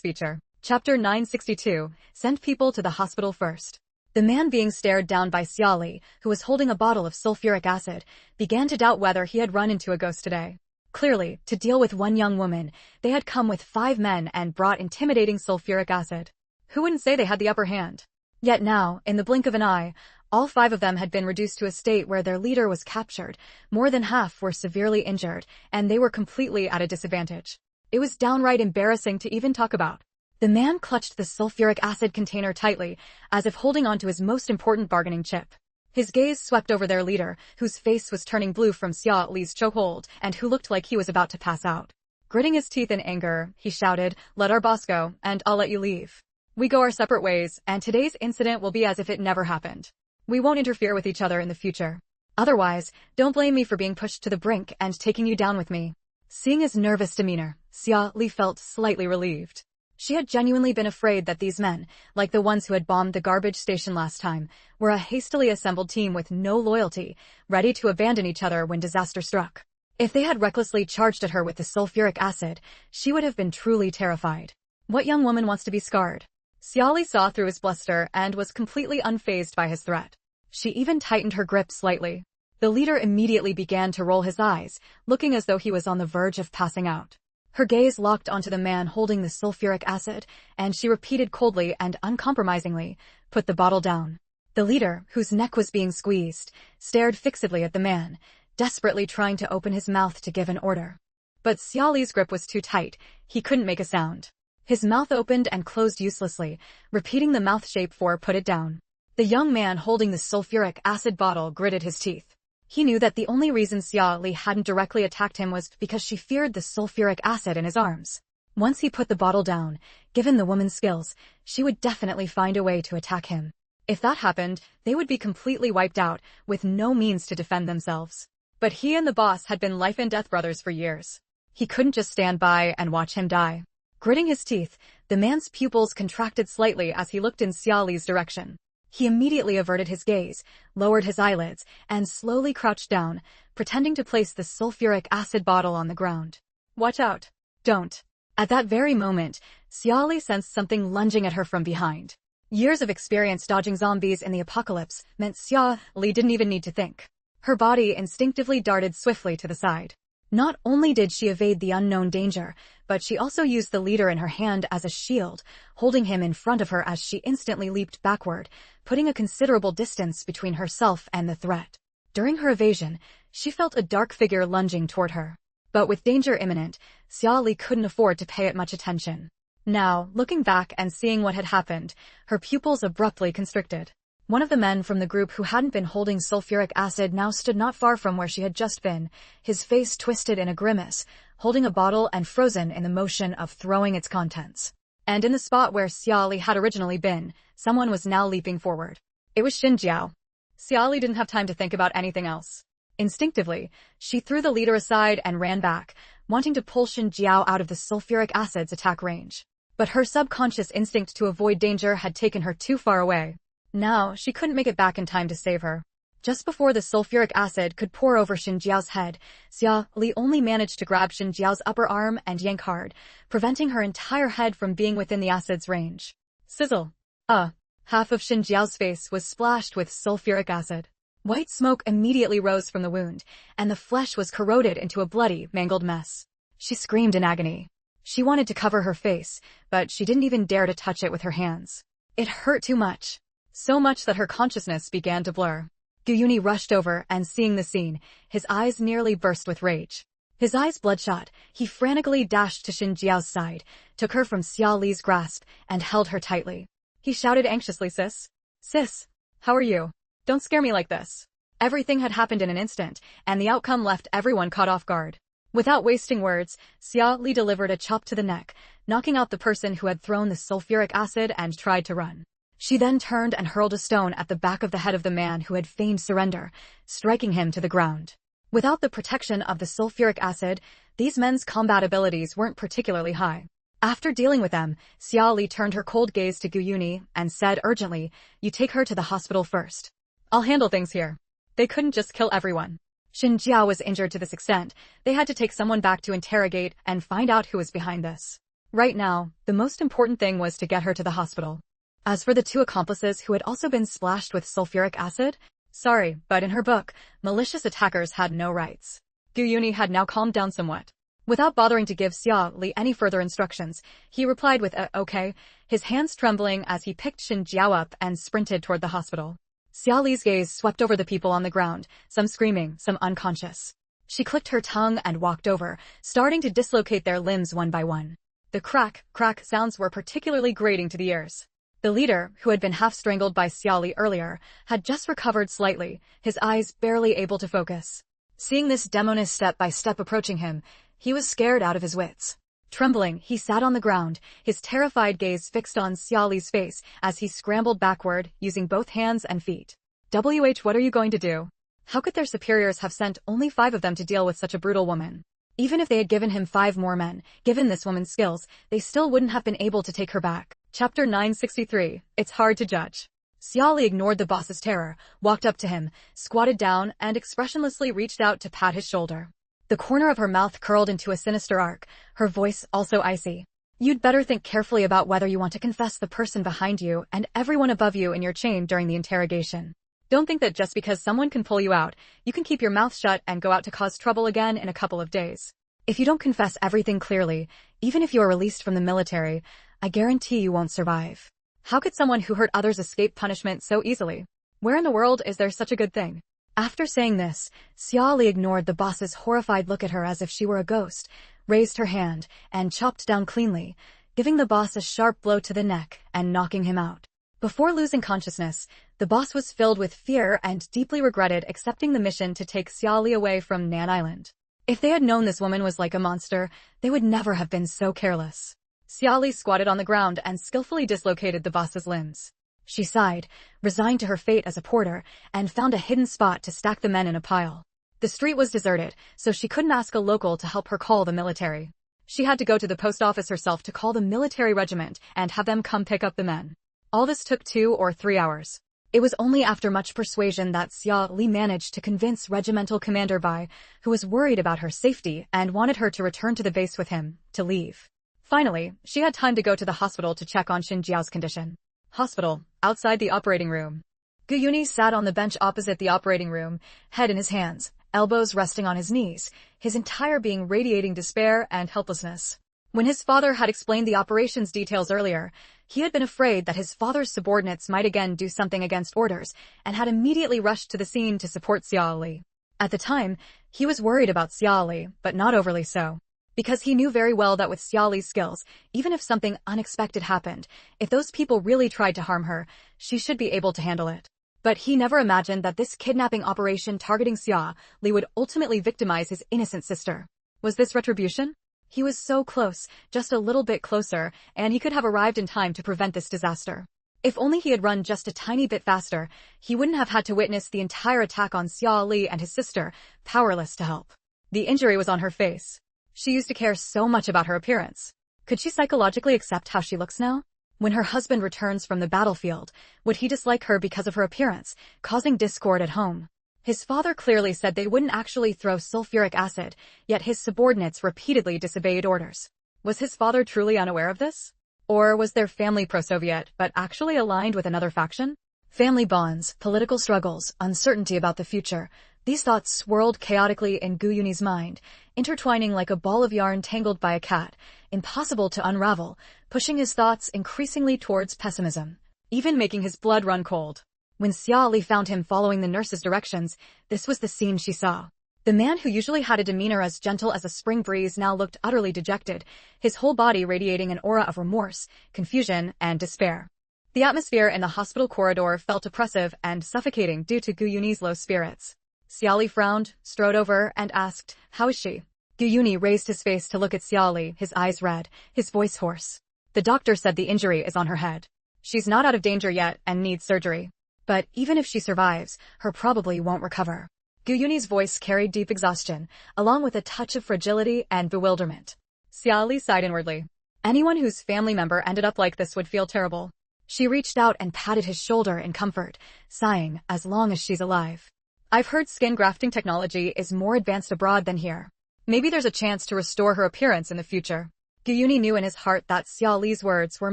feature. Chapter 962, Send People to the Hospital First. The man being stared down by Xia Li, who was holding a bottle of sulfuric acid, began to doubt whether he had run into a ghost today. Clearly, to deal with one young woman, they had come with 5 men and brought intimidating sulfuric acid. Who wouldn't say they had the upper hand? Yet now, in the blink of an eye, all 5 of them had been reduced to a state where their leader was captured, more than half were severely injured, and they were completely at a disadvantage. It was downright embarrassing to even talk about. The man clutched the sulfuric acid container tightly, as if holding on to his most important bargaining chip. His gaze swept over their leader, whose face was turning blue from Xia Li's chokehold, and who looked like he was about to pass out. Gritting his teeth in anger, he shouted, "Let our boss go, and I'll let you leave. We go our separate ways, and today's incident will be as if it never happened. We won't interfere with each other in the future. Otherwise, don't blame me for being pushed to the brink and taking you down with me." Seeing his nervous demeanor, Xia Li felt slightly relieved. She had genuinely been afraid that these men, like the ones who had bombed the garbage station last time, were a hastily assembled team with no loyalty, ready to abandon each other when disaster struck. If they had recklessly charged at her with the sulfuric acid, she would have been truly terrified. What young woman wants to be scarred? Xia Li saw through his bluster and was completely unfazed by his threat. She even tightened her grip slightly. The leader immediately began to roll his eyes, looking as though he was on the verge of passing out. Her gaze locked onto the man holding the sulfuric acid, and she repeated coldly and uncompromisingly, "Put the bottle down." The leader, whose neck was being squeezed, stared fixedly at the man, desperately trying to open his mouth to give an order. But Xia Li's grip was too tight, he couldn't make a sound. His mouth opened and closed uselessly, repeating the mouth shape for "put it down." The young man holding the sulfuric acid bottle gritted his teeth. He knew that the only reason Xia Li hadn't directly attacked him was because she feared the sulfuric acid in his arms. Once he put the bottle down, given the woman's skills, she would definitely find a way to attack him. If that happened, they would be completely wiped out, with no means to defend themselves. But he and the boss had been life-and-death brothers for years. He couldn't just stand by and watch him die. Gritting his teeth, the man's pupils contracted slightly as he looked in Xia Li's direction. He immediately averted his gaze, lowered his eyelids, and slowly crouched down, pretending to place the sulfuric acid bottle on the ground. "Watch out. Don't." At that very moment, Xia Li sensed something lunging at her from behind. Years of experience dodging zombies in the apocalypse meant Xia Li didn't even need to think. Her body instinctively darted swiftly to the side. Not only did she evade the unknown danger, but she also used the leader in her hand as a shield, holding him in front of her as she instantly leaped backward, putting a considerable distance between herself and the threat. During her evasion, she felt a dark figure lunging toward her. But with danger imminent, Xia Li couldn't afford to pay it much attention. Now, looking back and seeing what had happened, her pupils abruptly constricted. One of the men from the group who hadn't been holding sulfuric acid now stood not far from where she had just been, his face twisted in a grimace, holding a bottle and frozen in the motion of throwing its contents. And in the spot where Xia Li had originally been, someone was now leaping forward. It was Xin Jiao. Xia Li didn't have time to think about anything else. Instinctively, she threw the leader aside and ran back, wanting to pull Xin Jiao out of the sulfuric acid's attack range. But her subconscious instinct to avoid danger had taken her too far away. Now, she couldn't make it back in time to save her. Just before the sulfuric acid could pour over Xin Jiao's head, Xia Li only managed to grab Xin Jiao's upper arm and yank hard, preventing her entire head from being within the acid's range. Sizzle. Half of Xin Jiao's face was splashed with sulfuric acid. White smoke immediately rose from the wound, and the flesh was corroded into a bloody, mangled mess. She screamed in agony. She wanted to cover her face, but she didn't even dare to touch it with her hands. It hurt too much. So much that her consciousness began to blur. Guyuni rushed over, and seeing the scene, his eyes nearly burst with rage. His eyes bloodshot, he frantically dashed to Xin Jiao's side, took her from Xia Li's grasp, and held her tightly. He shouted anxiously, Sis, how are you? Don't scare me like this. Everything had happened in an instant, and the outcome left everyone caught off guard. Without wasting words, Xia Li delivered a chop to the neck, knocking out the person who had thrown the sulfuric acid and tried to run. She then turned and hurled a stone at the back of the head of the man who had feigned surrender, striking him to the ground. Without the protection of the sulfuric acid, these men's combat abilities weren't particularly high. After dealing with them, Xia Li turned her cold gaze to Guyuni and said urgently, You take her to the hospital first. I'll handle things here. They couldn't just kill everyone. Xin Jiao was injured to this extent, they had to take someone back to interrogate and find out who was behind this. Right now, the most important thing was to get her to the hospital. As for the two accomplices who had also been splashed with sulfuric acid, sorry, but in her book, malicious attackers had no rights. Guyuni had now calmed down somewhat. Without bothering to give Xia Li any further instructions, he replied with okay, his hands trembling as he picked Xin Jiao up and sprinted toward the hospital. Xia Li's gaze swept over the people on the ground, some screaming, some unconscious. She clicked her tongue and walked over, starting to dislocate their limbs one by one. The crack sounds were particularly grating to the ears. The leader, who had been half-strangled by Xia Li earlier, had just recovered slightly, his eyes barely able to focus. Seeing this demoness step by step approaching him, he was scared out of his wits. Trembling, he sat on the ground, his terrified gaze fixed on Xia Li's face as he scrambled backward, using both hands and feet. What are you going to do? How could their superiors have sent only 5 of them to deal with such a brutal woman? Even if they had given him 5 more men, given this woman's skills, they still wouldn't have been able to take her back. Chapter 963, It's hard to judge. Xia Li ignored the boss's terror, walked up to him, squatted down, and expressionlessly reached out to pat his shoulder. The corner of her mouth curled into a sinister arc, her voice also icy. You'd better think carefully about whether you want to confess the person behind you and everyone above you in your chain during the interrogation. Don't think that just because someone can pull you out, you can keep your mouth shut and go out to cause trouble again in a couple of days. If you don't confess everything clearly, even if you are released from the military, I guarantee you won't survive. How could someone who hurt others escape punishment so easily? Where in the world is there such a good thing? After saying this, Xia Li ignored the boss's horrified look at her as if she were a ghost, raised her hand, and chopped down cleanly, giving the boss a sharp blow to the neck and knocking him out. Before losing consciousness, the boss was filled with fear and deeply regretted accepting the mission to take Xia Li away from Nan Island. If they had known this woman was like a monster, they would never have been so careless. Xia Li squatted on the ground and skillfully dislocated the boss's limbs. She sighed, resigned to her fate as a porter, and found a hidden spot to stack the men in a pile. The street was deserted, so she couldn't ask a local to help her call the military. She had to go to the post office herself to call the military regiment and have them come pick up the men. All this took 2 or 3 hours. It was only after much persuasion that Xia Li managed to convince Regimental Commander Bai, who was worried about her safety and wanted her to return to the base with him, to leave. Finally, she had time to go to the hospital to check on Xin Jiao's condition. Hospital, outside the operating room. Guyuni sat on the bench opposite the operating room, head in his hands, elbows resting on his knees, his entire being radiating despair and helplessness. When his father had explained the operation's details earlier, he had been afraid that his father's subordinates might again do something against orders, and had immediately rushed to the scene to support Xia Li. At the time, He was worried about Xia Li, but not overly so. Because he knew very well that with Xia Li's skills, even if something unexpected happened, if those people really tried to harm her, she should be able to handle it. But he never imagined that this kidnapping operation targeting Xia Li would ultimately victimize his innocent sister. Was this retribution? He was so close, just a little bit closer, and he could have arrived in time to prevent this disaster. If only he had run just a tiny bit faster, he wouldn't have had to witness the entire attack on Xia Li and his sister, powerless to help. The injury was on her face. She used to care so much about her appearance. Could she psychologically accept how she looks now? When her husband returns from the battlefield, would he dislike her because of her appearance, causing discord at home? His father clearly said they wouldn't actually throw sulfuric acid, yet his subordinates repeatedly disobeyed orders. Was his father truly unaware of this? Or was their family pro-Soviet, but actually aligned with another faction? Family bonds, political struggles, uncertainty about the future. These thoughts swirled chaotically in Gu Yuni's mind, intertwining like a ball of yarn tangled by a cat, impossible to unravel, pushing his thoughts increasingly towards pessimism, even making his blood run cold. When Xia Li found him following the nurse's directions, this was the scene she saw. The man who usually had a demeanor as gentle as a spring breeze now looked utterly dejected, his whole body radiating an aura of remorse, confusion, and despair. The atmosphere in the hospital corridor felt oppressive and suffocating due to Gu Yuni's low spirits. Xia Li frowned, strode over, and asked, "How is she?" Gu Yuni raised his face to look at Xia Li, his eyes red, his voice hoarse. "The doctor said the injury is on her head. She's not out of danger yet and needs surgery. But even if she survives, her probably won't recover." Gu Yuni's voice carried deep exhaustion, along with a touch of fragility and bewilderment. Xia Li sighed inwardly. Anyone whose family member ended up like this would feel terrible. She reached out and patted his shoulder in comfort, sighing, "As long as she's alive." "I've heard skin grafting technology is more advanced abroad than here. Maybe there's a chance to restore her appearance in the future." Gu Yuni knew in his heart that Xia Li's words were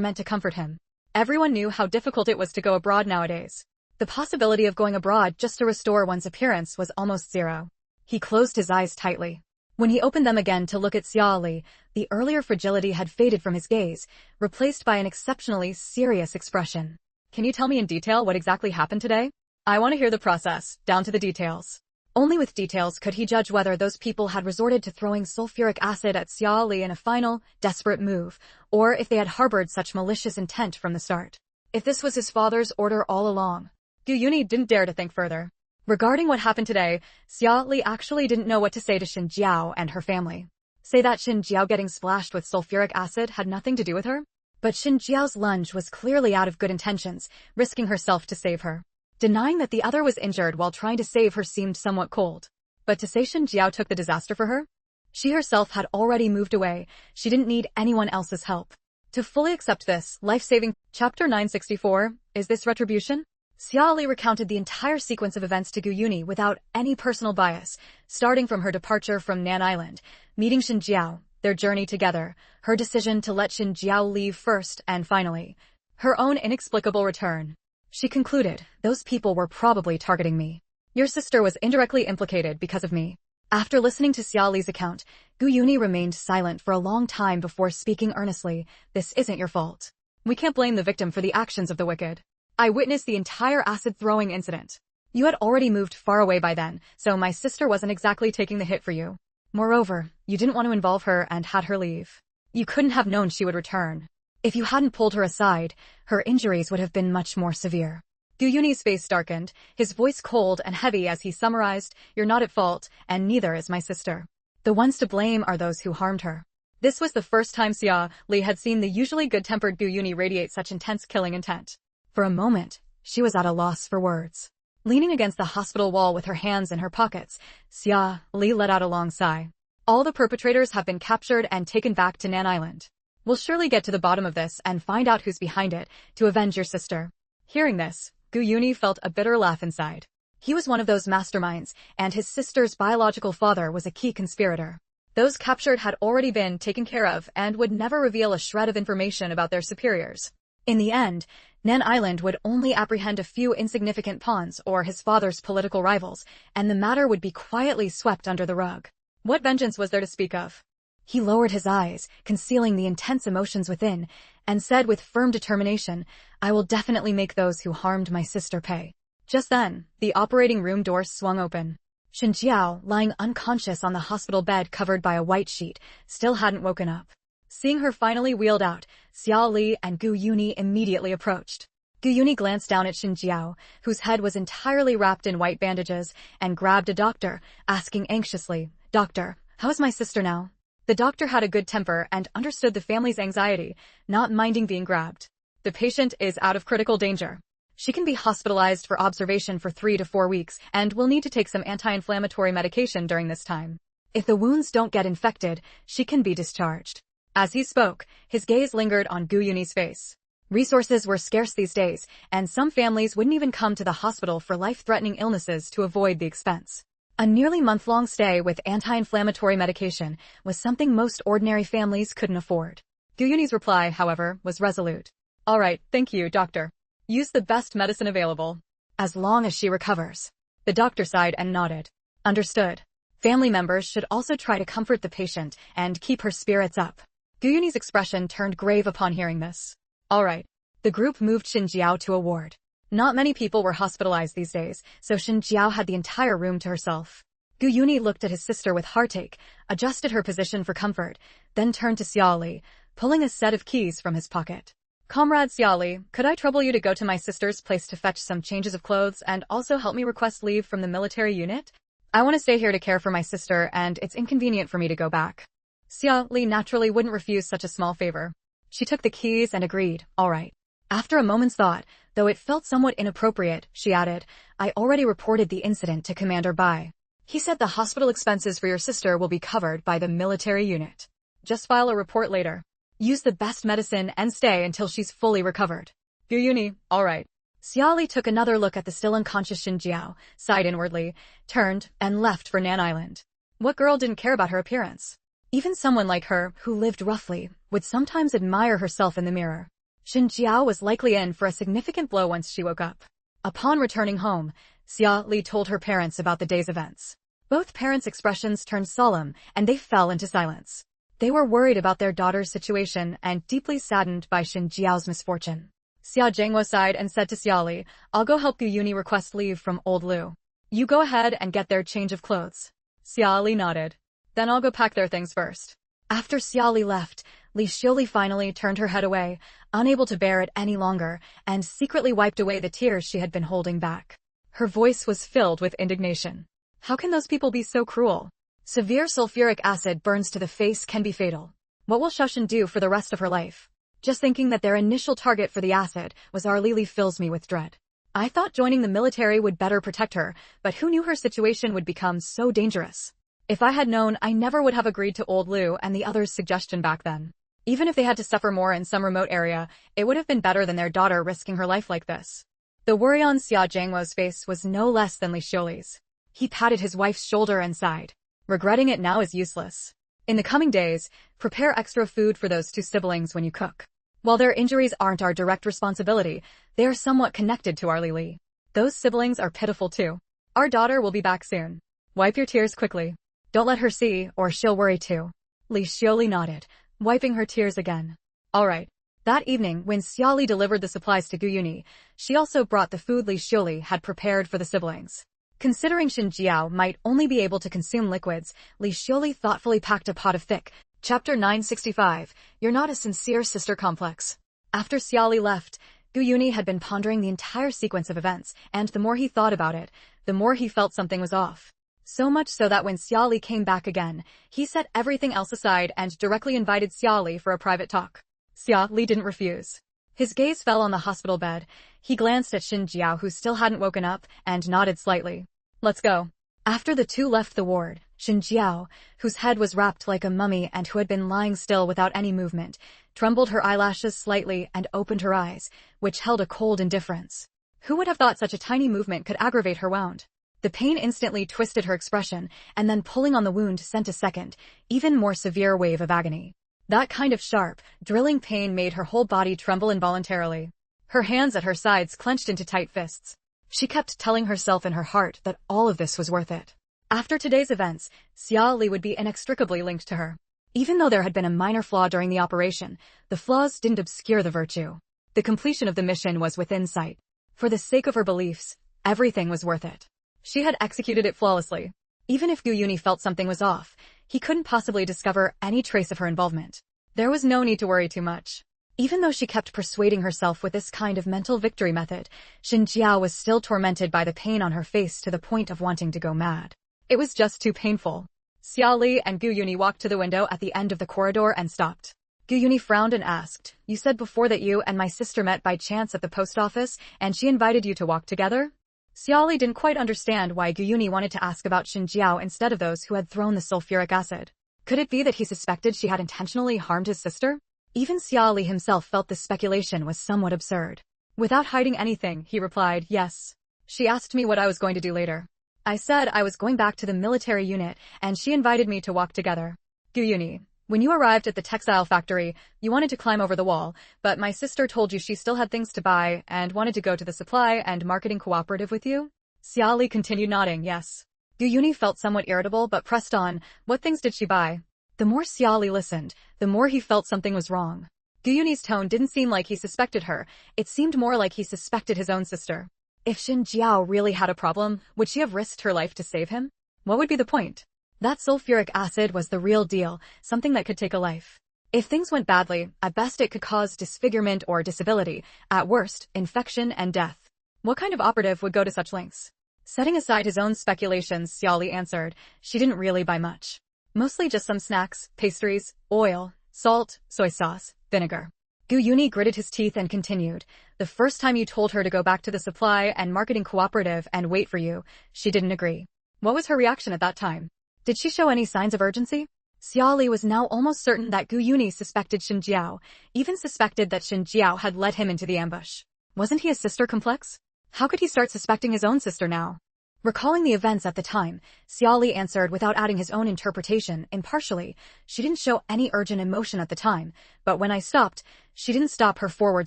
meant to comfort him. Everyone knew how difficult it was to go abroad nowadays. The possibility of going abroad just to restore one's appearance was almost zero. He closed his eyes tightly. When he opened them again to look at Xia Li, the earlier fragility had faded from his gaze, replaced by an exceptionally serious expression. "Can you tell me in detail what exactly happened today? I want to hear the process, down to the details." Only with details could he judge whether those people had resorted to throwing sulfuric acid at Xia Li in a final, desperate move, or if they had harbored such malicious intent from the start. If this was his father's order all along. Gu Yuni didn't dare to think further. Regarding what happened today, Xia Li actually didn't know what to say to Xin Jiao and her family. Say that Xin Jiao getting splashed with sulfuric acid had nothing to do with her? But Xin Jiao's lunge was clearly out of good intentions, risking herself to save her. Denying that the other was injured while trying to save her seemed somewhat cold. But to say Xin Jiao took the disaster for her? She herself had already moved away. She didn't need anyone else's help. To fully accept this, life-saving. Chapter 964, is this retribution? Xia Li recounted the entire sequence of events to Gu Yuni without any personal bias, starting from her departure from Nan Island, meeting Xin Jiao, their journey together, her decision to let Xin Jiao leave first, and finally, her own inexplicable return. She concluded, "Those people were probably targeting me. Your sister was indirectly implicated because of me." After listening to Xia Li's account, Gu Yuni remained silent for a long time before speaking earnestly. "This isn't your fault. We can't blame the victim for the actions of the wicked. I witnessed the entire acid-throwing incident. You had already moved far away by then, so my sister wasn't exactly taking the hit for you. Moreover, you didn't want to involve her and had her leave. You couldn't have known she would return. If you hadn't pulled her aside, her injuries would have been much more severe." Gu Yuni's face darkened, his voice cold and heavy as he summarized, "You're not at fault, and neither is my sister. The ones to blame are those who harmed her." This was the first time Xia Li had seen the usually good-tempered Gu Yuni radiate such intense killing intent. For a moment, she was at a loss for words. Leaning against the hospital wall with her hands in her pockets, Xia Li let out a long sigh. "All the perpetrators have been captured and taken back to Nan Island. We'll surely get to the bottom of this and find out who's behind it to avenge your sister." Hearing this, Gu Yuni felt a bitter laugh inside. He was one of those masterminds, and his sister's biological father was a key conspirator. Those captured had already been taken care of and would never reveal a shred of information about their superiors. In the end, Nan Island would only apprehend a few insignificant pawns or his father's political rivals, and the matter would be quietly swept under the rug. What vengeance was there to speak of? He lowered his eyes, concealing the intense emotions within, and said with firm determination, "I will definitely make those who harmed my sister pay." Just then, the operating room door swung open. Shen Jiao, lying unconscious on the hospital bed covered by a white sheet, still hadn't woken up. Seeing her finally wheeled out, Xiao Li and Gu Yuni immediately approached. Gu Yuni glanced down at Shen Jiao, whose head was entirely wrapped in white bandages, and grabbed a doctor, asking anxiously, "Doctor, how is my sister now?" The doctor had a good temper and understood the family's anxiety, not minding being grabbed. "The patient is out of critical danger. She can be hospitalized for observation for 3 to 4 weeks and will need to take some anti-inflammatory medication during this time. If the wounds don't get infected, she can be discharged." As he spoke, his gaze lingered on Gu Yuni's face. Resources were scarce these days, and some families wouldn't even come to the hospital for life-threatening illnesses to avoid the expense. A nearly month-long stay with anti-inflammatory medication was something most ordinary families couldn't afford. Gu Yuni's reply, however, was resolute. "All right, thank you, doctor. Use the best medicine available. As long as she recovers." The doctor sighed and nodded. "Understood. Family members should also try to comfort the patient and keep her spirits up." Gu Yuni's expression turned grave upon hearing this. "All right." The group moved Shen Jiao to a ward. Not many people were hospitalized these days, so Shen Jiao had the entire room to herself. Gu Yuni looked at his sister with heartache, adjusted her position for comfort, then turned to Xiao Li, pulling a set of keys from his pocket. "Comrade Xiao Li, could I trouble you to go to my sister's place to fetch some changes of clothes and also help me request leave from the military unit? I want to stay here to care for my sister and it's inconvenient for me to go back." Xiao Li naturally wouldn't refuse such a small favor. She took the keys and agreed, "All right." After a moment's thought, though it felt somewhat inappropriate, she added, "I already reported the incident to Commander Bai. He said the hospital expenses for your sister will be covered by the military unit. Just file a report later. Use the best medicine and stay until she's fully recovered." Gu Yuni, "All right." Xiao Li took another look at the still unconscious Shen Jiao, sighed inwardly, turned, and left for Nan Island. What girl didn't care about her appearance? Even someone like her, who lived roughly, would sometimes admire herself in the mirror. Shen Jiao was likely in for a significant blow once she woke up. Upon returning home, Xiao Li told her parents about the day's events. Both parents' expressions turned solemn, and they fell into silence. They were worried about their daughter's situation and deeply saddened by Shen Jiao's misfortune. Xia Zhenghua sighed and said to Xiao Li, "I'll go help Gu Yuni request leave from old Lu. You go ahead and get their change of clothes." Xiao Li nodded. "Then I'll go pack their things first." After Xiao Li left, Li Xiuli finally turned her head away, unable to bear it any longer, and secretly wiped away the tears she had been holding back. Her voice was filled with indignation. How can those people be so cruel? Severe sulfuric acid burns to the face can be fatal. What will Shushan do for the rest of her life? Just thinking that their initial target for the acid was our Lili fills me with dread. I thought joining the military would better protect her, but who knew her situation would become so dangerous? If I had known, I never would have agreed to old Lu and the others' suggestion back then. Even if they had to suffer more in some remote area, it would have been better than their daughter risking her life like this. The worry on Xia Zhenghua's face was no less than Li Xiuli's. He patted his wife's shoulder and sighed. Regretting it now is useless. In the coming days, prepare extra food for those two siblings when you cook. While their injuries aren't our direct responsibility, they are somewhat connected to our Lili. Those siblings are pitiful too. Our daughter will be back soon. Wipe your tears quickly. Don't let her see, or she'll worry too. Li Xiuli nodded, wiping her tears again. All right. That evening, when Xiaoli delivered the supplies to Gu Yuni, she also brought the food Li Xiuli had prepared for the siblings. Considering Shen Jiao might only be able to consume liquids, Li Xiuli thoughtfully packed a pot of thick. Chapter 965, You're Not a Sincere Sister Complex. After Xiaoli left, Gu Yuni had been pondering the entire sequence of events, and the more he thought about it, the more he felt something was off. So much so that when Xiaoli came back again, he set everything else aside and directly invited Xiaoli for a private talk. Xiaoli didn't refuse. His gaze fell on the hospital bed. He glanced at Shen Jiao, who still hadn't woken up, and nodded slightly. Let's go. After the two left the ward, Shen Jiao, whose head was wrapped like a mummy and who had been lying still without any movement, trembled her eyelashes slightly and opened her eyes, which held a cold indifference. Who would have thought such a tiny movement could aggravate her wound? The pain instantly twisted her expression, and then pulling on the wound sent a second, even more severe wave of agony. That kind of sharp, drilling pain made her whole body tremble involuntarily. Her hands at her sides clenched into tight fists. She kept telling herself in her heart that all of this was worth it. After today's events, Xia Li would be inextricably linked to her. Even though there had been a minor flaw during the operation, the flaws didn't obscure the virtue. The completion of the mission was within sight. For the sake of her beliefs, everything was worth it. She had executed it flawlessly. Even if Gu Yuni felt something was off, he couldn't possibly discover any trace of her involvement. There was no need to worry too much. Even though she kept persuading herself with this kind of mental victory method, Xinjiao was still tormented by the pain on her face to the point of wanting to go mad. It was just too painful. Xia Li and Gu Yuni walked to the window at the end of the corridor and stopped. Gu Yuni frowned and asked, "You said before that you and my sister met by chance at the post office, and she invited you to walk together?" Xia Li didn't quite understand why Gu Yuni wanted to ask about Xinjiao instead of those who had thrown the sulfuric acid. Could it be that he suspected she had intentionally harmed his sister? Even Xia Li himself felt this speculation was somewhat absurd. Without hiding anything, he replied, "Yes. She asked me what I was going to do later. I said I was going back to the military unit, and she invited me to walk together." Gu Yuni, when you arrived at the textile factory, you wanted to climb over the wall, but my sister told you she still had things to buy and wanted to go to the supply and marketing cooperative with you? Xia Li continued nodding, yes. Gu Yuni felt somewhat irritable but pressed on, what things did she buy? The more Xia Li listened, the more he felt something was wrong. Gu Yuni's tone didn't seem like he suspected her, it seemed more like he suspected his own sister. If Xinjiao really had a problem, would she have risked her life to save him? What would be the point? That sulfuric acid was the real deal, something that could take a life. If things went badly, at best it could cause disfigurement or disability, at worst, infection and death. What kind of operative would go to such lengths? Setting aside his own speculations, Xia Li answered, she didn't really buy much. Mostly just some snacks, pastries, oil, salt, soy sauce, vinegar. Gu Yuni gritted his teeth and continued, the first time you told her to go back to the supply and marketing cooperative and wait for you, she didn't agree. What was her reaction at that time? Did she show any signs of urgency? Xia Li was now almost certain that Gu Yuni suspected Xinjiao, even suspected that Xinjiao had led him into the ambush. Wasn't he a sister complex? How could he start suspecting his own sister now? Recalling the events at the time, Xia Li answered without adding his own interpretation, impartially, she didn't show any urgent emotion at the time, but when I stopped, she didn't stop her forward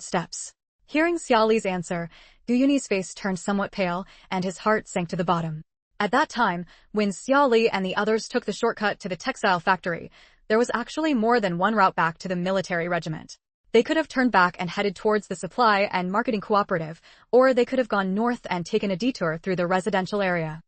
steps. Hearing Xia Li's answer, Gu Yuni's face turned somewhat pale, and his heart sank to the bottom. At that time, when Xia Li and the others took the shortcut to the textile factory, there was actually more than one route back to the military regiment. They could have turned back and headed towards the supply and marketing cooperative, or they could have gone north and taken a detour through the residential area.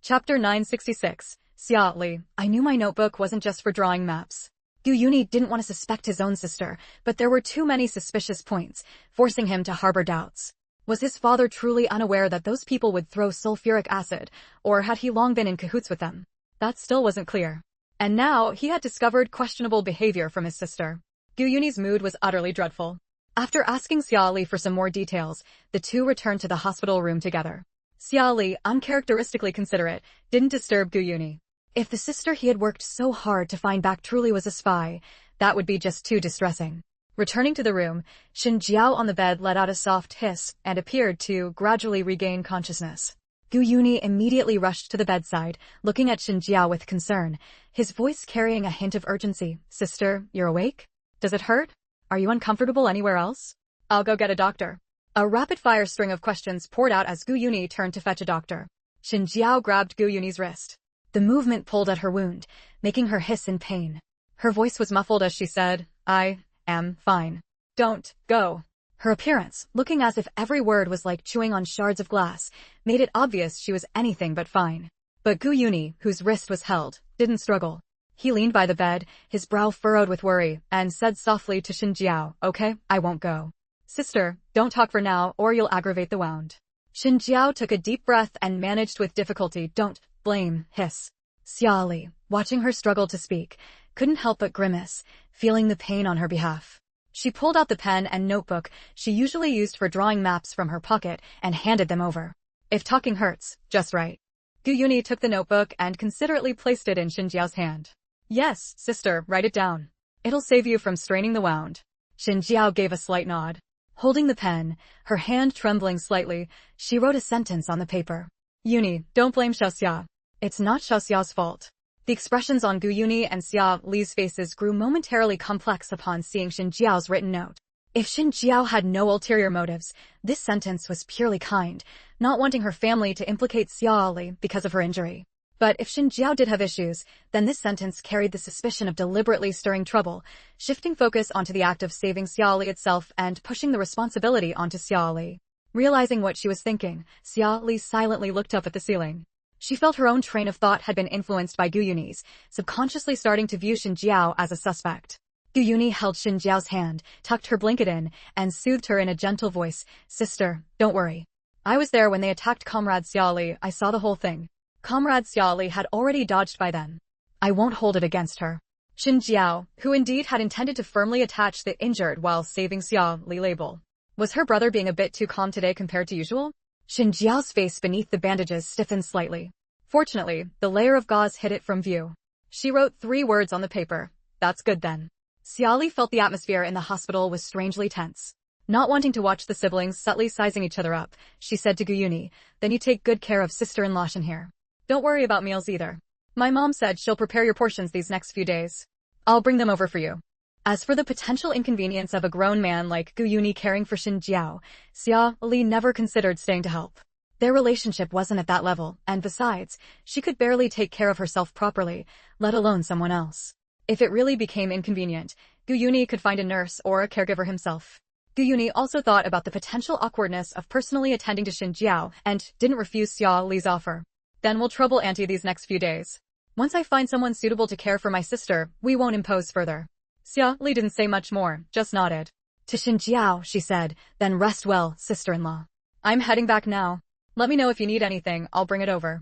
Chapter 966, Xia Li, I knew my notebook wasn't just for drawing maps. Gu Yuni didn't want to suspect his own sister, but there were too many suspicious points, forcing him to harbor doubts. Was his father truly unaware that those people would throw sulfuric acid, or had he long been in cahoots with them? That still wasn't clear. And now, he had discovered questionable behavior from his sister. Gu Yuni's mood was utterly dreadful. After asking Xia Li for some more details, the two returned to the hospital room together. Xia Li, uncharacteristically considerate, didn't disturb Gu Yuni. If the sister he had worked so hard to find back truly was a spy, that would be just too distressing. Returning to the room, Xinjiao on the bed let out a soft hiss and appeared to gradually regain consciousness. Gu Yuni immediately rushed to the bedside, looking at Xinjiao with concern, his voice carrying a hint of urgency. Sister, you're awake? Does it hurt? Are you uncomfortable anywhere else? I'll go get a doctor. A rapid-fire string of questions poured out as Gu Yuni turned to fetch a doctor. Xinjiao grabbed Gu Yuni's wrist. The movement pulled at her wound, making her hiss in pain. Her voice was muffled as she said, I am fine. Don't go. Her appearance, looking as if every word was like chewing on shards of glass, made it obvious she was anything but fine. But Gu Yuni, whose wrist was held, didn't struggle. He leaned by the bed, his brow furrowed with worry, and said softly to Xinjiao, okay, I won't go. Sister, don't talk for now or you'll aggravate the wound. Xinjiao took a deep breath and managed with difficulty, don't blame, hiss. Xia Li, watching her struggle to speak, couldn't help but grimace, feeling the pain on her behalf. She pulled out the pen and notebook she usually used for drawing maps from her pocket and handed them over. If talking hurts, just write. Gu Yuni took the notebook and considerately placed it in Xinjiao's hand. Yes, sister, write it down. It'll save you from straining the wound. Xinjiao gave a slight nod. Holding the pen, her hand trembling slightly, she wrote a sentence on the paper. Yuni, don't blame Xiaoxue. It's not Xiaoxue's fault. The expressions on Gu Yuni and Xia Li's faces grew momentarily complex upon seeing Xinjiao's written note. If Xinjiao had no ulterior motives, this sentence was purely kind, not wanting her family to implicate Xia Li because of her injury. But if Xinjiao did have issues, then this sentence carried the suspicion of deliberately stirring trouble, shifting focus onto the act of saving Xia Li itself and pushing the responsibility onto Xia Li. Realizing what she was thinking, Xia Li silently looked up at the ceiling. She felt her own train of thought had been influenced by Gu Yuni's, subconsciously starting to view Xin Jiao as a suspect. Gu Yuni held Xin Jiao's hand, tucked her blanket in, and soothed her in a gentle voice. Sister, don't worry. I was there when they attacked Comrade Xiaoli. I saw the whole thing. Comrade Xiaoli had already dodged by then. I won't hold it against her. Xin Jiao, who indeed had intended to firmly attach the injured while saving Xiaoli label. Was her brother being a bit too calm today compared to usual? Xin Jiao's face beneath the bandages stiffened slightly. Fortunately, the layer of gauze hid it from view. She wrote 3 words on the paper. That's good then. Xiaoli felt the atmosphere in the hospital was strangely tense. Not wanting to watch the siblings subtly sizing each other up, she said to Gu Yuni, then you take good care of sister-in-law Shen here. Don't worry about meals either. My mom said she'll prepare your portions these next few days. I'll bring them over for you. As for the potential inconvenience of a grown man like Gu Yuni caring for Xin Jiao, Xiaoli never considered staying to help. Their relationship wasn't at that level, and besides, she could barely take care of herself properly, let alone someone else. If it really became inconvenient, Gu Yuni could find a nurse or a caregiver himself. Gu Yuni also thought about the potential awkwardness of personally attending to Xin Jiao and didn't refuse Xiaoli's offer. Then we'll trouble Auntie these next few days. Once I find someone suitable to care for my sister, we won't impose further. Xiaoli didn't say much more, just nodded. To Xin Jiao, she said, then rest well, sister-in-law. I'm heading back now. Let me know if you need anything, I'll bring it over.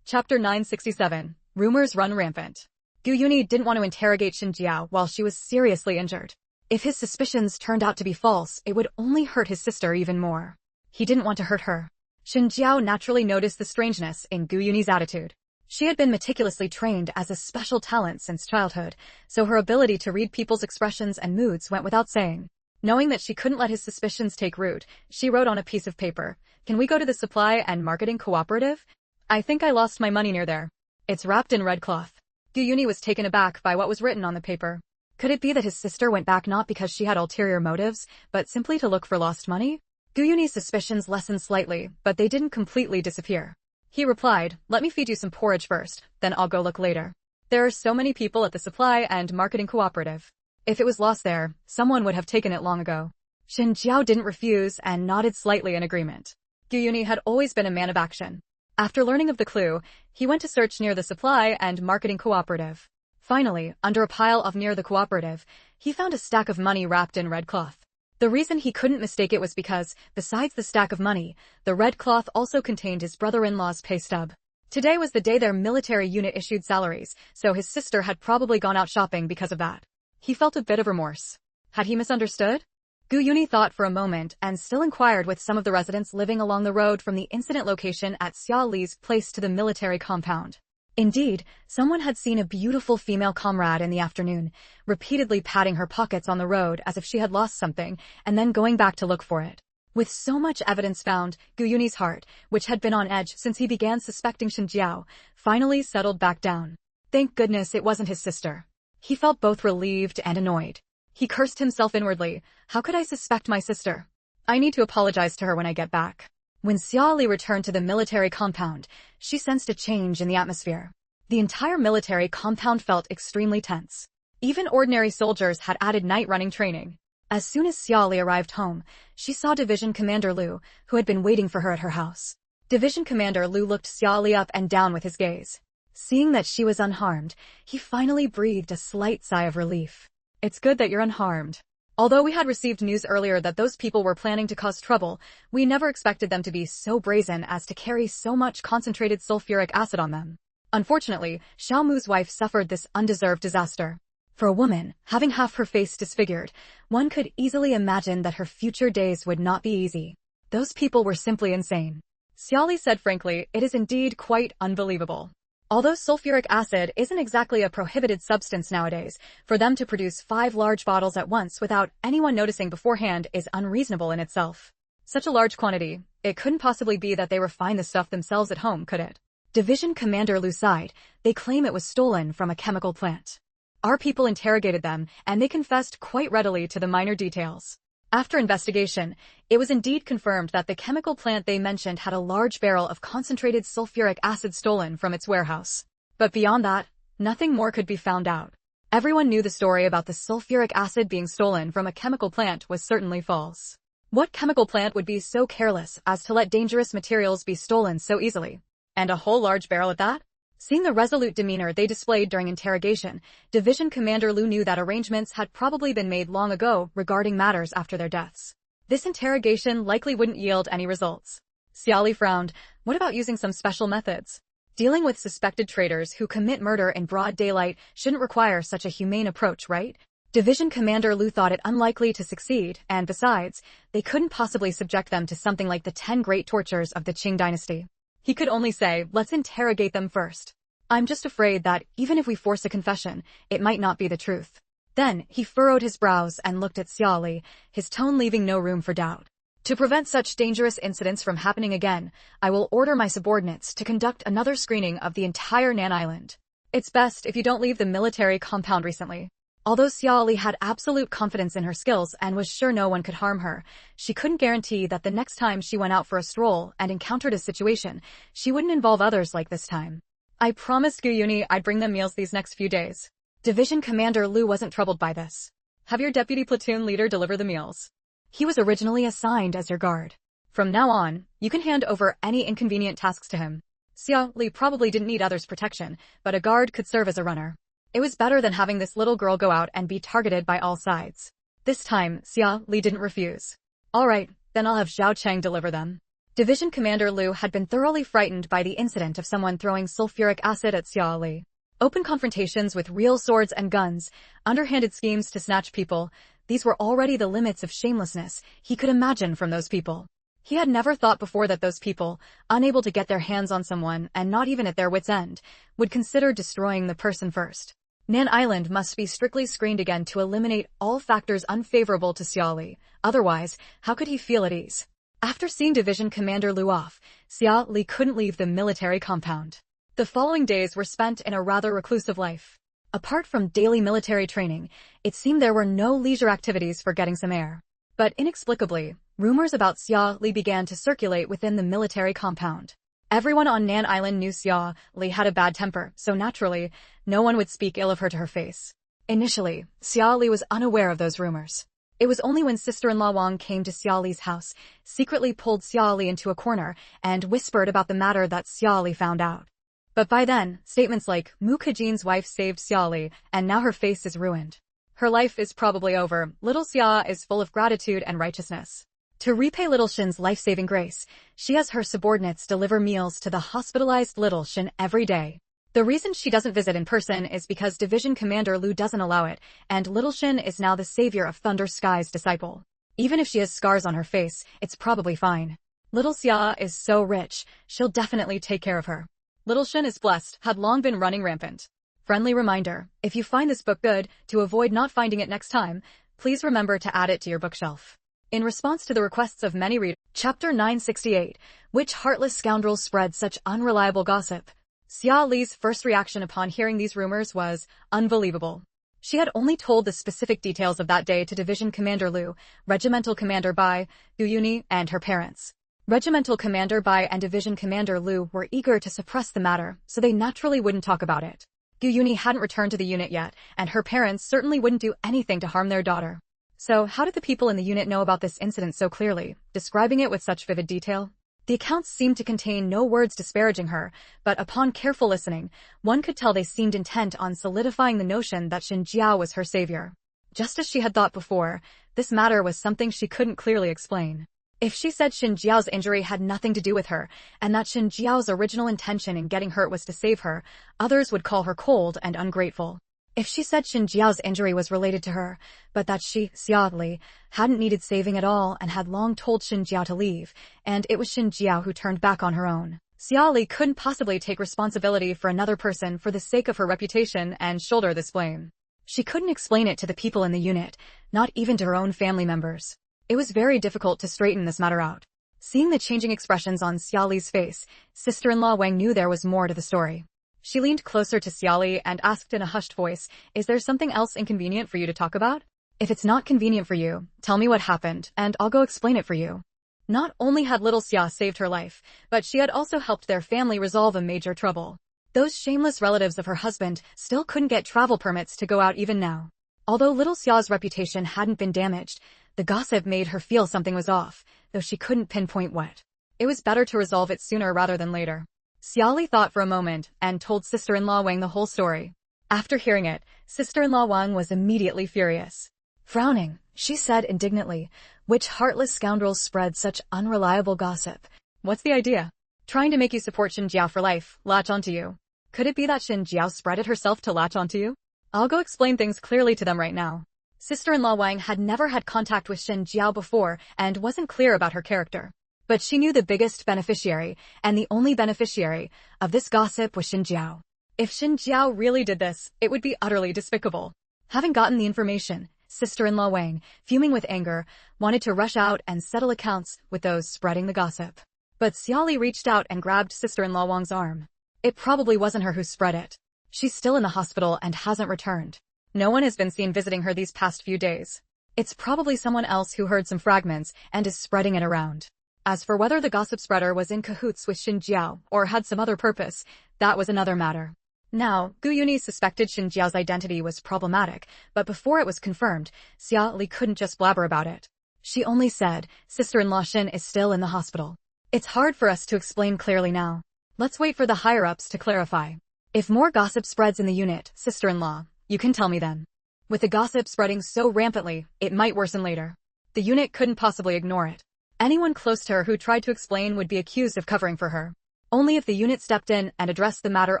Chapter 967. Rumors run rampant. Gu Yuni didn't want to interrogate Xin Jiao while she was seriously injured. If his suspicions turned out to be false, it would only hurt his sister even more. He didn't want to hurt her. Xin Jiao naturally noticed the strangeness in Gu Yuni's attitude. She had been meticulously trained as a special talent since childhood, so her ability to read people's expressions and moods went without saying. Knowing that she couldn't let his suspicions take root, she wrote on a piece of paper, "Can we go to the supply and marketing cooperative? I think I lost my money near there. It's wrapped in red cloth." Gu Yuni was taken aback by what was written on the paper. Could it be that his sister went back not because she had ulterior motives, but simply to look for lost money? Gu Yuni's suspicions lessened slightly, but they didn't completely disappear. He replied, "Let me feed you some porridge first, then I'll go look later. There are so many people at the supply and marketing cooperative. If it was lost there, someone would have taken it long ago." Xin Jiao didn't refuse and nodded slightly in agreement. Gu Yuni had always been a man of action. After learning of the clue, he went to search near the supply and marketing cooperative. Finally, under a pile of near the cooperative, he found a stack of money wrapped in red cloth. The reason he couldn't mistake it was because, besides the stack of money, the red cloth also contained his brother-in-law's pay stub. Today was the day their military unit issued salaries, so his sister had probably gone out shopping because of that. He felt a bit of remorse. Had he misunderstood? Gu Yuni thought for a moment and still inquired with some of the residents living along the road from the incident location at Xiaoli's place to the military compound. Indeed, someone had seen a beautiful female comrade in the afternoon, repeatedly patting her pockets on the road as if she had lost something, and then going back to look for it. With so much evidence found, Gu Yuni's heart, which had been on edge since he began suspecting Xin Jiao, finally settled back down. Thank goodness it wasn't his sister. He felt both relieved and annoyed. He cursed himself inwardly. How could I suspect my sister? I need to apologize to her when I get back. When Xiaoli returned to the military compound, she sensed a change in the atmosphere. The entire military compound felt extremely tense. Even ordinary soldiers had added night-running training. As soon as Xiaoli arrived home, she saw Division Commander Lu, who had been waiting for her at her house. Division Commander Lu looked Xiaoli up and down with his gaze. Seeing that she was unharmed, he finally breathed a slight sigh of relief. It's good that you're unharmed. Although we had received news earlier that those people were planning to cause trouble, we never expected them to be so brazen as to carry so much concentrated sulfuric acid on them. Unfortunately, Xiao Mu's wife suffered this undeserved disaster. For a woman, having half her face disfigured, one could easily imagine that her future days would not be easy. Those people were simply insane. Xiaoli said frankly, it is indeed quite unbelievable. Although sulfuric acid isn't exactly a prohibited substance nowadays, for them to produce 5 large bottles at once without anyone noticing beforehand is unreasonable in itself. Such a large quantity, it couldn't possibly be that they refine the stuff themselves at home, could it? Division Commander Lu sighed. They claim it was stolen from a chemical plant. Our people interrogated them, and they confessed quite readily to the minor details. After investigation, it was indeed confirmed that the chemical plant they mentioned had a large barrel of concentrated sulfuric acid stolen from its warehouse. But beyond that, nothing more could be found out. Everyone knew the story about the sulfuric acid being stolen from a chemical plant was certainly false. What chemical plant would be so careless as to let dangerous materials be stolen so easily? And a whole large barrel at that? Seeing the resolute demeanor they displayed during interrogation, Division Commander Lu knew that arrangements had probably been made long ago regarding matters after their deaths. This interrogation likely wouldn't yield any results. Xiao Li frowned. What about using some special methods? Dealing with suspected traitors who commit murder in broad daylight shouldn't require such a humane approach, right? Division Commander Lu thought it unlikely to succeed, and besides, they couldn't possibly subject them to something like the 10 great tortures of the Qing dynasty. He could only say, let's interrogate them first. I'm just afraid that, even if we force a confession, it might not be the truth. Then, he furrowed his brows and looked at Xiao Li, his tone leaving no room for doubt. To prevent such dangerous incidents from happening again, I will order my subordinates to conduct another screening of the entire Nan Island. It's best if you don't leave the military compound recently. Although Xiao Li had absolute confidence in her skills and was sure no one could harm her, she couldn't guarantee that the next time she went out for a stroll and encountered a situation, she wouldn't involve others like this time. I promised Gu Yuni I'd bring them meals these next few days. Division Commander Lu wasn't troubled by this. Have your deputy platoon leader deliver the meals. He was originally assigned as your guard. From now on, you can hand over any inconvenient tasks to him. Xiao Li probably didn't need others' protection, but a guard could serve as a runner. It was better than having this little girl go out and be targeted by all sides. This time, Xiao Li didn't refuse. All right, then I'll have Zhao Cheng deliver them. Division Commander Lu had been thoroughly frightened by the incident of someone throwing sulfuric acid at Xiao Li. Open confrontations with real swords and guns, underhanded schemes to snatch people, these were already the limits of shamelessness he could imagine from those people. He had never thought before that those people, unable to get their hands on someone and not even at their wits' end, would consider destroying the person first. Nan Island must be strictly screened again to eliminate all factors unfavorable to Xiao Li. Otherwise, how could he feel at ease? After seeing Division Commander Lu off, Xiao Li couldn't leave the military compound. The following days were spent in a rather reclusive life. Apart from daily military training, it seemed there were no leisure activities for getting some air. But inexplicably, rumors about Xiao Li began to circulate within the military compound. Everyone on Nan Island knew Xiao Li had a bad temper, so naturally, no one would speak ill of her to her face. Initially, Xiao Li was unaware of those rumors. It was only when sister-in-law Wang came to Xiao Li's house, secretly pulled Xiao Li into a corner, and whispered about the matter that Xiao Li found out. But by then, statements like, Mu Kejin's wife saved Xiao Li, and now her face is ruined. Her life is probably over, little Xia is full of gratitude and righteousness. To repay Little Shin's life-saving grace, she has her subordinates deliver meals to the hospitalized Little Shin every day. The reason she doesn't visit in person is because Division Commander Lu doesn't allow it, and Little Shin is now the savior of Thunder Sky's disciple. Even if she has scars on her face, it's probably fine. Little Xia is so rich, she'll definitely take care of her. Little Shin is blessed, had long been running rampant. Friendly reminder, if you find this book good, to avoid not finding it next time, please remember to add it to your bookshelf. In response to the requests of many readers, Chapter 968, which heartless scoundrels spread such unreliable gossip? Xiao Li's first reaction upon hearing these rumors was unbelievable. She had only told the specific details of that day to Division Commander Lu, Regimental Commander Bai, Gu Yuni, and her parents. Regimental Commander Bai and Division Commander Lu were eager to suppress the matter, so they naturally wouldn't talk about it. Gu Yuni hadn't returned to the unit yet, and her parents certainly wouldn't do anything to harm their daughter. So how did the people in the unit know about this incident so clearly, describing it with such vivid detail? The accounts seemed to contain no words disparaging her, but upon careful listening, one could tell they seemed intent on solidifying the notion that Xin Jiao was her savior. Just as she had thought before, this matter was something she couldn't clearly explain. If she said Xin Jiao's injury had nothing to do with her, and that Xin Jiao's original intention in getting hurt was to save her, others would call her cold and ungrateful. If she said Xin Jiao's injury was related to her, but that she, Xiao Li, hadn't needed saving at all and had long told Xin Jiao to leave, and it was Xin Jiao who turned back on her own, Xiao Li couldn't possibly take responsibility for another person for the sake of her reputation and shoulder this blame. She couldn't explain it to the people in the unit, not even to her own family members. It was very difficult to straighten this matter out. Seeing the changing expressions on Xiao Li's face, sister-in-law Wang knew there was more to the story. She leaned closer to Xiao Li and asked in a hushed voice, "Is there something else inconvenient for you to talk about? If it's not convenient for you, tell me what happened, and I'll go explain it for you." Not only had little Xia saved her life, but she had also helped their family resolve a major trouble. Those shameless relatives of her husband still couldn't get travel permits to go out even now. Although little Xia's reputation hadn't been damaged, the gossip made her feel something was off, though she couldn't pinpoint what. It was better to resolve it sooner rather than later. Xiao Li thought for a moment and told sister-in-law Wang the whole story. After hearing it, sister-in-law Wang was immediately furious. Frowning, she said indignantly, "Which heartless scoundrels spread such unreliable gossip? What's the idea? Trying to make you support Xin Jiao for life, latch onto you. Could it be that Xin Jiao spread it herself to latch onto you? I'll go explain things clearly to them right now." Sister-in-law Wang had never had contact with Xin Jiao before and wasn't clear about her character. But she knew the biggest beneficiary, and the only beneficiary, of this gossip was Xin Jiao. If Xin Jiao really did this, it would be utterly despicable. Having gotten the information, sister-in-law Wang, fuming with anger, wanted to rush out and settle accounts with those spreading the gossip. But Xiao Li reached out and grabbed sister-in-law Wang's arm. It probably wasn't her who spread it. She's still in the hospital and hasn't returned. No one has been seen visiting her these past few days. It's probably someone else who heard some fragments and is spreading it around. As for whether the gossip spreader was in cahoots with Xin Jiao or had some other purpose, that was another matter. Now, Gu Yuni suspected Xin Jiao's identity was problematic, but before it was confirmed, Xiao Li couldn't just blabber about it. She only said, "Sister-in-law Xin is still in the hospital. It's hard for us to explain clearly now. Let's wait for the higher-ups to clarify. If more gossip spreads in the unit, sister-in-law, you can tell me then." With the gossip spreading so rampantly, it might worsen later. The unit couldn't possibly ignore it. Anyone close to her who tried to explain would be accused of covering for her. Only if the unit stepped in and addressed the matter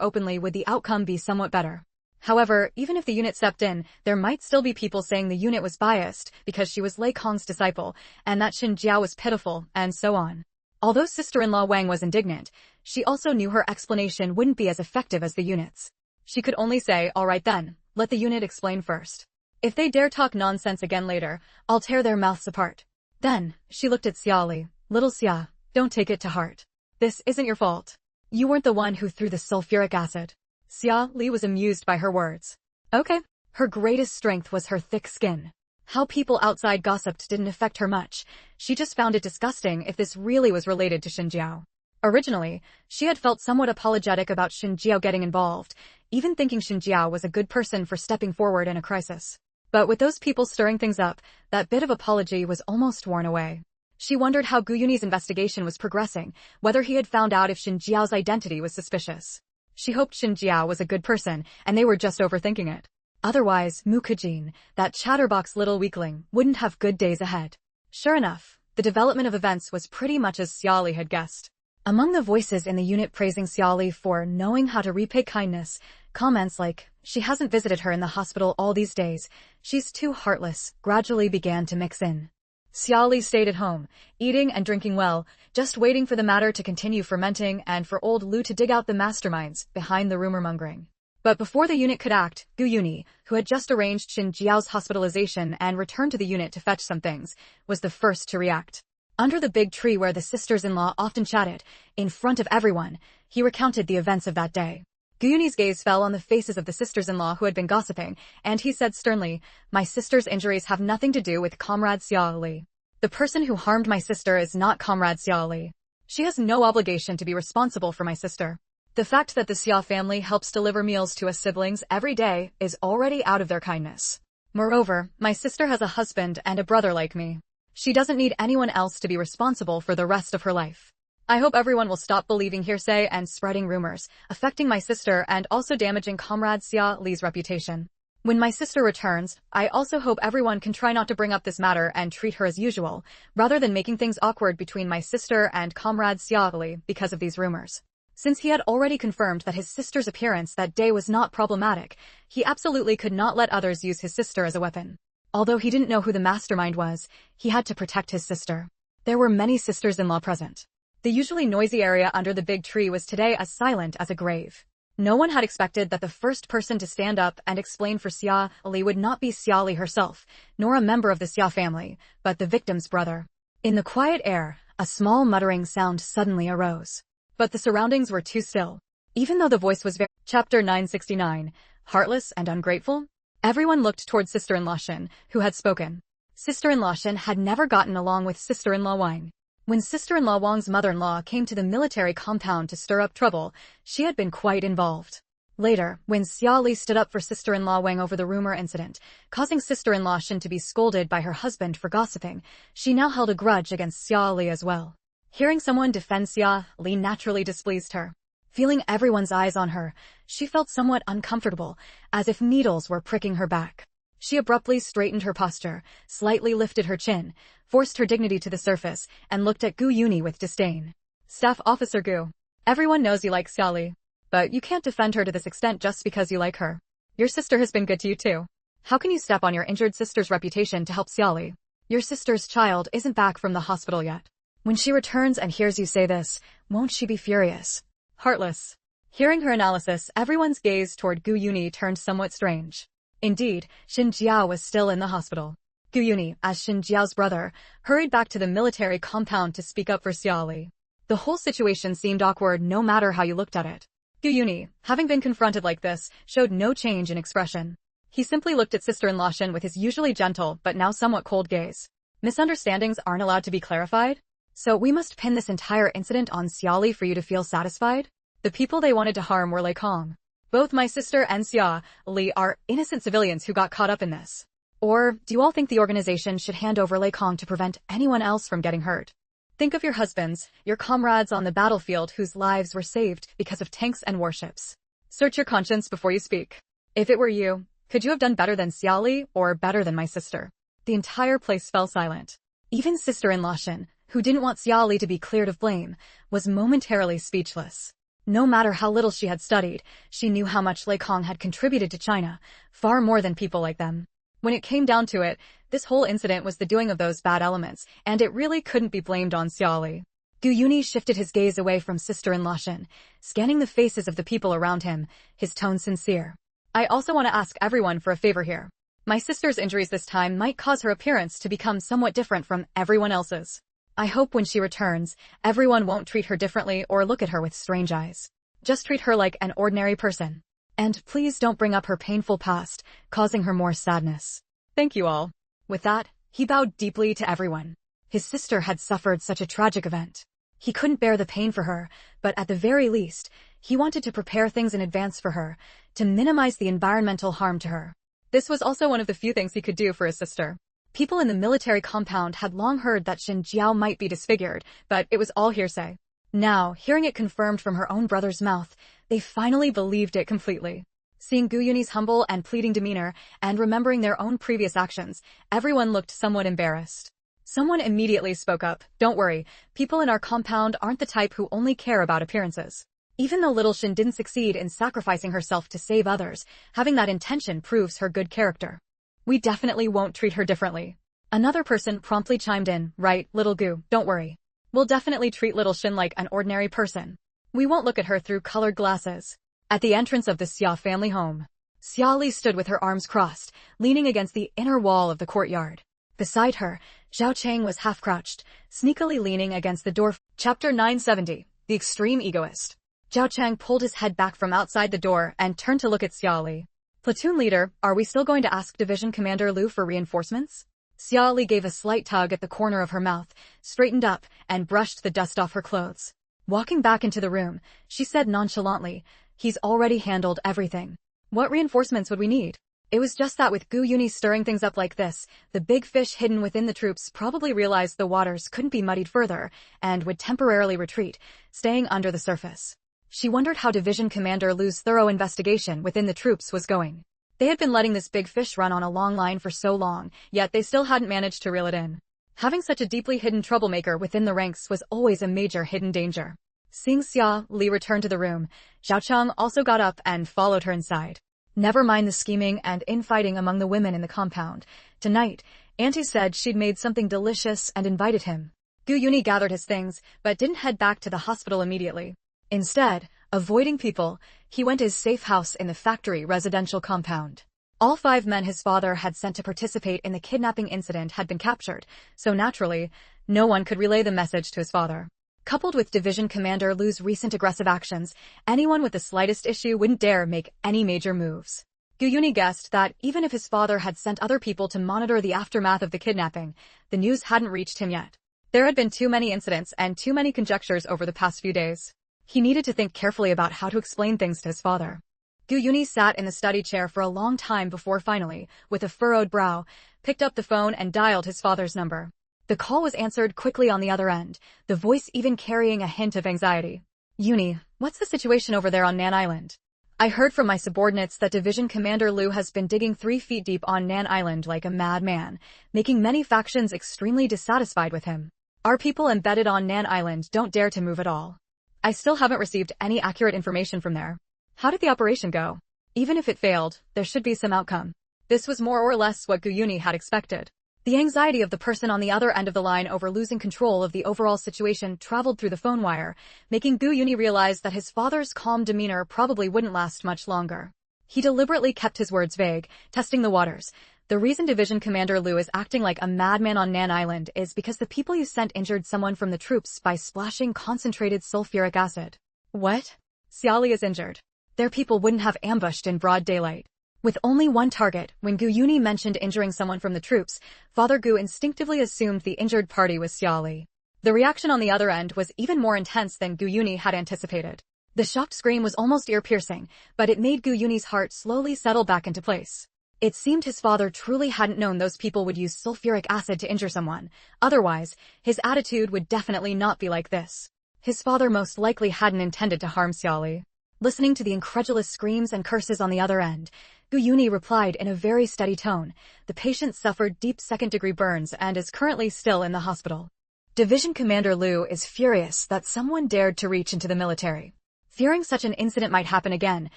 openly would the outcome be somewhat better. However, even if the unit stepped in, there might still be people saying the unit was biased because she was Lei Kong's disciple, and that Xin Jiao was pitiful, and so on. Although sister-in-law Wang was indignant, she also knew her explanation wouldn't be as effective as the unit's. She could only say, "All right then, let the unit explain first. If they dare talk nonsense again later, I'll tear their mouths apart." Then, she looked at Xiao Li. "Little Xia, don't take it to heart. This isn't your fault. You weren't the one who threw the sulfuric acid." Xia Li was amused by her words. Okay. Her greatest strength was her thick skin. How people outside gossiped didn't affect her much. She just found it disgusting if this really was related to Xin Jiao. Originally, she had felt somewhat apologetic about Xin Jiao getting involved, even thinking Xin Jiao was a good person for stepping forward in a crisis. But with those people stirring things up, that bit of apology was almost worn away. She wondered how Gu Yuni's investigation was progressing, whether he had found out if Xin Jiao's identity was suspicious. She hoped Xin Jiao was a good person, and they were just overthinking it. Otherwise, Mukujin, that chatterbox little weakling, wouldn't have good days ahead. Sure enough, the development of events was pretty much as Xiao Li had guessed. Among the voices in the unit praising Xiao Li for knowing how to repay kindness, comments like, "She hasn't visited her in the hospital all these days, she's too heartless," gradually began to mix in. Xiao Li stayed at home, eating and drinking well, just waiting for the matter to continue fermenting and for old Lu to dig out the masterminds behind the rumor-mongering. But before the unit could act, Gu Yuni, who had just arranged Xin Jiao's hospitalization and returned to the unit to fetch some things, was the first to react. Under the big tree where the sisters-in-law often chatted, in front of everyone, he recounted the events of that day. Gu Yuni's gaze fell on the faces of the sisters-in-law who had been gossiping, and he said sternly, "My sister's injuries have nothing to do with Comrade Xiao Li. The person who harmed my sister is not Comrade Xiao Li. She has no obligation to be responsible for my sister. The fact that the Xia family helps deliver meals to us siblings every day is already out of their kindness. Moreover, my sister has a husband and a brother like me. She doesn't need anyone else to be responsible for the rest of her life. I hope everyone will stop believing hearsay and spreading rumors, affecting my sister and also damaging Comrade Xia Li's reputation. When my sister returns, I also hope everyone can try not to bring up this matter and treat her as usual, rather than making things awkward between my sister and Comrade Xia Li because of these rumors." Since he had already confirmed that his sister's appearance that day was not problematic, he absolutely could not let others use his sister as a weapon. Although he didn't know who the mastermind was, he had to protect his sister. There were many sisters-in-law present. The usually noisy area under the big tree was today as silent as a grave. No one had expected that the first person to stand up and explain for Xia Li would not be Xia Li herself, nor a member of the Xia family, but the victim's brother. In the quiet air, a small muttering sound suddenly arose. But the surroundings were too still. Even though the voice was very— Chapter 969, Heartless and Ungrateful? Everyone looked toward sister-in-law Xin, who had spoken. Sister-in-law Xin had never gotten along with sister-in-law Wang. When sister-in-law Wang's mother-in-law came to the military compound to stir up trouble, she had been quite involved. Later, when Xiao Li stood up for sister-in-law Wang over the rumor incident, causing sister-in-law Xin to be scolded by her husband for gossiping, she now held a grudge against Xiao Li as well. Hearing someone defend Xia Li naturally displeased her. Feeling everyone's eyes on her, she felt somewhat uncomfortable, as if needles were pricking her back. She abruptly straightened her posture, slightly lifted her chin, forced her dignity to the surface, and looked at Gu Yuni with disdain. Staff Officer Gu. Everyone knows you like Xiaoli. But you can't defend her to this extent just because you like her. Your sister has been good to you too. How can you step on your injured sister's reputation to help Xiaoli? Your sister's child isn't back from the hospital yet. When she returns and hears you say this, won't she be furious? Heartless. Hearing her analysis, everyone's gaze toward Gu Yuni turned somewhat strange. Indeed, Xin Jiao was still in the hospital. Gu Yuni, as Xin Jiao's brother, hurried back to the military compound to speak up for Xiaoli. The whole situation seemed awkward no matter how you looked at it. Gu Yuni, having been confronted like this, showed no change in expression. He simply looked at sister-in-law Xin with his usually gentle but now somewhat cold gaze. Misunderstandings aren't allowed to be clarified? So we must pin this entire incident on Xiaoli for you to feel satisfied? The people they wanted to harm were Lei Kong. Both my sister and Xia Li are innocent civilians who got caught up in this. Or, do you all think the organization should hand over Lei Kong to prevent anyone else from getting hurt? Think of your husbands, your comrades on the battlefield whose lives were saved because of tanks and warships. Search your conscience before you speak. If it were you, could you have done better than Xiaoli or better than my sister? The entire place fell silent. Even sister-in-law Xin, who didn't want Xiaoli to be cleared of blame, was momentarily speechless. No matter how little she had studied, she knew how much Lei Kong had contributed to China, far more than people like them. When it came down to it, this whole incident was the doing of those bad elements, and it really couldn't be blamed on Xiaoli. Gu Yuni shifted his gaze away from sister-in-law Xin, scanning the faces of the people around him, his tone sincere. I also want to ask everyone for a favor here. My sister's injuries this time might cause her appearance to become somewhat different from everyone else's. I hope when she returns, everyone won't treat her differently or look at her with strange eyes. Just treat her like an ordinary person. And please don't bring up her painful past, causing her more sadness. Thank you all. With that, he bowed deeply to everyone. His sister had suffered such a tragic event. He couldn't bear the pain for her, but at the very least, he wanted to prepare things in advance for her, to minimize the environmental harm to her. This was also one of the few things he could do for his sister. People in the military compound had long heard that Xin Jiao might be disfigured, but it was all hearsay. Now, hearing it confirmed from her own brother's mouth, they finally believed it completely. Seeing Gu Yuni's humble and pleading demeanor, and remembering their own previous actions, everyone looked somewhat embarrassed. Someone immediately spoke up, "Don't worry, people in our compound aren't the type who only care about appearances." Even though little Xin didn't succeed in sacrificing herself to save others, having that intention proves her good character. We definitely won't treat her differently. Another person promptly chimed in, "Right, little Gu, don't worry. We'll definitely treat little Xin like an ordinary person. We won't look at her through colored glasses." At the entrance of the Xia family home, Xiaoli stood with her arms crossed, leaning against the inner wall of the courtyard. Beside her, Zhao Cheng was half-crouched, sneakily leaning against the door. Chapter 970, The Extreme Egoist. Zhao Cheng pulled his head back from outside the door and turned to look at Xiaoli. "Platoon leader, are we still going to ask Division Commander Lu for reinforcements?" Xiaoli gave a slight tug at the corner of her mouth, straightened up, and brushed the dust off her clothes. Walking back into the room, she said nonchalantly, "He's already handled everything. What reinforcements would we need?" It was just that with Gu Yuni stirring things up like this, the big fish hidden within the troops probably realized the waters couldn't be muddied further, and would temporarily retreat, staying under the surface. She wondered how Division Commander Lu's thorough investigation within the troops was going. They had been letting this big fish run on a long line for so long, yet they still hadn't managed to reel it in. Having such a deeply hidden troublemaker within the ranks was always a major hidden danger. Seeing Xia Li return to the room, Zhao Cheng also got up and followed her inside. Never mind the scheming and infighting among the women in the compound. Tonight, Auntie said she'd made something delicious and invited him. Gu Yuni gathered his things, but didn't head back to the hospital immediately. Instead, avoiding people, he went to his safe house in the factory residential compound. All 5 men his father had sent to participate in the kidnapping incident had been captured, so naturally, no one could relay the message to his father. Coupled with Division Commander Lu's recent aggressive actions, anyone with the slightest issue wouldn't dare make any major moves. Gu Yuni guessed that even if his father had sent other people to monitor the aftermath of the kidnapping, the news hadn't reached him yet. There had been too many incidents and too many conjectures over the past few days. He needed to think carefully about how to explain things to his father. Gu Yuni sat in the study chair for a long time before finally, with a furrowed brow, picked up the phone and dialed his father's number. The call was answered quickly on the other end, the voice even carrying a hint of anxiety. Uni, what's the situation over there on Nan Island? I heard from my subordinates that Division Commander Liu has been digging 3 feet deep on Nan Island like a madman, making many factions extremely dissatisfied with him. Our people embedded on Nan Island don't dare to move at all. I still haven't received any accurate information from there. How did the operation go? Even if it failed, there should be some outcome. This was more or less what Gu Yuni had expected. The anxiety of the person on the other end of the line over losing control of the overall situation traveled through the phone wire, making Gu Yuni realize that his father's calm demeanor probably wouldn't last much longer. He deliberately kept his words vague, testing the waters. The reason Division Commander Liu is acting like a madman on Nan Island is because the people you sent injured someone from the troops by splashing concentrated sulfuric acid. What? Xiaoli is injured. Their people wouldn't have ambushed in broad daylight. With only one target, when Gu Yuni mentioned injuring someone from the troops, Father Gu instinctively assumed the injured party was Xiaoli. The reaction on the other end was even more intense than Gu Yuni had anticipated. The shocked scream was almost ear-piercing, but it made Gu Yuni's heart slowly settle back into place. It seemed his father truly hadn't known those people would use sulfuric acid to injure someone. Otherwise, his attitude would definitely not be like this. His father most likely hadn't intended to harm Xiaoli. Listening to the incredulous screams and curses on the other end, Gu Yuni replied in a very steady tone. The patient suffered deep second-degree burns and is currently still in the hospital. Division Commander Liu is furious that someone dared to reach into the military. Fearing such an incident might happen again,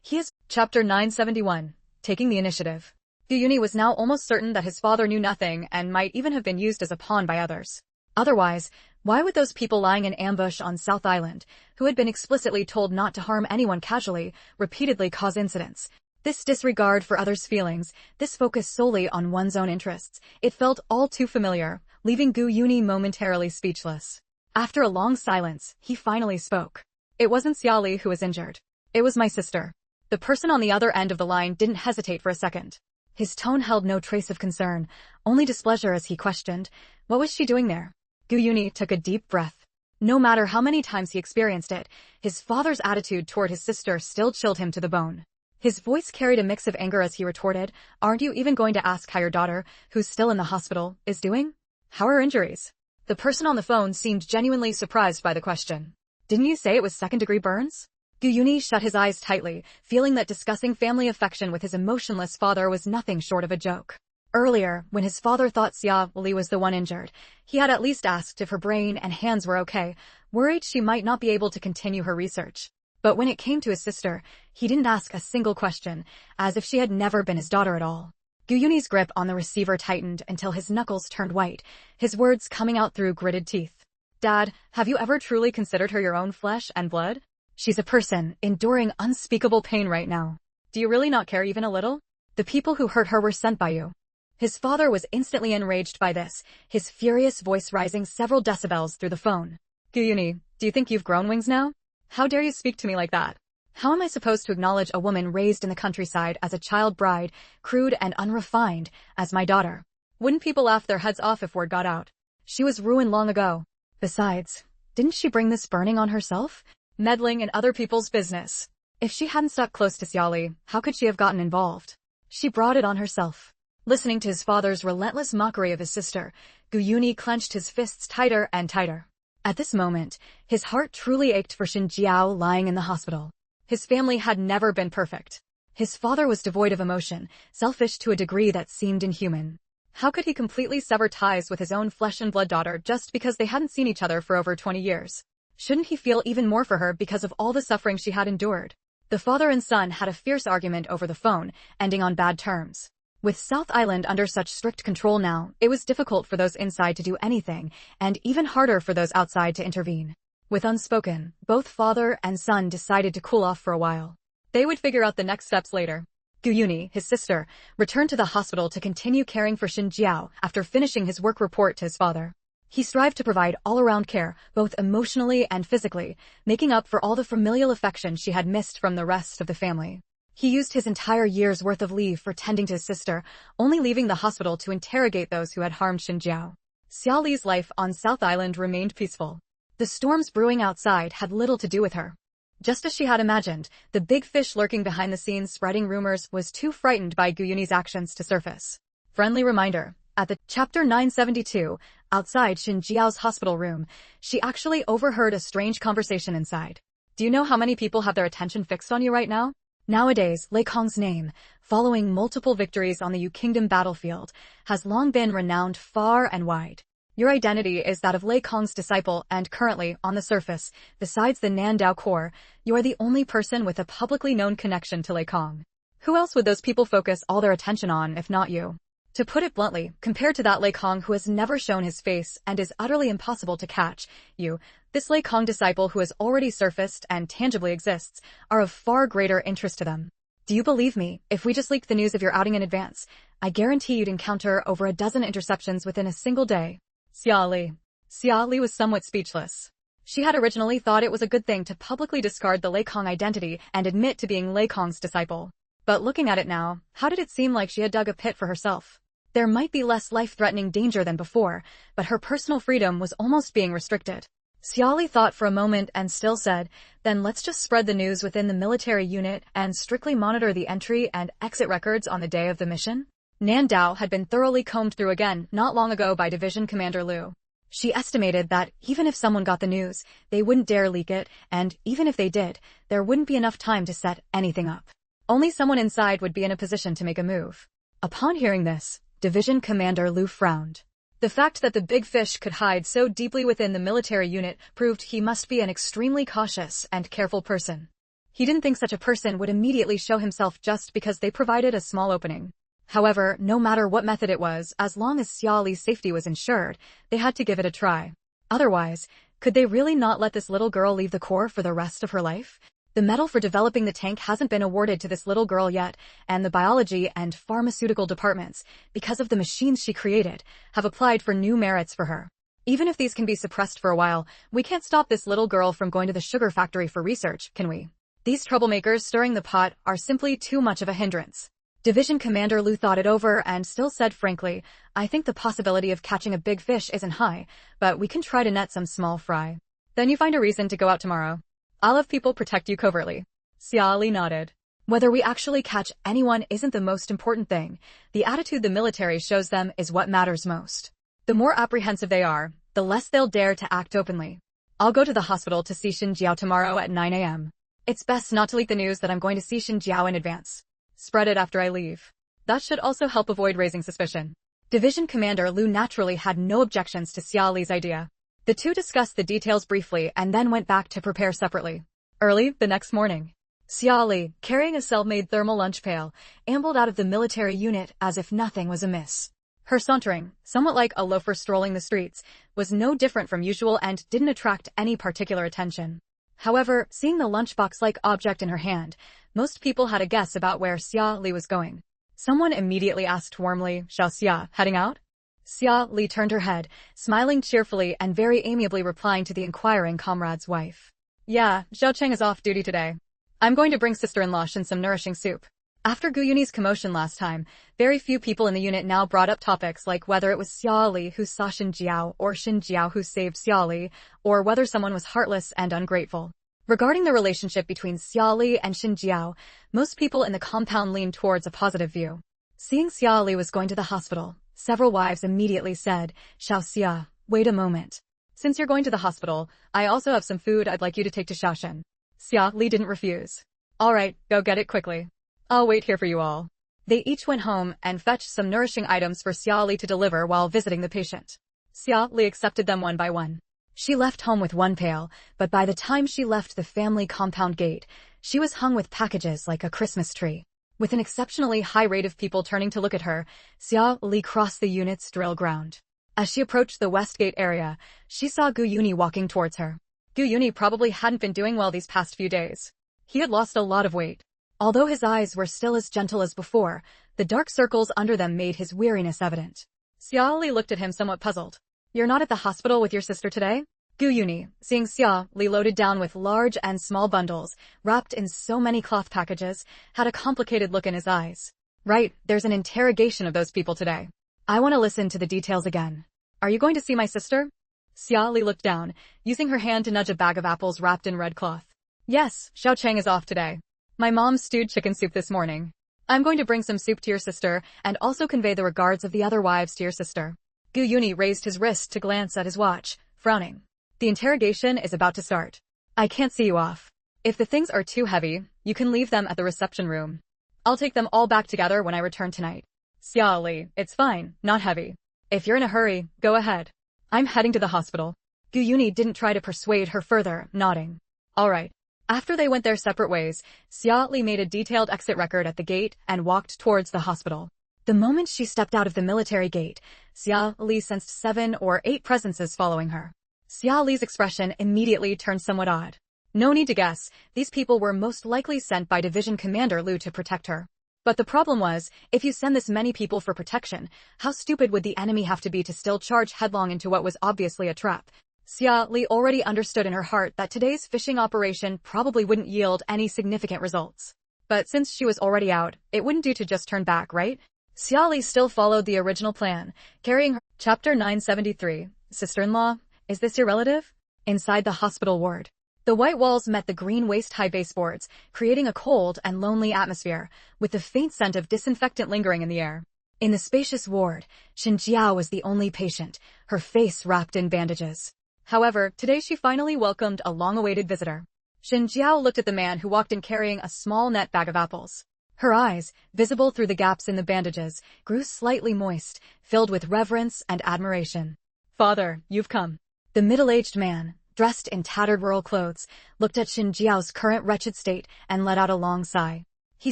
he is Chapter 971, taking the initiative. Gu Yuni was now almost certain that his father knew nothing and might even have been used as a pawn by others. Otherwise, why would those people lying in ambush on South Island, who had been explicitly told not to harm anyone casually, repeatedly cause incidents? This disregard for others' feelings, this focus solely on one's own interests, it felt all too familiar, leaving Gu Yuni momentarily speechless. After a long silence, he finally spoke. It wasn't Xiaoli who was injured. It was my sister. The person on the other end of the line didn't hesitate for a second. His tone held no trace of concern, only displeasure as he questioned, what was she doing there? Gu Yuni took a deep breath. No matter how many times he experienced it, his father's attitude toward his sister still chilled him to the bone. His voice carried a mix of anger as he retorted, aren't you even going to ask how your daughter, who's still in the hospital, is doing? How are her injuries? The person on the phone seemed genuinely surprised by the question. Didn't you say it was second-degree burns? Gu Yuni shut his eyes tightly, feeling that discussing family affection with his emotionless father was nothing short of a joke. Earlier, when his father thought Xiaoli was the one injured, he had at least asked if her brain and hands were okay, worried she might not be able to continue her research. But when it came to his sister, he didn't ask a single question, as if she had never been his daughter at all. Gu Yuni's grip on the receiver tightened until his knuckles turned white, his words coming out through gritted teeth. Dad, have you ever truly considered her your own flesh and blood? She's a person, enduring unspeakable pain right now. Do you really not care even a little? The people who hurt her were sent by you. His father was instantly enraged by this, his furious voice rising several decibels through the phone. Gu Yuni, do you think you've grown wings now? How dare you speak to me like that? How am I supposed to acknowledge a woman raised in the countryside as a child bride, crude and unrefined, as my daughter? Wouldn't people laugh their heads off if word got out? She was ruined long ago. Besides, didn't she bring this burning on herself? Meddling in other people's business. If she hadn't stuck close to Xiaoli, how could she have gotten involved? She brought it on herself. Listening to his father's relentless mockery of his sister, Gu Yuni clenched his fists tighter and tighter. At this moment, his heart truly ached for Xin Jiao lying in the hospital. His family had never been perfect. His father was devoid of emotion, selfish to a degree that seemed inhuman. How could he completely sever ties with his own flesh and blood daughter just because they hadn't seen each other for over 20 years? Shouldn't he feel even more for her because of all the suffering she had endured? The father and son had a fierce argument over the phone, ending on bad terms. With South Island under such strict control now, it was difficult for those inside to do anything, and even harder for those outside to intervene. With unspoken, both father and son decided to cool off for a while. They would figure out the next steps later. Gu Yuni, his sister, returned to the hospital to continue caring for Xin Jiao after finishing his work report to his father. He strived to provide all-around care, both emotionally and physically, making up for all the familial affection she had missed from the rest of the family. He used his entire year's worth of leave for tending to his sister, only leaving the hospital to interrogate those who had harmed Xin Jiao. Xiaoli's life on South Island remained peaceful. The storms brewing outside had little to do with her. Just as she had imagined, the big fish lurking behind the scenes spreading rumors was too frightened by Gu Yuni's actions to surface. Friendly reminder. At the Chapter 972, outside Xin Jiao's hospital room, she actually overheard a strange conversation inside. Do you know how many people have their attention fixed on you right now? Nowadays, Lei Kong's name, following multiple victories on the Yu Kingdom battlefield, has long been renowned far and wide. Your identity is that of Lei Kong's disciple, and currently, on the surface, besides the Nandao core, you are the only person with a publicly known connection to Lei Kong. Who else would those people focus all their attention on if not you? To put it bluntly, compared to that Lei Kong who has never shown his face and is utterly impossible to catch, you, this Lei Kong disciple who has already surfaced and tangibly exists, are of far greater interest to them. Do you believe me? If we just leaked the news of your outing in advance, I guarantee you'd encounter over a dozen interceptions within a single day. Xia Li. Xia Li was somewhat speechless. She had originally thought it was a good thing to publicly discard the Lei Kong identity and admit to being Lei Kong's disciple. But looking at it now, how did it seem like she had dug a pit for herself? There might be less life-threatening danger than before, but her personal freedom was almost being restricted. Xia Li thought for a moment and still said, then let's just spread the news within the military unit and strictly monitor the entry and exit records on the day of the mission. Nandao had been thoroughly combed through again not long ago by Division Commander Liu. She estimated that even if someone got the news, they wouldn't dare leak it, and even if they did, there wouldn't be enough time to set anything up. Only someone inside would be in a position to make a move. Upon hearing this, Division Commander Liu frowned. The fact that the big fish could hide so deeply within the military unit proved he must be an extremely cautious and careful person. He didn't think such a person would immediately show himself just because they provided a small opening. However, no matter what method it was, as long as Xia Li's safety was ensured, they had to give it a try. Otherwise, could they really not let this little girl leave the Corps for the rest of her life? The medal for developing the tank hasn't been awarded to this little girl yet, and the biology and pharmaceutical departments, because of the machines she created, have applied for new merits for her. Even if these can be suppressed for a while, we can't stop this little girl from going to the sugar factory for research, can we? These troublemakers stirring the pot are simply too much of a hindrance. Division Commander Liu thought it over and still said frankly, I think the possibility of catching a big fish isn't high, but we can try to net some small fry. Then you find a reason to go out tomorrow. I'll have people protect you covertly. Xia Li nodded. Whether we actually catch anyone isn't the most important thing. The attitude the military shows them is what matters most. The more apprehensive they are, the less they'll dare to act openly. I'll go to the hospital to see Xinjiao tomorrow at 9 a.m. It's best not to leak the news that I'm going to see Xinjiao in advance. Spread it after I leave. That should also help avoid raising suspicion. Division Commander Liu naturally had no objections to Xia Li's idea. The two discussed the details briefly and then went back to prepare separately. Early the next morning, Xia Li, carrying a self-made thermal lunch pail, ambled out of the military unit as if nothing was amiss. Her sauntering, somewhat like a loafer strolling the streets, was no different from usual and didn't attract any particular attention. However, seeing the lunchbox-like object in her hand, most people had a guess about where Xia Li was going. Someone immediately asked warmly, "Xiao Xia, heading out?" Xia Li turned her head, smiling cheerfully and very amiably replying to the inquiring comrade's wife. Yeah, Zhao Cheng is off duty today. I'm going to bring sister-in-law Shin some nourishing soup. After Gu Yuni's commotion last time, very few people in the unit now brought up topics like whether it was Xia Li who saw Xinjiao or Xinjiao who saved Xia Li, or whether someone was heartless and ungrateful. Regarding the relationship between Xia Li and Xinjiao, most people in the compound leaned towards a positive view. Seeing Xia Li was going to the hospital, several wives immediately said, Xiao Xia, wait a moment. Since you're going to the hospital, I also have some food I'd like you to take to Xiaoshen. Xia Li didn't refuse. All right, go get it quickly. I'll wait here for you all. They each went home and fetched some nourishing items for Xia Li to deliver while visiting the patient. Xia Li accepted them one by one. She left home with one pail, but by the time she left the family compound gate, she was hung with packages like a Christmas tree. With an exceptionally high rate of people turning to look at her, Xia Li crossed the unit's drill ground. As she approached the west gate area, she saw Gu Yuni walking towards her. Gu Yuni probably hadn't been doing well these past few days. He had lost a lot of weight. Although his eyes were still as gentle as before, the dark circles under them made his weariness evident. Xia Li looked at him somewhat puzzled. You're not at the hospital with your sister today? Gu Yuni, seeing Xia Li loaded down with large and small bundles, wrapped in so many cloth packages, had a complicated look in his eyes. Right, there's an interrogation of those people today. I want to listen to the details again. Are you going to see my sister? Xia Li looked down, using her hand to nudge a bag of apples wrapped in red cloth. Yes, Xiao Cheng is off today. My mom stewed chicken soup this morning. I'm going to bring some soup to your sister and also convey the regards of the other wives to your sister. Gu Yuni raised his wrist to glance at his watch, frowning. The interrogation is about to start. I can't see you off. If the things are too heavy, you can leave them at the reception room. I'll take them all back together when I return tonight. Xia Li, it's fine, not heavy. If you're in a hurry, go ahead. I'm heading to the hospital. Gu Yuni didn't try to persuade her further, nodding. All right. After they went their separate ways, Xia Li made a detailed exit record at the gate and walked towards the hospital. The moment she stepped out of the military gate, Xia Li sensed 7 or 8 presences following her. Xia Li's expression immediately turned somewhat odd. No need to guess, these people were most likely sent by Division Commander Lu to protect her. But the problem was, if you send this many people for protection, how stupid would the enemy have to be to still charge headlong into what was obviously a trap? Xia Li already understood in her heart that today's fishing operation probably wouldn't yield any significant results. But since she was already out, it wouldn't do to just turn back, right? Xia Li still followed the original plan, carrying her. Chapter 973, Sister-in-law, is this your relative? Inside the hospital ward. The white walls met the green waist-high baseboards, creating a cold and lonely atmosphere, with the faint scent of disinfectant lingering in the air. In the spacious ward, Xin Jiao was the only patient, her face wrapped in bandages. However, today she finally welcomed a long-awaited visitor. Xin Jiao looked at the man who walked in carrying a small net bag of apples. Her eyes, visible through the gaps in the bandages, grew slightly moist, filled with reverence and admiration. Father, you've come. The middle-aged man, dressed in tattered rural clothes, looked at Xin Jiao's current wretched state and let out a long sigh. He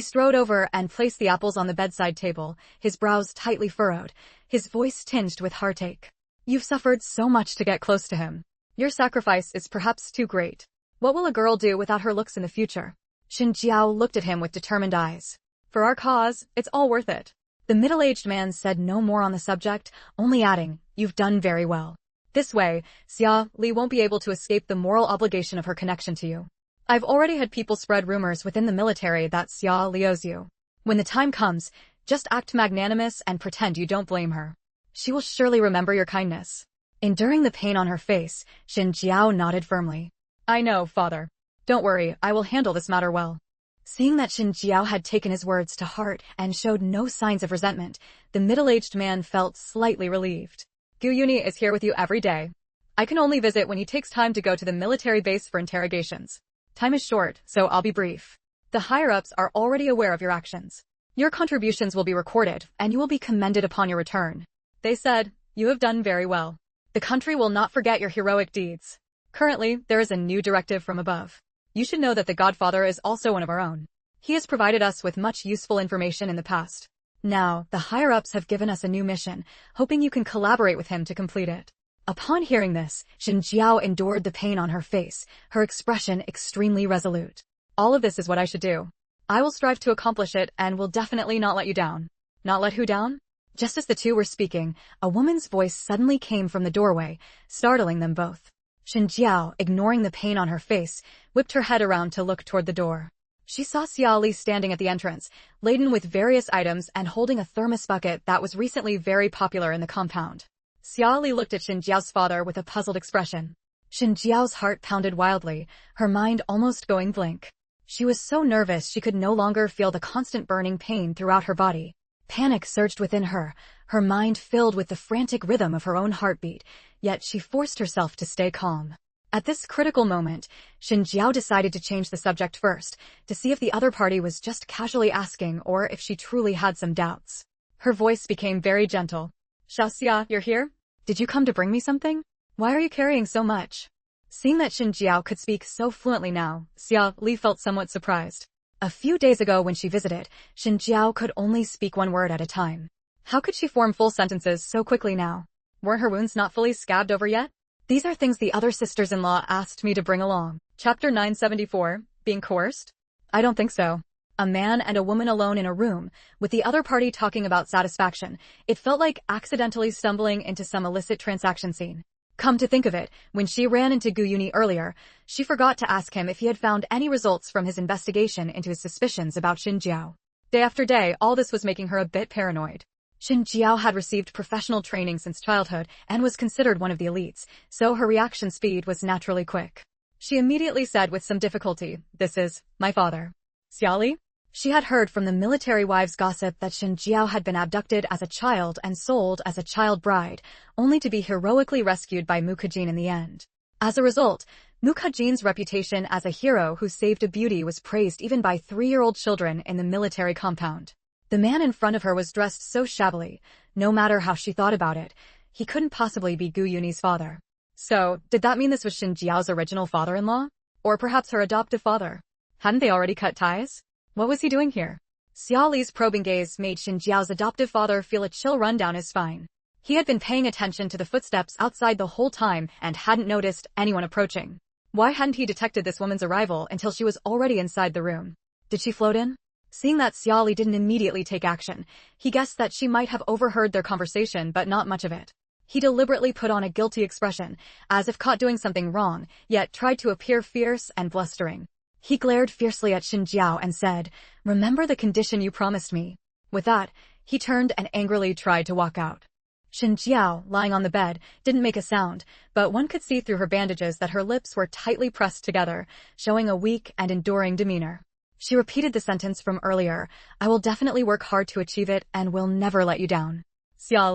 strode over and placed the apples on the bedside table, his brows tightly furrowed, his voice tinged with heartache. You've suffered so much to get close to him. Your sacrifice is perhaps too great. What will a girl do without her looks in the future? Xin Jiao looked at him with determined eyes. For our cause, it's all worth it. The middle-aged man said no more on the subject, only adding, you've done very well. This way, Xia Li won't be able to escape the moral obligation of her connection to you. I've already had people spread rumors within the military that Xia Li owes you. When the time comes, just act magnanimous and pretend you don't blame her. She will surely remember your kindness. Enduring the pain on her face, Xin Jiao nodded firmly. I know, father. Don't worry, I will handle this matter well. Seeing that Xin Jiao had taken his words to heart and showed no signs of resentment, the middle-aged man felt slightly relieved. Gu Yuni is here with you every day. I can only visit when he takes time to go to the military base for interrogations. Time is short, so I'll be brief. The higher-ups are already aware of your actions. Your contributions will be recorded, and you will be commended upon your return. They said, you have done very well. The country will not forget your heroic deeds. Currently, there is a new directive from above. You should know that the Godfather is also one of our own. He has provided us with much useful information in the past. Now, the higher-ups have given us a new mission, hoping you can collaborate with him to complete it. Upon hearing this, Xin Jiao endured the pain on her face, her expression extremely resolute. All of this is what I should do. I will strive to accomplish it and will definitely not let you down. Not let who down? Just as the two were speaking, a woman's voice suddenly came from the doorway, startling them both. Xin Jiao, ignoring the pain on her face, whipped her head around to look toward the door. She saw Xia Li standing at the entrance, laden with various items and holding a thermos bucket that was recently very popular in the compound. Xia Li looked at Xin Jiao's father with a puzzled expression. Xin Jiao's heart pounded wildly, her mind almost going blank. She was so nervous she could no longer feel the constant burning pain throughout her body. Panic surged within her, her mind filled with the frantic rhythm of her own heartbeat, yet she forced herself to stay calm. At this critical moment, Xin Jiao decided to change the subject first, to see if the other party was just casually asking or if she truly had some doubts. Her voice became very gentle. Xiaoxia, you're here? Did you come to bring me something? Why are you carrying so much? Seeing that Xin Jiao could speak so fluently now, Xia Li felt somewhat surprised. A few days ago when she visited, Xin Jiao could only speak one word at a time. How could she form full sentences so quickly now? Weren't her wounds not fully scabbed over yet? These are things the other sisters-in-law asked me to bring along. Chapter 974, Being Coerced? I don't think so. A man and a woman alone in a room, with the other party talking about satisfaction, it felt like accidentally stumbling into some illicit transaction scene. Come to think of it, when she ran into Gu Yuni earlier, she forgot to ask him if he had found any results from his investigation into his suspicions about Xin Jiao. Day after day, all this was making her a bit paranoid. Xin Jiao had received professional training since childhood and was considered one of the elites, so her reaction speed was naturally quick. She immediately said with some difficulty, "This is my father." Xia Li? She had heard from the military wives' gossip that Xin Jiao had been abducted as a child and sold as a child bride, only to be heroically rescued by Mukujin in the end. As a result, Mukajin's reputation as a hero who saved a beauty was praised even by 3-year-old children in the military compound. The man in front of her was dressed so shabbily, no matter how she thought about it, he couldn't possibly be Gu Yuni's father. So, did that mean this was Xin Jiao's original father-in-law? Or perhaps her adoptive father? Hadn't they already cut ties? What was he doing here? Xiao Li's probing gaze made Xin Jiao's adoptive father feel a chill run down his spine. He had been paying attention to the footsteps outside the whole time and hadn't noticed anyone approaching. Why hadn't he detected this woman's arrival until she was already inside the room? Did she float in? Seeing that Xiao Li didn't immediately take action, he guessed that she might have overheard their conversation but not much of it. He deliberately put on a guilty expression, as if caught doing something wrong, yet tried to appear fierce and blustering. He glared fiercely at Xin Jiao and said, "Remember the condition you promised me." With that, he turned and angrily tried to walk out. Xin Jiao, lying on the bed, didn't make a sound, but one could see through her bandages that her lips were tightly pressed together, showing a weak and enduring demeanor. She repeated the sentence from earlier, "I will definitely work hard to achieve it and will never let you down." Xiao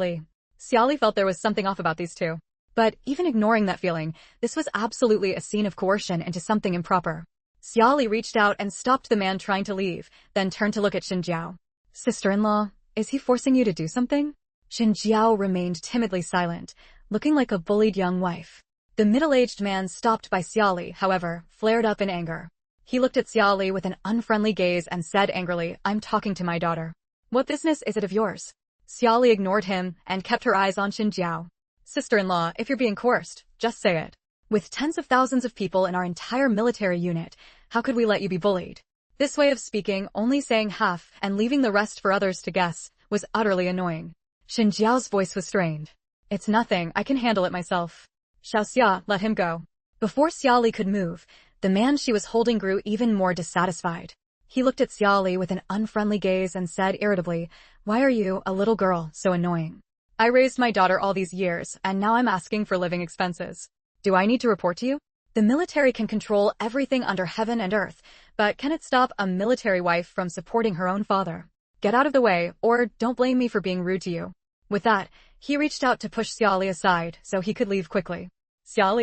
Li felt there was something off about these two. But even ignoring that feeling, this was absolutely a scene of coercion into something improper. Xiao Li reached out and stopped the man trying to leave, then turned to look at Xin Jiao. "Sister-in-law, is he forcing you to do something?" Xin Jiao remained timidly silent, looking like a bullied young wife. The middle-aged man stopped by Xiao Li, however, flared up in anger. He looked at Xiao Li with an unfriendly gaze and said angrily, "I'm talking to my daughter. What business is it of yours?" Xiao Li ignored him and kept her eyes on Xin Jiao. "Sister-in-law, if you're being coerced, just say it. With tens of thousands of people in our entire military unit, how could we let you be bullied?" This way of speaking, only saying half and leaving the rest for others to guess, was utterly annoying. Xin Jiao's voice was strained. "It's nothing, I can handle it myself." "Xiaoxia, let him go." Before Xiao Li could move, the man she was holding grew even more dissatisfied. He looked at Xiao Li with an unfriendly gaze and said irritably, "Why are you, a little girl, so annoying? I raised my daughter all these years, and now I'm asking for living expenses. Do I need to report to you? The military can control everything under heaven and earth, but can it stop a military wife from supporting her own father? Get out of the way, or don't blame me for being rude to you." With that, he reached out to push Xiao Li aside so he could leave quickly. Xiao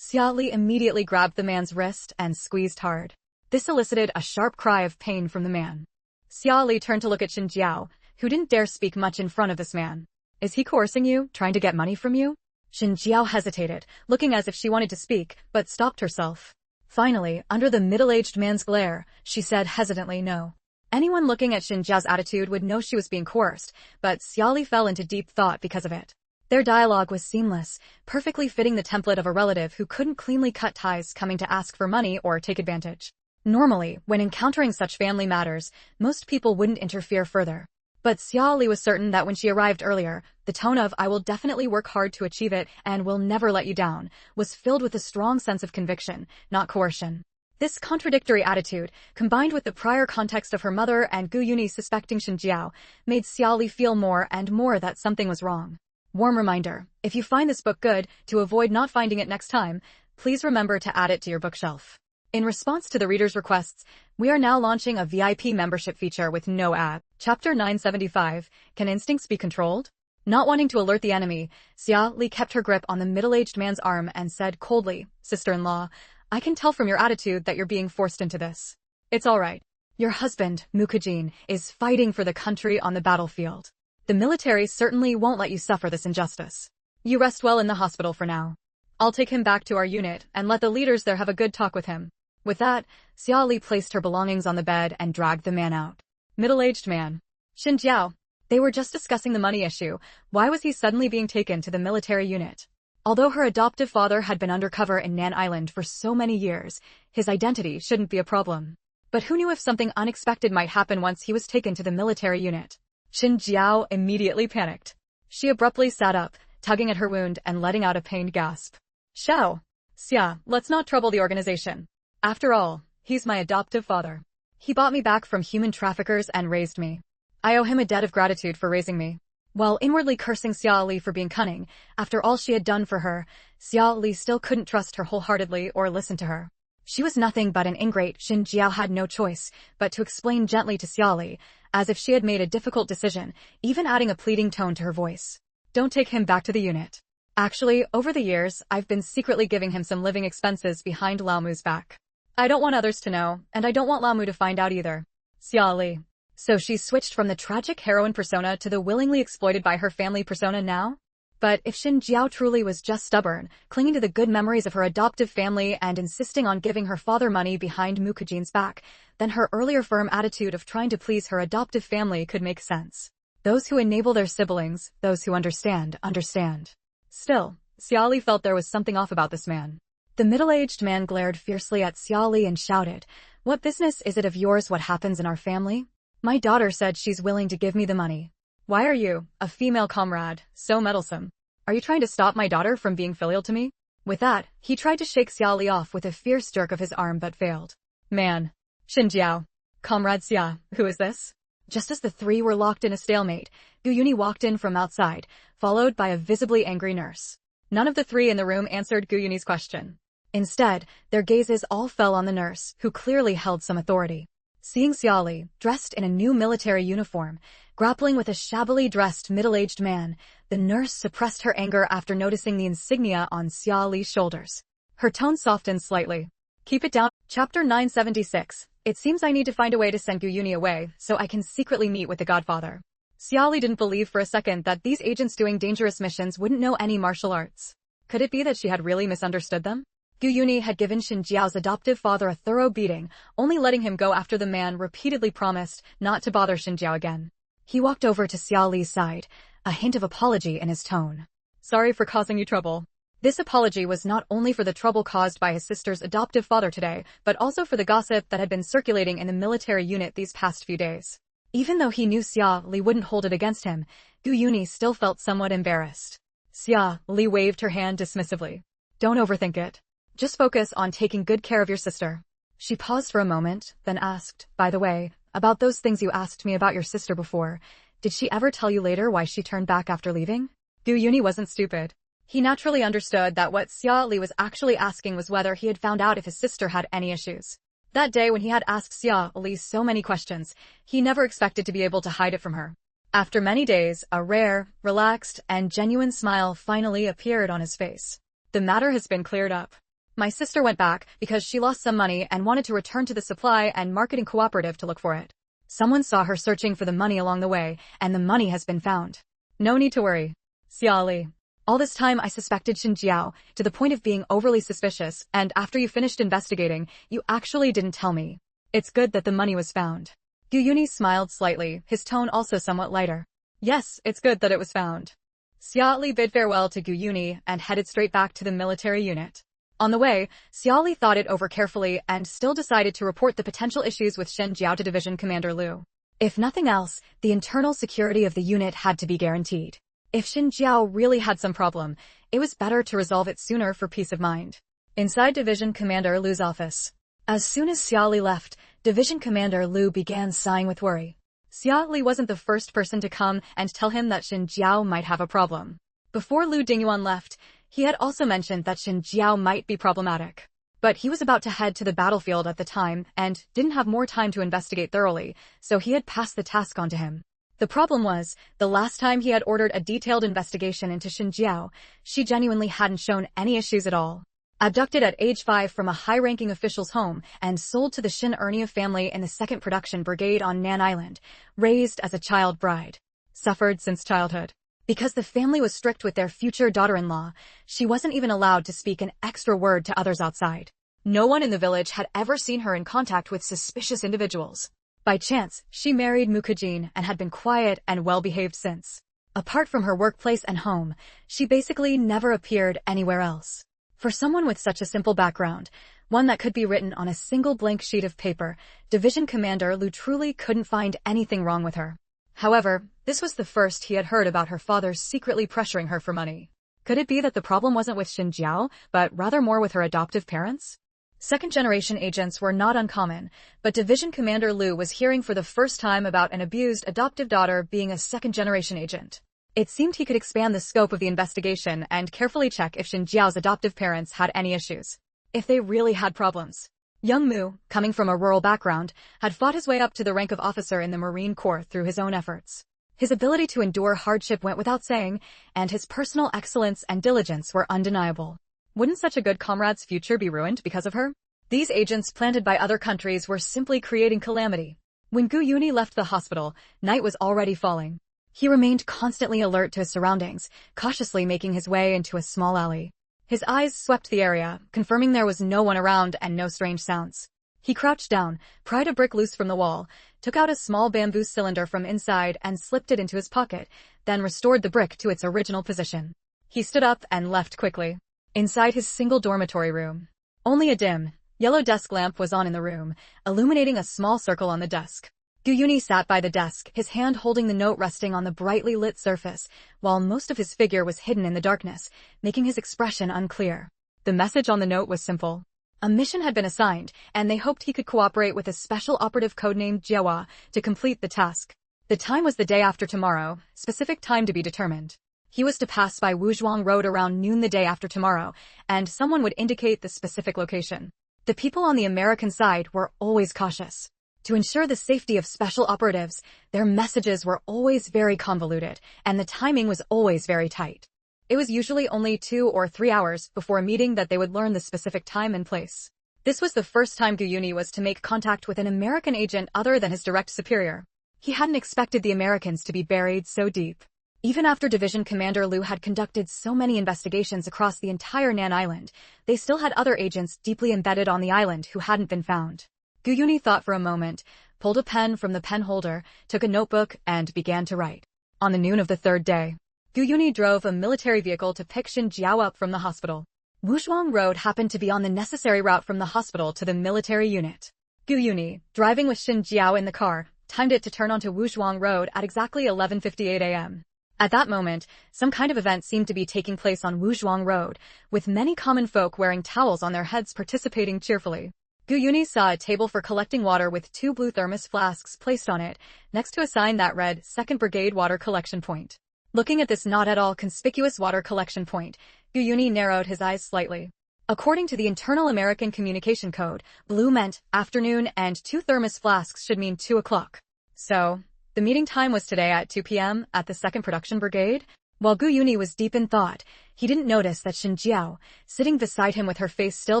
Li immediately grabbed the man's wrist and squeezed hard. This elicited a sharp cry of pain from the man. Xiao Li turned to look at Xin Jiao, who didn't dare speak much in front of this man. "Is he coercing you, trying to get money from you?" Xin Jiao hesitated, looking as if she wanted to speak, but stopped herself. Finally, under the middle-aged man's glare, she said hesitantly no. Anyone looking at Xin Jiao's attitude would know she was being coerced, but Xiao Li fell into deep thought because of it. Their dialogue was seamless, perfectly fitting the template of a relative who couldn't cleanly cut ties coming to ask for money or take advantage. Normally, when encountering such family matters, most people wouldn't interfere further. But Xiao Li was certain that when she arrived earlier, the tone of "I will definitely work hard to achieve it and will never let you down" was filled with a strong sense of conviction, not coercion. This contradictory attitude, combined with the prior context of her mother and Gu Yuni suspecting Xin Jiao, made Xiao Li feel more and more that something was wrong. Warm reminder, if you find this book good, to avoid not finding it next time, please remember to add it to your bookshelf. In response to the reader's requests, we are now launching a VIP membership feature with no ad. Chapter 975, Can Instincts Be Controlled? Not wanting to alert the enemy, Xiao Li kept her grip on the middle-aged man's arm and said coldly, "Sister-in-law, I can tell from your attitude that you're being forced into this. It's all right. Your husband, Mukajin, is fighting for the country on the battlefield. The military certainly won't let you suffer this injustice. You rest well in the hospital for now. I'll take him back to our unit and let the leaders there have a good talk with him." With that, Xiao Li placed her belongings on the bed and dragged the man out. Middle-aged man. Xin Jiao. They were just discussing the money issue. Why was he suddenly being taken to the military unit? Although her adoptive father had been undercover in Nan Island for so many years, his identity shouldn't be a problem. But who knew if something unexpected might happen once he was taken to the military unit? Xin Jiao immediately panicked. She abruptly sat up, tugging at her wound and letting out a pained gasp. Xia, let's not trouble the organization. After all, he's my adoptive father. He bought me back from human traffickers and raised me. I owe him a debt of gratitude for raising me." While inwardly cursing Xiao Li for being cunning, after all she had done for her, Xiao Li still couldn't trust her wholeheartedly or listen to her. She was nothing but an ingrate. Xin Jiao had no choice but to explain gently to Xiao Li, as if she had made a difficult decision, even adding a pleading tone to her voice. "Don't take him back to the unit. Actually, over the years, I've been secretly giving him some living expenses behind Lao Mu's back. I don't want others to know, and I don't want Lao Mu to find out either. Xia Li. So she's switched from the tragic heroine persona to the willingly exploited by her family persona now? But if Xin Jiao truly was just stubborn, clinging to the good memories of her adoptive family and insisting on giving her father money behind Mukujin's back, then her earlier firm attitude of trying to please her adoptive family could make sense. Those who enable their siblings, those who understand, understand. Still, Xia Li felt there was something off about this man. The middle-aged man glared fiercely at Xia Li and shouted, "What business is it of yours what happens in our family? My daughter said she's willing to give me the money. Why are you, a female comrade, so meddlesome? Are you trying to stop my daughter from being filial to me?" With that, he tried to shake Xia Li off with a fierce jerk of his arm but failed. "Man. Xin Jiao. Comrade Xia, who is this?" Just as the three were locked in a stalemate, Gu Yuni walked in from outside, followed by a visibly angry nurse. None of the three in the room answered Gu Yuni's question. Instead, their gazes all fell on the nurse, who clearly held some authority. Seeing Xia Li, dressed in a new military uniform, grappling with a shabbily dressed middle-aged man, the nurse suppressed her anger after noticing the insignia on Xia Li's shoulders. Her tone softened slightly. "Keep it down." Chapter 976. It seems I need to find a way to send Gu Yuni away, so I can secretly meet with the Godfather. Xia Li didn't believe for a second that these agents doing dangerous missions wouldn't know any martial arts. Could it be that she had really misunderstood them? Gu Yuni had given Xin Jiao's adoptive father a thorough beating, only letting him go after the man repeatedly promised not to bother Xin Jiao again. He walked over to Xia Li's side, a hint of apology in his tone. "Sorry for causing you trouble." This apology was not only for the trouble caused by his sister's adoptive father today, but also for the gossip that had been circulating in the military unit these past few days. Even though he knew Xia Li wouldn't hold it against him, Gu Yuni still felt somewhat embarrassed. Xia Li waved her hand dismissively. "Don't overthink it. Just focus on taking good care of your sister." She paused for a moment, then asked, "By the way, about those things you asked me about your sister before, did she ever tell you later why she turned back after leaving?" Gu Yuni wasn't stupid. He naturally understood that what Xia Li was actually asking was whether he had found out if his sister had any issues. That day when he had asked Xia Li so many questions, he never expected to be able to hide it from her. After many days, a rare, relaxed, and genuine smile finally appeared on his face. "The matter has been cleared up. My sister went back because she lost some money and wanted to return to the supply and marketing cooperative to look for it. Someone saw her searching for the money along the way, and the money has been found. No need to worry. Xia Li. All this time I suspected Xin Jiao, to the point of being overly suspicious, and after you finished investigating, you actually didn't tell me. It's good that the money was found." Gu Yuni smiled slightly, his tone also somewhat lighter. "Yes, it's good that it was found." Xia Li bid farewell to Gu Yuni and headed straight back to the military unit. On the way, Xia Li thought it over carefully and still decided to report the potential issues with Shen Jiao to Division Commander Lu. If nothing else, the internal security of the unit had to be guaranteed. If Xin Jiao really had some problem, it was better to resolve it sooner for peace of mind. Inside Division Commander Lu's office. As soon as Xia Li left, Division Commander Lu began sighing with worry. Xia Li wasn't the first person to come and tell him that Xin Jiao might have a problem. Before Lu Dinguan left, he had also mentioned that Xin Jiao might be problematic. But he was about to head to the battlefield at the time and didn't have more time to investigate thoroughly, so he had passed the task on to him. The problem was, the last time he had ordered a detailed investigation into Xin Jiao, she genuinely hadn't shown any issues at all. Abducted at age 5 from a high-ranking official's home and sold to the Xin Ernia family in the 2nd Production Brigade on Nan Island, raised as a child bride. Suffered since childhood. Because the family was strict with their future daughter-in-law, she wasn't even allowed to speak an extra word to others outside. No one in the village had ever seen her in contact with suspicious individuals. By chance, she married Mukujin and had been quiet and well-behaved since. Apart from her workplace and home, she basically never appeared anywhere else. For someone with such a simple background, one that could be written on a single blank sheet of paper, Division Commander Lu truly couldn't find anything wrong with her. However, this was the first he had heard about her father secretly pressuring her for money. Could it be that the problem wasn't with Xin Jiao, but rather more with her adoptive parents? Second-generation agents were not uncommon, but Division Commander Lu was hearing for the first time about an abused adoptive daughter being a second-generation agent. It seemed he could expand the scope of the investigation and carefully check if Xin Jiao's adoptive parents had any issues. If they really had problems. Young Mu, coming from a rural background, had fought his way up to the rank of officer in the Marine Corps through his own efforts. His ability to endure hardship went without saying, and his personal excellence and diligence were undeniable. Wouldn't such a good comrade's future be ruined because of her? These agents planted by other countries were simply creating calamity. When Gu Yuni left the hospital, night was already falling. He remained constantly alert to his surroundings, cautiously making his way into a small alley. His eyes swept the area, confirming there was no one around and no strange sounds. He crouched down, pried a brick loose from the wall, took out a small bamboo cylinder from inside and slipped it into his pocket, then restored the brick to its original position. He stood up and left quickly. Inside his single dormitory room, only a dim, yellow desk lamp was on in the room, illuminating a small circle on the desk. Gu Yuni sat by the desk, his hand holding the note resting on the brightly lit surface, while most of his figure was hidden in the darkness, making his expression unclear. The message on the note was simple. A mission had been assigned, and they hoped he could cooperate with a special operative codenamed Jiehua to complete the task. The time was the day after tomorrow, specific time to be determined. He was to pass by Wuzhuang Road around noon the day after tomorrow, and someone would indicate the specific location. The people on the American side were always cautious. To ensure the safety of special operatives, their messages were always very convoluted, and the timing was always very tight. It was usually only 2 or 3 hours before a meeting that they would learn the specific time and place. This was the first time Gu Yuni was to make contact with an American agent other than his direct superior. He hadn't expected the Americans to be buried so deep. Even after Division Commander Liu had conducted so many investigations across the entire Nan Island, they still had other agents deeply embedded on the island who hadn't been found. Gu Yuni thought for a moment, pulled a pen from the pen holder, took a notebook, and began to write. On the noon of the third day, Gu Yuni drove a military vehicle to pick Shin Jiao up from the hospital. Wuzhuang Road happened to be on the necessary route from the hospital to the military unit. Gu Yuni, driving with Shin Jiao in the car, timed it to turn onto Wuzhuang Road at exactly 11:58 a.m. At that moment, some kind of event seemed to be taking place on Wuzhuang Road, with many common folk wearing towels on their heads participating cheerfully. Gu Yuni saw a table for collecting water with 2 blue thermos flasks placed on it, next to a sign that read 2nd Brigade Water Collection Point. Looking at this not at all conspicuous water collection point, Gu Yuni narrowed his eyes slightly. According to the internal American communication code, blue meant afternoon and 2 thermos flasks should mean 2 o'clock. So, the meeting time was today at 2 p.m. at the 2nd Production Brigade? While Gu Yuni was deep in thought, he didn't notice that Shin Jiao, sitting beside him with her face still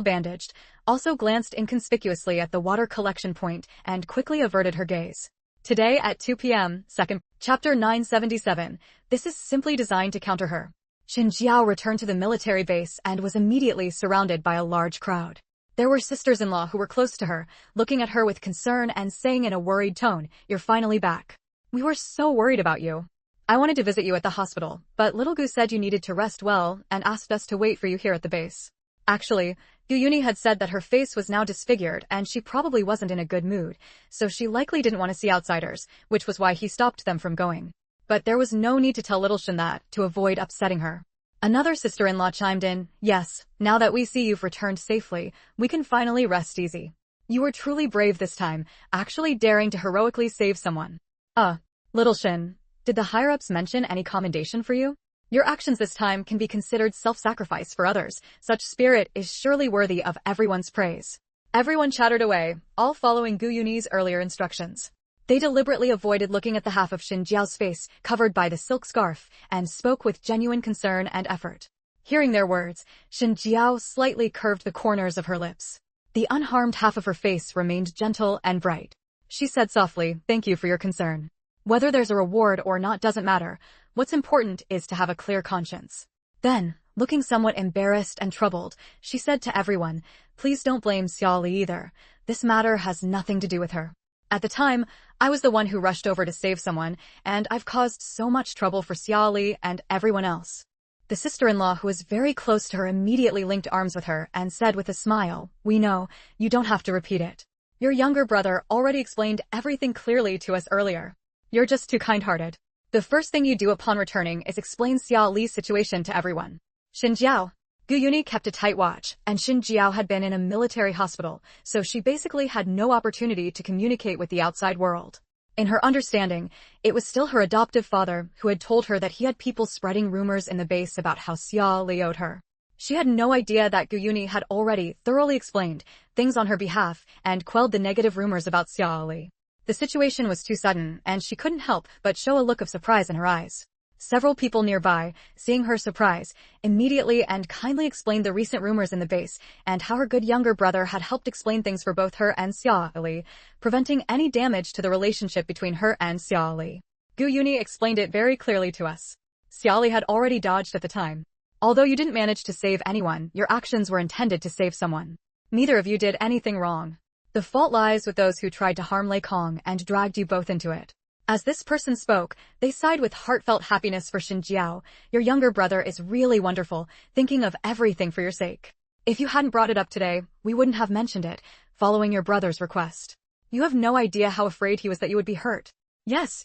bandaged, also glanced inconspicuously at the water collection point and quickly averted her gaze. Today at 2 p.m., Chapter 977, this is simply designed to counter her. Shin Jiao returned to the military base and was immediately surrounded by a large crowd. There were sisters-in-law who were close to her, looking at her with concern and saying in a worried tone, "You're finally back. We were so worried about you. I wanted to visit you at the hospital, but Little Gu said you needed to rest well and asked us to wait for you here at the base." Actually, Gu Yuni had said that her face was now disfigured and she probably wasn't in a good mood, so she likely didn't want to see outsiders, which was why he stopped them from going. But there was no need to tell Little Shin that, to avoid upsetting her. Another sister-in-law chimed in, "Yes, now that we see you've returned safely, we can finally rest easy. You were truly brave this time, actually daring to heroically save someone." Little Shin, did the higher-ups mention any commendation for you? Your actions this time can be considered self-sacrifice for others. Such spirit is surely worthy of everyone's praise. Everyone chattered away, all following Gu Yuni's earlier instructions. They deliberately avoided looking at the half of Shin Jiao's face covered by the silk scarf and spoke with genuine concern and effort. Hearing their words, Shin Jiao slightly curved the corners of her lips. The unharmed half of her face remained gentle and bright. She said softly, "Thank you for your concern. Whether there's a reward or not doesn't matter. What's important is to have a clear conscience." Then, looking somewhat embarrassed and troubled, she said to everyone, "Please don't blame Xiao Li either. This matter has nothing to do with her. At the time, I was the one who rushed over to save someone, and I've caused so much trouble for Xiao Li and everyone else." The sister-in-law who was very close to her immediately linked arms with her and said with a smile, "We know, you don't have to repeat it. Your younger brother already explained everything clearly to us earlier. You're just too kind-hearted. The first thing you do upon returning is explain Xiao Li's situation to everyone." Shin Jiao. Gu Yuni kept a tight watch, and Shin Jiao had been in a military hospital, so she basically had no opportunity to communicate with the outside world. In her understanding, it was still her adoptive father who had told her that he had people spreading rumors in the base about how Xiao Li owed her. She had no idea that Gu Yuni had already thoroughly explained things on her behalf and quelled the negative rumors about Xiao Li. The situation was too sudden, and she couldn't help but show a look of surprise in her eyes. Several people nearby, seeing her surprise, immediately and kindly explained the recent rumors in the base, and how her good younger brother had helped explain things for both her and Xiaoli, preventing any damage to the relationship between her and Xiaoli. Gu Yuni explained it very clearly to us. Xiaoli had already dodged at the time. Although you didn't manage to save anyone, your actions were intended to save someone. Neither of you did anything wrong. The fault lies with those who tried to harm Lei Kong and dragged you both into it. As this person spoke, they sighed with heartfelt happiness for Xinjiao. Your younger brother is really wonderful, thinking of everything for your sake. If you hadn't brought it up today, we wouldn't have mentioned it, following your brother's request. You have no idea how afraid he was that you would be hurt. Yes.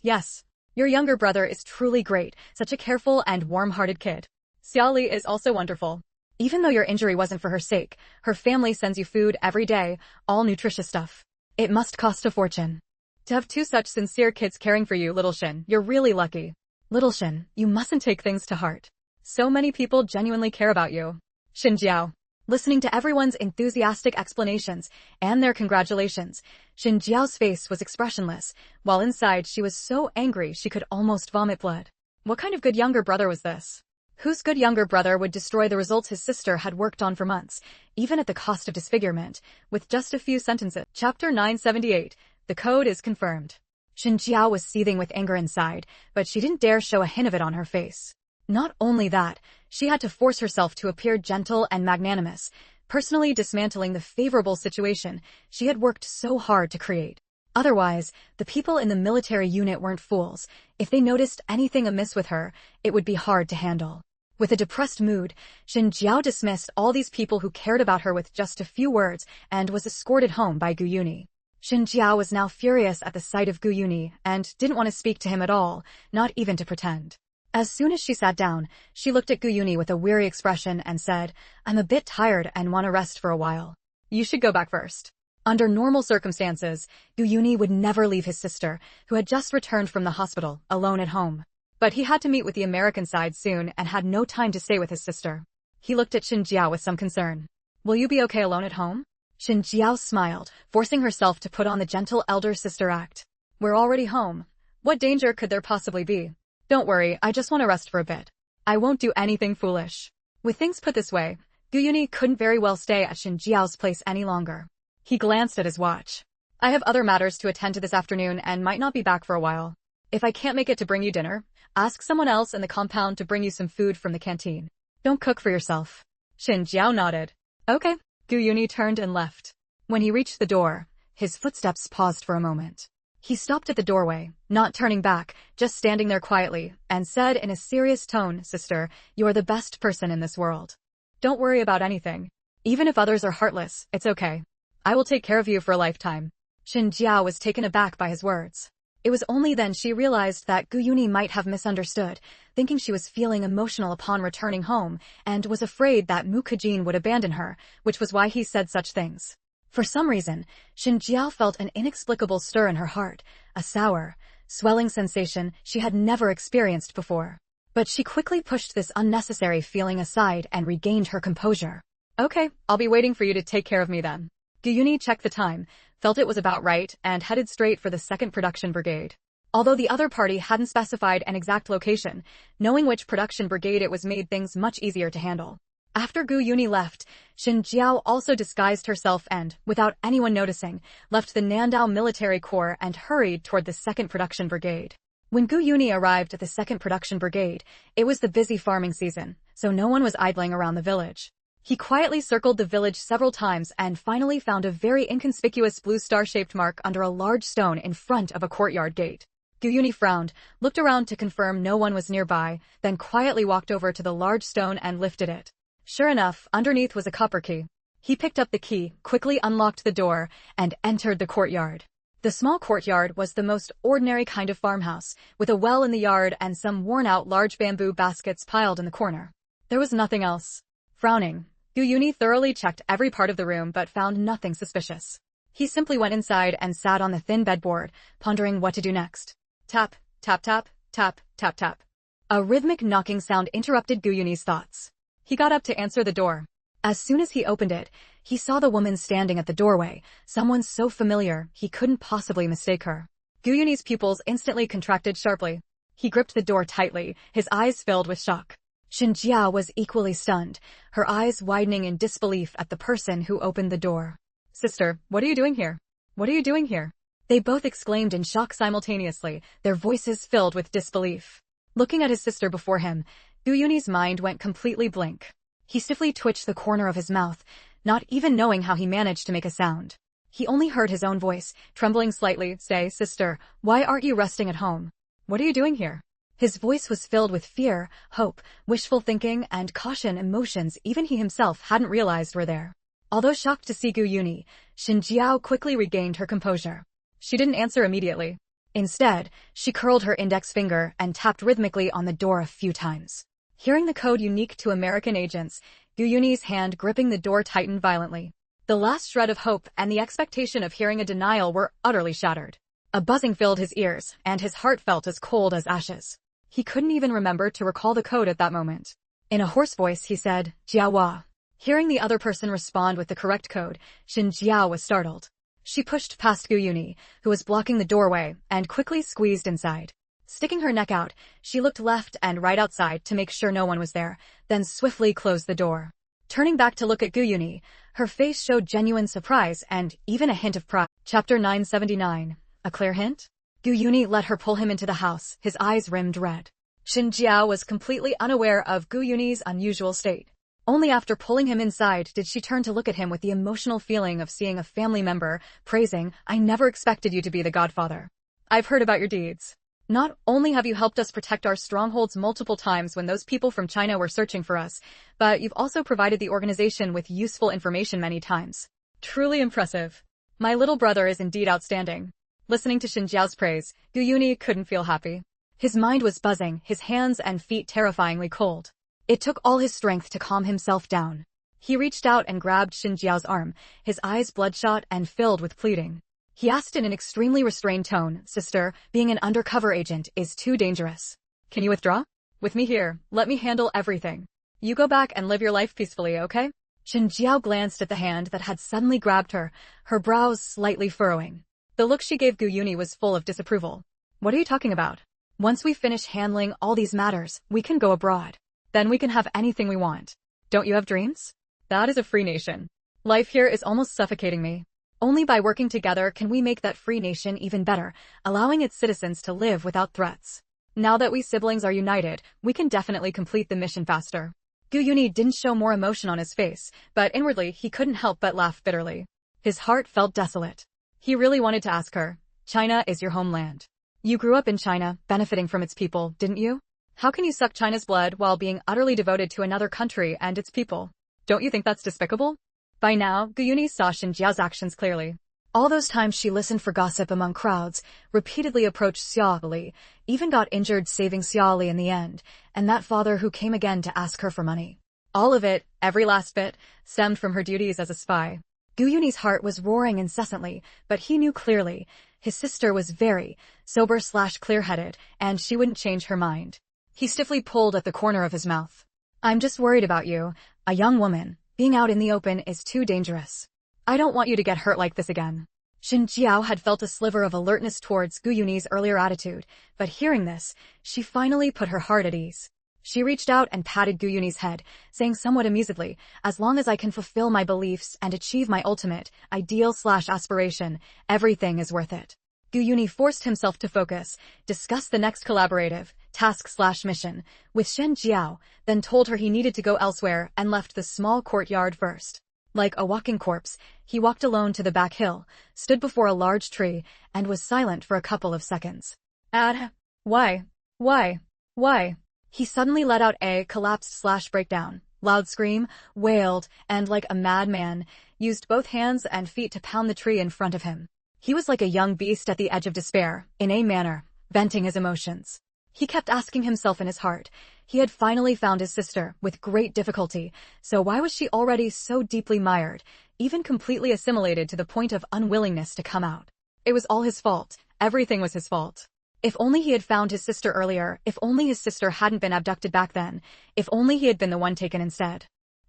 Your younger brother is truly great, such a careful and warm-hearted kid. Xiaoli is also wonderful. Even though your injury wasn't for her sake, her family sends you food every day, all nutritious stuff. It must cost a fortune. To have two such sincere kids caring for you, Little Shin, you're really lucky. Little Shin, you mustn't take things to heart. So many people genuinely care about you. Xinjiao. Listening to everyone's enthusiastic explanations and their congratulations, Xinjiao's face was expressionless, while inside she was so angry she could almost vomit blood. What kind of good younger brother was this? Whose good younger brother would destroy the results his sister had worked on for months, even at the cost of disfigurement, with just a few sentences? Chapter 978. The code is confirmed. Xinjiao was seething with anger inside, but she didn't dare show a hint of it on her face. Not only that, she had to force herself to appear gentle and magnanimous, personally dismantling the favorable situation she had worked so hard to create. Otherwise, the people in the military unit weren't fools. If they noticed anything amiss with her, it would be hard to handle. With a depressed mood, Xinjiao dismissed all these people who cared about her with just a few words and was escorted home by Gu Yuni. Xinjiao was now furious at the sight of Gu Yuni and didn't want to speak to him at all, not even to pretend. As soon as she sat down, she looked at Gu Yuni with a weary expression and said, "I'm a bit tired and want to rest for a while. You should go back first." Under normal circumstances, Gu Yuni would never leave his sister, who had just returned from the hospital, alone at home. But he had to meet with the American side soon and had no time to stay with his sister. He looked at Xinjiao with some concern. "Will you be okay alone at home?" Xinjiao smiled, forcing herself to put on the gentle elder sister act. "We're already home. What danger could there possibly be? Don't worry, I just want to rest for a bit. I won't do anything foolish." With things put this way, Gu Yuni couldn't very well stay at Xinjiao's place any longer. He glanced at his watch. "I have other matters to attend to this afternoon and might not be back for a while. If I can't make it to bring you dinner, ask someone else in the compound to bring you some food from the canteen. Don't cook for yourself." Xinjiao nodded. "Okay." Gu Yuni turned and left. When he reached the door, his footsteps paused for a moment. He stopped at the doorway, not turning back, just standing there quietly, and said in a serious tone, "Sister, you are the best person in this world. Don't worry about anything. Even if others are heartless, it's okay. I will take care of you for a lifetime." Xinjiao was taken aback by his words. It was only then she realized that Gu Yuni might have misunderstood, thinking she was feeling emotional upon returning home, and was afraid that Mukujin would abandon her, which was why he said such things. For some reason, Xinjiao felt an inexplicable stir in her heart, a sour, swelling sensation she had never experienced before. But she quickly pushed this unnecessary feeling aside and regained her composure. "Okay, I'll be waiting for you to take care of me then." Gu Yuni checked the time, felt it was about right, and headed straight for the 2nd Production Brigade. Although the other party hadn't specified an exact location, knowing which production brigade it was made things much easier to handle. After Gu Yuni left, Xinjiao also disguised herself and, without anyone noticing, left the Nandao Military Corps and hurried toward the 2nd Production Brigade. When Gu Yuni arrived at the 2nd Production Brigade, it was the busy farming season, so no one was idling around the village. He quietly circled the village several times and finally found a very inconspicuous blue star-shaped mark under a large stone in front of a courtyard gate. Gu Yuni frowned, looked around to confirm no one was nearby, then quietly walked over to the large stone and lifted it. Sure enough, underneath was a copper key. He picked up the key, quickly unlocked the door, and entered the courtyard. The small courtyard was the most ordinary kind of farmhouse, with a well in the yard and some worn-out large bamboo baskets piled in the corner. There was nothing else. Frowning, Gu Yuni thoroughly checked every part of the room but found nothing suspicious. He simply went inside and sat on the thin bedboard, pondering what to do next. Tap, tap tap, tap, tap tap. A rhythmic knocking sound interrupted Gu Yuni's thoughts. He got up to answer the door. As soon as he opened it, He saw the woman standing at the doorway, someone so familiar he couldn't possibly mistake her. Gu Yunyi's pupils instantly contracted sharply. He gripped the door tightly, his eyes filled with shock. Shen Jiao was equally stunned, her eyes widening in disbelief at the person who opened the door. "Sister, what are you doing here? What are you doing here?" They both exclaimed in shock simultaneously, their voices filled with disbelief. Looking at his sister before him, Gu Yunyi's mind went completely blank. He stiffly twitched the corner of his mouth, not even knowing how he managed to make a sound. He only heard his own voice, trembling slightly, say, "Sister, why aren't you resting at home? What are you doing here?" His voice was filled with fear, hope, wishful thinking, and caution, emotions even he himself hadn't realized were there. Although shocked to see Gu Yunyi, Shen Jiao quickly regained her composure. She didn't answer immediately. Instead, she curled her index finger and tapped rhythmically on the door a few times. Hearing the code unique to American agents, Gu Yunyi's hand gripping the door tightened violently. The last shred of hope and the expectation of hearing a denial were utterly shattered. A buzzing filled his ears, and his heart felt as cold as ashes. He couldn't even remember to recall the code at that moment. In a hoarse voice, he said, "Jiahua." Hearing the other person respond with the correct code, Shen Jiao was startled. She pushed past Gu Yunyi, who was blocking the doorway, and quickly squeezed inside. Sticking her neck out, she looked left and right outside to make sure no one was there, then swiftly closed the door. Turning back to look at Gu Yunyi, her face showed genuine surprise and even a hint of pride. Chapter 979. A clear hint? Gu Yunyi let her pull him into the house, his eyes rimmed red. Shen Jiao was completely unaware of Gu Yunyi's unusual state. Only after pulling him inside did she turn to look at him with the emotional feeling of seeing a family member, praising, "I never expected you to be the godfather. I've heard about your deeds. Not only have you helped us protect our strongholds multiple times when those people from China were searching for us, but you've also provided the organization with useful information many times. Truly impressive. My little brother is indeed outstanding." Listening to Shen Jiao's praise, Gu Yunyi couldn't feel happy. His mind was buzzing, his hands and feet terrifyingly cold. It took all his strength to calm himself down. He reached out and grabbed Shen Jiao's arm, his eyes bloodshot and filled with pleading. He asked in an extremely restrained tone, "Sister, being an undercover agent is too dangerous. Can you withdraw? With me here, let me handle everything. You go back and live your life peacefully, okay?" Shen Jiao glanced at the hand that had suddenly grabbed her, her brows slightly furrowing. The look she gave Gu Yunyi was full of disapproval. "What are you talking about? Once we finish handling all these matters, we can go abroad. Then we can have anything we want. Don't you have dreams? That is a free nation. Life here is almost suffocating me. Only by working together can we make that free nation even better, allowing its citizens to live without threats. Now that we siblings are united, we can definitely complete the mission faster." Gu Yunyi didn't show more emotion on his face, but inwardly he couldn't help but laugh bitterly. His heart felt desolate. He really wanted to ask her, "China is your homeland. You grew up in China, benefiting from its people, didn't you? How can you suck China's blood while being utterly devoted to another country and its people? Don't you think that's despicable?" By now, Gu Yunyi saw Shen Jiao's actions clearly. All those times she listened for gossip among crowds, repeatedly approached Xiao Li, even got injured saving Xiao Li in the end, and that father who came again to ask her for money. All of it, every last bit, stemmed from her duties as a spy. Gu Yunyi's heart was roaring incessantly, but he knew clearly, his sister was very sober/clear-headed, and she wouldn't change her mind. He stiffly pulled at the corner of his mouth. "I'm just worried about you, a young woman. Being out in the open is too dangerous. I don't want you to get hurt like this again." Shen Jiao had felt a sliver of alertness towards Gu Yunyi's earlier attitude, but hearing this, she finally put her heart at ease. She reached out and patted Gu Yunyi's head, saying somewhat amusedly, "As long as I can fulfill my beliefs and achieve my ultimate, ideal/aspiration, everything is worth it." Gu Yunyi forced himself to focus, discuss the next collaborative task/mission with Shen Jiao, then told her he needed to go elsewhere and left the small courtyard first. Like a walking corpse, he walked alone to the back hill, stood before a large tree, and was silent for a couple of seconds. Why? He suddenly let out a collapsed/breakdown, loud scream, wailed, and like a madman, used both hands and feet to pound the tree in front of him. He was like a young beast at the edge of despair, in a manner, venting his emotions. He kept asking himself in his heart, he had finally found his sister, with great difficulty, so why was she already so deeply mired, even completely assimilated to the point of unwillingness to come out? It was all his fault. Everything was his fault. If only he had found his sister earlier, if only his sister hadn't been abducted back then, if only he had been the one taken instead.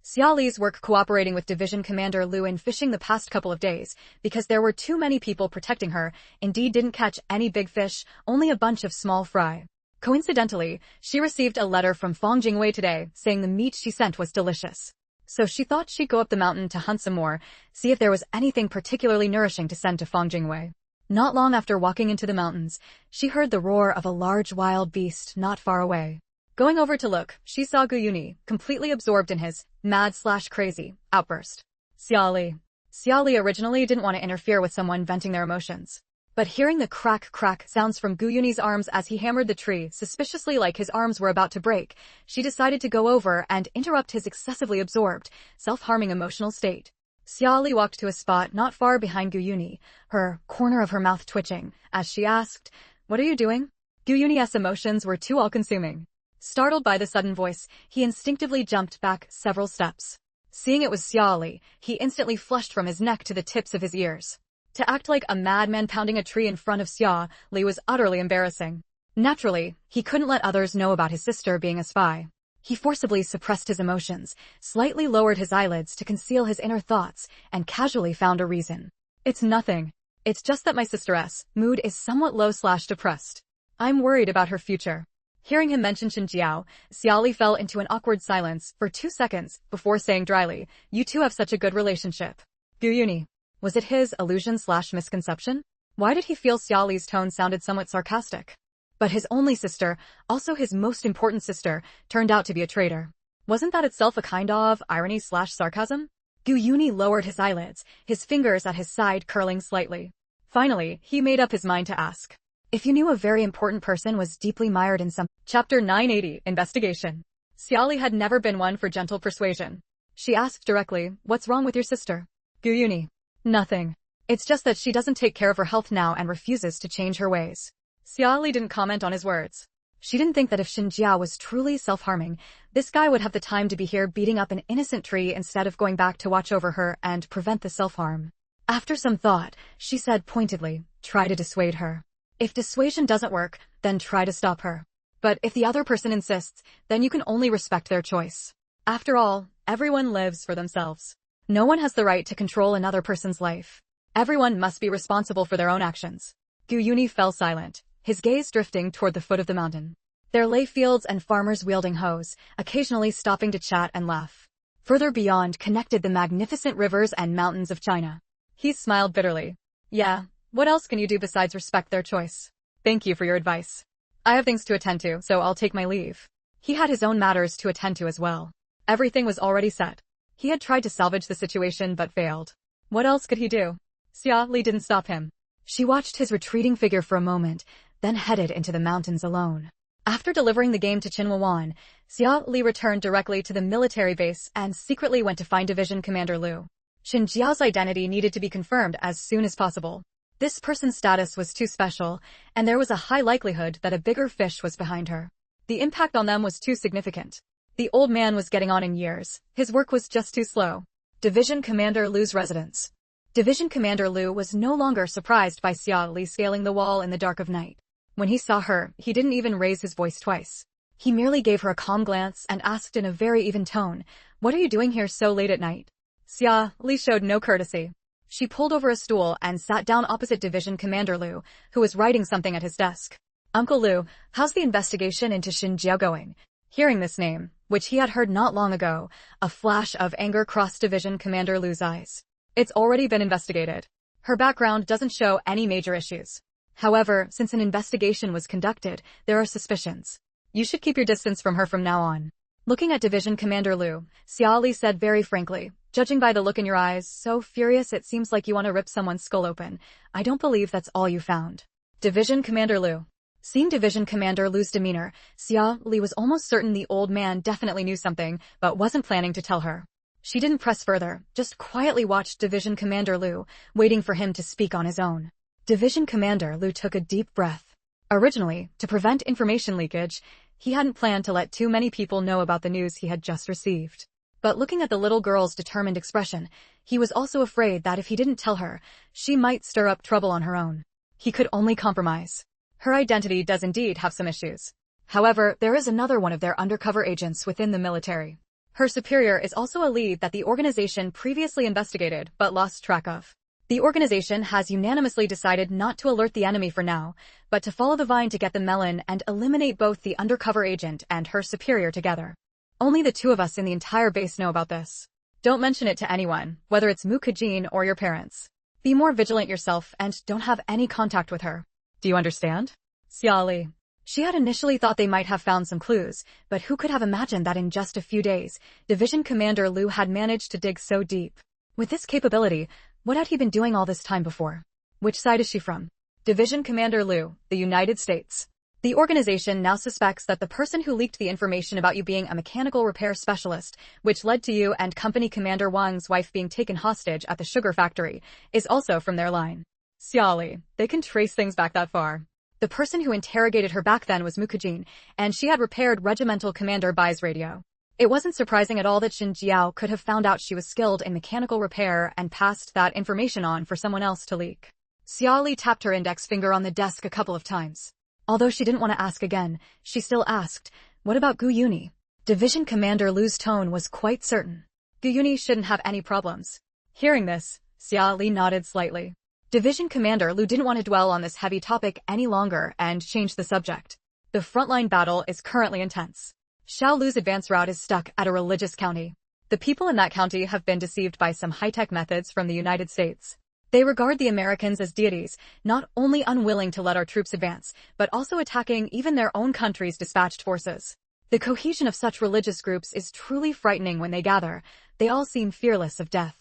Xia Li's work cooperating with Division Commander Lu in fishing the past couple of days, because there were too many people protecting her, indeed didn't catch any big fish, only a bunch of small fry. Coincidentally, she received a letter from Fang Jingwei today, saying the meat she sent was delicious. So she thought she'd go up the mountain to hunt some more, see if there was anything particularly nourishing to send to Fang Jingwei. Not long after walking into the mountains, she heard the roar of a large wild beast not far away. Going over to look, she saw Gu Yuni, completely absorbed in his mad/crazy outburst. Xia Li originally didn't want to interfere with someone venting their emotions. But hearing the crack sounds from Gu Yuni's arms as he hammered the tree, suspiciously like his arms were about to break, she decided to go over and interrupt his excessively absorbed, self-harming emotional state. Xia Li walked to a spot not far behind Gu Yuni, her corner of her mouth twitching, as she asked, "What are you doing?" Gu Yuni's emotions were too all-consuming. Startled by the sudden voice, he instinctively jumped back several steps. Seeing it was Xia Li, he instantly flushed from his neck to the tips of his ears. To act like a madman pounding a tree in front of Xia Li was utterly embarrassing. Naturally, he couldn't let others know about his sister being a spy. He forcibly suppressed his emotions, slightly lowered his eyelids to conceal his inner thoughts, and casually found a reason. "It's nothing. It's just that my sister's mood is somewhat low/depressed. I'm worried about her future." Hearing him mention Xinjiao, Xia Li fell into an awkward silence for 2 seconds before saying dryly, "You two have such a good relationship." Gu Yuni. Was it his illusion/misconception? Why did he feel Xia Li's tone sounded somewhat sarcastic? But his only sister, also his most important sister, turned out to be a traitor. Wasn't that itself a kind of irony/sarcasm? Gu Yuni lowered his eyelids, his fingers at his side curling slightly. Finally, he made up his mind to ask. If you knew a very important person was deeply mired in some... Chapter 980, Investigation. Xia Li had never been one for gentle persuasion. She asked directly, "What's wrong with your sister?" Gu Yuni. "Nothing. It's just that she doesn't take care of her health now and refuses to change her ways." Xia Li didn't comment on his words. She didn't think that if Xinjiao was truly self-harming, this guy would have the time to be here beating up an innocent tree instead of going back to watch over her and prevent the self-harm. After some thought, she said pointedly, "Try to dissuade her. If dissuasion doesn't work, then try to stop her. But if the other person insists, then you can only respect their choice. After all, everyone lives for themselves. No one has the right to control another person's life. Everyone must be responsible for their own actions." Gu Yuni fell silent, his gaze drifting toward the foot of the mountain. There lay fields and farmers wielding hoes, occasionally stopping to chat and laugh. Further beyond connected the magnificent rivers and mountains of China. He smiled bitterly. "Yeah. What else can you do besides respect their choice? Thank you for your advice. I have things to attend to, so I'll take my leave." He had his own matters to attend to as well. Everything was already set. He had tried to salvage the situation but failed. What else could he do? Xia Li didn't stop him. She watched his retreating figure for a moment, then headed into the mountains alone. After delivering the game to Qinhuan, Xia Li returned directly to the military base and secretly went to find Division Commander Lu. Xinjiao's identity needed to be confirmed as soon as possible. This person's status was too special, and there was a high likelihood that a bigger fish was behind her. The impact on them was too significant. The old man was getting on in years. His work was just too slow. Division Commander Lu's residence. Division Commander Lu was no longer surprised by Xia Li scaling the wall in the dark of night. When he saw her, he didn't even raise his voice twice. He merely gave her a calm glance and asked in a very even tone, "What are you doing here so late at night?" Xia Li showed no courtesy. She pulled over a stool and sat down opposite Division Commander Lu, who was writing something at his desk. "Uncle Lu, how's the investigation into Xinjiao going?" Hearing this name, which he had heard not long ago, a flash of anger crossed Division Commander Lu's eyes. "It's already been investigated. Her background doesn't show any major issues. However, since an investigation was conducted, there are suspicions. You should keep your distance from her from now on." Looking at Division Commander Lu, Xia Li said very frankly, "Judging by the look in your eyes, so furious it seems like you want to rip someone's skull open, I don't believe that's all you found." Division Commander Lu. Seeing Division Commander Lu's demeanor, Xia Li was almost certain the old man definitely knew something, but wasn't planning to tell her. She didn't press further, just quietly watched Division Commander Lu, waiting for him to speak on his own. Division Commander Lu took a deep breath. Originally, to prevent information leakage, he hadn't planned to let too many people know about the news he had just received. But looking at the little girl's determined expression, he was also afraid that if he didn't tell her, she might stir up trouble on her own. He could only compromise. Her identity does indeed have some issues. However, there is another one of their undercover agents within the military. Her superior is also a lead that the organization previously investigated but lost track of. The organization has unanimously decided not to alert the enemy for now, but to follow the vine to get the melon and eliminate both the undercover agent and her superior together. Only the two of us in the entire base know about this. Don't mention it to anyone, whether it's Mukajin or your parents. Be more vigilant yourself and don't have any contact with her. Do you understand? Xia Li. She had initially thought they might have found some clues, but who could have imagined that in just a few days, Division Commander Lu had managed to dig so deep. With this capability, what had he been doing all this time before? Which side is she from? Division Commander Lu, the United States. The organization now suspects that the person who leaked the information about you being a mechanical repair specialist, which led to you and Company Commander Wang's wife being taken hostage at the sugar factory, is also from their line. Xia Li, they can trace things back that far. The person who interrogated her back then was Mukajin, and she had repaired Regimental Commander Bai's radio. It wasn't surprising at all that Xin Jiao could have found out she was skilled in mechanical repair and passed that information on for someone else to leak. Xia Li tapped her index finger on the desk a couple of times. Although she didn't want to ask again, she still asked, what about Gu Yuni? Division Commander Lu's tone was quite certain. Gu Yuni shouldn't have any problems. Hearing this, Xia Li nodded slightly. Division Commander Lu didn't want to dwell on this heavy topic any longer and changed the subject. The frontline battle is currently intense. Xiao Lu's advance route is stuck at a religious county. The people in that county have been deceived by some high-tech methods from the United States. They regard the Americans as deities, not only unwilling to let our troops advance, but also attacking even their own country's dispatched forces. The cohesion of such religious groups is truly frightening when they gather. They all seem fearless of death.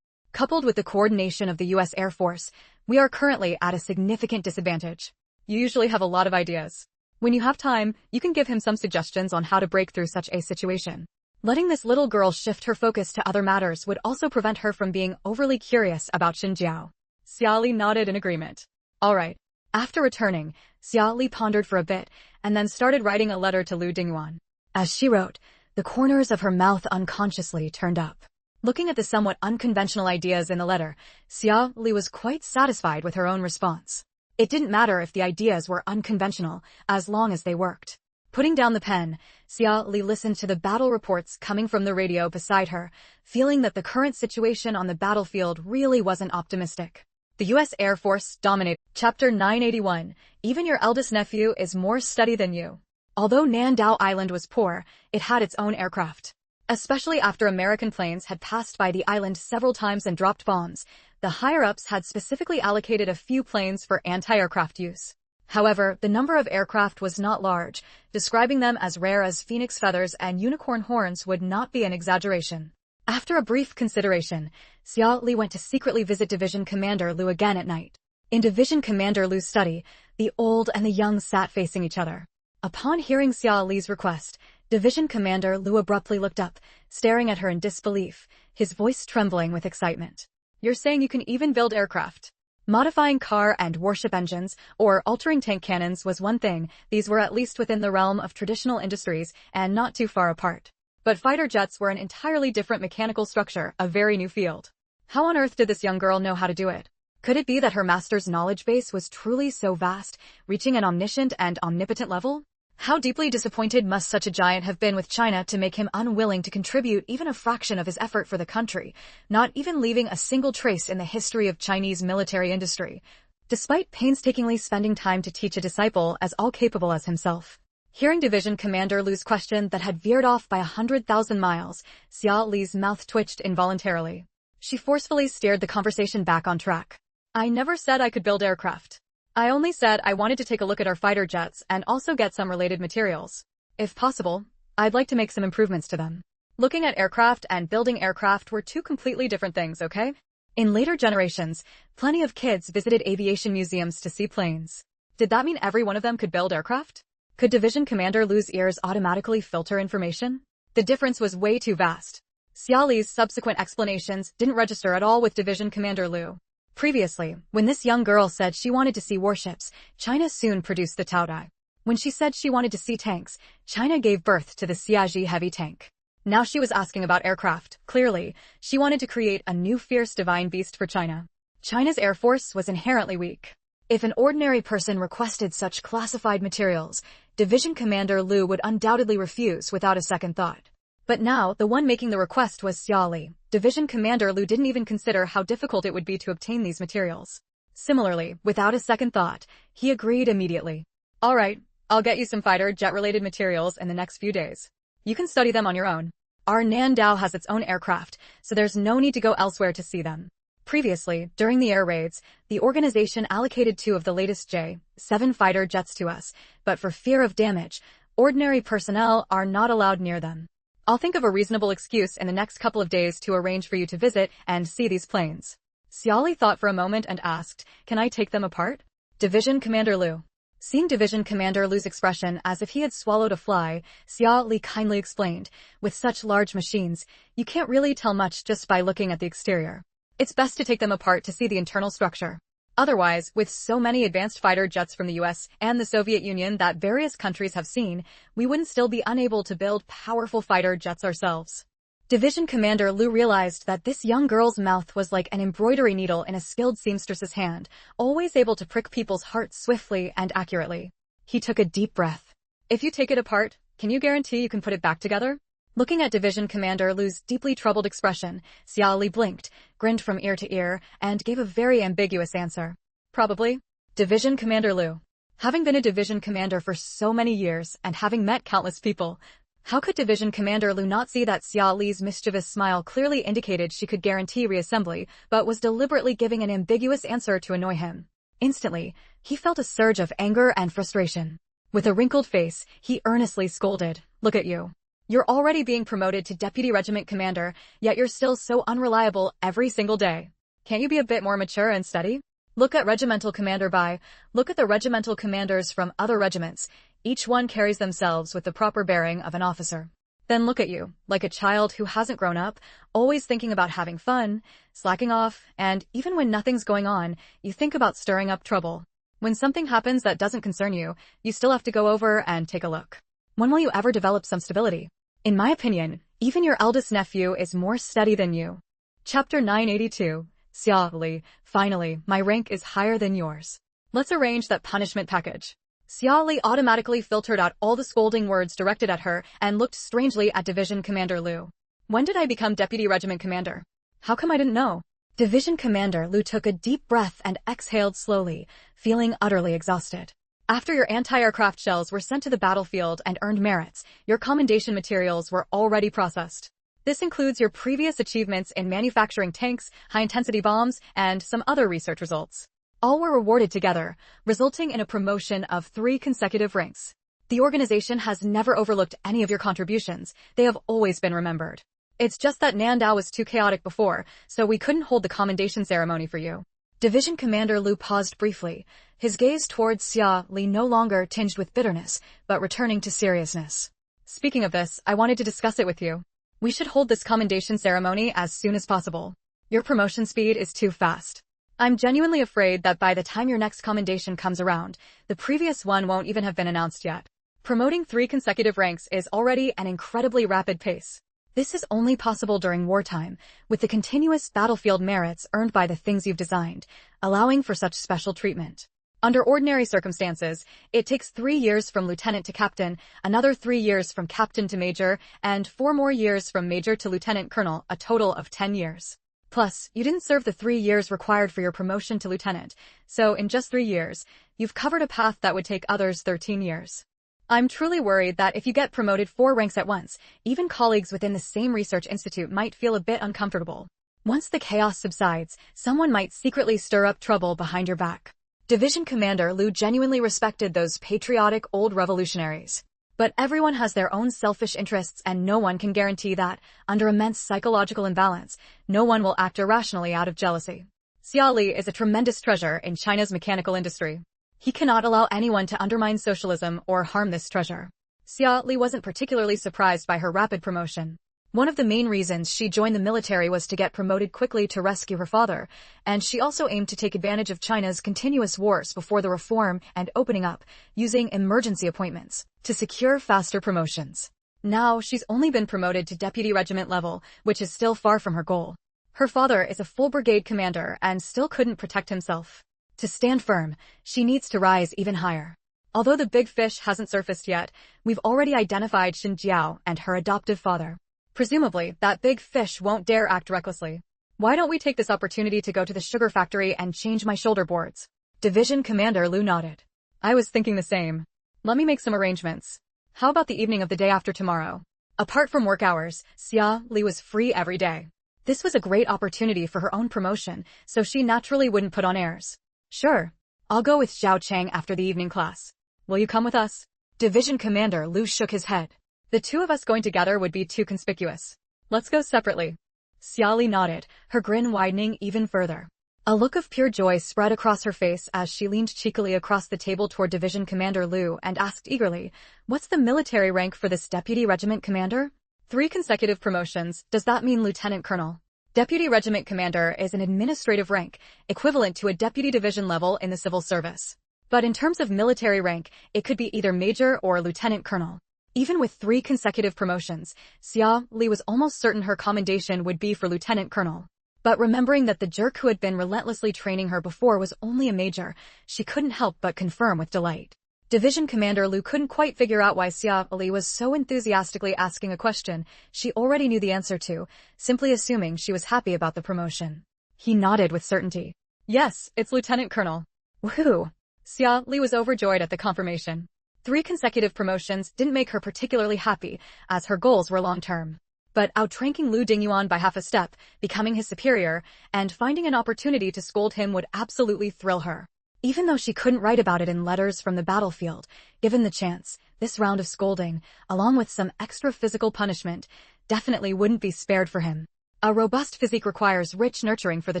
Coupled with the coordination of the U.S. Air Force, we are currently at a significant disadvantage. You usually have a lot of ideas. When you have time, you can give him some suggestions on how to break through such a situation. Letting this little girl shift her focus to other matters would also prevent her from being overly curious about Xin Jiao. Xia Li nodded in agreement. All right. After returning, Xia Li pondered for a bit and then started writing a letter to Lu Dinguan. As she wrote, the corners of her mouth unconsciously turned up. Looking at the somewhat unconventional ideas in the letter, Xia Li was quite satisfied with her own response. It didn't matter if the ideas were unconventional, as long as they worked. Putting down the pen, Xia Li listened to the battle reports coming from the radio beside her, feeling that the current situation on the battlefield really wasn't optimistic. The U.S. Air Force dominated. Chapter 981, even your eldest nephew is more steady than you. Although Nandao Island was poor, it had its own aircraft. Especially after American planes had passed by the island several times and dropped bombs, the higher-ups had specifically allocated a few planes for anti-aircraft use. However, the number of aircraft was not large. Describing them as rare as phoenix feathers and unicorn horns would not be an exaggeration. After a brief consideration, Xia Li went to secretly visit Division Commander Lu again at night. In Division Commander Lu's study, the old and the young sat facing each other. Upon hearing Xia Li's request, Division Commander Lu abruptly looked up, staring at her in disbelief, his voice trembling with excitement. You're saying you can even build aircraft? Modifying car and warship engines, or altering tank cannons was one thing. These were at least within the realm of traditional industries and not too far apart. But fighter jets were an entirely different mechanical structure, a very new field. How on earth did this young girl know how to do it? Could it be that her master's knowledge base was truly so vast, reaching an omniscient and omnipotent level? How deeply disappointed must such a giant have been with China to make him unwilling to contribute even a fraction of his effort for the country, not even leaving a single trace in the history of Chinese military industry, despite painstakingly spending time to teach a disciple as all-capable as himself. Hearing Division Commander Lu's question that had veered off by 100,000 miles, Xia Li's mouth twitched involuntarily. She forcefully steered the conversation back on track. I never said I could build aircraft. I only said I wanted to take a look at our fighter jets and also get some related materials. If possible, I'd like to make some improvements to them. Looking at aircraft and building aircraft were two completely different things, okay? In later generations, plenty of kids visited aviation museums to see planes. Did that mean every one of them could build aircraft? Could Division Commander Lu's ears automatically filter information? The difference was way too vast. Xia Li's subsequent explanations didn't register at all with Division Commander Lu. Previously, when this young girl said she wanted to see warships, China soon produced the Taodai. When she said she wanted to see tanks, China gave birth to the Xiaji heavy tank. Now she was asking about aircraft. Clearly, she wanted to create a new fierce divine beast for China. China's air force was inherently weak. If an ordinary person requested such classified materials, Division Commander Lu would undoubtedly refuse without a second thought. But now, the one making the request was Xia Li. Division Commander Lu didn't even consider how difficult it would be to obtain these materials. Similarly, without a second thought, he agreed immediately. All right, I'll get you some fighter jet-related materials in the next few days. You can study them on your own. Our Nandao has its own aircraft, so there's no need to go elsewhere to see them. Previously, during the air raids, the organization allocated 2 of the latest J-7 fighter jets to us, but for fear of damage, ordinary personnel are not allowed near them. I'll think of a reasonable excuse in the next couple of days to arrange for you to visit and see these planes. Xia Li thought for a moment and asked, can I take them apart? Division Commander Lu. Seeing Division Commander Lu's expression as if he had swallowed a fly, Xia Li kindly explained, with such large machines, you can't really tell much just by looking at the exterior. It's best to take them apart to see the internal structure. Otherwise, with so many advanced fighter jets from the US and the Soviet Union that various countries have seen, we wouldn't still be unable to build powerful fighter jets ourselves. Division Commander Lu realized that this young girl's mouth was like an embroidery needle in a skilled seamstress's hand, always able to prick people's hearts swiftly and accurately. He took a deep breath. If you take it apart, can you guarantee you can put it back together? Looking at Division Commander Lu's deeply troubled expression, Xia Li blinked, grinned from ear to ear, and gave a very ambiguous answer. Probably. Division Commander Lu. Having been a division commander for so many years and having met countless people, how could Division Commander Lu not see that Xia Li's mischievous smile clearly indicated she could guarantee reassembly, but was deliberately giving an ambiguous answer to annoy him? Instantly, he felt a surge of anger and frustration. With a wrinkled face, he earnestly scolded, look at you. You're already being promoted to Deputy Regiment Commander, yet you're still so unreliable every single day. Can't you be a bit more mature and steady? Look at Regimental Commander Bai. Look at the regimental commanders from other regiments. Each one carries themselves with the proper bearing of an officer. Then look at you, like a child who hasn't grown up, always thinking about having fun, slacking off, and even when nothing's going on, you think about stirring up trouble. When something happens that doesn't concern you, you still have to go over and take a look. When will you ever develop some stability? In my opinion, even your eldest nephew is more steady than you. Chapter 982. Xia Li, finally, my rank is higher than yours. Let's arrange that punishment package. Xia Li automatically filtered out all the scolding words directed at her and looked strangely at Division Commander Lu. When did I become Deputy Regiment Commander? How come I didn't know? Division Commander Lu took a deep breath and exhaled slowly, feeling utterly exhausted. After your anti-aircraft shells were sent to the battlefield and earned merits, your commendation materials were already processed. This includes your previous achievements in manufacturing tanks, high-intensity bombs, and some other research results. All were rewarded together, resulting in a promotion of 3 consecutive ranks. The organization has never overlooked any of your contributions. They have always been remembered. It's just that Nandao was too chaotic before, so we couldn't hold the commendation ceremony for you. Division Commander Lu paused briefly, his gaze towards Xia Li no longer tinged with bitterness, but returning to seriousness. Speaking of this, I wanted to discuss it with you. We should hold this commendation ceremony as soon as possible. Your promotion speed is too fast. I'm genuinely afraid that by the time your next commendation comes around, the previous one won't even have been announced yet. Promoting 3 consecutive ranks is already an incredibly rapid pace. This is only possible during wartime, with the continuous battlefield merits earned by the things you've designed, allowing for such special treatment. Under ordinary circumstances, it takes 3 years from lieutenant to captain, another 3 years from captain to major, and 4 more years from major to lieutenant colonel, a total of 10 years. Plus, you didn't serve the 3 years required for your promotion to lieutenant, so in just 3 years, you've covered a path that would take others 13 years. I'm truly worried that if you get promoted 4 ranks at once, even colleagues within the same research institute might feel a bit uncomfortable. Once the chaos subsides, someone might secretly stir up trouble behind your back. Division Commander Lu genuinely respected those patriotic old revolutionaries. But everyone has their own selfish interests and no one can guarantee that, under immense psychological imbalance, no one will act irrationally out of jealousy. Xia Li is a tremendous treasure in China's mechanical industry. He cannot allow anyone to undermine socialism or harm this treasure. Xia Li wasn't particularly surprised by her rapid promotion. One of the main reasons she joined the military was to get promoted quickly to rescue her father, and she also aimed to take advantage of China's continuous wars before the reform and opening up, using emergency appointments to secure faster promotions. Now, she's only been promoted to deputy regiment level, which is still far from her goal. Her father is a full brigade commander and still couldn't protect himself. To stand firm, she needs to rise even higher. Although the big fish hasn't surfaced yet, we've already identified Xin Jiao and her adoptive father. Presumably, that big fish won't dare act recklessly. Why don't we take this opportunity to go to the sugar factory and change my shoulder boards? Division Commander Lu nodded. I was thinking the same. Let me make some arrangements. How about the evening of the day after tomorrow? Apart from work hours, Xia Li was free every day. This was a great opportunity for her own promotion, so she naturally wouldn't put on airs. Sure. I'll go with Zhao Chang after the evening class. Will you come with us? Division Commander Lu shook his head. The two of us going together would be too conspicuous. Let's go separately. Xia Li nodded, her grin widening even further. A look of pure joy spread across her face as she leaned cheekily across the table toward Division Commander Lu and asked eagerly, "What's the military rank for this deputy regiment commander?" 3 consecutive promotions, does that mean lieutenant colonel? Deputy regiment commander is an administrative rank, equivalent to a deputy division level in the civil service. But in terms of military rank, it could be either major or lieutenant colonel. Even with 3 consecutive promotions, Xia Li was almost certain her commendation would be for lieutenant colonel. But remembering that the jerk who had been relentlessly training her before was only a major, she couldn't help but confirm with delight. Division Commander Lu couldn't quite figure out why Xia Li was so enthusiastically asking a question she already knew the answer to, simply assuming she was happy about the promotion. He nodded with certainty. Yes, it's lieutenant colonel. Woohoo! Xia Li was overjoyed at the confirmation. 3 consecutive promotions didn't make her particularly happy, as her goals were long-term. But outranking Lu Dinguan by half a step, becoming his superior, and finding an opportunity to scold him would absolutely thrill her. Even though she couldn't write about it in letters from the battlefield, given the chance, this round of scolding, along with some extra physical punishment, definitely wouldn't be spared for him. A robust physique requires rich nurturing for the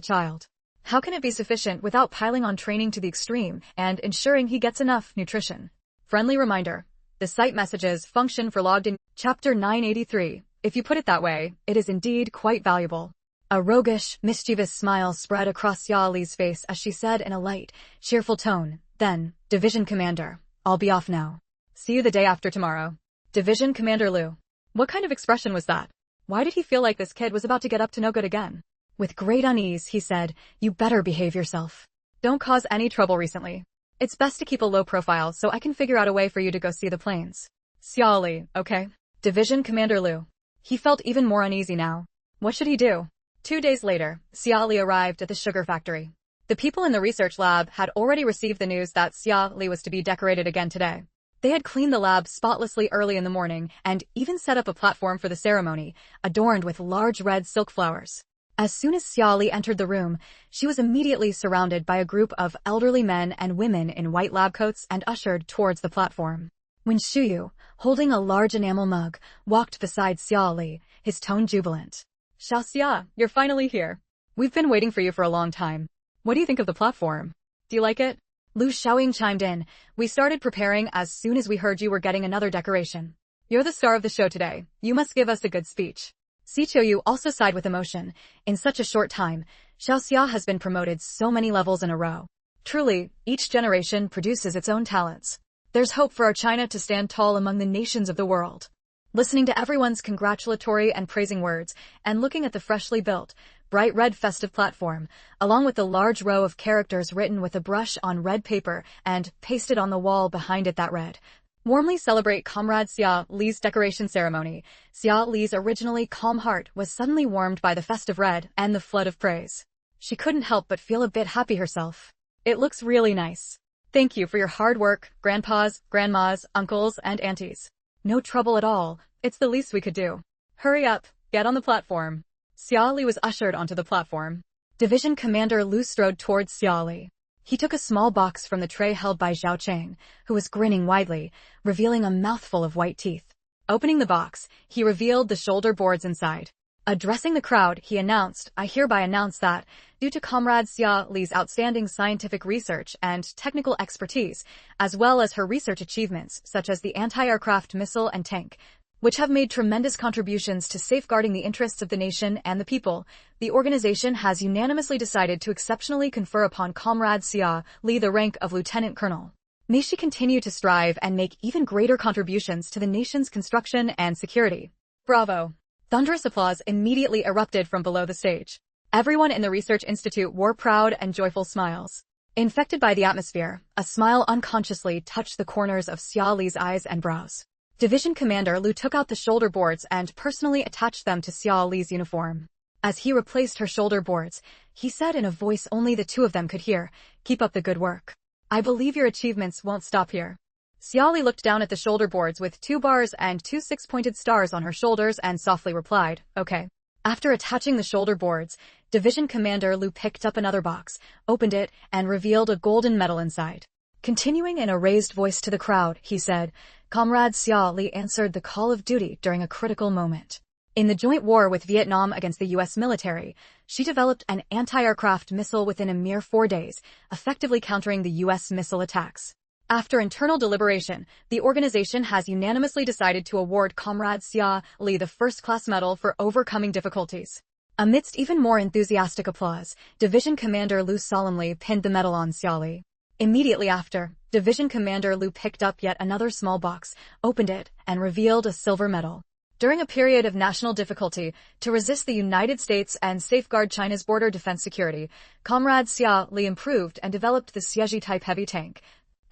child. How can it be sufficient without piling on training to the extreme and ensuring he gets enough nutrition? Friendly reminder. The site messages function for logged in. Chapter 983. If you put it that way, it is indeed quite valuable. A roguish, mischievous smile spread across Xia Li's face as she said in a light, cheerful tone, "Then, Division Commander, I'll be off now. See you the day after tomorrow." Division Commander Lu. What kind of expression was that? Why did he feel like this kid was about to get up to no good again? With great unease, he said, "You better behave yourself. Don't cause any trouble recently. It's best to keep a low profile so I can figure out a way for you to go see the planes." Xia Li, okay? Division Commander Lu. He felt even more uneasy now. What should he do? 2 days later, Xia Li arrived at the sugar factory. The people in the research lab had already received the news that Xia Li was to be decorated again today. They had cleaned the lab spotlessly early in the morning and even set up a platform for the ceremony, adorned with large red silk flowers. As soon as Xia Li entered the room, she was immediately surrounded by a group of elderly men and women in white lab coats and ushered towards the platform. When Shuyu, holding a large enamel mug, walked beside Xia Li, his tone jubilant. "Xiaoxia, you're finally here. We've been waiting for you for a long time. What do you think of the platform? Do you like it?" Lu Xiaoying chimed in. "We started preparing as soon as we heard you were getting another decoration. You're the star of the show today. You must give us a good speech." Xiqiuyu also sighed with emotion. In such a short time, Xiaoxia has been promoted so many levels in a row. Truly, each generation produces its own talents. There's hope for our China to stand tall among the nations of the world. Listening to everyone's congratulatory and praising words, and looking at the freshly built, bright red festive platform, along with the large row of characters written with a brush on red paper and pasted on the wall behind it that read, "Warmly celebrate Comrade Xia Li's decoration ceremony." Xia Li's originally calm heart was suddenly warmed by the festive red and the flood of praise. She couldn't help but feel a bit happy herself. "It looks really nice. Thank you for your hard work, grandpas, grandmas, uncles, and aunties. No trouble at all. It's the least we could do. Hurry up, get on the platform." Xia Li was ushered onto the platform. Division Commander Lu strode towards Xia Li. He took a small box from the tray held by Zhao Chang, who was grinning widely, revealing a mouthful of white teeth. Opening the box, he revealed the shoulder boards inside. Addressing the crowd, he announced, "I hereby announce that, due to Comrade Xia Li's outstanding scientific research and technical expertise, as well as her research achievements such as the anti-aircraft missile and tank, which have made tremendous contributions to safeguarding the interests of the nation and the people, the organization has unanimously decided to exceptionally confer upon Comrade Xia Li the rank of Lieutenant Colonel. May she continue to strive and make even greater contributions to the nation's construction and security." Bravo! Thunderous applause immediately erupted from below the stage. Everyone in the Research Institute wore proud and joyful smiles. Infected by the atmosphere, a smile unconsciously touched the corners of Xia Li's eyes and brows. Division Commander Lu took out the shoulder boards and personally attached them to Xiao Li's uniform. As he replaced her shoulder boards, he said in a voice only the two of them could hear, "Keep up the good work. I believe your achievements won't stop here." Xiao Li looked down at the shoulder boards with 2 bars and 2 6-pointed stars on her shoulders and softly replied, "Okay." After attaching the shoulder boards, Division Commander Lu picked up another box, opened it, and revealed a golden medal inside. Continuing in a raised voice to the crowd, he said, "Comrade Xiao Li answered the call of duty during a critical moment. In the joint war with Vietnam against the U.S. military, she developed an anti-aircraft missile within a mere 4 days, effectively countering the U.S. missile attacks. After internal deliberation, the organization has unanimously decided to award Comrade Xiao Li the first-class medal for overcoming difficulties." Amidst even more enthusiastic applause, Division Commander Lu solemnly pinned the medal on Xiao Li. Immediately after, Division Commander Lu picked up yet another small box, opened it, and revealed a silver medal. During a period of national difficulty, to resist the United States and safeguard China's border defense security, Comrade Xiao Li improved and developed the Xieji-type heavy tank,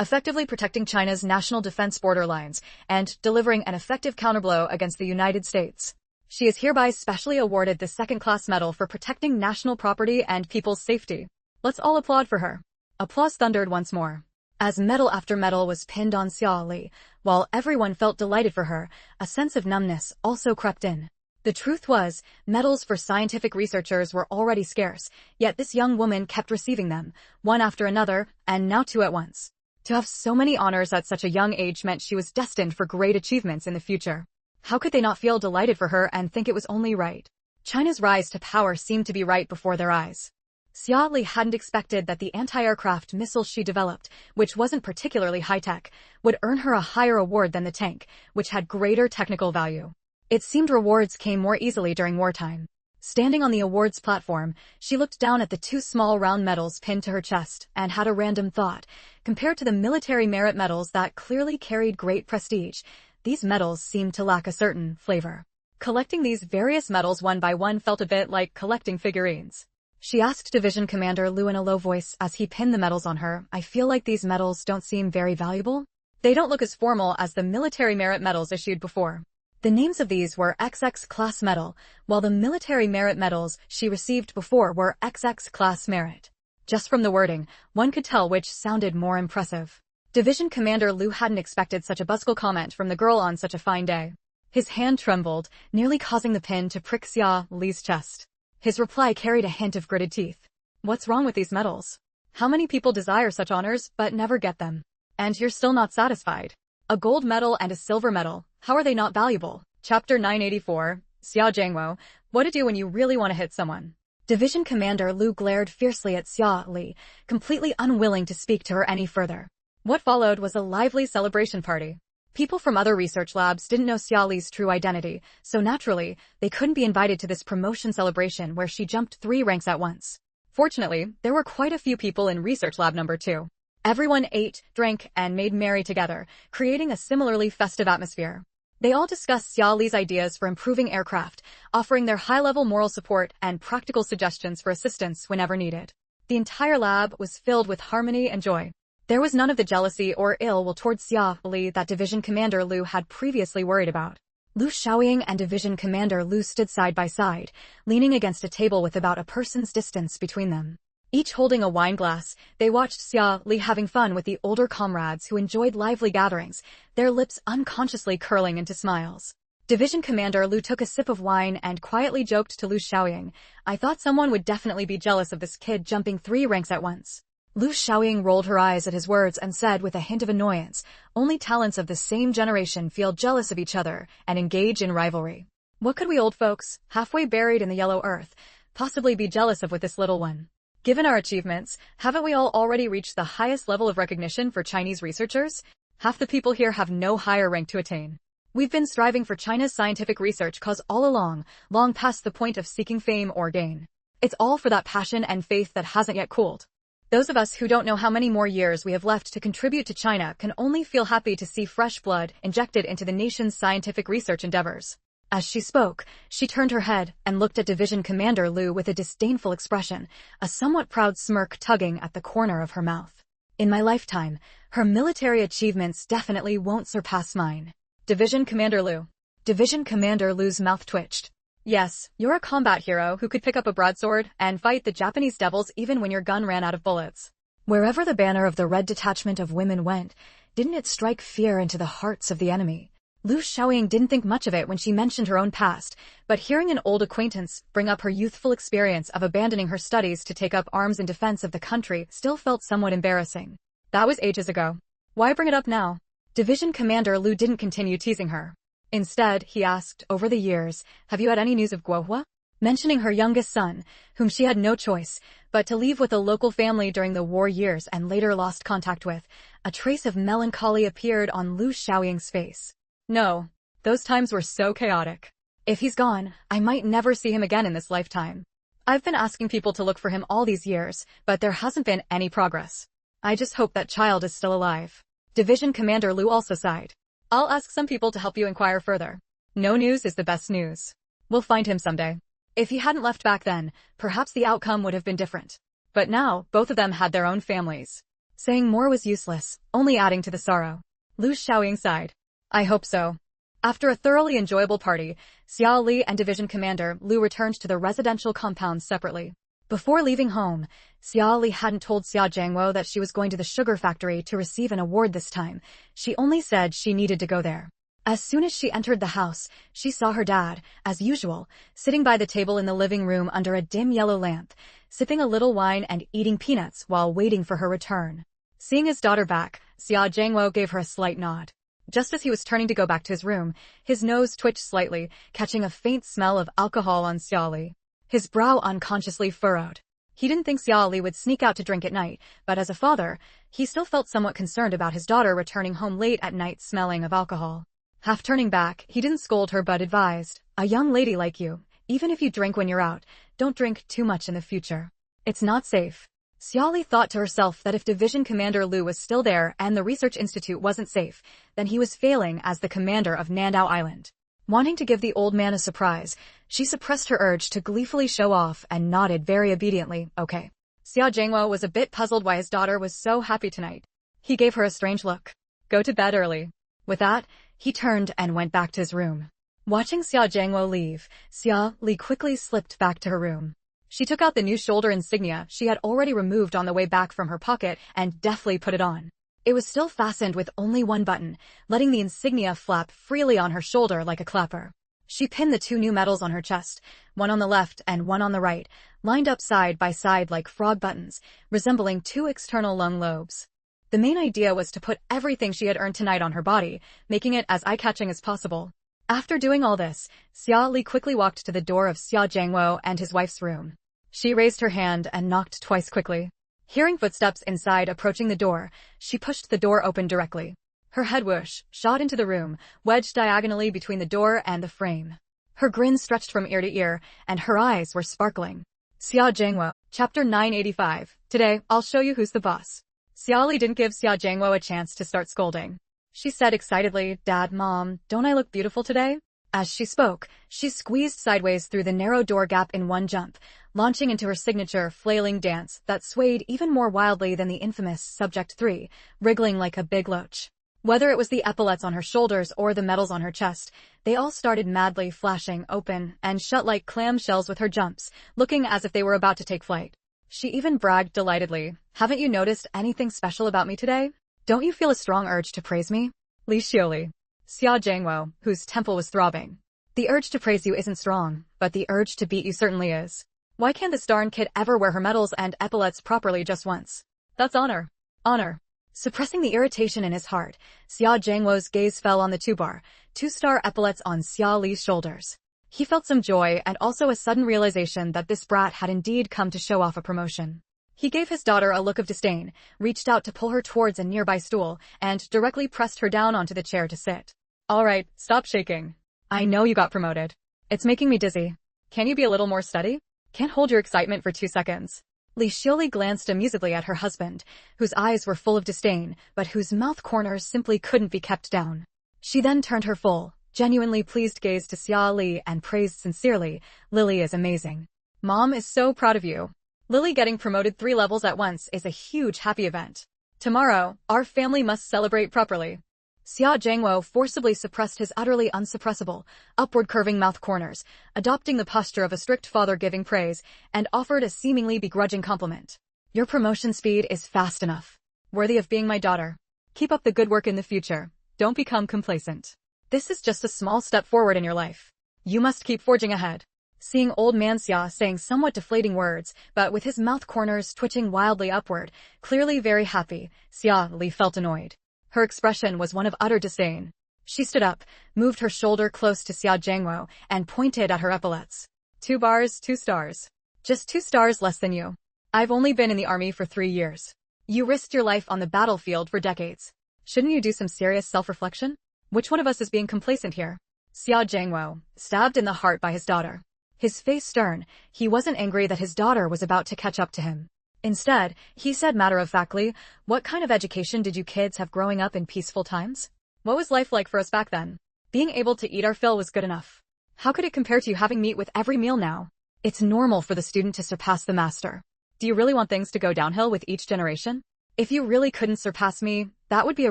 effectively protecting China's national defense border lines and delivering an effective counterblow against the United States. She is hereby specially awarded the second-class medal for protecting national property and people's safety. Let's all applaud for her. Applause thundered once more. As medal after medal was pinned on Xiao Li, while everyone felt delighted for her, a sense of numbness also crept in. The truth was, medals for scientific researchers were already scarce, yet this young woman kept receiving them, one after another, and now 2 at once. To have so many honors at such a young age meant she was destined for great achievements in the future. How could they not feel delighted for her and think it was only right? China's rise to power seemed to be right before their eyes. Xiao Li hadn't expected that the anti-aircraft missile she developed, which wasn't particularly high-tech, would earn her a higher award than the tank, which had greater technical value. It seemed rewards came more easily during wartime. Standing on the awards platform, she looked down at the 2 small round medals pinned to her chest and had a random thought. Compared to the military merit medals that clearly carried great prestige, these medals seemed to lack a certain flavor. Collecting these various medals one by one felt a bit like collecting figurines. She asked Division Commander Lu in a low voice as he pinned the medals on her, "I feel like these medals don't seem very valuable. They don't look as formal as the military merit medals issued before." The names of these were XX Class Medal, while the military merit medals she received before were XX Class Merit. Just from the wording, one could tell which sounded more impressive. Division Commander Lu hadn't expected such a buzzkill comment from the girl on such a fine day. His hand trembled, nearly causing the pin to prick Xiao Li's chest. His reply carried a hint of gritted teeth. "What's wrong with these medals? How many people desire such honors but never get them? And you're still not satisfied? A gold medal and a silver medal, how are they not valuable?" Chapter 984, Xiao Jiangwo, What to do when you really want to hit someone. Division Commander Lu glared fiercely at Xiao Li, completely unwilling to speak to her any further. What followed was a lively celebration party. People from other research labs didn't know Xiao Li's true identity, so naturally, they couldn't be invited to this promotion celebration where she jumped 3 ranks at once. Fortunately, there were quite a few people in research lab number 2. Everyone ate, drank, and made merry together, creating a similarly festive atmosphere. They all discussed Xiao Li's ideas for improving aircraft, offering their high-level moral support and practical suggestions for assistance whenever needed. The entire lab was filled with harmony and joy. There was none of the jealousy or ill will towards Xiao Li that Division Commander Lu had previously worried about. Lin Xiaoxue and Division Commander Lu stood side by side, leaning against a table with about a person's distance between them. Each holding a wine glass, they watched Xiao Li having fun with the older comrades who enjoyed lively gatherings, their lips unconsciously curling into smiles. Division Commander Lu took a sip of wine and quietly joked to Lin Xiaoxue, "I thought someone would definitely be jealous of this kid jumping 3 ranks at once." Lin Xiaoxue rolled her eyes at his words and said with a hint of annoyance, "Only talents of the same generation feel jealous of each other and engage in rivalry. What could we old folks, halfway buried in the yellow earth, possibly be jealous of with this little one? Given our achievements, haven't we all already reached the highest level of recognition for Chinese researchers? Half the people here have no higher rank to attain. We've been striving for China's scientific research cause all along, long past the point of seeking fame or gain. It's all for that passion and faith that hasn't yet cooled. Those of us who don't know how many more years we have left to contribute to China can only feel happy to see fresh blood injected into the nation's scientific research endeavors." As she spoke, she turned her head and looked at Division Commander Lu with a disdainful expression, a somewhat proud smirk tugging at the corner of her mouth. "In my lifetime, her military achievements definitely won't surpass mine. Division Commander Lu. Division Commander Lu's mouth twitched. Yes, you're a combat hero who could pick up a broadsword and fight the Japanese devils even when your gun ran out of bullets. Wherever the banner of the Red Detachment of Women went, didn't it strike fear into the hearts of the enemy? Lin Xiaoxue didn't think much of it when she mentioned her own past, but hearing an old acquaintance bring up her youthful experience of abandoning her studies to take up arms in defense of the country still felt somewhat embarrassing. That was ages ago. Why bring it up now? Division Commander Lu didn't continue teasing her. Instead, he asked, over the years, have you had any news of Guohua? Mentioning her youngest son, whom she had no choice but to leave with a local family during the war years and later lost contact with, a trace of melancholy appeared on Lin Xiaoxue's face. No, those times were so chaotic. If he's gone, I might never see him again in this lifetime. I've been asking people to look for him all these years, but there hasn't been any progress. I just hope that child is still alive. Division Commander Lu also sighed. I'll ask some people to help you inquire further. No news is the best news. We'll find him someday. If he hadn't left back then, perhaps the outcome would have been different. But now, both of them had their own families. Saying more was useless, only adding to the sorrow. Lin Xiaoxue sighed. I hope so. After a thoroughly enjoyable party, Xia Li and Division Commander Lu returned to the residential compounds separately. Before leaving home, Xia Li hadn't told Xia Zhangguo that she was going to the sugar factory to receive an award this time. She only said she needed to go there. As soon as she entered the house, she saw her dad, as usual, sitting by the table in the living room under a dim yellow lamp, sipping a little wine and eating peanuts while waiting for her return. Seeing his daughter back, Xia Zhangguo gave her a slight nod. Just as he was turning to go back to his room, his nose twitched slightly, catching a faint smell of alcohol on Xia Li. His brow unconsciously furrowed. He didn't think Xia Li would sneak out to drink at night, but as a father, he still felt somewhat concerned about his daughter returning home late at night smelling of alcohol. Half turning back, he didn't scold her but advised, a young lady like you, even if you drink when you're out, don't drink too much in the future. It's not safe. Xia Li thought to herself that if Division Commander Lu was still there and the research institute wasn't safe, then he was failing as the commander of Nandao Island. Wanting to give the old man a surprise, she suppressed her urge to gleefully show off and nodded very obediently, okay. Xia Zhangguo was a bit puzzled why his daughter was so happy tonight. He gave her a strange look. Go to bed early. With that, he turned and went back to his room. Watching Xia Zhangguo leave, Xia Li quickly slipped back to her room. She took out the new shoulder insignia she had already removed on the way back from her pocket and deftly put it on. It was still fastened with only one button, letting the insignia flap freely on her shoulder like a clapper. She pinned the two new medals on her chest, one on the left and one on the right, lined up side by side like frog buttons, resembling two external lung lobes. The main idea was to put everything she had earned tonight on her body, making it as eye-catching as possible. After doing all this, Xia Li quickly walked to the door of Xia Zhangguo and his wife's room. She raised her hand and knocked twice quickly. Hearing footsteps inside approaching the door, she pushed the door open directly. Her head whoosh shot into the room, wedged diagonally between the door and the frame. Her grin stretched from ear to ear, and her eyes were sparkling. Xia Zhangguo, Chapter 985. Today, I'll show you who's the boss. Xia Li didn't give Xia Zhangguo a chance to start scolding. She said excitedly, Dad, Mom, don't I look beautiful today? As she spoke, she squeezed sideways through the narrow door gap in one jump, launching into her signature flailing dance that swayed even more wildly than the infamous Subject 3, wriggling like a big loach. Whether it was the epaulets on her shoulders or the medals on her chest, they all started madly flashing open and shut like clam shells with her jumps, looking as if they were about to take flight. She even bragged delightedly, haven't you noticed anything special about me today? Don't you feel a strong urge to praise me? Li Xiaoxue. Xia Zhangguo, whose temple was throbbing. The urge to praise you isn't strong, but the urge to beat you certainly is. Why can't this darn kid ever wear her medals and epaulets properly just once? That's honor. Honor. Suppressing the irritation in his heart, Xia Zhangguo's gaze fell on the two-star epaulets on Xia Li's shoulders. He felt some joy and also a sudden realization that this brat had indeed come to show off a promotion. He gave his daughter a look of disdain, reached out to pull her towards a nearby stool, and directly pressed her down onto the chair to sit. All right, stop shaking. I know you got promoted. It's making me dizzy. Can you be a little more steady? Can't hold your excitement for 2 seconds. Li Xiaoxue glanced amusedly at her husband, whose eyes were full of disdain, but whose mouth corners simply couldn't be kept down. She then turned her full, genuinely pleased gaze to Xia Li and praised sincerely, Lily is amazing. Mom is so proud of you. Lily getting promoted 3 levels at once is a huge happy event. Tomorrow, our family must celebrate properly. Xia Zhangguo forcibly suppressed his utterly unsuppressible, upward-curving mouth corners, adopting the posture of a strict father giving praise, and offered a seemingly begrudging compliment. Your promotion speed is fast enough. Worthy of being my daughter. Keep up the good work in the future. Don't become complacent. This is just a small step forward in your life. You must keep forging ahead. Seeing old man Xia saying somewhat deflating words, but with his mouth corners twitching wildly upward, clearly very happy, Xia Li felt annoyed. Her expression was one of utter disdain. She stood up, moved her shoulder close to Xia Zhangguo, and pointed at her epaulets. 2 bars, 2 stars. Just 2 stars less than you. I've only been in the army for 3 years. You risked your life on the battlefield for decades. Shouldn't you do some serious self-reflection? Which one of us is being complacent here? Xia Zhangguo, stabbed in the heart by his daughter. His face stern, he wasn't angry that his daughter was about to catch up to him. Instead, he said matter-of-factly, "What kind of education did you kids have growing up in peaceful times? What was life like for us back then? Being able to eat our fill was good enough. How could it compare to you having meat with every meal now? It's normal for the student to surpass the master. Do you really want things to go downhill with each generation? If you really couldn't surpass me, that would be a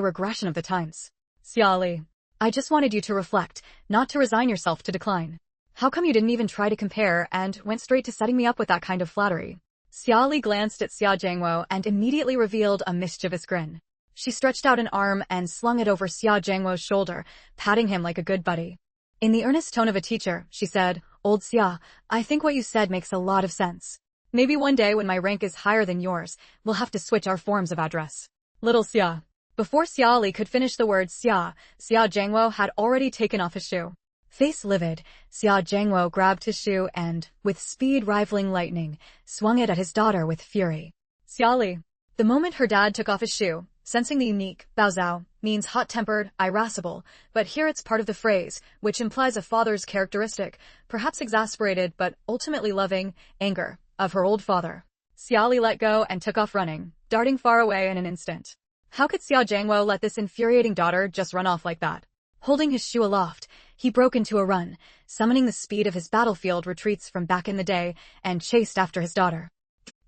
regression of the times. Xia Li, I just wanted you to reflect, not to resign yourself to decline. How come you didn't even try to compare and went straight to setting me up with that kind of flattery?" Xia Li glanced at Xia Zhangguo and immediately revealed a mischievous grin. She stretched out an arm and slung it over Xia Zhangguo's shoulder, patting him like a good buddy. In the earnest tone of a teacher, she said, "Old Xia, I think what you said makes a lot of sense. Maybe one day when my rank is higher than yours, we'll have to switch our forms of address. Little Xia." Before Xia Li could finish the word Xia, Xia Zhangguo had already taken off his shoe. Face livid, Xia Zhangguo grabbed his shoe and, with speed rivaling lightning, swung it at his daughter with fury. Xia Li. The moment her dad took off his shoe, sensing the unique, baozao, means hot-tempered, irascible, but here it's part of the phrase, which implies a father's characteristic, perhaps exasperated but ultimately loving, anger, of her old father. Xia Li let go and took off running, darting far away in an instant. How could Xia Zhangguo let this infuriating daughter just run off like that? Holding his shoe aloft, he broke into a run, summoning the speed of his battlefield retreats from back in the day, and chased after his daughter.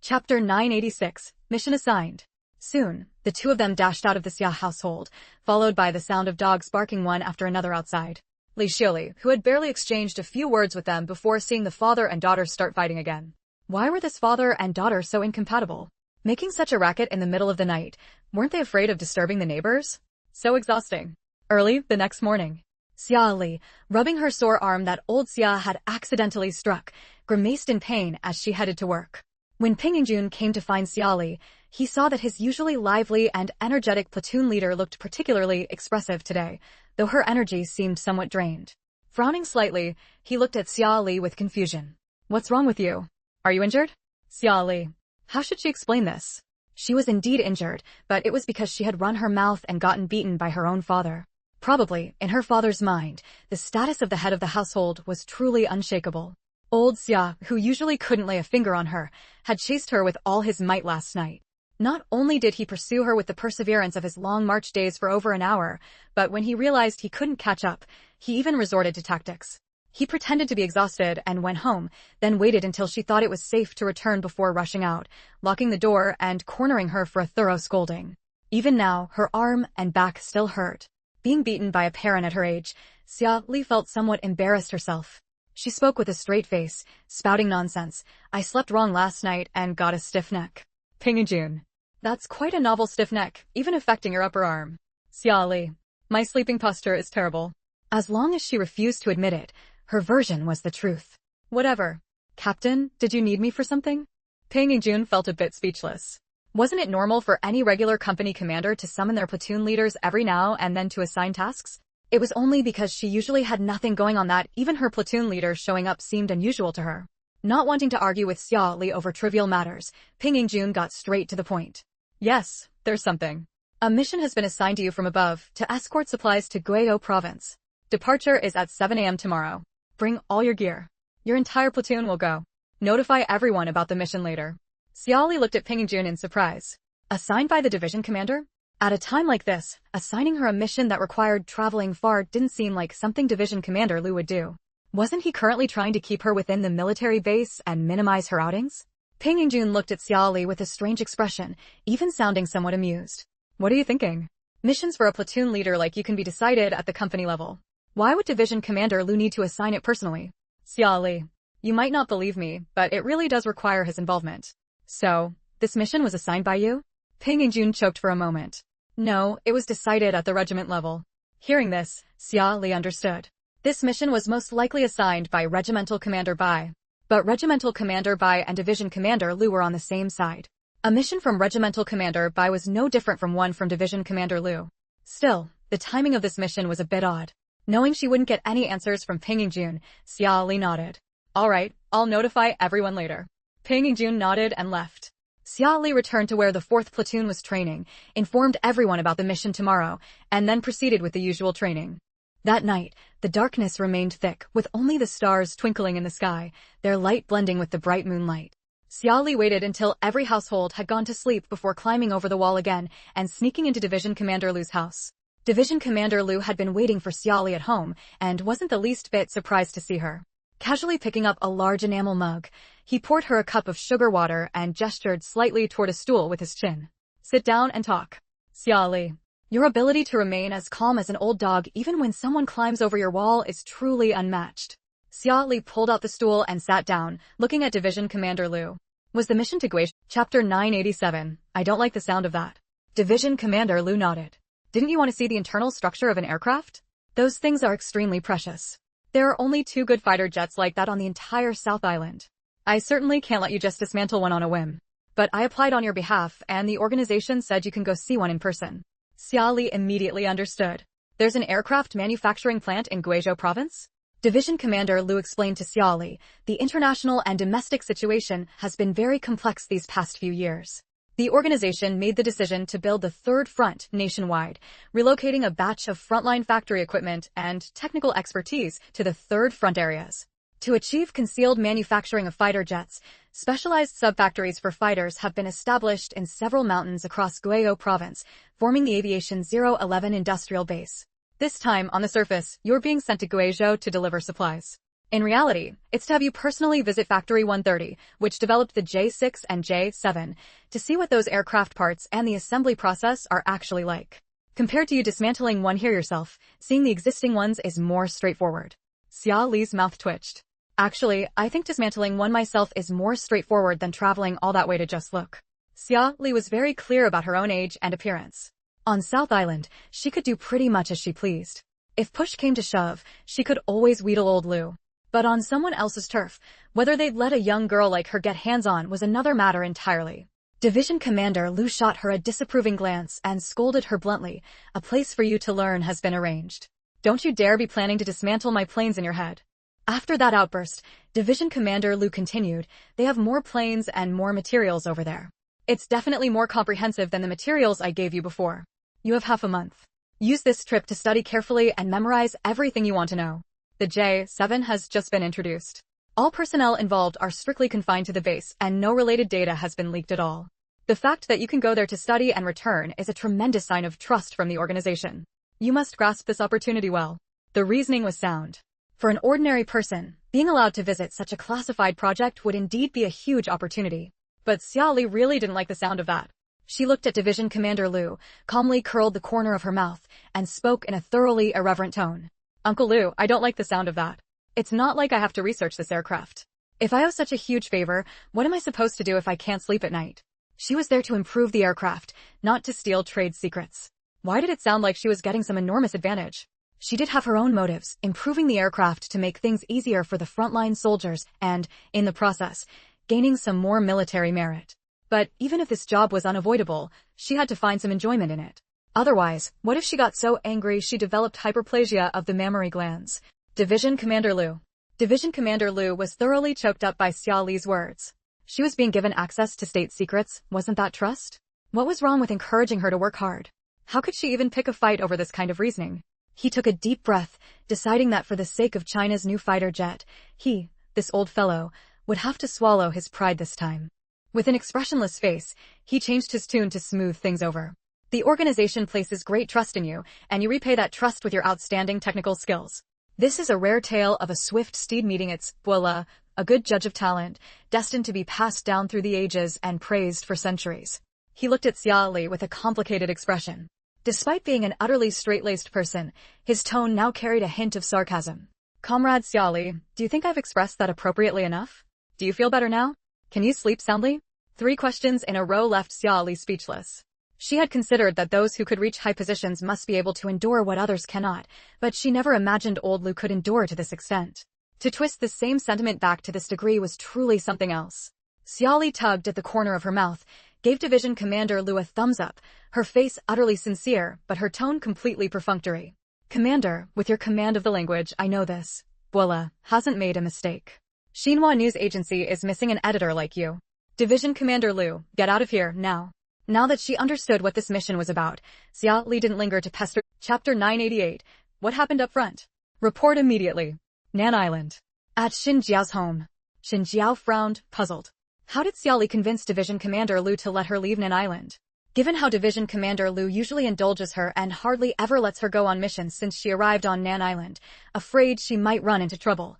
Chapter 986, Mission Assigned. Soon, the two of them dashed out of the Xia household, followed by the sound of dogs barking one after another outside. Li Xiaoxue, who had barely exchanged a few words with them before seeing the father and daughter start fighting again. Why were this father and daughter so incompatible? Making such a racket in the middle of the night, weren't they afraid of disturbing the neighbors? So exhausting. Early, the next morning, Xia Li, rubbing her sore arm that old Xia had accidentally struck, grimaced in pain as she headed to work. When Ping Yingjun came to find Xia Li, he saw that his usually lively and energetic platoon leader looked particularly expressive today, though her energy seemed somewhat drained. Frowning slightly, he looked at Xia Li with confusion. "What's wrong with you? Are you injured?" Xia Li. How should she explain this? She was indeed injured, but it was because she had run her mouth and gotten beaten by her own father. Probably, in her father's mind, the status of the head of the household was truly unshakable. Old Xia, who usually couldn't lay a finger on her, had chased her with all his might last night. Not only did he pursue her with the perseverance of his long march days for over an hour, but when he realized he couldn't catch up, he even resorted to tactics. He pretended to be exhausted and went home, then waited until she thought it was safe to return before rushing out, locking the door and cornering her for a thorough scolding. Even now, her arm and back still hurt. Being beaten by a parent at her age, Xia Li felt somewhat embarrassed herself. She spoke with a straight face, spouting nonsense. "I slept wrong last night and got a stiff neck." Ping Yingjun. That's quite a novel stiff neck, even affecting your upper arm. Xia Li. My sleeping posture is terrible. As long as she refused to admit it, her version was the truth. Whatever. Captain, did you need me for something? Ping Yingjun felt a bit speechless. Wasn't it normal for any regular company commander to summon their platoon leaders every now and then to assign tasks? It was only because she usually had nothing going on that even her platoon leader showing up seemed unusual to her. Not wanting to argue with Xia Li over trivial matters, Ping Yingjun got straight to the point. Yes, there's something. A mission has been assigned to you from above to escort supplies to Guizhou province. Departure is at 7 a.m. tomorrow. Bring all your gear. Your entire platoon will go. Notify everyone about the mission later. Xia Li looked at Ping Yingjun in surprise. Assigned by the division commander? At a time like this, assigning her a mission that required traveling far didn't seem like something Division Commander Lu would do. Wasn't he currently trying to keep her within the military base and minimize her outings? Ping Yingjun looked at Xia Li with a strange expression, even sounding somewhat amused. What are you thinking? Missions for a platoon leader like you can be decided at the company level. Why would Division Commander Lu need to assign it personally? Xia Li. You might not believe me, but it really does require his involvement. So, this mission was assigned by you? Ping Yingjun choked for a moment. No, it was decided at the regiment level. Hearing this, Xia Li understood. This mission was most likely assigned by Regimental Commander Bai. But Regimental Commander Bai and Division Commander Lu were on the same side. A mission from Regimental Commander Bai was no different from one from Division Commander Lu. Still, the timing of this mission was a bit odd. Knowing she wouldn't get any answers from Ping Yingjun, Xia Li nodded. Alright, I'll notify everyone later. Ping Yingjun nodded and left. Xia Li returned to where the 4th platoon was training, informed everyone about the mission tomorrow, and then proceeded with the usual training. That night, the darkness remained thick, with only the stars twinkling in the sky, their light blending with the bright moonlight. Xia Li waited until every household had gone to sleep before climbing over the wall again and sneaking into Division Commander Lu's house. Division Commander Lu had been waiting for Xia Li at home and wasn't the least bit surprised to see her. Casually picking up a large enamel mug, he poured her a cup of sugar water and gestured slightly toward a stool with his chin. Sit down and talk. Xia Li. Your ability to remain as calm as an old dog even when someone climbs over your wall is truly unmatched. Xia Li pulled out the stool and sat down, looking at Division Commander Lu. Was the mission to Guizhou? Chapter 987. I don't like the sound of that. Division Commander Lu nodded. Didn't you want to see the internal structure of an aircraft? Those things are extremely precious. There are only 2 good fighter jets like that on the entire South Island. I certainly can't let you just dismantle one on a whim. But I applied on your behalf and the organization said you can go see one in person. Xia Li immediately understood. There's an aircraft manufacturing plant in Guizhou province? Division Commander Lu explained to Xia Li, the international and domestic situation has been very complex these past few years. The organization made the decision to build the 3rd front nationwide, relocating a batch of frontline factory equipment and technical expertise to the 3rd front areas. To achieve concealed manufacturing of fighter jets, specialized sub-factories for fighters have been established in several mountains across Guizhou province, forming the Aviation 011 industrial base. This time, on the surface, you're being sent to Guizhou to deliver supplies. In reality, it's to have you personally visit Factory 130, which developed the J6 and J7, to see what those aircraft parts and the assembly process are actually like. Compared to you dismantling one here yourself, seeing the existing ones is more straightforward. Xia Li's mouth twitched. Actually, I think dismantling one myself is more straightforward than traveling all that way to just look. Xia Li was very clear about her own age and appearance. On South Island, she could do pretty much as she pleased. If push came to shove, she could always wheedle old Lu. But on someone else's turf, whether they'd let a young girl like her get hands-on was another matter entirely. Division Commander Lu shot her a disapproving glance and scolded her bluntly, a place for you to learn has been arranged. Don't you dare be planning to dismantle my planes in your head. After that outburst, Division Commander Lu continued, they have more planes and more materials over there. It's definitely more comprehensive than the materials I gave you before. You have half a month. Use this trip to study carefully and memorize everything you want to know. The J7 has just been introduced. All personnel involved are strictly confined to the base and no related data has been leaked at all. The fact that you can go there to study and return is a tremendous sign of trust from the organization. You must grasp this opportunity well. The reasoning was sound. For an ordinary person, being allowed to visit such a classified project would indeed be a huge opportunity. But Xia Li really didn't like the sound of that. She looked at Division Commander Lu, calmly curled the corner of her mouth, and spoke in a thoroughly irreverent tone. Uncle Lu, I don't like the sound of that. It's not like I have to research this aircraft. If I owe such a huge favor, what am I supposed to do if I can't sleep at night? She was there to improve the aircraft, not to steal trade secrets. Why did it sound like she was getting some enormous advantage? She did have her own motives, improving the aircraft to make things easier for the frontline soldiers and, in the process, gaining some more military merit. But even if this job was unavoidable, she had to find some enjoyment in it. Otherwise, what if she got so angry she developed hyperplasia of the mammary glands? Division Commander Lu. Division Commander Lu was thoroughly choked up by Xia Li's words. She was being given access to state secrets, wasn't that trust? What was wrong with encouraging her to work hard? How could she even pick a fight over this kind of reasoning? He took a deep breath, deciding that for the sake of China's new fighter jet, he, this old fellow, would have to swallow his pride this time. With an expressionless face, he changed his tune to smooth things over. The organization places great trust in you, and you repay that trust with your outstanding technical skills. This is a rare tale of a swift steed meeting its voila, a good judge of talent, destined to be passed down through the ages and praised for centuries. He looked at Xia Li with a complicated expression. Despite being an utterly straight-laced person, his tone now carried a hint of sarcasm. Comrade Xiaoli, do you think I've expressed that appropriately enough? Do you feel better now? Can you sleep soundly? 3 questions in a row left Xiaoli speechless. She had considered that those who could reach high positions must be able to endure what others cannot, but she never imagined old Lu could endure to this extent. To twist the same sentiment back to this degree was truly something else. Xiaoli tugged at the corner of her mouth, gave Division Commander Lu a thumbs up, her face utterly sincere, but her tone completely perfunctory. Commander, with your command of the language, I know this. Voila, hasn't made a mistake. Xinhua News Agency is missing an editor like you. Division Commander Lu, get out of here, now. Now that she understood what this mission was about, Xiaoli didn't linger to pester. Chapter 988. What happened up front? Report immediately. Nan Island. At Xin Jiao's home. Xin Jiao frowned, puzzled. How did Xiaoli convince Division Commander Lu to let her leave Nan Island? Given how Division Commander Lu usually indulges her and hardly ever lets her go on missions since she arrived on Nan Island, afraid she might run into trouble.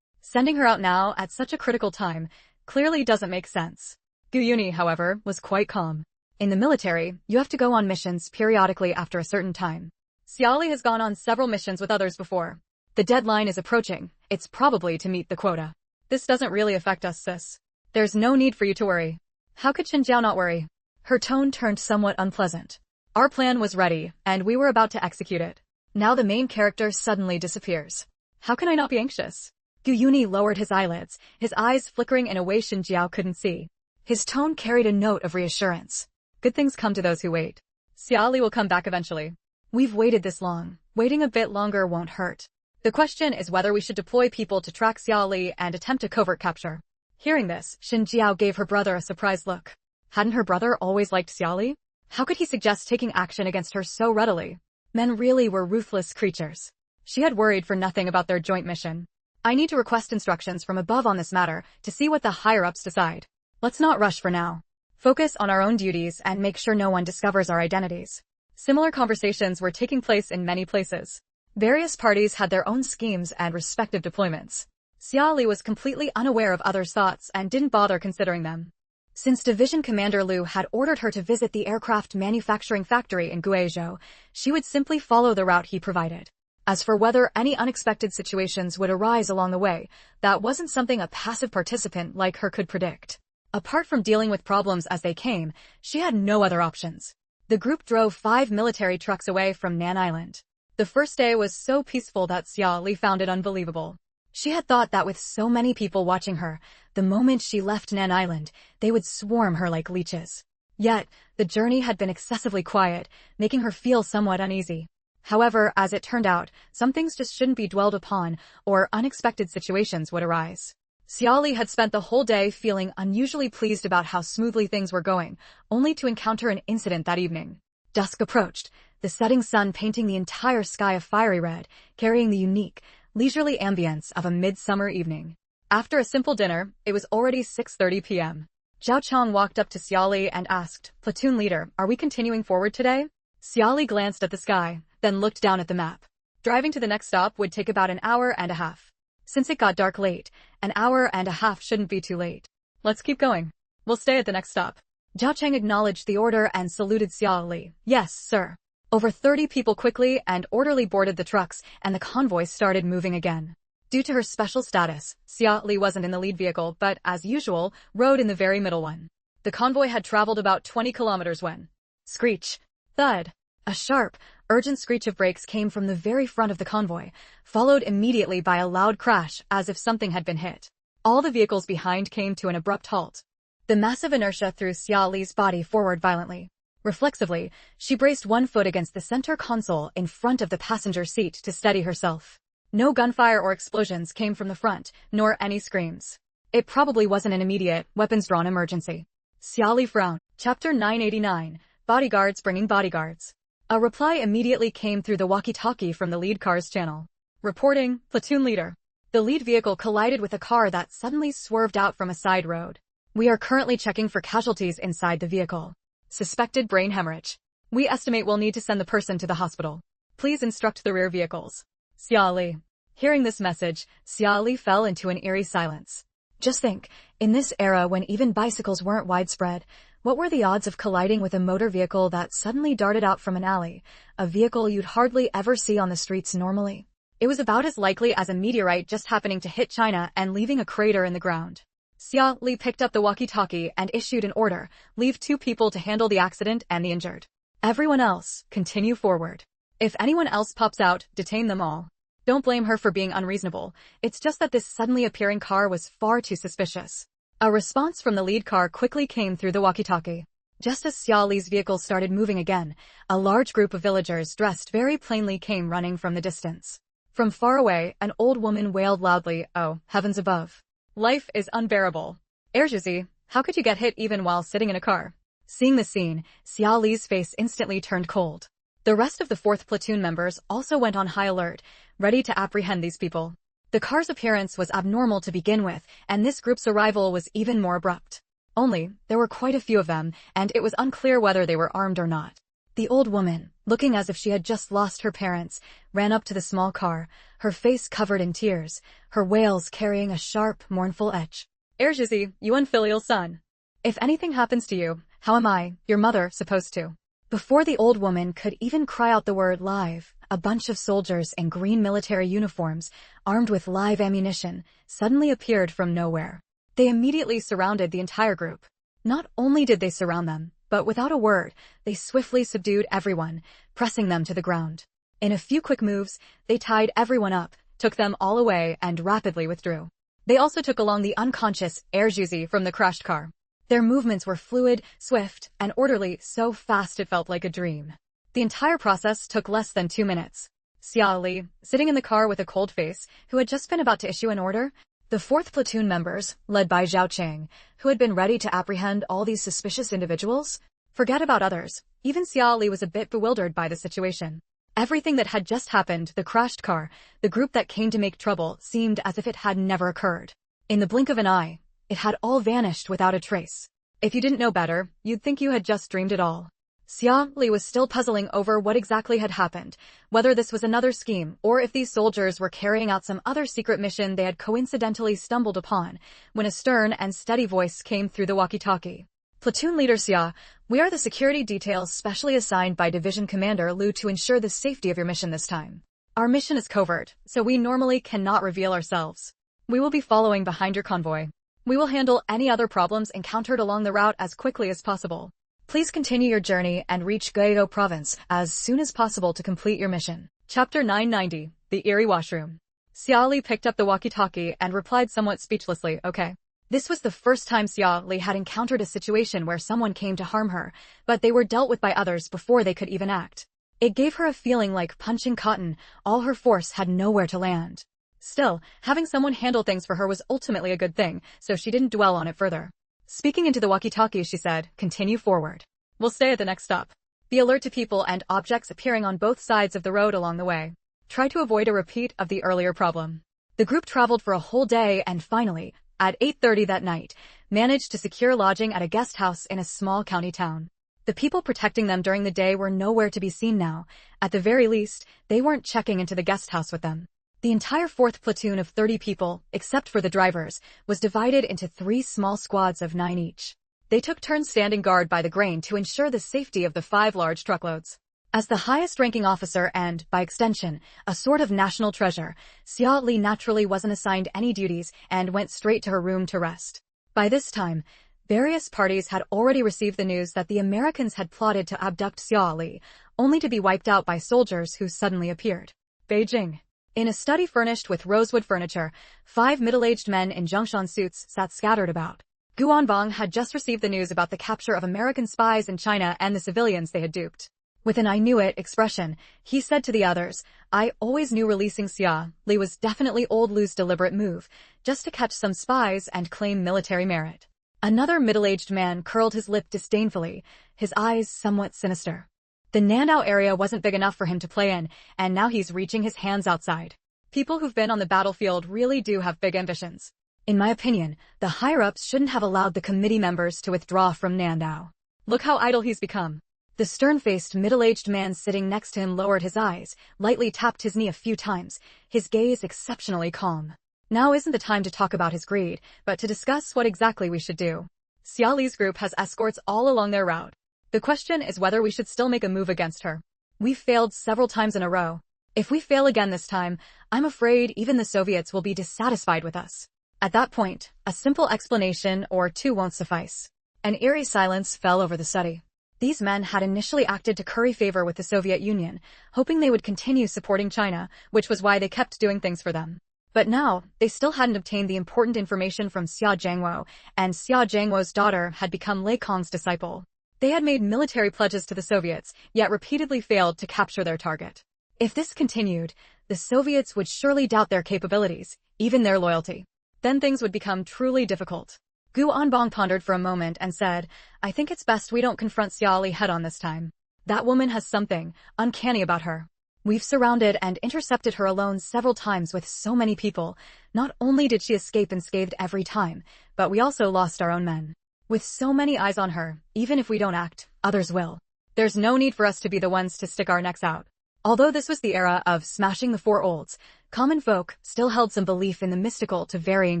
Sending her out now at such a critical time clearly doesn't make sense. Gu Yuni, however, was quite calm. In the military, you have to go on missions periodically after a certain time. Xiaoli has gone on several missions with others before. The deadline is approaching. It's probably to meet the quota. This doesn't really affect us, sis. There's no need for you to worry. How could Xinjiao not worry? Her tone turned somewhat unpleasant. Our plan was ready, and we were about to execute it. Now the main character suddenly disappears. How can I not be anxious? Gu Yuni lowered his eyelids, his eyes flickering in a way Xinjiao couldn't see. His tone carried a note of reassurance. Good things come to those who wait. Xiaoli will come back eventually. We've waited this long. Waiting a bit longer won't hurt. The question is whether we should deploy people to track Xiaoli and attempt a covert capture. Hearing this, Xinjiao gave her brother a surprised look. Hadn't her brother always liked Xiaoli? How could he suggest taking action against her so readily? Men really were ruthless creatures. She had worried for nothing about their joint mission. I need to request instructions from above on this matter to see what the higher-ups decide. Let's not rush for now. Focus on our own duties and make sure no one discovers our identities. Similar conversations were taking place in many places. Various parties had their own schemes and respective deployments. Xiaoli was completely unaware of others' thoughts and didn't bother considering them. Since Division Commander Lu had ordered her to visit the aircraft manufacturing factory in Guizhou, she would simply follow the route he provided. As for whether any unexpected situations would arise along the way, that wasn't something a passive participant like her could predict. Apart from dealing with problems as they came, she had no other options. The group drove 5 military trucks away from Nan Island. The first day was so peaceful that Xiaoli found it unbelievable. She had thought that with so many people watching her, the moment she left Nan Island, they would swarm her like leeches. Yet, the journey had been excessively quiet, making her feel somewhat uneasy. However, as it turned out, some things just shouldn't be dwelled upon, or unexpected situations would arise. Xiaoli had spent the whole day feeling unusually pleased about how smoothly things were going, only to encounter an incident that evening. Dusk approached, the setting sun painting the entire sky a fiery red, carrying the unique, leisurely ambience of a midsummer evening. After a simple dinner, it was already 6:30 p.m. Zhao Chong walked up to Xiaoli and asked, "Platoon leader, are we continuing forward today?" Xiaoli glanced at the sky, then looked down at the map. Driving to the next stop would take about an hour and a half. Since it got dark late, an hour and a half shouldn't be too late. Let's keep going. We'll stay at the next stop. Zhao Cheng acknowledged the order and saluted Xiaoli. Yes, sir. Over 30 people quickly and orderly boarded the trucks, and the convoy started moving again. Due to her special status, Xiaoli wasn't in the lead vehicle, but, as usual, rode in the very middle one. The convoy had traveled about 20 kilometers when... Screech. Thud. A sharp, urgent screech of brakes came from the very front of the convoy, followed immediately by a loud crash as if something had been hit. All the vehicles behind came to an abrupt halt. The massive inertia threw Xiaoli's body forward violently. Reflexively, she braced one foot against the center console in front of the passenger seat to steady herself. No gunfire or explosions came from the front, nor any screams. It probably wasn't an immediate, weapons-drawn emergency. Xiaoli frowned. Chapter 989. Bodyguards bringing bodyguards. A reply immediately came through the walkie-talkie from the lead car's channel. Reporting, platoon leader. The lead vehicle collided with a car that suddenly swerved out from a side road. We are currently checking for casualties inside the vehicle. Suspected brain hemorrhage. We estimate we'll need to send the person to the hospital. Please instruct the rear vehicles. Xiaoli. Hearing this message, Xiaoli fell into an eerie silence. Just think, in this era when even bicycles weren't widespread, What were the odds of colliding with a motor vehicle that suddenly darted out from an alley, a vehicle you'd hardly ever see on the streets normally? It was about as likely as a meteorite just happening to hit China and leaving a crater in the ground. Xia Li picked up the walkie-talkie and issued an order: leave 2 people to handle the accident and the injured. Everyone else, continue forward. If anyone else pops out, detain them all. Don't blame her for being unreasonable. It's just that this suddenly appearing car was far too suspicious. A response from the lead car quickly came through the walkie-talkie. Just as Xia Li's vehicle started moving again, a large group of villagers dressed very plainly came running from the distance. From far away, an old woman wailed loudly, "Oh, heavens above. Life is unbearable. Erjuzi, how could you get hit even while sitting in a car?" Seeing the scene, Xia Li's face instantly turned cold. The rest of the 4th platoon members also went on high alert, ready to apprehend these people. The car's appearance was abnormal to begin with, and this group's arrival was even more abrupt. Only, there were quite a few of them, and it was unclear whether they were armed or not. The old woman, looking as if she had just lost her parents, ran up to the small car, her face covered in tears, her wails carrying a sharp, mournful edge. "Erjuzi, you unfilial son. If anything happens to you, how am I, your mother, supposed to?" Before the old woman could even cry out the word live, a bunch of soldiers in green military uniforms, armed with live ammunition, suddenly appeared from nowhere. They immediately surrounded the entire group. Not only did they surround them, but without a word, they swiftly subdued everyone, pressing them to the ground. In a few quick moves, they tied everyone up, took them all away, and rapidly withdrew. They also took along the unconscious Erjuzi from the crashed car. Their movements were fluid, swift, and orderly, so fast it felt like a dream. The entire process took less than 2 minutes. Xia Li, sitting in the car with a cold face, who had just been about to issue an order, the 4th platoon members, led by Zhao Cheng, who had been ready to apprehend all these suspicious individuals. Forget about others. Even Xia Li was a bit bewildered by the situation. Everything that had just happened, the crashed car, the group that came to make trouble, seemed as if it had never occurred. In the blink of an eye, it had all vanished without a trace. If you didn't know better, you'd think you had just dreamed it all. Xia Li was still puzzling over what exactly had happened, whether this was another scheme, or if these soldiers were carrying out some other secret mission they had coincidentally stumbled upon, when a stern and steady voice came through the walkie-talkie. "Platoon Leader Xia, we are the security details specially assigned by Division Commander Lu to ensure the safety of your mission this time. Our mission is covert, so we normally cannot reveal ourselves. We will be following behind your convoy. We will handle any other problems encountered along the route as quickly as possible. Please continue your journey and reach Guizhou Province as soon as possible to complete your mission." Chapter 990, The Eerie Washroom. Xia Li picked up the walkie-talkie and replied somewhat speechlessly, "Okay." This was the first time Xia Li had encountered a situation where someone came to harm her, but they were dealt with by others before they could even act. It gave her a feeling like punching cotton, all her force had nowhere to land. Still, having someone handle things for her was ultimately a good thing, so she didn't dwell on it further. Speaking into the walkie-talkie, she said, "Continue forward. We'll stay at the next stop. Be alert to people and objects appearing on both sides of the road along the way. Try to avoid a repeat of the earlier problem." The group traveled for a whole day and finally, at 8:30 that night, managed to secure lodging at a guest house in a small county town. The people protecting them during the day were nowhere to be seen now. At the very least, they weren't checking into the guest house with them. The entire 4th platoon of 30 people, except for the drivers, was divided into 3 small squads of 9 each. They took turns standing guard by the grain to ensure the safety of the 5 large truckloads. As the highest-ranking officer and, by extension, a sort of national treasure, Xia Li naturally wasn't assigned any duties and went straight to her room to rest. By this time, various parties had already received the news that the Americans had plotted to abduct Xia Li, only to be wiped out by soldiers who suddenly appeared. Beijing. In a study furnished with rosewood furniture, 5 middle-aged men in Zhongshan suits sat scattered about. Guanbang had just received the news about the capture of American spies in China and the civilians they had duped. With an "I knew it" expression, he said to the others, "I always knew releasing Xia Li was definitely old Lu's deliberate move, just to catch some spies and claim military merit." Another middle-aged man curled his lip disdainfully, his eyes somewhat sinister. The Nandao area wasn't big enough for him to play in, and now he's reaching his hands outside. People who've been on the battlefield really do have big ambitions. In my opinion, the higher-ups shouldn't have allowed the committee members to withdraw from Nandao. Look how idle he's become. The stern-faced middle-aged man sitting next to him lowered his eyes, lightly tapped his knee a few times, his gaze exceptionally calm. Now isn't the time to talk about his greed, but to discuss what exactly we should do. Xia Li's group has escorts all along their route. The question is whether we should still make a move against her. We've failed several times in a row. If we fail again this time, I'm afraid even the Soviets will be dissatisfied with us. At that point, a simple explanation or two won't suffice. An eerie silence fell over the study. These men had initially acted to curry favor with the Soviet Union, hoping they would continue supporting China, which was why they kept doing things for them. But now, they still hadn't obtained the important information from Xia Jiangwo, and Xia Jiangwo's daughter had become Lei Kong's disciple. They had made military pledges to the Soviets, yet repeatedly failed to capture their target. If this continued, the Soviets would surely doubt their capabilities, even their loyalty. Then things would become truly difficult. Gu Anbong pondered for a moment and said, I think it's best we don't confront Xia Li head-on this time. That woman has something uncanny about her. We've surrounded and intercepted her alone several times with so many people. Not only did she escape unscathed every time, but we also lost our own men. With so many eyes on her, even if we don't act, others will. There's no need for us to be the ones to stick our necks out. Although this was the era of smashing the four olds, common folk still held some belief in the mystical to varying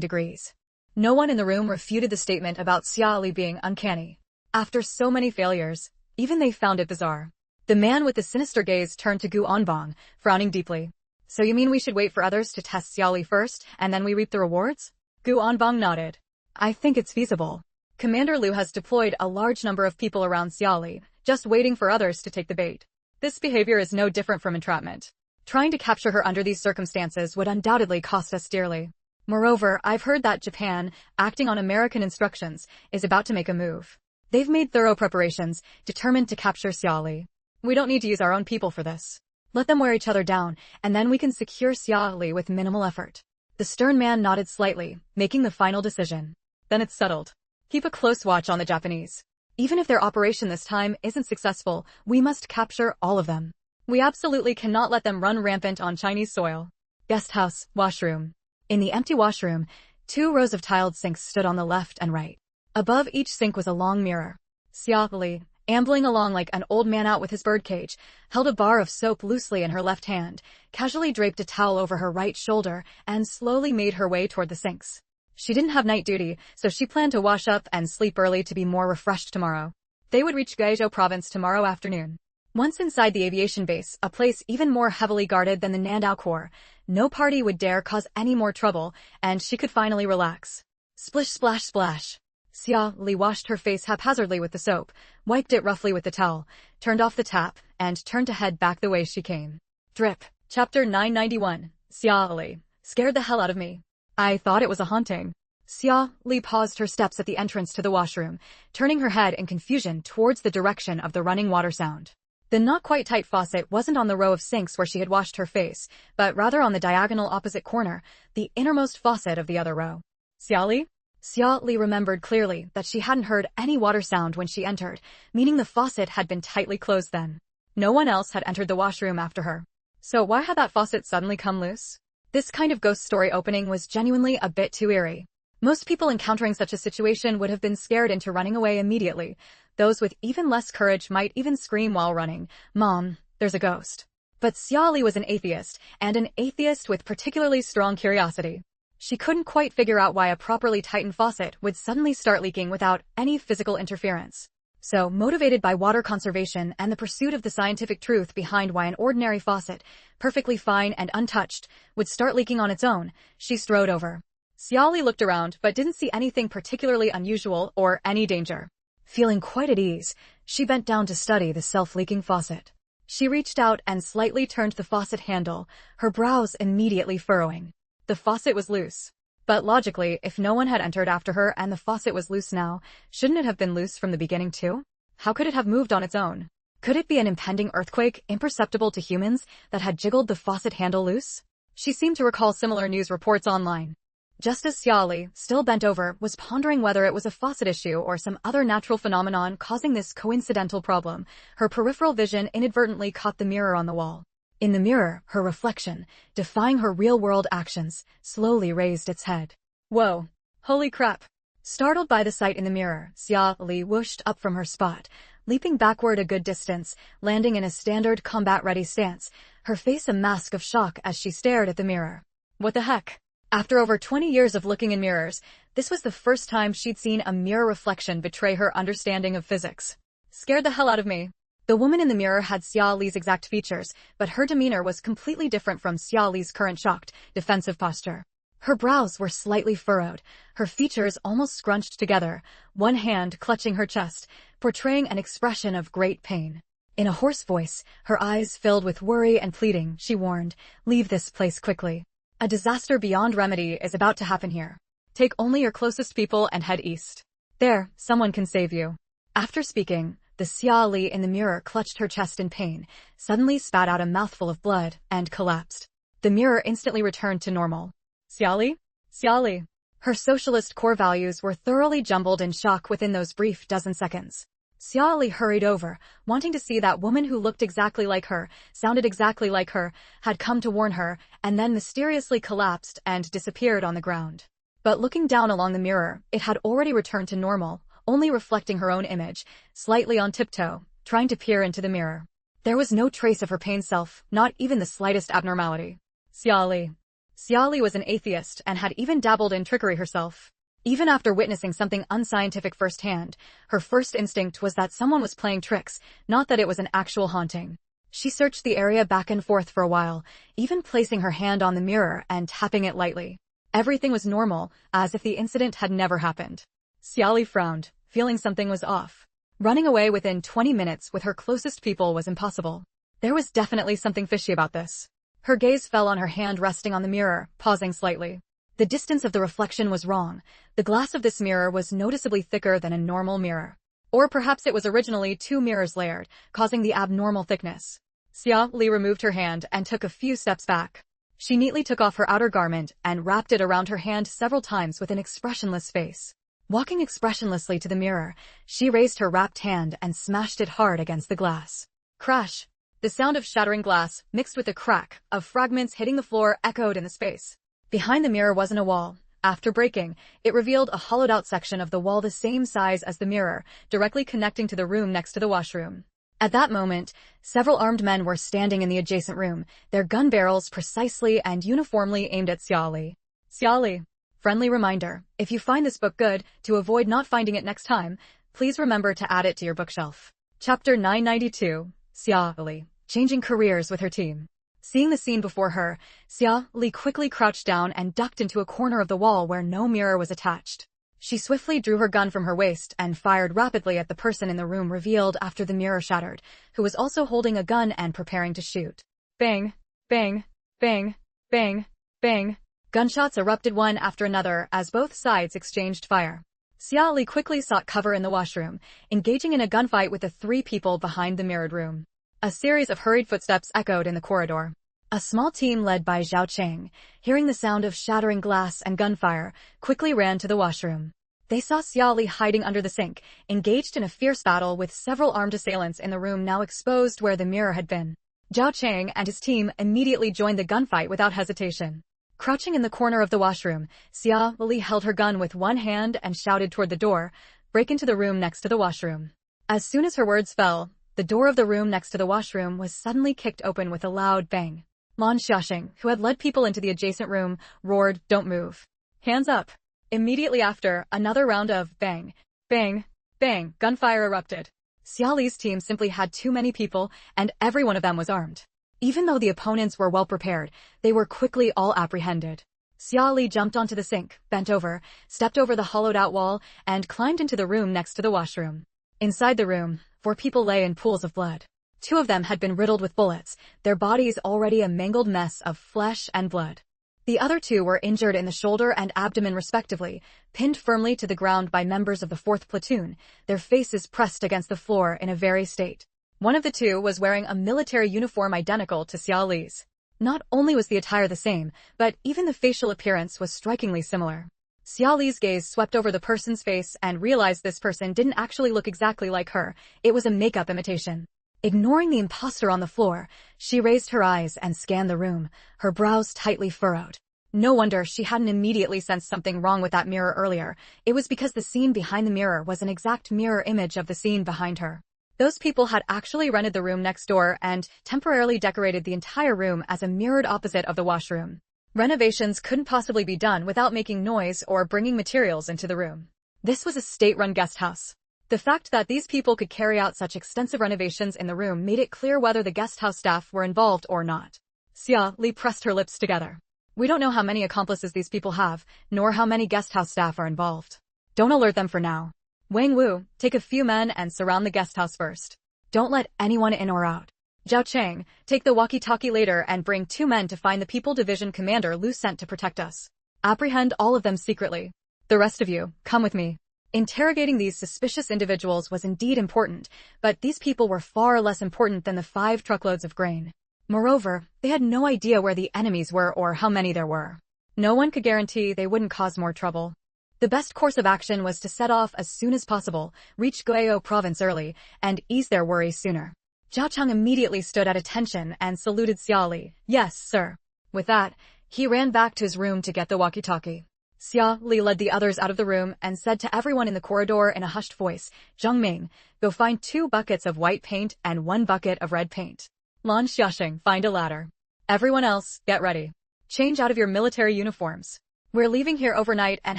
degrees. No one in the room refuted the statement about Xia Li being uncanny. After so many failures, even they found it bizarre. The man with the sinister gaze turned to Gu Anbong, frowning deeply. So you mean we should wait for others to test Xia Li first, and then we reap the rewards? Gu Anbong nodded. I think it's feasible. Commander Liu has deployed a large number of people around Xia Li, just waiting for others to take the bait. This behavior is no different from entrapment. Trying to capture her under these circumstances would undoubtedly cost us dearly. Moreover, I've heard that Japan, acting on American instructions, is about to make a move. They've made thorough preparations, determined to capture Xia Li. We don't need to use our own people for this. Let them wear each other down, and then we can secure Xia Li with minimal effort. The stern man nodded slightly, making the final decision. Then it's settled. Keep a close watch on the Japanese. Even if their operation this time isn't successful, we must capture all of them. We absolutely cannot let them run rampant on Chinese soil. Guest house, washroom. In the empty washroom, 2 rows of tiled sinks stood on the left and right. Above each sink was a long mirror. Xia Li, ambling along like an old man out with his birdcage, held a bar of soap loosely in her left hand, casually draped a towel over her right shoulder, and slowly made her way toward the sinks. She didn't have night duty, so she planned to wash up and sleep early to be more refreshed tomorrow. They would reach Guizhou province tomorrow afternoon. Once inside the aviation base, a place even more heavily guarded than the Nandao Corps, no party would dare cause any more trouble, and she could finally relax. Splish splash splash. Xia Li washed her face haphazardly with the soap, wiped it roughly with the towel, turned off the tap, and turned to head back the way she came. Drip. Chapter 991. Xia Li. Scared the hell out of me. I thought it was a haunting. Xia Li paused her steps at the entrance to the washroom, turning her head in confusion towards the direction of the running water sound. The not-quite-tight faucet wasn't on the row of sinks where she had washed her face, but rather on the diagonal opposite corner, the innermost faucet of the other row. Xia Li? Xia Li remembered clearly that she hadn't heard any water sound when she entered, meaning the faucet had been tightly closed then. No one else had entered the washroom after her. So why had that faucet suddenly come loose? This kind of ghost story opening was genuinely a bit too eerie. Most people encountering such a situation would have been scared into running away immediately. Those with even less courage might even scream while running, "Mom, there's a ghost." But Xia Li was an atheist, and an atheist with particularly strong curiosity. She couldn't quite figure out why a properly tightened faucet would suddenly start leaking without any physical interference. So, motivated by water conservation and the pursuit of the scientific truth behind why an ordinary faucet, perfectly fine and untouched, would start leaking on its own, she strode over. Xia Li looked around but didn't see anything particularly unusual or any danger. Feeling quite at ease, she bent down to study the self-leaking faucet. She reached out and slightly turned the faucet handle, her brows immediately furrowing. The faucet was loose. But logically, if no one had entered after her and the faucet was loose now, shouldn't it have been loose from the beginning too? How could it have moved on its own? Could it be an impending earthquake, imperceptible to humans, that had jiggled the faucet handle loose? She seemed to recall similar news reports online. Just as Xia Li, still bent over, was pondering whether it was a faucet issue or some other natural phenomenon causing this coincidental problem, her peripheral vision inadvertently caught the mirror on the wall. In the mirror, her reflection, defying her real-world actions, slowly raised its head. Whoa! Holy crap! Startled by the sight in the mirror, Xia Li whooshed up from her spot, leaping backward a good distance, landing in a standard combat-ready stance, her face a mask of shock as she stared at the mirror. What the heck? After over 20 years of looking in mirrors, this was the first time she'd seen a mirror reflection betray her understanding of physics. Scared the hell out of me. The woman in the mirror had Xia Li's exact features, but her demeanor was completely different from Xia Li's current shocked, defensive posture. Her brows were slightly furrowed, her features almost scrunched together, one hand clutching her chest, portraying an expression of great pain. In a hoarse voice, her eyes filled with worry and pleading, she warned, "Leave this place quickly. A disaster beyond remedy is about to happen here. Take only your closest people and head east. There, someone can save you." After speaking, the Xia Li in the mirror clutched her chest in pain, suddenly spat out a mouthful of blood, and collapsed. The mirror instantly returned to normal. Xia Li? Xia Li. Her socialist core values were thoroughly jumbled in shock within those brief dozen seconds. Xia Li hurried over, wanting to see that woman who looked exactly like her, sounded exactly like her, had come to warn her, and then mysteriously collapsed and disappeared on the ground. But looking down along the mirror, it had already returned to normal, only reflecting her own image, slightly on tiptoe, trying to peer into the mirror. There was no trace of her pained self, not even the slightest abnormality. Xia Li. Xia Li was an atheist and had even dabbled in trickery herself. Even after witnessing something unscientific firsthand, her first instinct was that someone was playing tricks, not that it was an actual haunting. She searched the area back and forth for a while, even placing her hand on the mirror and tapping it lightly. Everything was normal, as if the incident had never happened. Xia Li frowned, feeling something was off. Running away within 20 minutes with her closest people was impossible. There was definitely something fishy about this. Her gaze fell on her hand resting on the mirror, pausing slightly. The distance of the reflection was wrong. The glass of this mirror was noticeably thicker than a normal mirror. Or perhaps it was originally 2 mirrors layered, causing the abnormal thickness. Xia Li removed her hand and took a few steps back. She neatly took off her outer garment and wrapped it around her hand several times with an expressionless face. Walking expressionlessly to the mirror, she raised her wrapped hand and smashed it hard against the glass. Crash! The sound of shattering glass, mixed with the crack of fragments hitting the floor, echoed in the space. Behind the mirror wasn't a wall. After breaking, it revealed a hollowed-out section of the wall the same size as the mirror, directly connecting to the room next to the washroom. At that moment, several armed men were standing in the adjacent room, their gun barrels precisely and uniformly aimed at Xia Li. Xia Li. Friendly reminder, if you find this book good, to avoid not finding it next time, please remember to add it to your bookshelf. Chapter 992, Xia Li. Changing careers with her team. Seeing the scene before her, Xia Li quickly crouched down and ducked into a corner of the wall where no mirror was attached. She swiftly drew her gun from her waist and fired rapidly at the person in the room revealed after the mirror shattered, who was also holding a gun and preparing to shoot. Bang! Bang! Bang! Bang! Bang! Gunshots erupted one after another as both sides exchanged fire. Xia Li quickly sought cover in the washroom, engaging in a gunfight with the 3 people behind the mirrored room. A series of hurried footsteps echoed in the corridor. A small team led by Zhao Cheng, hearing the sound of shattering glass and gunfire, quickly ran to the washroom. They saw Xia Li hiding under the sink, engaged in a fierce battle with several armed assailants in the room now exposed where the mirror had been. Zhao Cheng and his team immediately joined the gunfight without hesitation. Crouching in the corner of the washroom, Xia Li held her gun with one hand and shouted toward the door, "Break into the room next to the washroom." As soon as her words fell, the door of the room next to the washroom was suddenly kicked open with a loud bang. Lin Xiaoxue, who had led people into the adjacent room, roared, "Don't move. Hands up." Immediately after, another round of bang, bang, bang gunfire erupted. Xia Li's team simply had too many people, and every one of them was armed. Even though the opponents were well prepared, they were quickly all apprehended. Xia Li jumped onto the sink, bent over, stepped over the hollowed-out wall, and climbed into the room next to the washroom. Inside the room, 4 people lay in pools of blood. 2 of them had been riddled with bullets, their bodies already a mangled mess of flesh and blood. The other 2 were injured in the shoulder and abdomen respectively, pinned firmly to the ground by members of the 4th platoon, their faces pressed against the floor in a very state. One of the 2 was wearing a military uniform identical to Xia Li's. Not only was the attire the same, but even the facial appearance was strikingly similar. Xia Li's gaze swept over the person's face and realized this person didn't actually look exactly like her, it was a makeup imitation. Ignoring the imposter on the floor, she raised her eyes and scanned the room, her brows tightly furrowed. No wonder she hadn't immediately sensed something wrong with that mirror earlier, it was because the scene behind the mirror was an exact mirror image of the scene behind her. Those people had actually rented the room next door and temporarily decorated the entire room as a mirrored opposite of the washroom. Renovations couldn't possibly be done without making noise or bringing materials into the room. This was a state-run guest house. The fact that these people could carry out such extensive renovations in the room made it clear whether the guest house staff were involved or not. Xia Li pressed her lips together. We don't know how many accomplices these people have, nor how many guest house staff are involved. Don't alert them for now. Wang Wu, take a few men and surround the guest house first. Don't let anyone in or out. Zhao Cheng, take the walkie-talkie later and bring 2 men to find the People Division Commander Lu sent to protect us. Apprehend all of them secretly. The rest of you, come with me. Interrogating these suspicious individuals was indeed important, but these people were far less important than the 5 truckloads of grain. Moreover, they had no idea where the enemies were or how many there were. No one could guarantee they wouldn't cause more trouble. The best course of action was to set off as soon as possible, reach Guizhou province early, and ease their worries sooner. Zhao Cheng immediately stood at attention and saluted Xia Li. Yes, sir. With that, he ran back to his room to get the walkie-talkie. Xia Li led the others out of the room and said to everyone in the corridor in a hushed voice, Zhang Ming, go find 2 buckets of white paint and 1 bucket of red paint. Lin Xiaoxue, find a ladder. Everyone else, get ready. Change out of your military uniforms. We're leaving here overnight and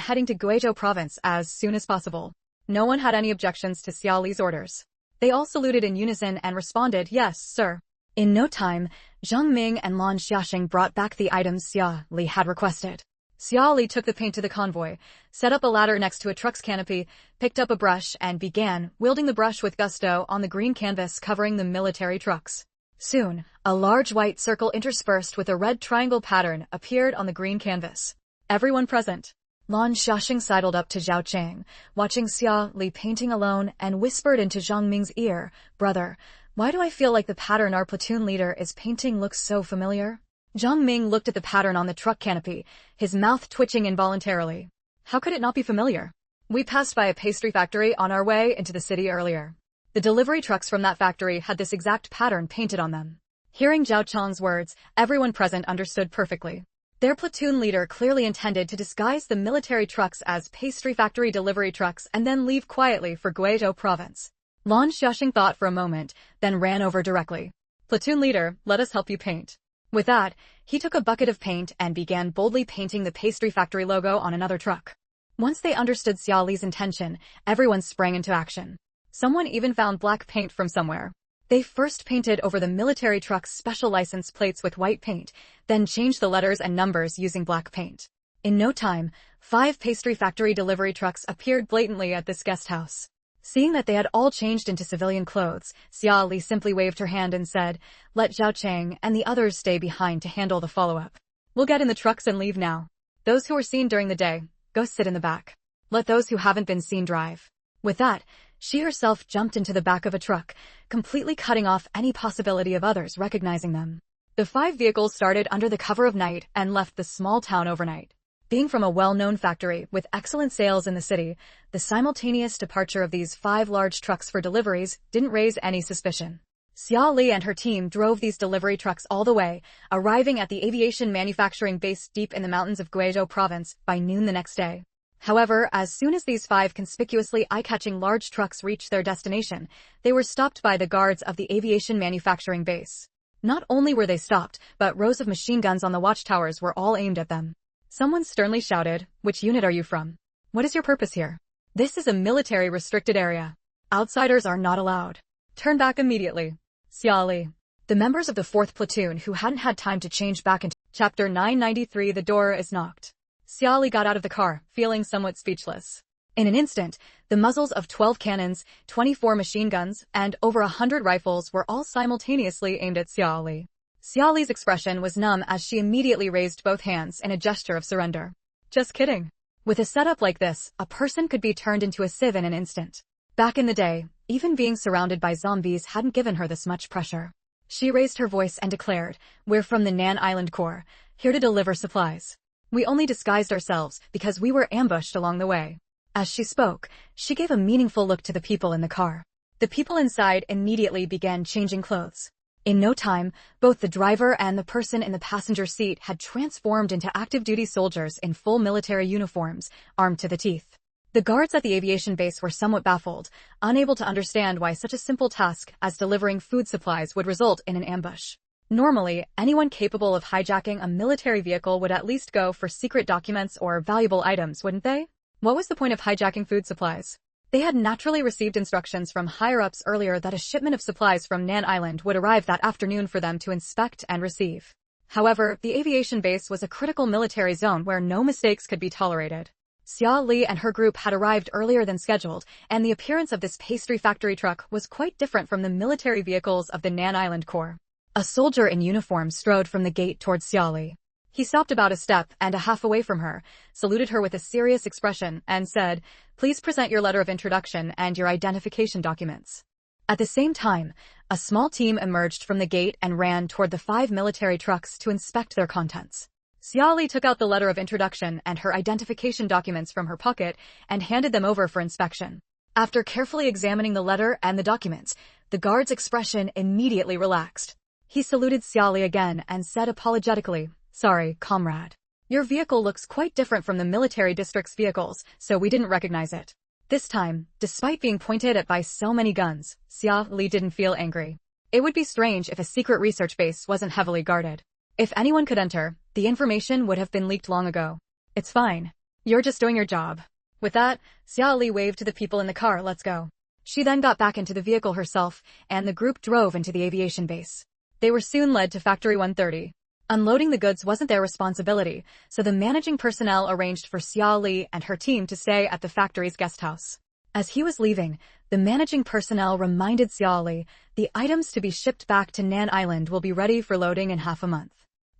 heading to Guizhou province as soon as possible. No one had any objections to Xia Li's orders. They all saluted in unison and responded, yes, sir. In no time, Zhang Ming and Lin Xiaoxue brought back the items Xia Li had requested. Xia Li took the paint to the convoy, set up a ladder next to a truck's canopy, picked up a brush and began wielding the brush with gusto on the green canvas covering the military trucks. Soon, a large white circle interspersed with a red triangle pattern appeared on the green canvas. Everyone present. Lin Xiaoxue sidled up to Zhao Cheng, watching Xia Li painting alone, and whispered into Zhang Ming's ear, Brother, why do I feel like the pattern our platoon leader is painting looks so familiar? Zhang Ming looked at the pattern on the truck canopy, his mouth twitching involuntarily. How could it not be familiar? We passed by a pastry factory on our way into the city earlier. The delivery trucks from that factory had this exact pattern painted on them. Hearing Zhao Cheng's words, everyone present understood perfectly. Their platoon leader clearly intended to disguise the military trucks as pastry factory delivery trucks and then leave quietly for Guizhou province. Lin Xiaoxue thought for a moment, then ran over directly. Platoon leader, let us help you paint. With that, he took a bucket of paint and began boldly painting the pastry factory logo on another truck. Once they understood Xia Li's intention, everyone sprang into action. Someone even found black paint from somewhere. They first painted over the military truck's special license plates with white paint, then changed the letters and numbers using black paint. In no time, 5 pastry factory delivery trucks appeared blatantly at this guest house. Seeing that they had all changed into civilian clothes, Xia Li simply waved her hand and said, let Zhao Cheng and the others stay behind to handle the follow-up. We'll get in the trucks and leave now. Those who were seen during the day, go sit in the back. Let those who haven't been seen drive. With that, she herself jumped into the back of a truck, completely cutting off any possibility of others recognizing them. The 5 vehicles started under the cover of night and left the small town overnight. Being from a well-known factory with excellent sales in the city, the simultaneous departure of these 5 large trucks for deliveries didn't raise any suspicion. Xia Li and her team drove these delivery trucks all the way, arriving at the aviation manufacturing base deep in the mountains of Guizhou province by noon the next day. However, as soon as these 5 conspicuously eye-catching large trucks reached their destination, they were stopped by the guards of the aviation manufacturing base. Not only were they stopped, but rows of machine guns on the watchtowers were all aimed at them. Someone sternly shouted, which unit are you from? What is your purpose here? This is a military restricted area. Outsiders are not allowed. Turn back immediately. Xia Li. The members of the 4th platoon who hadn't had time to change back into Chapter 993. The door is knocked. Xia Li got out of the car, feeling somewhat speechless. In an instant, the muzzles of 12 cannons, 24 machine guns, and over 100 rifles were all simultaneously aimed at Xia Li. Xia Li's expression was numb as she immediately raised both hands in a gesture of surrender. Just kidding. With a setup like this, a person could be turned into a sieve in an instant. Back in the day, even being surrounded by zombies hadn't given her this much pressure. She raised her voice and declared, we're from the Nan Island Corps, here to deliver supplies. We only disguised ourselves because we were ambushed along the way. As she spoke, she gave a meaningful look to the people in the car. The people inside immediately began changing clothes. In no time, both the driver and the person in the passenger seat had transformed into active-duty soldiers in full military uniforms, armed to the teeth. The guards at the aviation base were somewhat baffled, unable to understand why such a simple task as delivering food supplies would result in an ambush. Normally, anyone capable of hijacking a military vehicle would at least go for secret documents or valuable items, wouldn't they? What was the point of hijacking food supplies? They had naturally received instructions from higher-ups earlier that a shipment of supplies from Nan Island would arrive that afternoon for them to inspect and receive. However, the aviation base was a critical military zone where no mistakes could be tolerated. Xia Li and her group had arrived earlier than scheduled, and the appearance of this pastry factory truck was quite different from the military vehicles of the Nan Island Corps. A soldier in uniform strode from the gate towards Xia Li. He stopped about a step and a half away from her, saluted her with a serious expression, and said, "Please present your letter of introduction and your identification documents." At the same time, a small team emerged from the gate and ran toward the 5 military trucks to inspect their contents. Xia Li took out the letter of introduction and her identification documents from her pocket and handed them over for inspection. After carefully examining the letter and the documents, the guard's expression immediately relaxed. He saluted Xia Li again and said apologetically, "Sorry, comrade. Your vehicle looks quite different from the military district's vehicles, so we didn't recognize it." This time, despite being pointed at by so many guns, Xia Li didn't feel angry. It would be strange if a secret research base wasn't heavily guarded. If anyone could enter, the information would have been leaked long ago. "It's fine. You're just doing your job." With that, Xia Li waved to the people in the car, "Let's go." She then got back into the vehicle herself, and the group drove into the aviation base. They were soon led to Factory 130. Unloading the goods wasn't their responsibility, so the managing personnel arranged for Xia Li and her team to stay at the factory's guest house. As he was leaving, the managing personnel reminded Xia Li, "The items to be shipped back to Nan Island will be ready for loading in half a month.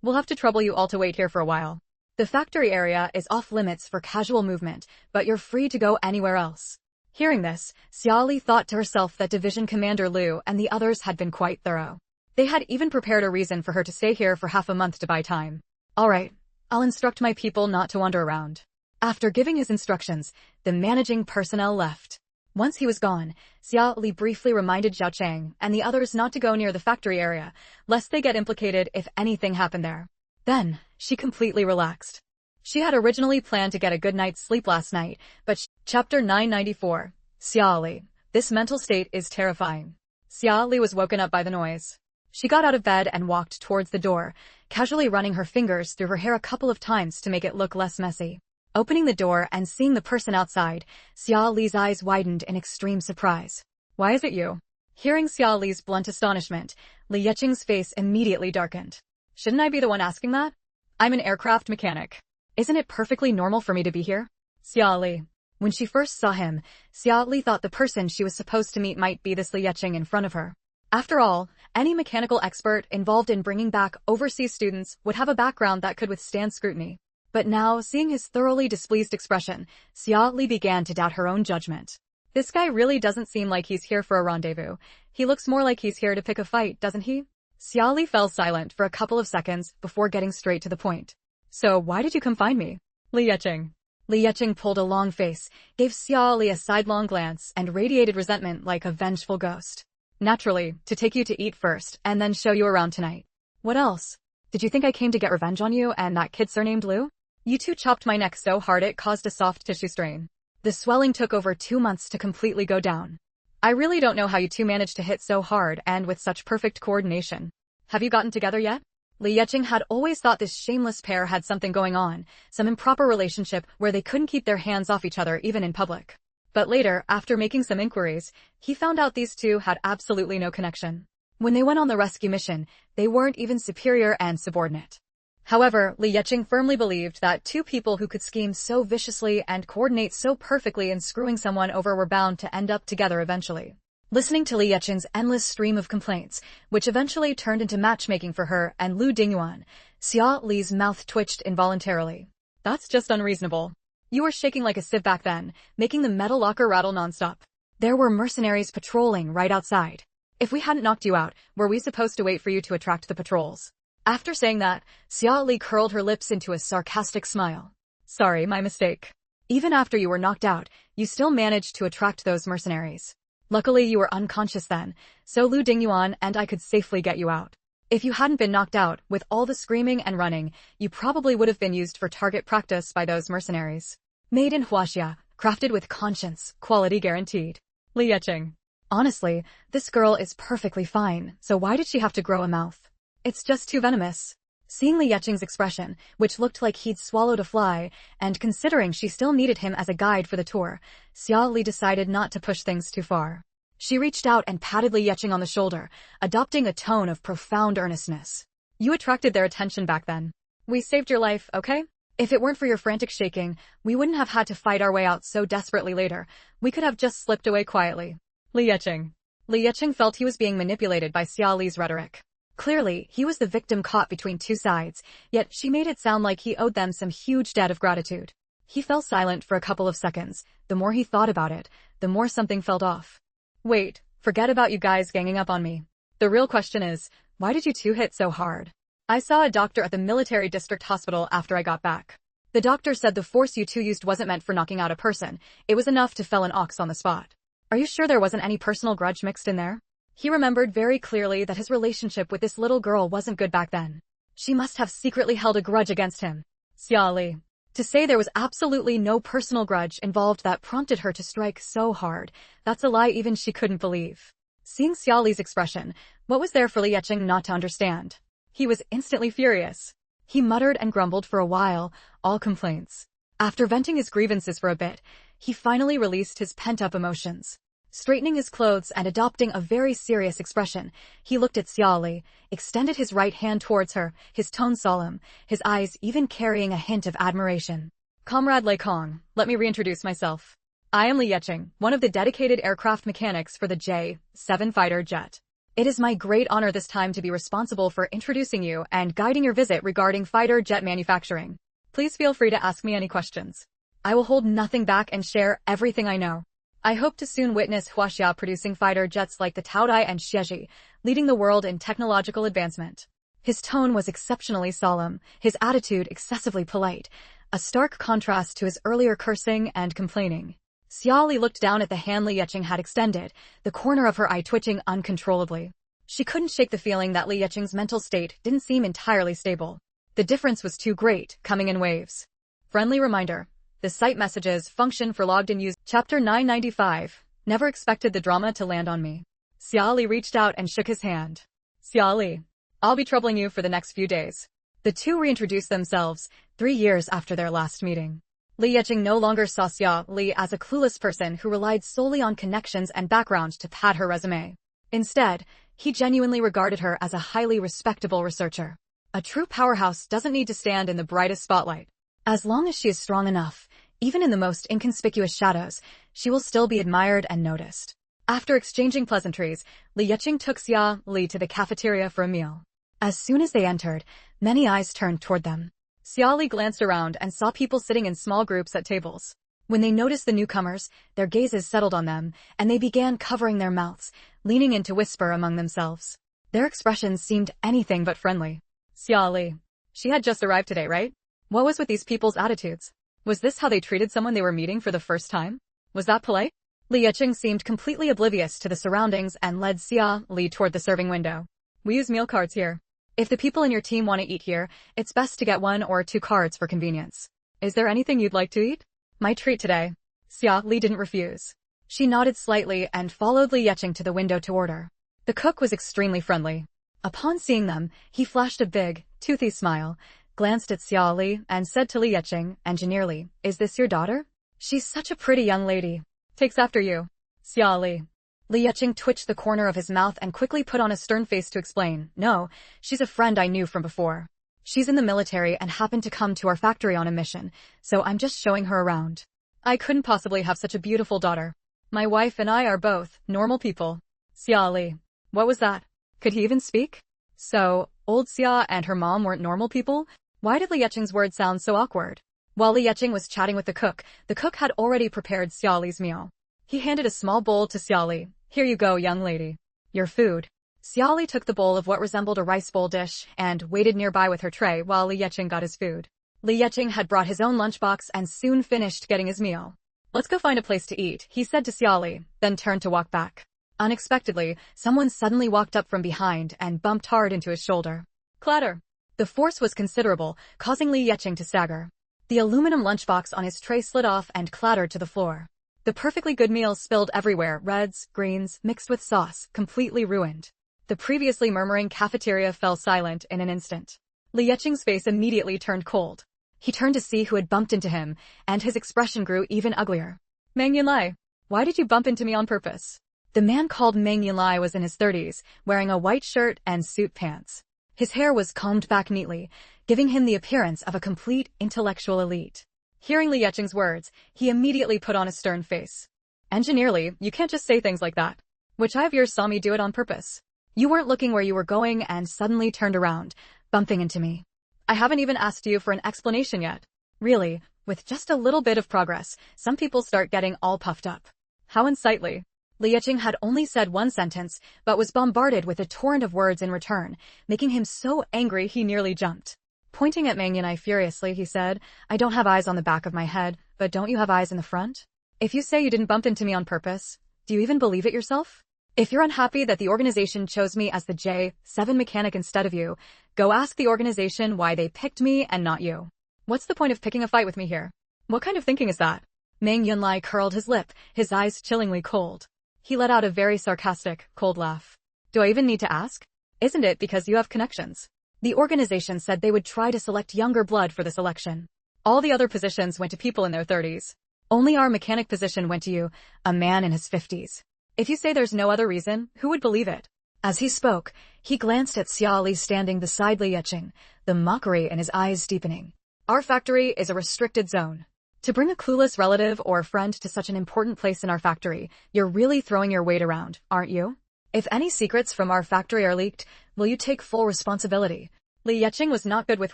We'll have to trouble you all to wait here for a while. The factory area is off limits for casual movement, but you're free to go anywhere else." Hearing this, Xia Li thought to herself that Division Commander Liu and the others had been quite thorough. They had even prepared a reason for her to stay here for half a month to buy time. "All right, I'll instruct my people not to wander around." After giving his instructions, the managing personnel left. Once he was gone, Xia Li briefly reminded Zhao Cheng and the others not to go near the factory area, lest they get implicated if anything happened there. Then, she completely relaxed. She had originally planned to get a good night's sleep last night, but Chapter 994, Xia Li. This mental state is terrifying. Xia Li was woken up by the noise. She got out of bed and walked towards the door, casually running her fingers through her hair a couple of times to make it look less messy. Opening the door and seeing the person outside, Xia Li's eyes widened in extreme surprise. "Why is it you?" Hearing Xia Li's blunt astonishment, Li Yecheng's face immediately darkened. "Shouldn't I be the one asking that? I'm an aircraft mechanic. Isn't it perfectly normal for me to be here?" Xia Li. When she first saw him, Xia Li thought the person she was supposed to meet might be this Li Yecheng in front of her. After all, any mechanical expert involved in bringing back overseas students would have a background that could withstand scrutiny. But now, seeing his thoroughly displeased expression, Xia Li began to doubt her own judgment. This guy really doesn't seem like he's here for a rendezvous. He looks more like he's here to pick a fight, doesn't he? Xia Li fell silent for a couple of seconds before getting straight to the point. "So why did you come find me?" "Li Yecheng." Li Yecheng pulled a long face, gave Xia Li a sidelong glance, and radiated resentment like a vengeful ghost. "Naturally, to take you to eat first, and then show you around tonight. What else? Did you think I came to get revenge on you and that kid surnamed Liu? You two chopped my neck so hard it caused a soft tissue strain. The swelling took over 2 months to completely go down. I really don't know how you two managed to hit so hard and with such perfect coordination. Have you gotten together yet?" Li Yecheng had always thought this shameless pair had something going on, some improper relationship where they couldn't keep their hands off each other even in public. But later, after making some inquiries, he found out these two had absolutely no connection. When they went on the rescue mission, they weren't even superior and subordinate. However, Li Yecheng firmly believed that two people who could scheme so viciously and coordinate so perfectly in screwing someone over were bound to end up together eventually. Listening to Li Yecheng's endless stream of complaints, which eventually turned into matchmaking for her and Lu Dinguan, Xia Li's mouth twitched involuntarily. "That's just unreasonable. You were shaking like a sieve back then, making the metal locker rattle nonstop. There were mercenaries patrolling right outside. If we hadn't knocked you out, were we supposed to wait for you to attract the patrols?" After saying that, Xia Li curled her lips into a sarcastic smile. "Sorry, my mistake. Even after you were knocked out, you still managed to attract those mercenaries. Luckily you were unconscious then, so Lu Dinguan and I could safely get you out. If you hadn't been knocked out, with all the screaming and running, you probably would have been used for target practice by those mercenaries. Made in Huaxia, crafted with conscience, quality guaranteed." Li Yecheng. "Honestly, this girl is perfectly fine, so why did she have to grow a mouth? It's just too venomous. Seeing Li Yecheng's expression, which looked like he'd swallowed a fly, and considering she still needed him as a guide for the tour, Xia Li decided not to push things too far. She reached out and patted Li Yecheng on the shoulder, adopting a tone of profound earnestness. You attracted their attention back then. We saved your life, okay? If it weren't for your frantic shaking, we wouldn't have had to fight our way out so desperately later. We could have just slipped away quietly. Li Yecheng. Li Yecheng felt he was being manipulated by Xia Li's rhetoric. Clearly, he was the victim caught between two sides, yet she made it sound like he owed them some huge debt of gratitude. He fell silent for a couple of seconds. The more he thought about it, the more something felt off. Wait, forget about you guys ganging up on me. The real question is, why did you two hit so hard? I saw a doctor at the military district hospital after I got back. The doctor said the force you two used wasn't meant for knocking out a person. It was enough to fell an ox on the spot. Are you sure there wasn't any personal grudge mixed in there? He remembered very clearly that his relationship with this little girl wasn't good back then. She must have secretly held a grudge against him. Xia Li. To say there was absolutely no personal grudge involved that prompted her to strike so hard, that's a lie even she couldn't believe. Seeing Xia Li's expression, what was there for Li Yecheng not to understand? He was instantly furious. He muttered and grumbled for a while, all complaints. After venting his grievances for a bit, he finally released his pent-up emotions. Straightening his clothes and adopting a very serious expression, he looked at Xia Li, extended his right hand towards her, his tone solemn, his eyes even carrying a hint of admiration. Comrade Lei Kong, let me reintroduce myself. I am Li Yecheng, one of the dedicated aircraft mechanics for the J-7 fighter jet. It is my great honor this time to be responsible for introducing you and guiding your visit regarding fighter jet manufacturing. Please feel free to ask me any questions. I will hold nothing back and share everything I know. I hope to soon witness Huaxia producing fighter jets like the Taodai and Xieji, leading the world in technological advancement. His tone was exceptionally solemn, his attitude excessively polite, a stark contrast to his earlier cursing and complaining. Xia Li looked down at the hand Li Yecheng had extended, the corner of her eye twitching uncontrollably. She couldn't shake the feeling that Li Yecheng's mental state didn't seem entirely stable. The difference was too great, coming in waves. Friendly reminder. The site messages function for logged-in use. Chapter 995. Never expected the drama to land on me. Xia Li reached out and shook his hand. Xia Li. I'll be troubling you for the next few days. The two reintroduced themselves, 3 years after their last meeting. Li Yecheng no longer saw Xia Li as a clueless person who relied solely on connections and background to pad her resume. Instead, he genuinely regarded her as a highly respectable researcher. A true powerhouse doesn't need to stand in the brightest spotlight. As long as she is strong enough, even in the most inconspicuous shadows, she will still be admired and noticed. After exchanging pleasantries, Li Yecheng took Xia Li to the cafeteria for a meal. As soon as they entered, many eyes turned toward them. Xia Li glanced around and saw people sitting in small groups at tables. When they noticed the newcomers, their gazes settled on them, and they began covering their mouths, leaning in to whisper among themselves. Their expressions seemed anything but friendly. Xia Li. She had just arrived today, right? What was with these people's attitudes? Was this how they treated someone they were meeting for the first time? Was that polite? Li Yecheng seemed completely oblivious to the surroundings and led Xia Li toward the serving window. We use meal cards here. If the people in your team want to eat here, it's best to get 1 or 2 cards for convenience. Is there anything you'd like to eat? My treat today. Xia Li didn't refuse. She nodded slightly and followed Li Yecheng to the window to order. The cook was extremely friendly. Upon seeing them, he flashed a big, toothy smile, glanced at Xia Li, and said to Li Yecheng, engineerly, "Is this your daughter? She's such a pretty young lady. Takes after you." Xia Li. Li Yecheng twitched the corner of his mouth and quickly put on a stern face to explain, "No, she's a friend I knew from before. She's in the military and happened to come to our factory on a mission, so I'm just showing her around. I couldn't possibly have such a beautiful daughter. My wife and I are both normal people." Xia Li. What was that? Could he even speak? So, old Xia and her mom weren't normal people? Why did Li Yecheng's words sound so awkward? While Li Yecheng was chatting with the cook had already prepared Xia Li's meal. He handed a small bowl to Xia Li. "Here you go, young lady. Your food." Xia Li took the bowl of what resembled a rice bowl dish and waited nearby with her tray while Li Yecheng got his food. Li Yecheng had brought his own lunchbox and soon finished getting his meal. "Let's go find a place to eat," he said to Xia Li, then turned to walk back. Unexpectedly, someone suddenly walked up from behind and bumped hard into his shoulder. Clatter. The force was considerable, causing Li Yecheng to stagger. The aluminum lunchbox on his tray slid off and clattered to the floor. The perfectly good meal spilled everywhere, reds, greens, mixed with sauce, completely ruined. The previously murmuring cafeteria fell silent in an instant. Li Yiqing's face immediately turned cold. He turned to see who had bumped into him, and his expression grew even uglier. Meng Yunlai, why did you bump into me on purpose? The man called Meng Yunlai was in his 30s, wearing a white shirt and suit pants. His hair was combed back neatly, giving him the appearance of a complete intellectual elite. Hearing Li Yiqing's words, he immediately put on a stern face. Engineer Li, you can't just say things like that. Which eye of yours saw me do it on purpose? You weren't looking where you were going and suddenly turned around, bumping into me. I haven't even asked you for an explanation yet. Really, with just a little bit of progress, some people start getting all puffed up. How unsightly. Li Yiqing had only said one sentence, but was bombarded with a torrent of words in return, making him so angry he nearly jumped. Pointing at Meng Yunlai furiously, he said, I don't have eyes on the back of my head, but don't you have eyes in the front? If you say you didn't bump into me on purpose, do you even believe it yourself? If you're unhappy that the organization chose me as the J7 mechanic instead of you, go ask the organization why they picked me and not you. What's the point of picking a fight with me here? What kind of thinking is that? Meng Yunlai curled his lip, his eyes chillingly cold. He let out a very sarcastic, cold laugh. Do I even need to ask? Isn't it because you have connections? The organization said they would try to select younger blood for this election. All the other positions went to people in their 30s. Only our mechanic position went to you, a man in his 50s. If you say there's no other reason, who would believe it? As he spoke, he glanced at Xia Li standing beside Li Yiqing, the mockery in his eyes deepening. Our factory is a restricted zone. To bring a clueless relative or friend to such an important place in our factory, you're really throwing your weight around, aren't you? If any secrets from our factory are leaked, will you take full responsibility? Li Yiqing was not good with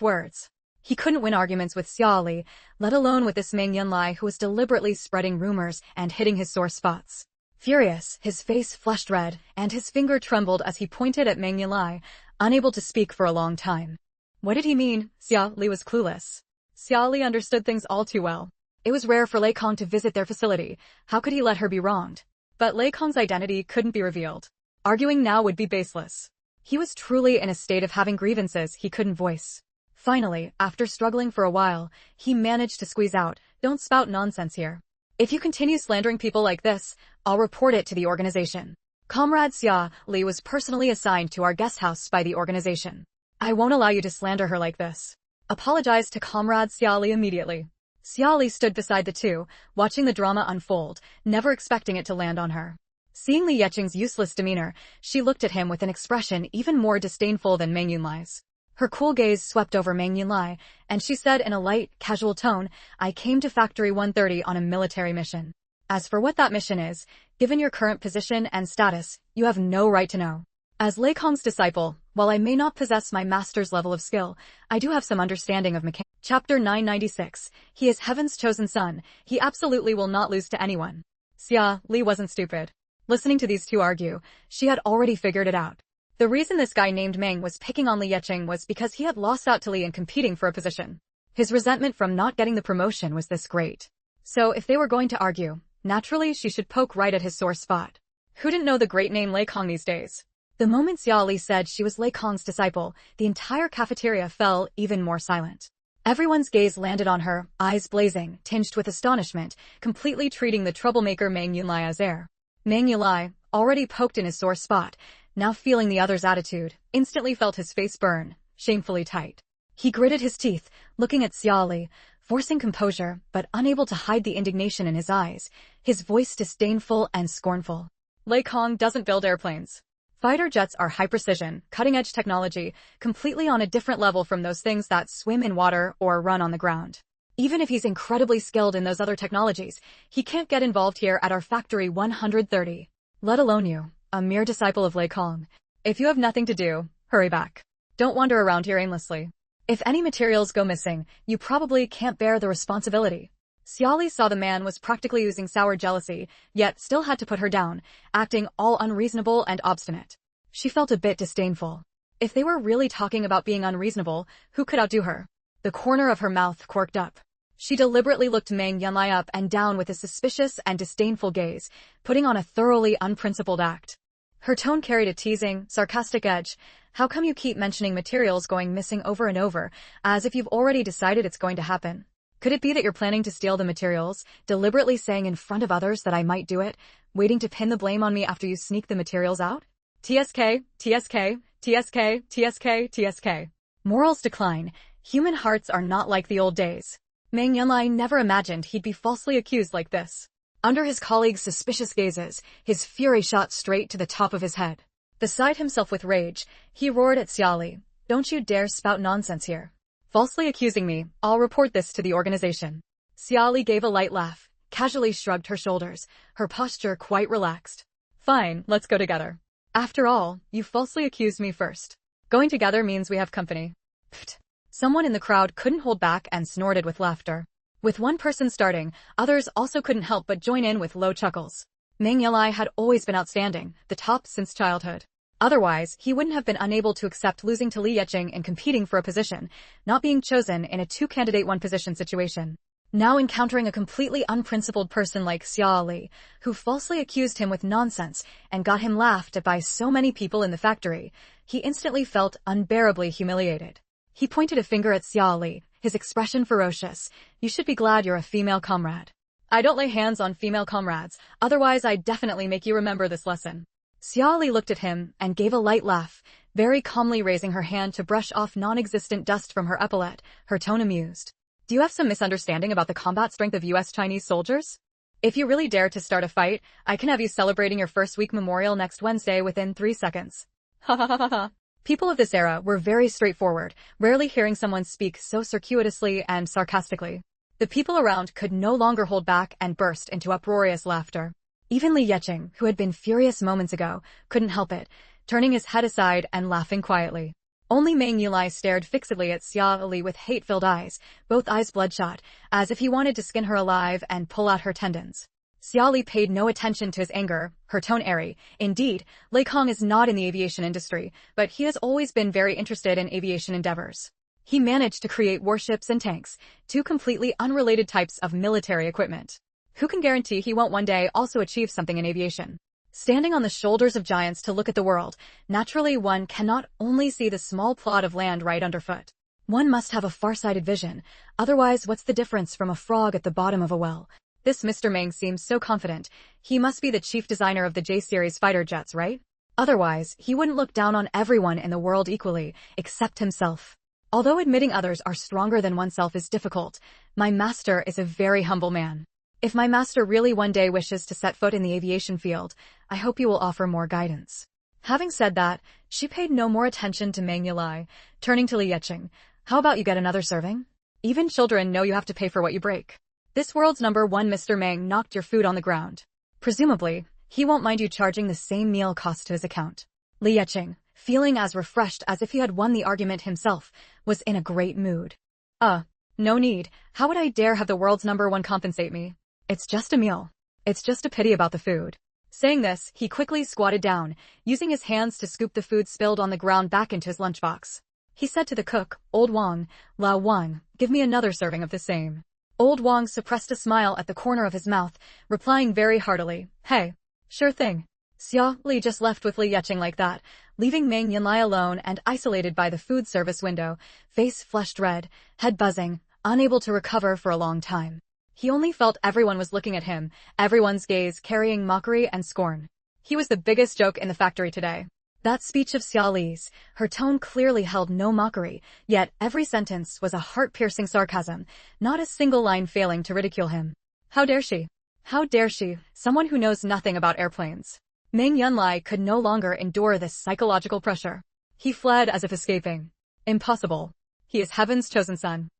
words. He couldn't win arguments with Xia Li, let alone with this Meng Yunlai who was deliberately spreading rumors and hitting his sore spots. Furious, his face flushed red, and his finger trembled as he pointed at Meng Yunlai, unable to speak for a long time. What did he mean? Xia Li was clueless. Xia Li understood things all too well. It was rare for Lei Kong to visit their facility. How could he let her be wronged? But Lei Kong's identity couldn't be revealed. Arguing now would be baseless. He was truly in a state of having grievances he couldn't voice. Finally, after struggling for a while, he managed to squeeze out, "Don't spout nonsense here. If you continue slandering people like this, I'll report it to the organization." Comrade Xia Li was personally assigned to our guest house by the organization. I won't allow you to slander her like this. Apologize to Comrade Xia Li immediately. Xia Li stood beside the two, watching the drama unfold, never expecting it to land on her. Seeing Li Yiqing's useless demeanor, she looked at him with an expression even more disdainful than Meng Yunlai's. Her cool gaze swept over Meng Yunlai, and she said in a light, casual tone, I came to Factory 130 on a military mission. As for what that mission is, given your current position and status, you have no right to know. As Lei Kong's disciple, while I may not possess my master's level of skill, I do have some understanding of mechanics. Chapter 996. He is Heaven's chosen son. He absolutely will not lose to anyone. Xia Li wasn't stupid. Listening to these two argue, she had already figured it out. The reason this guy named Meng was picking on Li Yiqing was because he had lost out to Li in competing for a position. His resentment from not getting the promotion was this great. So if they were going to argue, naturally she should poke right at his sore spot. Who didn't know the great name Lei Kong these days? The moment Xia Li said she was Lei Kong's disciple, the entire cafeteria fell even more silent. Everyone's gaze landed on her, eyes blazing, tinged with astonishment, completely treating the troublemaker Meng Yunlai as heir. Meng Yunlai, already poked in his sore spot, now feeling the other's attitude, instantly felt his face burn, shamefully tight. He gritted his teeth, looking at Xia Li, forcing composure, but unable to hide the indignation in his eyes, his voice disdainful and scornful. Lei Kong doesn't build airplanes. Fighter jets are high-precision, cutting-edge technology, completely on a different level from those things that swim in water or run on the ground. Even if he's incredibly skilled in those other technologies, he can't get involved here at our Factory 130. Let alone you, a mere disciple of Lei Kong. If you have nothing to do, hurry back. Don't wander around here aimlessly. If any materials go missing, you probably can't bear the responsibility. Xia Li saw the man was practically using sour jealousy, yet still had to put her down, acting all unreasonable and obstinate. She felt a bit disdainful. If they were really talking about being unreasonable, who could outdo her? The corner of her mouth quirked up. She deliberately looked Meng Yunlai up and down with a suspicious and disdainful gaze, putting on a thoroughly unprincipled act. Her tone carried a teasing, sarcastic edge. How come you keep mentioning materials going missing over and over, as if you've already decided it's going to happen? Could it be that you're planning to steal the materials, deliberately saying in front of others that I might do it, waiting to pin the blame on me after you sneak the materials out? TSK, TSK, TSK, TSK, TSK. Morals decline. Human hearts are not like the old days. Meng Yunlai never imagined he'd be falsely accused like this. Under his colleagues' suspicious gazes, his fury shot straight to the top of his head. Beside himself with rage, he roared at Xia Li, "Don't you dare spout nonsense here. Falsely accusing me, I'll report this to the organization." Xia Li gave a light laugh, casually shrugged her shoulders, her posture quite relaxed. "Fine, let's go together. After all, you falsely accused me first. Going together means we have company." Pfft. Someone in the crowd couldn't hold back and snorted with laughter. With one person starting, others also couldn't help but join in with low chuckles. Meng Yunlai had always been outstanding, the top since childhood. Otherwise, he wouldn't have been unable to accept losing to Li Yeqing in competing for a position, not being chosen in a two-candidate one-position situation. Now encountering a completely unprincipled person like Xia Li, who falsely accused him with nonsense and got him laughed at by so many people in the factory, he instantly felt unbearably humiliated. He pointed a finger at Xia Li, his expression ferocious. "You should be glad you're a female comrade. I don't lay hands on female comrades, otherwise I'd definitely make you remember this lesson." Xia Li looked at him and gave a light laugh, very calmly raising her hand to brush off non-existent dust from her epaulette, her tone amused. "Do you have some misunderstanding about the combat strength of US Chinese soldiers? If you really dare to start a fight, I can have you celebrating your first week memorial next Wednesday within 3 seconds. Ha ha ha ha ha." People of this era were very straightforward, rarely hearing someone speak so circuitously and sarcastically. The people around could no longer hold back and burst into uproarious laughter. Even Li Yeqing, who had been furious moments ago, couldn't help it, turning his head aside and laughing quietly. Only Meng Yunlai stared fixedly at Xia Li with hate-filled eyes, both eyes bloodshot, as if he wanted to skin her alive and pull out her tendons. Xia Li paid no attention to his anger, her tone airy. Indeed, Lei Kong is not in the aviation industry, but he has always been very interested in aviation endeavors. He managed to create warships and tanks, two completely unrelated types of military equipment. Who can guarantee he won't one day also achieve something in aviation? Standing on the shoulders of giants to look at the world, naturally one cannot only see the small plot of land right underfoot. One must have a far-sighted vision, otherwise what's the difference from a frog at the bottom of a well? This Mr. Meng seems so confident. He must be the chief designer of the J-series fighter jets, right? Otherwise, he wouldn't look down on everyone in the world equally, except himself. Although admitting others are stronger than oneself is difficult, my master is a very humble man. If my master really one day wishes to set foot in the aviation field, I hope you will offer more guidance. Having said that, she paid no more attention to Meng Yunlai, turning to Li Yeqing. "How about you get another serving? Even children know you have to pay for what you break. This world's number one Mr. Meng knocked your food on the ground. Presumably, he won't mind you charging the same meal cost to his account." Li Yeqing, feeling as refreshed as if he had won the argument himself, was in a great mood. No need. How would I dare have the world's number one compensate me? It's just a meal. It's just a pity about the food." Saying this, he quickly squatted down, using his hands to scoop the food spilled on the ground back into his lunchbox. He said to the cook, "Old Wang, Lao Wang, give me another serving of the same." Old Wang suppressed a smile at the corner of his mouth, replying very heartily, "Hey, sure thing." Xia Li just left with Li Yeqing like that, leaving Meng Yunlai alone and isolated by the food service window, face flushed red, head buzzing, unable to recover for a long time. He only felt everyone was looking at him, everyone's gaze carrying mockery and scorn. He was the biggest joke in the factory today. That speech of Xia Li's, her tone clearly held no mockery, yet every sentence was a heart-piercing sarcasm, not a single line failing to ridicule him. How dare she? How dare she, someone who knows nothing about airplanes? Meng Yunlai could no longer endure this psychological pressure. He fled as if escaping. Impossible. He is heaven's chosen son.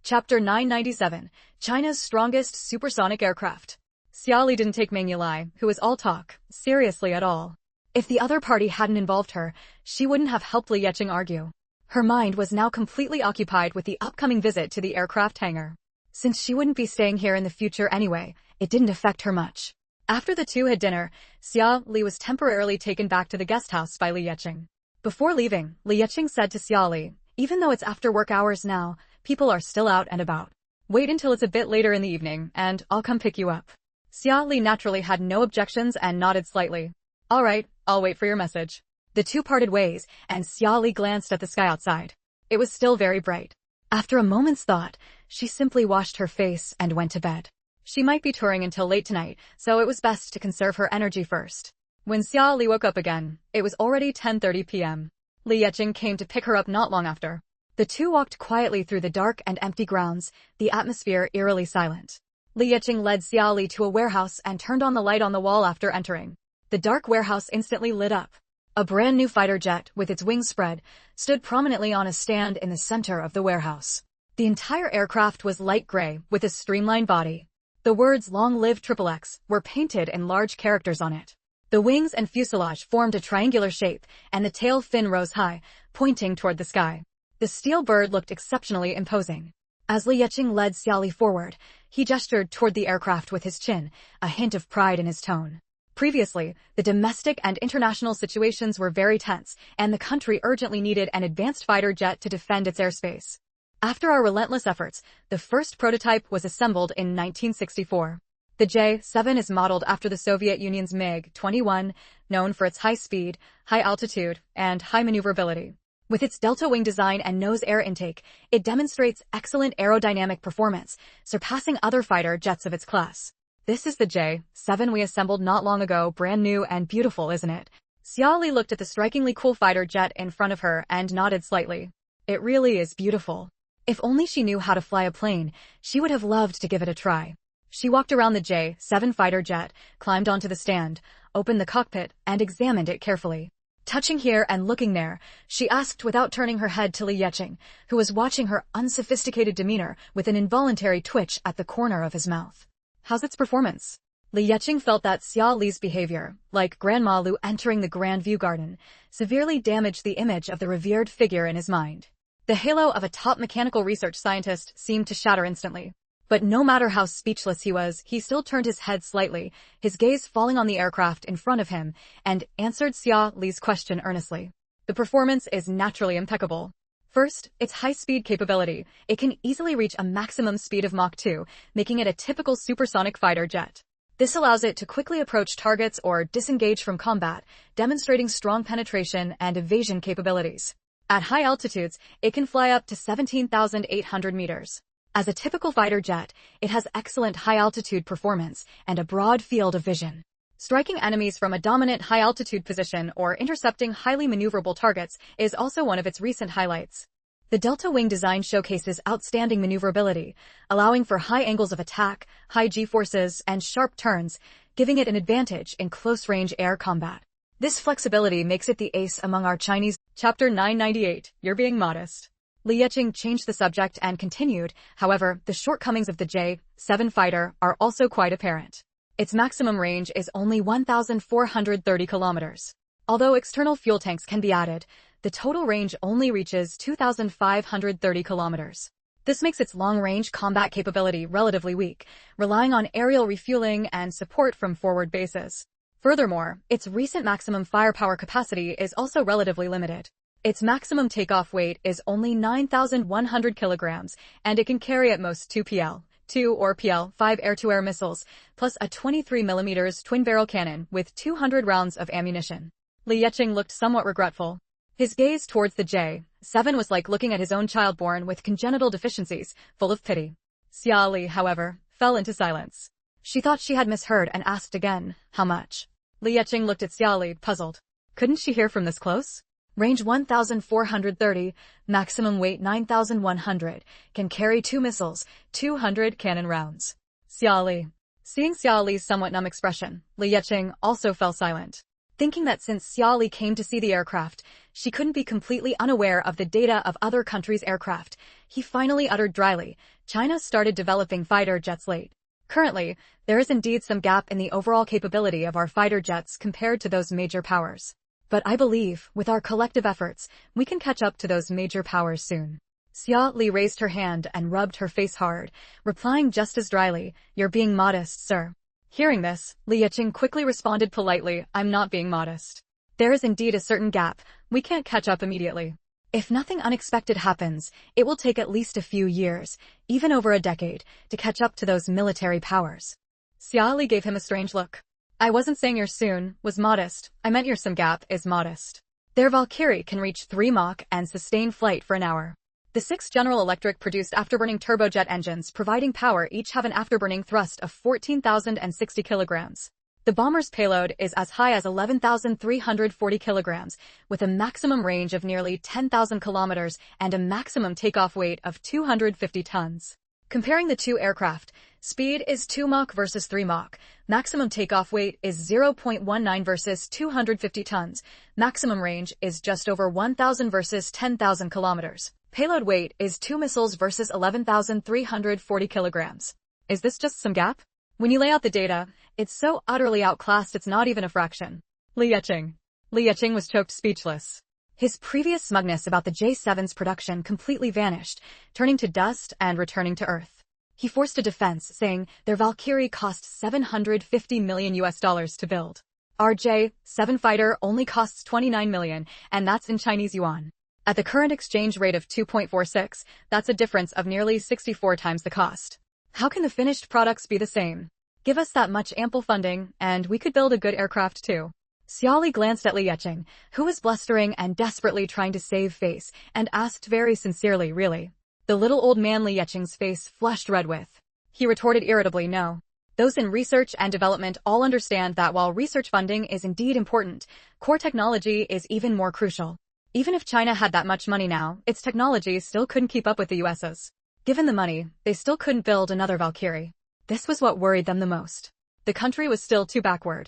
Chapter 997, China's strongest supersonic aircraft. Xia Li didn't take Meng Yunlai, who was all talk, seriously at all. If the other party hadn't involved her, she wouldn't have helped Li Yeqing argue. Her mind was now completely occupied with the upcoming visit to the aircraft hangar. Since she wouldn't be staying here in the future anyway, it didn't affect her much. After the two had dinner, Xia Li was temporarily taken back to the guest house by Li Yeqing. Before leaving, Li Yeqing said to Xia Li, "Even though it's after work hours now, people are still out and about. Wait until it's a bit later in the evening, and I'll come pick you up." Xia Li naturally had no objections and nodded slightly. "All right, I'll wait for your message." The two parted ways, and Xia Li glanced at the sky outside. It was still very bright. After a moment's thought, she simply washed her face and went to bed. She might be touring until late tonight, so it was best to conserve her energy first. When Xia Li woke up again, it was already 10:30 p.m. Li Yecheng came to pick her up not long after. The two walked quietly through the dark and empty grounds, the atmosphere eerily silent. Li Yecheng led Xia Li to a warehouse and turned on the light on the wall after entering. The dark warehouse instantly lit up. A brand new fighter jet, with its wings spread, stood prominently on a stand in the center of the warehouse. The entire aircraft was light gray, with a streamlined body. The words "Long Live XXX" were painted in large characters on it. The wings and fuselage formed a triangular shape, and the tail fin rose high, pointing toward the sky. The steel bird looked exceptionally imposing. As Li Yecheng led Xia Li forward, he gestured toward the aircraft with his chin, a hint of pride in his tone. Previously, the domestic and international situations were very tense, and the country urgently needed an advanced fighter jet to defend its airspace. After our relentless efforts, the first prototype was assembled in 1964. The J-7 is modeled after the Soviet Union's MiG-21, known for its high speed, high altitude, and high maneuverability. With its delta wing design and nose air intake, it demonstrates excellent aerodynamic performance, surpassing other fighter jets of its class. This is the J-7 we assembled not long ago, brand new and beautiful, isn't it? Xia Li looked at the strikingly cool fighter jet in front of her and nodded slightly. It really is beautiful. If only she knew how to fly a plane, she would have loved to give it a try. She walked around the J-7 fighter jet, climbed onto the stand, opened the cockpit, and examined it carefully. Touching here and looking there, she asked without turning her head to Li Yecheng, who was watching her unsophisticated demeanor with an involuntary twitch at the corner of his mouth. How's its performance? Li Yecheng felt that Xia Li's behavior, like Grandma Lu entering the Grand View Garden, severely damaged the image of the revered figure in his mind. The halo of a top mechanical research scientist seemed to shatter instantly. But no matter how speechless he was, he still turned his head slightly, his gaze falling on the aircraft in front of him, and answered Xia Li's question earnestly. The performance is naturally impeccable. First, its high-speed capability. It can easily reach a maximum speed of Mach 2, making it a typical supersonic fighter jet. This allows it to quickly approach targets or disengage from combat, demonstrating strong penetration and evasion capabilities. At high altitudes, it can fly up to 17,800 meters. As a typical fighter jet, it has excellent high-altitude performance and a broad field of vision. Striking enemies from a dominant high-altitude position or intercepting highly maneuverable targets is also one of its recent highlights. The delta wing design showcases outstanding maneuverability, allowing for high angles of attack, high G-forces, and sharp turns, giving it an advantage in close-range air combat. This flexibility makes it the ace among our Chinese. Chapter 998, You're being modest. Li Yecheng changed the subject and continued, however, the shortcomings of the J-7 fighter are also quite apparent. Its maximum range is only 1,430 kilometers. Although external fuel tanks can be added, the total range only reaches 2,530 kilometers. This makes its long-range combat capability relatively weak, relying on aerial refueling and support from forward bases. Furthermore, its recent maximum firepower capacity is also relatively limited. Its maximum takeoff weight is only 9,100 kilograms, and it can carry at most 2 PL-2 or PL-5 air-to-air missiles, plus a 23mm twin-barrel cannon with 200 rounds of ammunition. Li Yecheng looked somewhat regretful. His gaze towards the J-7 was like looking at his own child born with congenital deficiencies, full of pity. Xia Li, however, fell into silence. She thought she had misheard and asked again, how much? Li Yecheng looked at Xia Li, puzzled. Couldn't she hear from this close? Range 1,430, maximum weight 9,100, can carry 2 missiles, 200 cannon rounds. Xia Li. Seeing Xia Li's somewhat numb expression, Li Yecheng also fell silent. Thinking that since Xia Li came to see the aircraft, she couldn't be completely unaware of the data of other countries' aircraft, he finally uttered dryly, China started developing fighter jets late. Currently, there is indeed some gap in the overall capability of our fighter jets compared to those major powers. But I believe, with our collective efforts, we can catch up to those major powers soon. Xia Li raised her hand and rubbed her face hard, replying just as dryly, You're being modest, sir. Hearing this, Li Yecheng quickly responded politely, I'm not being modest. There is indeed a certain gap, we can't catch up immediately. If nothing unexpected happens, it will take at least a few years, even over a decade, to catch up to those military powers. Xia Li gave him a strange look. I wasn't saying your soon was modest, I meant your some gap is modest. Their Valkyrie can reach 3 Mach and sustain flight for an hour. The 6 General Electric produced afterburning turbojet engines providing power each have an afterburning thrust of 14,060 kilograms. The bomber's payload is as high as 11,340 kilograms, with a maximum range of nearly 10,000 kilometers and a maximum takeoff weight of 250 tons. Comparing the two aircraft, speed is 2 Mach versus 3 Mach, maximum takeoff weight is 0.19 versus 250 tons, maximum range is just over 1,000 versus 10,000 kilometers. Payload weight is 2 missiles versus 11,340 kilograms. Is this just some gap? When you lay out the data, it's so utterly outclassed it's not even a fraction. Li Yicheng was choked speechless. His previous smugness about the J-7's production completely vanished, turning to dust and returning to Earth. He forced a defense, saying their Valkyrie cost $750 million to build. Our J-7 fighter only costs $29 million, and that's in Chinese yuan. At the current exchange rate of 2.46, that's a difference of nearly 64 times the cost. How can the finished products be the same? Give us that much ample funding, and we could build a good aircraft too. Xiaoli glanced at Li Yicheng, who was blustering and desperately trying to save face, and asked very sincerely, really? The little old man Li Yicheng's face flushed red with. He retorted irritably, no. Those in research and development all understand that while research funding is indeed important, core technology is even more crucial. Even if China had that much money now, its technology still couldn't keep up with the US's. Given the money, they still couldn't build another Valkyrie. This was what worried them the most. The country was still too backward.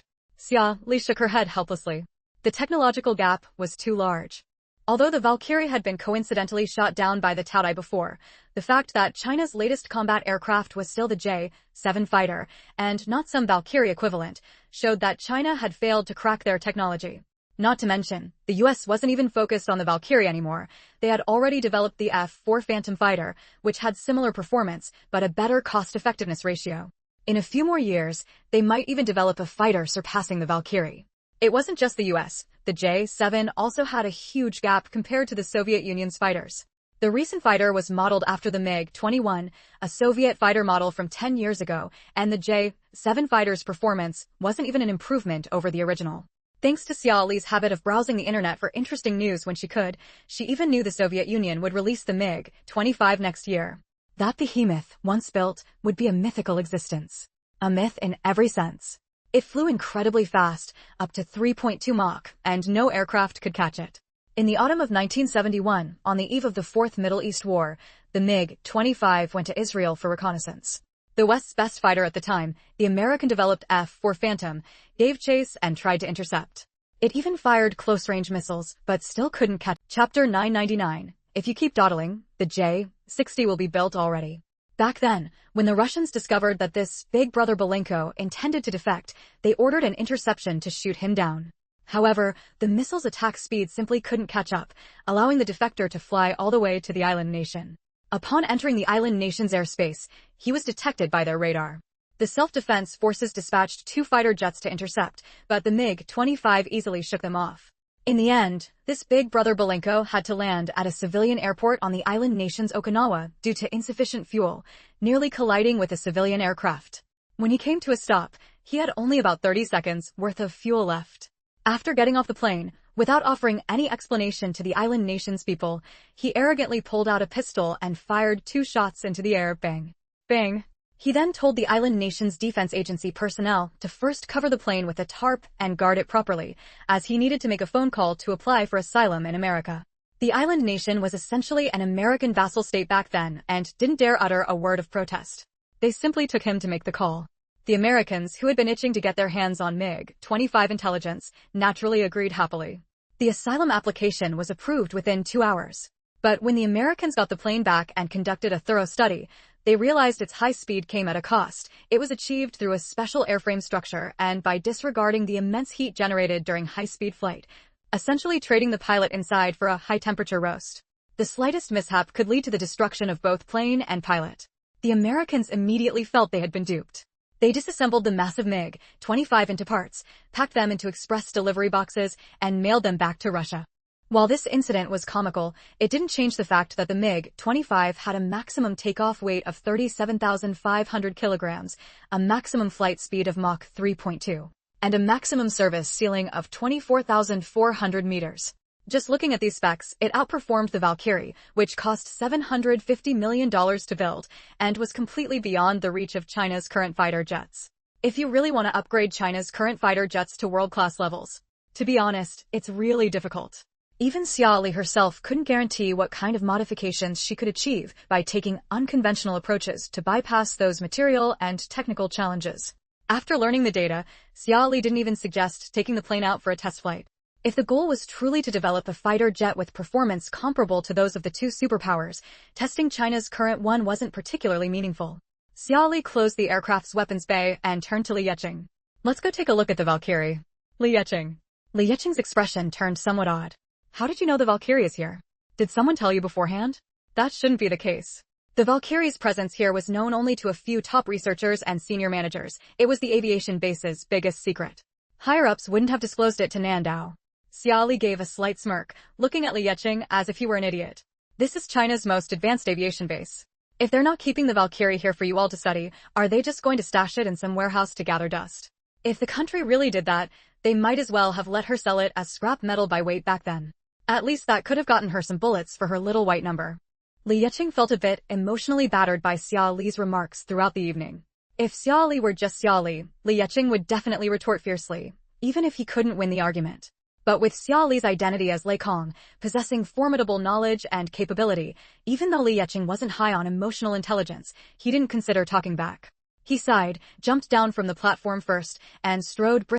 Li shook her head helplessly. The technological gap was too large. Although the Valkyrie had been coincidentally shot down by the Taodai before, the fact that China's latest combat aircraft was still the J-7 fighter, and not some Valkyrie equivalent, showed that China had failed to crack their technology. Not to mention, the US wasn't even focused on the Valkyrie anymore. They had already developed the F-4 Phantom fighter, which had similar performance, but a better cost-effectiveness ratio. In a few more years, they might even develop a fighter surpassing the Valkyrie. It wasn't just the US. The J-7 also had a huge gap compared to the Soviet Union's fighters. The recent fighter was modeled after the MiG-21, a Soviet fighter model from 10 years ago, and the J-7 fighter's performance wasn't even an improvement over the original. Thanks to Xiaoli's habit of browsing the internet for interesting news when she could, she even knew the Soviet Union would release the MiG-25 next year. That behemoth, once built, would be a mythical existence. A myth in every sense. It flew incredibly fast, up to 3.2 Mach, and no aircraft could catch it. In the autumn of 1971, on the eve of the Fourth Middle East War, the MiG-25 went to Israel for reconnaissance. The West's best fighter at the time, the American-developed F-4 Phantom, gave chase and tried to intercept. It even fired close-range missiles, but still couldn't catch. Chapter 999. If you keep dawdling, the J-60 will be built already. Back then, when the Russians discovered that this big brother Belenko intended to defect, they ordered an interception to shoot him down. However, the missile's attack speed simply couldn't catch up, allowing the defector to fly all the way to the island nation. Upon entering the island nation's airspace, he was detected by their radar. The self-defense forces dispatched 2 fighter jets to intercept, but the MiG-25 easily shook them off. In the end, this big brother Belenko had to land at a civilian airport on the island nation's Okinawa due to insufficient fuel, nearly colliding with a civilian aircraft. When he came to a stop, he had only about 30 seconds worth of fuel left. After getting off the plane, without offering any explanation to the island nation's people, he arrogantly pulled out a pistol and fired 2 shots into the air. Bang. Bang. He then told the island nation's defense agency personnel to first cover the plane with a tarp and guard it properly, as he needed to make a phone call to apply for asylum in America. The island nation was essentially an American vassal state back then and didn't dare utter a word of protest. They simply took him to make the call. The Americans, who had been itching to get their hands on MiG-25 intelligence, naturally agreed happily. The asylum application was approved within 2 hours. But when the Americans got the plane back and conducted a thorough study, they realized its high speed came at a cost. It was achieved through a special airframe structure and by disregarding the immense heat generated during high-speed flight, essentially trading the pilot inside for a high-temperature roast. The slightest mishap could lead to the destruction of both plane and pilot. The Americans immediately felt they had been duped. They disassembled the massive MiG-25 into parts, packed them into express delivery boxes, and mailed them back to Russia. While this incident was comical, it didn't change the fact that the MiG-25 had a maximum takeoff weight of 37,500 kilograms, a maximum flight speed of Mach 3.2, and a maximum service ceiling of 24,400 meters. Just looking at these specs, it outperformed the Valkyrie, which cost $750 million to build, and was completely beyond the reach of China's current fighter jets. if you really want to upgrade China's current fighter jets to world-class levels. To be honest, it's really difficult. Even Xia Li herself couldn't guarantee what kind of modifications she could achieve by taking unconventional approaches to bypass those material and technical challenges. After learning the data, Xia Li didn't even suggest taking the plane out for a test flight. If the goal was truly to develop a fighter jet with performance comparable to those of the two superpowers, testing China's current one wasn't particularly meaningful. Xia Li closed the aircraft's weapons bay and turned to Li Yecheng. Let's go take a look at the Valkyrie. Li Yecheng. Li Yecheng's expression turned somewhat odd. How did you know the Valkyrie is here? Did someone tell you beforehand? That shouldn't be the case. The Valkyrie's presence here was known only to a few top researchers and senior managers. It was the aviation base's biggest secret. Higher-ups wouldn't have disclosed it to Nandao. Xia Li gave a slight smirk, looking at Li Yecheng as if he were an idiot. This is China's most advanced aviation base. If they're not keeping the Valkyrie here for you all to study, are they just going to stash it in some warehouse to gather dust? If the country really did that, they might as well have let her sell it as scrap metal by weight back then. At least that could have gotten her some bullets for her little white number. Li Yecheng felt a bit emotionally battered by Xia Li's remarks throughout the evening. If Xia Li were just Xia Li, Li Yecheng would definitely retort fiercely, even if he couldn't win the argument. But with Xia Li's identity as Lei Kong, possessing formidable knowledge and capability, even though Li Yecheng wasn't high on emotional intelligence, he didn't consider talking back. He sighed, jumped down from the platform first, and strode briskly